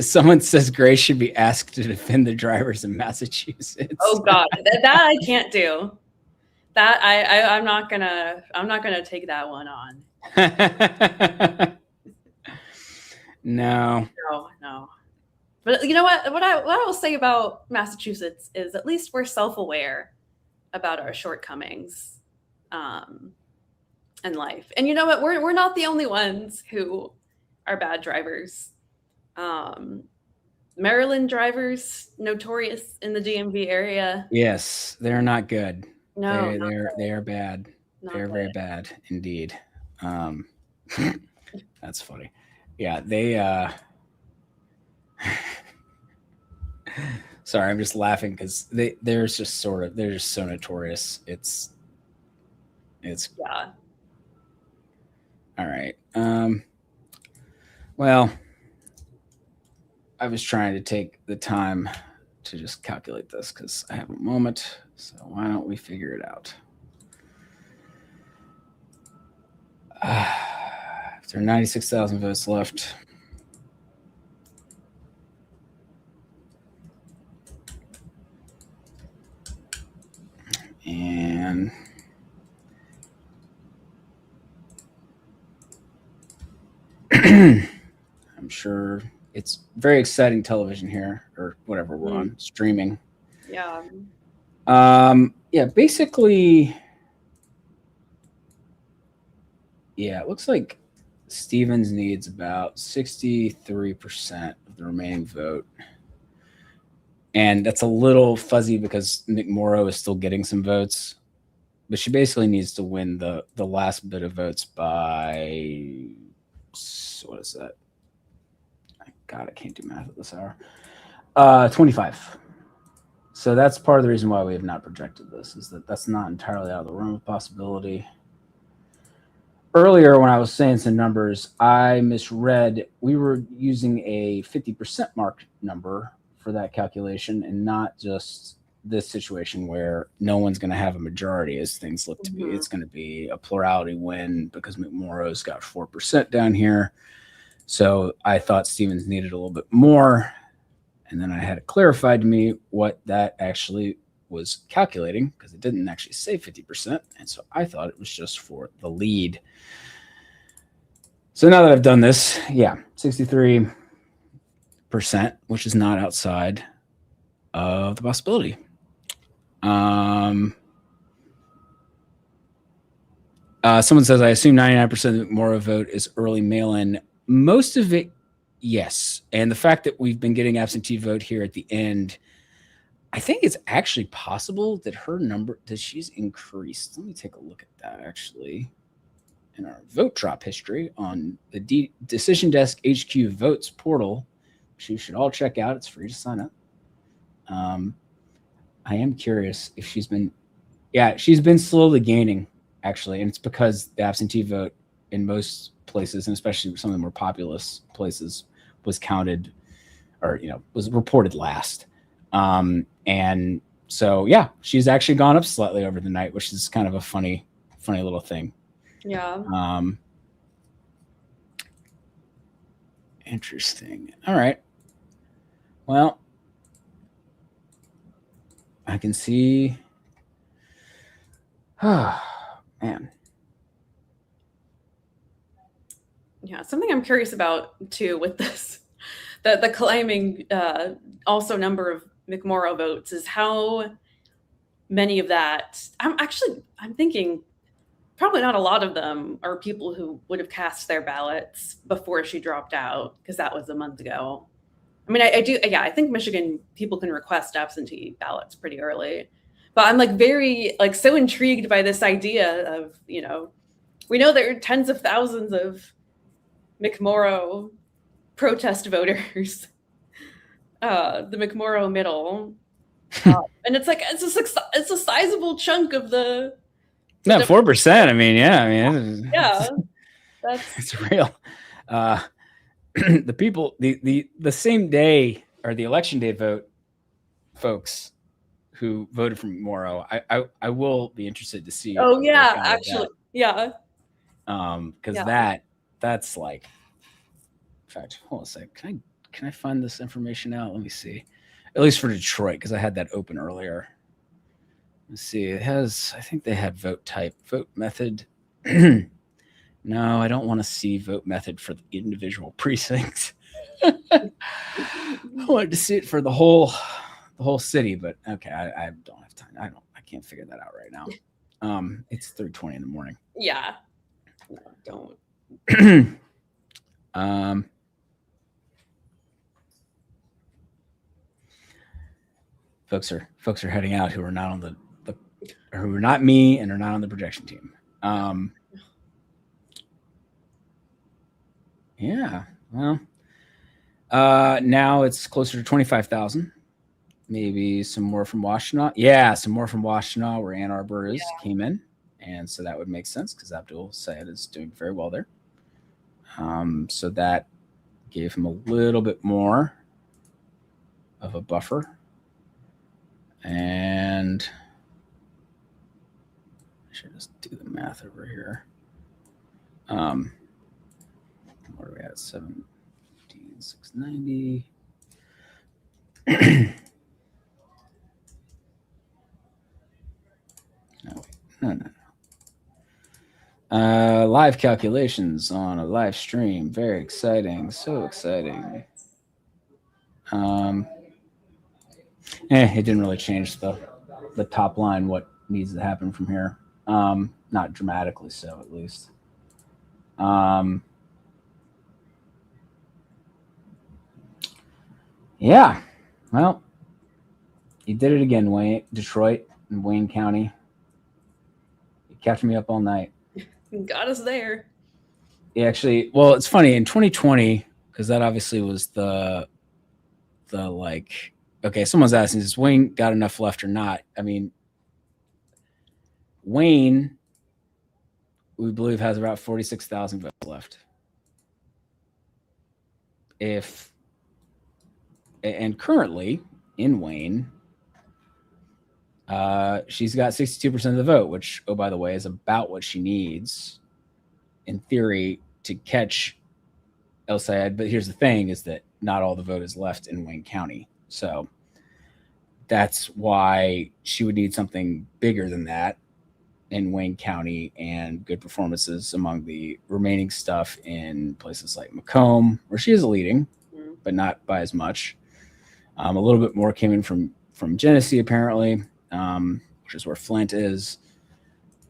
Someone says Grace should be asked to defend the drivers in Massachusetts. Oh God, that I can't do. That I'm not gonna take that one on. No. But you know what? What I will say about Massachusetts is at least we're self-aware about our shortcomings in life. And you know what? We're not the only ones who are bad drivers. Maryland drivers notorious in the DMV area. Yes, they're not good. No, they are bad. They're good. very bad indeed. That's funny. Yeah, they sorry, I'm just laughing because they're just so notorious. It's yeah. All right. Well, I was trying to take the time to just calculate this because I have a moment. So why don't we figure it out? If there are 96,000 votes left. And I'm sure it's very exciting television here, or whatever we're on, streaming. Yeah. Yeah, basically, yeah, it looks like Stevens needs about 63% of the remaining vote. And that's a little fuzzy because McMorrow is still getting some votes. But she basically needs to win the last bit of votes by, what is that? God, I can't do math at this hour. 25. So that's part of the reason why we have not projected this, is that that's not entirely out of the realm of possibility. Earlier, when I was saying some numbers, I misread. We were using a 50% mark number for that calculation and not just this situation where no one's going to have a majority as things look to be. It's going to be a plurality win because McMorrow's got 4% down here. So I thought Stevens needed a little bit more. And then I had it clarified to me what that actually was calculating, because it didn't actually say 50%. And so I thought it was just for the lead. So now that I've done this, yeah, 63%, which is not outside of the possibility. Someone says, I assume 99% of the McMorrow vote is early mail-in. Most of it, yes. And the fact that we've been getting absentee vote here at the end, I think it's actually possible that her number, that she's increased. Let me take a look at that actually in our vote drop history on the Decision Desk HQ votes portal, which you should all check out. It's free to sign up. I am curious if she's been slowly gaining actually. And it's because the absentee vote in most places, and especially some of the more populous places, was counted or, was reported last. And so, yeah, she's actually gone up slightly over the night, which is kind of a funny little thing. Yeah. Interesting. All right. Well, I can see. Oh, man. Yeah, something I'm curious about too with this, the climbing also number of McMorrow votes is how many of that. I'm thinking probably not a lot of them are people who would have cast their ballots before she dropped out, because that was a month ago. I mean, I do. Yeah, I think Michigan people can request absentee ballots pretty early, but I'm very so intrigued by this idea of We know there are tens of thousands of McMorrow protest voters. The McMorrow middle. And it's like it's a sizable chunk of the No, 4%. I mean, yeah, it's real. The people, the same day or the election day vote, folks who voted for Morrow, I will be interested to see. Oh yeah, actually, yeah. Because that's like, in fact, hold on a sec. Can I find this information out? Let me see. At least for Detroit, because I had that open earlier. Let's see. It has, I think they had vote type, vote method. No, I don't want to see vote method for the individual precincts. I wanted to see it for the whole city, but okay, I don't have time. I can't figure that out right now. It's 3:20 in the morning. Yeah. No, don't. Folks are heading out who are not on who are not me and are not on the projection team. Yeah, well, now it's closer to 25,000. Maybe some more from Washtenaw. Yeah, some more from Washtenaw, where Ann Arbor came in, and so that would make sense because Abdul Sayed is doing very well there. So that gave him a little bit more of a buffer. And I should just do the math over here. What are we at? 17,690. No. Live calculations on a live stream. Very exciting. So exciting. It didn't really change the top line, what needs to happen from here. Not dramatically so, at least. Yeah. Well, you did it again, Detroit and Wayne County. You kept me up all night. Got us there. Yeah, actually, well, it's funny in 2020 because that obviously was the like. Okay, someone's asking, is Wayne got enough left or not? I mean, Wayne, we believe, has about 46,000 votes left. And currently in Wayne, she's got 62% of the vote, which, oh, by the way, is about what she needs in theory to catch El Sayed. But here's the thing is that not all the vote is left in Wayne County. So that's why she would need something bigger than that in Wayne County and good performances among the remaining stuff in places like Macomb, where she is leading, but not by as much. A little bit more came in from Genesee, apparently, which is where Flint is.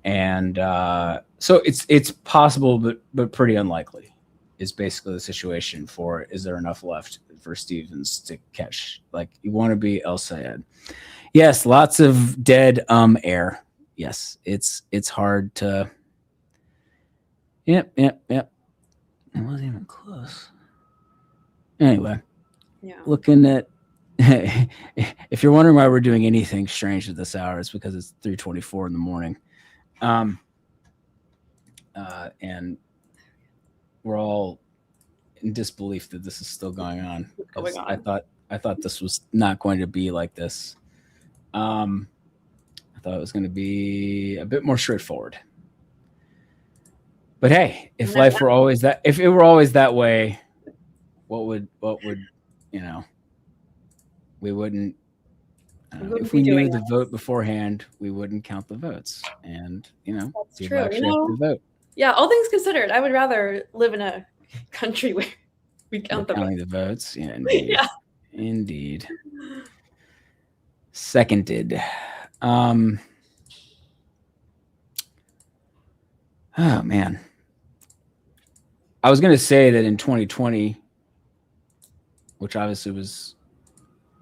And so it's possible, but pretty unlikely is basically the situation for is there enough left for Stevens to catch? Like, you want to be El Sayed. Yes, lots of dead air. Yes, it's hard to. Yep. It wasn't even close. Anyway, looking at. If you're wondering why we're doing anything strange at this hour, it's because it's 3:24 in the morning, and we're all in disbelief that this is still going on. I thought this was not going to be like this. I thought it was going to be a bit more straightforward. But hey, if life were always that, if it were always that way, what would we wouldn't. If we knew the vote beforehand, we wouldn't count the votes, and that's people true. actually have to vote. Yeah, all things considered, I would rather live in a country where we count the votes. Yeah, indeed. Yeah. Indeed. Seconded. Oh man. I was going to say that in 2020, which obviously was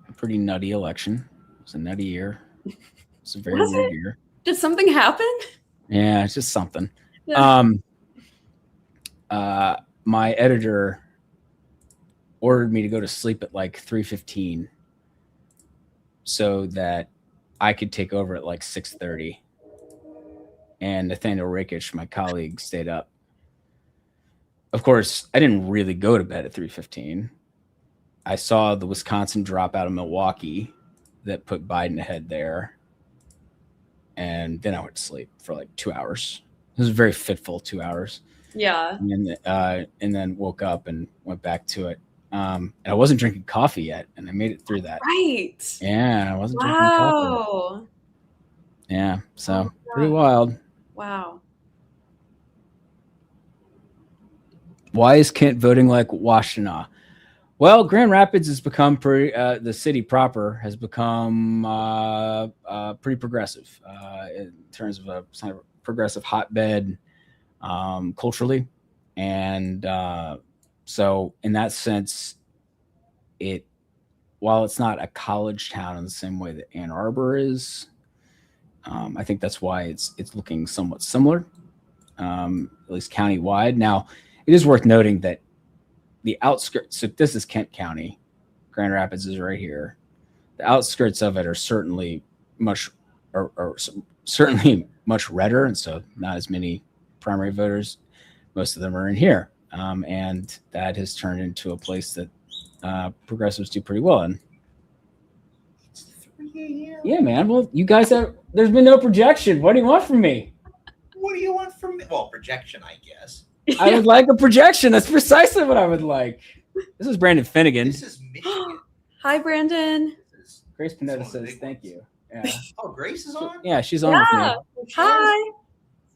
a pretty nutty election. It was a nutty year. It's a very weird year. Did something happen? Yeah, it's just something. Yeah. my editor ordered me to go to sleep at like 3:15 so that I could take over at like 6:30. And Nathaniel Rakic, my colleague, stayed up. Of course, I didn't really go to bed at 3:15. I saw the Wisconsin drop out of Milwaukee that put Biden ahead there. And then I went to sleep for like 2 hours. It was a very fitful 2 hours. Yeah. And then woke up and went back to it. And I wasn't drinking coffee yet, and I made it through that. Right. Yeah, I wasn't drinking coffee. Wow. Yeah, so pretty wild. Wow. Why is Kent voting like Washtenaw? Well, Grand Rapids has become pretty. The city proper has become pretty progressive in terms of a kind of progressive hotbed culturally, and so in that sense, while it's not a college town in the same way that Ann Arbor is, I think that's why it's looking somewhat similar, at least countywide. Now, it is worth noting that the outskirts, so this is Kent County, Grand Rapids is right here. The outskirts of it are certainly much redder, and so not as many primary voters. Most of them are in here, and that has turned into a place that progressives do pretty well in. Yeah, man. Well, you guys there's been no projection. What do you want from me? What do you want from me? Well, projection, I guess. I would like a projection. That's precisely what I would like. This is Brandon Finnegan. This is Michigan. Hi, Brandon. Grace Panetta says thank you. Yeah. Oh, Grace is on? Yeah, she's on with me. Hi.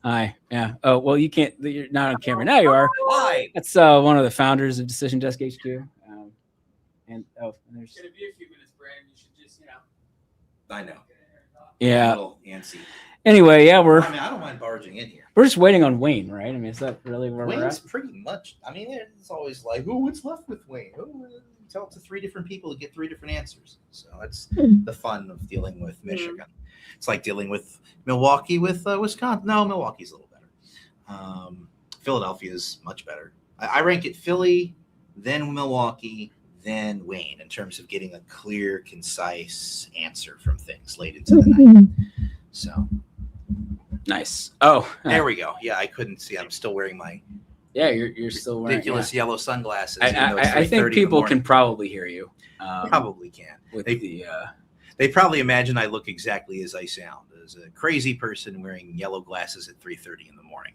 Hi. Yeah. Oh, well, you're not on camera. Now you are. Why? That's one of the founders of Decision Desk HQ. And there's. It's gonna be a few minutes, Brandon. You should just, I know. Yeah. A little antsy. Anyway, yeah, I don't mind barging in here. we're just waiting on Wayne, right? I mean, is that really where we're Wayne's at? pretty much. I mean, it's always like, oh, what's left with Wayne? Oh, tell it to 3 different people to get 3 different answers. So that's the fun of dealing with Michigan. It's like dealing with Milwaukee with Wisconsin. No, Milwaukee's a little better. Philadelphia is much better. I rank it Philly, then Milwaukee, then Wayne in terms of getting a clear, concise answer from things late into the night. So nice. Oh, there we go. Yeah, I couldn't see. I'm still wearing my you're still wearing ridiculous yellow sunglasses. I think people can probably hear you. Probably can. They probably imagine I look exactly as I sound, as a crazy person wearing yellow glasses at 3:30 in the morning.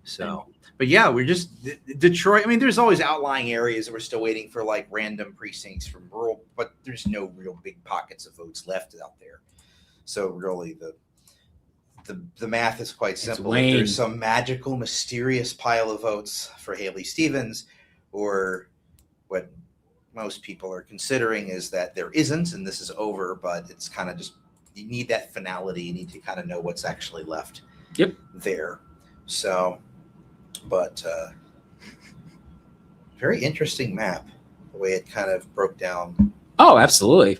So, but yeah, we're just Detroit. I mean, there's always outlying areas that we're still waiting for, like random precincts from rural, but there's no real big pockets of votes left out there. So really, the math is quite simple. If there's some magical, mysterious pile of votes for Haley Stevens, or what most people are considering is that there isn't, and this is over, but it's kind of just, you need that finality. You need to kind of know what's actually left there. So, but very interesting map, the way it kind of broke down. Oh, absolutely.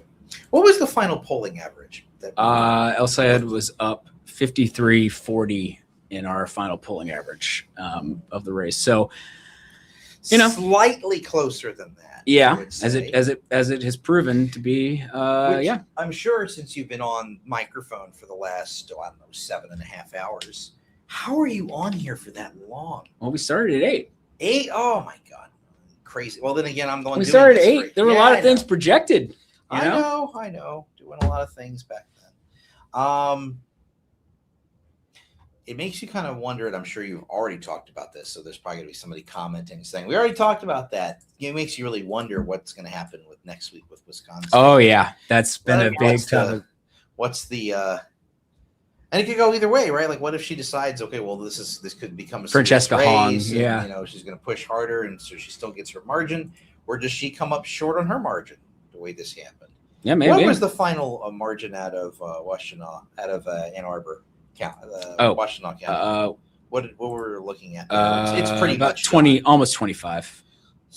What was the final polling average? El Sayed was up 53-40 in our final polling average of the race. So, slightly closer than that. Yeah, as it has proven to be. Which I'm sure, since you've been on microphone for the last 7.5 hours. How are you on here for that long? Well, we started at 8. 8? Oh my God, crazy. Well, then again, I'm going. We started at 8. There were a lot of things projected. I know, doing a lot of things back then. It makes you kind of wonder, and I'm sure you've already talked about this, so there's probably going to be somebody commenting saying, we already talked about that. It makes you really wonder what's going to happen with next week with Wisconsin. Oh, yeah. That's been a big topic. What's the and it could go either way, right? Like, what if she decides, okay, well, this could become a Francesca Hahn, yeah, and, she's going to push harder, and so she still gets her margin, or does she come up short on her margin the way this happened? Yeah, maybe. What was the final margin out of Washtenaw, out of Ann Arbor County, Washtenaw County? What were we looking at? It's pretty about much 20, almost 25.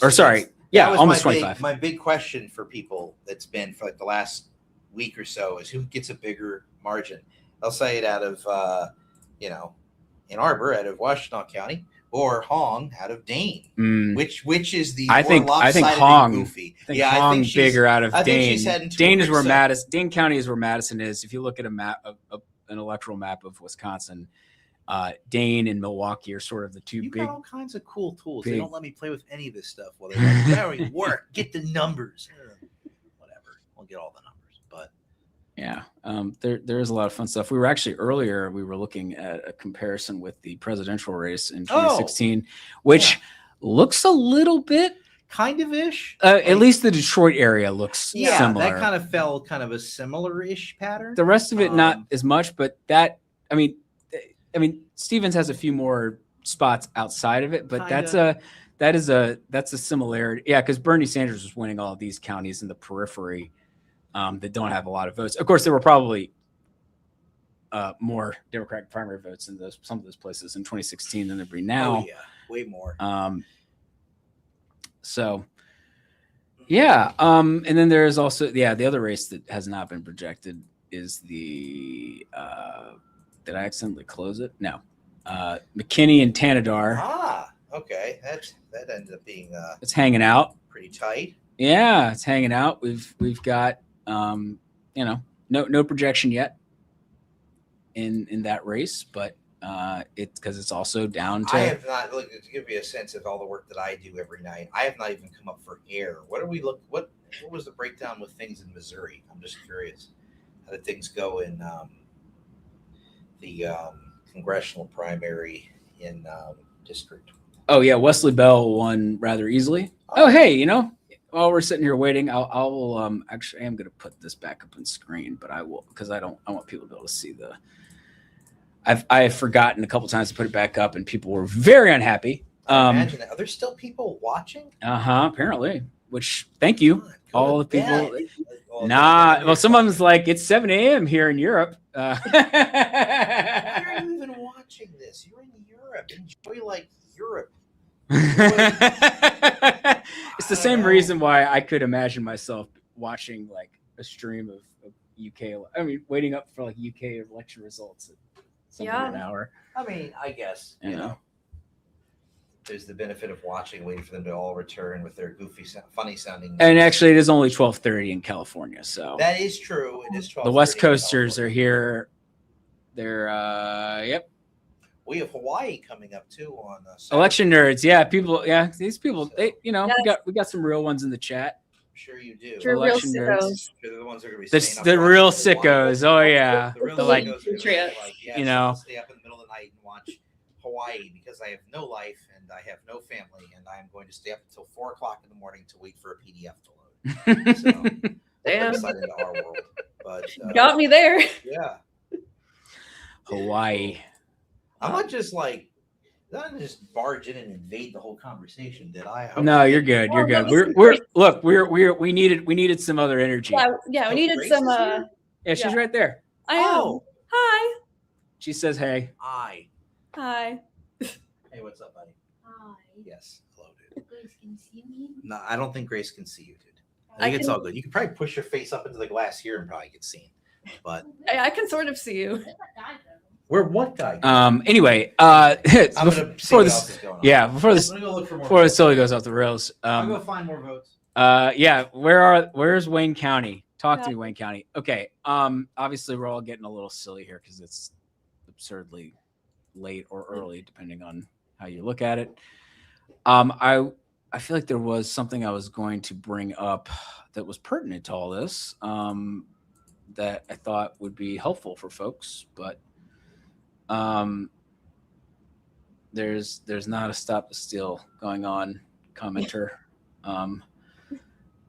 Or sorry, almost 25. My big question for people that's been for like the last week or so is who gets a bigger margin. I'll say it out of, Ann Arbor, out of Washtenaw County, or Hong out of Dane. Which is the I more think lopsided and Hong. goofy. I think Hong she's bigger out of I think Dane. she's heading to Dane a is where big Madison. Dane County is where Madison is. If you look at a map of an electoral map of Wisconsin, Dane and Milwaukee are sort of the two You big. got all kinds of cool tools. They big- don't let me play with any of this stuff. Well, they're like, Barry, work, get the numbers. Whatever. We'll get all the numbers. But Yeah, there is a lot of fun stuff. We were actually earlier. We were looking at a comparison with the presidential race in 2016, which looks a little bit kind of ish. At least the Detroit area looks similar. That kind of fell kind of a similar-ish pattern. The rest of it not as much, but that I mean, Stevens has a few more spots outside of it, but that's a similarity. Yeah, because Bernie Sanders was winning all of these counties in the periphery that don't have a lot of votes. Of course, there were probably more Democratic primary votes in some of those places in 2016 than there be now. Oh yeah, way more. So yeah, and then there is also the other race that has not been projected is the did I accidentally close it? No. McKinney and Tanadar. Okay. That ends up being It's hanging out. Pretty tight. Yeah, it's hanging out. We've got no projection yet in that race, but it's because it's also down to. I have not look to give you a sense of all the work that I do every night. I have not even come up for air. What was the breakdown with things in Missouri? I'm just curious. How did things go in the congressional primary in District? Oh yeah, Wesley Bell won rather easily. Oh hey, while we're sitting here waiting, I'll actually I am going to put this back up on screen, but I will because I want people to be able to see the. I've forgotten a couple times to put it back up, and people were very unhappy. Imagine that. Are there still people watching? Apparently. Which thank you, all the people. Well, some of them's like it's 7 a.m. here in Europe. Why are you even watching this? You're in Europe. Enjoy like Europe. It's the same reason why I could imagine myself watching like a stream of UK. I mean, waiting up for like UK election results at something an hour. I mean, I guess you know. There's the benefit of watching, waiting for them to all return with their goofy, funny sounding. And actually, it is only 12:30 in California, so that is true. It is 12:30. The West Coasters are here. They're yep. We have Hawaii coming up too on election nerds. Yeah, people. Yeah, these people. They, we got some real ones in the chat. I'm sure you do. True real sickos. They're the ones that are going to be the real sickos. Oh yeah, the real like patriots. Stay up in the middle of the night and watch Hawaii because I have no life and I have no family and I am going to stay up until 4:00 in the morning to wait for a PDF to load. So, damn, excited into our world, but got me there. Yeah, Hawaii. I'm not just barge in and invade the whole conversation, did I? No, you're good. You're good. We needed some other energy. Yeah, we needed some. Yeah, she's right there. I am. Hi. She says, "Hey." Hi. Hi. Hey, what's up, buddy? Hi. Yes. Hello, dude. Grace can see me. No, I don't think Grace can see you, dude. I think it's all good. You can probably push your face up into the glass here and probably get seen. But I can sort of see you. Where what guy? Anyway, before this, before the silly goes off the rails. I'll go find more votes. Where's Wayne County? Talk to me, Wayne County. Okay. Obviously we're all getting a little silly here because it's absurdly late or early, depending on how you look at it. I feel like there was something I was going to bring up that was pertinent to all this, that I thought would be helpful for folks, but there's not a stop the steal going on commenter.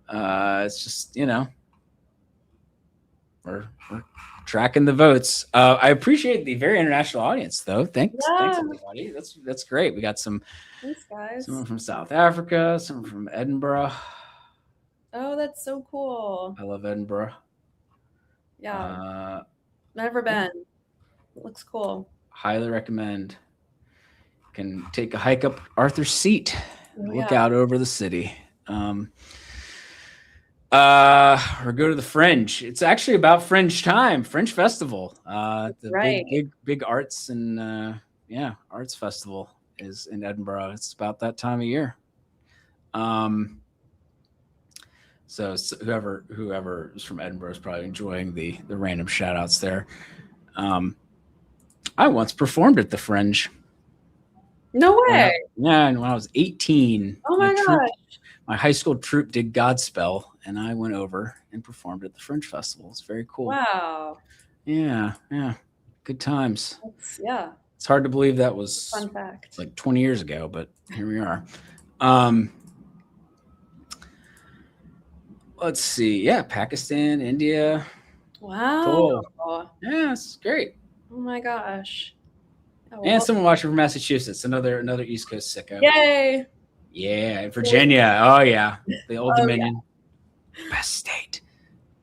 It's just, we're tracking the votes. I appreciate the very international audience though. Thanks everybody. That's great. We got some Thanks, guys. Someone from South Africa, someone from Edinburgh. Oh, that's so cool. I love Edinburgh. Yeah. Never been. It looks cool. Highly recommend. Can take a hike up Arthur's Seat and look Yeah. out over the city. Or go to the Fringe. It's actually about Fringe time, Fringe Festival. The Right. big arts and arts festival is in Edinburgh. It's about that time of year. So whoever is from Edinburgh is probably enjoying the random shout outs there. I once performed at the Fringe. No way. Yeah, and when I was 18, Oh my gosh. my high school troupe did Godspell, and I went over and performed at the Fringe Festival. It's very cool. Wow. Yeah. Good times. Yeah. It's hard to believe that was Fun fact. like 20 years ago, but here we are. Let's see. Yeah, Pakistan, India. Wow. Cool. Yeah, it's great. Oh my gosh. Oh, And someone watching from Massachusetts, another East Coast sicko. Yay. Yeah, Virginia. Oh yeah, the Old Oh, Dominion, best state.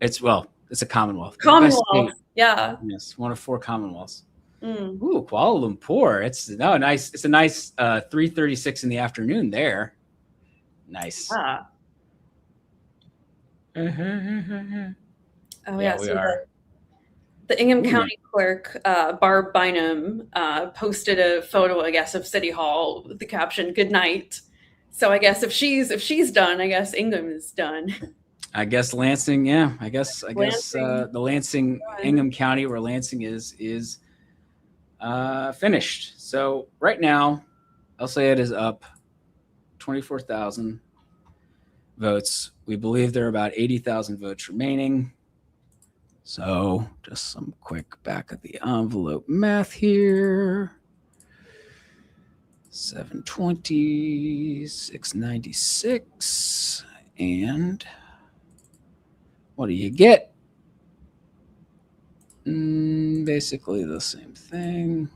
It's a Commonwealth. The best Commonwealth. state. Yeah. Yes, one of 4 Commonwealths. Mm. Ooh, Kuala Lumpur. It's nice. It's a nice 3:36 in the afternoon there. Nice. Yeah. Oh Yeah, yeah. we So are. the Ingham Ooh, County clerk, Barb Bynum, posted a photo, I guess, of City Hall with the caption "Good night." So I guess if she's done, I guess Ingham is done. I guess Lansing. Yeah, I guess Lansing. the Lansing, Ingham County, where Lansing is finished. So right now, I'll say it is up 24,000 votes. We believe there are about 80,000 votes remaining. So just some quick back of the envelope math here. 720, 696, and what do you get? Basically the same thing.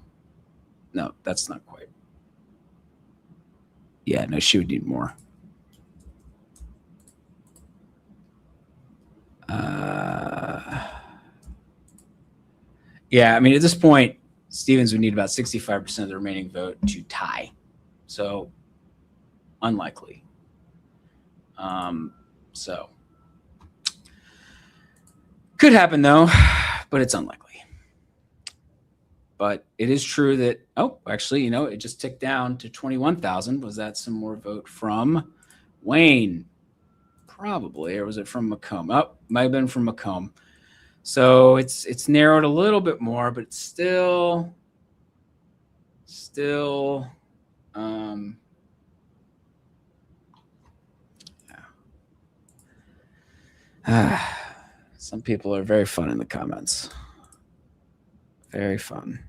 No, that's not quite. Yeah, no, she would need more. Yeah, I mean, at this point, Stevens would need about 65% of the remaining vote to tie. So, unlikely. So, could happen though, but it's unlikely. But it is true that, actually, it just ticked down to 21,000. Was that some more vote from Wayne? Probably. Or was it from Macomb? Might have been from Macomb. So it's narrowed a little bit more, but it's still some people are very fun in the comments. Very fun.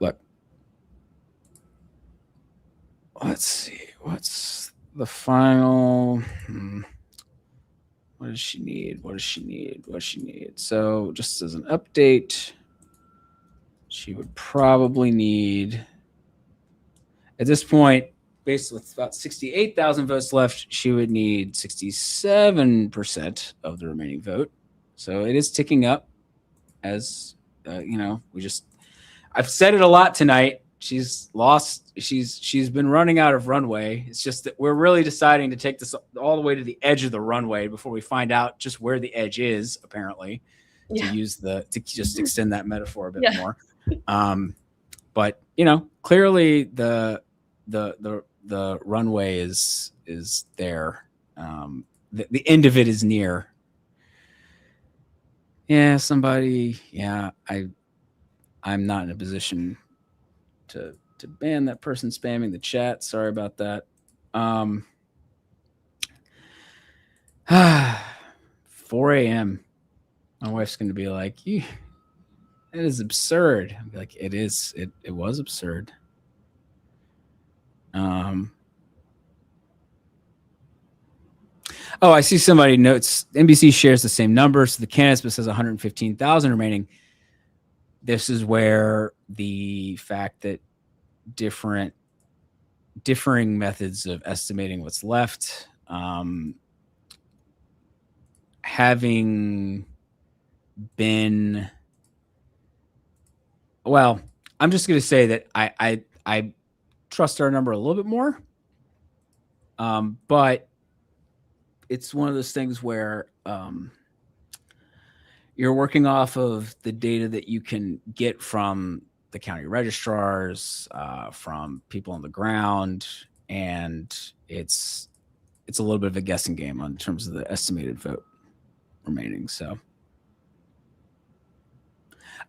Look. Let's see. What's the final? What does she need? So just as an update, she would probably need, at this point, based with about 68,000 votes left, she would need 67% of the remaining vote. So it is ticking up as, I've said it a lot tonight. She's lost. She's been running out of runway. It's just that we're really deciding to take this all the way to the edge of the runway before we find out just where the edge is, apparently, to just extend that metaphor a bit more. But clearly the runway is there. The end of it is near. Yeah, somebody. Yeah, I'm not in a position to ban that person spamming the chat. Sorry about that. 4 a.m. My wife's going to be like, that is absurd. I'll be like, it is. It was absurd. I see somebody notes NBC shares the same number. So the candidates, but says 115,000 remaining. This is where the fact that differing methods of estimating what's left, having been, I'm just going to say that I trust our number a little bit more, but it's one of those things where you're working off of the data that you can get from the county registrars, from people on the ground, and it's a little bit of a guessing game in terms of the estimated vote remaining. So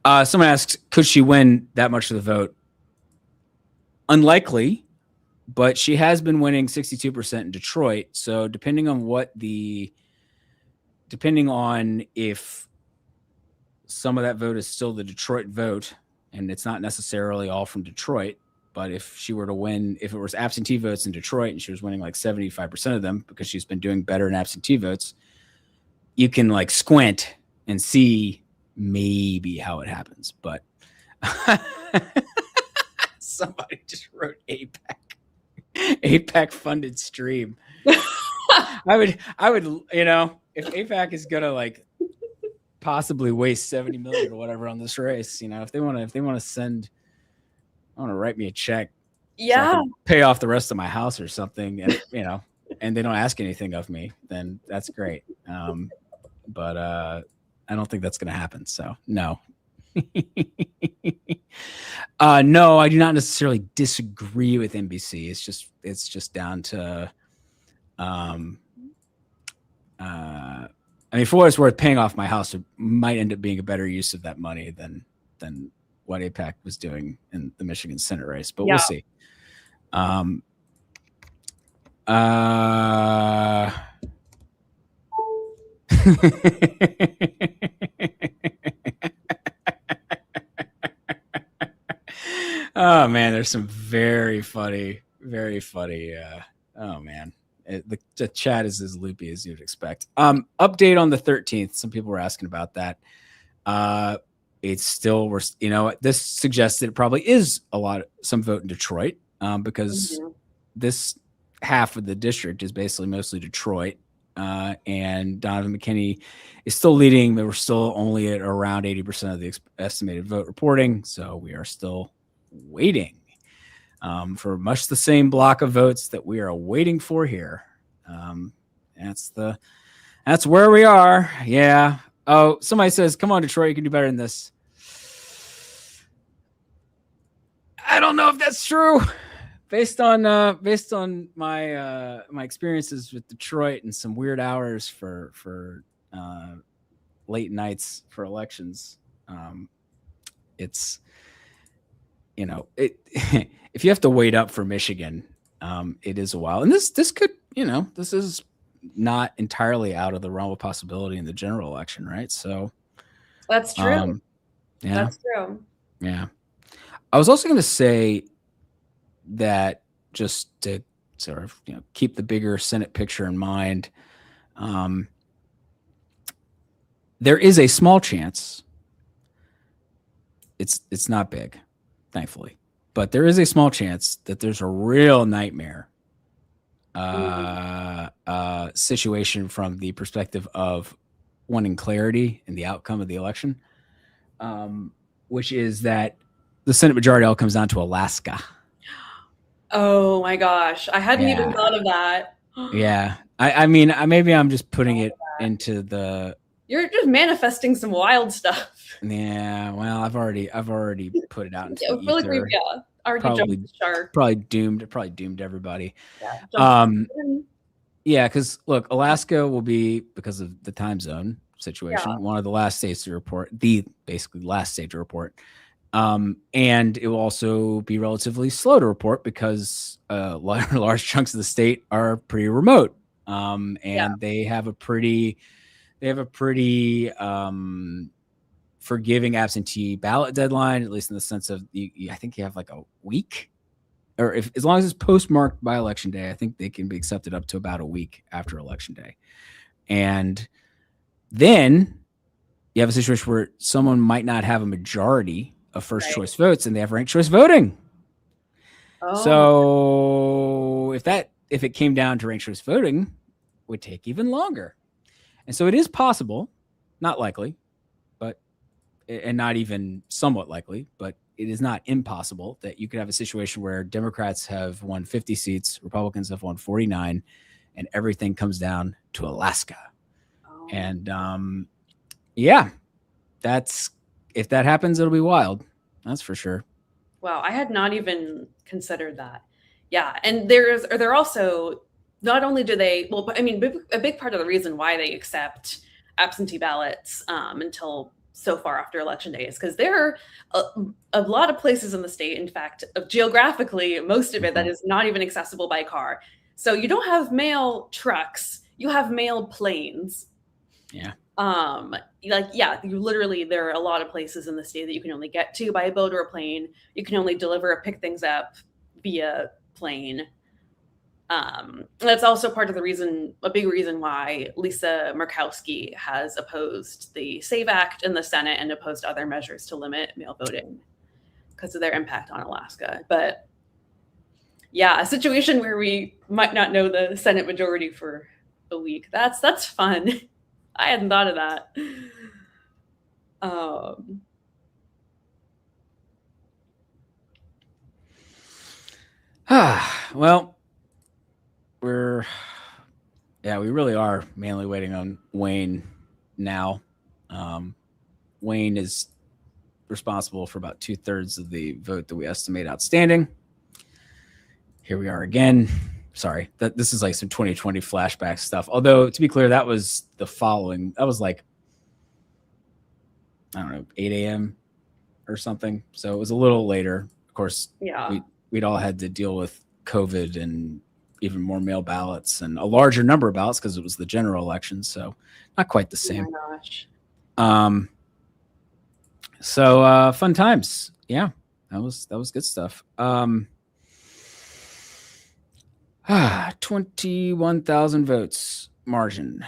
someone asks, could she win that much of the vote? Unlikely, but she has been winning 62% in Detroit. So depending on if some of that vote is still the Detroit vote, and it's not necessarily all from Detroit, but if she were to win, if it was absentee votes in Detroit and she was winning like 75% of them because she's been doing better in absentee votes, you can like squint and see maybe how it happens. But somebody just wrote APAC funded stream. I would, if APAC is gonna like possibly waste 70 million or whatever on this race, if they want to write me a check, so I can pay off the rest of my house or something, and and they don't ask anything of me, then that's great. But I don't think that's gonna happen. So no. No, I do not necessarily disagree with NBC. It's just down to for what it's worth, paying off my house might end up being a better use of that money than what APAC was doing in the Michigan Senate race, but we'll see. Oh man, there's some very funny. Oh man, the chat is as loopy as you'd expect. Update on the 13th. Some people were asking about that. It's still, this suggests that it probably is some vote in Detroit, because this half of the district is basically mostly Detroit. And Donovan McKinney is still leading, but we're still only at around 80% of the estimated vote reporting. So we are still waiting for much the same block of votes that we are waiting for here. That's where we are. Yeah. Oh, somebody says, come on, Detroit, you can do better than this. I don't know if that's true. Based on my my experiences with Detroit and some weird hours for late nights for elections, it's if you have to wait up for Michigan, it is a while. And this could this is not entirely out of the realm of possibility in the general election, right? So that's true. Yeah, that's true. Yeah, I was also going to say that, just to sort of keep the bigger Senate picture in mind, there is a small chance. It's not big, thankfully, but there is a small chance that there's a real nightmare situation from the perspective of wanting clarity in the outcome of the election, which is that the Senate majority all comes down to Alaska. Oh my gosh, I hadn't even thought of that. Yeah, I mean, maybe I'm just putting it into the. You're just manifesting some wild stuff. Yeah, well, I've already put it out into the really ether. Yeah, already jumped the shark. Probably doomed everybody. Yeah, yeah, because look, Alaska will be, because of the time zone situation, one of the last states to report, basically last state to report. And it will also be relatively slow to report because large chunks of the state are pretty remote. And they have a pretty forgiving absentee ballot deadline, at least in the sense of I think you have like a week, or as long as it's postmarked by election day, I think they can be accepted up to about a week after election day. And then you have a situation where someone might not have a majority of first choice votes and they have ranked choice voting. So if it came down to ranked choice voting, it would take even longer. And so it is possible, not likely, and not even somewhat likely, but it is not impossible that you could have a situation where Democrats have won 50 seats, Republicans have won 49, and everything comes down to Alaska. And if that happens, it'll be wild. That's for sure. Wow, I had not even considered that. Yeah, and they're also, not only do they, well, I mean, a big part of the reason why they accept absentee ballots until so far after election day is because there are a lot of places in the state, in fact, geographically, most of it that is not even accessible by car. So you don't have mail trucks, you have mail planes. Yeah. You literally, there are a lot of places in the state that you can only get to by a boat or a plane. You can only deliver or pick things up via plane. That's also part of the reason, a big reason why Lisa Murkowski has opposed the SAVE Act in the Senate and opposed other measures to limit mail voting because of their impact on Alaska. But yeah, a situation where we might not know the Senate majority for a week. That's fun. I hadn't thought of that. Well, we really are mainly waiting on Wayne now. Wayne is responsible for about 2/3 of the vote that we estimate outstanding. Here we are again. Sorry, this is like some 2020 flashback stuff. Although, to be clear, that was like, I don't know, 8 a.m. or something. So it was a little later. Of course, yeah, we'd all had to deal with COVID and even more mail ballots and a larger number of ballots because it was the general election. So not quite the same. Oh my gosh. So fun times. Yeah, that was good stuff. 21,000 votes margin.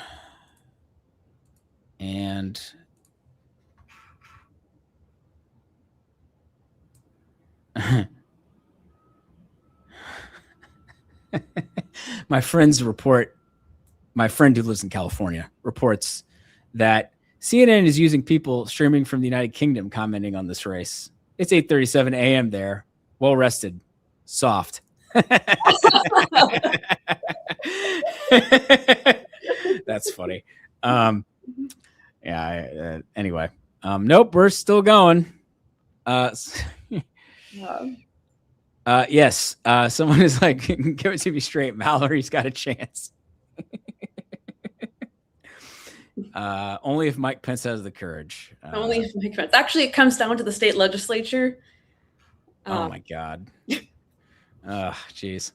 And my friend who lives in California reports that CNN is using people streaming from the United Kingdom commenting on this race. It's 8:37 a.m. there. Well rested. Soft. That's funny. Anyway. Nope, we're still going. Yes. Someone is like, give it to me straight. Mallory's got a chance. Only if Mike Pence has the courage. Only if Mike Pence. Actually, it comes down to the state legislature. Oh my God. Geez.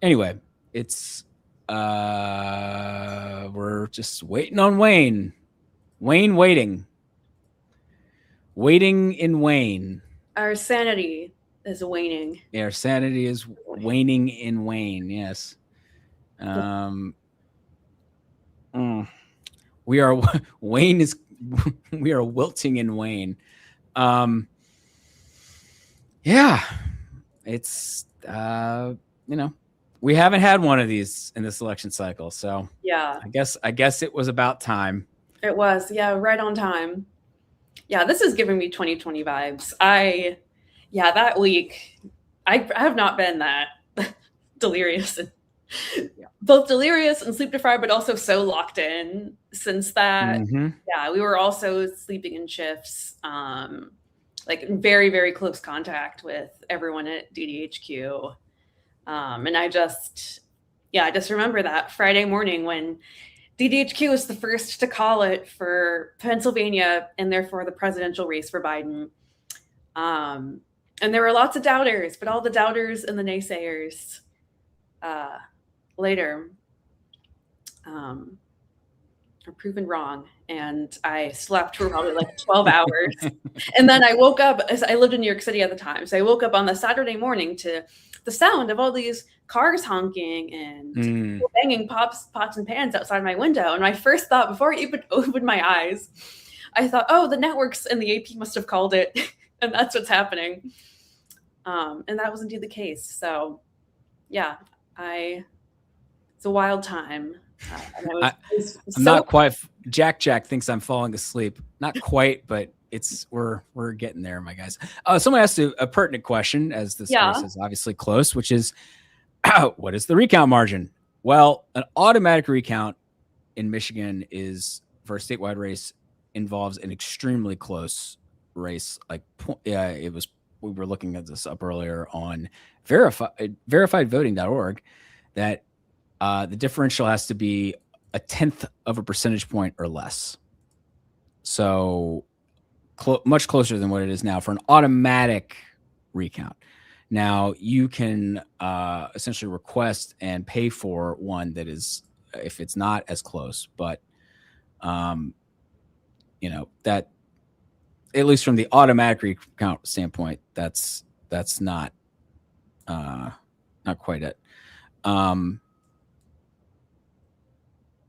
Anyway, it's we're just waiting on Wayne. Waiting in Wayne. Our sanity is waning. Yeah, our sanity is waning in Wayne. Yes. We are wilting in Wayne. Yeah, it's we haven't had one of these in this election cycle, so yeah, I guess it was about time. It was, yeah, right on time. Yeah, this is giving me 2020 vibes. That week, I have not been that delirious, both delirious and sleep deprived, but also so locked in since that. Mm-hmm. Yeah, we were also sleeping in shifts, like in very, very close contact with everyone at DDHQ. And I just remember that Friday morning when DDHQ was the first to call it for Pennsylvania and therefore the presidential race for Biden. And there were lots of doubters, but all the doubters and the naysayers later are proven wrong. And I slept for probably like 12 hours. And then I woke up, as I lived in New York City at the time. So I woke up on the Saturday morning to the sound of all these cars honking and people banging pots and pans outside my window. And my first thought before I even opened my eyes, I thought, oh, the networks and the AP must have called it. And that's what's happening. And that was indeed the case. So yeah, it's a wild time. I'm not quite. Jack thinks I'm falling asleep. Not quite, but we're getting there, my guys. Someone asked a pertinent question, as this race is obviously close, which is, what is the recount margin? Well, an automatic recount in Michigan is for a statewide race involves an extremely close race. Like, it was. We were looking at this up earlier on verifiedvoting.org that the differential has to be 1/10 of a percentage point or less. So much closer than what it is now for an automatic recount. Now you can essentially request and pay for one that is, if it's not as close, but that, at least from the automatic recount standpoint, that's not quite it.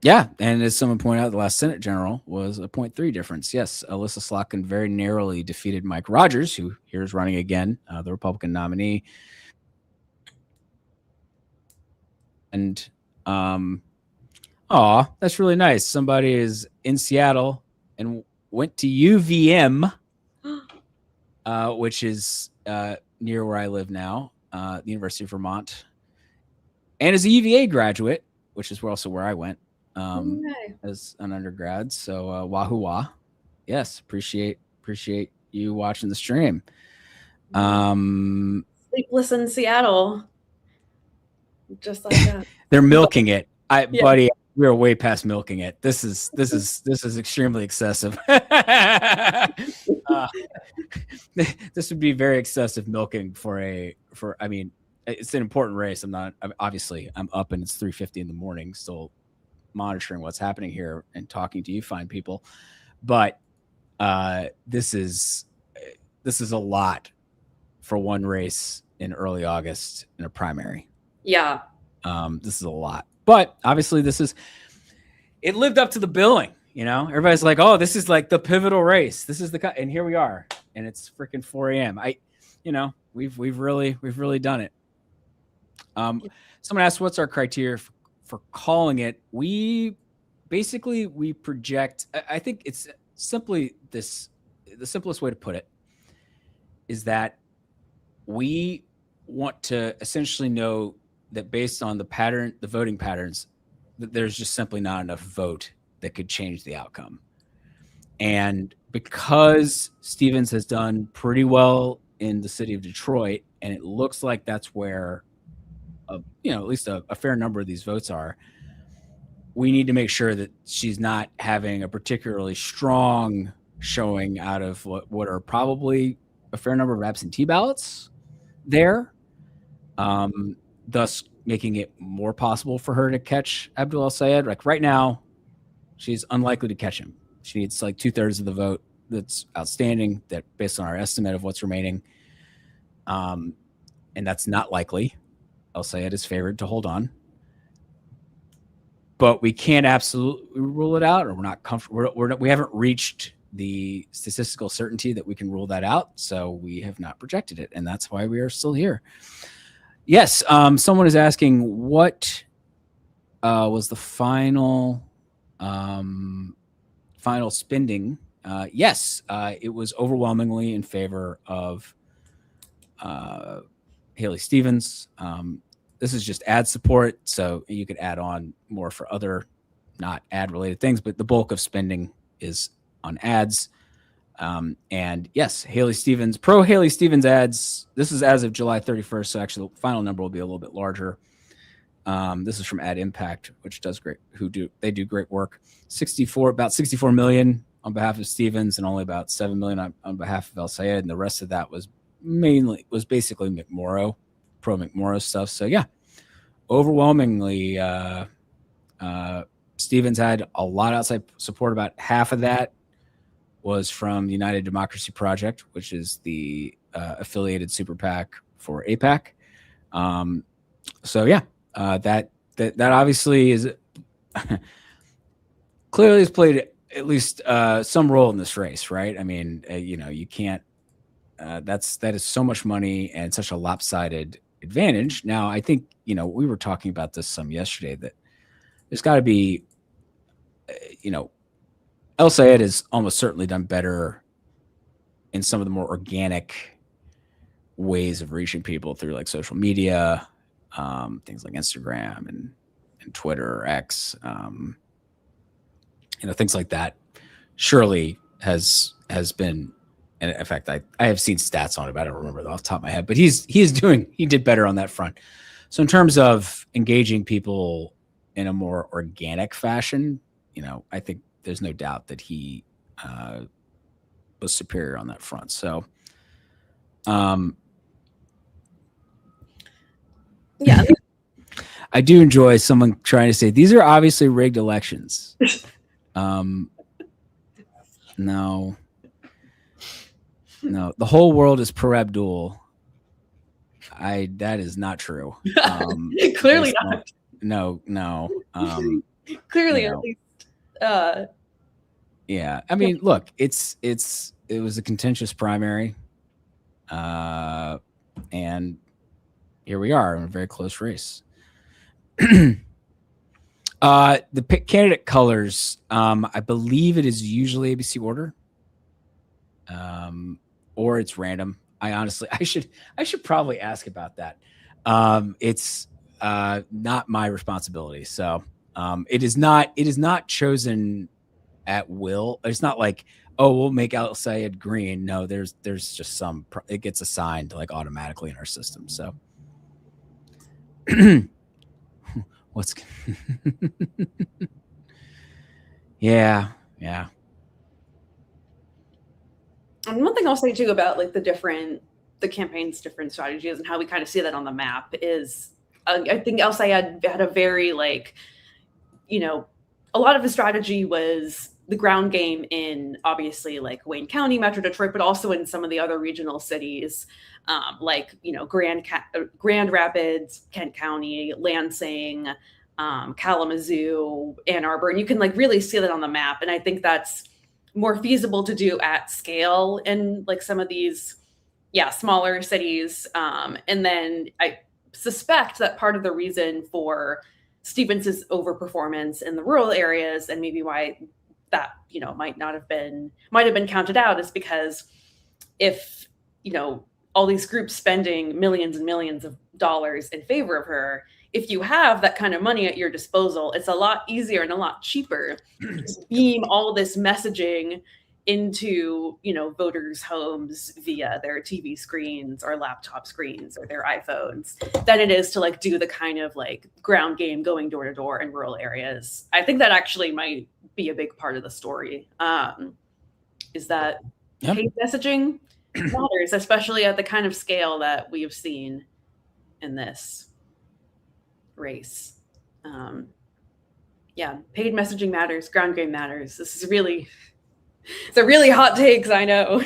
Yeah, and as someone pointed out, the last Senate general was a 0.3 difference. Yes, Alyssa Slotkin very narrowly defeated Mike Rogers, who here is running again, the Republican nominee. And that's really nice. Somebody is in Seattle and went to UVM, which is near where I live now, the University of Vermont, and is a UVA graduate, which is also where I went as an undergrad. So wahoo wah. Yes, appreciate you watching the stream. Sleepless in Seattle. Just like that. They're milking it. Buddy, we're way past milking it. This is extremely excessive. This would be very excessive milking I mean, it's an important race. I'm up and it's 3:50 in the morning, still monitoring what's happening here and talking to you fine people. But this is a lot for one race in early August in a primary. Yeah. This is a lot. But obviously it lived up to the billing, everybody's like, oh, this is like the pivotal race. This is and here we are. And it's freaking 4 a.m. We've really done it. Someone asked, what's our criteria for calling it? We project, I think it's simply this, the simplest way to put it is that we want to essentially know that based on the voting patterns, that there's just simply not enough vote that could change the outcome. And because Stevens has done pretty well in the city of Detroit, and it looks like that's where, at least a fair number of these votes are, we need to make sure that she's not having a particularly strong showing out of what are probably a fair number of absentee ballots there. Thus making it more possible for her to catch Abdul El-Sayed. Like right now, she's unlikely to catch him. She needs like 2/3 of the vote that's outstanding, that based on our estimate of what's remaining. And that's not likely. El-Sayed is favored to hold on. But we can't absolutely rule it out, or we're not comfortable. We haven't reached the statistical certainty that we can rule that out. So we have not projected it. And that's why we are still here. Yes, someone is asking what was the final spending. Yes, it was overwhelmingly in favor of Haley Stevens. This is just ad support, so you could add on more for other not ad-related things, but the bulk of spending is on ads. And yes, Haley Stevens, pro Haley Stevens ads. This is as of July 31st. So actually the final number will be a little bit larger. This is from Ad Impact, which does great, they do great work. About 64 million on behalf of Stevens and only about 7 million on behalf of El-Sayed. And the rest of that was basically McMorrow, pro McMorrow stuff. So yeah, overwhelmingly, Stevens had a lot of outside support. About half of that was from the United Democracy Project, which is the affiliated super PAC for AIPAC. So yeah, that obviously is clearly has played at least some role in this race, right? I mean, you can't. That is so much money and such a lopsided advantage. Now, I think we were talking about this some yesterday, that there's got to be, El-Sayed has almost certainly done better in some of the more organic ways of reaching people through like social media, things like Instagram Twitter or X, things like that. Surely has been, and in fact, I have seen stats on it, but I don't remember off the top of my head. But he did better on that front. So in terms of engaging people in a more organic fashion, I think there's no doubt that he was superior on that front. So, yeah, I do enjoy someone trying to say these are obviously rigged elections. No, the whole world is pro Abdul. That is not true. Clearly not. No. Clearly, at least. Yeah, I mean, look, it was a contentious primary, and here we are in a very close race. The candidate colors, I believe it is usually ABC order, or it's random. I should probably ask about that. It's not my responsibility. So it is not chosen at will. It's not like, oh, we'll make Al Sayed green. No, there's just it gets assigned like automatically in our system. So what's yeah. And one thing I'll say too about like the campaign's different strategies and how we kind of see that on the map is, I think El Sayed had a very a lot of his strategy was the ground game in obviously like Wayne County, Metro Detroit, but also in some of the other regional cities, Grand Rapids, Kent County, Lansing, Kalamazoo, Ann Arbor, and you can like really see that on the map. And I think that's more feasible to do at scale in like some of these, smaller cities. And then I suspect that part of the reason for Stevens's overperformance in the rural areas and maybe why that, might have been counted out is because if, all these groups spending millions and millions of dollars in favor of her, if you have that kind of money at your disposal, it's a lot easier and a lot cheaper to beam all this messaging into, voters' homes via their TV screens or laptop screens or their iPhones than it is to like do the kind of like ground game going door to door in rural areas. I think that actually might be a big part of the story. Is that paid messaging matters, especially at the kind of scale that we have seen in this race. Paid messaging matters, ground game matters. It's a really hot takes, I know.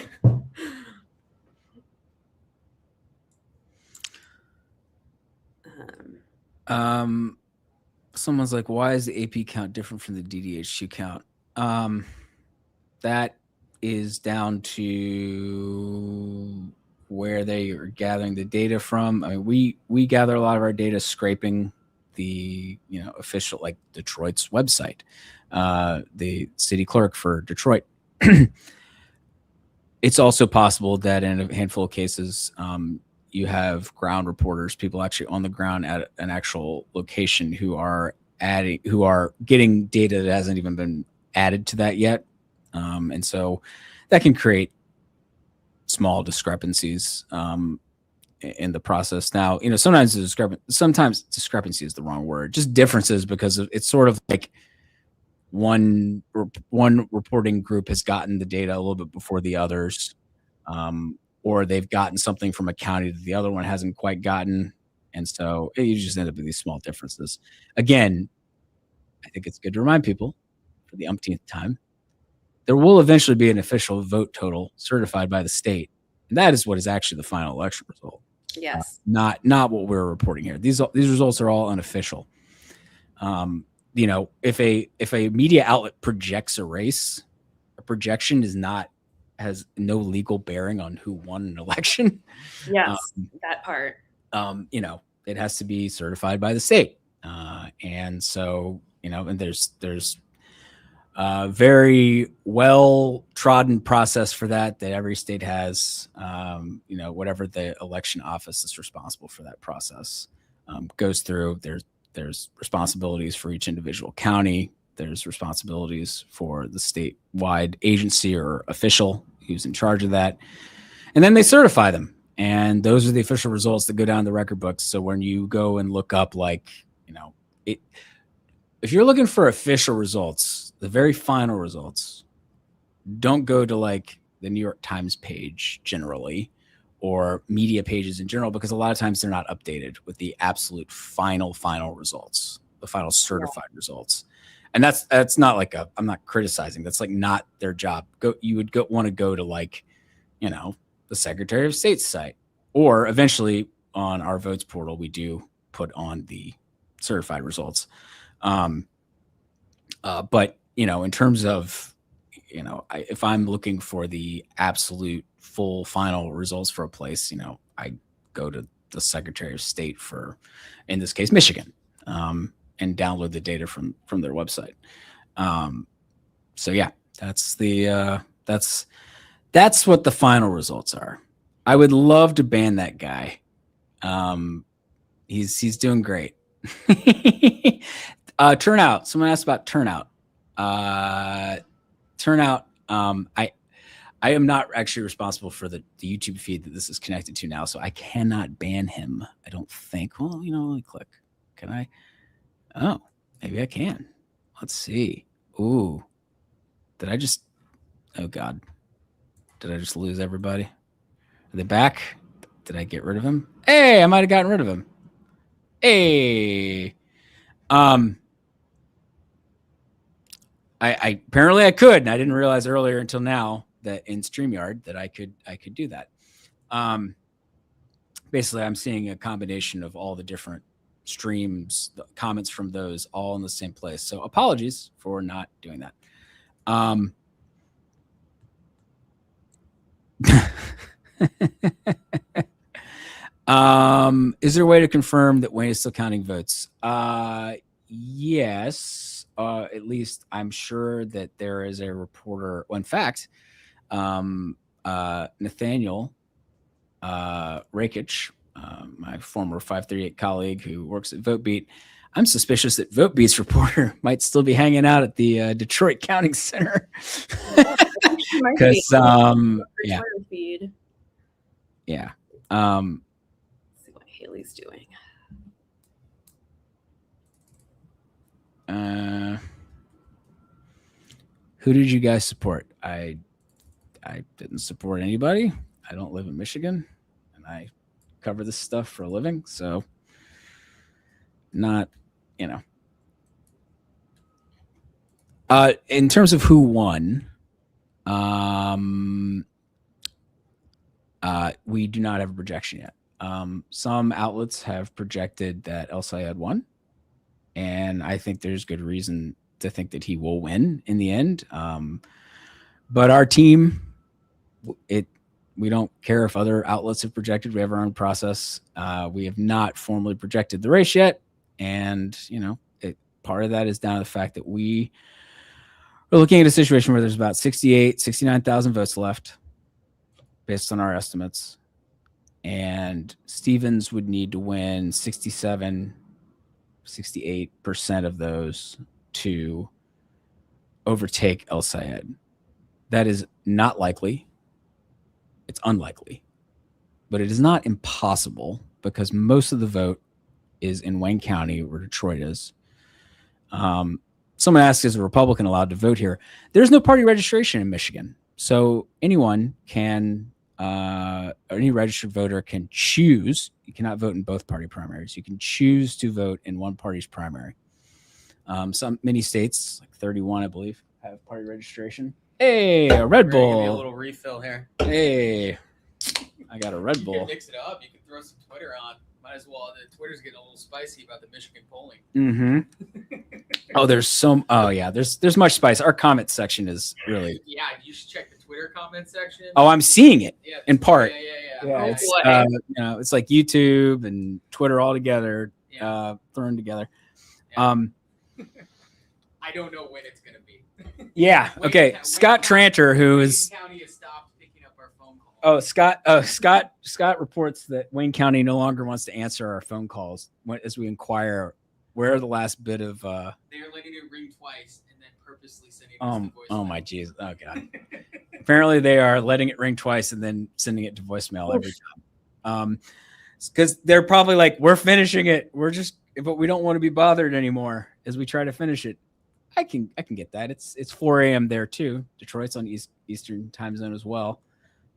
Someone's like, why is the AP count different from the DDHQ count? That is down to where they are gathering the data from. I mean, we gather a lot of our data scraping the official like Detroit's website, the city clerk for Detroit. It's also possible that in a handful of cases, you have ground reporters, people actually on the ground at an actual location who are getting data that hasn't even been added to that yet. And so that can create small discrepancies in the process. Now, sometimes discrepancy is the wrong word, just differences, because it's sort of like one reporting group has gotten the data a little bit before the others, or they've gotten something from a county that the other one hasn't quite gotten. And so you just end up with these small differences. Again, I think it's good to remind people for the umpteenth time, there will eventually be an official vote total certified by the state. And that is what is actually the final election result. Yes. Not what we're reporting here. These results are all unofficial. If a media outlet projects a race, a projection has no legal bearing on who won an election. Yes, that part. It has to be certified by the state. And so, and there's very well trodden process for that every state has. Whatever the election office is responsible for that process goes through. there's responsibilities for each individual county. There's responsibilities for the statewide agency or official who's in charge of that. And then they certify them. And those are the official results that go down the record books. So when you go and look up, like, if you're looking for official results, the very final results, don't go to like the New York Times page generally, or media pages in general, because a lot of times they're not updated with the absolute final results, the final certified results. And that's not like I'm not criticizing. That's like not their job. You would want to go to like, the Secretary of State's site, or eventually on our votes portal, we do put on the certified results. But in terms of, if I'm looking for the absolute full final results for a place, I go to the Secretary of State for, in this case, Michigan, and download the data from their website. So yeah, that's what the final results are. I would love to ban that guy. He's doing great. Turnout. Someone asked about turnout. Turnout. I am not actually responsible for the YouTube feed that this is connected to now, so I cannot ban him. I don't think. Well, let me click. Can I? Oh, maybe I can. Let's see. Ooh, did I just? Oh God, did I just lose everybody? Are they back? Did I get rid of him? Hey, I might have gotten rid of him. Hey, I apparently I could, and I didn't realize earlier until now that in StreamYard that I could do that. Basically, I'm seeing a combination of all the different streams, the comments from those all in the same place. So apologies for not doing that. Is there a way to confirm that Wayne is still counting votes? Yes. At least I'm sure that there is a reporter. Well, in fact, Nathaniel Rakich, my former 538 colleague who works at VoteBeat, I'm suspicious that VoteBeat's reporter might still be hanging out at the Detroit Counting Center. Because yeah. Feed. Yeah. Let's see what Haley's doing. Who did you guys support? I didn't support anybody. I don't live in Michigan, and I cover this stuff for a living, so not, in terms of who won, we do not have a projection yet. Some outlets have projected that El Sayed won, and I think there's good reason to think that he will win in the end. But our team, we don't care if other outlets have projected. We have our own process. We have not formally projected the race yet. And, part of that is down to the fact that we are looking at a situation where there's about 69,000 votes left based on our estimates. And Stevens would need to win 68% of those to overtake El Sayed. That is not likely. It's unlikely, but it is not impossible because most of the vote is in Wayne County where Detroit is. Someone asked, is a Republican allowed to vote here? There's no party registration in Michigan. So anyone can, any registered voter can choose. You cannot vote in both party primaries. You can choose to vote in one party's primary. Many states, like 31, I believe, have party registration. Hey, a Red Bull. Give me a little refill here. Hey, I got a Red Bull. You can mix it up. You can throw some Twitter on. Might as well. The Twitter's getting a little spicy about the Michigan polling. Mm-hmm. Oh, there's some. Oh, yeah. There's much spice. Our comment section is really. Yeah, you should check the Twitter comment section. Oh, I'm seeing it in part. Yeah. It's it's like YouTube and Twitter all together, thrown together. I don't know when it's gonna be. Yeah. Okay. Scott Tranter, who is. County has stopped picking up our phone calls. Oh, Scott reports that Wayne County no longer wants to answer our phone calls as we inquire where the last bit of They are letting it ring twice and then purposely sending us the voicemail. oh my jeez, oh god. Apparently they are letting it ring twice and then sending it to voicemail every time. Because they're probably like, we're finishing it. But we don't want to be bothered anymore as we try to finish it. I can get that. It's 4 a.m. there too. Detroit's on Eastern time zone as well.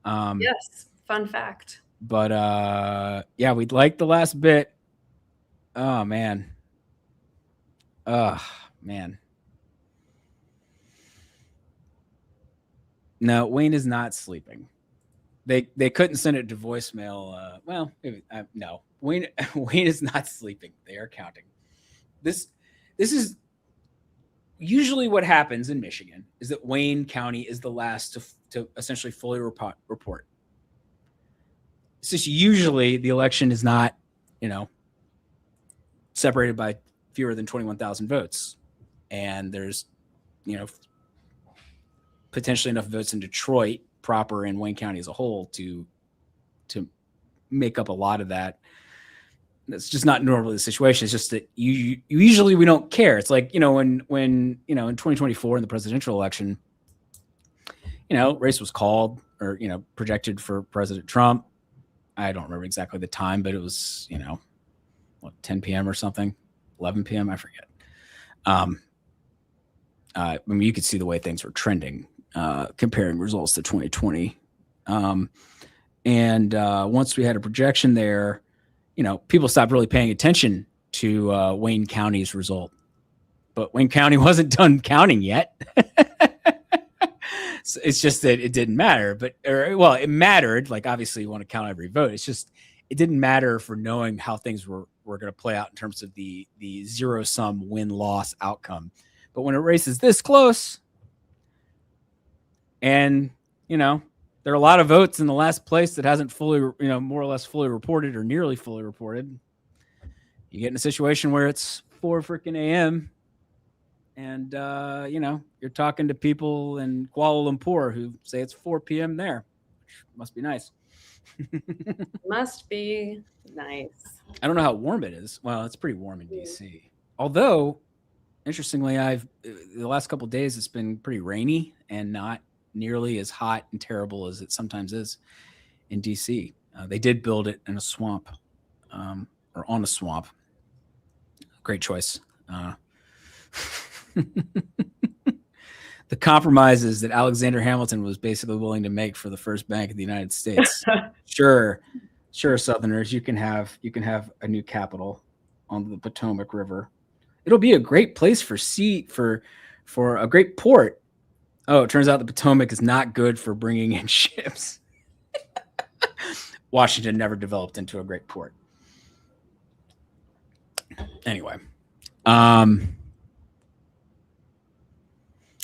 Yes, fun fact. But yeah, we'd like the last bit. Oh man. No, Wayne is not sleeping. They couldn't send it to voicemail. Well, maybe, no. Wayne is not sleeping. They are counting. This is usually what happens in Michigan is that Wayne County is the last to essentially fully report. It's just usually the election is not, separated by fewer than 21,000 votes. And there's, potentially enough votes in Detroit proper and Wayne County as a whole to make up a lot of that. That's just not normally the situation. It's just that usually we don't care. It's like, when in 2024 in the presidential election, race was called or, projected for President Trump. I don't remember exactly the time, but it was, 10 p.m. or something, 11 p.m. I forget. I mean, you could see the way things were trending, comparing results to 2020. And once we had a projection there, people stopped really paying attention to Wayne County's result. But Wayne County wasn't done counting yet. So it's just that it didn't matter. It mattered. Like, obviously, you want to count every vote. It's just it didn't matter for knowing how things were going to play out in terms of the zero-sum win-loss outcome. But when a race is this close, and there are a lot of votes in the last place that hasn't fully, more or less fully reported or nearly fully reported. You get in a situation where it's 4 freaking a.m. and, you're talking to people in Kuala Lumpur who say it's 4 p.m. there, which must be nice. Must be nice. I don't know how warm it is. Well, it's pretty warm in DC. Although, interestingly, the last couple of days, it's been pretty rainy and not nearly as hot and terrible as it sometimes is in DC. They did build it in a swamp, or on a swamp. Great choice. The compromises that Alexander Hamilton was basically willing to make for the first bank of the United States. Sure, Southerners, you can have a new capital on the Potomac River. It'll be a great place for a great port. Oh, it turns out the Potomac is not good for bringing in ships. Washington never developed into a great port. Anyway,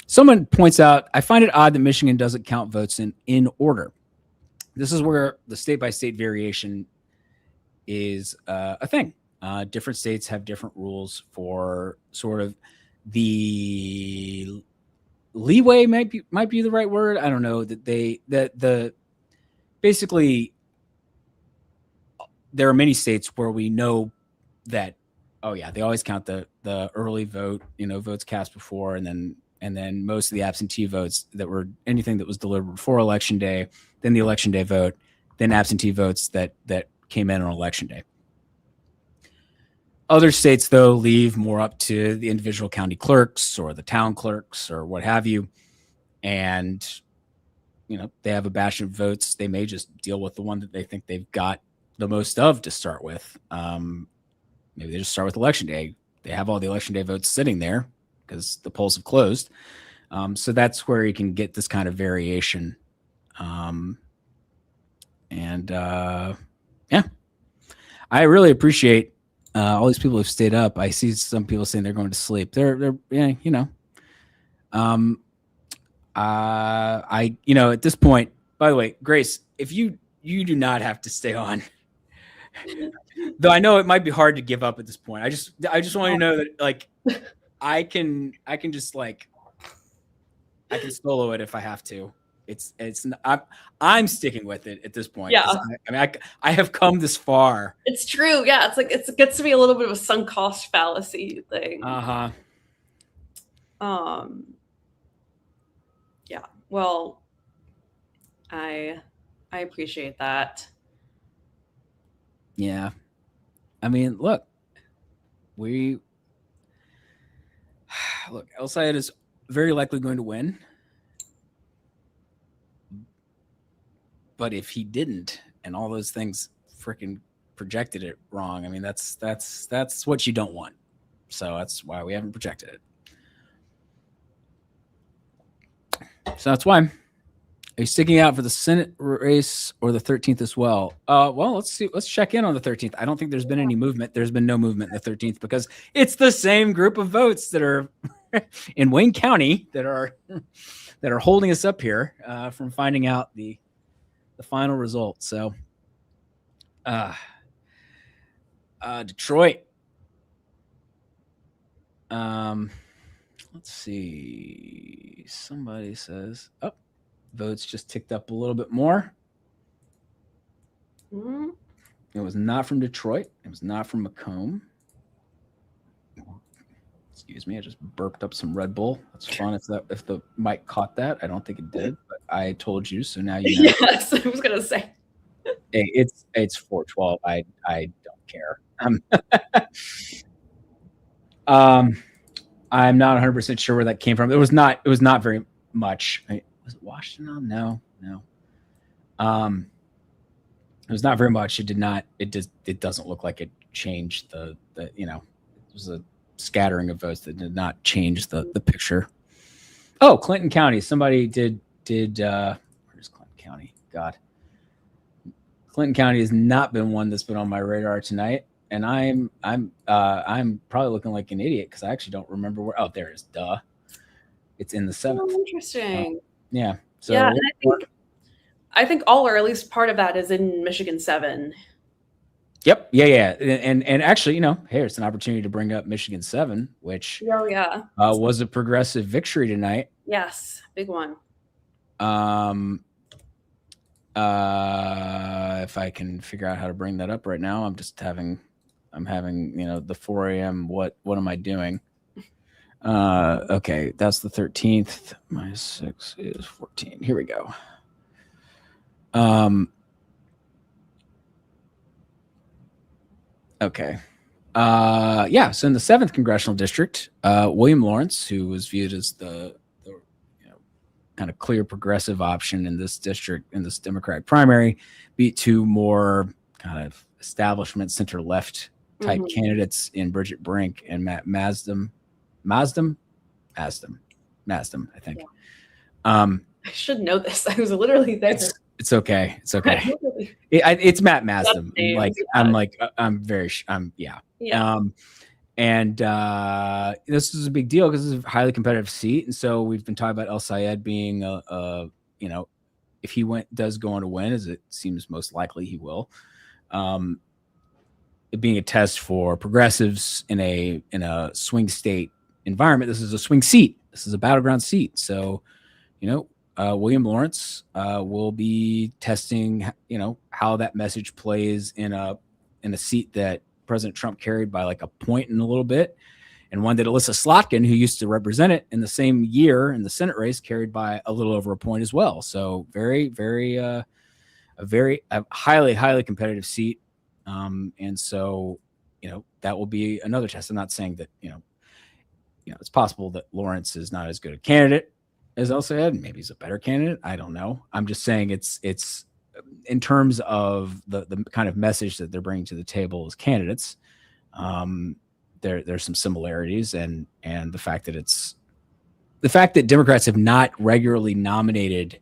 someone points out, I find it odd that Michigan doesn't count votes in order. This is where the state-by-state variation is a thing. Different states have different rules for sort of the leeway might be the right word. I don't know basically there are many states where we know that, oh yeah, they always count the early vote, votes cast before, and then most of the absentee votes that were anything that was delivered before election day, then the election day vote, then absentee votes that came in on election day. Other states, though, leave more up to the individual county clerks or the town clerks or what have you. And, they have a batch of votes. They may just deal with the one that they think they've got the most of to start with. Maybe they just start with election day. They have all the election day votes sitting there because the polls have closed. So that's where you can get this kind of variation. Yeah, I really appreciate all these people who've stayed up. I see some people saying they're going to sleep. They're at this point, by the way, Grace, if you do not have to stay on, though I know it might be hard to give up at this point. I just want you to know that, like, I can just, like, I can solo it if I have to. I'm sticking with it at this point. Yeah. 'Cause I have come this far. It's true. Yeah, it's like it gets to be a little bit of a sunk cost fallacy thing. Yeah. Well, I appreciate that. Yeah. I mean, look, El Sayed is very likely going to win. But if he didn't, and all those things freaking projected it wrong, I mean, that's what you don't want. So that's why we haven't projected it. So that's why. Are you sticking out for the Senate race or the 13th as well? Well, let's see. Let's check in on the 13th. I don't think there's been any movement. There's been no movement in the 13th because it's the same group of votes that are in Wayne County that are holding us up here from finding out the final result. So, Detroit. Let's see. Somebody says, oh, votes just ticked up a little bit more. Mm-hmm. It was not from Detroit. It was not from Macomb. Excuse me, I just burped up some Red Bull. That's fun if the mic caught that. I don't think it did, but I told you, so now you know. Yes, I was gonna say. Hey, it's 4:12. I don't care. I'm not 100% sure where that came from. It was not very much. Was it Washington? No. It was not very much. It did not. It doesn't look like it changed the it was a scattering of votes that did not change the picture. Oh, Clinton County. Somebody did where's Clinton County? God. Clinton County has not been one that's been on my radar tonight. And I'm probably looking like an idiot because I actually don't remember where. Oh, there it is. Duh. It's in the 7th. Oh, interesting. Yeah. So yeah, and I think all or at least part of that is in Michigan 7. Yep. Yeah. And actually, hey, it's an opportunity to bring up Michigan 7, which was a progressive victory tonight. Yes, big one. If I can figure out how to bring that up right now, I'm having the 4 a.m. What am I doing? Okay, that's the 13th. Minus 6 is 14. Here we go. Okay. Yeah, so in the 7th congressional district, William Lawrence, who was viewed as the kind of clear progressive option in this district, in this Democratic primary, beat two more kind of establishment center-left type candidates in Bridget Brink and Matt Masdam, I think. Yeah. I should know this. I was literally there. It's okay. It's okay. It's Matt Masdam. Yeah. And this is a big deal because it's a highly competitive seat. And so we've been talking about El Sayed being if he does go on to win, as it seems most likely he will, it being a test for progressives in a swing state environment. This is a swing seat. This is a battleground seat. So, William Lawrence will be testing, how that message plays in a seat that President Trump carried by like a point and a little bit, and one that Alyssa Slotkin, who used to represent it in the same year in the Senate race, carried by a little over a point as well. So very, very, a highly, highly competitive seat. And so, that will be another test. I'm not saying that, it's possible that Lawrence is not as good a candidate as El Sayed. Maybe he's a better candidate. I don't know. I'm just saying it's in terms of the kind of message that they're bringing to the table as candidates. There's some similarities, and the fact that Democrats have not regularly nominated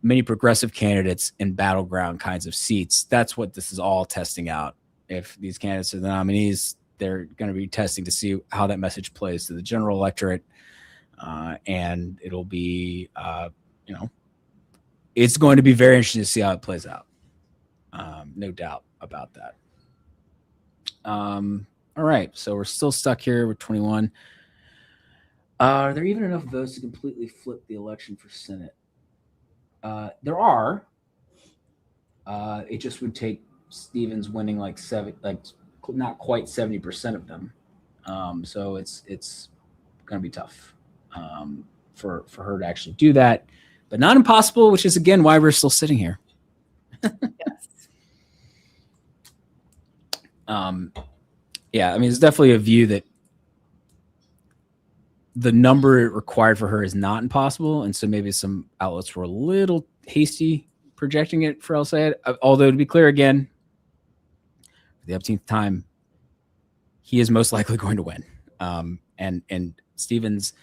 many progressive candidates in battleground kinds of seats. That's what this is all testing out. If these candidates are the nominees, they're going to be testing to see how that message plays to the general electorate. And it'll be, it's going to be very interesting to see how it plays out. No doubt about that. All right. So we're still stuck here with 21. Are there even enough votes to completely flip the election for Senate? There are. It just would take Stevens winning like not quite 70% of them. So it's going to be tough for her to actually do that, but not impossible, which is again why we're still sitting here. Yes. Yeah, I mean, it's definitely a view that the number required for her is not impossible, and so maybe some outlets were a little hasty projecting it for El Sayed. Although, to be clear again, for the upteenth time, he is most likely going to win. And Stevens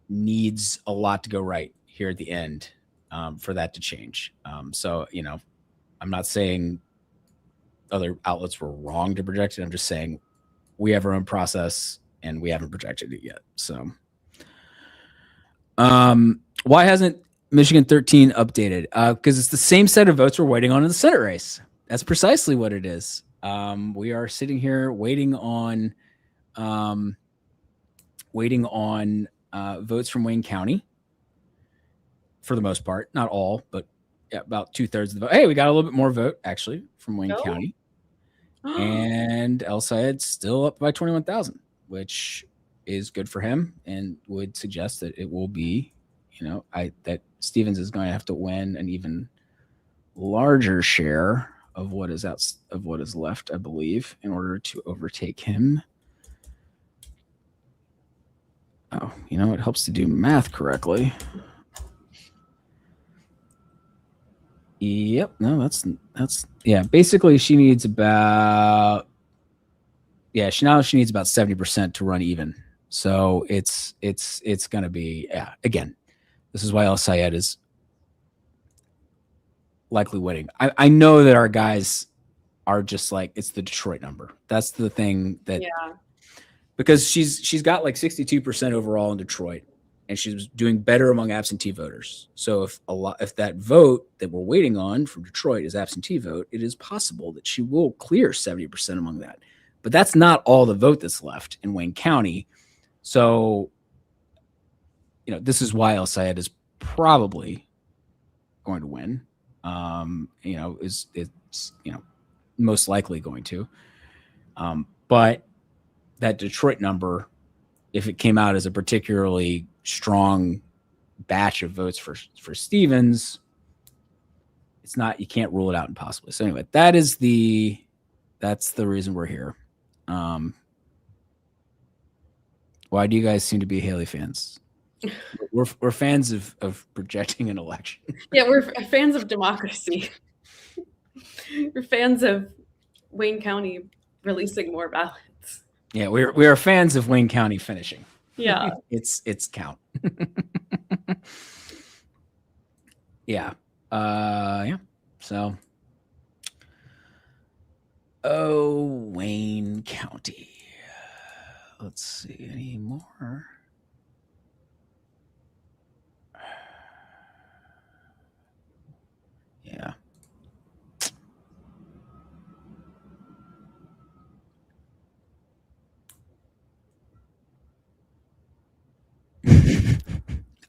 needs a lot to go right here at the end for that to change. So, you know, I'm not saying other outlets were wrong to project it. I'm just saying we have our own process and we haven't projected it yet. So why hasn't Michigan 13 updated? Because it's the same set of votes we're waiting on in the Senate race. That's precisely what it is. We are sitting here waiting on votes from Wayne County for the most part, not all, but yeah, about 2/3 of the vote. Hey, we got a little bit more vote actually from Wayne County. And El Sayed's still up by 21,000, which is good for him and would suggest that it will be, you know, that Stevens is going to have to win an even larger share of what is left, I believe, in order to overtake him. Oh, you know, it helps to do math correctly. Yep. No, that's yeah. Basically, she needs about she needs about 70% to run even. So it's going to be Again, this is why El Sayed is likely winning. I know that our guys are just like, it's the Detroit number. That's the thing that because she's got like 62% overall in Detroit. And she's doing better among absentee voters. So if that vote that we're waiting on from Detroit is absentee vote, it is possible that she will clear 70% among that. But that's not all the vote that's left in Wayne County. So, you know, this is why El Sayed is probably going to win. You know, it's most likely going to. But that Detroit number, if it came out as a particularly strong batch of votes for Stevens, it's not, you can't rule it out impossibly. So anyway, that's the reason we're here. Why do you guys seem to be Haley fans? We're fans of projecting an election. Yeah, we're fans of democracy. We're fans of Wayne County releasing more ballots. Yeah, we are fans of Wayne County finishing. Yeah. it's count. Yeah. So Wayne County. Let's see any more. Yeah.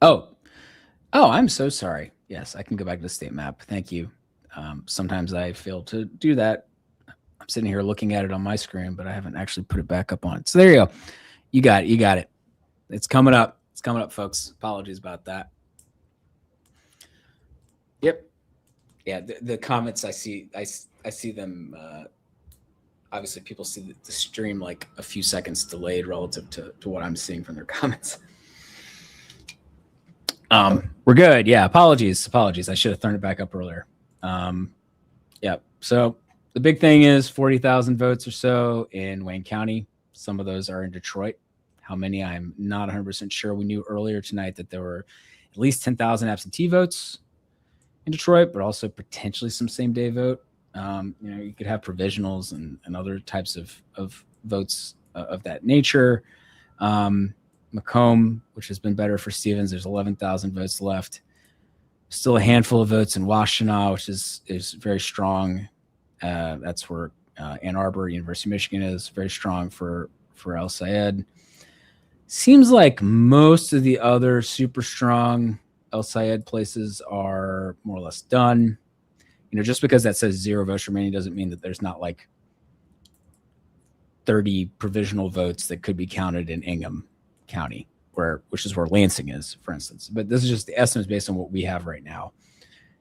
Oh, I'm so sorry. Yes, I can go back to the state map. Thank you. Sometimes I fail to do that. I'm sitting here looking at it on my screen, but I haven't actually put it back up on it. So there you go. You got it. It's coming up. It's coming up, folks. Apologies about that. Yep. Yeah, the comments I see them. Obviously, people see the stream like a few seconds delayed relative to what I'm seeing from their comments. We're good. Yeah. Apologies. I should have thrown it back up earlier. Yeah. So the big thing is 40,000 votes or so in Wayne County. Some of those are in Detroit. How many? I'm not 100% sure. We knew earlier tonight that there were at least 10,000 absentee votes in Detroit, but also potentially some same day vote. You could have provisionals and other types of votes of that nature. Macomb, which has been better for Stevens, there's 11,000 votes left. Still a handful of votes in Washtenaw, which is very strong. That's where Ann Arbor, University of Michigan is very strong for El Sayed. Seems like most of the other super strong El Sayed places are more or less done. Just because that says 0 votes remaining doesn't mean that there's not like 30 provisional votes that could be counted in Ingham County, which is where Lansing is, for instance. But this is just the estimates based on what we have right now,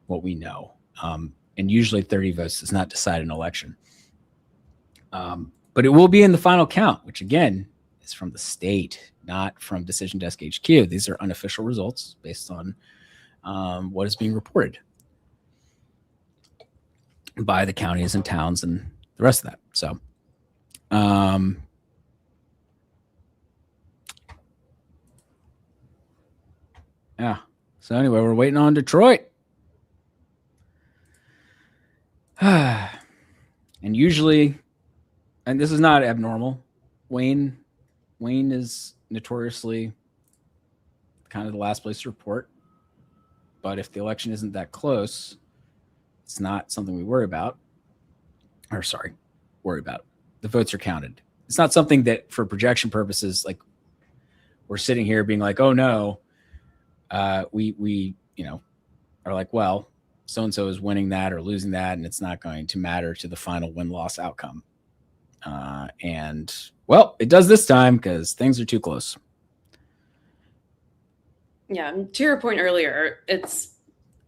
what we know. And usually 30 votes does not decide an election. But it will be in the final count, which again is from the state, not from Decision Desk HQ. These are unofficial results based on what is being reported by the counties and towns and the rest of that. So, yeah. So anyway, we're waiting on Detroit. And usually, and this is not abnormal, Wayne is notoriously kind of the last place to report. But if the election isn't that close, it's not something we worry about. Worry about. The votes are counted. It's not something that for projection purposes, like we're sitting here being like, oh no, we are like, well, so-and-so is winning that or losing that, and it's not going to matter to the final win-loss outcome. And well, it does this time because things are too close. Yeah, to your point earlier,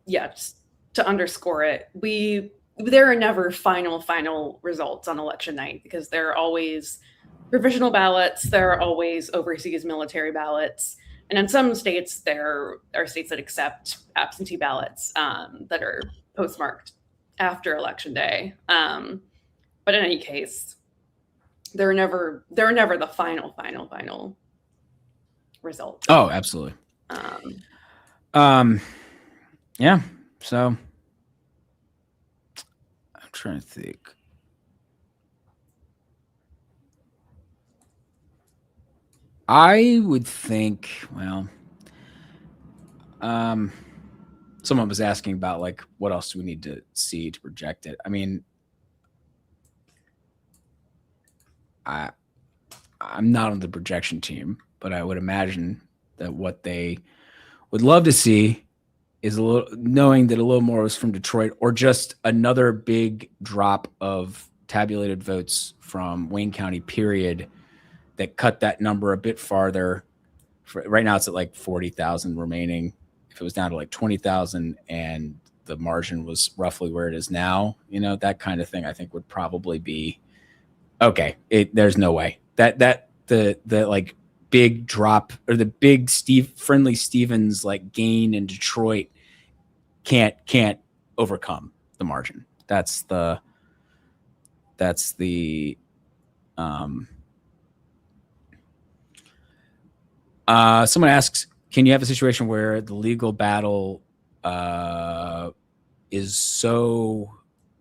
just to underscore it, there are never final results on election night because there are always provisional ballots, there are always overseas military ballots, and in some states there are states that accept absentee ballots that are postmarked after election day. But in any case, they're never the final result. Oh, absolutely. Yeah. So I'm trying to think. I would think, well, someone was asking about like what else do we need to see to project it. I mean, I'm not on the projection team, but I would imagine that what they would love to see is knowing that a little more was from Detroit or just another big drop of tabulated votes from Wayne County, period, that cut that number a bit farther. Right now it's at like 40,000 remaining. If it was down to like 20,000 and the margin was roughly where it is now, that kind of thing I think would probably be okay. There's no way that the like big drop or the big Friendly Stevens like gain in Detroit can't overcome the margin. That's the someone asks, can you have a situation where the legal battle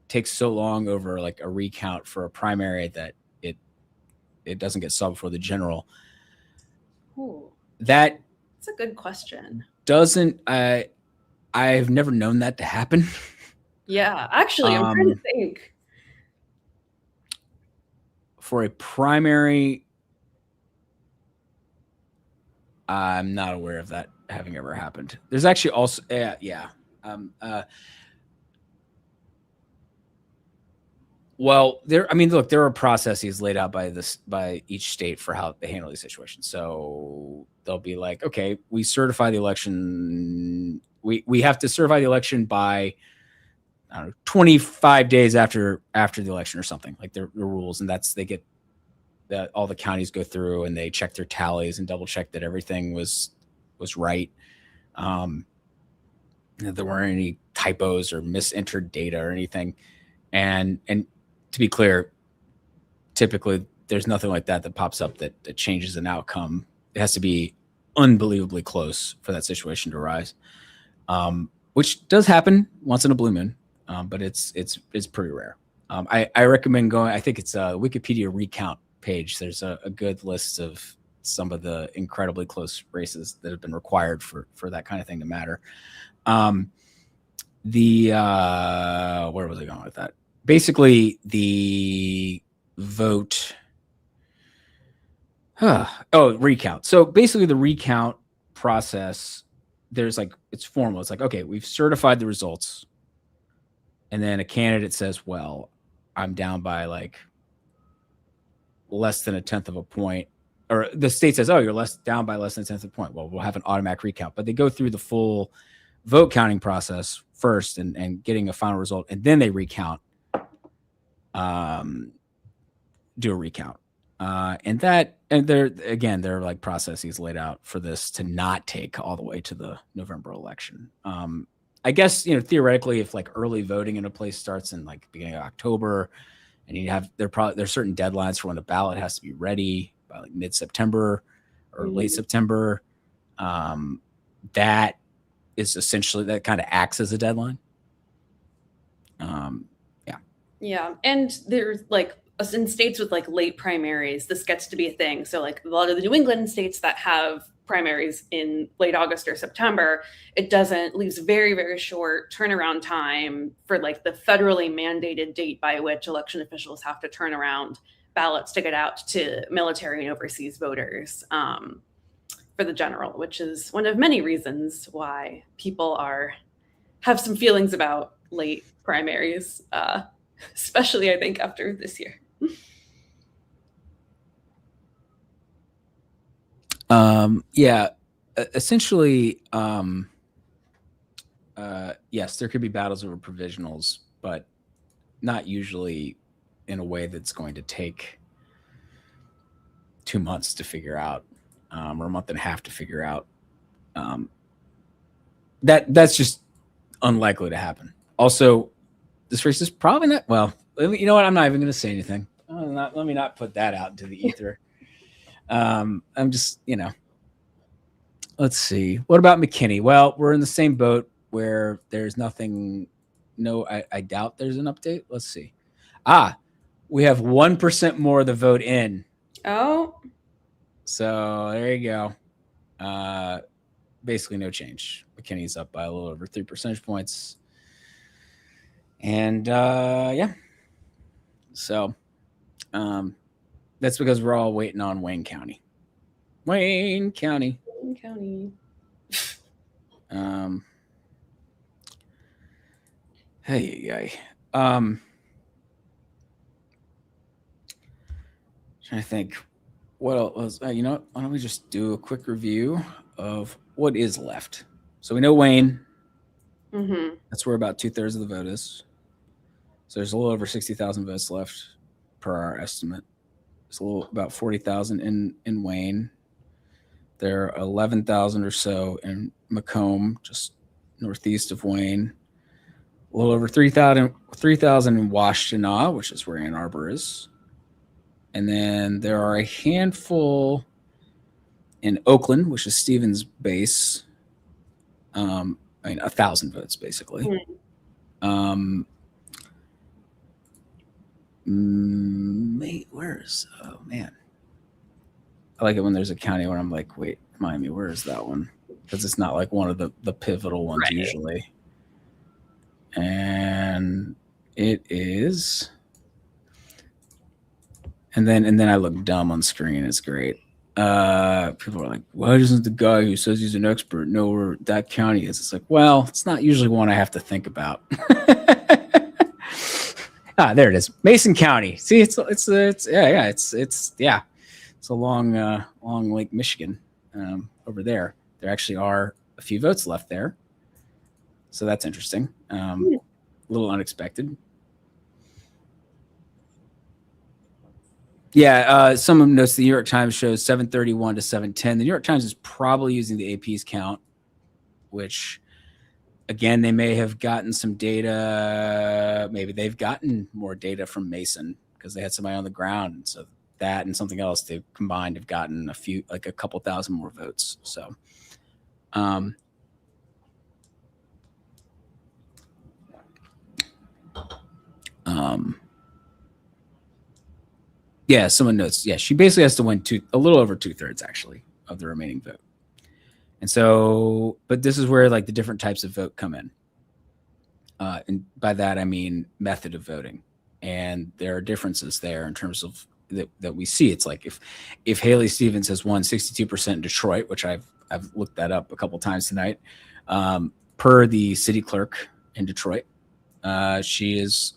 takes so long over like a recount for a primary that it doesn't get solved before the general? Ooh, that's a good question. I've never known that to happen. Yeah, actually, I'm trying to think. For a primary, I'm not aware of that having ever happened. There's actually also, well, there are processes laid out by each state for how they handle these situations. So they'll be like, okay, we certify the election. We have to certify the election by 25 days after the election or something, like the rules. And they get that all the counties go through and they check their tallies and double check that everything was right. That there weren't any typos or misentered data or anything. And to be clear, typically there's nothing like that pops up that changes an outcome. It has to be unbelievably close for that situation to arise, which does happen once in a blue moon, but it's pretty rare. I recommend going. I think it's a Wikipedia recount page. There's a good list of some of the incredibly close races that have been required for that kind of thing to matter. Where was I going with that? Basically, the vote. Recount. So basically, the recount process, there's like, it's formal. It's like, okay, we've certified the results. And then a candidate says, well, I'm down by like less than a tenth of a point, or the state says, oh, you're down by less than a tenth of a point. Well, we'll have an automatic recount, but they go through the full vote counting process first and getting a final result. And then they recount, do a recount. And there are like processes laid out for this to not take all the way to the November election. I guess, theoretically, if like early voting in a place starts in like beginning of October, and there's certain deadlines for when the ballot has to be ready by like mid-September or late September. That is essentially, that kind of acts as a deadline. Yeah. And there's like in states with like late primaries, this gets to be a thing. So like a lot of the New England states that have primaries in late August or September, leaves very, very short turnaround time for like the federally mandated date by which election officials have to turn around ballots to get out to military and overseas voters for the general, which is one of many reasons why people have some feelings about late primaries, especially I think after this year. Essentially, yes, there could be battles over provisionals, but not usually in a way that's going to take 2 months to figure out, or a month and a half to figure out. That's just unlikely to happen. Also, this race is probably not, well, you know what? I'm not even going to say anything. Let me not put that out into the ether. I'm just, let's see. What about McKinney? Well, we're in the same boat where there's nothing. No, I doubt there's an update. Let's see. We have 1% more of the vote in. Oh. So there you go. Basically no change. McKinney's up by a little over 3 percentage points. And so that's because we're all waiting on Wayne County. Hey, trying to think what else was, why don't we just do a quick review of what is left? So we know Wayne. Mm-hmm. That's where about 2/3 of the vote is. So there's a little over 60,000 votes left per our estimate. It's about 40,000 in Wayne. There are 11,000 or so in Macomb, just northeast of Wayne. A little over 3,000 in Washtenaw, which is where Ann Arbor is. And then there are a handful in Oakland, which is Stevens' base. 1,000 votes, basically. Oh man, I like it when there's a county where I'm like, wait, remind me, where is that one? Because it's not like one of the pivotal ones usually. And it is. And then I look dumb on screen. It's great. People are like, why doesn't the guy who says he's an expert know where that county is? It's like, well, it's not usually one I have to think about. There it is, Mason County. See, it's along Lake Michigan over there. There actually are a few votes left there, so that's interesting. A little unexpected. Someone notes the New York Times shows 731 to 710. The New York Times is probably using the AP's count, which, again, they may have gotten some data. Maybe they've gotten more data from Mason because they had somebody on the ground. And so that and something else they combined have gotten a couple thousand more votes. So, someone notes. Yeah, she basically has to win a little over 2/3 actually of the remaining vote. And so, but this is where like the different types of vote come in. And by that, I mean method of voting. And there are differences there in terms of that we see. It's like if Haley Stevens has won 62% in Detroit, which I've I've looked that up a couple times tonight. Per the city clerk in Detroit, she is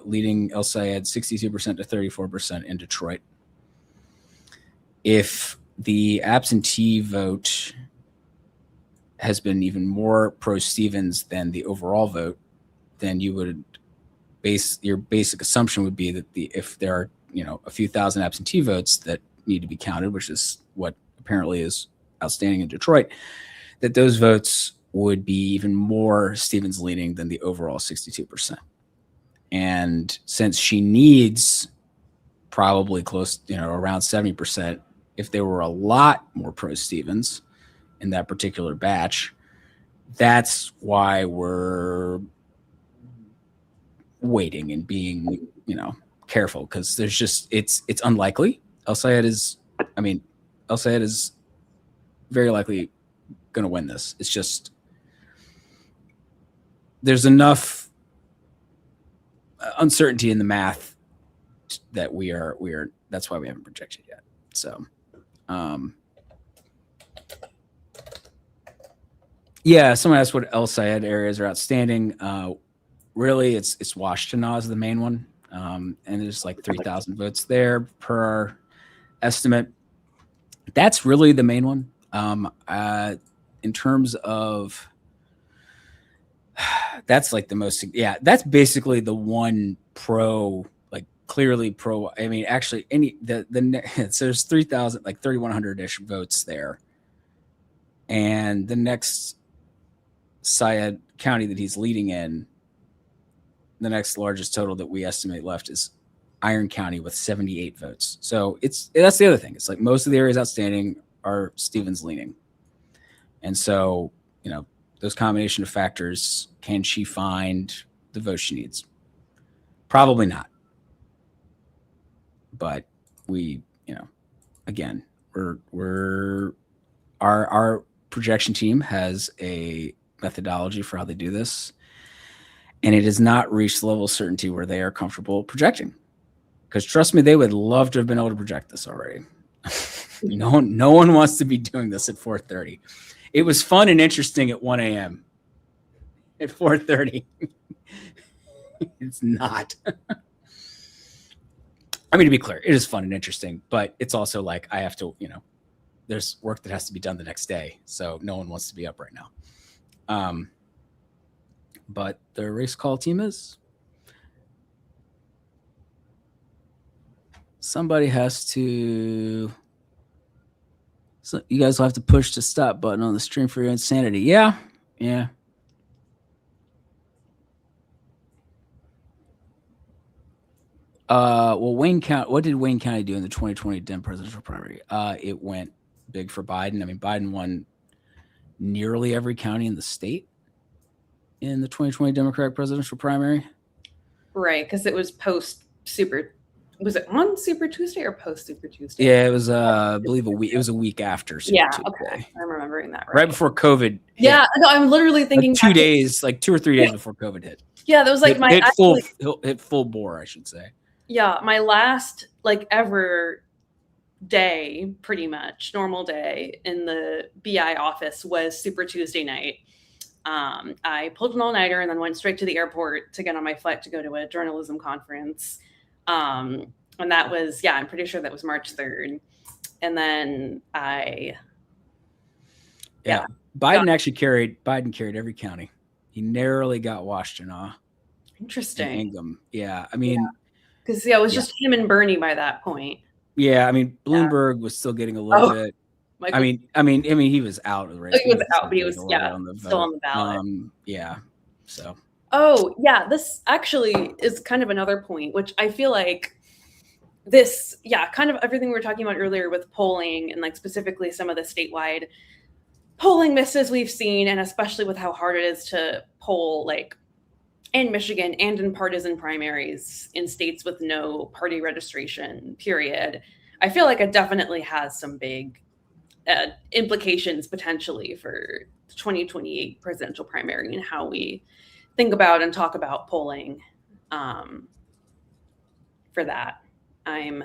leading El Sayed 62% to 34% in Detroit. If the absentee vote has been even more pro-Stevens than the overall vote, then you would your basic assumption would be that if there are, a few thousand absentee votes that need to be counted, which is what apparently is outstanding in Detroit, that those votes would be even more Stevens leaning than the overall 62%. And since she needs probably close, around 70%, if there were a lot more pro-Stevens in that particular batch, that's why we're waiting and being, careful, because there's just it's unlikely. El Sayed is very likely going to win this. It's just there's enough uncertainty in the math that we are that's why we haven't projected yet. So yeah, someone asked what El Sayed areas are outstanding. Really, it's Washtenaw is the main one, and there's like 3,000 votes there per our estimate. That's really the main one. In terms of, that's like the most. Yeah, that's basically the one pro, like clearly pro. I mean, actually, so there's 3,000, like 3,100-ish votes there, and the next Sayed county that he's leading in, the next largest total that we estimate left is Iron County with 78 votes. So that's the other thing. It's like most of the areas outstanding are Stevens leaning. And so, those combination of factors, can she find the vote she needs? Probably not. But we, again, our projection team has a methodology for how they do this. And it has not reached the level of certainty where they are comfortable projecting. Because trust me, they would love to have been able to project this already. No one wants to be doing this at 4:30. It was fun and interesting at 1 a.m. At 4:30. It's not. I mean, to be clear, it is fun and interesting, but it's also like I have to, there's work that has to be done the next day. So no one wants to be up right now. But the race call team is. Somebody has to. So you guys will have to push the stop button on the stream for your insanity. Yeah. Well, Wayne County. What did Wayne County do in the 2020 Dem presidential primary? It went big for Biden. I mean, Biden won nearly every county in the state in the 2020 Democratic presidential primary. Right, because it was post Super. Was it on Super Tuesday or post Super Tuesday? Yeah, it was. I believe a week. It was a week after Super Tuesday. Okay, I'm remembering that right before COVID hit. Yeah, no, I'm literally thinking like 2 days, like 2 or 3 days before COVID hit. Yeah, that was like hit full bore, I should say. Yeah, my last ever day, pretty much normal day in the BI office was Super Tuesday night. I pulled an all-nighter and then went straight to the airport to get on my flight to go to a journalism conference. And that was, I'm pretty sure that was March 3rd. And then Biden carried every county. He narrowly got Washtenaw. Interesting. Ingham. Yeah. I mean, because it was just him and Bernie by that point. Yeah. I mean, Bloomberg was still getting a little bit. I mean, he was out of the race. He was out, but he was still on the ballot. So. Oh yeah, this actually is kind of another point, which I feel like this, kind of everything we were talking about earlier with polling and like specifically some of the statewide polling misses we've seen, and especially with how hard it is to poll like in Michigan and in partisan primaries in states with no party registration period. I feel like it definitely has some big implications potentially for the 2028 presidential primary and how we think about and talk about polling for that. I'm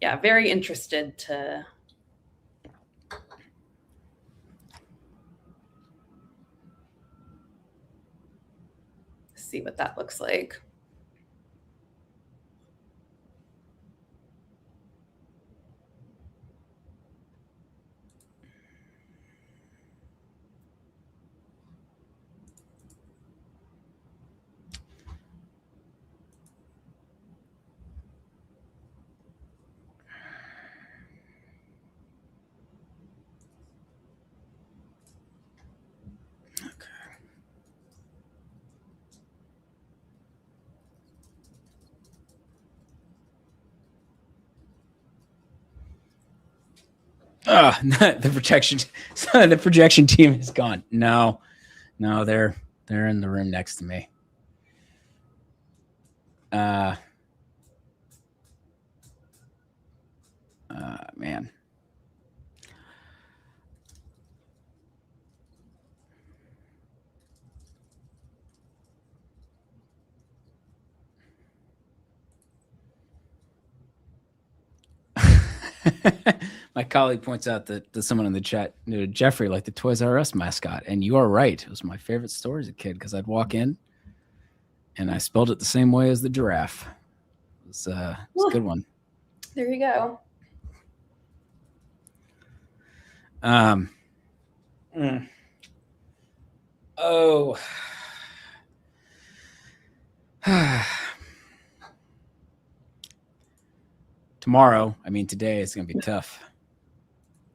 very interested to see what that looks like. The projection team is gone. No, they're in the room next to me. Man. My colleague points out that someone in the chat knew Jeffrey like the Toys R Us mascot, and you are right. It was my favorite store as a kid because I'd walk in and I spelled it the same way as the giraffe. It was a good one. There you go. Oh. Tomorrow, I mean today, it's going to be tough.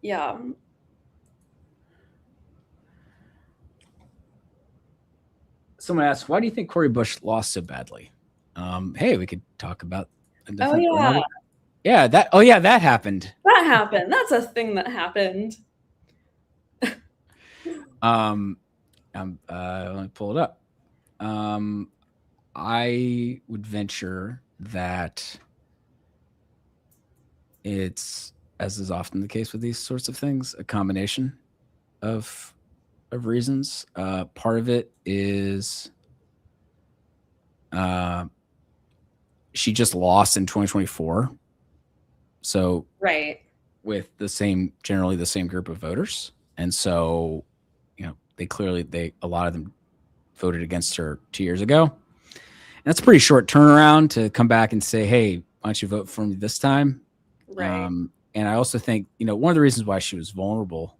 Yeah. Someone asked, why do you think Cori Bush lost so badly? Hey, we could talk about a different that happened. That happened. That's a thing that happened. Let me pull it up. I would venture that it's, as is often the case with these sorts of things, a combination of reasons. Part of it is she just lost in 2024. So right, with generally the same group of voters. And so, a lot of them voted against her 2 years ago. And that's a pretty short turnaround to come back and say, hey, why don't you vote for me this time? Right. And I also think, one of the reasons why she was vulnerable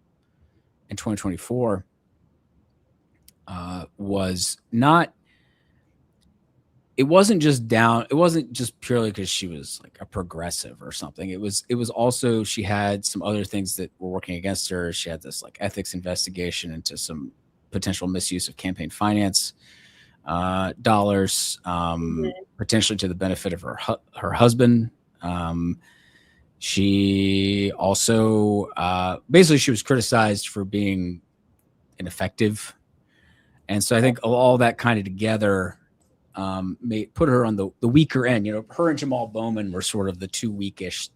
in 2024 was not, it wasn't just purely because she was like a progressive or something. It was also, she had some other things that were working against her. She had this like ethics investigation into some potential misuse of campaign finance dollars, potentially to the benefit of her husband. She also, basically she was criticized for being ineffective. And so I think all that kind of together may put her on the weaker end. Her and Jamal Bowman were sort of the two weakest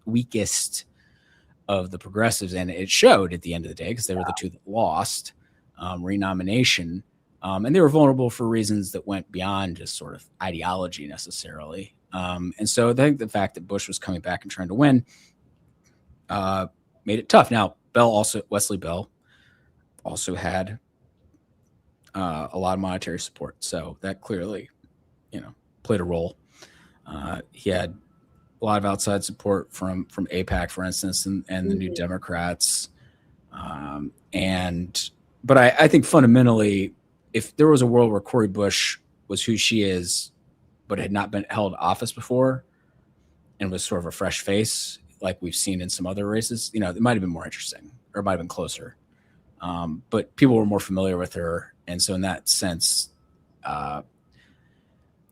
of the progressives. And it showed at the end of the day because they were the two that lost renomination. And they were vulnerable for reasons that went beyond just sort of ideology necessarily. And so I think the fact that Bush was coming back and trying to win made it tough. Now, Wesley Bell also had a lot of monetary support. So that clearly, played a role. He had a lot of outside support from AIPAC, for instance, and the New Democrats. But I think fundamentally, if there was a world where Cori Bush was who she is, but had not been held office before and was sort of a fresh face, like we've seen in some other races, it might have been more interesting or it might have been closer. But people were more familiar with her. And so in that sense,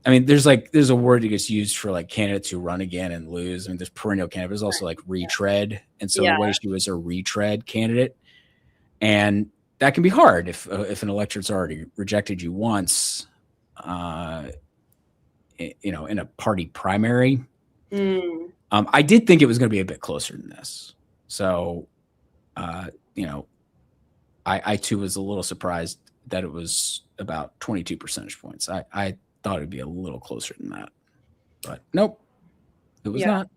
there's a word that gets used for like candidates who run again and lose. There's perennial candidate, there's also like retread. And so in a way she was a retread candidate. And that can be hard if an electorate's already rejected you once, in a party primary. I did think it was going to be a bit closer than this. So, I too was a little surprised that it was about 22 percentage points. I thought it'd be a little closer than that, but nope, it was not.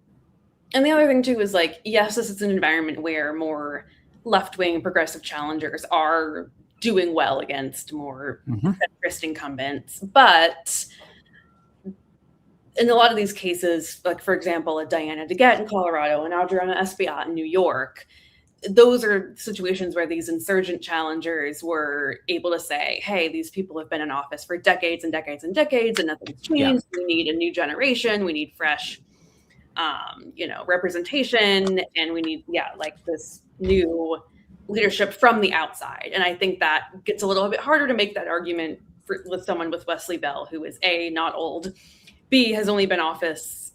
And the other thing too is like, yes, this is an environment where more left-wing progressive challengers are doing well against more centrist incumbents. But in a lot of these cases, like for example, a Diana DeGette in Colorado and Adriana Espaillat in New York, those are situations where these insurgent challengers were able to say, hey, these people have been in office for decades and decades and decades, and nothing's changed. We need a new generation. We need fresh, representation, and we need, like this new leadership from the outside. And I think that gets a little bit harder to make that argument with someone with Wesley Bell, who is A, not old, B, has only been in office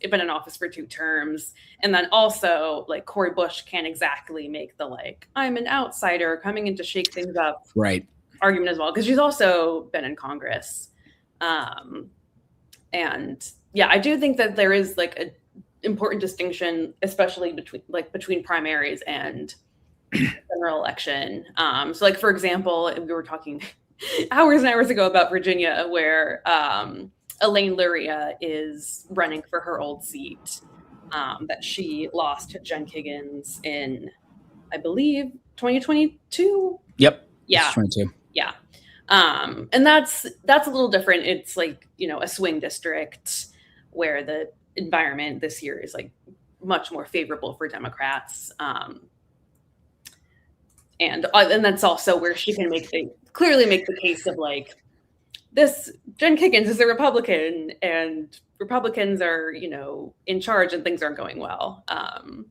for 2 terms. And then also, like, Cori Bush can't exactly make the, like, I'm an outsider coming in to shake things up argument as well, because she's also been in Congress. And yeah, I do think that there is like an important distinction, especially between primaries and general election. So like, for example, we were talking hours and hours ago about Virginia, where Elaine Luria is running for her old seat that she lost to Jen Kiggins in, I believe, 2022. Yep. Yeah. 22. Yeah. And that's a little different. It's like, a swing district where the environment this year is like much more favorable for Democrats. And that's also where she can clearly make the case of like, this Jen Kiggins is a Republican and Republicans are, in charge and things aren't going well. And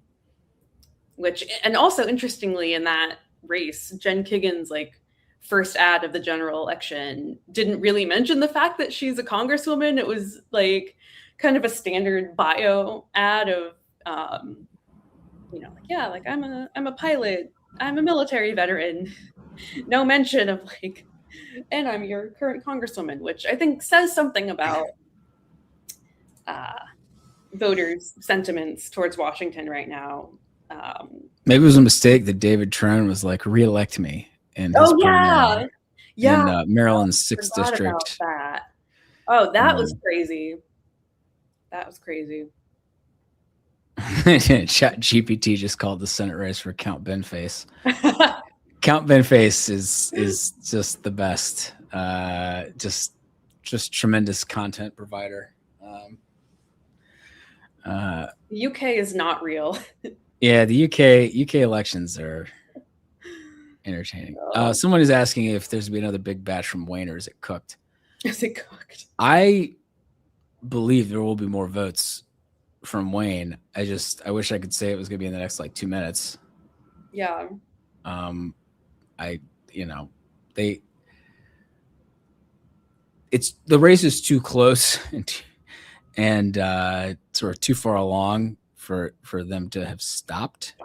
also interestingly in that race, Jen Kiggins, like, first ad of the general election didn't really mention the fact that she's a congresswoman. It was like kind of a standard bio ad of, like, I'm a pilot, I'm a military veteran. No mention of like, and I'm your current congresswoman, which I think says something about voters' sentiments towards Washington right now. Maybe it was a mistake that David Trone was like, reelect me. In his primary in Maryland's 6th district. That. Oh, that was crazy. That was crazy. Chat GPT just called the Senate race for Count Benface. Count Benface is just the best. Just tremendous content provider. The UK is not real. Yeah, the UK elections are entertaining. Someone is asking if there's gonna be another big batch from Wayne, or is it cooked? Is it cooked? I believe there will be more votes from Wayne. I wish I could say it was gonna be in the next like 2 minutes. Yeah. The race is too close and sort of too far along for them to have stopped.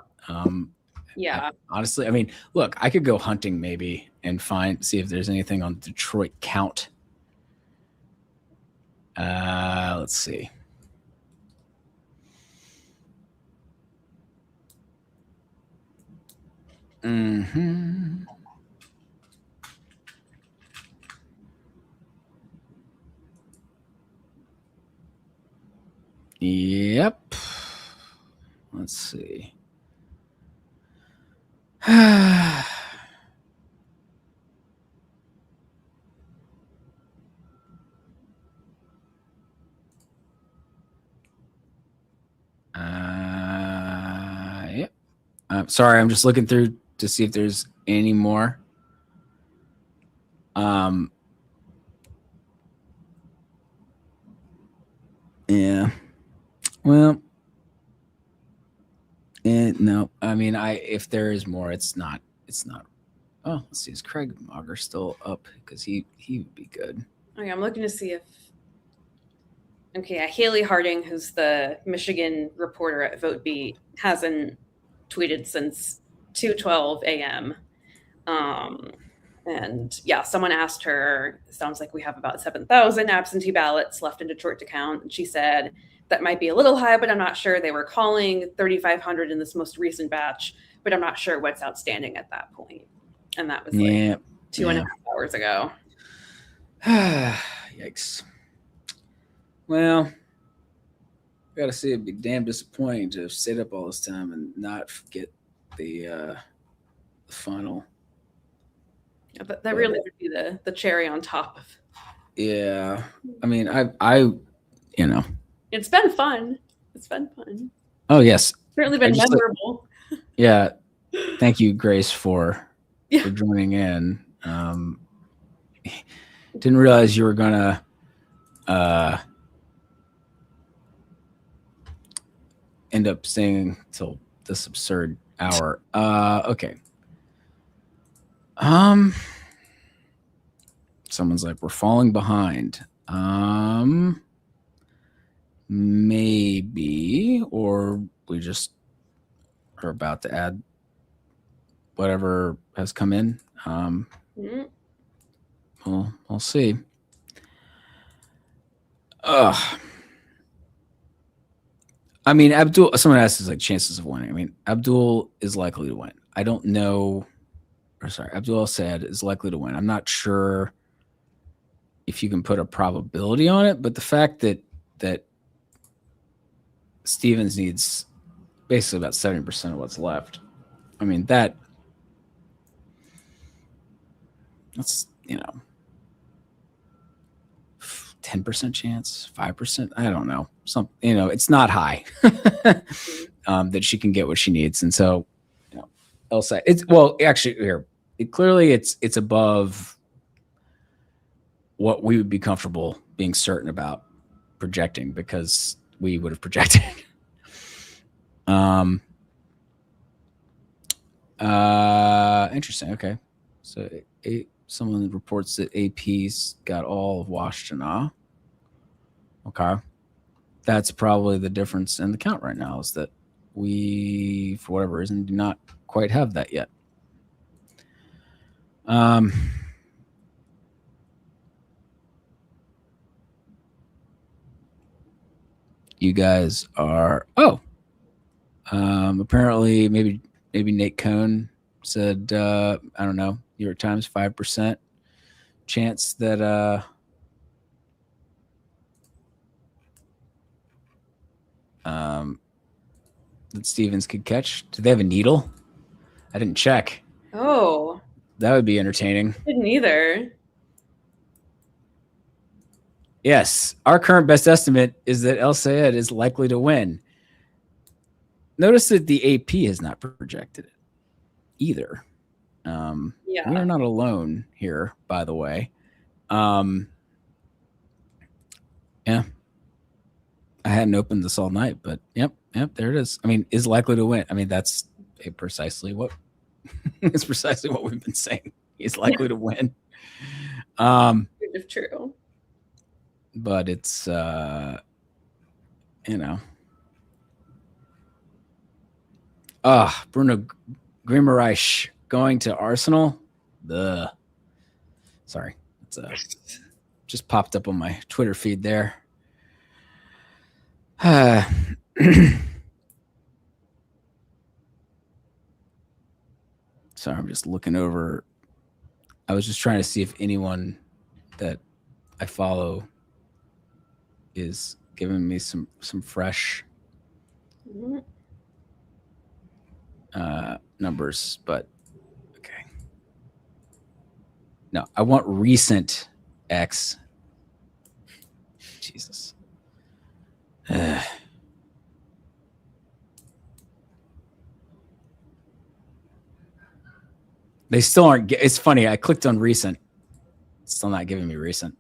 Yeah. Honestly, I mean, look, I could go hunting maybe and see if there's anything on Detroit count. Let's see. Yep. Let's see. Yep. Sorry, I'm just looking through to see if there's any more. Yeah. Well, no. I mean, if there is more, it's not. Oh, let's see. Is Craig Mauger still up? Because he would be good. Okay, I'm looking to see if. Okay, Haley Harding, who's the Michigan reporter at VoteBeat, hasn't tweeted since 2:12 a.m. And yeah, someone asked her, sounds like we have about 7,000 absentee ballots left in Detroit to count. And she said, that might be a little high, but I'm not sure. They were calling 3,500 in this most recent batch, but I'm not sure what's outstanding at that point. And that was like 2.5 hours ago. Yikes. Well, gotta say it'd be damn disappointing to have stayed up all this time and not get the final. But that really would be the cherry on top of. Yeah, I mean, I you know. It's been fun. It's been fun. Oh yes, Certainly been memorable. Yeah, thank you, Grace, for joining in. Didn't realize you were gonna end up staying till this absurd hour. Okay. Someone's like, we're falling behind. Maybe, or we just are about to add whatever has come in. We'll see. I mean, Abdul, someone asked his like chances of winning. I mean, Abdul is likely to win. I don't know. Or sorry, Abdul said is likely to win. I'm not sure if you can put a probability on it, but the fact that Stevens needs basically about 70% of what's left. I mean, that's, 10% chance, 5%. I don't know. It's not high that she can get what she needs. And so, Elsa, it's above what we would be comfortable being certain about projecting, because we would have projected. Interesting. Okay. So someone reports that AP's got all of Washtenaw. Okay. That's probably the difference in the count right now, is that we, for whatever reason, do not quite have that yet. You guys are apparently maybe Nate Cohn said I don't know, New York Times 5% chance that that Stevens could catch. Do they have a needle? I didn't check. Oh, that would be entertaining. Didn't either. Yes, our current best estimate is that El Sayed is likely to win. Notice that the AP has not projected it either. We are not alone here, by the way. Yeah, I hadn't opened this all night, but yep, there it is. I mean, is likely to win. I mean, that's precisely what it's precisely what we've been saying. He's likely to win. If true. But it's Bruno Grimmerreich going to Arsenal. Sorry, it's just popped up on my Twitter feed there. So I'm just looking over. I was just trying to see if anyone that I follow is giving me some fresh numbers, but okay. No, I want recent X. Jesus. They still aren't. It's funny. I clicked on recent. It's still not giving me recent.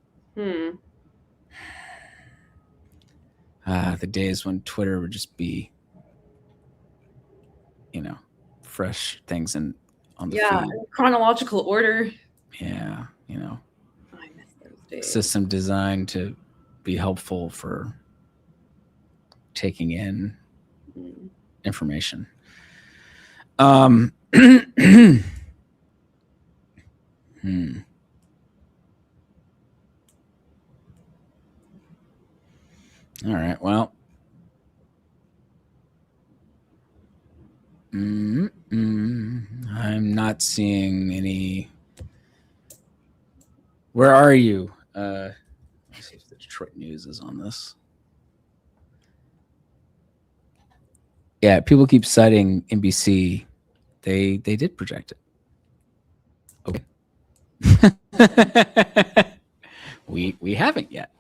The days when Twitter would just be, fresh things on the feed. In chronological order. Yeah, I miss those days. System designed to be helpful for taking in information. All right. Well, I'm not seeing any. Where are you? Let's see if the Detroit News is on this. Yeah, people keep citing NBC. They did project it. Okay. We haven't yet.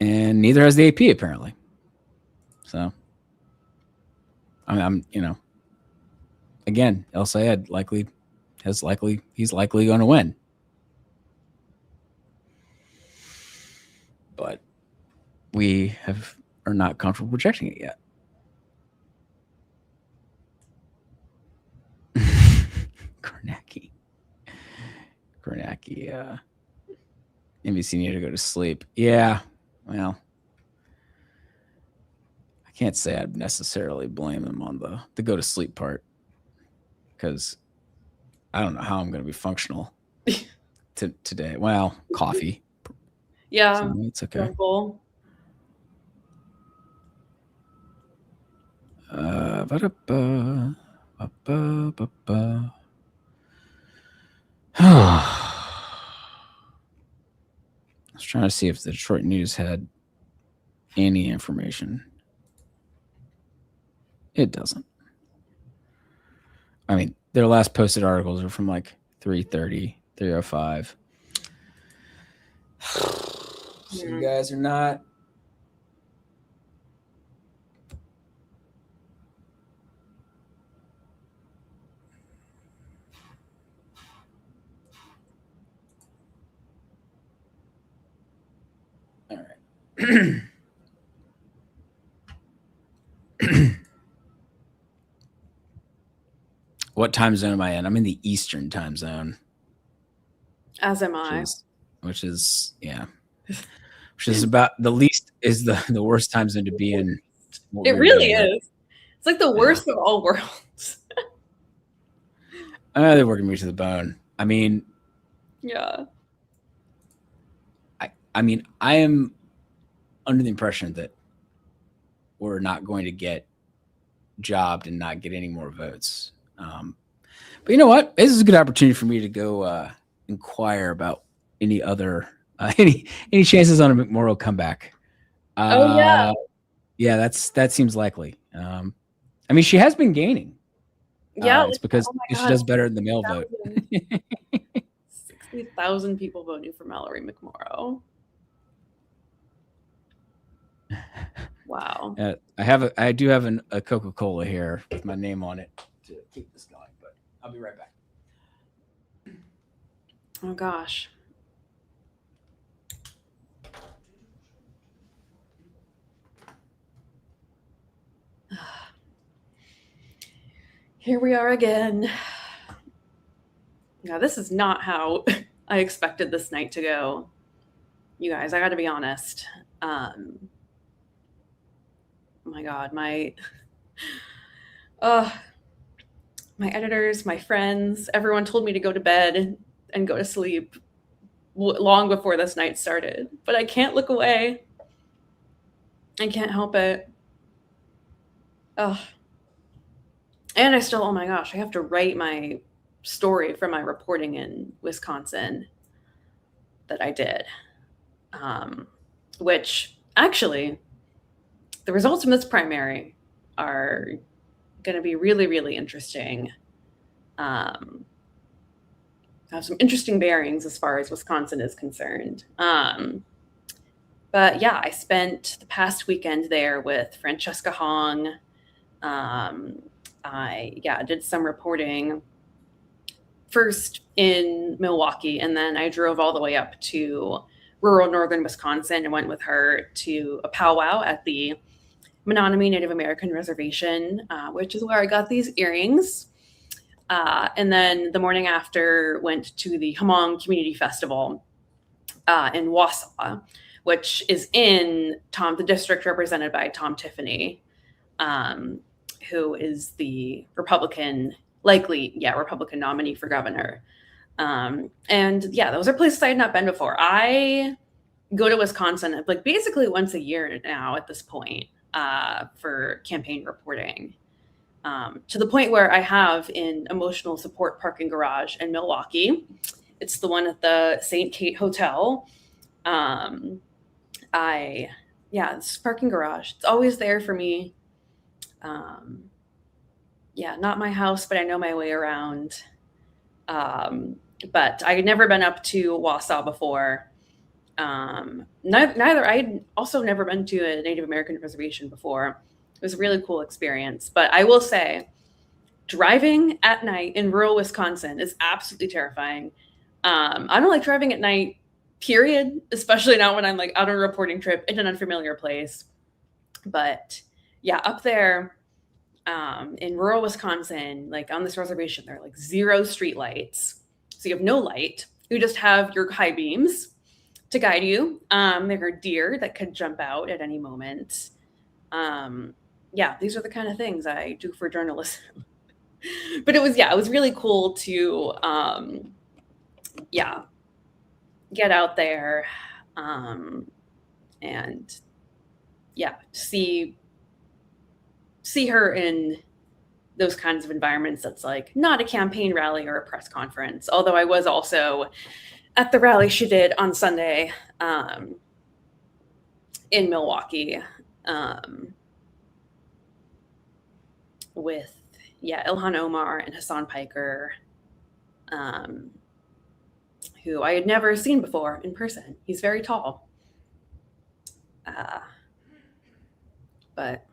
And neither has the AP apparently. So I'm again, El Sayed he's likely going to win. But we are not comfortable projecting it yet. Kornacki, NBC needed to go to sleep. Yeah, well, I can't say I'd necessarily blame him on the go to sleep part, because I don't know how I'm going to be functional today. Well, coffee. Yeah, So it's okay. Simple. I was trying to see if the Detroit News had any information. It doesn't. I mean, their last posted articles are from like 3:30, 3:05. So you guys are not. All right. What time zone am I in? I'm in the Eastern time zone. As am I. Which is about the least is the worst time zone to be in. It really is. It's like the worst of all worlds. They're working me to the bone. I mean, yeah. I mean, I am under the impression that we're not going to get jobbed and not get any more votes. But you know what? This is a good opportunity for me to go inquire about any other any chances on a McMorrow comeback. Yeah. Yeah, that seems likely. I mean, she has been gaining. Yeah, it's because she does better in the mail vote. 60,000 people voting for Mallory McMorrow. Wow. I do have a Coca-Cola here with my name on it to keep this going, but I'll be right back. Oh gosh. Here we are again. Now, this is not how I expected this night to go. You guys, I got to be honest. Oh my God, my editors, my friends, everyone told me to go to bed and go to sleep long before this night started. But I can't look away. I can't help it. Ugh. And I still, oh my gosh, I have to write my story for my reporting in Wisconsin that I did. Which actually, the results from this primary are going to be really, really interesting. Have some interesting bearings as far as Wisconsin is concerned. But yeah, I spent the past weekend there with Francesca Hong. I did some reporting first in Milwaukee, and then I drove all the way up to rural northern Wisconsin and went with her to a powwow at the Menominee Native American Reservation, which is where I got these earrings. And then the morning after, went to the Hmong Community Festival in Wausau, which is in the district represented by Tom Tiffany, who is the Republican nominee for governor. And yeah, those are places I had not been before. I go to Wisconsin like basically once a year now at this point for campaign reporting, to the point where I have an emotional support parking garage in Milwaukee. It's the one at the St. Kate Hotel. This parking garage, it's always there for me. Not my house, but I know my way around. But I had never been up to Wausau before. Neither. I had also never been to a Native American reservation before. It was a really cool experience. But I will say, driving at night in rural Wisconsin is absolutely terrifying. I don't like driving at night, period, especially not when I'm like out on a reporting trip in an unfamiliar place. But yeah, up there in rural Wisconsin, like on this reservation, there are like 0 street lights. So you have no light. You just have your high beams to guide you. There are deer that could jump out at any moment. Yeah, these are the kind of things I do for journalism. But it was really cool to get out there and see her in those kinds of environments. That's like not a campaign rally or a press conference, although I was also at the rally she did on Sunday in Milwaukee with Ilhan Omar and Hassan Piker, who I had never seen before in person. He's very tall. But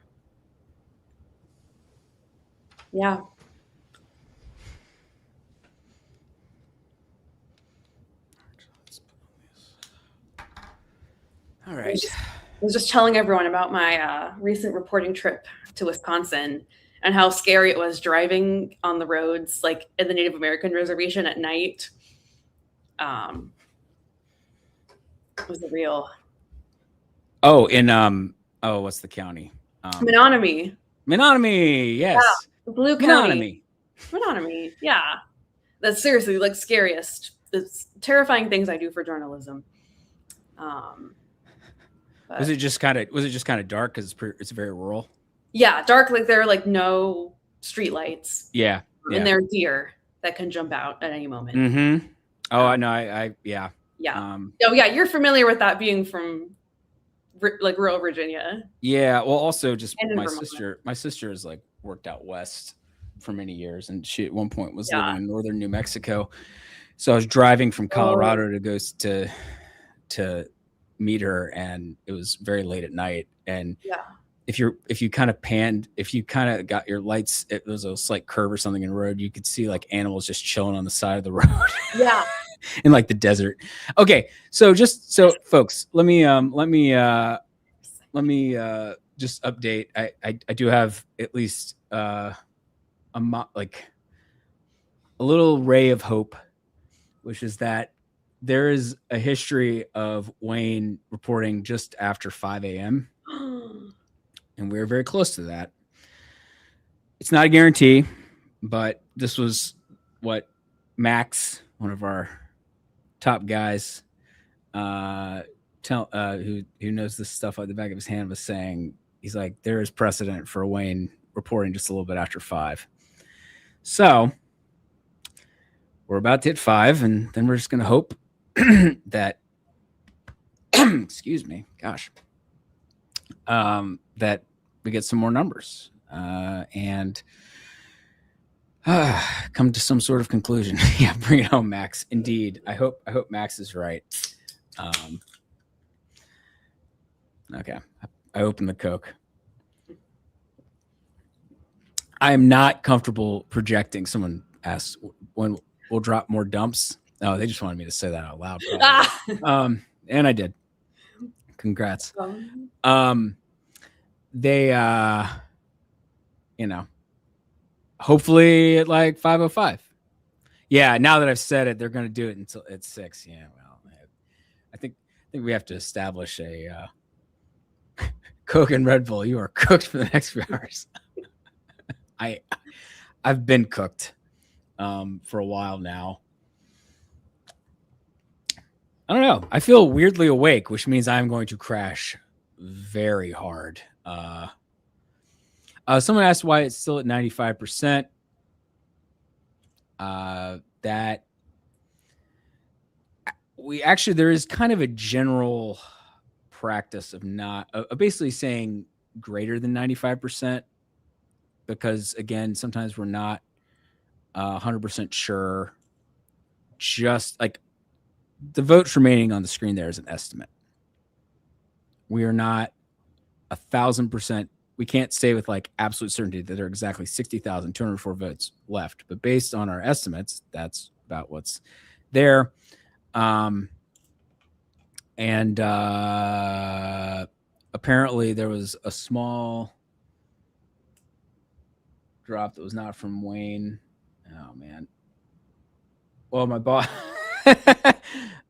yeah. All right. I was just telling everyone about my recent reporting trip to Wisconsin and how scary it was driving on the roads, like in the Native American reservation at night. It was a real. Oh, in what's the county? Menominee. Menominee, yes. Yeah, Blue County. Menominee, yeah. That's seriously like scariest. It's terrifying things I do for journalism. Was it just kind of dark because it's very rural? Yeah, dark. Like there are like no street lights. Yeah. And there are deer that can jump out at any moment. Mm-hmm. Oh, I know. Yeah. Yeah. You're familiar with that being from like rural Virginia. Yeah. Well, also just And in my Vermont. sister has like worked out west for many years, and she at one point was living in northern New Mexico. So I was driving from Colorado to go to meet her, and it was very late at night. And if you kind of got your lights, there was a slight curve or something in the road, you could see like animals just chilling on the side of the road. Yeah. In like the desert. Okay, so folks, let me just update. I do have at least a little ray of hope, which is that there is a history of Wayne reporting just after 5 a.m. and we're very close to that. It's not a guarantee, but this was what Max, one of our top guys, who knows this stuff at the back of his hand, was saying. He's like, there is precedent for Wayne reporting just a little bit after 5. So we're about to hit 5, and then we're just going to hope that, excuse me, gosh, that we get some more numbers and come to some sort of conclusion. Yeah, bring it home, Max. Indeed, I hope Max is right. Okay, I opened the Coke. I am not comfortable projecting. Someone asked when we'll drop more dumps. Oh, they just wanted me to say that out loud. And I did. Congrats. They, hopefully at like 5:05. Yeah. Now that I've said it, they're going to do it until it's 6. Yeah. Well, I think we have to establish a Coke and Red Bull. You are cooked for the next few hours. I've been cooked for a while now. I don't know. I feel weirdly awake, which means I'm going to crash very hard. Someone asked why it's still at 95%. That there is kind of a general practice of not basically saying greater than 95%, because again, sometimes we're not 100% sure just like the votes remaining on the screen there is an estimate. We are not 1,000%. We can't say with like absolute certainty that there are exactly 60,204 votes left, but based on our estimates, that's about what's there. And apparently there was a small drop that was not from Wayne. Oh man. Well, my boss,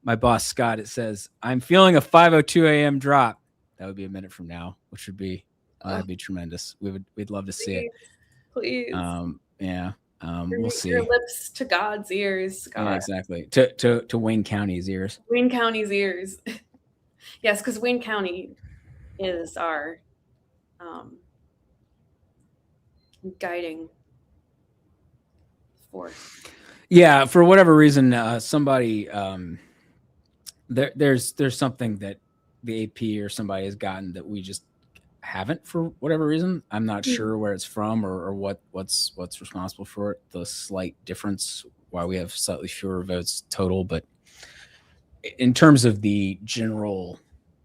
my boss Scott, it says, I'm feeling a 5:02 a.m. drop. That would be a minute from now, which would be that'd be tremendous. We'd love to see it. Please. Yeah. We'll see. Your lips to God's ears. God. Yeah, exactly. To Wayne County's ears. Wayne County's ears. Yes, because Wayne County is our guiding force. Yeah, for whatever reason, somebody there's something that the AP or somebody has gotten that we just haven't for whatever reason. I'm not sure where it's from or what's responsible for it. The slight difference why we have slightly fewer votes total, but in terms of the general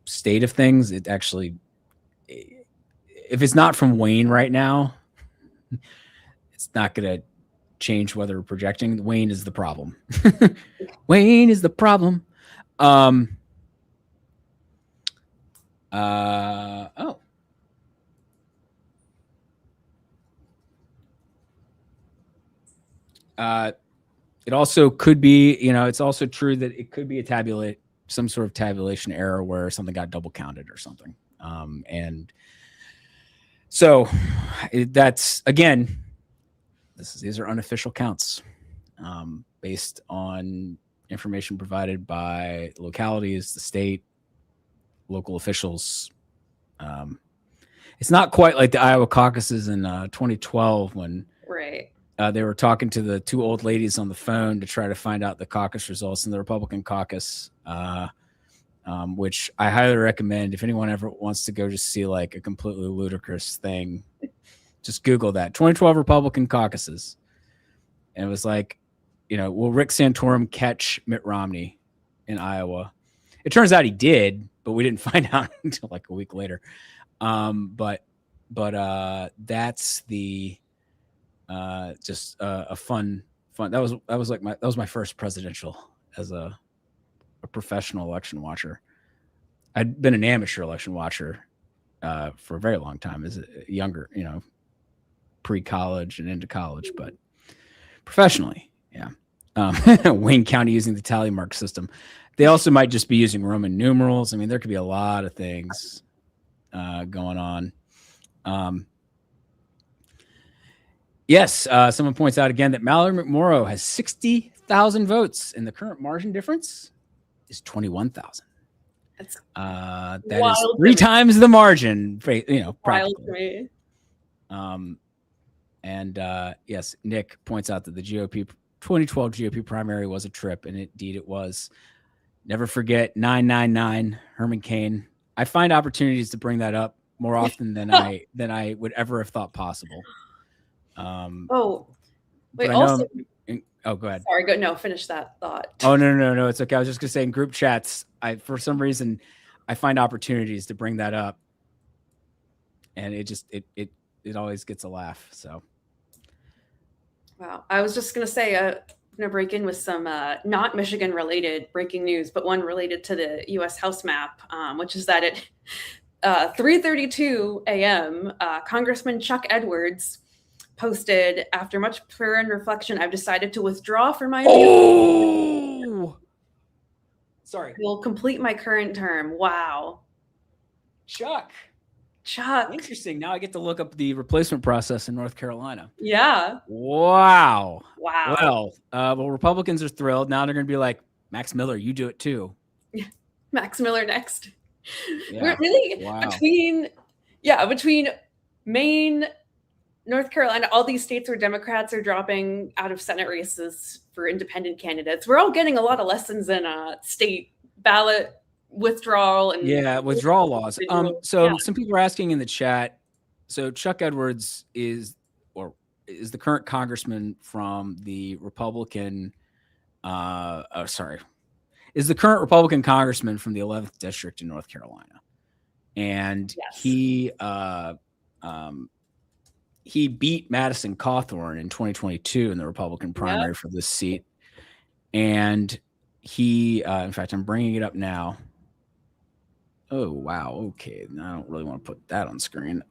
state of things, it actually, if it's not from Wayne right now, it's not going to change whether we're projecting. Wayne is the problem. Wayne is the problem. It also could be, it's also true that it could be some sort of tabulation error where something got double counted or something. And so that's, again, these are unofficial counts based on information provided by localities, the state, local officials. It's not quite like the Iowa caucuses in 2012 when Right. They were talking to the two old ladies on the phone to try to find out the caucus results in the Republican caucus, which I highly recommend if anyone ever wants to go just see like a completely ludicrous thing. Just Google that 2012 Republican caucuses. And it was like, will Rick Santorum catch Mitt Romney in Iowa? It turns out he did, but we didn't find out until like a week later. But that's the just a fun. That was my first presidential as a professional election watcher. I'd been an amateur election watcher for a very long time as a younger, pre-college and into college, but professionally, yeah. Wayne County using the tally mark system. They also might just be using Roman numerals. I mean, there could be a lot of things going on. Yes, someone points out again that Mallory McMorrow has 60,000 votes, and the current margin difference is 21,000. That is 3 times the margin, Wild to me. Yes, Nick points out that the 2012 GOP primary was a trip, and indeed it was. Never forget 999 Herman Cain. I find opportunities to bring that up more often than I would ever have thought possible. Wait. Also, go ahead. Sorry, go. No, finish that thought. Oh no, it's okay. I was just gonna say in group chats, for some reason I find opportunities to bring that up, and it always gets a laugh. So, wow. I was just gonna say, I'm gonna break in with some not Michigan related breaking news, but one related to the U.S. House map, which is that at 3:32 a.m., Congressman Chuck Edwards posted, after much prayer and reflection, I've decided to withdraw from my sorry. Will complete my current term. Wow. Chuck. Interesting. Now I get to look up the replacement process in North Carolina. Yeah. Wow. Well, Republicans are thrilled. Now they're going to be like, Max Miller, you do it too. Max Miller next. Yeah. We're really between Maine, North Carolina, all these states where Democrats are dropping out of Senate races for independent candidates. We're all getting a lot of lessons in state ballot withdrawal and withdrawal laws. Some people are asking in the chat. So Chuck Edwards is the current congressman from the Republican is the current Republican congressman from the 11th district in North Carolina, and he beat Madison Cawthorn in 2022 in the Republican primary for this seat, and he, in fact, I'm bringing it up now. Oh wow, okay, I don't really want to put that on screen.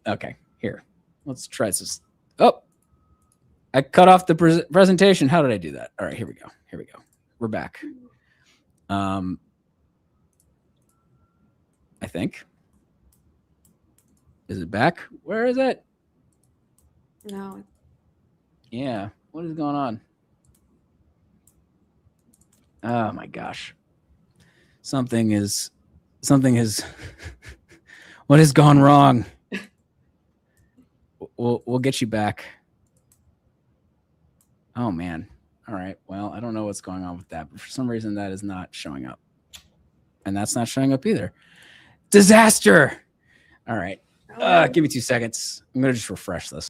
Okay, here, let's try this. Oh, I cut off the presentation. How did I do that? All right, here we go. We're back. I think. Is it back? Where is it? No. Yeah. What is going on? Oh my gosh. Something is what has gone wrong? We'll get you back. Oh man. All right. Well, I don't know what's going on with that, but for some reason that is not showing up. And that's not showing up either. Disaster. All right. Give me 2 seconds. I'm going to just refresh this.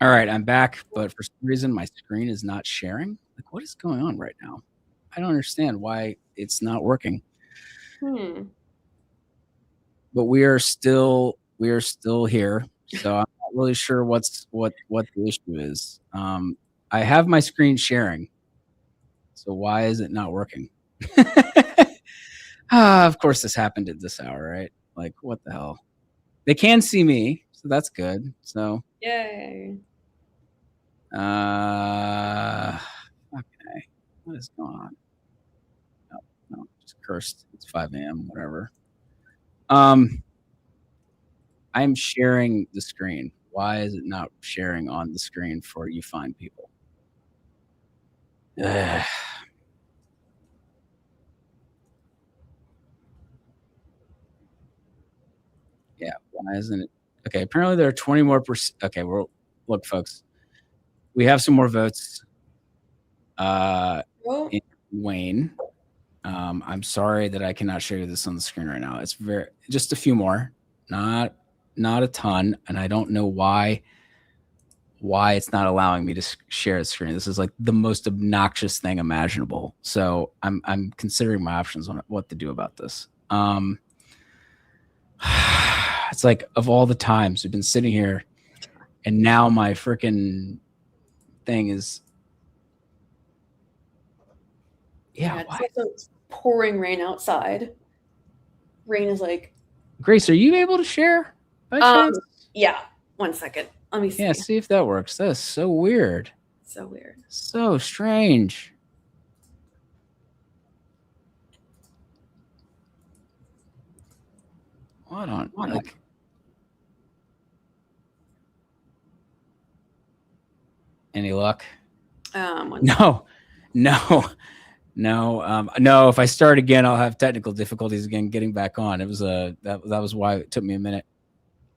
All right, I'm back, but for some reason my screen is not sharing. Like, what is going on right now? I don't understand why it's not working. But we are still here, so I'm not really sure what the issue is. I have my screen sharing, so why is it not working? Of course, this happened at this hour, right? Like, what the hell? They can see me, so that's good. So. Yay. Okay. What is going on? No, just cursed. It's 5 a.m. Whatever. I'm sharing the screen. Why is it not sharing on the screen for you fine people? Ugh. Yeah, why isn't it? Okay, apparently there are 20 more percent. Okay, look, folks. We have some more votes. In Wayne. I'm sorry that I cannot show you this on the screen right now. It's just a few more, not a ton, and I don't know why it's not allowing me to share the screen. This is like the most obnoxious thing imaginable. So I'm considering my options on what to do about this. It's like, of all the times we've been sitting here, and now my freaking thing is. Yeah, it's also pouring rain outside. Rain is like. Grace, are you able to share? By chance? Yeah. 1 second. Let me see. Yeah, see if that works. That is so weird. So weird. So strange. What on? Like, any luck? No. If I start again, I'll have technical difficulties again getting back on. It was that was why it took me a minute.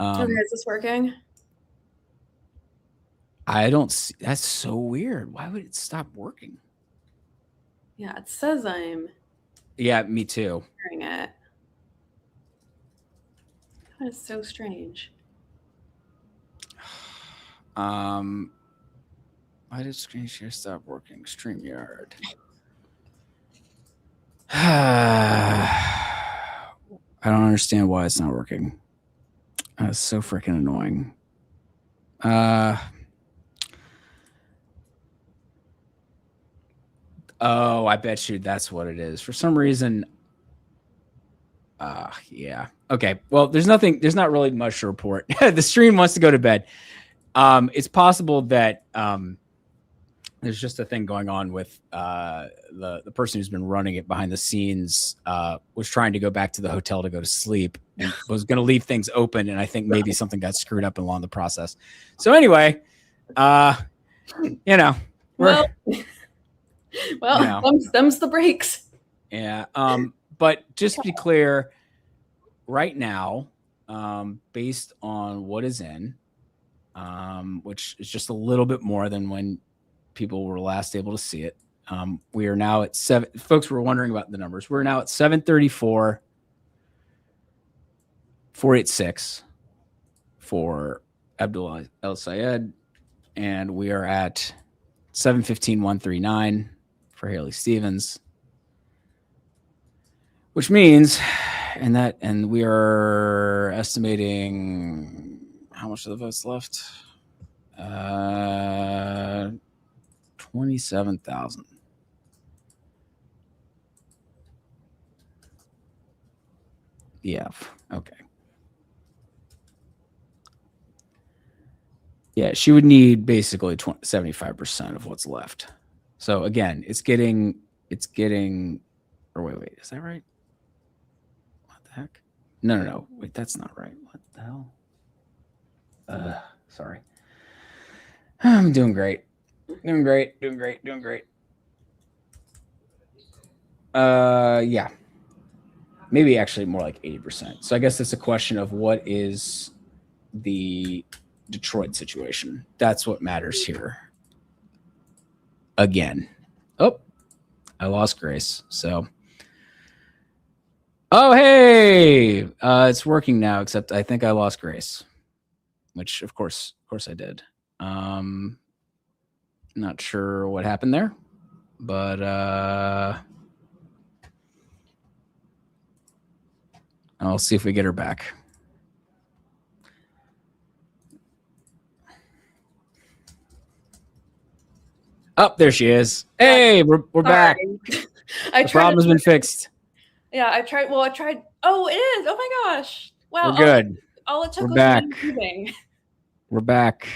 Okay, is this working? I don't see. That's so weird. Why would it stop working? Yeah, it says I'm Yeah, me too. hearing it. That is so strange. Why did screen share stop working? StreamYard. I don't understand why it's not working. That's so freaking annoying. Oh, I bet you that's what it is. For some reason. Yeah. Okay. Well, there's not really much to report. The stream wants to go to bed. It's possible that there's just a thing going on with the person who's been running it behind the scenes was trying to go back to the hotel to go to sleep and was going to leave things open. And I think maybe something got screwed up along the process. So anyway, them's the breaks. Yeah. But just to be clear, right now, based on what is in, which is just a little bit more than when people were last able to see it. We are now at 7. Folks were wondering about the numbers. We're now at 734, 486 for Abdul El Sayed, and we are at 715, 139 for Haley Stevens, which means, and we are estimating how much of the votes left. 27,000. Yeah. Okay. Yeah, she would need basically 75% of what's left. So again, it's getting, or wait, is that right? What the heck? No. Wait, that's not right. What the hell? Sorry. I'm doing great. Doing great. Yeah. Maybe actually more like 80%. So I guess it's a question of what is the Detroit situation. That's what matters here. Again. Oh, I lost Grace. So. Oh, hey. It's working now, except I think I lost Grace. Which of course I did. Not sure what happened there, but I'll see if we get her back. Oh, there she is. Hey, we're back. The problem has been fixed. Yeah, I tried. Oh, it is. Oh my gosh. Wow. We're good. All it took We're was back. moving. We're back.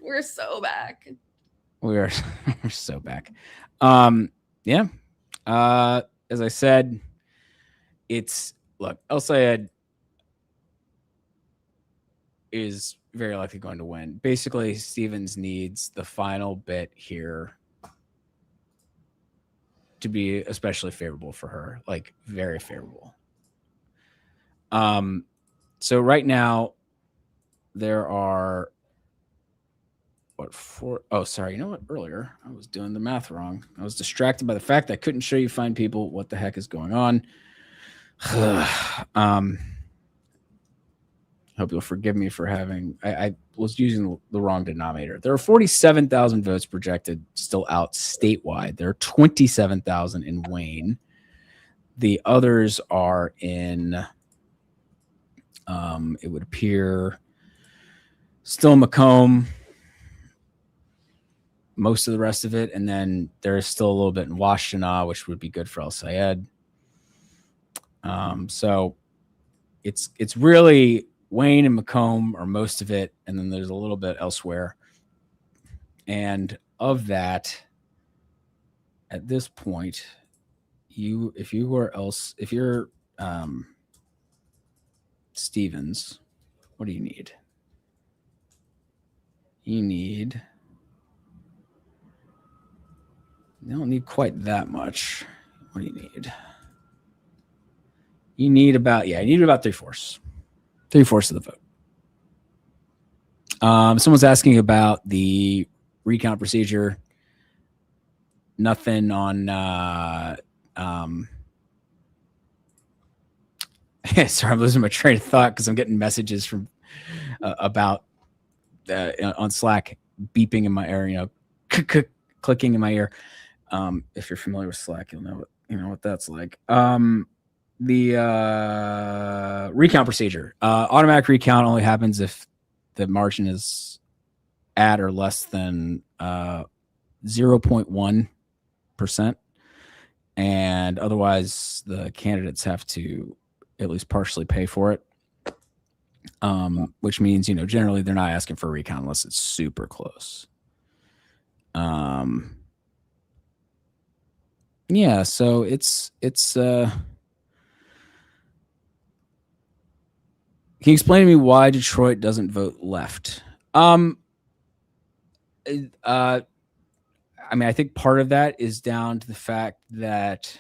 We're so back. We're so back. Yeah. As I said, look, El Sayed is very likely going to win. Basically, Stevens needs the final bit here to be especially favorable for her, like very favorable. So right now there are sorry. You know what? Earlier I was doing the math wrong. I was distracted by the fact that I couldn't show you fine people what the heck is going on. Hope you'll forgive me for I was using the wrong denominator. There are 47,000 votes projected still out statewide. There are 27,000 in Wayne. The others are in, it would appear, still Macomb, most of the rest of it. And then there is still a little bit in Washtenaw, which would be good for El Sayed. So it's really Wayne and Macomb are most of it, and then there's a little bit elsewhere. And of that, at this point, if you're Stevens, what do you need? You don't need quite that much. What do you need? You need about 3/4 of the vote. Someone's asking about the recount procedure. Nothing on sorry, I'm losing my train of thought because I'm getting messages from about on Slack beeping in my ear, clicking in my ear. If you're familiar with Slack, you'll know what that's like. The recount procedure. Automatic recount only happens if the margin is at or less than 0.1%, and otherwise the candidates have to at least partially pay for it. Which means, generally they're not asking for a recount unless it's super close. Yeah, so it's can you explain to me why Detroit doesn't vote left? I think part of that is down to the fact that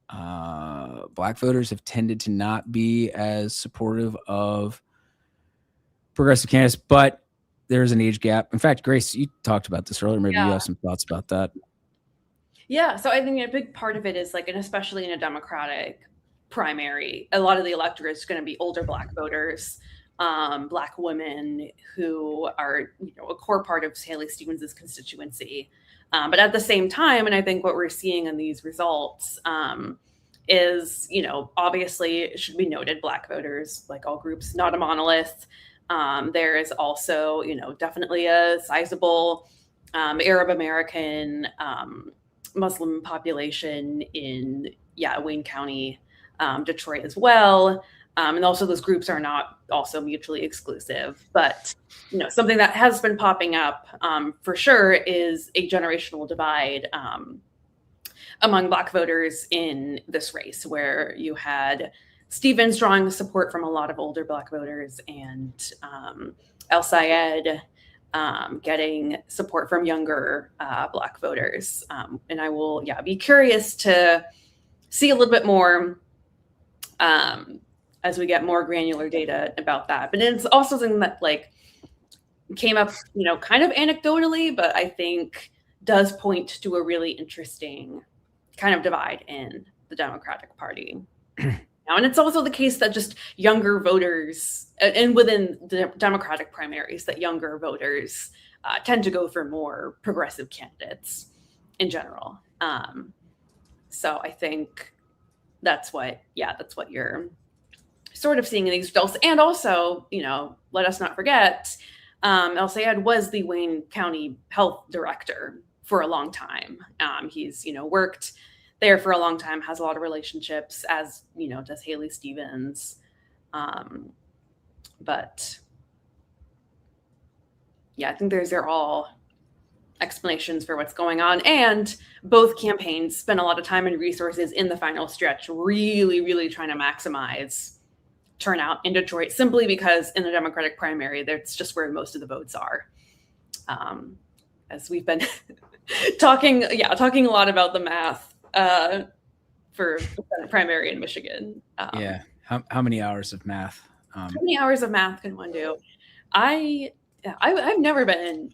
Black voters have tended to not be as supportive of progressive candidates, but there's an age gap. In fact, Grace, you talked about this earlier. Maybe you have some thoughts about that. Yeah, so I think a big part of it is and especially in a Democratic primary, a lot of the electorate is going to be older Black voters, Black women who are a core part of Haley Stevens's constituency. But at the same time, and I think what we're seeing in these results is, obviously it should be noted, Black voters, like all groups, not a monolith. There is also, definitely a sizable Arab American Muslim population in Wayne County, Detroit as well. And also those groups are not also mutually exclusive, but something that has been popping up for sure is a generational divide among Black voters in this race, where you had Stevens drawing support from a lot of older Black voters and El Sayed getting support from younger Black voters. And I will be curious to see a little bit more as we get more granular data about that. But it's also something that came up, kind of anecdotally, but I think does point to a really interesting kind of divide in the Democratic Party. Now, and it's also the case that just younger voters, and within the Democratic primaries, that younger voters tend to go for more progressive candidates in general. So I think that's what you're sort of seeing in these results. And also, let us not forget, El Sayed was the Wayne County Health Director for a long time. He's, worked there for a long time, has a lot of relationships, as, does Haley Stevens. But I think they're all explanations for what's going on. And both campaigns spent a lot of time and resources in the final stretch, really, really trying to maximize turnout in Detroit, simply because in the Democratic primary, that's just where most of the votes are. As we've been talking a lot about the math for the Senate primary in Michigan. How many hours of math? How many hours of math can one do? I've never been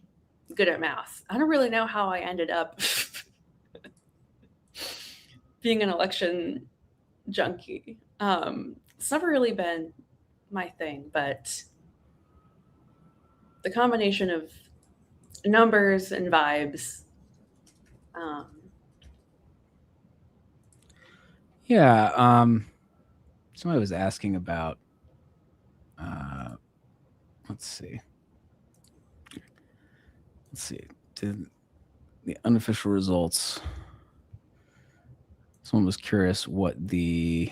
good at math. I don't really know how I ended up being an election junkie. It's never really been my thing, but the combination of numbers and vibes. Somebody was asking about, let's see, the unofficial results. Someone was curious what the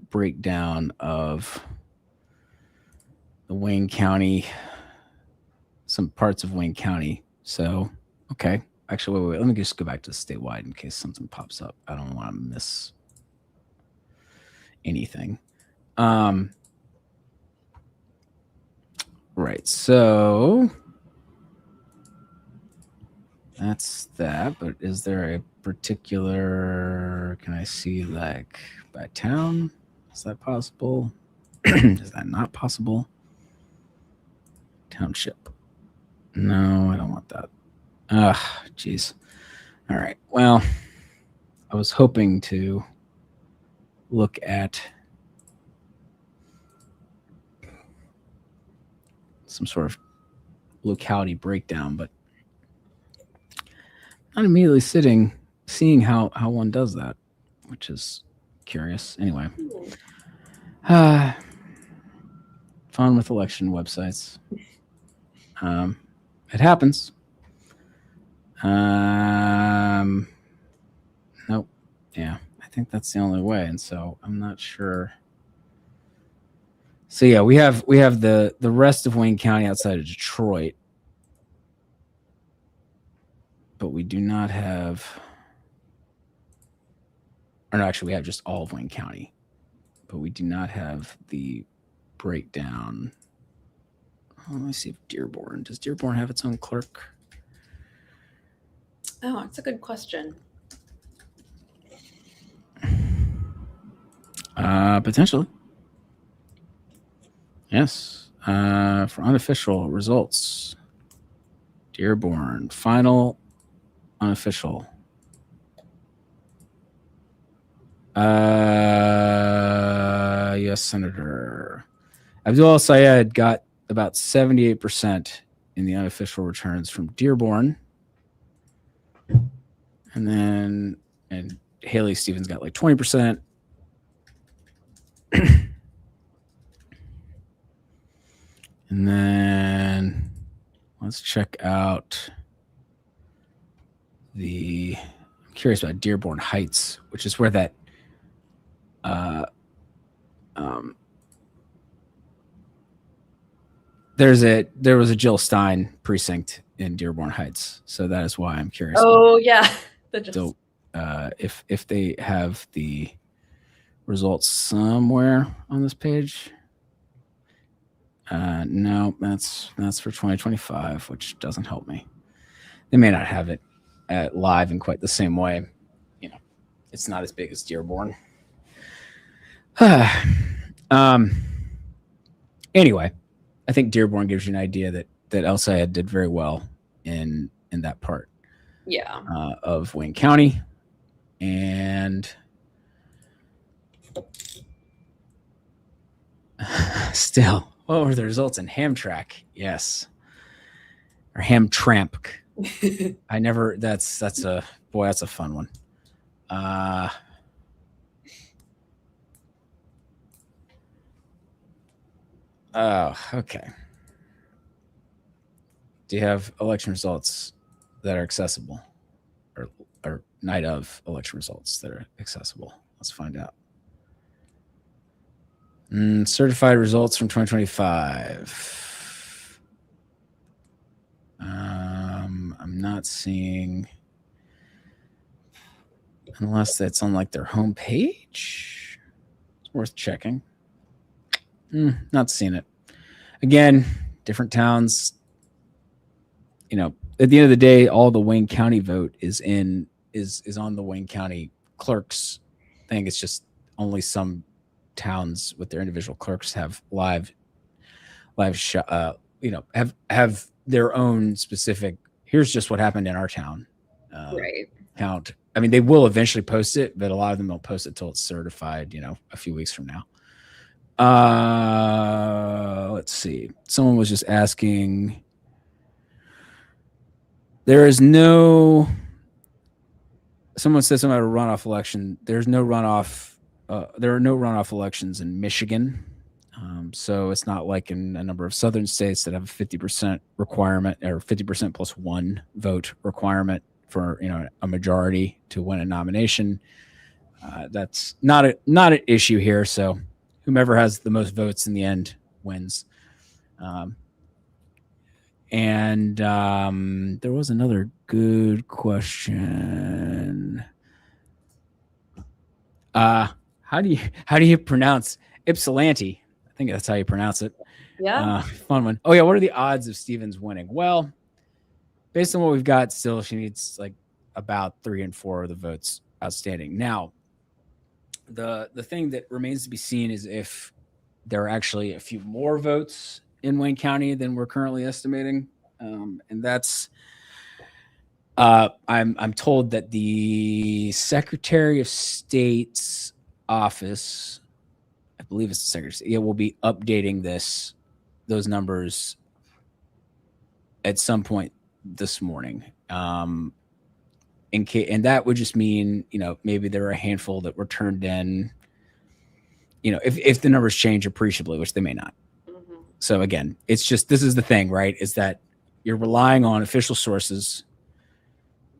breakdown of the Wayne County, some parts of Wayne County. So, okay. Actually, wait. Let me just go back to statewide in case something pops up. I don't want to miss anything. Right. So that's that. But is there a particular, can I see like by town? Is that possible? Is that not possible? Township. No, I don't want that. Geez. All right. Well, I was hoping to look at some sort of locality breakdown, but not immediately seeing how one does that, which is curious. Anyway, fun with election websites. It happens. Nope. Yeah, I think that's the only way, and so I'm not sure. So yeah, we have the rest of Wayne County outside of Detroit, but we do not have. Or no, actually, we have just all of Wayne County, but we do not have the breakdown. Let me see if Dearborn, does Dearborn have its own clerk? Oh, that's a good question. Potentially. Yes. For unofficial results, Dearborn, final unofficial. U.S. Senator Abdul al-Sayed got about 78% in the unofficial returns from Dearborn. And Haley Stevens got like 20%. And then let's check out I'm curious about Dearborn Heights, which is where that there was a Jill Stein precinct in Dearborn Heights, so that is why I'm curious. Oh yeah. So if they have the results somewhere on this page. No, that's for 2025, which doesn't help me. They may not have it live in quite the same way. You know, it's not as big as Dearborn. Anyway, I think Dearborn gives you an idea that El-Sayed did very well in that part. Yeah. Of Wayne County. And still, what were the results in Hamtramck? Yes. Or Hamtramck. That's a fun one. Oh, okay. Do you have election results that are accessible? Or night of election results that are accessible? Let's find out. Certified results from 2025. I'm not seeing, unless that's on like their homepage. It's worth checking. Not seeing it. Again, different towns. You know, at the end of the day, all the Wayne County vote is on the Wayne County clerks thing. It's just only some towns with their individual clerks have have their own specific, here's just what happened in our town right count. I mean, they will eventually post it, but a lot of them don't post it till it's certified, a few weeks from now. Let's see. Someone was just asking, someone said something about a runoff election. There are no runoff elections in Michigan. So it's not like in a number of southern states that have a 50% requirement or 50% plus one vote requirement for a majority to win a nomination. That's not an issue here. So whomever has the most votes in the end wins. And there was another good question. How do you pronounce Ypsilanti? I think that's how you pronounce it. Yeah. Fun one. Oh yeah. What are the odds of Stevens winning? Well, based on what we've got, still she needs like about 3 and 4 of the votes outstanding. Now, the thing that remains to be seen is if there are actually a few more votes in Wayne County than we're currently estimating, and that's I'm told that the Secretary of State's office, I believe it's the Secretary of State, it will be updating those numbers at some point this morning. And that would just mean, maybe there are a handful that were turned in, if the numbers change appreciably, which they may not. So again, it's just, this is the thing, right? Is that you're relying on official sources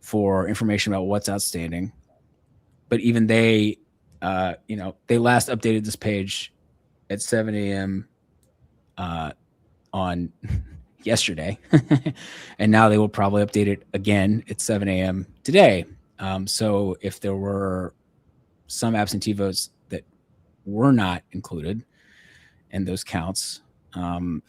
for information about what's outstanding. But even they, they last updated this page at 7 a.m. On yesterday. And now they will probably update it again at 7 a.m. today. So if there were some absentee votes that were not included in those counts, they're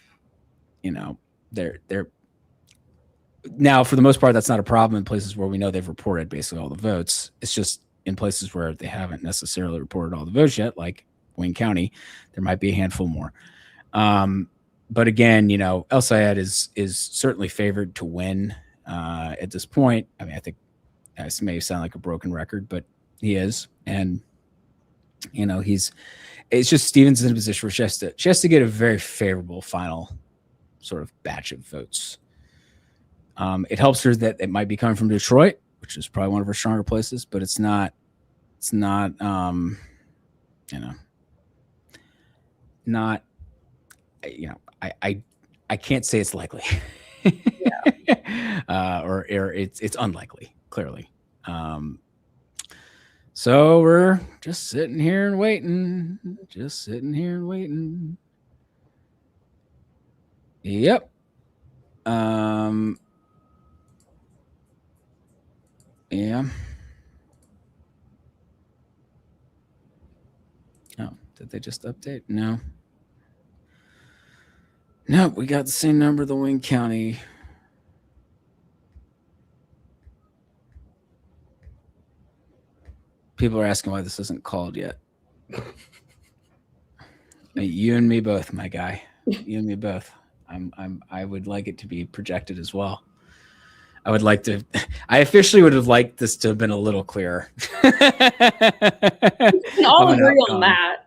now, for the most part, that's not a problem in places where we know they've reported basically all the votes. It's just in places where they haven't necessarily reported all the votes yet, like Wayne County, there might be a handful more. But again, El Sayed is certainly favored to win at this point. I mean, I think this may sound like a broken record, but he is. And, it's just Stevens in a position where she has to get a very favorable final sort of batch of votes. It helps her that it might be coming from Detroit, which is probably one of her stronger places, but it's not, I can't say it's likely. Or it's unlikely, clearly. So we're just sitting here and waiting. Yep. Yeah. Oh, did they just update? No. No, we got the same number, the Wayne County. People are asking why this isn't called yet. You and me both, my guy. You and me both. I would like it to be projected as well. I officially would have liked this to have been a little clearer. We can all agree on that.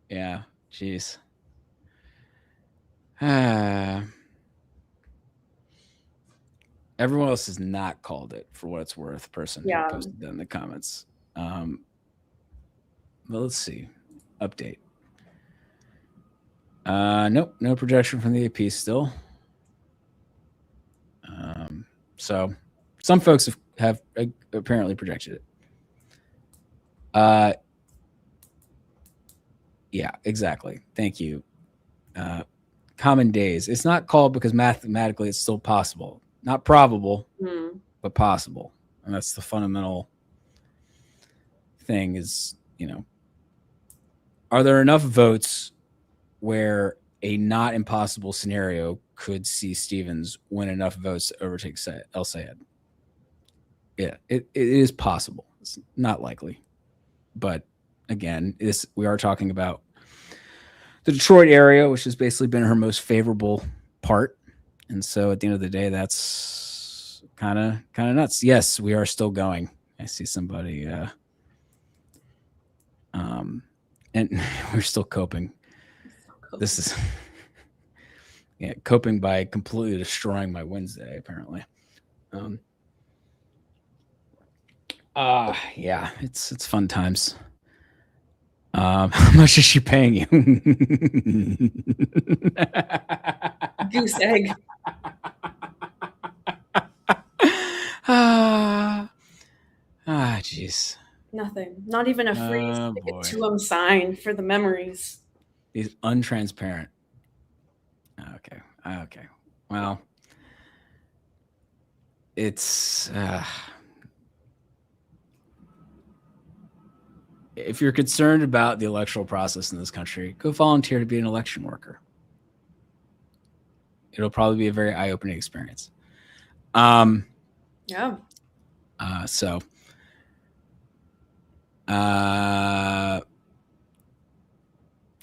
Yeah, jeez. Everyone else has not called it, for what it's worth. Person who posted that in the comments. Well, let's see. Update. Nope, no projection from the AP still. So some folks have apparently projected it. Yeah, exactly. Thank you. Common days. It's not called because mathematically it's still possible. Not probable, but possible. And that's the fundamental thing is, are there enough votes where a not impossible scenario could see Stevens win enough votes to overtake El Sayed? Yeah, it is possible. It's not likely. But again, we are talking about the Detroit area, which has basically been her most favorable part. And so at the end of the day, that's kind of nuts. Yes, we are still going. I see somebody, and we're still coping. This is coping by completely destroying my Wednesday, apparently. Yeah, it's fun times. How much is she paying you? Goose egg. Jeez. Nothing. Not even a free Oh, stick it boy. to 'em sign for the memories. These untransparent. Okay. Well, it's if you're concerned about the electoral process in this country, go volunteer to be an election worker. It'll probably be a very eye-opening experience. Yeah.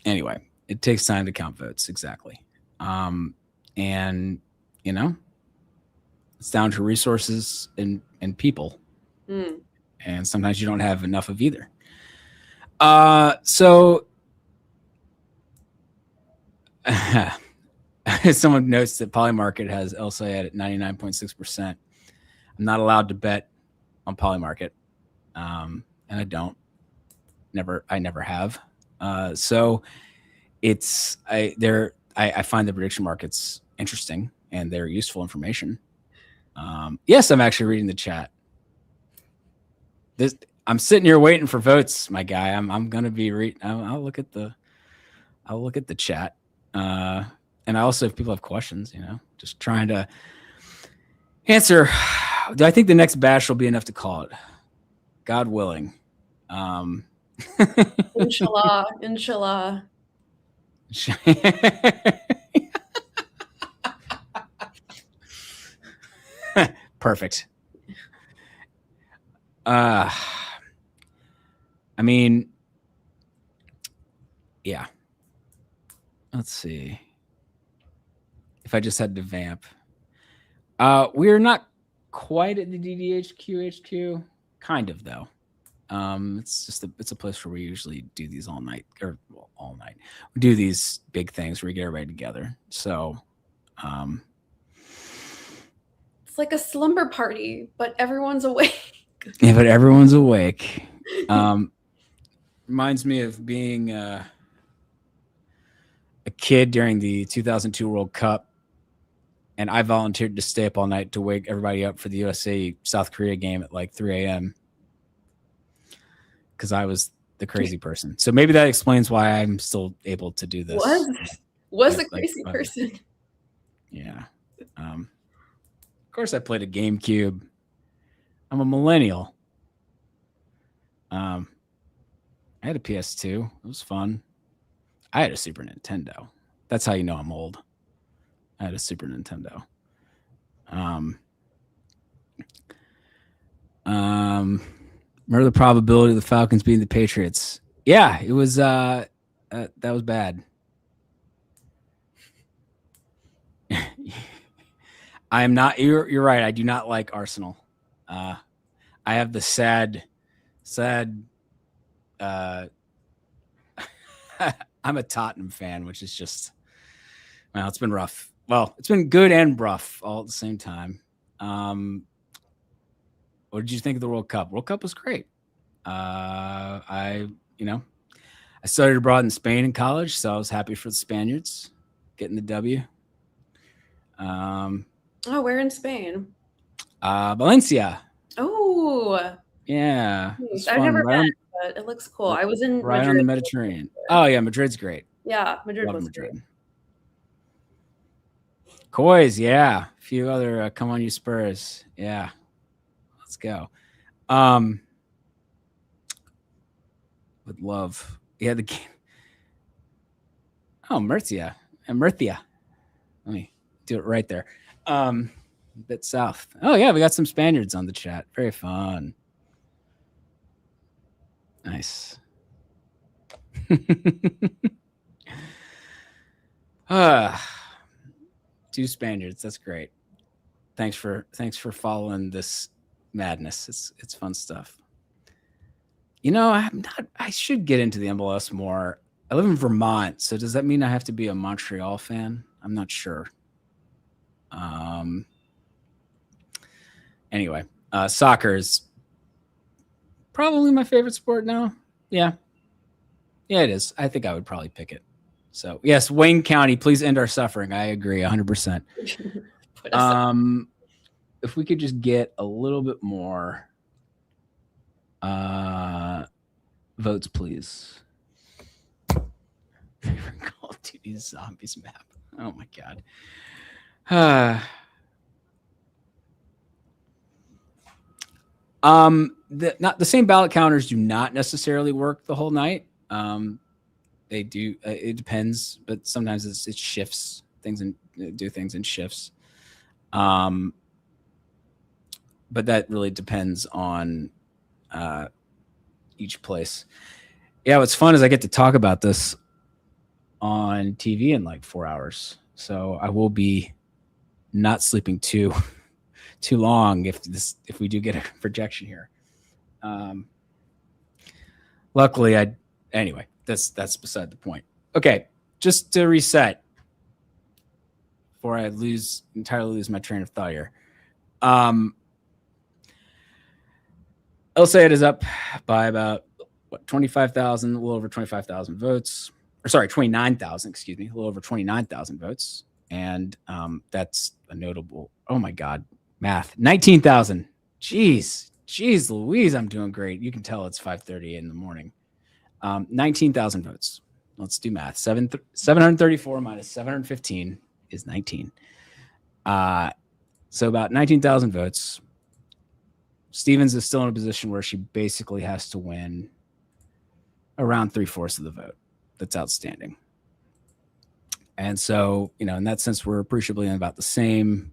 Anyway, it takes time to count votes. Exactly. And you know, it's down to resources and people. Mm. And sometimes you don't have enough of either. So someone notes that Polymarket has El Sayed at 99.6%. I'm not allowed to bet on Polymarket. And I don't. I never have. So it's I find the prediction markets interesting and they're useful information. Yes, I'm actually reading the chat. I'm sitting here waiting for votes, my guy. I'm gonna be I'll look at the chat. And I also, if people have questions, just trying to answer. Do I think the next bash will be enough to call it? God willing. Inshallah. Inshallah. Perfect. I mean, yeah. Let's see. If I just had to vamp. We're not quite at the DDHQ HQ. Kind of, though. It's a place where we usually do these all night. We do these big things where we get everybody together. So, It's like a slumber party, but everyone's awake. Yeah, but everyone's awake. Reminds me of being a kid during the 2002 World Cup, and I volunteered to stay up all night to wake everybody up for the USA South Korea game at like 3 a.m. because I was the crazy person. So maybe that explains why I'm still able to do this. Was a crazy person. Yeah. Of course, I played a GameCube. I'm a millennial. I had a PS2. It was fun. I had a Super Nintendo. That's how you know I'm old. I had a Super Nintendo. Remember the probability of the Falcons beating the Patriots? Yeah, it was. That was bad. I am not. You're right. I do not like Arsenal. I have the sad. I'm a Tottenham fan, which is just. Well, it's been rough. Well, it's been good and rough all at the same time. What did you think of the World Cup? World Cup was great. I studied abroad in Spain in college, so I was happy for the Spaniards getting the W. Oh, where in Spain? Valencia. Oh, Yeah. I've never been, but it looks cool. I was in right Madrid. on the Mediterranean. Oh yeah, Madrid's great. Yeah, Madrid Love was Madrid. great. Coys, yeah. A few other come on you Spurs. Yeah. Let's go. Would love. Yeah, the game. Oh, Murcia. Murcia. Let me do it right there. A bit south. Oh yeah, we got some Spaniards on the chat. Very fun. Nice. Two Spaniards. That's great. Thanks for following this madness. It's fun stuff. I should get into the MLS more. I live in Vermont, so does that mean I have to be a Montreal fan? I'm not sure. Anyway, soccer is probably my favorite sport now. Yeah, it is. I think I would probably pick it. So yes, Wayne County, please end our suffering. I agree 100%. if we could just get a little bit more votes, please. Favorite Call of Duty Zombies map. Oh my god. The same ballot counters do not necessarily work the whole night. They do. It depends, but sometimes it shifts things and do things in shifts. But that really depends on each place. Yeah, what's fun is I get to talk about this on TV in like 4 hours, so I will be not sleeping too long if we do get a projection here. Luckily, anyway. That's beside the point. Okay, just to reset before I entirely lose my train of thought here. I'll say it is up by about 25,000, a little over 25,000 votes. Or sorry, 29,000, excuse me, a little over 29,000 votes. And that's a notable, oh my God, math. 19,000. Jeez Louise, I'm doing great. You can tell it's 5:30 in the morning. 19,000 votes. Let's do math. 734 minus 715 is 19. So about 19,000 votes. Stevens is still in a position where she basically has to win around 3/4 of the vote. That's outstanding. And so, in that sense, we're appreciably in about the same.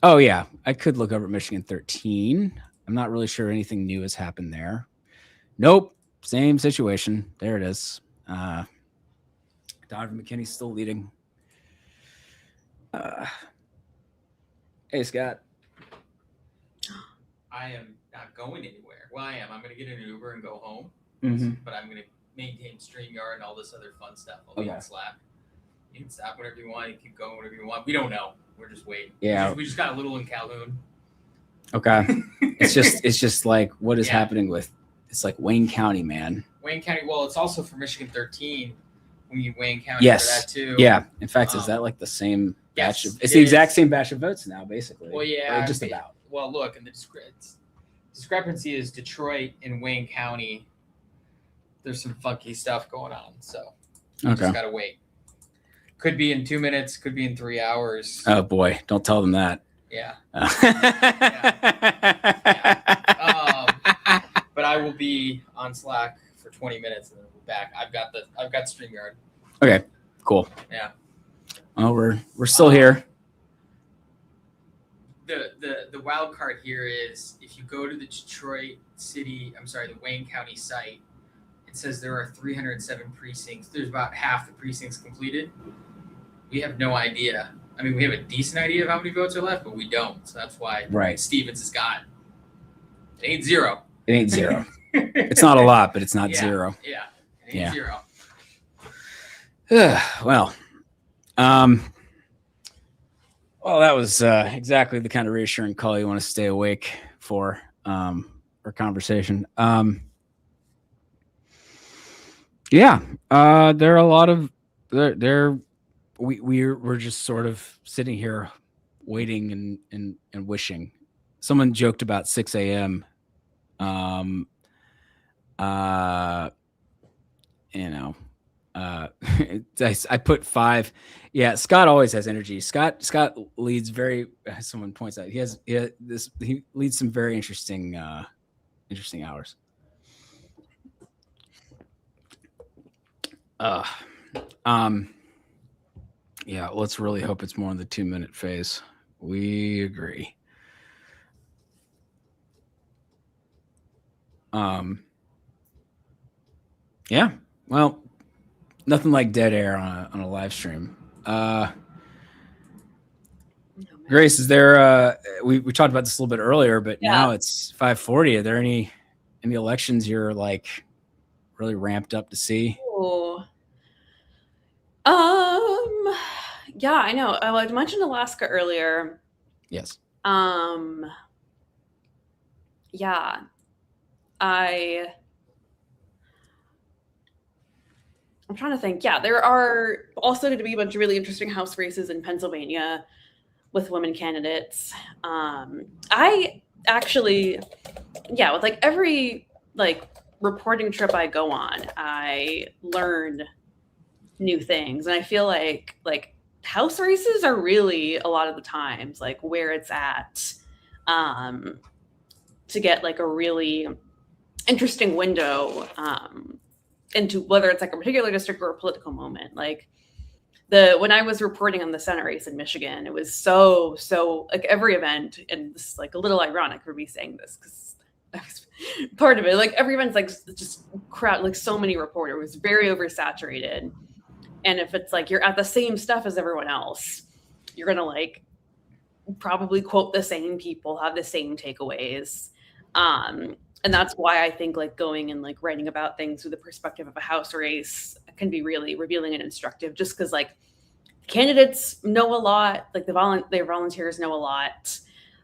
Oh, yeah. I could look over at Michigan 13. I'm not really sure anything new has happened there. Nope. Same situation. There it is. Donovan McKinney's still leading. Hey, Scott. I am not going anywhere. Well, I am. I'm going to get an Uber and go home. Mhm. But I'm going to maintain StreamYard and all this other fun stuff. I'll be Okay. on Slack. You can stop whenever you want. You keep going whenever you want. We don't know. We're just waiting. Yeah. We just got a little in Calhoun. Okay. It's just like what is happening with it's like Wayne County, man. Wayne County. Well, it's also for Michigan 13. We need Wayne County Yes. for that too. Yeah. In fact, is that like the same batch yes, of it's it the exact is. same batch of votes now, basically. Well, yeah. Or just about. Well, look, and the discrepancy is Detroit and Wayne County. There's some funky stuff going on, so you Okay. just gotta wait. Could be in 2 minutes, could be in 3 hours. Oh boy, don't tell them that. Yeah. But I will be on Slack for 20 minutes and then we'll be back. I've got StreamYard. Okay, cool. Yeah. Well, we're still here. The wild card here is if you go to the the Wayne County site, it says there are 307 precincts. There's about half the precincts completed. We have no idea. I mean, we have a decent idea of how many votes are left, but we don't. So that's why Stevens has got. It ain't zero. It ain't zero. It's not a lot, but it's not zero. Yeah. It ain't zero. Well, that was exactly the kind of reassuring call you want to stay awake for conversation. There are a lot of we're just sort of sitting here waiting and wishing. Someone joked about 6 a.m. I put 5. Yeah, Scott always has energy. Scott leads very. Someone points out he leads some very interesting hours. Yeah, let's really hope it's more in the 2-minute phase. We agree. Yeah, well, nothing like dead air on a live stream. Grace, is there we talked about this a little bit earlier, but now it's 5:40. Are there any elections you're like really ramped up to see? Oh. Yeah, I know. I mentioned Alaska earlier. Yes. Yeah. I'm trying to think. Yeah, there are also going to be a bunch of really interesting House races in Pennsylvania with women candidates. I actually, yeah, with like every like reporting trip I go on, I learn new things, and I feel like House races are really a lot of the times like where it's at, to get like a really interesting window into whether it's like a particular district or a political moment. Like when I was reporting on the Senate race in Michigan, it was so like every event, and this is like a little ironic for me saying this because I was part of it. Like every event's like just crowd, like so many reporters. It was very oversaturated, and if it's like you're at the same stuff as everyone else, you're gonna like probably quote the same people, have the same takeaways. And that's why I think like going and like writing about things through the perspective of a House race can be really revealing and instructive, just because like candidates know a lot, like their volunteers know a lot.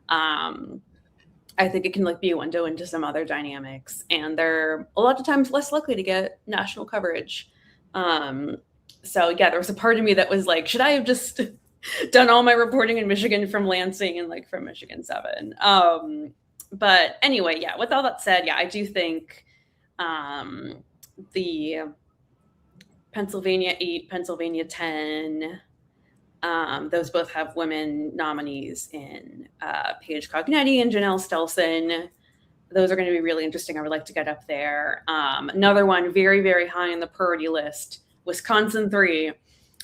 I think it can like be a window into some other dynamics, and they're a lot of times less likely to get national coverage. So yeah, there was a part of me that was like, should I have just done all my reporting in Michigan from Lansing and like from Michigan 7? But anyway, yeah, with all that said, yeah, I do think the Pennsylvania 8, Pennsylvania 10, those both have women nominees in Paige Cognetti and Janelle Stelson. Those are going to be really interesting. I would like to get up there. Another one very, very high on the priority list, Wisconsin 3.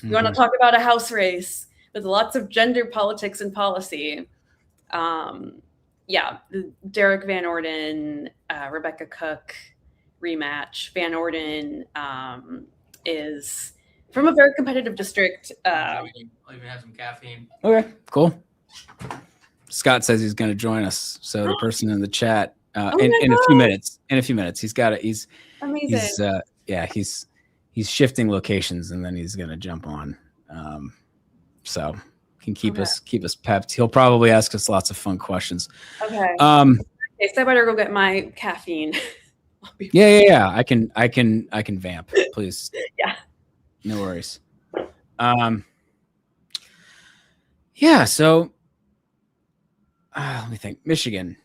You want to talk about a House race with lots of gender politics and policy. Yeah, Derek Van Orden, Rebecca Cook rematch. Van Orden is from a very competitive district. I'll even have some caffeine. Okay, cool. Scott says he's going to join us. So the person in the chat in a few minutes. In a few minutes, he's got it. He's amazing. He's shifting locations, and then he's going to jump on. So can keep us pepped. He'll probably ask us lots of fun questions. Okay. Okay, so I better go get my caffeine. Yeah. I can vamp, please. Yeah. No worries. Yeah. So let me think. Michigan.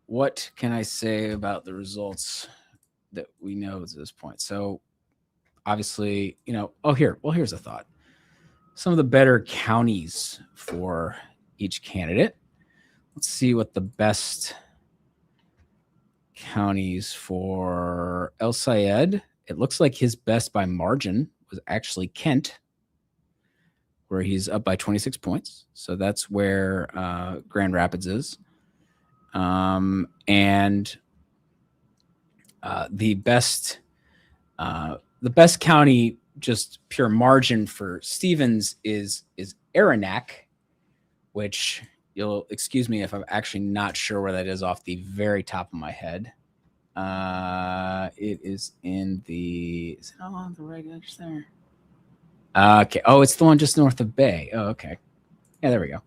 What can I say about the results that we know at this point? So obviously, here's a thought. Some of the better counties for each candidate. Let's see what the best counties for El Sayed. It looks like his best by margin was actually Kent, where he's up by 26 points. So that's where Grand Rapids is. And the best county, just pure margin for Stevens is Aranac, which you'll excuse me if I'm actually not sure where that is off the very top of my head. It is in the, is it on the right edge there? Okay. Oh, it's the one just north of Bay. Oh, okay. Yeah, there we go.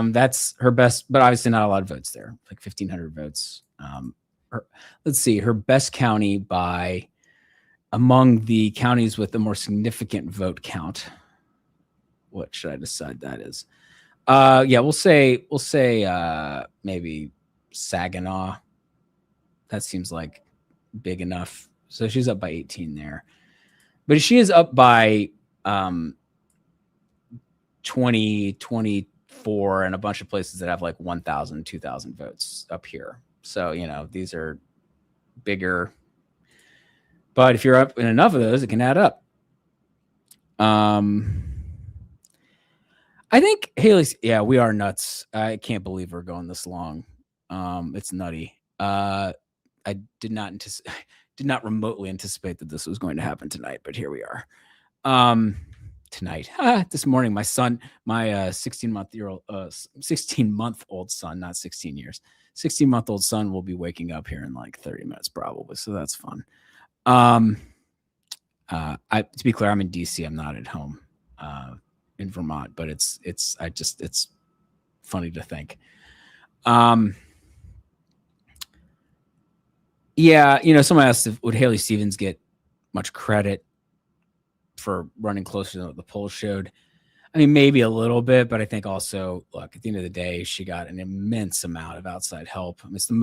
That's her best, but obviously not a lot of votes there, like 1,500 votes. Let's see, her best county by among the counties with the more significant vote count. What should I decide that is? We'll say maybe Saginaw. That seems like big enough. So she's up by 18 there, but she is up by 20, 24, and a bunch of places that have like 1,000, 2,000 votes up here. So, these are bigger, but if you're up in enough of those, it can add up. I think Haley's, we are nuts. I can't believe we're going this long. It's nutty. I did not remotely anticipate that this was going to happen tonight, but here we are. Tonight, this morning, my son, my 16-month-old son, not 16 years, 16-month-old son will be waking up here in like 30 minutes probably. So that's fun. To be clear, I'm in DC. I'm not at home in Vermont, but it's funny to think. Yeah, someone asked would Haley Stevens get much credit for running closer than what the polls showed. I mean, maybe a little bit, but I think also, look, at the end of the day, she got an immense amount of outside help. I mean, it's the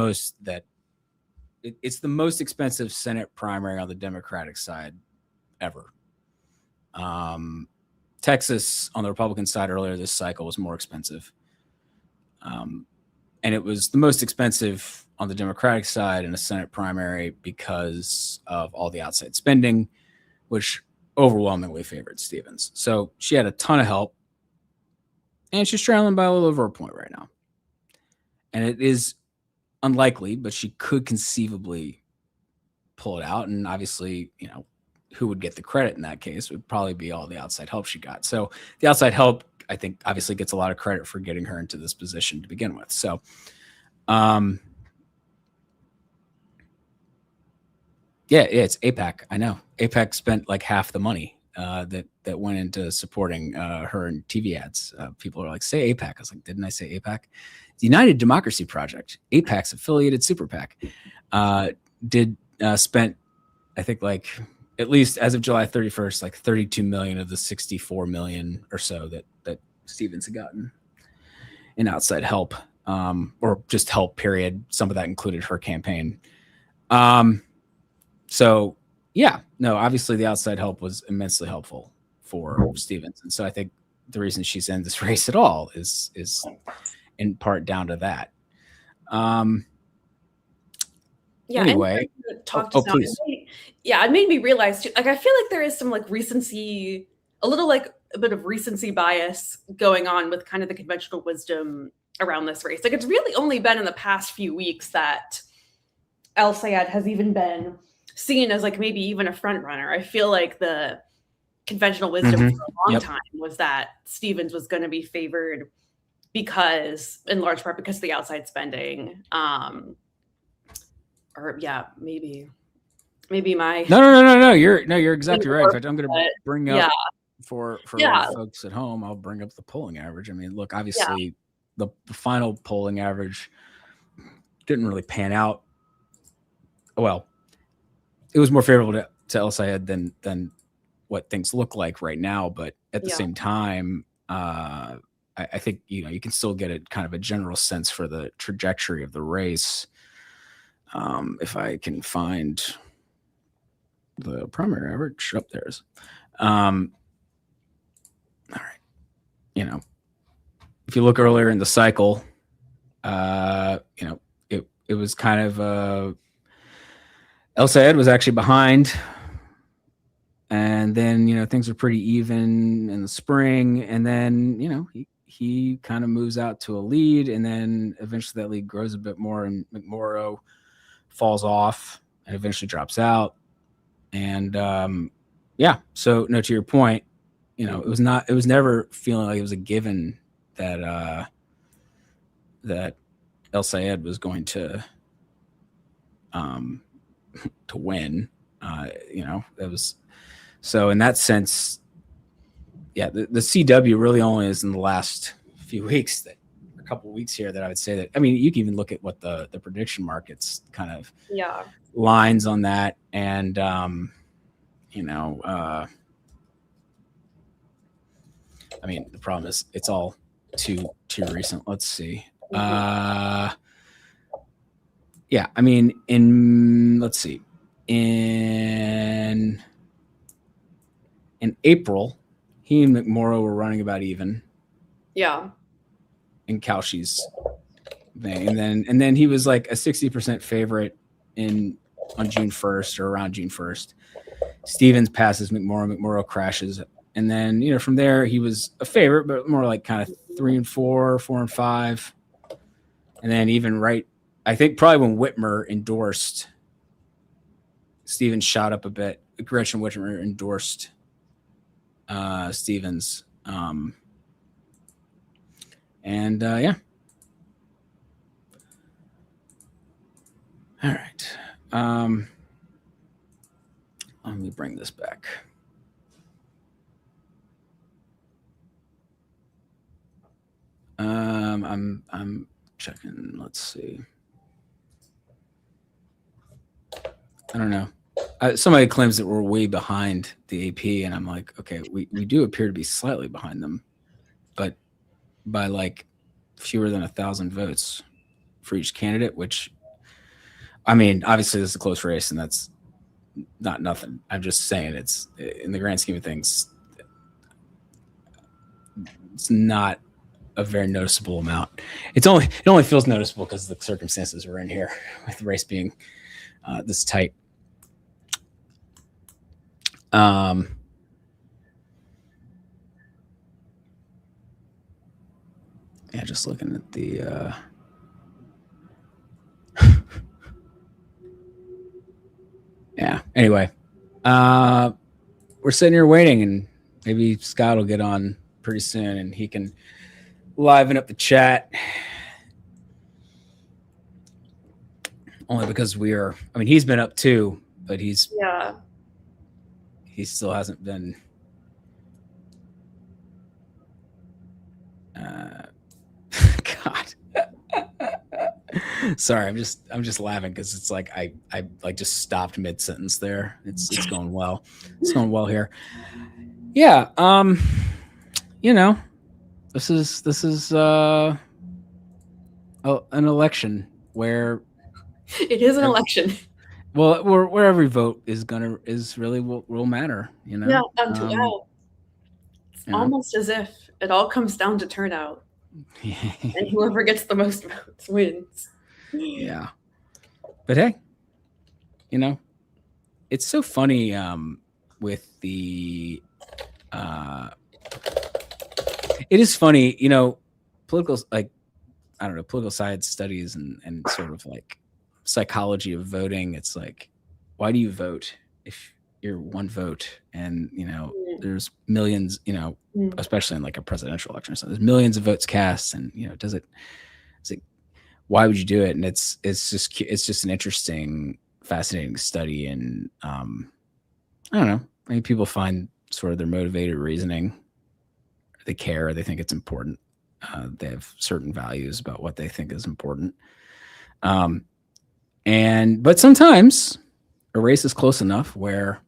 most expensive Senate primary on the Democratic side ever. Texas on the Republican side earlier this cycle was more expensive. And it was the most expensive on the Democratic side in a Senate primary because of all the outside spending, which overwhelmingly favored Stevens. So she had a ton of help, and she's trailing by a little over a point right now. And it is unlikely, but she could conceivably pull it out. And obviously, who would get the credit in that case would probably be all the outside help she got. So the outside help, I think, obviously gets a lot of credit for getting her into this position to begin with. So, yeah, it's AIPAC. I know AIPAC spent like half the money that went into supporting her in TV ads. People are like, say AIPAC. I was like, didn't I say AIPAC? The United Democracy Project, AIPAC's affiliated super PAC, spent, I think, like at least as of July 31st, like 32 million of the 64 million or so that Stevens had gotten in outside help, or just help, period. Some of that included her campaign. So yeah, no, obviously the outside help was immensely helpful for Stevens. And so I think the reason she's in this race at all is in part down to that. Yeah. Anyway, please. It made me realize too, like, I feel like there is some like recency, a bit of recency bias going on with kind of the conventional wisdom around this race. Like, it's really only been in the past few weeks that El Sayed has even been seen as like maybe even a front runner. I feel like the conventional wisdom for a long time was that Stevens was going to be favored because, in large part, because of the outside spending. Maybe my no. You're exactly right. In fact, I'm going to bring up for folks at home. I'll bring up the polling average. I mean, look, obviously the final polling average didn't really pan out. Well, it was more favorable to El Sayed than what things look like right now. But at the same time, I think you can still get a kind of a general sense for the trajectory of the race. If I can find the primary average up there. All right. If you look earlier in the cycle, it was kind of El Sayed was actually behind, and then things are pretty even in the spring, and then he kind of moves out to a lead, and then eventually that lead grows a bit more, and McMorrow falls off and eventually drops out. And so no, to your point, it was never feeling like it was a given that that El Sayed was going to win. That was so in that sense, the CW really only is in the last few weeks, a couple of weeks here, that I would say that, I mean, you can even look at what the prediction markets kind of lines on that. And, I mean, the problem is it's all too recent. Let's see. I mean, in April, he and McMorrow were running about even. Yeah. In Cauchy's thing. And then he was like a 60% favorite on June 1st or around June 1st. Stevens passes McMorrow crashes. And then, from there he was a favorite, but more like kind of 3 and 4, 4 and 5. And then even I think probably when Whitmer endorsed, Stevens shot up a bit. Gretchen Whitmer endorsed Stevens. All right. Let me bring this back. I'm checking. Let's see. I don't know. Somebody claims that we're way behind the AP, and I'm like, okay, we do appear to be slightly behind them, but by like fewer than 1,000 votes for each candidate, which, I mean, obviously this is a close race, and that's not nothing. I'm just saying it's, in the grand scheme of things, it's not a very noticeable amount. It only feels noticeable because of the circumstances we're in here, with the race being this tight. Yeah, just looking at the yeah. Anyway, we're sitting here waiting, and maybe Scott will get on pretty soon, and he can liven up the chat. Only because we are. I mean, he's been up too, but he still hasn't been. God. Sorry, I'm just laughing because it's like I like just stopped mid sentence there. It's going well. It's going well here. Yeah. This is an election where it is an election. Well, where every vote is really will matter. Yeah. It's almost as if it all comes down to turnout. And whoever gets the most votes wins. Yeah. But hey, it's so funny with the it is funny, political, like, I don't know, political science studies and sort of like psychology of voting. It's like, why do you vote if you're one vote? And there's millions, especially in like a presidential election, so there's millions of votes cast, and it's like, why would you do it? And it's just an interesting, fascinating study. And I don't know, I think people find sort of their motivated reasoning, they care, they think it's important, they have certain values about what they think is important. But sometimes a race is close enough where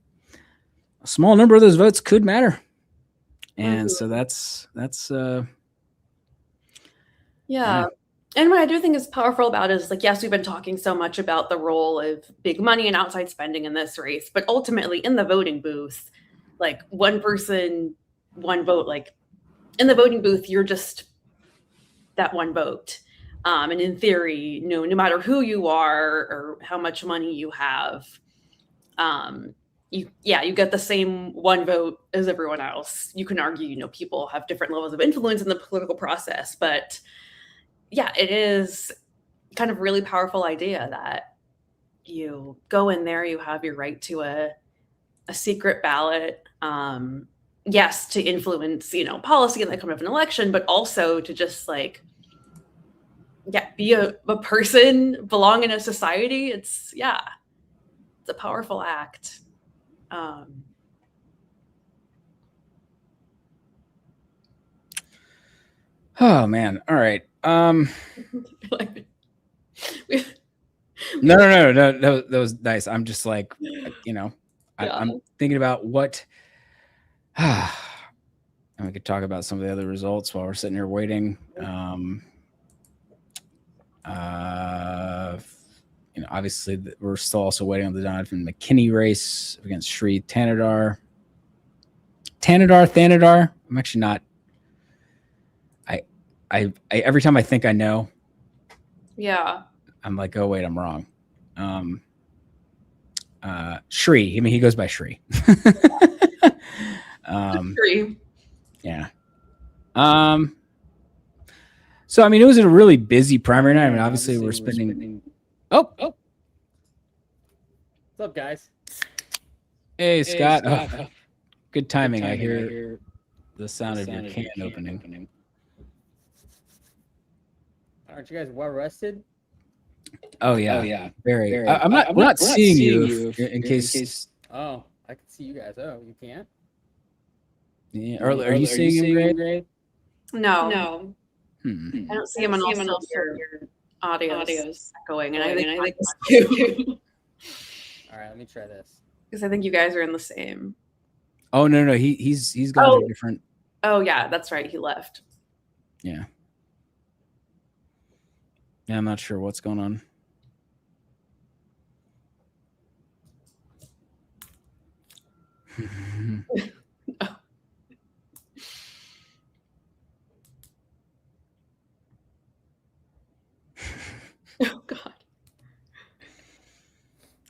a small number of those votes could matter. And so that's yeah. And what I do think is powerful about it is, like, yes, we've been talking so much about the role of big money and outside spending in this race, but ultimately in the voting booth, like, one person, one vote, like, in the voting booth, you're just that one vote. And in theory, no matter who you are or how much money you have, you get the same one vote as everyone else. You can argue, people have different levels of influence in the political process, but yeah, it is kind of really powerful idea that you go in there, you have your right to a secret ballot. Yes, to influence, policy in the outcome of an election, but also to just like, be a person, belong in a society. It's a powerful act. Oh man. All right. No. That was nice. I'm just like, I'm thinking about what, and we could talk about some of the other results while we're sitting here waiting. Obviously we're still also waiting on the Donovan McKinney race against Sri Thanedar. I'm actually not. I every time I think I know, I'm like, oh wait, I'm wrong. Sri. I mean, he goes by Sri. Sri. Yeah. So I mean, it was a really busy primary night. I mean, obviously we're spending. Oh. What's up, guys? Hey, Scott. Oh, good timing. I hear the sound of your can opening. Aren't you guys well rested? Oh yeah. Very. I'm not seeing you in case. Oh, I can see you guys. Oh, you can't? Yeah. Are you seeing him, Gray? No. I don't see him, and also your audio's going, and I think too. All right, let me try this. Because I think you guys are in the same. Oh no, he's gone to a different. Oh yeah, that's right. He left. Yeah. Yeah, I'm not sure what's going on. Oh God.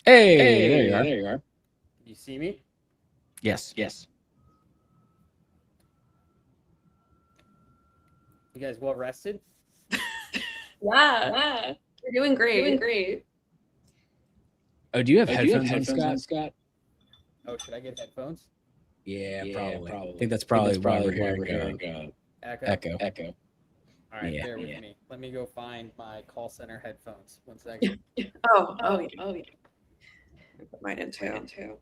Hey, there you are. There you are. You see me? Yes. Yes. You guys well rested? Yeah. You're doing great. Oh, do you have headphones on, Scott? Oh, should I get headphones? Yeah, probably. I think that's probably why we're hearing echo. All right, Yeah. bear with me. Let me go find my call center headphones. 1 second. Oh yeah. Put mine in too.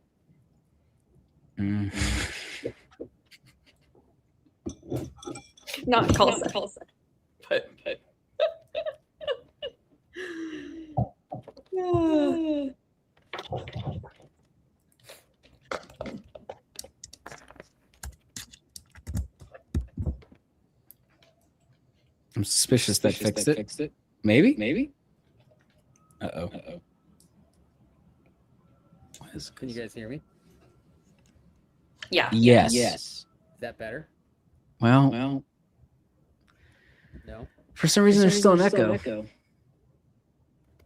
Not call center. But. I'm suspicious that fixed it. Maybe. Uh-oh. Can you guys hear me? Yeah. Yes. Is that better? Well, No. for some reason there's still an echo.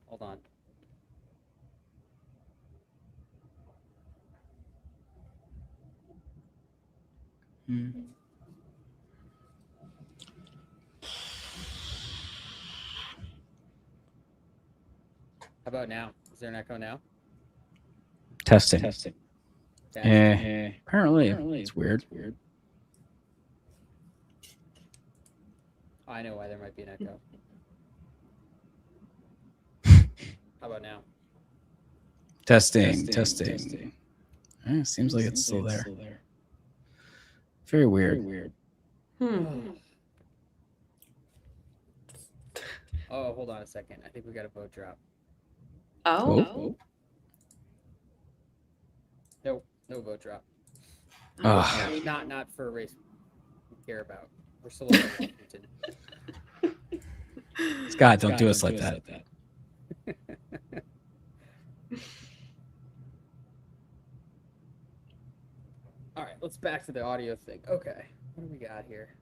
Hold on. How about now? Is there an echo now? Testing. Testing. Apparently, it's weird. I know why there might be an echo. How about now? Testing. Seems like it's still there. Very weird. Oh, hold on a second. I think we got a vote drop. Oh. No vote drop. Ugh. I mean, not for a race we care about. We're still in Washington. Scott, don't do us like that. All right, let's back to the audio thing. Okay, what do we got here?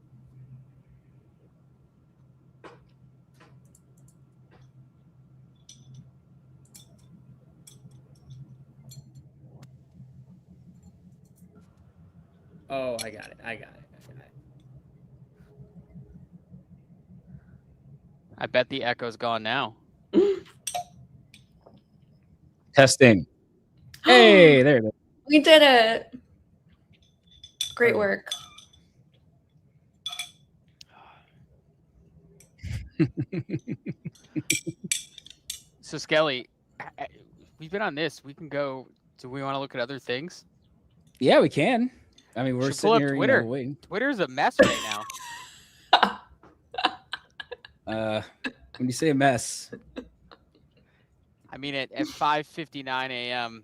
Oh, I got it. I bet the echo's gone now. Testing. Hey, there it is. We did it. Great work. So Skelly, we've been on this. We can go. Do we want to look at other things? Yeah, we can. I mean, we're Should pull sitting up here, Twitter. waiting. Twitter's a mess right now. When you say a mess, I mean, at 5:59 a.m.,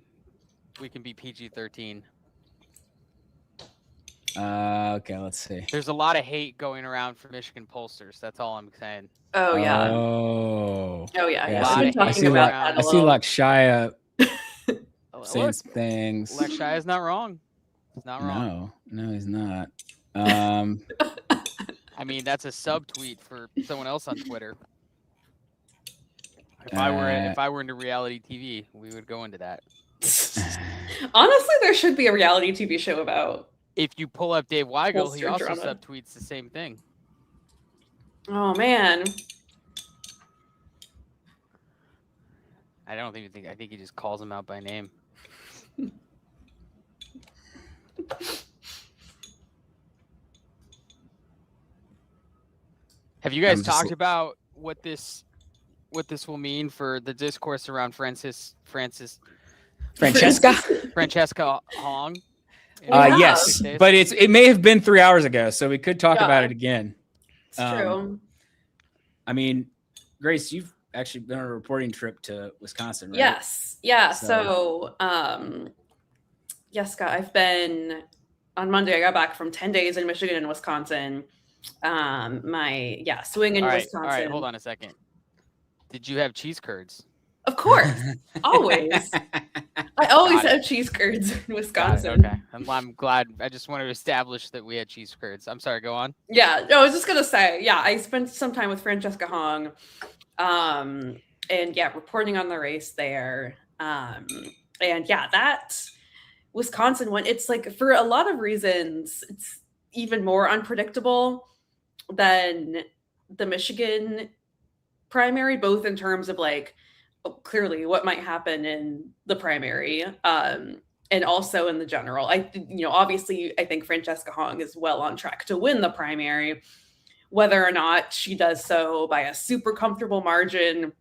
we can be PG-13. Okay, let's see. There's a lot of hate going around for Michigan pollsters. That's all I'm saying. Oh yeah. Oh yeah. I've been talking about that. I see Lakshaya Look, saying things. Lakshaya is not wrong. He's not wrong. No, he's not. I mean, that's a subtweet for someone else on Twitter. If I were into reality TV, we would go into that. Honestly, there should be a reality TV show about. If you pull up Dave Weigel, he Pollster also drama. subtweets the same thing. Oh man. I don't even think. I think he just calls him out by name. Have you guys talked about what this will mean for the discourse around Francesca Hong? Yes, but it may have been 3 hours ago, so we could talk about it again. It's true. I mean, Grace, actually been on a reporting trip to Wisconsin, right? Yes. Yeah. So yes, Scott, I've been on Monday. I got back from 10 days in Michigan and Wisconsin. My swing in Wisconsin. All right, hold on a second. Did you have cheese curds? Of course, always. I always have cheese curds in Wisconsin. Okay, I'm glad. I just wanted to establish that we had cheese curds. I'm sorry. Go on. Yeah, no, I was just gonna say, I spent some time with Francesca Hong, and reporting on the race there. That Wisconsin one, it's like for a lot of reasons, it's even more unpredictable than the Michigan primary, both in terms of like clearly what might happen in the primary, and also in the general. Obviously, I think Francesca Hong is well on track to win the primary. Whether or not she does so by a super comfortable margin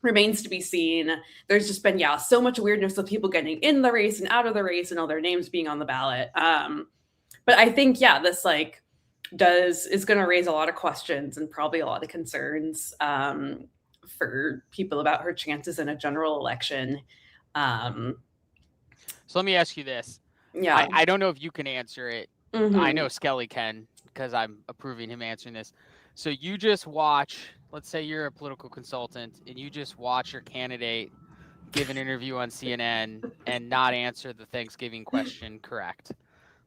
remains to be seen. There's just been, so much weirdness with people getting in the race and out of the race and all their names being on the ballot. But I think, this is going to raise a lot of questions and probably a lot of concerns for people about her chances in a general election. So let me ask you this. Yeah. I don't know if you can answer it. Mhm. I know Skelly can because I'm approving him answering this. So you just watch, let's say you're a political consultant and you just watch your candidate give an interview on CNN and not answer the Thanksgiving question correct.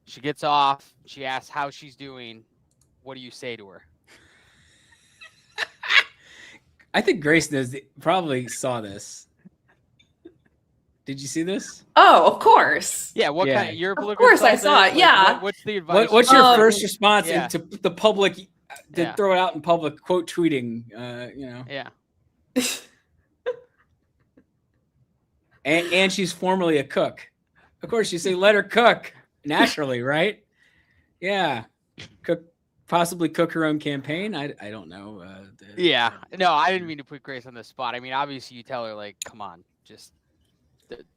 She gets off, she asks how she's doing. What do you say to her? I think Grace probably saw this. Did you see this? Oh, of course. Yeah. What kind of, you're a Of political course I consultant, saw it. like, Yeah. what's the advice? What's your first response yeah. to the public? To Yeah. throw it out in public, quote tweeting. Yeah. And she's formerly a cook. Of course, you say let her cook naturally, right? Yeah, possibly cook her own campaign. I don't know. Yeah. No, I didn't mean to put Grace on the spot. I mean, obviously, you tell her like, come on, just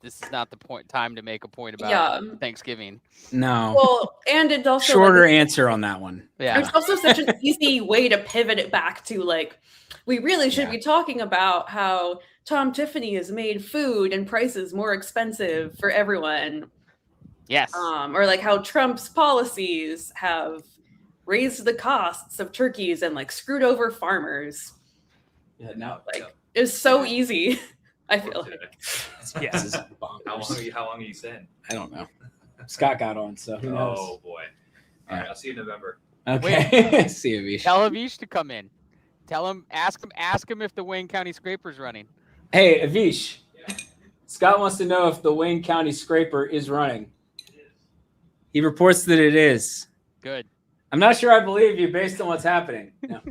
this is not the time to make a point about Thanksgiving. No. Well, and it's also shorter answer on that one. Yeah. It's also such an easy way to pivot it back to like, we really should be talking about how Tom Tiffany has made food and prices more expensive for everyone. Yes. Or like how Trump's policies have raised the costs of turkeys and like screwed over farmers. Yeah, now it's so easy. I feel like. Yes. How long are you saying? I don't know. Scott got on, so who knows? Oh boy. All right, I'll see you in November. Okay. See you, Avish. Tell Avish to come in. Tell him, ask him if the Wayne County Scraper's running. Hey, Avish. Scott wants to know if the Wayne County Scraper is running. He reports that it is. Good. I'm not sure I believe you based on what's happening. No.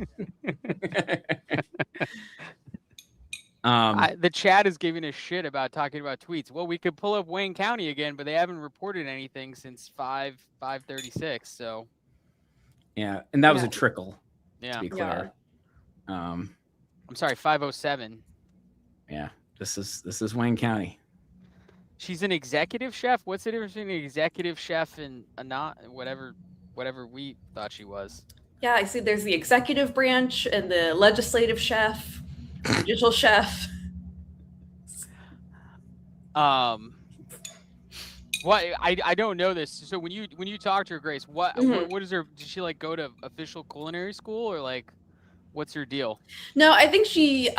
The chat is giving a shit about talking about tweets. Well, we could pull up Wayne County again, but they haven't reported anything since 5:36. So, yeah, and that was a trickle. Yeah, to be clear. I'm sorry, 5:07. Yeah, this is Wayne County. She's an executive chef. What's the difference between an executive chef and a not whatever we thought she was? Yeah, I see. There's the executive branch and the legislative chef, judicial chef. What I don't know this. So when you talk to her, Grace, what is her? Did she like go to official culinary school or like what's her deal? No, I think she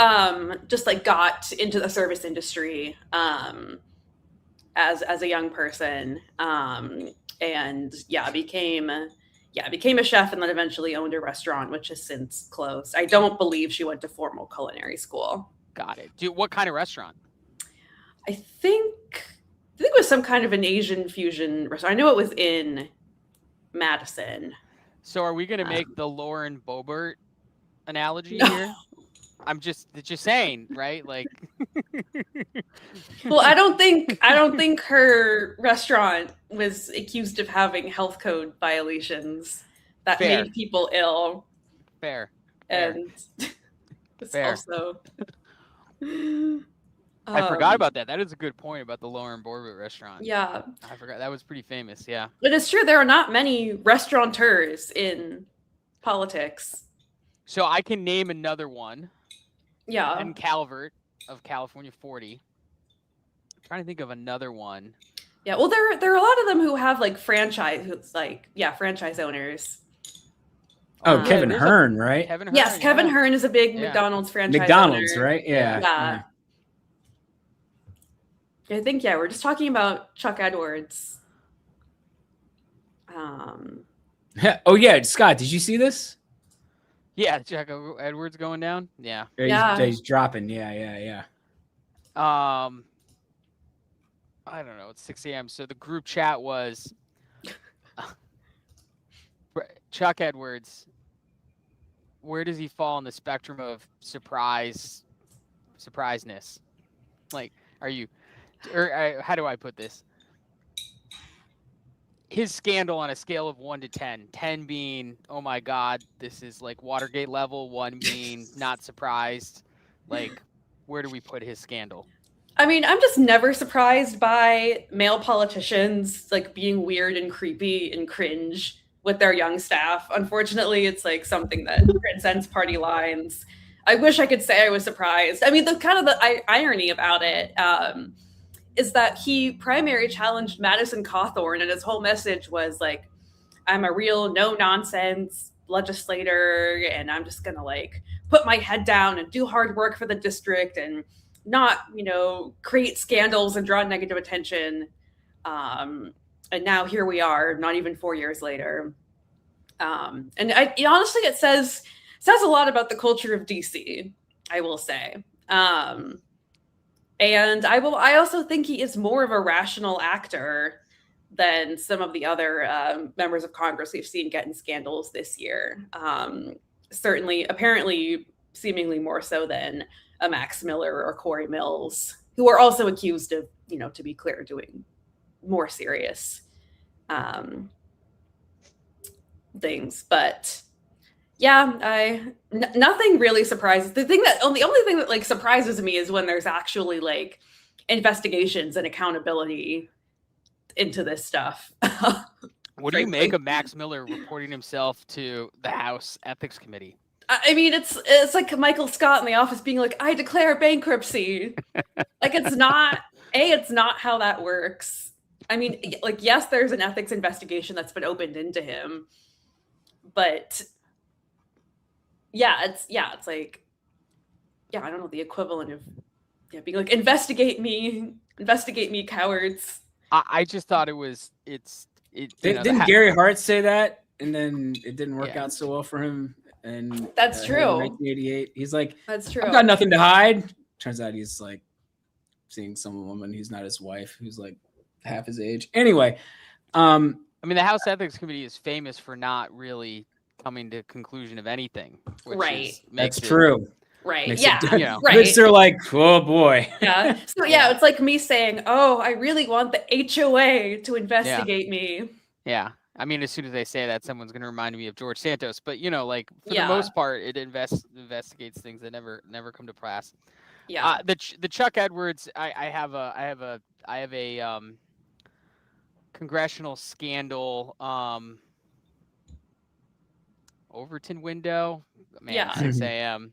just like got into the service industry as a young person, and became a chef and then eventually owned a restaurant, which has since closed. I don't believe she went to formal culinary school. Got it. What kind of restaurant? I think it was some kind of an Asian fusion restaurant. I know it was in Madison. So are we going to make the Lauren Boebert analogy here? I'm just saying, right? Like, well, I don't think her restaurant was accused of having health code violations that Fair. made people ill. Fair. And it's Fair. also. I forgot about that. That is a good point about the Lauren Boebert restaurant. Yeah. I forgot. That was pretty famous. Yeah. But it's true. There are not many restaurateurs in politics. So I can name another one. Yeah. Ben Calvert of California 40. I'm trying to think of another one. Yeah, well, there are a lot of them who have like franchise owners. Oh, Kevin there's Hearn, right? Kevin Hearn, Yes, Kevin yeah. Hearn is a big Yeah. McDonald's franchise McDonald's, owner. right? Yeah. Yeah. I think, yeah, we're just talking about Chuck Edwards. Oh yeah, Scott, did you see this? Yeah, Chuck Edwards going down. Yeah. He's dropping. Yeah. I don't know. It's 6 a.m. So the group chat was Chuck Edwards. Where does he fall on the spectrum of surpriseness? Like, how do I put this? His scandal on a scale of 1 to 10, 10 being, oh my God, this is like Watergate level, 1 being not surprised. Like, where do we put his scandal? I mean, I'm just never surprised by male politicians like being weird and creepy and cringe with their young staff. Unfortunately, it's like something that transcends party lines. I wish I could say I was surprised. I mean, the irony about it is that he primary challenged Madison Cawthorn, and his whole message was like, I'm a real no nonsense legislator, and I'm just gonna like put my head down and do hard work for the district and not, create scandals and draw negative attention. And now here we are, not even 4 years later. And honestly, it says a lot about the culture of DC, I will say. And I also think he is more of a rational actor than some of the other members of Congress we've seen get in scandals this year. Certainly, apparently, seemingly more so than a Max Miller or Corey Mills, who are also accused of, to be clear, doing more serious things. But yeah, nothing really surprises. The only thing that like surprises me is when there's actually like investigations and accountability into this stuff. What do you make of Max Miller reporting himself to the House Ethics Committee? I mean, it's like Michael Scott in The Office being like, I declare bankruptcy. Like, it's not how that works. I mean, like, yes, there's an ethics investigation that's been opened into him, but it's like, I don't know, the equivalent of being like, investigate me, cowards. I just thought Didn't Gary Hart say that, and then it didn't work out so well for him? And that's true. In 1988, he's like, that's true. I've got nothing to hide. Turns out he's like seeing some woman who's not his wife, who's like half his age. Anyway, I mean, the House Ethics Committee is famous for not really coming to conclusion of anything. Right. That's true. Right. Right. Right. They're like, oh boy. Yeah. So it's like me saying, oh, I really want the HOA to investigate me. Yeah. I mean, as soon as they say that, someone's going to remind me of George Santos. But like for the most part, it investigates things that never come to pass. Yeah. The Chuck Edwards, I have a congressional scandal Overton window. Man, 6 a.m.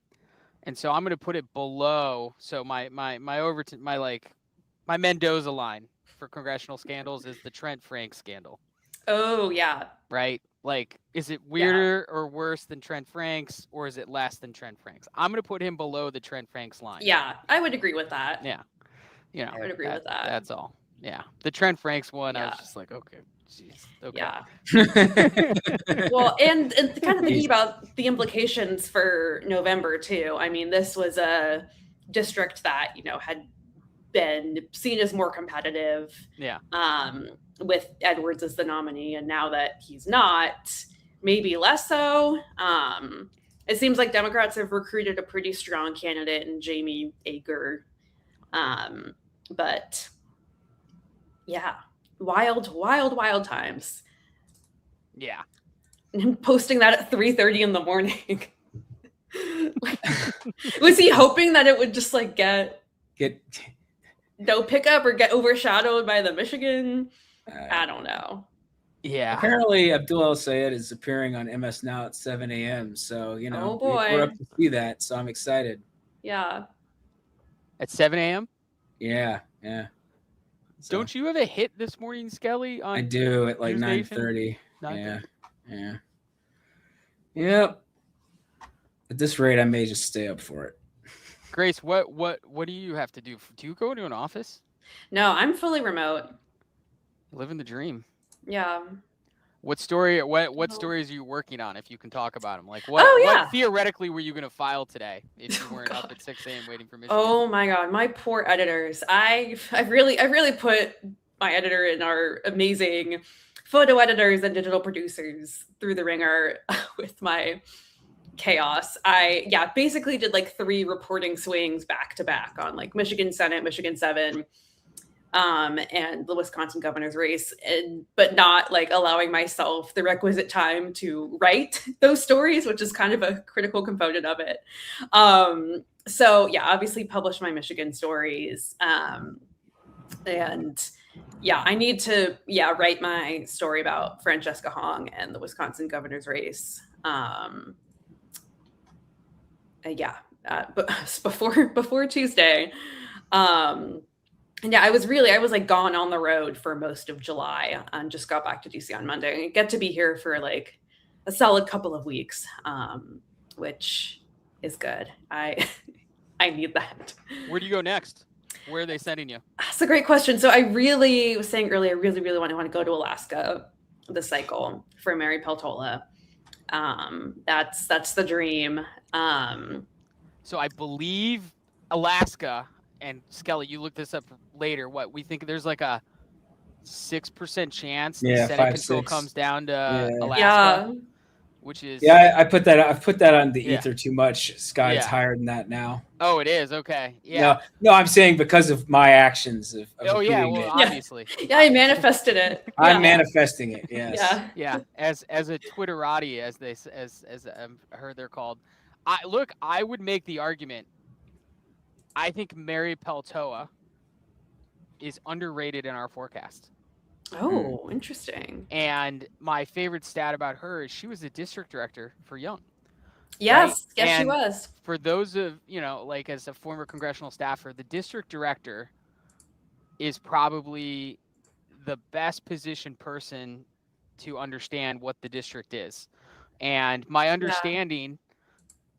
And so I'm going to put it below. So my Overton, my Mendoza line for congressional scandals is the Trent Frank scandal. Oh, yeah. Right? Like, is it weirder or worse than Trent Frank's, or is it less than Trent Frank's? I'm going to put him below the Trent Frank's line. Yeah, I would agree with that. Yeah. I would agree with that. That's all. Yeah. The Trent Frank's one, I was just like, okay. Jeez. Okay. Yeah. Well, and kind of thinking about the implications for November, too. I mean, this was a district that, had been seen as more competitive. Yeah. With Edwards as the nominee, and now that he's not, maybe less so. It seems like Democrats have recruited a pretty strong candidate in Jamie Ager. But yeah, wild times. Yeah. And posting that at 3:30 in the morning. Was he hoping that it would just like get no pickup or get overshadowed by the Michigan? I don't know. Yeah. Apparently, Abdul El-Sayed is appearing on MS Now at 7 a.m. So, oh boy. we're up to see that. So I'm excited. Yeah. At 7 a.m.? Yeah. Don't you have a hit this morning, Skelly? I do at like News Nation? 9:30. 9:30. Yeah. Yep. At this rate, I may just stay up for it. Grace, what do you have to do? Do you go to an office? No, I'm fully remote. Living the dream. Yeah. What stories are you working on, if you can talk about them? Like what theoretically were you going to file today if you weren't up at 6 a.m. waiting for Michigan? Oh my God, my poor editors. I've really put my editor and our amazing photo editors and digital producers through the ringer with my chaos. I basically did like 3 reporting swings back to back on like Michigan Senate, Michigan 7, and the Wisconsin governor's race, but not like allowing myself the requisite time to write those stories, which is kind of a critical component of it. So yeah, obviously publish my Michigan stories. And yeah, I need to write my story about Francesca Hong and the Wisconsin governor's race. But before Tuesday. And yeah, I was like gone on the road for most of July and just got back to DC on Monday. I get to be here for like a solid couple of weeks, which is good. I need that. Where do you go next? Where are they sending you? That's a great question. So I really was saying earlier, I really want to go to Alaska this cycle for Mary Peltola. That's the dream. So I believe Alaska, and Skelly, you look this up later. What we think there's like a 6% chance the Senate control comes down to Alaska, which is I put that. I've put that on the ether too much. Sky's higher than that now. Oh, it is okay. Yeah. No, I'm saying because of my actions of obviously. Yeah, I manifested it. I'm manifesting it. Yes. Yeah. As a Twitterati, as I heard they're called. I would make the argument. I think Mary Peltola is underrated in our forecast. Oh, interesting. And my favorite stat about her is she was the district director for Young. Yes, right? Yes, and she was. For those of, like as a former congressional staffer, the district director is probably the best positioned person to understand what the district is. And my understanding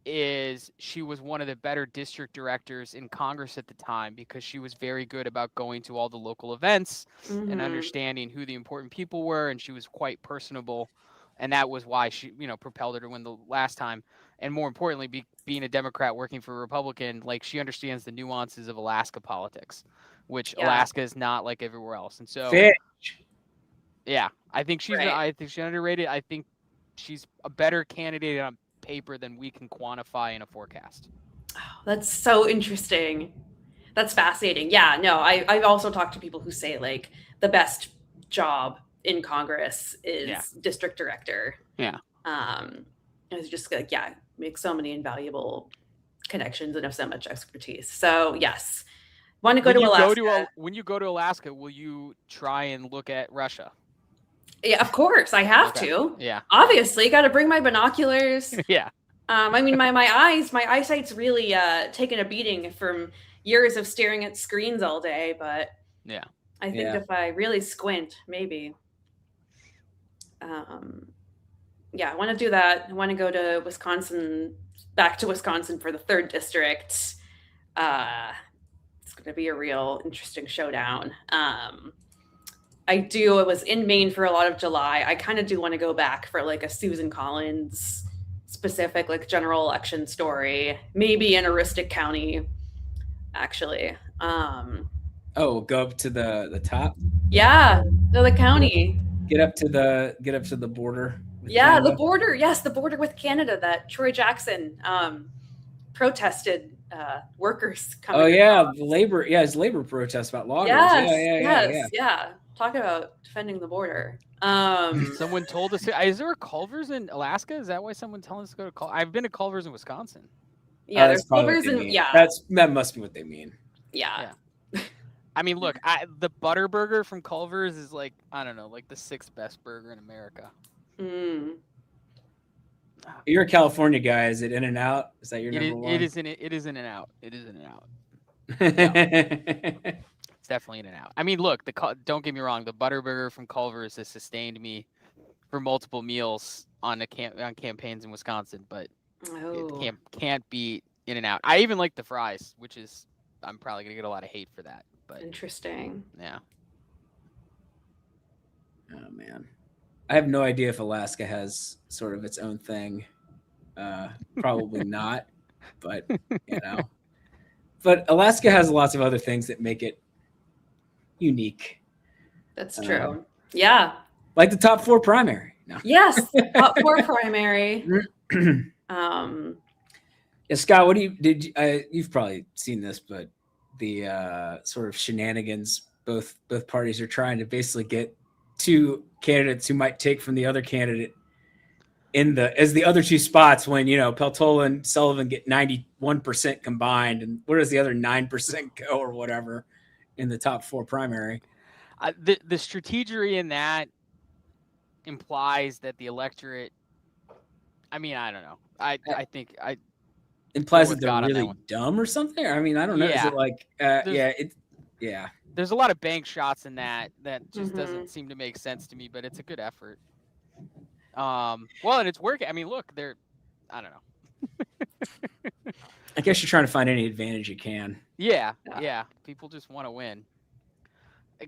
is she was one of the better district directors in Congress at the time because she was very good about going to all the local events and understanding who the important people were, and she was quite personable, and that was why she propelled her to win the last time. And more importantly, being a Democrat working for a Republican, like she understands the nuances of Alaska politics, which Alaska is not like everywhere else. And so I think she's underrated. I think she's a better candidate on paper than we can quantify in a forecast. Oh, that's so interesting. That's fascinating. Yeah, no, I've also talked to people who say like the best job in Congress is district director. Yeah. It's just like, make so many invaluable connections and have so much expertise. So yes, want to go to Alaska. When you go to Alaska, will you try and look at Russia? Yeah, of course I have to. Yeah. Obviously, got to bring my binoculars. Yeah. I mean, my eyesight's really taken a beating from years of staring at screens all day, but I think if I really squint, maybe. I want to do that. I want to go to Wisconsin, back to Wisconsin for the 3rd district. It's going to be a real interesting showdown. I was in Maine for a lot of July. I kind of do want to go back for like a Susan Collins specific, like general election story, maybe in Aroostook County, actually. Go up to the top. Yeah, the county. Get up to the border. The border. Yes, the border with Canada that Troy Jackson protested workers coming. Oh yeah, his labor protest about loggers. Yeah. Talk about defending the border. Someone told us. Is there a Culver's in Alaska? Is that why someone telling us to go to Culver's? I've been to Culver's in Wisconsin. Yeah, there's Culver's that must be what they mean. Yeah. I mean, look, the butter burger from Culver's is like, I don't know, like the 6th best burger in America. You're a California guy. Is it In-N-Out? Is that your number one? It is In-N-Out. It is In-N-Out. It's definitely In-N-Out. I mean, look, don't get me wrong. The Butterburger from Culver's has sustained me for multiple meals on campaigns in Wisconsin, but it can't beat In-N-Out. I even like the fries, which is I'm probably gonna get a lot of hate for that. But interesting. Yeah. Oh man, I have no idea if Alaska has sort of its own thing. Probably not, but But Alaska has lots of other things that make it unique. That's true. Yeah. Like the top 4 primary. No. Yes. Top 4 primary. Yeah, Scott, what you've probably seen this, but the sort of shenanigans both parties are trying to basically get 2 candidates who might take from the other candidate as the other 2 spots when, Peltola and Sullivan get 91% combined, and where does the other 9% go or whatever in the top 4 primary? The strategery in that implies that the electorate, I mean, I don't know. I think implies that they're really dumb or something. I mean, I don't know. Yeah. Is it like, yeah. There's a lot of bank shots in that just doesn't seem to make sense to me, but it's a good effort. Well, and it's working. I mean, look, I don't know. I guess you're trying to find any advantage you can. Yeah. People just want to win.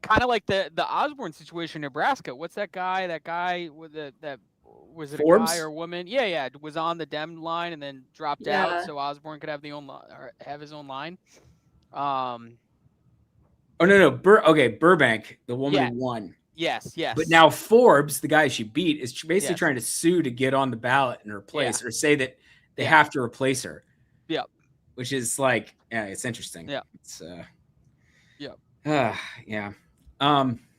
Kind of like the Osborne situation in Nebraska. What's that guy? That guy with that was it Forbes? a guy or a woman? Yeah. Was on the Dem line and then dropped out so Osborne could have his own line. Oh no. Burbank, the woman who won. Yes. But now Forbes, the guy she beat, is basically trying to sue to get on the ballot in her place or say that they have to replace her. Yep. Which is like, it's interesting. Yeah. It's yeah.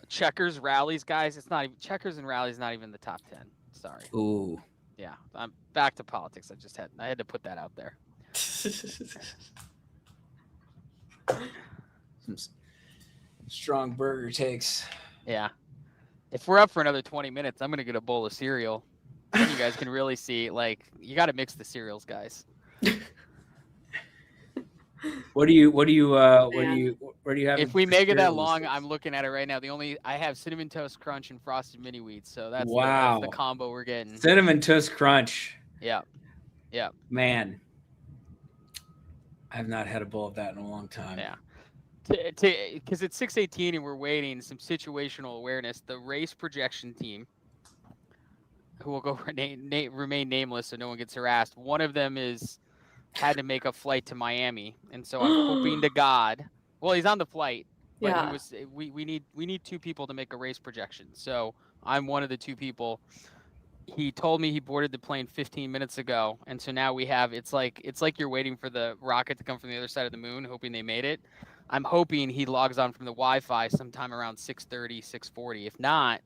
Checkers, rallies, guys. It's not even Checkers and rallies. Not even the top 10. Sorry. Ooh. Yeah. I'm back to politics. I had to put that out there. Some strong burger takes. Yeah. If we're up for another 20 minutes, I'm gonna get a bowl of cereal. Then you guys can really see, like, you got to mix the cereals, guys. What do you have? If we make it that long, I'm looking at it right now. I have Cinnamon Toast Crunch and Frosted Mini Wheats, so that's the combo we're getting. Cinnamon Toast Crunch. Yeah. Man, I've not had a bowl of that in a long time. Yeah. Because it's 6:18 and we're waiting. Some situational awareness. The race projection team, who will go remain nameless so no one gets harassed. One of them had to make a flight to Miami, and so I'm hoping to God. Well, he's on the flight, but we need 2 people to make a race projection. So I'm one of the 2 people. He told me he boarded the plane 15 minutes ago, and so now we have. It's like you're waiting for the rocket to come from the other side of the moon, hoping they made it. I'm hoping he logs on from the Wi-Fi sometime around 6:30, 6:40. If not,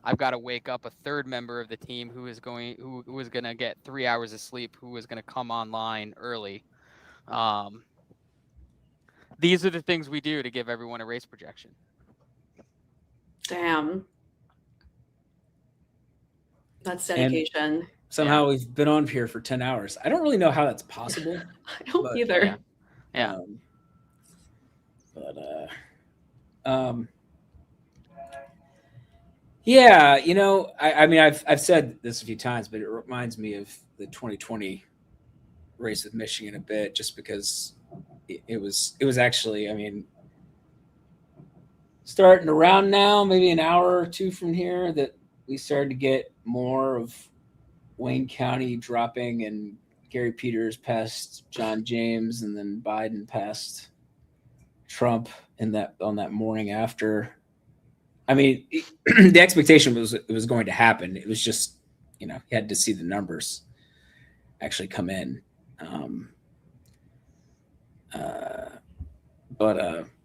I've got to wake up a 3rd member of the team who is going to get 3 hours of sleep, who is going to come online early. These are the things we do to give everyone a race projection. Damn. That's dedication. And somehow we've been on here for 10 hours. I don't really know how that's possible. I don't either. Yeah. Yeah, I mean, I've said this a few times, but it reminds me of the 2020 race with Michigan a bit, just because it was actually, I mean, starting around now, maybe an hour or 2 from here, that we started to get more of Wayne County dropping, and Gary Peters passed John James, and then Biden passed Trump on that morning after. I mean, the expectation was it was going to happen. It was just, you had to see the numbers actually come in.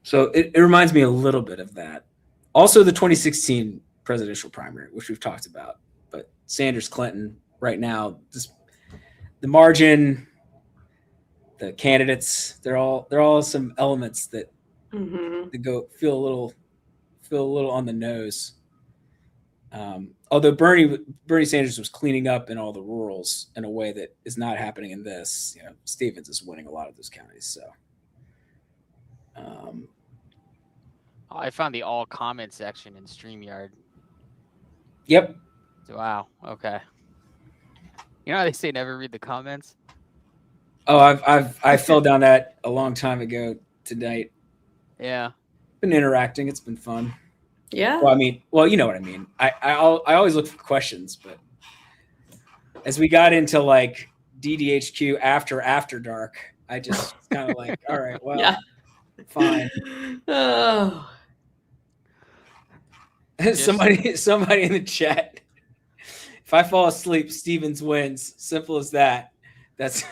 So it reminds me a little bit of that. Also, the 2016 presidential primary, which we've talked about, but Sanders Clinton right now, just the margin, the candidates, they're all some elements that feel a little on the nose. although Bernie Sanders was cleaning up in all the rurals in a way that is not happening in this. You know, Stevens is winning a lot of those counties. So, I found the all comment section in StreamYard. Yep. Wow. Okay. You know how they say never read the comments? Oh, I fell down that a long time ago tonight. Yeah. Been interacting. It's been fun. Yeah. Well, I mean, you know what I mean. I always look for questions, but as we got into like DDHQ after dark, I just kind of like, all right, well, Yeah. fine. Oh. Somebody in the chat. If I fall asleep, Stevens wins. Simple as that. That's.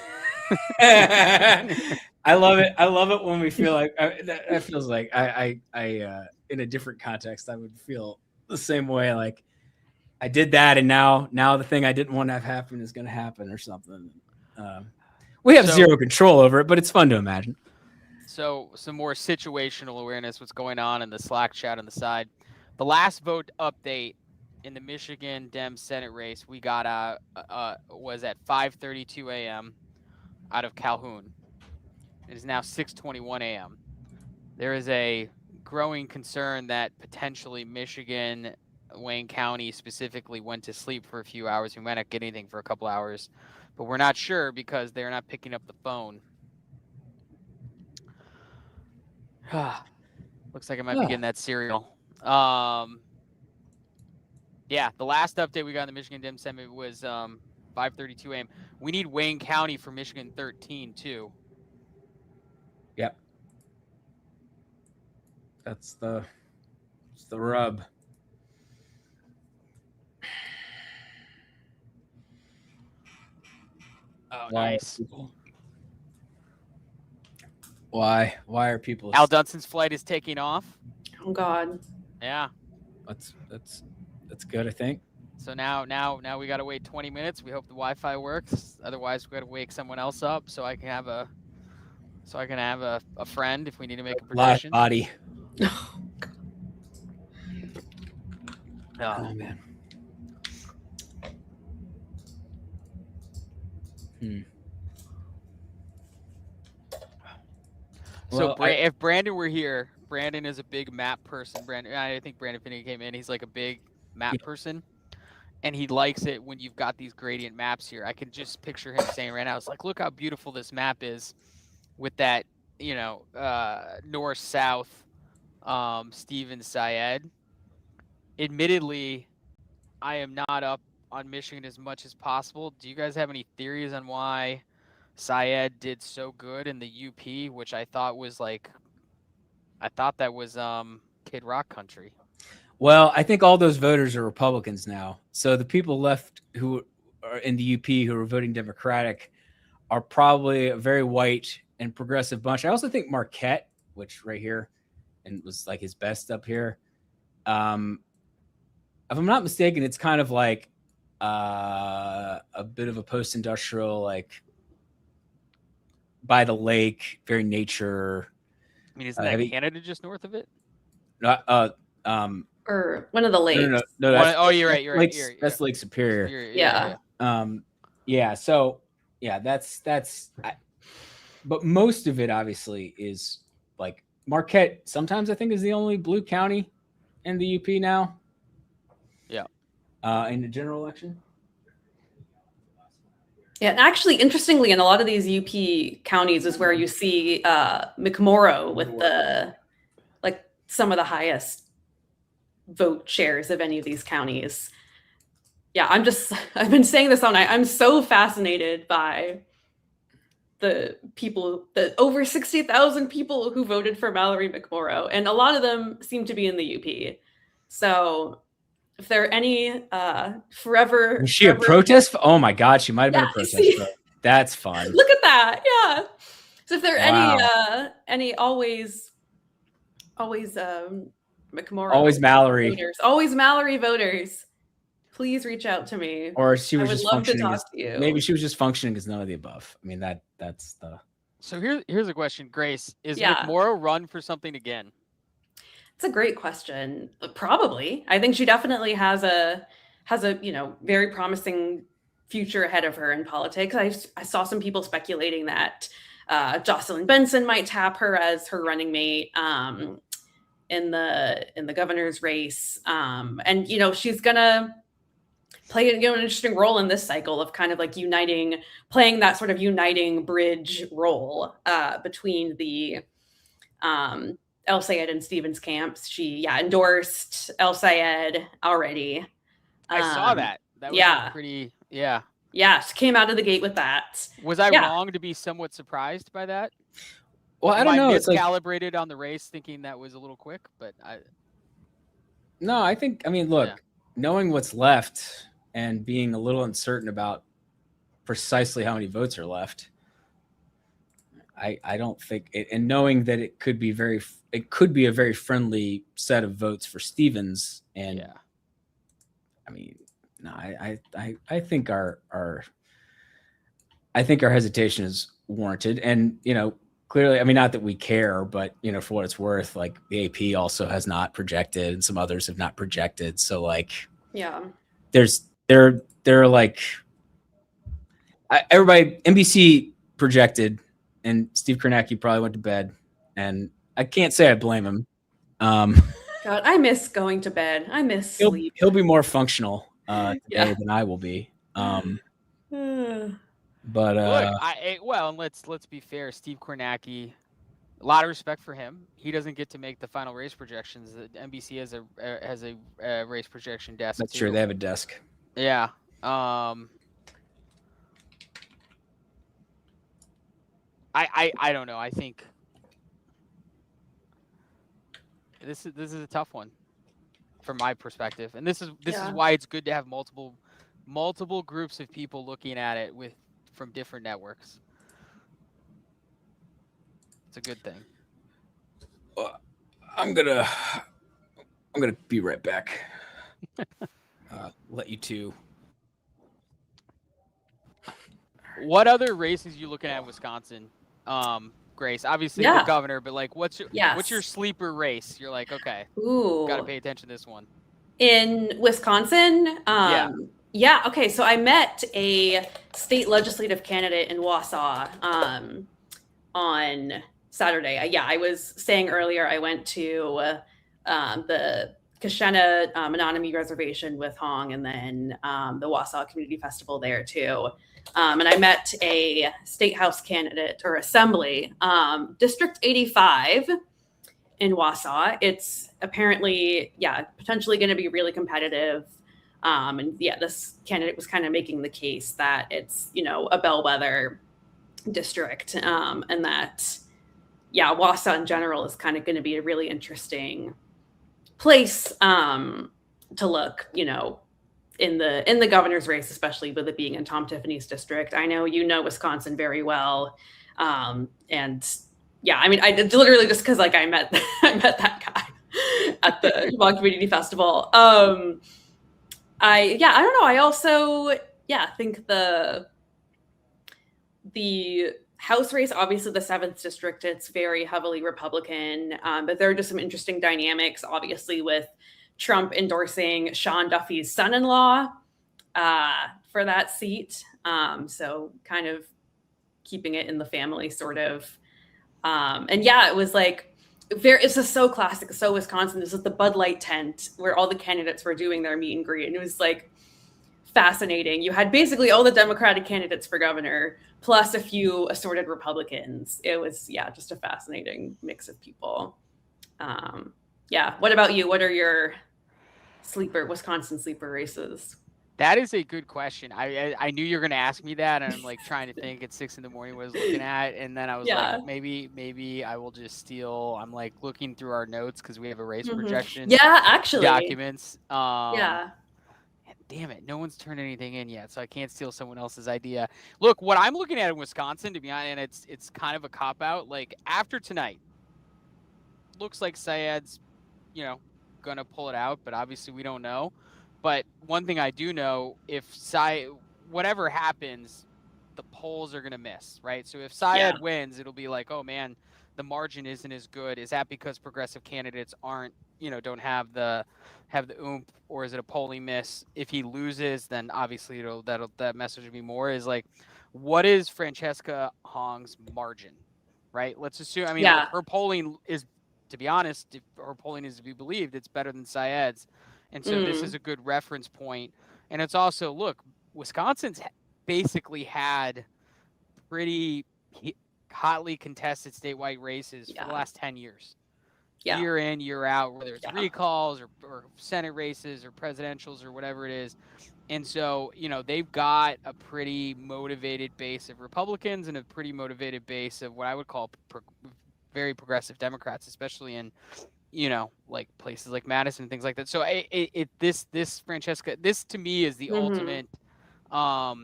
I love it. I love it when we feel like that feels like I in a different context I would feel the same way. Like I did that, and now the thing I didn't want to have happen is going to happen or something. We have zero control over it, but it's fun to imagine. So some more situational awareness. What's going on in the Slack chat on the side? The last vote update in the Michigan Dem Senate race we got was at 5:32 a.m. out of Calhoun. It is now 6:21 a.m. There is a growing concern that potentially Michigan, Wayne County specifically, went to sleep for a few hours. We might not get anything for a couple hours, but we're not sure because they're not picking up the phone. Looks like I might be getting that cereal. Yeah, the last update we got in the Michigan Dem Senate was 5:32 a.m. We need Wayne County for Michigan 13 too. Yep. That's the rub. Oh, nice. Why are people? Al Dunson's flight is taking off. Oh God. Yeah. That's good, I think. So now we got to wait 20 minutes. We hope the Wi-Fi works. Otherwise, we got to wake someone else up so I can have a friend if we need to make a prediction. Live body. Oh man. So if Brandon were here, Brandon is a big map person. I think Brandon Finney came in. He's like a big map person, and he likes it when you've got these gradient maps here. I can just picture him saying right now, "It's like, look how beautiful this map is, with that, north south, Stevens Syed." Admittedly, I am not up on Michigan as much as possible. Do you guys have any theories on why Syed did so good in the UP, which I thought was Kid Rock country? Well, I think all those voters are Republicans now. So the people left who are in the UP who are voting Democratic are probably a very white and progressive bunch. I also think Marquette, which right here, and was like his best up here. If I'm not mistaken, it's kind of like a bit of a post-industrial, like by the lake, very nature. I mean, isn't that Canada just north of it? Or one of the lakes. No, you're right. That's Lake Superior. Yeah. So that's. But most of it obviously is like Marquette. Sometimes I think is the only blue county in the UP now. Yeah. In the general election. Yeah, and actually, interestingly, in a lot of these UP counties is where you see McMorrow with some of the highest vote shares of any of these counties. Yeah, I've been saying this all night. I'm so fascinated by the over 60,000 people who voted for Mallory McMorrow, and a lot of them seem to be in the UP. So if there are any forever... Was she a protest? Oh my God, she might have been a protest vote. That's fun. Look at that, yeah. So if there are any always McMorrow... Always Mallory. Voters, always Mallory voters, please reach out to me. Or she was I would just love to functioning talk to you. Maybe she was just functioning as none of the above. I mean, that's the... So here's a question, Grace. Is McMorrow run for something again? It's a great question. Probably. I think she definitely has a has a, very promising future ahead of her in politics. I saw some people speculating that Jocelyn Benson might tap her as her running mate in the governor's race. And she's gonna play an interesting role in this cycle of kind of like playing that sort of uniting bridge role between the El Sayed and Stevens camps. She endorsed El Sayed already. I saw that. That was pretty. Yeah. Yeah, she came out of the gate with that. Was I wrong to be somewhat surprised by that? Well, I don't know. It's calibrated on the race, thinking that was a little quick, but No, I think. I mean, look, knowing what's left and being a little uncertain about precisely how many votes are left, I don't think it, and knowing that it could be a very friendly set of votes for Stevens, and I mean, no, I think our hesitation is warranted, and clearly, I mean, not that we care, but for what it's worth, like the AP also has not projected, and some others have not projected. So like, they're like everybody. NBC projected, and Steve Kornacki probably went to bed, and I can't say I blame him. God, I miss going to bed. I miss sleep. He'll be more functional today than I will be. But and let's be fair. Steve Kornacki, a lot of respect for him. He doesn't get to make the final race projections. The NBC has a race projection desk. That's true. They have a desk. Yeah. I don't know. I think this is a tough one from my perspective, and this is why it's good to have multiple groups of people looking at it from different networks. It's a good thing. I'm gonna be right back. Let you two. What other races you looking at in Wisconsin? Grace, obviously the governor, but like what's your sleeper race? You're like, okay, got to pay attention to this one. In Wisconsin? Okay, so I met a state legislative candidate in Wausau on Saturday. I was saying earlier I went to the Kashena Menominee Reservation with Hong, and then the Wausau Community Festival there too. And I met a state house candidate or assembly, District 85 in Wausau. It's apparently, potentially going to be really competitive. And this candidate was kind of making the case that it's, a bellwether district, and that, Wausau in general is kind of going to be a really interesting place to look, in the governor's race, especially with it being in Tom Tiffany's district. I know Wisconsin very well, and I mean, I did literally just because I met that guy at the Vermont Community Festival. I don't know. I also think the House race, obviously the 7th district, it's very heavily Republican, but there are just some interesting dynamics, obviously, with Trump endorsing Sean Duffy's son-in-law for that seat. So kind of keeping it in the family, sort of. It was like, it's just so classic, so Wisconsin. This is the Bud Light tent where all the candidates were doing their meet and greet. And it was like fascinating. You had basically all the Democratic candidates for governor, plus a few assorted Republicans. It was, just a fascinating mix of people. What about you? What are your Wisconsin sleeper races? That is a good question. I knew you were going to ask me that, and I'm like trying to think at 6 a.m. what I was looking at, and then I was like, maybe I will just steal. I'm like looking through our notes because we have a race projection. Documents. Damn it, no one's turned anything in yet, so I can't steal someone else's idea. Look, what I'm looking at in Wisconsin, to be honest, and it's kind of a cop out. Like after tonight, looks like Syed's, gonna pull it out, but obviously we don't know. But one thing I do know, if whatever happens, the polls are gonna miss, right? So if Syed wins, it'll be like, oh man, the margin isn't as good? Is that because progressive candidates aren't, don't have the oomph, or is it a polling miss? If he loses, then obviously that message will be more, is like, what is Francesca Hong's margin, right? Let's assume, look, her polling is, to be honest, if her polling is to be believed, it's better than Syed's. And so this is a good reference point. And it's also, look, Wisconsin's basically had pretty hotly contested statewide races for the last 10 years. Year in, year out, whether it's recalls or Senate races or presidentials or whatever it is. And so, they've got a pretty motivated base of Republicans and a pretty motivated base of what I would call very progressive Democrats, especially in, like places like Madison and things like that. So this Francesca, this to me is the ultimate, how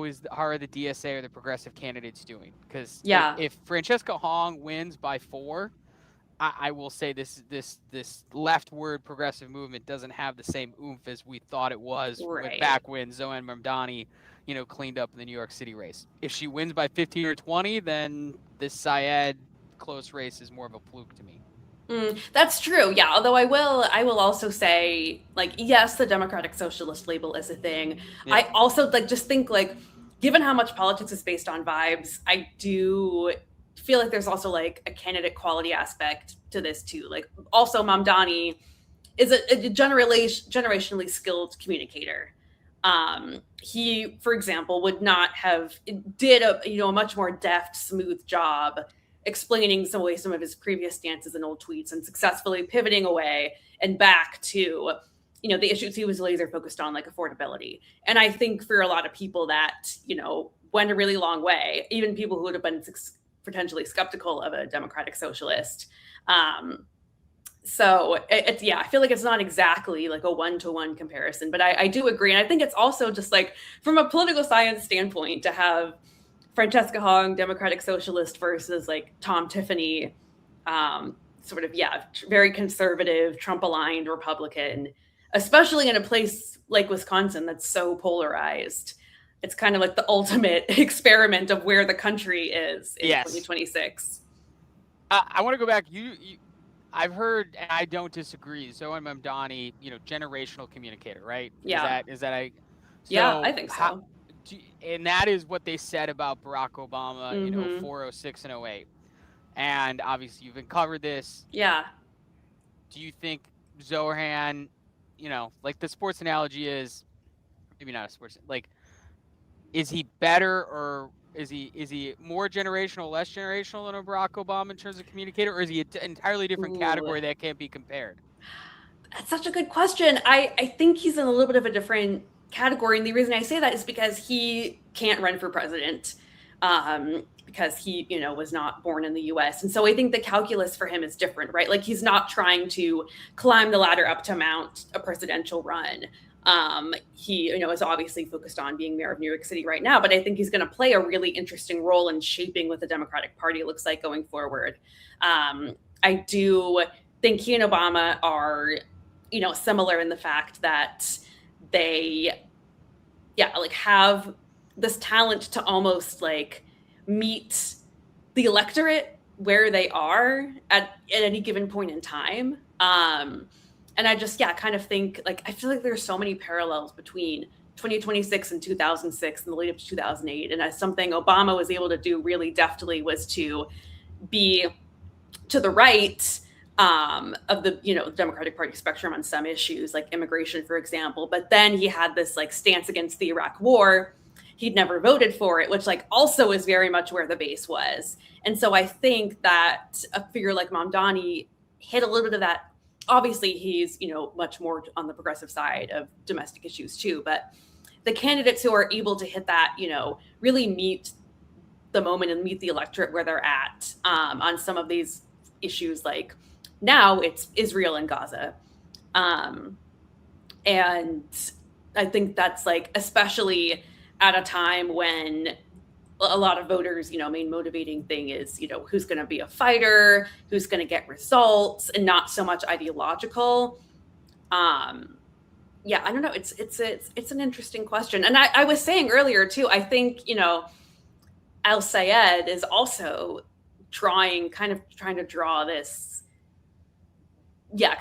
are the DSA or the progressive candidates doing? Because if Francesca Hong wins by 4, I will say this leftward progressive movement doesn't have the same oomph as we thought it was back when Zohan Mamdani, cleaned up in the New York City race. If she wins by 15 or 20, then this Syed close race is more of a fluke to me. That's true. Yeah. Although I will also say, like, yes, the Democratic Socialist label is a thing. Yeah. I also just think, like, given how much politics is based on vibes, I do feel like there's also like a candidate quality aspect to this too. Like, also Mamdani is a generationally skilled communicator. He, for example, would not have did a much more deft, smooth job explaining some of his previous stances and old tweets, and successfully pivoting away and back to, the issues he was laser focused on, like affordability. And I think for a lot of people that, went a really long way, even people who would have been potentially skeptical of a Democratic Socialist. So I feel like it's not exactly like a one-to-one comparison, but I do agree. And I think it's also just like, from a political science standpoint, to have Francesca Hong, Democratic Socialist, versus like Tom Tiffany, very conservative, Trump-aligned Republican, especially in a place like Wisconsin that's so polarized. It's kind of like the ultimate experiment of where the country is in 2026. I want to go back. I've heard, and I don't disagree, Zohan Mamdani, generational communicator, right? Yeah. I think so. And that is what they said about Barack Obama in 04, 06, and 08. And obviously you've uncovered this. Yeah. Do you think Zohan, like the sports analogy is, maybe not a sports, like, is he better, or is he more generational, less generational than a Barack Obama in terms of communicator, or is he an entirely different category that can't be compared? That's such a good question. I think he's in a little bit of a different category, and the reason I say that is because he can't run for president, because he was not born in the US. And so I think the calculus for him is different, right? Like, he's not trying to climb the ladder up to mount a presidential run. He is obviously focused on being mayor of New York City right now, but I think he's going to play a really interesting role in shaping what the Democratic Party looks like going forward. I do think he and Obama are similar in the fact that they have this talent to almost like meet the electorate where they are at any given point in time. And I just, kind of think, like, I feel like there's so many parallels between 2026 and 2006 and the lead up to 2008. And as something Obama was able to do really deftly was to be to the right of the, Democratic Party spectrum on some issues, like immigration, for example. But then he had this like stance against the Iraq war. He'd never voted for it, which like also is very much where the base was. And so I think that a figure like Mamdani hit a little bit of that. Obviously, he's, much more on the progressive side of domestic issues too. But the candidates who are able to hit that, really meet the moment and meet the electorate where they're at on some of these issues, like now it's Israel and Gaza. And I think that's like, especially at a time when a lot of voters, main motivating thing is, who's going to be a fighter, who's going to get results, and not so much ideological. I don't know. It's an interesting question. And I was saying earlier too, I think, Al Sayed is also trying to draw this,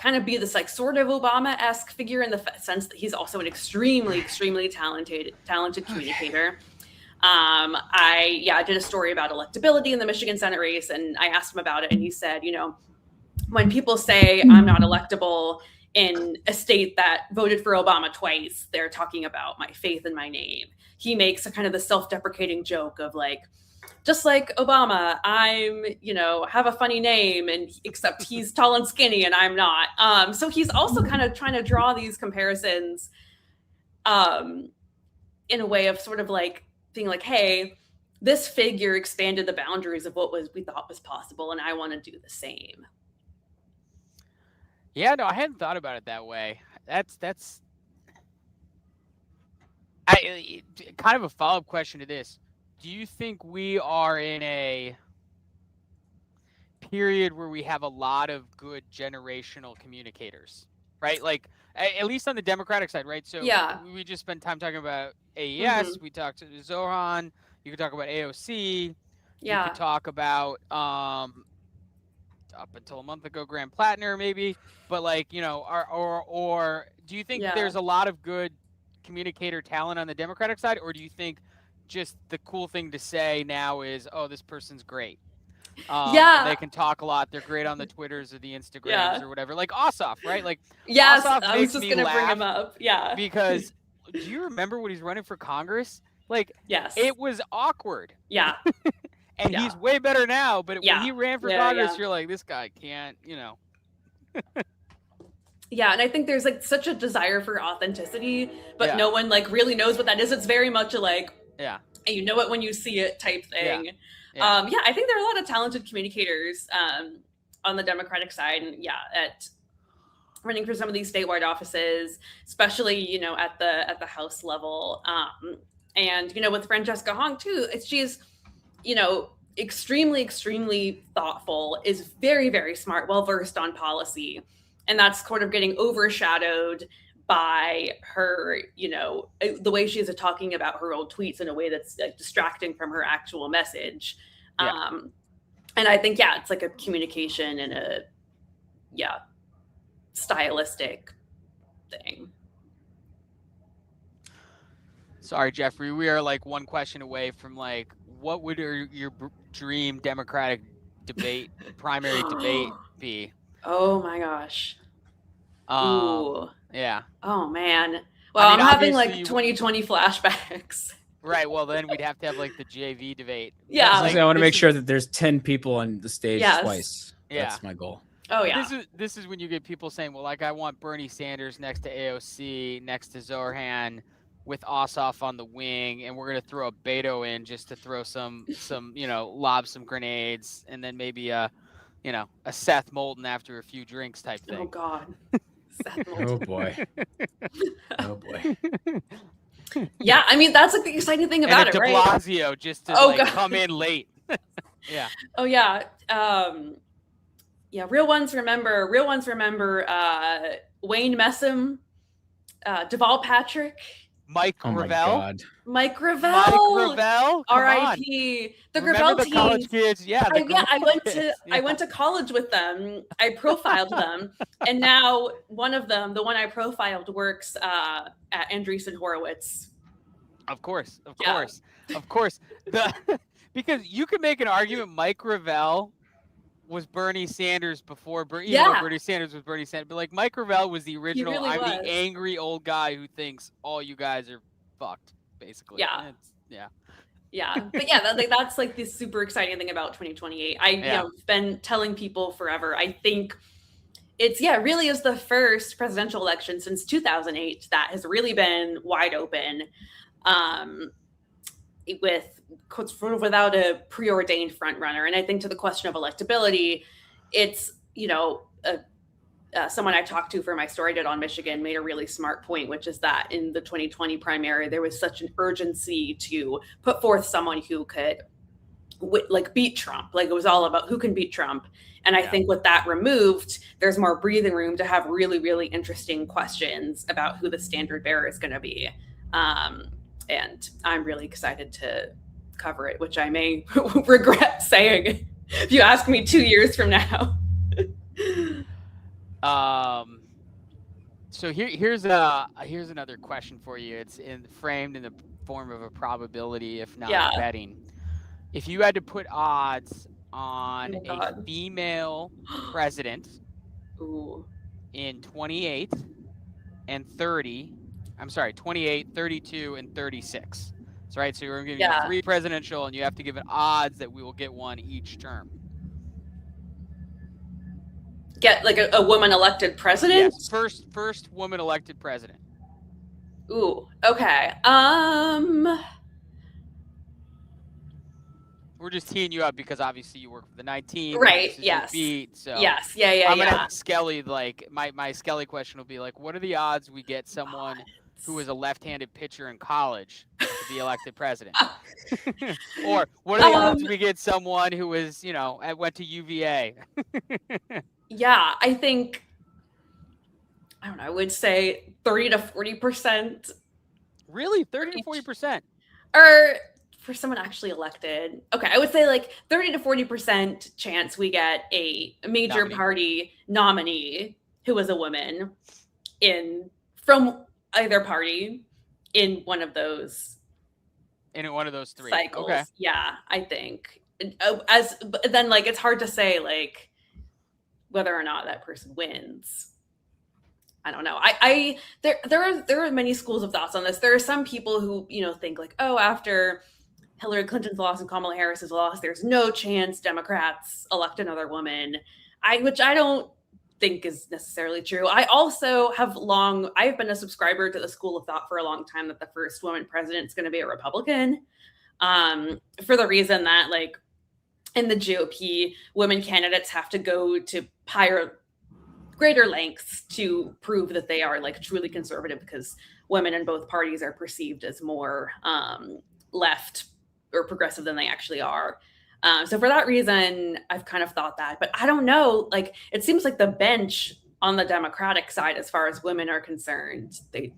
kind of be this like sort of Obama-esque figure in the sense that he's also an extremely talented communicator. I did a story about electability in the Michigan Senate race, and I asked him about it, and he said, when people say I'm not electable in a state that voted for Obama twice, they're talking about my faith in my name. He makes a kind of the self-deprecating joke of like, just like Obama, I'm, have a funny name, and except he's tall and skinny and I'm not. So he's also kind of trying to draw these comparisons in a way of sort of like being like, hey, this figure expanded the boundaries of what we thought was possible, and I want to do the same. Yeah, no, I hadn't thought about it that way. That's kind of a follow-up question to this. Do you think we are in a period where we have a lot of good generational communicators, right? Like, at least on the Democratic side, right? So we just spent time talking about AES. We talked to Zoran. You could talk about AOC. You could talk about, up until a month ago, Graham Plattner, maybe. But like, or do you think there's a lot of good communicator talent on the Democratic side, or do you think just the cool thing to say now is, oh, this person's great? They can talk a lot. They're great on the Twitters or the Instagrams or whatever. Like Ossoff, right? Like, Ossoff I was just gonna bring him up. Because do you remember when he's running for Congress? Like, it was awkward. And he's way better now. But when he ran for Congress, you're like, this guy can't, and I think there's like such a desire for authenticity, but no one like really knows what that is. It's very much a like, and you know it when you see it type thing. I think there are a lot of talented communicators on the Democratic side, and at running for some of these statewide offices, especially at the House level, and with Francesca Hong too. She's extremely thoughtful, is very, very smart, well versed on policy, and that's sort of getting overshadowed by her, the way she is talking about her old tweets in a way that's like, distracting from her actual message. And I think, it's like a communication and a, stylistic thing. Sorry, Jeffrey, we are like one question away from like, what would your dream Democratic debate, primary debate be? Oh my gosh. Ooh. Yeah. Oh man. Well, I'm having like 2020 flashbacks. Right. Well, then we'd have to have like the JV debate. Like, I want to make sure that there's 10 people on the stage twice. That's my goal. Oh yeah. This is when you get people saying, well, like I want Bernie Sanders next to AOC, next to Zoran, with Ossoff on the wing, and we're gonna throw a Beto in just to throw some lob some grenades, and then maybe a Seth Moulton after a few drinks type thing. Oh God. Seth Moulton. Oh boy. Oh boy. Yeah, I mean that's like the exciting thing about it, right? De Blasio just to come in late. Yeah. Oh yeah. Real ones remember Wayne Messam, Deval Patrick, Mike Gravel. Mike Gravel. R.I.P. The Gravel team. College kids. I went to college with them. I profiled them, and now one of them, the one I profiled, works at Andreessen Horowitz. Of course. Because you could make an argument Mike Gravel was Bernie Sanders before Bernie Sanders was Bernie Sanders. But like Mike Gravel was the original, really was. The angry old guy who thinks all you guys are fucked, basically. But that's like the super exciting thing about 2028. I've been telling people forever. I think it's really is the first presidential election since 2008 that has really been wide open, without a preordained front runner. And I think to the question of electability, it's someone I talked to for my story I did on Michigan made a really smart point, which is that in the 2020 primary, there was such an urgency to put forth someone who could beat Trump. Like it was all about who can beat Trump. And I think with that removed, there's more breathing room to have really, really interesting questions about who the standard bearer is going to be. And I'm really excited to cover it, which I may regret saying. if you ask me 2 years from now. So here's another question for you. It's framed in the form of a probability, if not betting. If you had to put odds on a female president in 28 and 30, 28, 32, and 36. That's right. So you're going to give you 3 presidential, and you have to give it odds that we will get one each term. Get like a woman elected president? Yes, first woman elected president. Ooh, okay. We're just teeing you up because obviously you work for the 19. Right, yes. Beat, so yes, yeah. I'm gonna ask Skelly, like my Skelly question will be like, what are the odds we get someone who was a left-handed pitcher in college to be elected president? Or what are the odds we get someone who was, went to UVA? Yeah, I think, I don't know, I would say 30 to 40%. Really? 30 to 40%? Or for someone actually elected. Okay, I would say like 30 to 40% chance we get a major party nominee who is a woman from either party in one of those. In one of those 3 cycles. Okay. Yeah, I think. But then like it's hard to say like whether or not that person wins. I don't know. There are many schools of thoughts on this. There are some people who, think like, oh, after Hillary Clinton's loss and Kamala Harris's loss, there's no chance Democrats elect another woman. Which I don't think is necessarily true. I also I've been a subscriber to the school of thought for a long time that the first woman president is going to be a Republican. For the reason that like in the GOP, women candidates have to go to greater lengths to prove that they are like truly conservative because women in both parties are perceived as more left or progressive than they actually are. So for that reason, I've kind of thought that, but I don't know. Like, it seems like the bench on the Democratic side, as far as women are concerned, they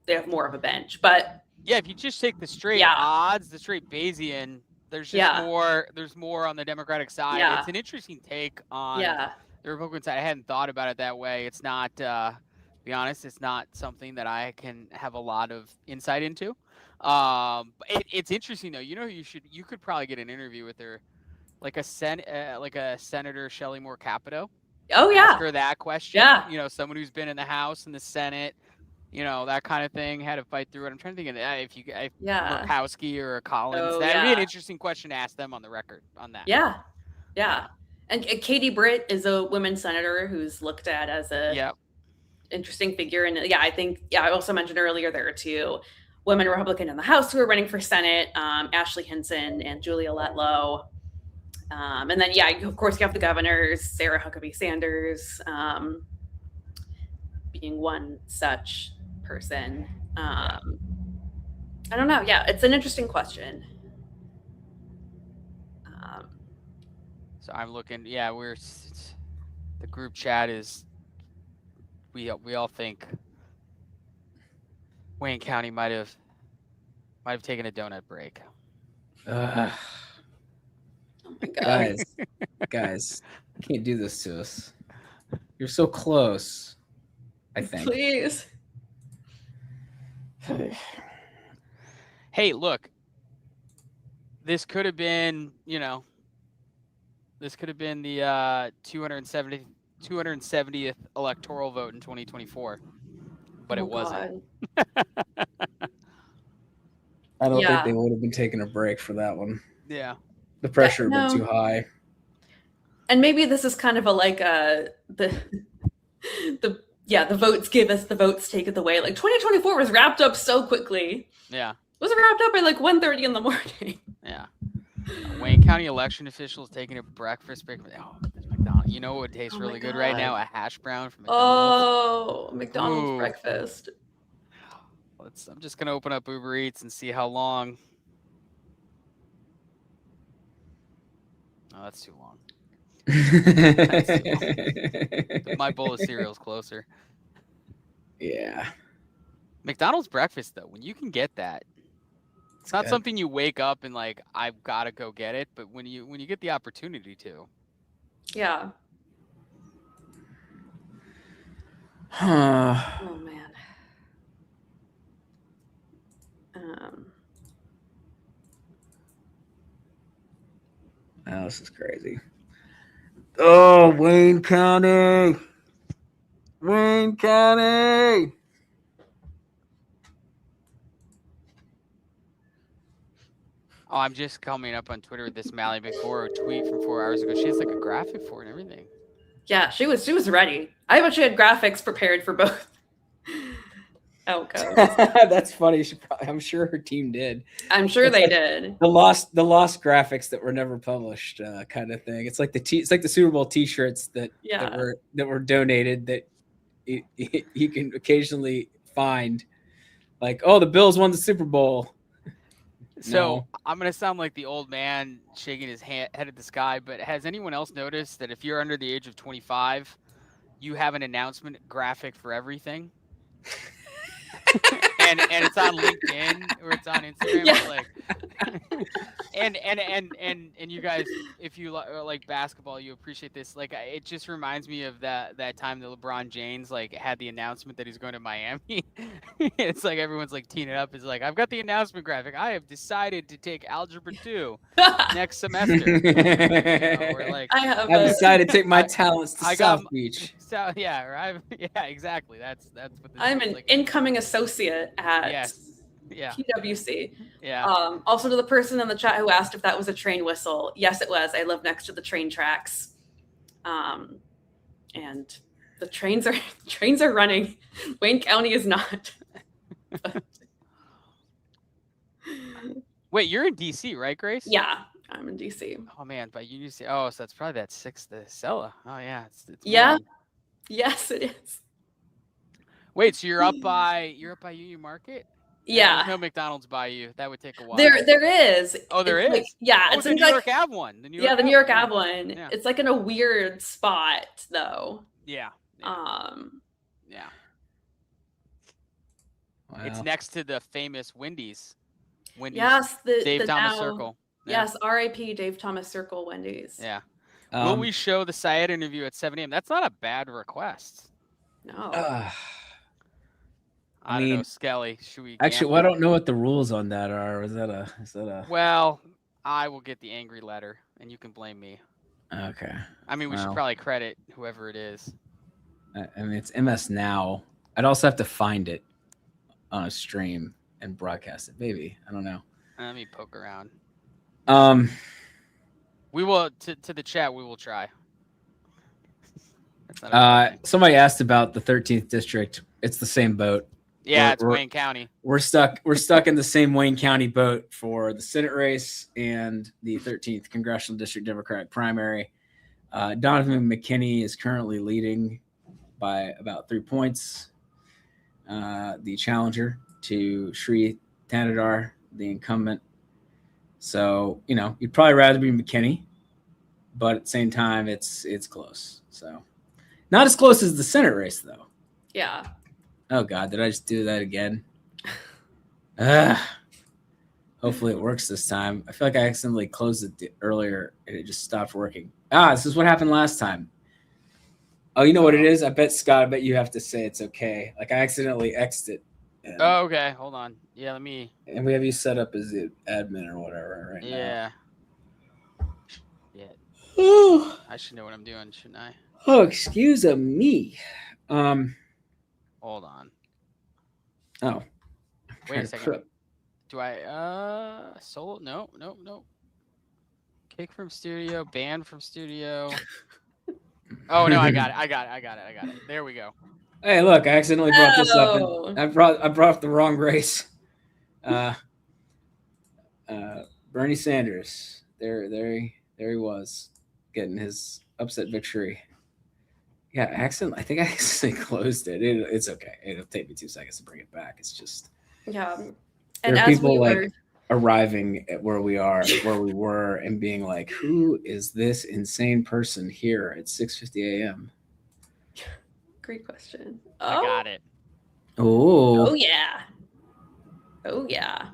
have more of a bench. But yeah, if you just take the straight odds, the straight Bayesian, there's just more. There's more on the Democratic side. Yeah. It's an interesting take on the Republican side. I hadn't thought about it that way. It's not. To be honest, it's not something that I can have a lot of insight into. It's interesting though. You could probably get an interview with her, like a Senator Shelley Moore Capito. Oh yeah, ask her that question. Yeah, someone who's been in the House and the Senate, that kind of thing, had to fight through it. I'm trying to think of if Murkowski or Collins. That'd be an interesting question to ask them on the record on that. Yeah. And Katie Britt is a women senator who's looked at as a interesting figure. And I think I also mentioned earlier there are 2 women Republican in the House who are running for Senate, Ashley Hinson and Julia Letlow. And then, of course, you have the governors, Sarah Huckabee Sanders being one such person. I don't know. Yeah, it's an interesting question. So I'm looking. Yeah, the group chat is. We all think Wayne County might have taken a donut break. Oh my God. Guys, you can't do this to us. You're so close. I think. Please. Hey, look. This could have been, this could have been the 270th electoral vote in 2024, but it wasn't. I don't think they would have been taking a break for that one. Yeah. The pressure would have been too high. And maybe this is kind of the votes give us, the votes take it away. Like 2024 was wrapped up so quickly. Yeah. It was wrapped up by like 1:30 in the morning. Yeah. Wayne County election officials taking a breakfast break. Oh, McDonald's. You know what tastes really good right now? A hash brown from McDonald's. Oh, McDonald's breakfast. I'm just gonna open up Uber Eats and see how long. Oh, that's too long. My bowl of cereal is closer. Yeah. McDonald's breakfast though, when you can get that, It's not something you wake up and like, I've got to go get it. But when you get the opportunity to. Yeah. Oh man. Oh, this is crazy. Oh, Wayne County. Wayne County. Oh, I'm just coming up on Twitter with this Mally McFord tweet from 4 hours ago. She has like a graphic for it and everything. Yeah, she was ready. I bet she had graphics prepared for both outcomes. That's funny. I'm sure her team did. I'm sure It's they like did. The lost graphics that were never published, kind of thing. It's like the Super Bowl T-shirts that were donated that you can occasionally find. Like, oh, the Bills won the Super Bowl. So I'm going to sound like the old man shaking his head at the sky, but has anyone else noticed that if you're under the age of 25, you have an announcement graphic for everything? and it's on LinkedIn or it's on Instagram. Yeah. It's like, and you guys, if you like basketball, you appreciate this. Like, it just reminds me of that time that LeBron James like had the announcement that he's going to Miami. It's like everyone's like teeing it up. It's like, I've got the announcement graphic. I have decided to take Algebra 2 next semester. Or like, I've decided to take my talents to South Beach. So yeah, or yeah, exactly. That's what this I'm is an like. incoming associate at Yeah. PwC. Yeah. Also to the person in the chat who asked if that was a train whistle. Yes, it was. I live next to the train tracks. And the trains are running. Wayne County is not. Wait, you're in DC, right, Grace? Yeah, I'm in DC. Oh man, but you used to. Oh, so that's probably that 6th Cilla. Oh yeah, it's Yeah. warm. Yes, it is. Wait, so you're up by Union Market? Yeah. There's no McDonald's by you. That would take a while. There is. Oh, there It's is. like- yeah, Oh, it's the in New like- York Ave one. The New New York Ave Ave one. Yeah. It's like in a weird spot though. Yeah. Yeah. It's Wow. next to the famous Wendy's. Yes, the Dave the Thomas now- Circle. Yeah. Yes, R.I.P. Dave Thomas Circle Wendy's. Yeah. Will we show the Syed interview at 7 a.m.? That's not a bad request. No. I don't know, Skelly. Should we Actually, gamble? well, I don't know what the rules on that are. Is that a? Well, I will get the angry letter, and you can blame me. Okay. I mean, we should Well. probably credit whoever it is. I mean, it's MS Now. I'd also have to find it on a stream and broadcast it. Maybe, I don't know. Let me poke around. We will to the chat. We will try. That's not a bad thing. Somebody asked about the 13th district. It's the same boat. Yeah, it's Wayne County. We're stuck in the same Wayne County boat for the Senate race and the 13th congressional district Democratic primary. Donovan McKinney is currently leading by about 3 points. The challenger to Sri Thanadar, the incumbent. So, you'd probably rather be McKinney, but at the same time, it's close. So, not as close as the Senate race, though. Yeah. Oh, God, did I just do that again? Hopefully it works this time. I feel like I accidentally closed it earlier and it just stopped working. This is what happened last time. Oh, you know what it is? I bet, Scott, I bet you have to say it's okay. Like, I accidentally X'd it. Oh, okay. Hold on. Yeah, let me. And we have you set up as the admin or whatever right now. Yeah. I should know what I'm doing, shouldn't I? Oh, excuse me. Hold on. Oh. Wait a second. Do I solo? No. Kick from studio, ban from studio. Oh no, I got it. There we go. Hey, look, I accidentally brought this up and I brought up the wrong race. Bernie Sanders. There he was, getting his upset victory. Yeah, I think I accidentally closed it. It's okay. It'll take me 2 seconds to bring it back. It's just And there are as people we like were arriving at where we were, and being like, "Who is this insane person here at 6:50 a.m.?" Great question. I got it. Oh yeah. Oh yeah.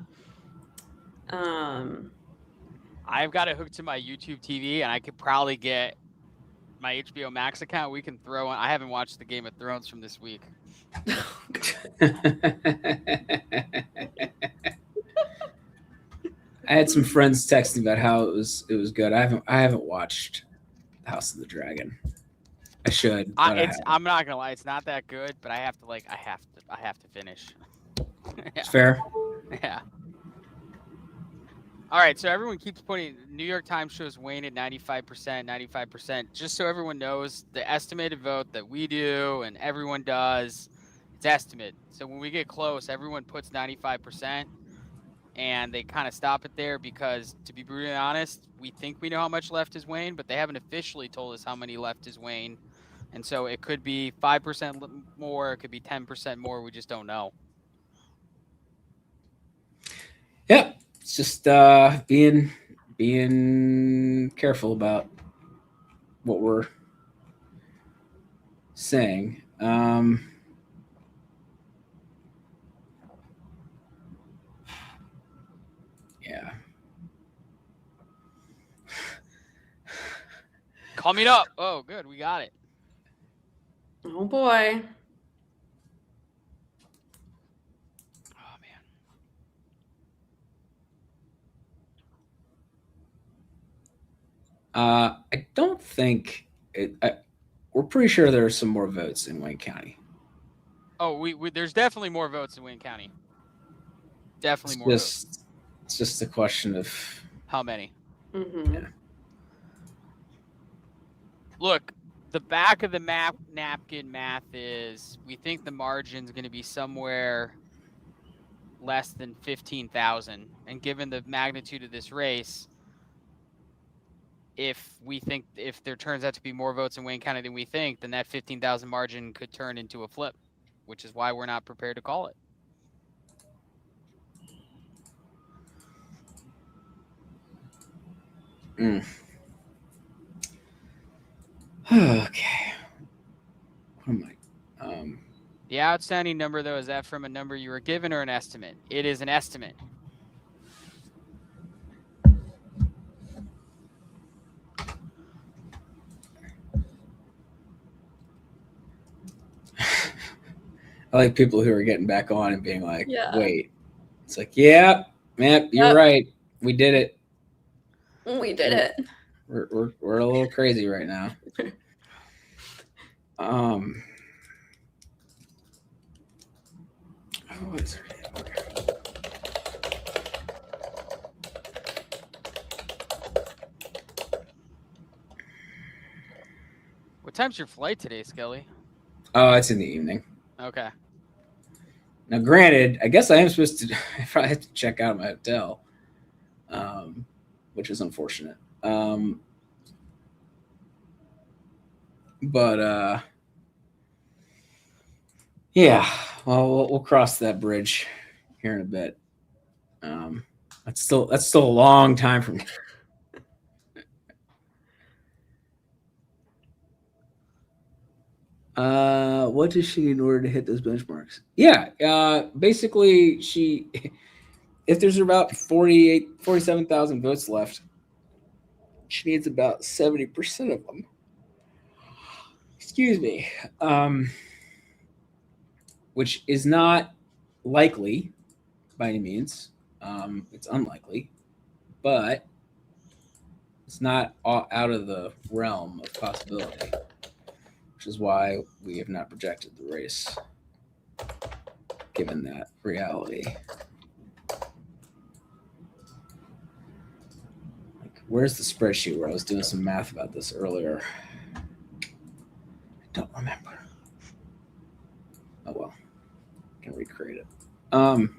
I've got it hooked to my YouTube TV, and I could probably get my HBO Max account. We can throw on. I haven't watched the Game of Thrones from this week. I had some friends texting about how it was good. I haven't watched House of the Dragon. I should. But I'm not gonna lie, it's not that good, but I have to finish. Yeah. It's fair. Yeah. All right, so everyone keeps putting New York Times shows Wayne at 95%. Just so everyone knows, the estimated vote that we do and everyone does, it's estimate. So when we get close, everyone puts 95%, and they kind of stop it there because, to be brutally honest, we think we know how much left is Wayne, but they haven't officially told us how many left is Wayne. And so it could be 5% more, it could be 10% more. We just don't know. Yeah, it's just being careful about what we're saying. Yeah. Coming up. Oh, good. We got it. Oh, boy. I don't think we're pretty sure there are some more votes in Wayne County. Oh, we there's definitely more votes in Wayne County. Definitely more votes. It's just a question of how many. Mm-hmm. Yeah. Look, the back of the napkin math is we think the margin's going to be somewhere less than 15,000. And given the magnitude of this race, if there turns out to be more votes in Wayne County than we think, then that 15,000 margin could turn into a flip, which is why we're not prepared to call it. Okay. What am I? The outstanding number, though, is that from a number you were given or an estimate? It is an estimate. I like people who are getting back on and being like, Yeah. wait. It's like, yeah, man, you're right. We did it. We did it. We're a little crazy right now. What is it? Okay. What time's your flight today, Skelly? Oh, it's in the evening. Okay. Now, granted, I guess I am supposed to. I probably have to check out my hotel, which is unfortunate. But yeah. Well, we'll cross that bridge here in a bit. That's still a long time from. What does she need in order to hit those benchmarks? Yeah, basically if there's about 47,000 votes left, she needs about 70% of them. Excuse me. Which is not likely by any means. It's unlikely, but it's not out of the realm of possibility. Which is why we have not projected the race, given that reality. Like, where's the spreadsheet where I was doing some math about this earlier? I don't remember. Oh well, I can recreate it. So,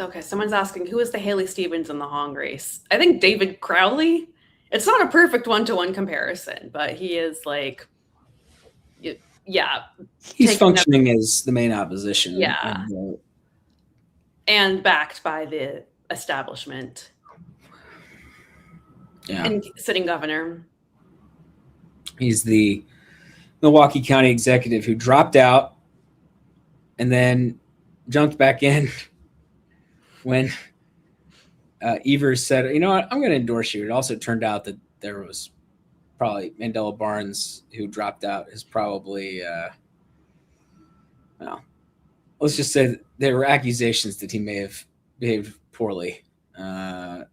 okay, someone's asking, who is the Haley Stevens in the Hong race? I think David Crowley. It's not a perfect one-to-one comparison, but he is like, yeah. He's functioning as the main opposition. Yeah. And backed by the establishment. Yeah. And sitting governor. He's the Milwaukee County executive who dropped out and then jumped back in when Evers said, you know what, I'm going to endorse you. It also turned out that there was probably Mandela Barnes, who dropped out, is probably, well, let's just say that there were accusations that he may have behaved poorly. And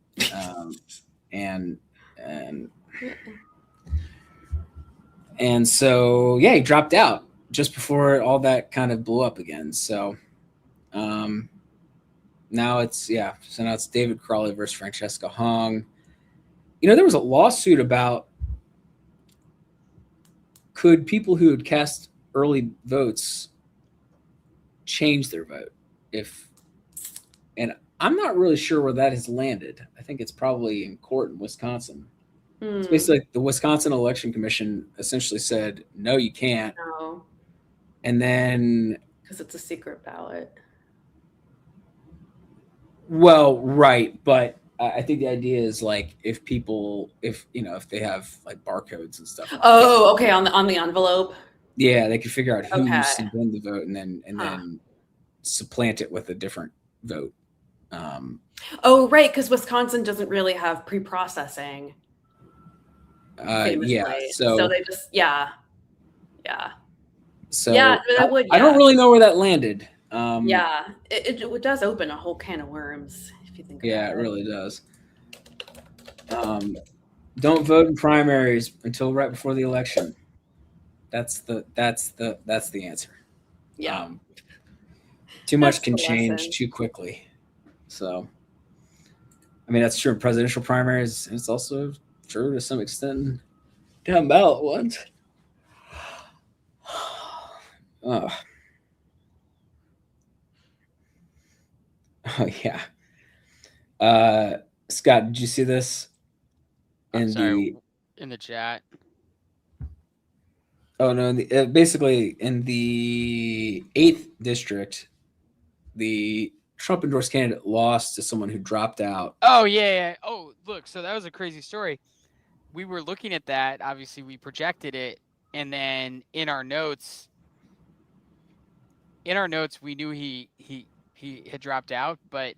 so, yeah, he dropped out just before all that kind of blew up again. So now it's David Crawley versus Francesca Hong. You know, there was a lawsuit about could people who had cast early votes change their vote and I'm not really sure where that has landed. I think it's probably in court in Wisconsin. It's basically the Wisconsin Election Commission essentially said, no, you can't. No. And then, because it's a secret ballot. Well, right, but I think the idea is like if they have like barcodes and stuff. Oh, okay, on the envelope. Yeah, they can figure out who Okay. sent in the vote and then supplant it with a different vote. Oh, right, because Wisconsin doesn't really have pre-processing. Yeah, so they just So that would, I don't really know where that landed. it does open a whole can of worms if you think. Yeah, about it really does. Don't vote in primaries until right before the election. That's the answer. Yeah. Too much That's can the change lesson. too quickly. So, I mean, that's true in presidential primaries, and it's also true to some extent down ballot ones. Oh yeah. Scott, did you see this? I'm sorry, in the chat. Oh no! Basically, in the 8th district, the Trump endorsed candidate lost to someone who dropped out. Oh yeah. Oh, look. So that was a crazy story. We were looking at that. Obviously, we projected it, and then in our notes, we knew he had dropped out, but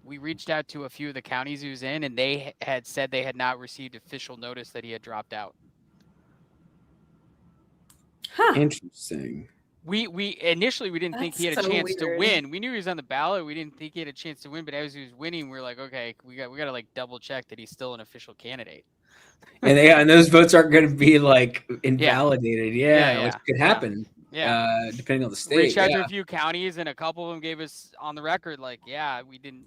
we reached out to a few of the counties he was in, and they had said they had not received official notice that he had dropped out. Interesting. We initially we didn't think he had a That's so chance to weird. win. We knew he was on the ballot. We didn't think he had a chance to win, but as he was winning, we were like, okay, we got to like double check that he's still an official candidate. And those votes aren't going to be like invalidated. Yeah, which could happen. Yeah. Depending on the state. Reached out to a few counties, and a couple of them gave us on the record like, we didn't.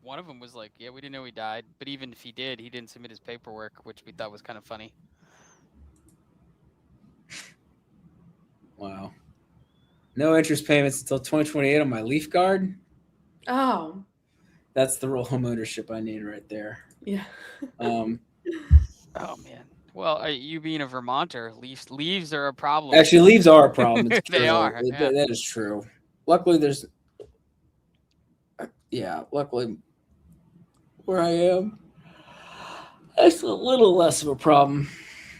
One of them was like, we didn't know he died, but even if he did, he didn't submit his paperwork, which we thought was kind of funny. Wow. No interest payments until 2028 on my Leaf Guard. Oh. That's the real home ownership I need right there. Yeah. Oh man. Well, you being a Vermonter, leaves are a problem. Actually, leaves are a problem. It's They true. are. Yeah. That is true. Luckily, luckily where I am, that's a little less of a problem.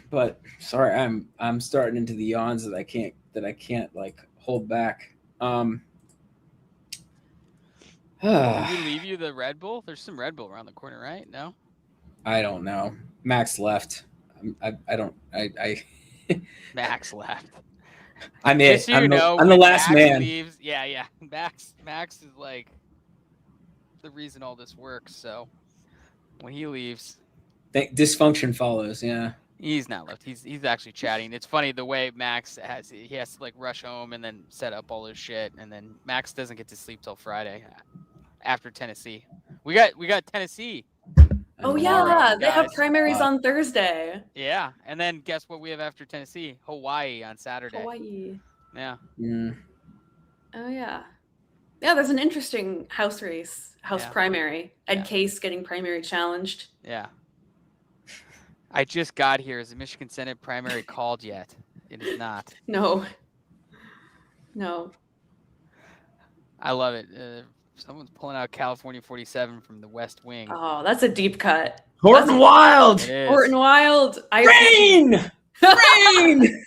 But sorry, I'm starting into the yawns that I can't like hold back. Did we leave you the Red Bull? There's some Red Bull around the corner, right? No? I don't know. Max left. Max left. I'm Just it. so you know, I'm the when last Max man. Leaves, yeah. Max is like the reason all this works. So when he leaves, Dysfunction follows. Yeah. he's not left. He's actually chatting. It's funny the way Max has to like rush home and then set up all his shit, and then Max doesn't get to sleep till Friday after Tennessee. We got Tennessee. Oh tomorrow, yeah, they have guys. primaries on Thursday. Yeah, and then guess what we have after Tennessee? Hawaii on Saturday. Hawaii. Yeah. Oh yeah. Yeah, there's an interesting House primary. Ed Case getting primary challenged. Yeah. I just got here. Is the Michigan Senate primary called yet? It is not. No. I love it. Someone's pulling out California 47 from the West Wing. Oh, that's a deep cut. Horton Wild. It is. Horton Wild. Rain. Rain.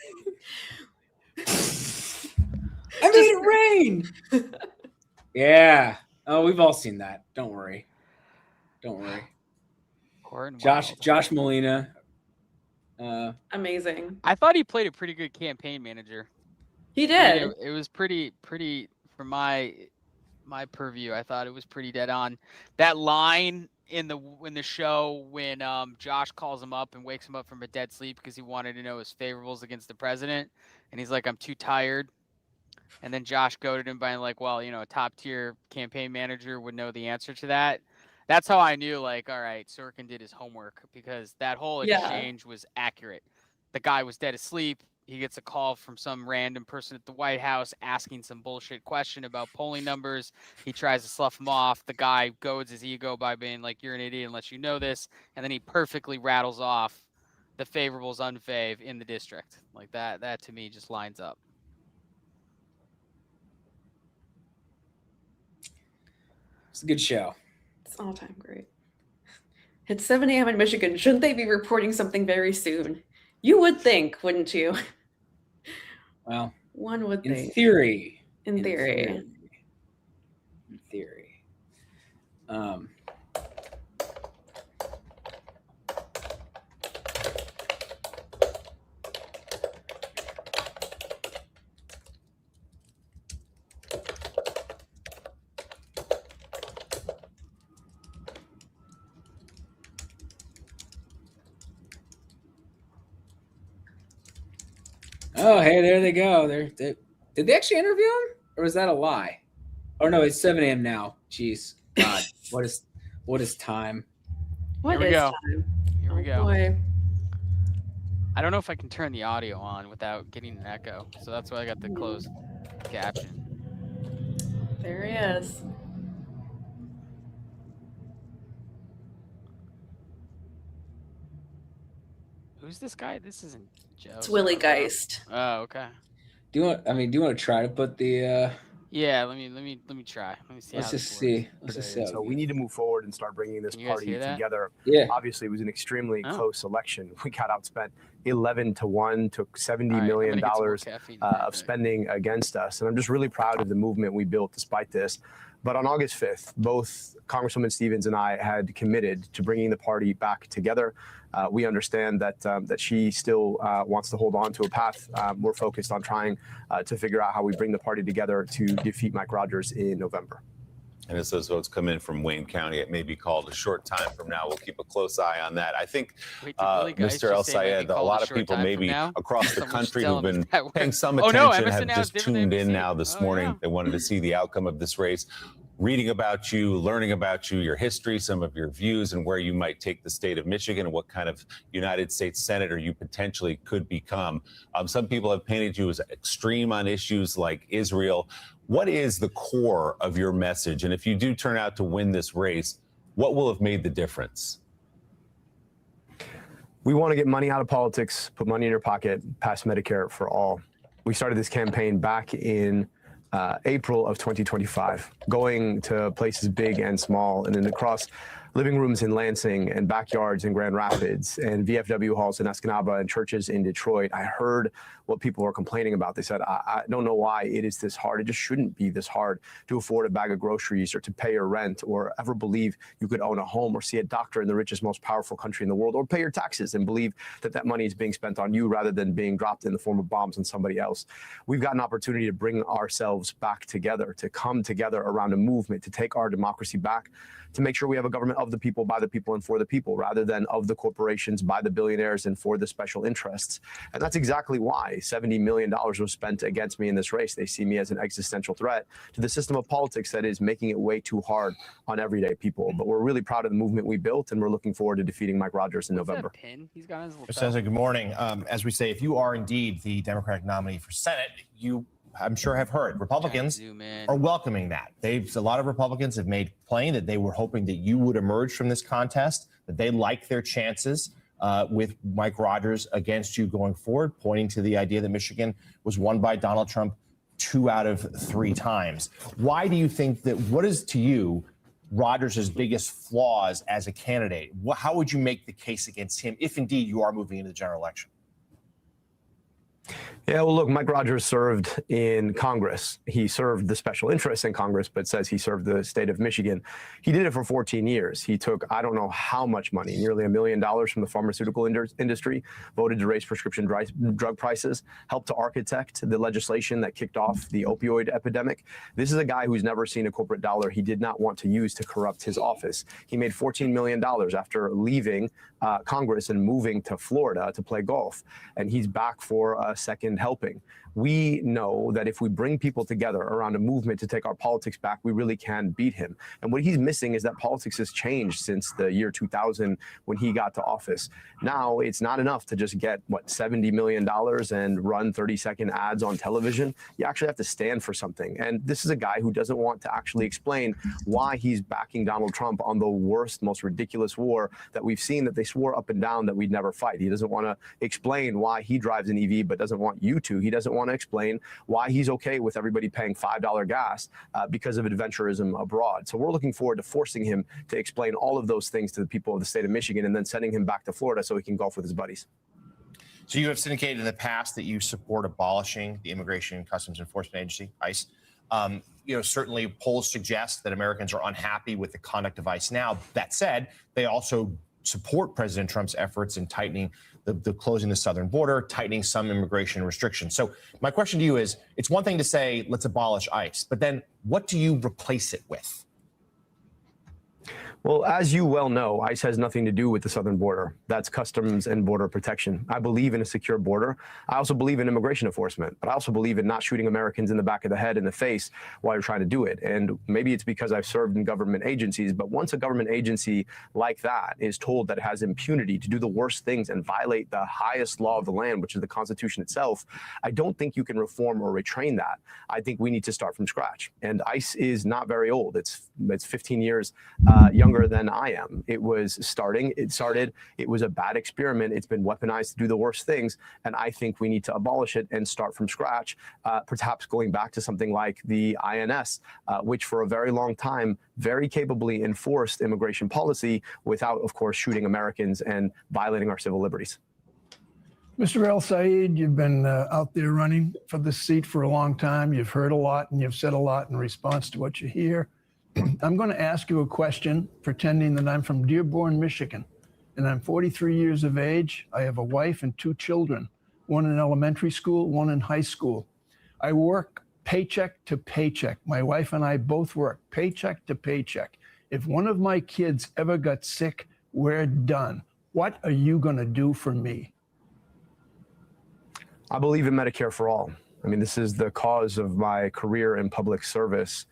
I made it rain. Yeah. Oh, we've all seen that. Don't worry. Don't worry. Horton Josh Wild. Molina. Amazing. I thought he played a pretty good campaign manager. He I did. mean, it was pretty from my purview. I thought it was pretty dead on. That line in the show when Josh calls him up and wakes him up from a dead sleep because he wanted to know his favorables against the president, and he's like, "I'm too tired." And then Josh goaded him by like, "Well, a top tier campaign manager would know the answer to that." That's how I knew, like, all right, Sorkin did his homework, because that whole Yeah. exchange was accurate. The guy was dead asleep. He gets a call from some random person at the White House asking some bullshit question about polling numbers. He tries to slough him off. The guy goads his ego by being like, "You're an idiot unless you know this." And then he perfectly rattles off the favorables unfave in the district. Like that to me just lines up. It's a good show. It's all time great. It's 7 a.m. in Michigan. Shouldn't they be reporting something very soon? You would think, wouldn't you? Well, One would in think. theory. In theory. In theory. Oh, hey, there they go. Did they actually interview him, or was that a lie? Oh no, it's 7 a.m. now. Jeez, God, what is time? What Here we is go. time? Here we go. Boy. I don't know if I can turn the audio on without getting an echo, so that's why I got the closed caption. There he is. Who's this guy? This isn't Joe. It's Willie Geist. Oh, okay. Do you want to try to put the? Yeah, let me try. Let me see. Let's how just this see. works. Let's just see. So we need to move forward and start bringing this Can you guys party hear that? together. Yeah. Obviously, it was an extremely Oh. close election. We got outspent 11-1, took $70 All right, I'm million gonna get some more caffeine in a of minute. spending against us. And I'm just really proud of the movement we built despite this. But on August 5th, both Congresswoman Stevens and I had committed to bringing the party back together. We understand that she still wants to hold on to a path. We're focused on trying to figure out how we bring the party together to defeat Mike Rogers in November. And as those votes come in from Wayne County, it may be called a short time from now. We'll keep a close eye on that. I think, Wait, did Willie Geist Mr. El just say it might be Sayed, a called lot a of short people time from maybe now? across the Someone country tell who've him been that word. paying some Oh, no, attention have MSNBC just is tuned in different now ABC. this Oh, morning. yeah. They wanted to see the outcome of this race, reading about you, learning about you, your history, some of your views, and where you might take the state of Michigan and what kind of United States Senator you potentially could become. Some people have painted you as extreme on issues like Israel. What is the core of your message? And if you do turn out to win this race, what will have made the difference? We want to get money out of politics, put money in your pocket, pass Medicare for all. We started this campaign back in April of 2025, going to places big and small, and then across living rooms in Lansing and backyards in Grand Rapids and VFW halls in Escanaba and churches in Detroit. I heard what people were complaining about. They said, I don't know why it is this hard. It just shouldn't be this hard to afford a bag of groceries or to pay your rent or ever believe you could own a home or see a doctor in the richest, most powerful country in the world or pay your taxes and believe that that money is being spent on you rather than being dropped in the form of bombs on somebody else. We've got an opportunity to bring ourselves back together, to come together around a movement, to take our democracy back, to make sure we have a government of the people, by the people, and for the people, rather than of the corporations, by the billionaires, and for the special interests. And that's exactly why $70 million was spent against me in this race. They see me as an existential threat to the system of politics that is making it way too hard on everyday people. But we're really proud of the movement we built, and we're looking forward to defeating Mike Rogers in November. Pin? He's got his little Mr. Senator, good morning. As we say, if you are indeed the Democratic nominee for Senate, you, I'm sure, have heard Republicans are welcoming that. A lot of Republicans have made plain that they were hoping that you would emerge from this contest, that they like their chances with Mike Rogers against you going forward, pointing to the idea that Michigan was won by Donald Trump 2 out of 3 times. Why do you think that, what is to you Rogers' biggest flaws as a candidate? How would you make the case against him if indeed you are moving into the general election? Yeah, well, look, Mike Rogers served in Congress. He served the special interests in Congress, but says he served the state of Michigan. He did it for 14 years. He took, I don't know how much money, nearly $1 million from the pharmaceutical industry, voted to raise prescription drug prices, helped to architect the legislation that kicked off the opioid epidemic. This is a guy who's never seen a corporate dollar he did not want to use to corrupt his office. He made $14 million after leaving Congress and moving to Florida to play golf. And he's back for a second helping. We know that if we bring people together around a movement to take our politics back, we really can beat him. And what he's missing is that politics has changed since the year 2000 when he got to office. Now it's not enough to just get, $70 million and run 30-second ads on television. You actually have to stand for something. And this is a guy who doesn't want to actually explain why he's backing Donald Trump on the worst, most ridiculous war that we've seen, that they swore up and down that we'd never fight. He doesn't want to explain why he drives an EV but doesn't want you to. He doesn't want to explain why he's okay with everybody paying $5 gas because of adventurism abroad. So we're looking forward to forcing him to explain all of those things to the people of the state of Michigan and then sending him back to Florida so he can golf with his buddies. So you have syndicated in the past that you support abolishing the Immigration and Customs Enforcement Agency, ICE. Certainly polls suggest that Americans are unhappy with the conduct of ICE now. That said, they also support President Trump's efforts in tightening the closing the southern border, tightening some immigration restrictions. So my question to you is, it's one thing to say, let's abolish ICE, but then what do you replace it with? Well, as you well know, ICE has nothing to do with the southern border. That's Customs and Border Protection. I believe in a secure border. I also believe in immigration enforcement, but I also believe in not shooting Americans in the back of the head, in the face, while you're trying to do it. And maybe it's because I've served in government agencies, but once a government agency like that is told that it has impunity to do the worst things and violate the highest law of the land, which is the Constitution itself, I don't think you can reform or retrain that. I think we need to start from scratch. And ICE is not very old. It's 15 years younger than I am. It started, it was a bad experiment. It's been weaponized to do the worst things. And I think we need to abolish it and start from scratch, perhaps going back to something like the INS, which for a very long time, very capably enforced immigration policy without, of course, shooting Americans and violating our civil liberties. Mr. El Sayed, you've been out there running for this seat for a long time. You've heard a lot and you've said a lot in response to what you hear. I'm going to ask you a question, pretending that I'm from Dearborn, Michigan, and I'm 43 years of age. I have a wife and 2 children, one in elementary school, one in high school. I work paycheck to paycheck. My wife and I both work paycheck to paycheck. If one of my kids ever got sick, we're done. What are you going to do for me? I believe in Medicare for all. I mean, this is the cause of my career in public service.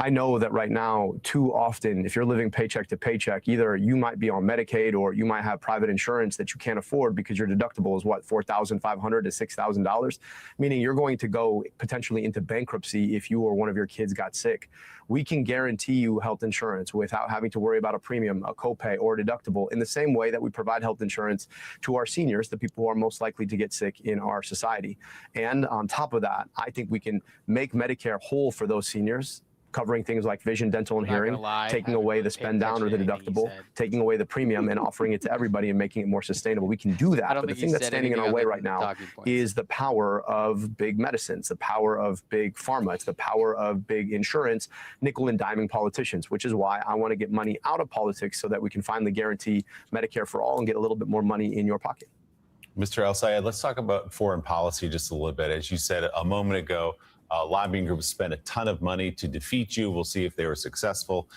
I know that right now, too often, if you're living paycheck to paycheck, either you might be on Medicaid or you might have private insurance that you can't afford because your deductible is what, $4,500 to $6,000, meaning you're going to go potentially into bankruptcy if you or one of your kids got sick. We can guarantee you health insurance without having to worry about a premium, a copay, or a deductible in the same way that we provide health insurance to our seniors, the people who are most likely to get sick in our society. And on top of that, I think we can make Medicare whole for those seniors, covering things like vision, dental, and hearing, taking away the spend down or the deductible, taking away the premium and offering it to everybody and making it more sustainable. We can do that. But the thing that's standing in our way right now is the power of big medicines, the power of big pharma, it's the power of big insurance, nickel and diming politicians, which is why I want to get money out of politics so that we can finally guarantee Medicare for all and get a little bit more money in your pocket. Mr. El Sayed, let's talk about foreign policy just a little bit. As you said a moment ago, lobbying groups spent a ton of money to defeat you. We'll see if they were successful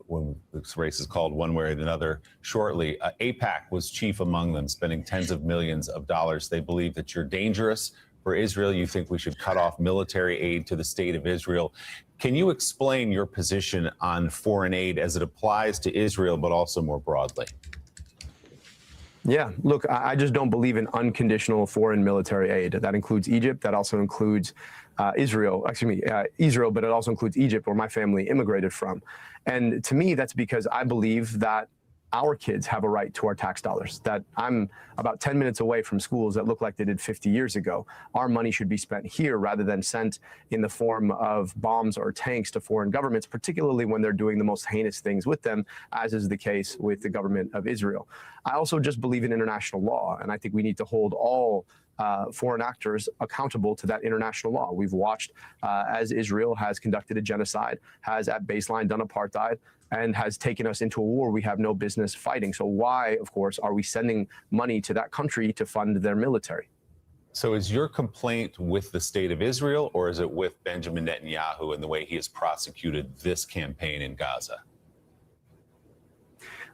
when this race is called one way or another shortly. AIPAC was chief among them, spending tens of millions of dollars. They believe that you're dangerous for Israel. You think we should cut off military aid to the state of Israel. Can you explain your position on foreign aid as it applies to Israel, but also more broadly? Yeah, look, I just don't believe in unconditional foreign military aid. That includes Egypt. That also includes Israel, but it also includes Egypt, where my family immigrated from. And to me, that's because I believe that our kids have a right to our tax dollars, that I'm about 10 minutes away from schools that look like they did 50 years ago. Our money should be spent here rather than sent in the form of bombs or tanks to foreign governments, particularly when they're doing the most heinous things with them, as is the case with the government of Israel. I also just believe in international law, and I think we need to hold all foreign actors accountable to that international law. We've watched as Israel has conducted a genocide, has at baseline done apartheid, and has taken us into a war we have no business fighting. So why, of course, are we sending money to that country to fund their military? So is your complaint with the state of Israel, or is it with Benjamin Netanyahu and the way he has prosecuted this campaign in Gaza?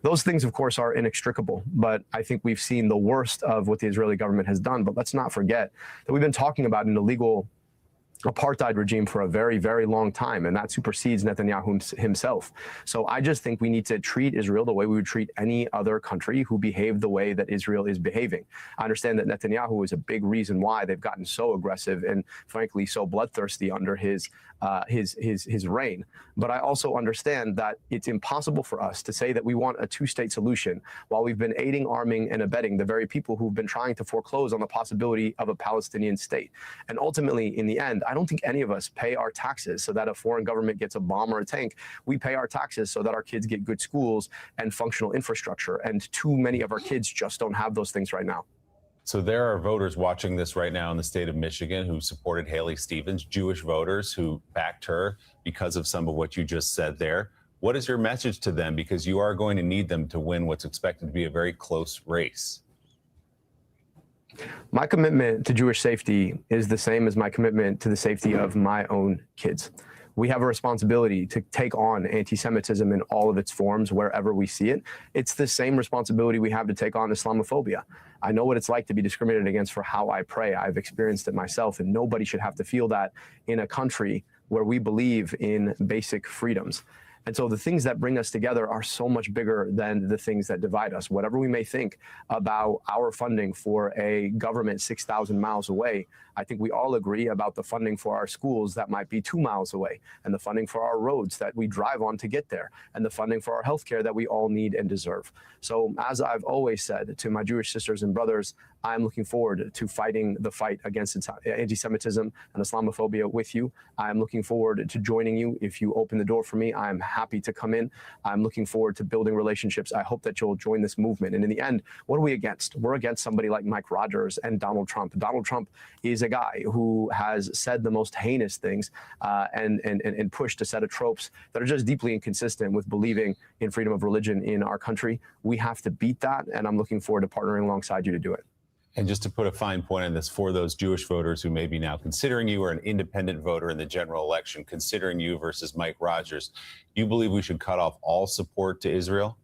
Those things, of course, are inextricable, but I think we've seen the worst of what the Israeli government has done. But let's not forget that we've been talking about an illegal apartheid regime for a very, very long time, and that supersedes Netanyahu himself. So I just think we need to treat Israel the way we would treat any other country who behaved the way that Israel is behaving. I understand that Netanyahu is a big reason why they've gotten so aggressive and, frankly, so bloodthirsty under his reign. But I also understand that it's impossible for us to say that we want a two-state solution while we've been aiding, arming, and abetting the very people who've been trying to foreclose on the possibility of a Palestinian state. And ultimately, in the end, I don't think any of us pay our taxes so that a foreign government gets a bomb or a tank. We pay our taxes so that our kids get good schools and functional infrastructure. And too many of our kids just don't have those things right now. So there are voters watching this right now in the state of Michigan who supported Haley Stevens, Jewish voters who backed her because of some of what you just said there. What is your message to them? Because you are going to need them to win what's expected to be a very close race. My commitment to Jewish safety is the same as my commitment to the safety of my own kids. We have a responsibility to take on anti-Semitism in all of its forms wherever we see it. It's the same responsibility we have to take on Islamophobia. I know what it's like to be discriminated against for how I pray. I've experienced it myself, and nobody should have to feel that in a country where we believe in basic freedoms. And so the things that bring us together are so much bigger than the things that divide us. Whatever we may think about our funding for a government 6,000 miles away, I think we all agree about the funding for our schools that might be 2 miles away, and the funding for our roads that we drive on to get there, and the funding for our healthcare that we all need and deserve. So as I've always said to my Jewish sisters and brothers, I'm looking forward to fighting the fight against anti-Semitism and Islamophobia with you. I'm looking forward to joining you. If you open the door for me, I'm happy to come in. I'm looking forward to building relationships. I hope that you'll join this movement. And in the end, what are we against? We're against somebody like Mike Rogers and Donald Trump. Donald Trump is a guy who has said the most heinous things and pushed a set of tropes that are just deeply inconsistent with believing in freedom of religion in our country. We have to beat that, and I'm looking forward to partnering alongside you to do it. And just to put a fine point on this, for those Jewish voters who may be now considering you or an independent voter in the general election, considering you versus Mike Rogers, you believe we should cut off all support to Israel?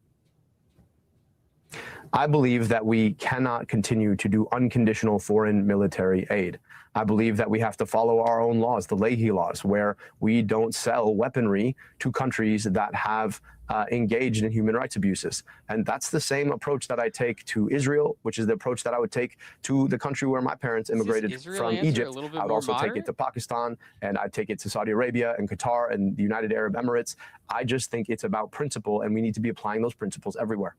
I believe that we cannot continue to do unconditional foreign military aid. I believe that we have to follow our own laws, the Leahy laws, where we don't sell weaponry to countries that have engaged in human rights abuses. And that's the same approach that I take to Israel, which is the approach that I would take to the country where my parents immigrated from Egypt. I would also take it to Pakistan, and I'd take it to Saudi Arabia and Qatar and the United Arab Emirates. I just think it's about principle, and we need to be applying those principles everywhere.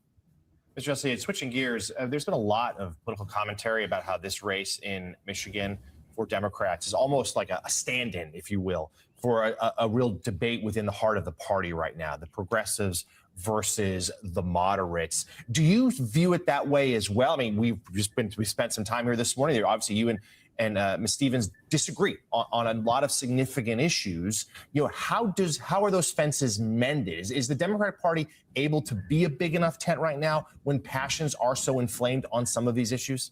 Mr. Elsaid, switching gears, there's been a lot of political commentary about how this race in Michigan for Democrats is almost like a stand-in, if you will, for a real debate within the heart of the party right now, the progressives versus the moderates. Do you view it that way as well? I mean, we spent some time here this morning. Obviously, you and Ms. Stevens disagree on a lot of significant issues. You know, how are those fences mended? Is the Democratic Party able to be a big enough tent right now when passions are so inflamed on some of these issues?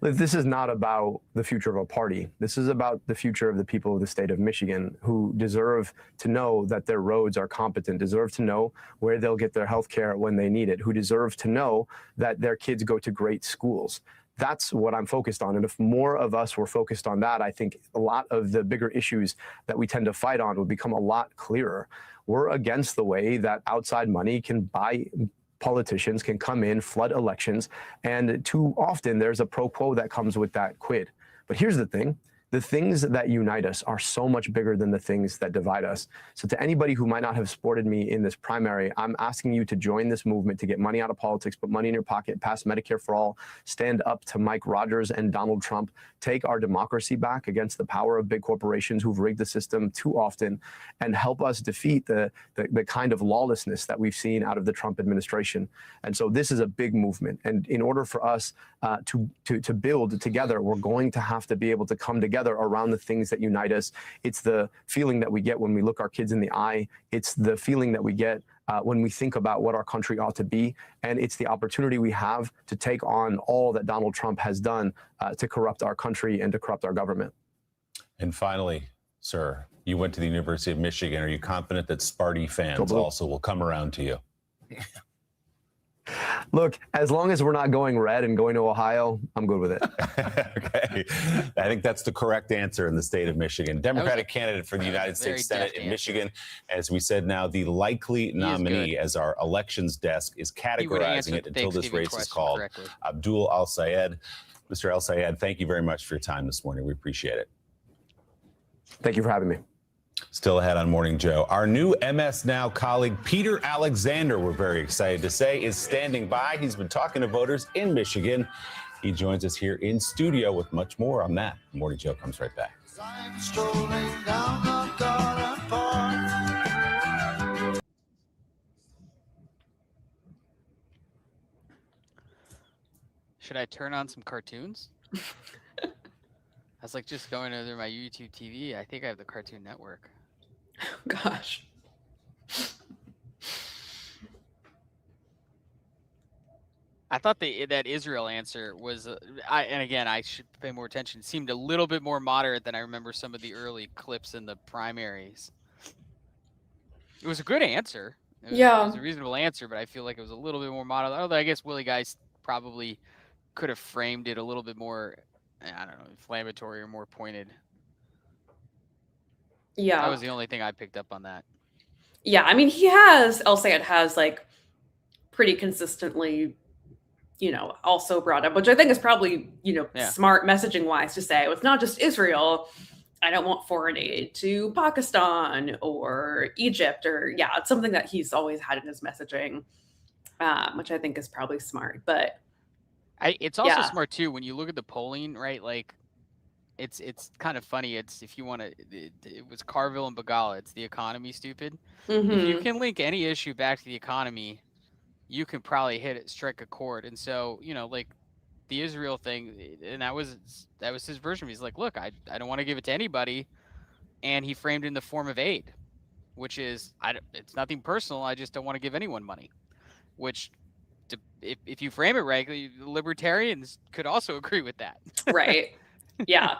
This is not about the future of a party. This is about the future of the people of the state of Michigan, who deserve to know that their roads are competent, deserve to know where they'll get their health care when they need it, who deserve to know that their kids go to great schools. That's what I'm focused on. And if more of us were focused on that, I think a lot of the bigger issues that we tend to fight on would become a lot clearer. We're against the way that outside money can buy politicians, can come in, flood elections, and too often there's a pro quo that comes with that quid. But here's the thing. the things that unite us are so much bigger than the things that divide us. So to anybody who might not have supported me in this primary, I'm asking you to join this movement, to get money out of politics, put money in your pocket, pass Medicare for all, stand up to Mike Rogers and Donald Trump, take our democracy back against the power of big corporations who've rigged the system too often, and help us defeat the kind of lawlessness that we've seen out of the Trump administration. And so this is a big movement. And in order for us to build together, we're going to have to be able to come together around the things that unite us. It's the feeling that we get when we look our kids in the eye. It's the feeling that we get when we think about what our country ought to be. And it's the opportunity we have to take on all that Donald Trump has done to corrupt our country and to corrupt our government. And finally, sir, you went to the University of Michigan. Are you confident that Sparty fans also will come around to you? Look, as long as we're not going red and going to Ohio, I'm good with it. Okay. I think that's the correct answer in the state of Michigan. Democratic candidate for the United States Senate in Michigan. As we said, now the likely nominee, as our elections desk is categorizing it until this race is called, Abdul Al-Sayed. Mr. Al-Sayed, thank you very much for your time this morning. We appreciate it. Thank you for having me. Still ahead on Morning Joe, our new MS Now colleague, Peter Alexander, we're very excited to say, is standing by. He's been talking to voters in Michigan. He joins us here in studio with much more on that. Morning Joe comes right back. Should I turn on some cartoons? I was like just going over my YouTube TV. I think I have the Cartoon Network. Oh, gosh. I thought that Israel answer was, and again, I should pay more attention. It seemed a little bit more moderate than I remember some of the early clips in the primaries. It was a good answer. It was a reasonable answer, but I feel like it was a little bit more moderate. Although I guess Willie Geist probably could have framed it a little bit more, I don't know, inflammatory or more pointed. Yeah. That was the only thing I picked up on that. Yeah, I mean, El-Sayed has like pretty consistently, also brought up, which I think is probably, smart messaging wise to say, it's not just Israel. I don't want foreign aid to Pakistan or Egypt it's something that he's always had in his messaging, which I think is probably smart. But it's also smart too, when you look at the polling, right? Like it's kind of funny. It's, if you want to, it was Carville and Begala. It's the economy, stupid. Mm-hmm. If you can link any issue back to the economy, you can probably strike a chord. And so, like the Israel thing, and that was his version. He's like, look, I don't want to give it to anybody. And he framed it in the form of aid, which is, it's nothing personal. I just don't want to give anyone money, which if you frame it right, libertarians could also agree with that. Right. Yeah.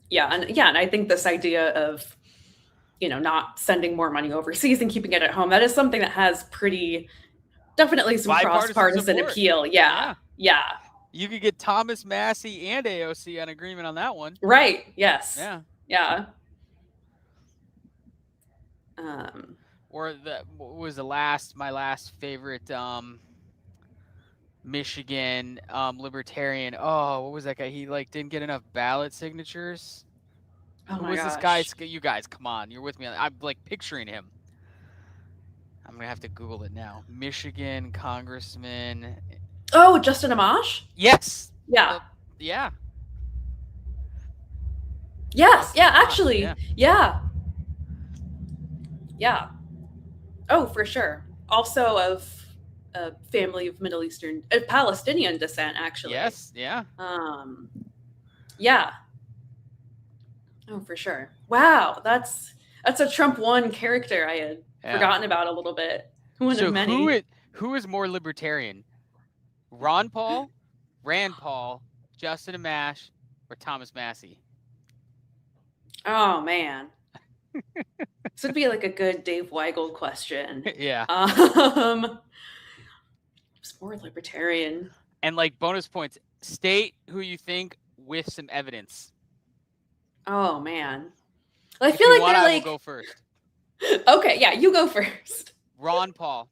And I think this idea of, not sending more money overseas and keeping it at home, that is something that has definitely some cross-partisan appeal. Yeah. You could get Thomas Massey and AOC on agreement on that one. Right. Yes. Yeah. Or what was my last favorite Michigan libertarian. Oh, what was that guy? He didn't get enough ballot signatures. Who was this guy? You guys, come on, you're with me. I'm picturing him. I'm gonna have to Google it now. Michigan congressman. Oh, Justin Amash? Yes. Yeah. Yeah. Yes. Yeah. Actually. Yeah. Oh, for sure. Also of a family of Middle Eastern, Palestinian descent, actually. Yes. Yeah. Yeah. Oh, for sure. Wow, that's a Trump 1 character I had forgotten about a little bit. One of many. Who is more libertarian? Ron Paul, Rand Paul, Justin Amash, or Thomas Massey? Oh man. This would be like a good Dave Weigel question. Yeah. Who's more libertarian? And bonus points, state who you think with some evidence. Oh man. I feel like they're I will go first. Okay, yeah, you go first. Ron Paul.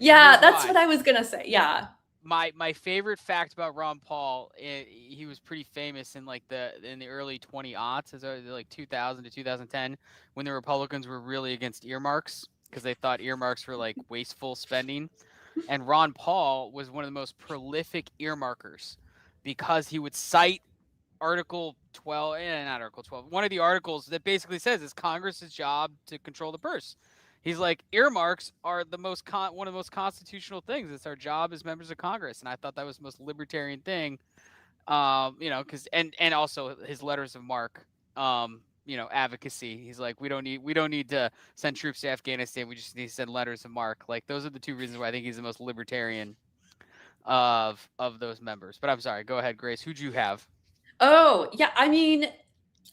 Yeah, that's what I was gonna say. Yeah. my favorite fact about Ron Paul, he was pretty famous in like in the early 2000s, like 2000 to 2010, when the Republicans were really against earmarks because they thought earmarks were like wasteful spending. And Ron Paul was one of the most prolific earmarkers because he would cite Article 12, not Article 12, one of the articles that basically says it's Congress's job to control the purse. He's like, earmarks are the most one of the most constitutional things. It's our job as members of Congress, and I thought that was the most libertarian thing. Because and also his letters of marque, advocacy. He's like, we don't need to send troops to Afghanistan. We just need to send letters of marque. Like those are the two reasons why I think he's the most libertarian of those members. But I'm sorry. Go ahead, Grace. Who'd you have? Oh, yeah. I mean,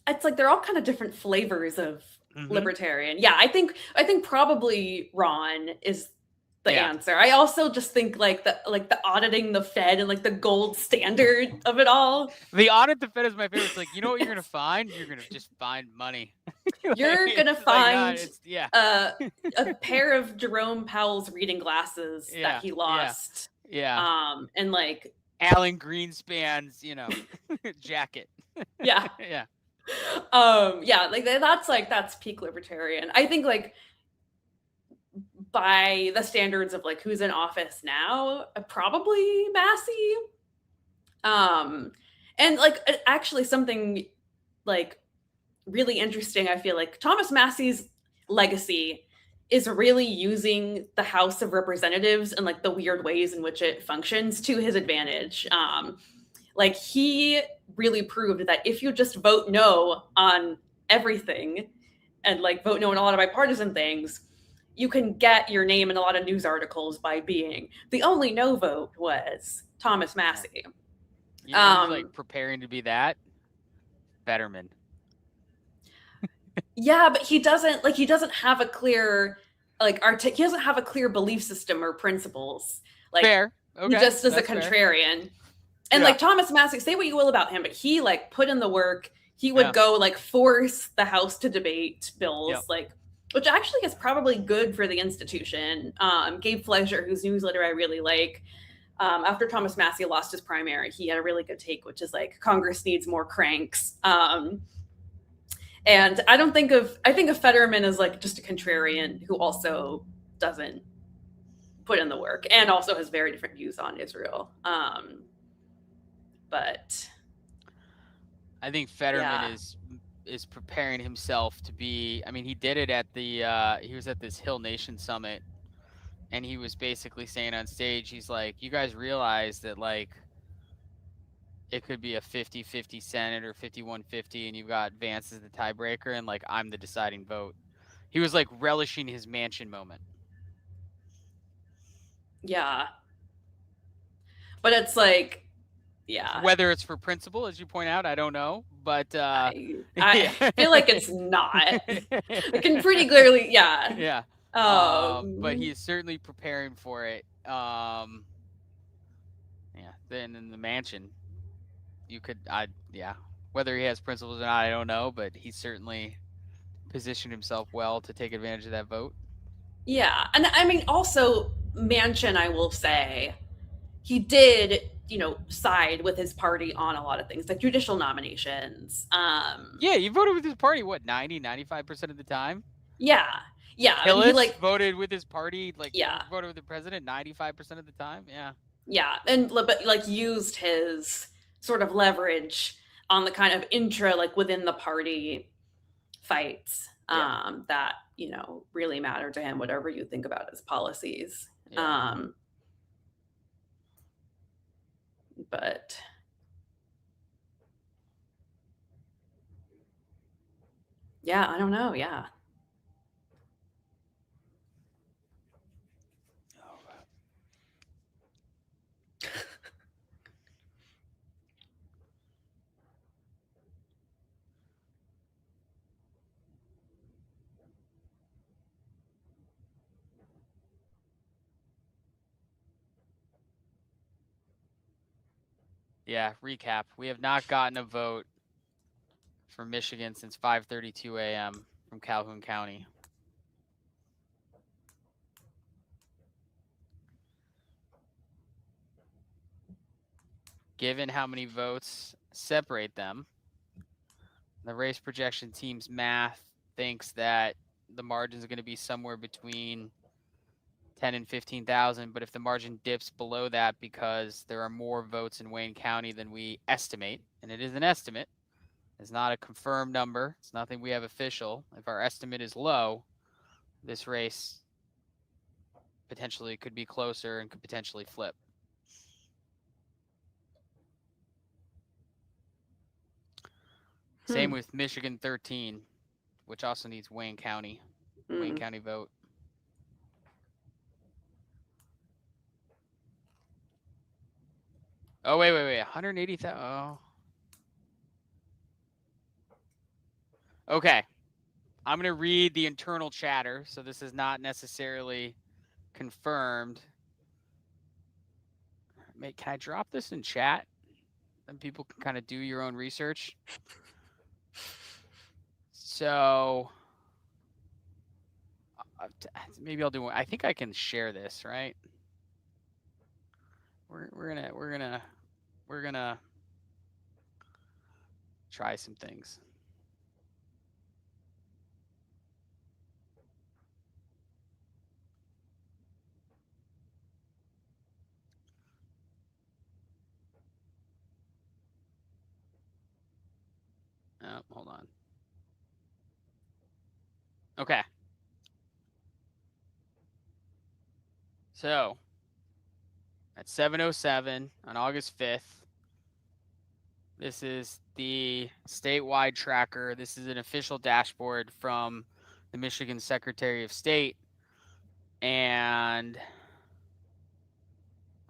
it's like they're all kind of different flavors of libertarian. Yeah, I think probably Ron is the answer. I also just think like the auditing the Fed and like the gold standard of it all. The audit the Fed is my favorite. It's like, you know what you're gonna find? You're gonna just find money. You're gonna find a pair of Jerome Powell's reading glasses that he lost. Yeah. And like Alan Greenspan's, jacket. Yeah. Yeah. That's peak libertarian. I think like by the standards of like who's in office now, probably Massey. And like actually something like really interesting, I feel like Thomas Massey's legacy is really using the House of Representatives and like the weird ways in which it functions to his advantage. Like he really proved that if you just vote no on everything and like vote no on a lot of bipartisan things, you can get your name in a lot of news articles by being the only no vote was Thomas Massey. He's like preparing to be that Fetterman. Yeah, but he doesn't have a clear he doesn't have a clear belief system or principles. Like fair. Okay. He just is a That's contrarian. fair. And like Thomas Massey, say what you will about him, but he like put in the work. He would go like force the House to debate bills, which actually is probably good for the institution. Gabe Fleischer, whose newsletter I really like, after Thomas Massey lost his primary, he had a really good take, which is like Congress needs more cranks. And I think of Fetterman as like just a contrarian who also doesn't put in the work and also has very different views on Israel. But I think Fetterman is preparing himself to be. I mean, he did it at the. He was at this Hill Nation summit, and he was basically saying on stage, he's like, "You guys realize that like it could be a 50-50 Senate or 51-50, and you've got Vance as the tiebreaker, and like I'm the deciding vote." He was like relishing his mansion moment. Yeah, but it's like. Yeah. Whether it's for principle, as you point out, I don't know, but I feel like it's not. I can pretty clearly, yeah. Yeah. But he is certainly preparing for it. Then in the mansion, you could, whether he has principles or not, I don't know, but he's certainly positioned himself well to take advantage of that vote. Yeah, and I mean, also Manchin, I will say, he did. Side with his party on a lot of things, like judicial nominations. Yeah, you voted with his party, what, 95% of the time? Yeah. Hillis he voted with his party, voted with the president 95% of the time. Yeah. Yeah, but like used his sort of leverage on the kind of within the party fights that, really matter to him, whatever you think about his policies. Yeah. But yeah, I don't know. Yeah. Yeah, recap. We have not gotten a vote for Michigan since 5:32 a.m. from Calhoun County. given how many votes separate them, the race projection team's math thinks that the margin is going to be somewhere between 10 and 15,000. But if the margin dips below that because there are more votes in Wayne County than we estimate, and it is an estimate, it's not a confirmed number, it's nothing we have official. If our estimate is low, this race potentially could be closer and could potentially flip. Same with Michigan 13, which also needs Wayne County vote. Oh, wait. 180,000. Oh. Okay. I'm going to read the internal chatter. So this is not necessarily confirmed. Can I drop this in chat? Then people can kind of do your own research. So maybe I'll do one. I think I can share this, right? We're gonna try some things. Oh, hold on. Okay. So at 7:07 on August 5th, this is the statewide tracker. This is an official dashboard from the Michigan Secretary of State. And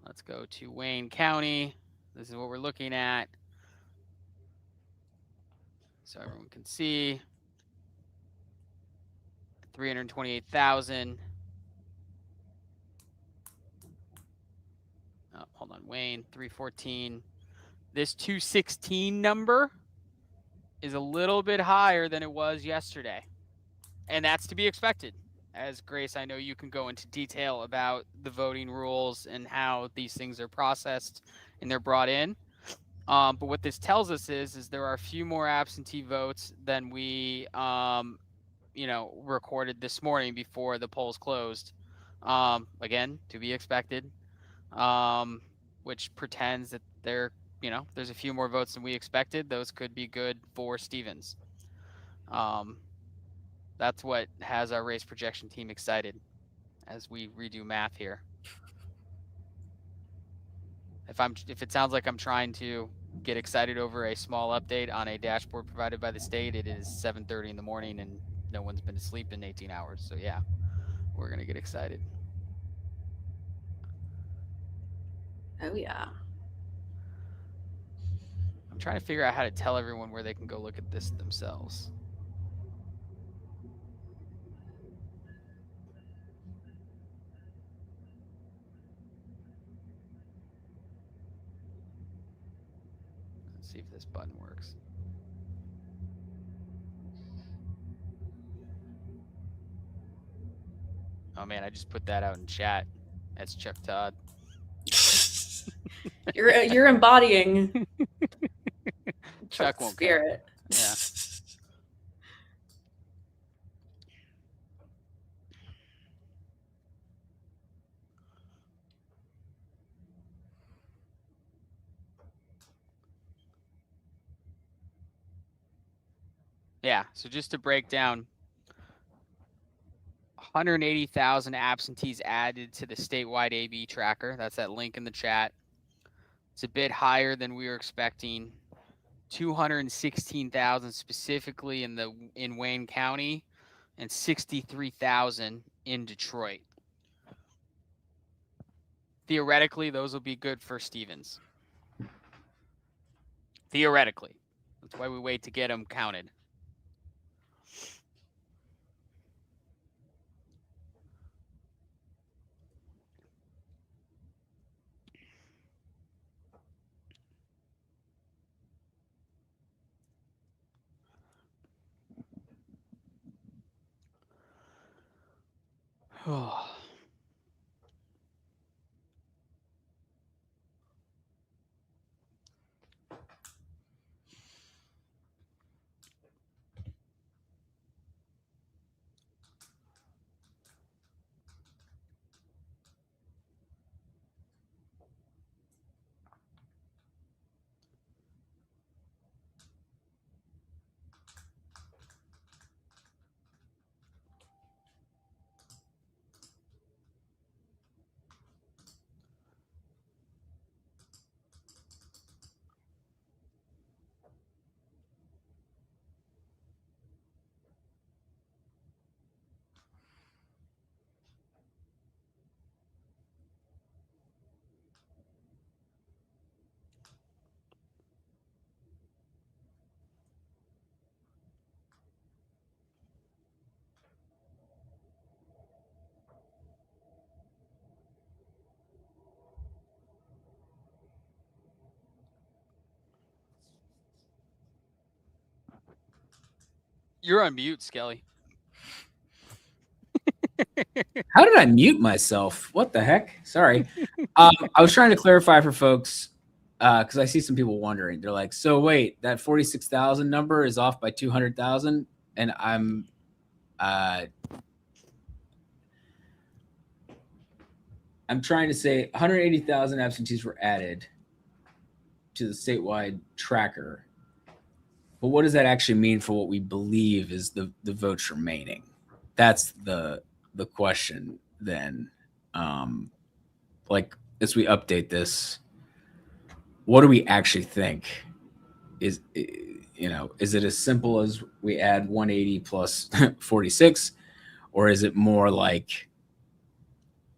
let's go to Wayne County. This is what we're looking at. So everyone can see 328,000. Oh, hold on, Wayne, 314. This 216 number is a little bit higher than it was yesterday. And that's to be expected. As Grace, I know you can go into detail about the voting rules and how these things are processed and they're brought in. But what this tells us is there are a few more absentee votes than we, recorded this morning before the polls closed. Again, to be expected, which pretends that there's a few more votes than we expected. Those could be good for Stevens. That's what has our race projection team excited as we redo math here. If it sounds like I'm trying to get excited over a small update on a dashboard provided by the state, it is 7:30 in the morning and no one's been asleep in 18 hours. So yeah, we're gonna get excited. Oh yeah. I'm trying to figure out how to tell everyone where they can go look at this themselves. Let's see if this button works. Oh man, I just put that out in chat. That's Chuck Todd. You're embodying Chuck won't spirit. Yeah. Yeah, so just to break down, 180,000 absentees added to the statewide AB tracker. That's that link in the chat. It's a bit higher than we were expecting. 216,000 specifically in Wayne County and 63,000 in Detroit. Theoretically, those will be good for Stevens. Theoretically. That's why we wait to get them counted. You're on mute, Skelly. How did I mute myself? What the heck? Sorry. I was trying to clarify for folks because I see some people wondering. They're like, so wait, that 46,000 number is off by 200,000? And I'm trying to say 180,000 absentees were added to the statewide tracker. But what does that actually mean for what we believe is the votes remaining? That's the question then. Like, as we update this, what do we actually think is it as simple as we add 180 plus 46, or is it more like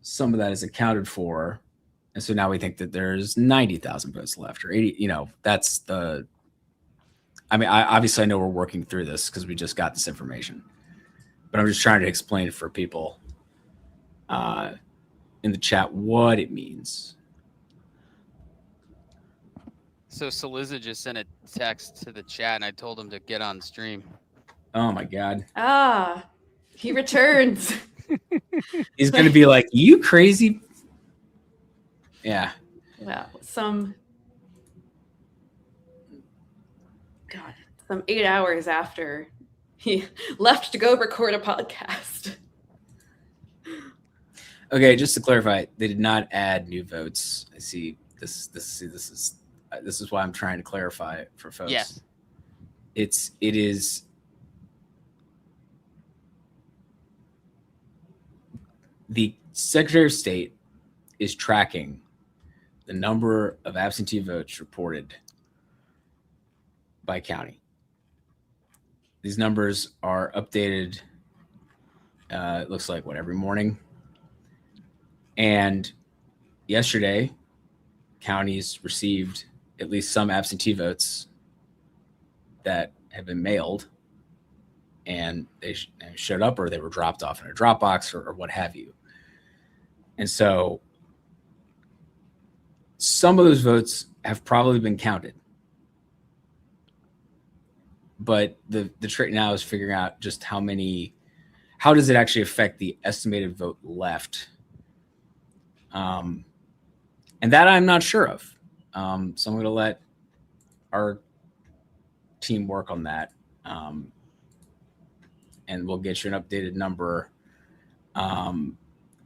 some of that is accounted for, and so now we think that there's 90,000 votes left, or 80? That's the. I mean, I know we're working through this because we just got this information, but I'm just trying to explain it for people in the chat what it means. So Cillizza just sent a text to the chat, and I told him to get on stream. Oh my God. He returns. He's going to be like, you crazy? Yeah. Well, some 8 hours after he left to go record a podcast. Okay, just to clarify, they did not add new votes. I see this. This is why I'm trying to clarify for folks. Yes. It is the Secretary of State is tracking the number of absentee votes reported by county. These numbers are updated, it looks like, every morning. And yesterday, counties received at least some absentee votes that have been mailed, and they showed up, or they were dropped off in a Dropbox, or what have you. And so some of those votes have probably been counted. But the trick now is figuring out just how does it actually affect the estimated vote left? And that I'm not sure of. So I'm going to let our team work on that. And we'll get you an updated number. I'm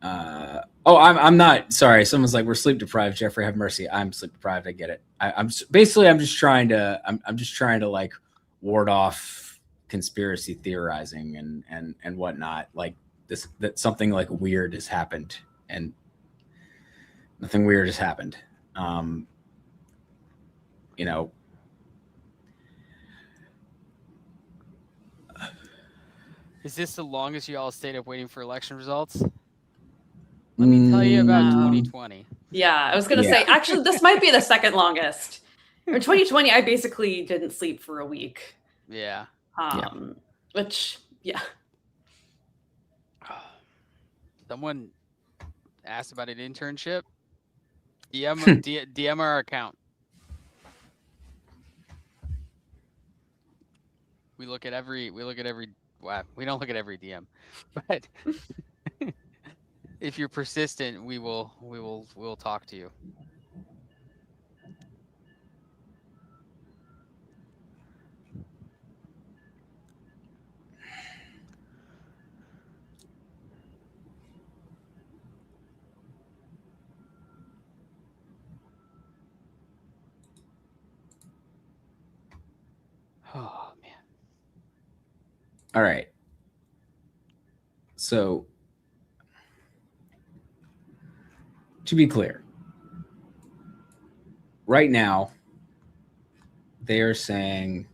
not sorry. Someone's like, we're sleep deprived. Jeffrey, have mercy. I'm sleep deprived. I get it. I'm just trying to like ward off conspiracy theorizing and whatnot. Like that something like weird has happened, and nothing weird has happened. Is this the longest you all stayed up waiting for election results? Let me tell you about 2020. Yeah, I was going to say, actually, this might be the second longest. In 2020, I basically didn't sleep for a week. Yeah. Which, yeah. Someone asked about an internship. DM our account. We look at every. Wow, we don't look at every DM, but if you're persistent, we'll talk to you. Oh man. All right. So, to be clear, right now, they are saying,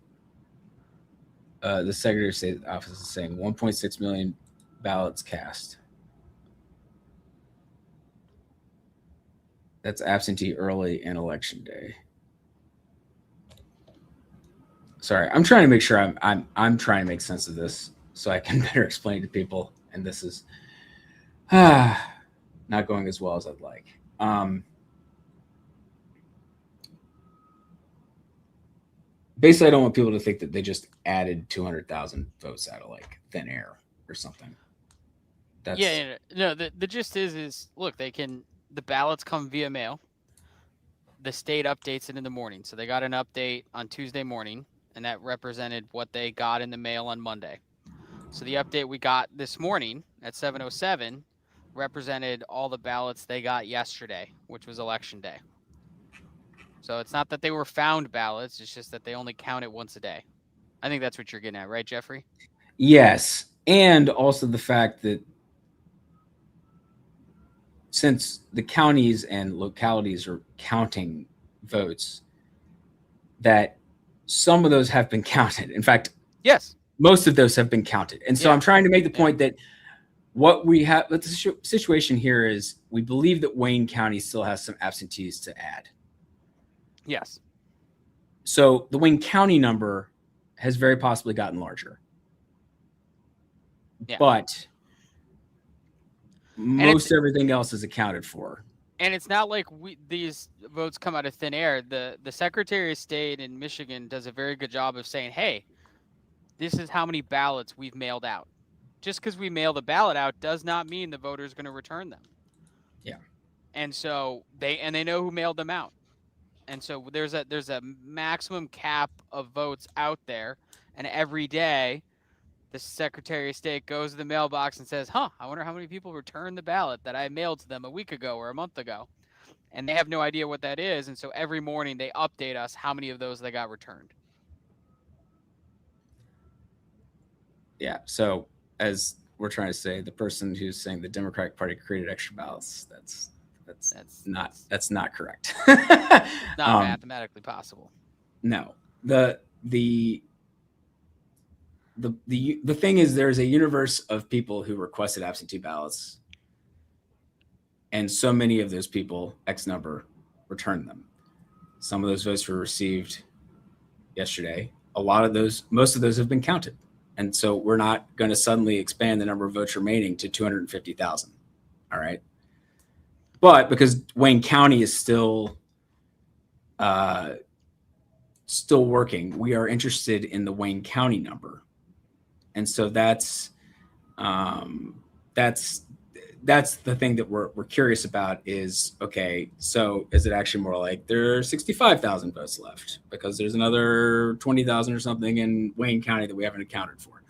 the Secretary of State office is saying 1.6 million ballots cast. That's absentee early and election day. Sorry, I'm trying to make sure I'm trying to make sense of this so I can better explain to people. And this is not going as well as I'd like. basically, I don't want people to think that they just added 200,000 votes out of like thin air or something. That's No, the gist is look, the ballots come via mail. The state updates it in the morning. So they got an update on Tuesday morning, and that represented what they got in the mail on Monday. So the update we got this morning at 7:07 represented all the ballots they got yesterday, which was election day. So it's not that they were found ballots, it's just that they only count it once a day. I think that's what you're getting at, right, Jeffrey? yes, and also the fact that since the counties and localities are counting votes, that some of those have been counted. In fact, yes, most of those have been counted. And so Yeah. I'm trying to make the point that what we have, the situation here is we believe that Wayne County still has some absentees to add. Yes. So the Wayne County number has very possibly gotten larger. Yeah. But most everything else is accounted for. And it's not like these votes come out of thin air. The Secretary of State in Michigan does a very good job of saying, hey, this is how many ballots we've mailed out. Just because we mail the ballot out does not mean the voter is going to return them. Yeah. And so they know who mailed them out. And so there's a maximum cap of votes out there, and every day the Secretary of State goes to the mailbox and says, I wonder how many people returned the ballot that I mailed to them a week ago or a month ago. And they have no idea what that is. And so every morning they update us how many of those they got returned. Yeah. So as we're trying to say, the person who's saying the Democratic Party created extra ballots, that's not correct. Not mathematically possible. No. The thing is, there's a universe of people who requested absentee ballots, and so many of those people, X number, returned them. Some of those votes were received yesterday. Most of those have been counted. And so we're not going to suddenly expand the number of votes remaining to 250,000. All right. But because Wayne County is still working, we are interested in the Wayne County number. And so that's the thing that we're curious about is, okay, so is it actually more like there are 65,000 votes left because there's another 20,000 or something in Wayne County that we haven't accounted for?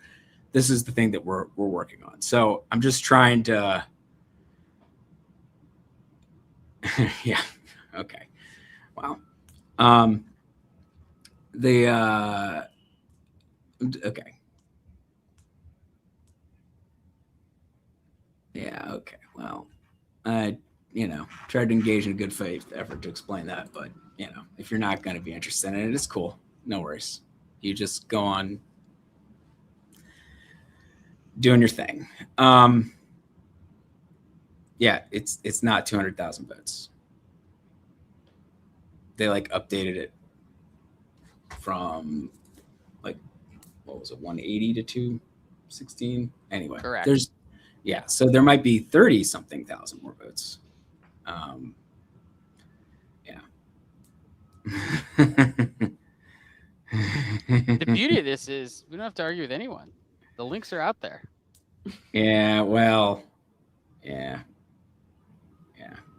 This is the thing that we're working on. So I'm just trying to, yeah, okay, wow. Okay. Yeah, okay. Well, I, tried to engage in a good faith effort to explain that, but, if you're not going to be interested in it, it's cool. No worries. You just go on doing your thing. Yeah, it's not 200,000 votes. They updated it from what was it, 180 to 216? Anyway, Correct. So there might be 30 something thousand more votes. Yeah. The beauty of this is we don't have to argue with anyone. The links are out there. Yeah, well, yeah.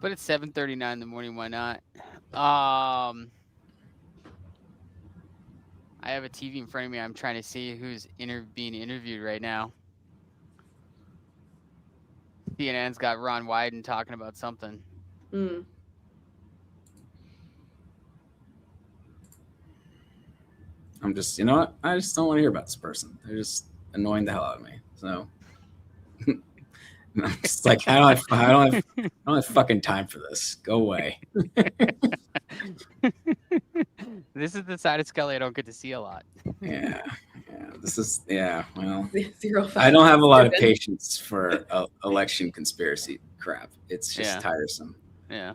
But it's 7:39 in the morning. Why not? I have a TV in front of me. I'm trying to see who's being interviewed right now. CNN's got Ron Wyden talking about something. I'm just, you know what? I just don't want to hear about this person. They're just annoying the hell out of me. So I'm just like, I don't have fucking time for this. Go away. This is the side of Scully I don't get to see a lot. Yeah. This is, well, 0 I don't have a lot of patience for election conspiracy crap. It's just tiresome. Yeah.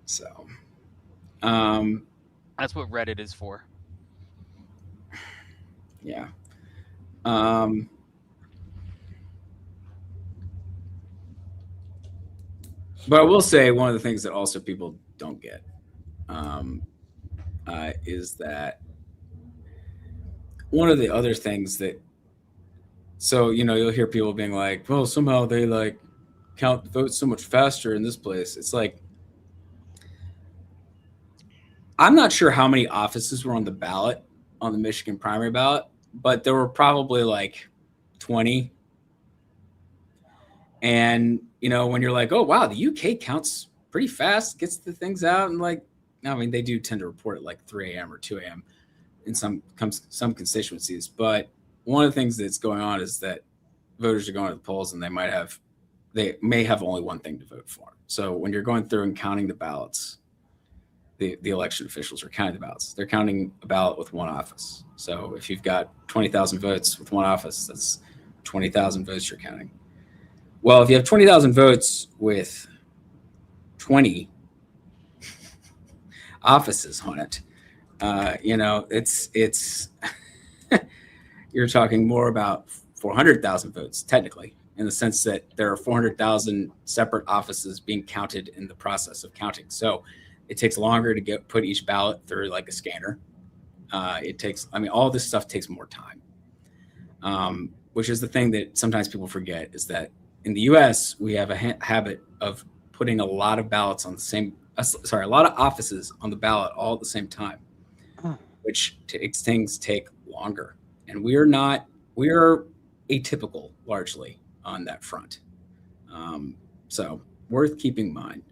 So, that's what Reddit is for. Yeah. But I will say one of the things that also people don't get is that one of the other things that, so, you'll hear people being like, well, somehow they like count the votes so much faster in this place. It's like, I'm not sure how many offices were on the ballot, on the Michigan primary ballot, but there were probably like 20. And, when you're like, oh, wow, the UK counts pretty fast, gets the things out. And like, I mean, they do tend to report at like 3 a.m. or 2 a.m. in some constituencies. But one of the things that's going on is that voters are going to the polls and they may have only one thing to vote for. So when you're going through and counting the ballots, the election officials are counting the ballots. They're counting a ballot with one office. So if you've got 20,000 votes with one office, that's 20,000 votes you're counting. Well, if you have 20,000 votes with 20 offices on it, it's you're talking more about 400,000 votes technically, in the sense that there are 400,000 separate offices being counted in the process of counting. So it takes longer to put each ballot through like a scanner. All this stuff takes more time, which is the thing that sometimes people forget, is that in the US, we have a habit of putting a lot of ballots on a lot of offices on the ballot all at the same time, which things take longer. And we are atypical largely on that front. So worth keeping in mind.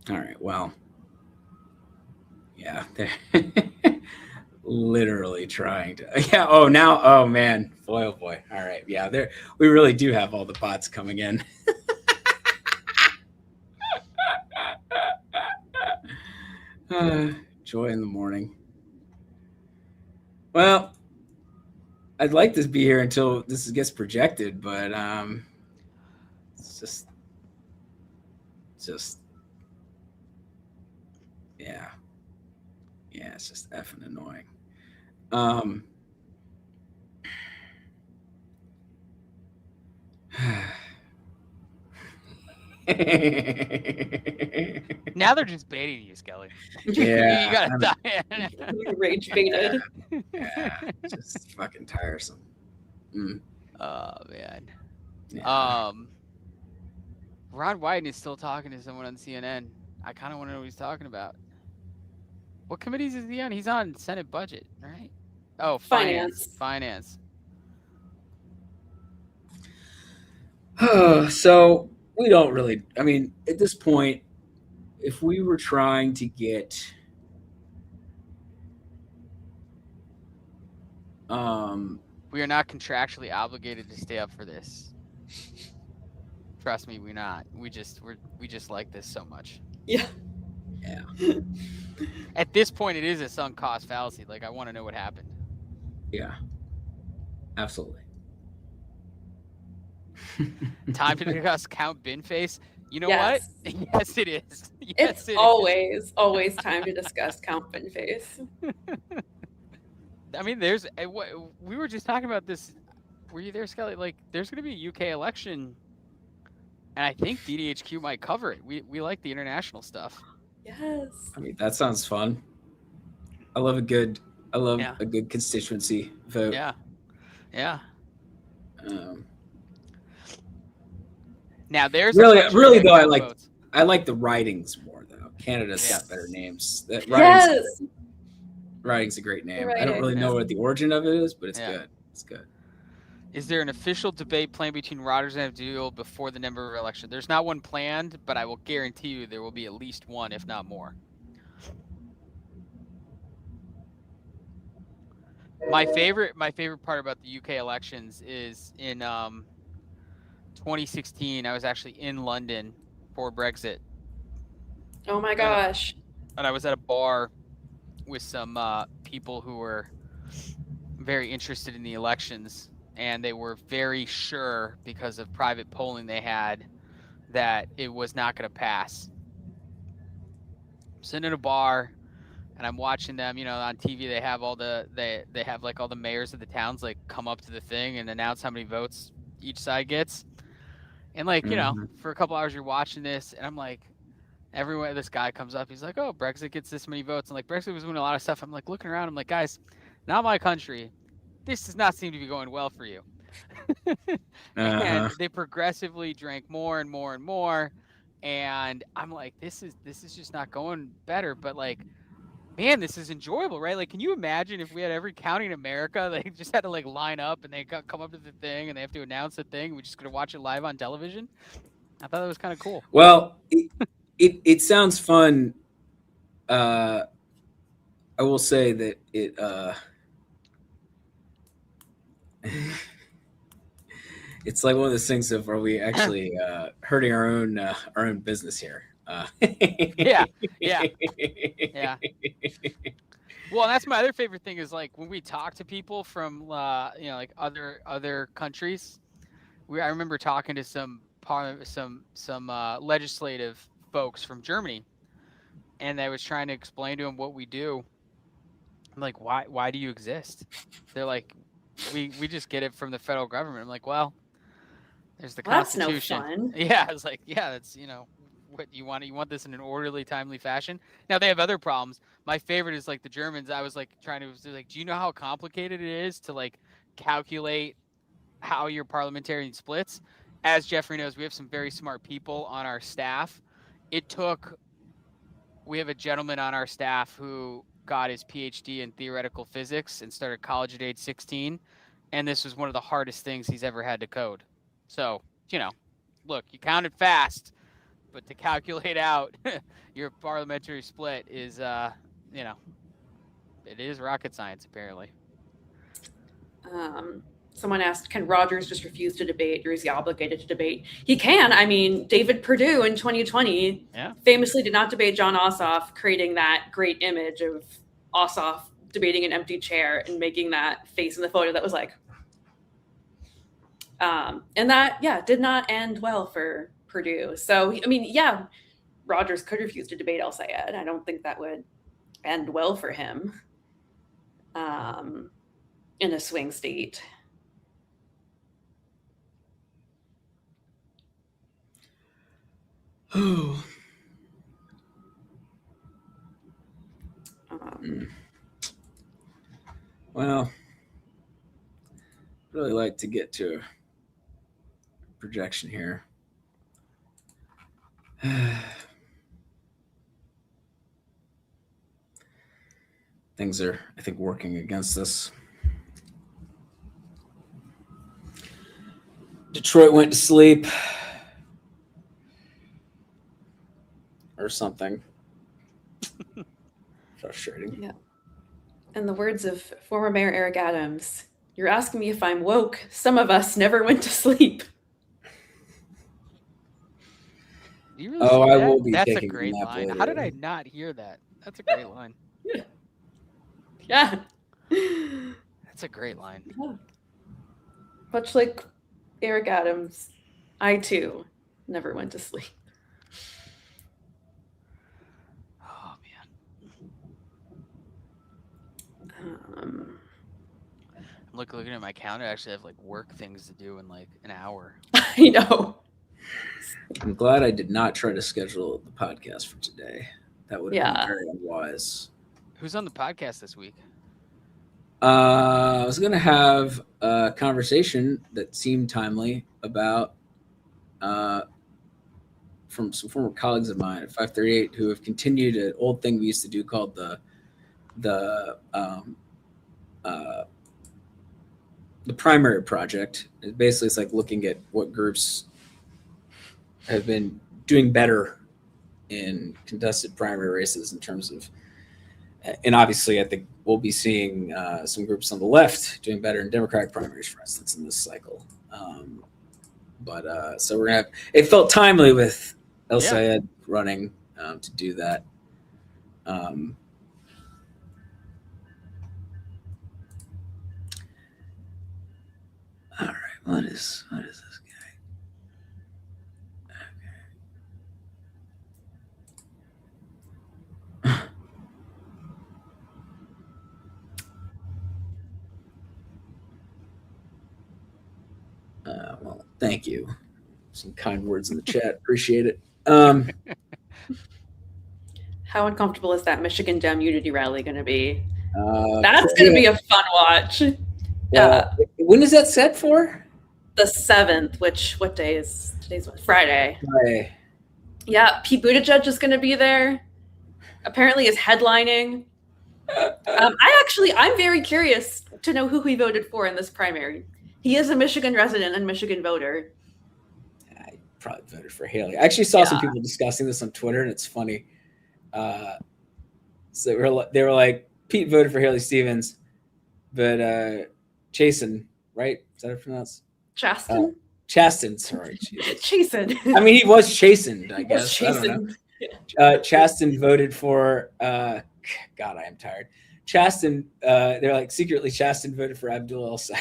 All right, well, yeah, they're literally trying to, oh man, boy, oh boy. All right, yeah, we really do have all the bots coming in. Joy in the morning. Well, I'd like to be here until this gets projected, but it's just yeah, it's just effing annoying. Now they're just baiting you, Skelly. Yeah, you gotta die. Rage baited. Yeah, just fucking tiresome. Oh man. Yeah. Ron Wyden is still talking to someone on CNN. I kind of want to know what he's talking about. What committees is he on? He's on Senate budget, right? Oh, finance. So we don't really, at this point, if we were trying to get we are not contractually obligated to stay up for this. Trust me, we're not. We just like this so much. Yeah. At this point, it is a sunk cost fallacy. Like, I want to know what happened. Yeah. Absolutely. Time to discuss Count Binface. You know Yes. what? Yes, it is. It's always time to discuss Count Binface. I mean, we were just talking about this. Were you there, Skelly? Like, there's going to be a UK election, and I think DDHQ might cover it. We like the international stuff. Yes. That sounds fun. I love a good constituency vote. Yeah. Now there's really though, I like the writings more though. Canada's got better names. Writing's a great name. I don't really know what the origin of it is, but it's good. It's good. Is there an official debate planned between Rodgers and Abdul before the November election? There's not one planned, but I will guarantee you there will be at least one, if not more. My favorite part about the UK elections is in 2016. I was actually in London for Brexit. Oh my gosh. And I was at a bar with some people who were very interested in the elections. And they were very sure, because of private polling they had, that it was not going to pass. I'm sitting in a bar, and I'm watching them. On TV they have all the mayors of the towns like come up to the thing and announce how many votes each side gets. And for a couple hours you're watching this, and I'm like, everyone, this guy comes up, he's like, "Oh, Brexit gets this many votes," and like Brexit was doing a lot of stuff. I'm like looking around, I'm like, guys, not my country. This does not seem to be going well for you. And they progressively drank more and more and more, and I'm like, this is just not going better. But like, man, this is enjoyable, right? Like, can you imagine if we had every county in America, they just had to like line up and they come up to the thing and they have to announce the thing. We just gonna watch it live on television. I thought that was kind of cool. Well, it sounds fun. I will say that it it's like one of those things of, are we actually hurting our own business here? Yeah. Well, that's my other favorite thing is like when we talk to people from like other countries. I remember talking to some legislative folks from Germany, and I was trying to explain to them what we do. I'm like, why do you exist? They're like, we just get it from the federal government. I'm like, well, there's the Constitution. That's no fun. Yeah, I was like, yeah, that's what you want. You want this in an orderly, timely fashion. Now they have other problems. My favorite is like the Germans. I was like trying to like, do you know how complicated it is to like calculate how your parliamentarian splits? As Jeffrey knows, we have some very smart people on our staff. We have a gentleman on our staff who got his PhD in theoretical physics and started college at age 16. And this was one of the hardest things he's ever had to code. So, look, you counted fast, but to calculate out your parliamentary split is, it is rocket science, apparently. Someone asked, can Rogers just refuse to debate, or is he obligated to debate? He can. I mean, David Perdue in 2020 famously did not debate John Ossoff, creating that great image of Ossoff debating an empty chair and making that face in the photo that was like, and that, did not end well for Perdue. So, I mean, Rogers could refuse to debate El Sayed. I don't think that would end well for him in a swing state. Oh. Well, I'd really like to get to a projection here. Things are, I think, working against us. Detroit went to sleep. Or something. Frustrating. Yeah. In the words of former Mayor Eric Adams, you're asking me if I'm woke. Some of us never went to sleep. You really I will be That's a taking a great nap line. later. How did I not hear that? That's a great line. Yeah. That's a great line. Yeah. Much like Eric Adams, I too never went to sleep. Oh man. I'm looking at my calendar. I actually have like work things to do in like an hour. I know. I'm glad I did not try to schedule the podcast for today. That would have been very unwise. Who's on the podcast this week? I was going to have a conversation that seemed timely about from some former colleagues of mine at 538 who have continued an old thing we used to do called the primary project. Basically, it's like looking at what groups have been doing better in contested primary races in terms of, and obviously I think we'll be seeing some groups on the left doing better in Democratic primaries, for instance, in this cycle. So we're gonna have, it felt timely with El Sayed running to do that. All right, what is this guy? Well, thank you. Some kind words in the chat. Appreciate it. How uncomfortable is that Michigan Dem Unity rally going to be? That's going to be a fun watch. When is that set for? The 7th, what day is today's Friday? Friday. Yeah, Pete Buttigieg is going to be there. Apparently is headlining. I'm very curious to know who he voted for in this primary. He is a Michigan resident and Michigan voter. I probably voted for Haley. I actually saw some people discussing this on Twitter, and it's funny. So they were like, Pete voted for Haley Stevens, but Chasten, right? Is that how it's pronounced? Chasten? Chasten, sorry. Chasten. I mean, he was chastened, I guess. Chastened. I don't know. Chasten voted for, God, I am tired. Chasten, they're like, secretly Chasten voted for Abdul El-Sayed.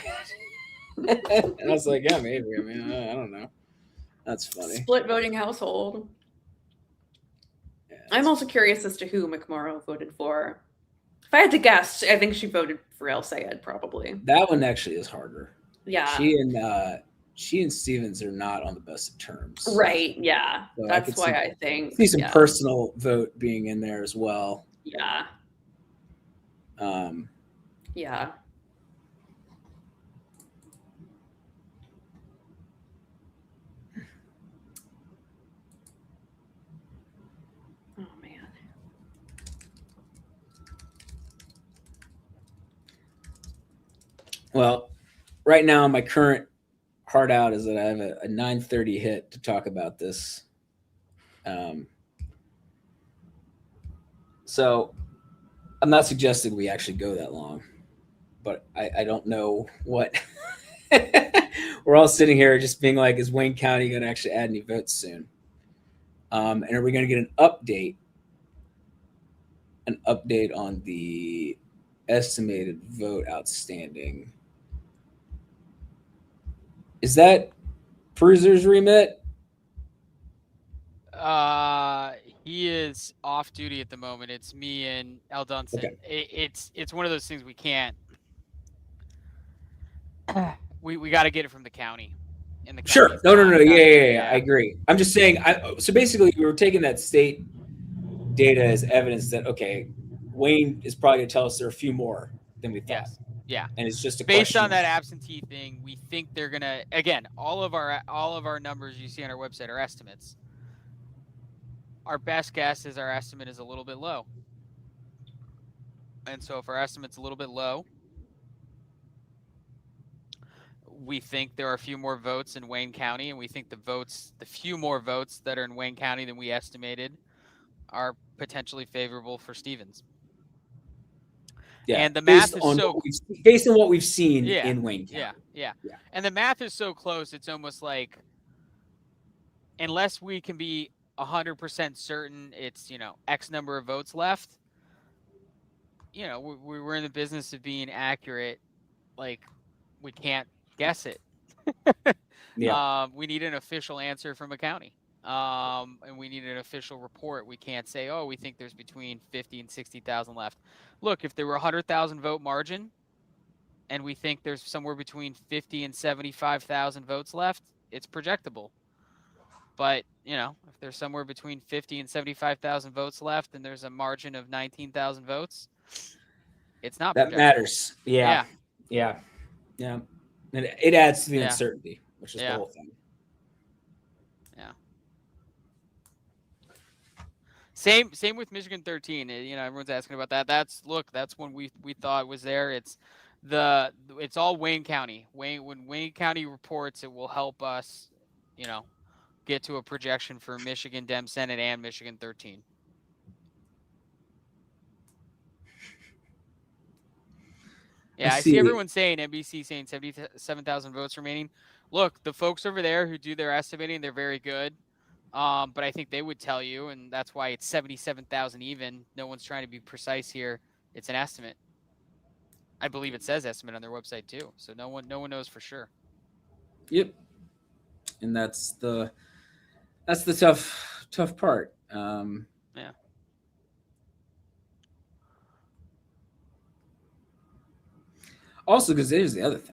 And I was like, yeah, maybe. I mean, I don't know. That's funny. Split voting household. Yeah, I'm also curious as to who McMorrow voted for. If I had to guess, I think she voted for El-Sayed, probably. That one actually is harder. Yeah. She and Stevens are not on the best of terms. Right. Yeah. So that's why I think. See some personal vote being in there as well. Yeah. Yeah. Oh man. Well, right now my current hard out is that I have a 9:30 hit to talk about this. So I'm not suggesting we actually go that long, but I don't know what we're all sitting here just being like, is Wayne County going to actually add any votes soon? And are we going to get an update on the estimated vote outstanding? Is that Cruiser's remit? He is off duty at the moment. It's me and Al Dunson. Okay. It's one of those things we can't. We got to get it from the county. In the Sure. county. No. Yeah. I agree. I'm just saying. So basically, we were taking that state data as evidence that Wayne is probably going to tell us there are a few more than we thought. Yes. Yeah. And it's just based on that absentee thing. We think they're gonna all of our numbers you see on our website are estimates. Our best guess is our estimate is a little bit low. And so if our estimate's a little bit low, we think there are a few more votes in Wayne County, and we think the few more votes that are in Wayne County than we estimated are potentially favorable for Stevens. Yeah, and the math is based on what we've seen in Wayne County. Yeah. And the math is so close, it's almost like unless we can be 100% certain it's, X number of votes left, we're in the business of being accurate. Like, we can't guess it. We need an official answer from a county. And we need an official report. We can't say, we think there's between 50 and 60,000 left. Look, if there were 100,000 vote margin and we think there's somewhere between 50 and 75,000 votes left, it's projectable. But, if there's somewhere between 50 and 75,000 votes left and there's a margin of 19,000 votes, it's not that projectable. matters. Yeah. And it adds to the uncertainty, which is the whole thing. Same with Michigan 13. Everyone's asking about that. That's when we thought was there. It's all Wayne County. When Wayne County reports, it will help us, get to a projection for Michigan Dem Senate and Michigan 13. Yeah, I see everyone saying, NBC saying 77,000 votes remaining. Look, the folks over there who do their estimating, they're very good. But I think they would tell you, and that's why it's 77,000 even. No one's trying to be precise here. It's an estimate. I believe it says estimate on their website too. So no one knows for sure. Yep. And that's the tough part. Yeah. Also, because here's the other thing.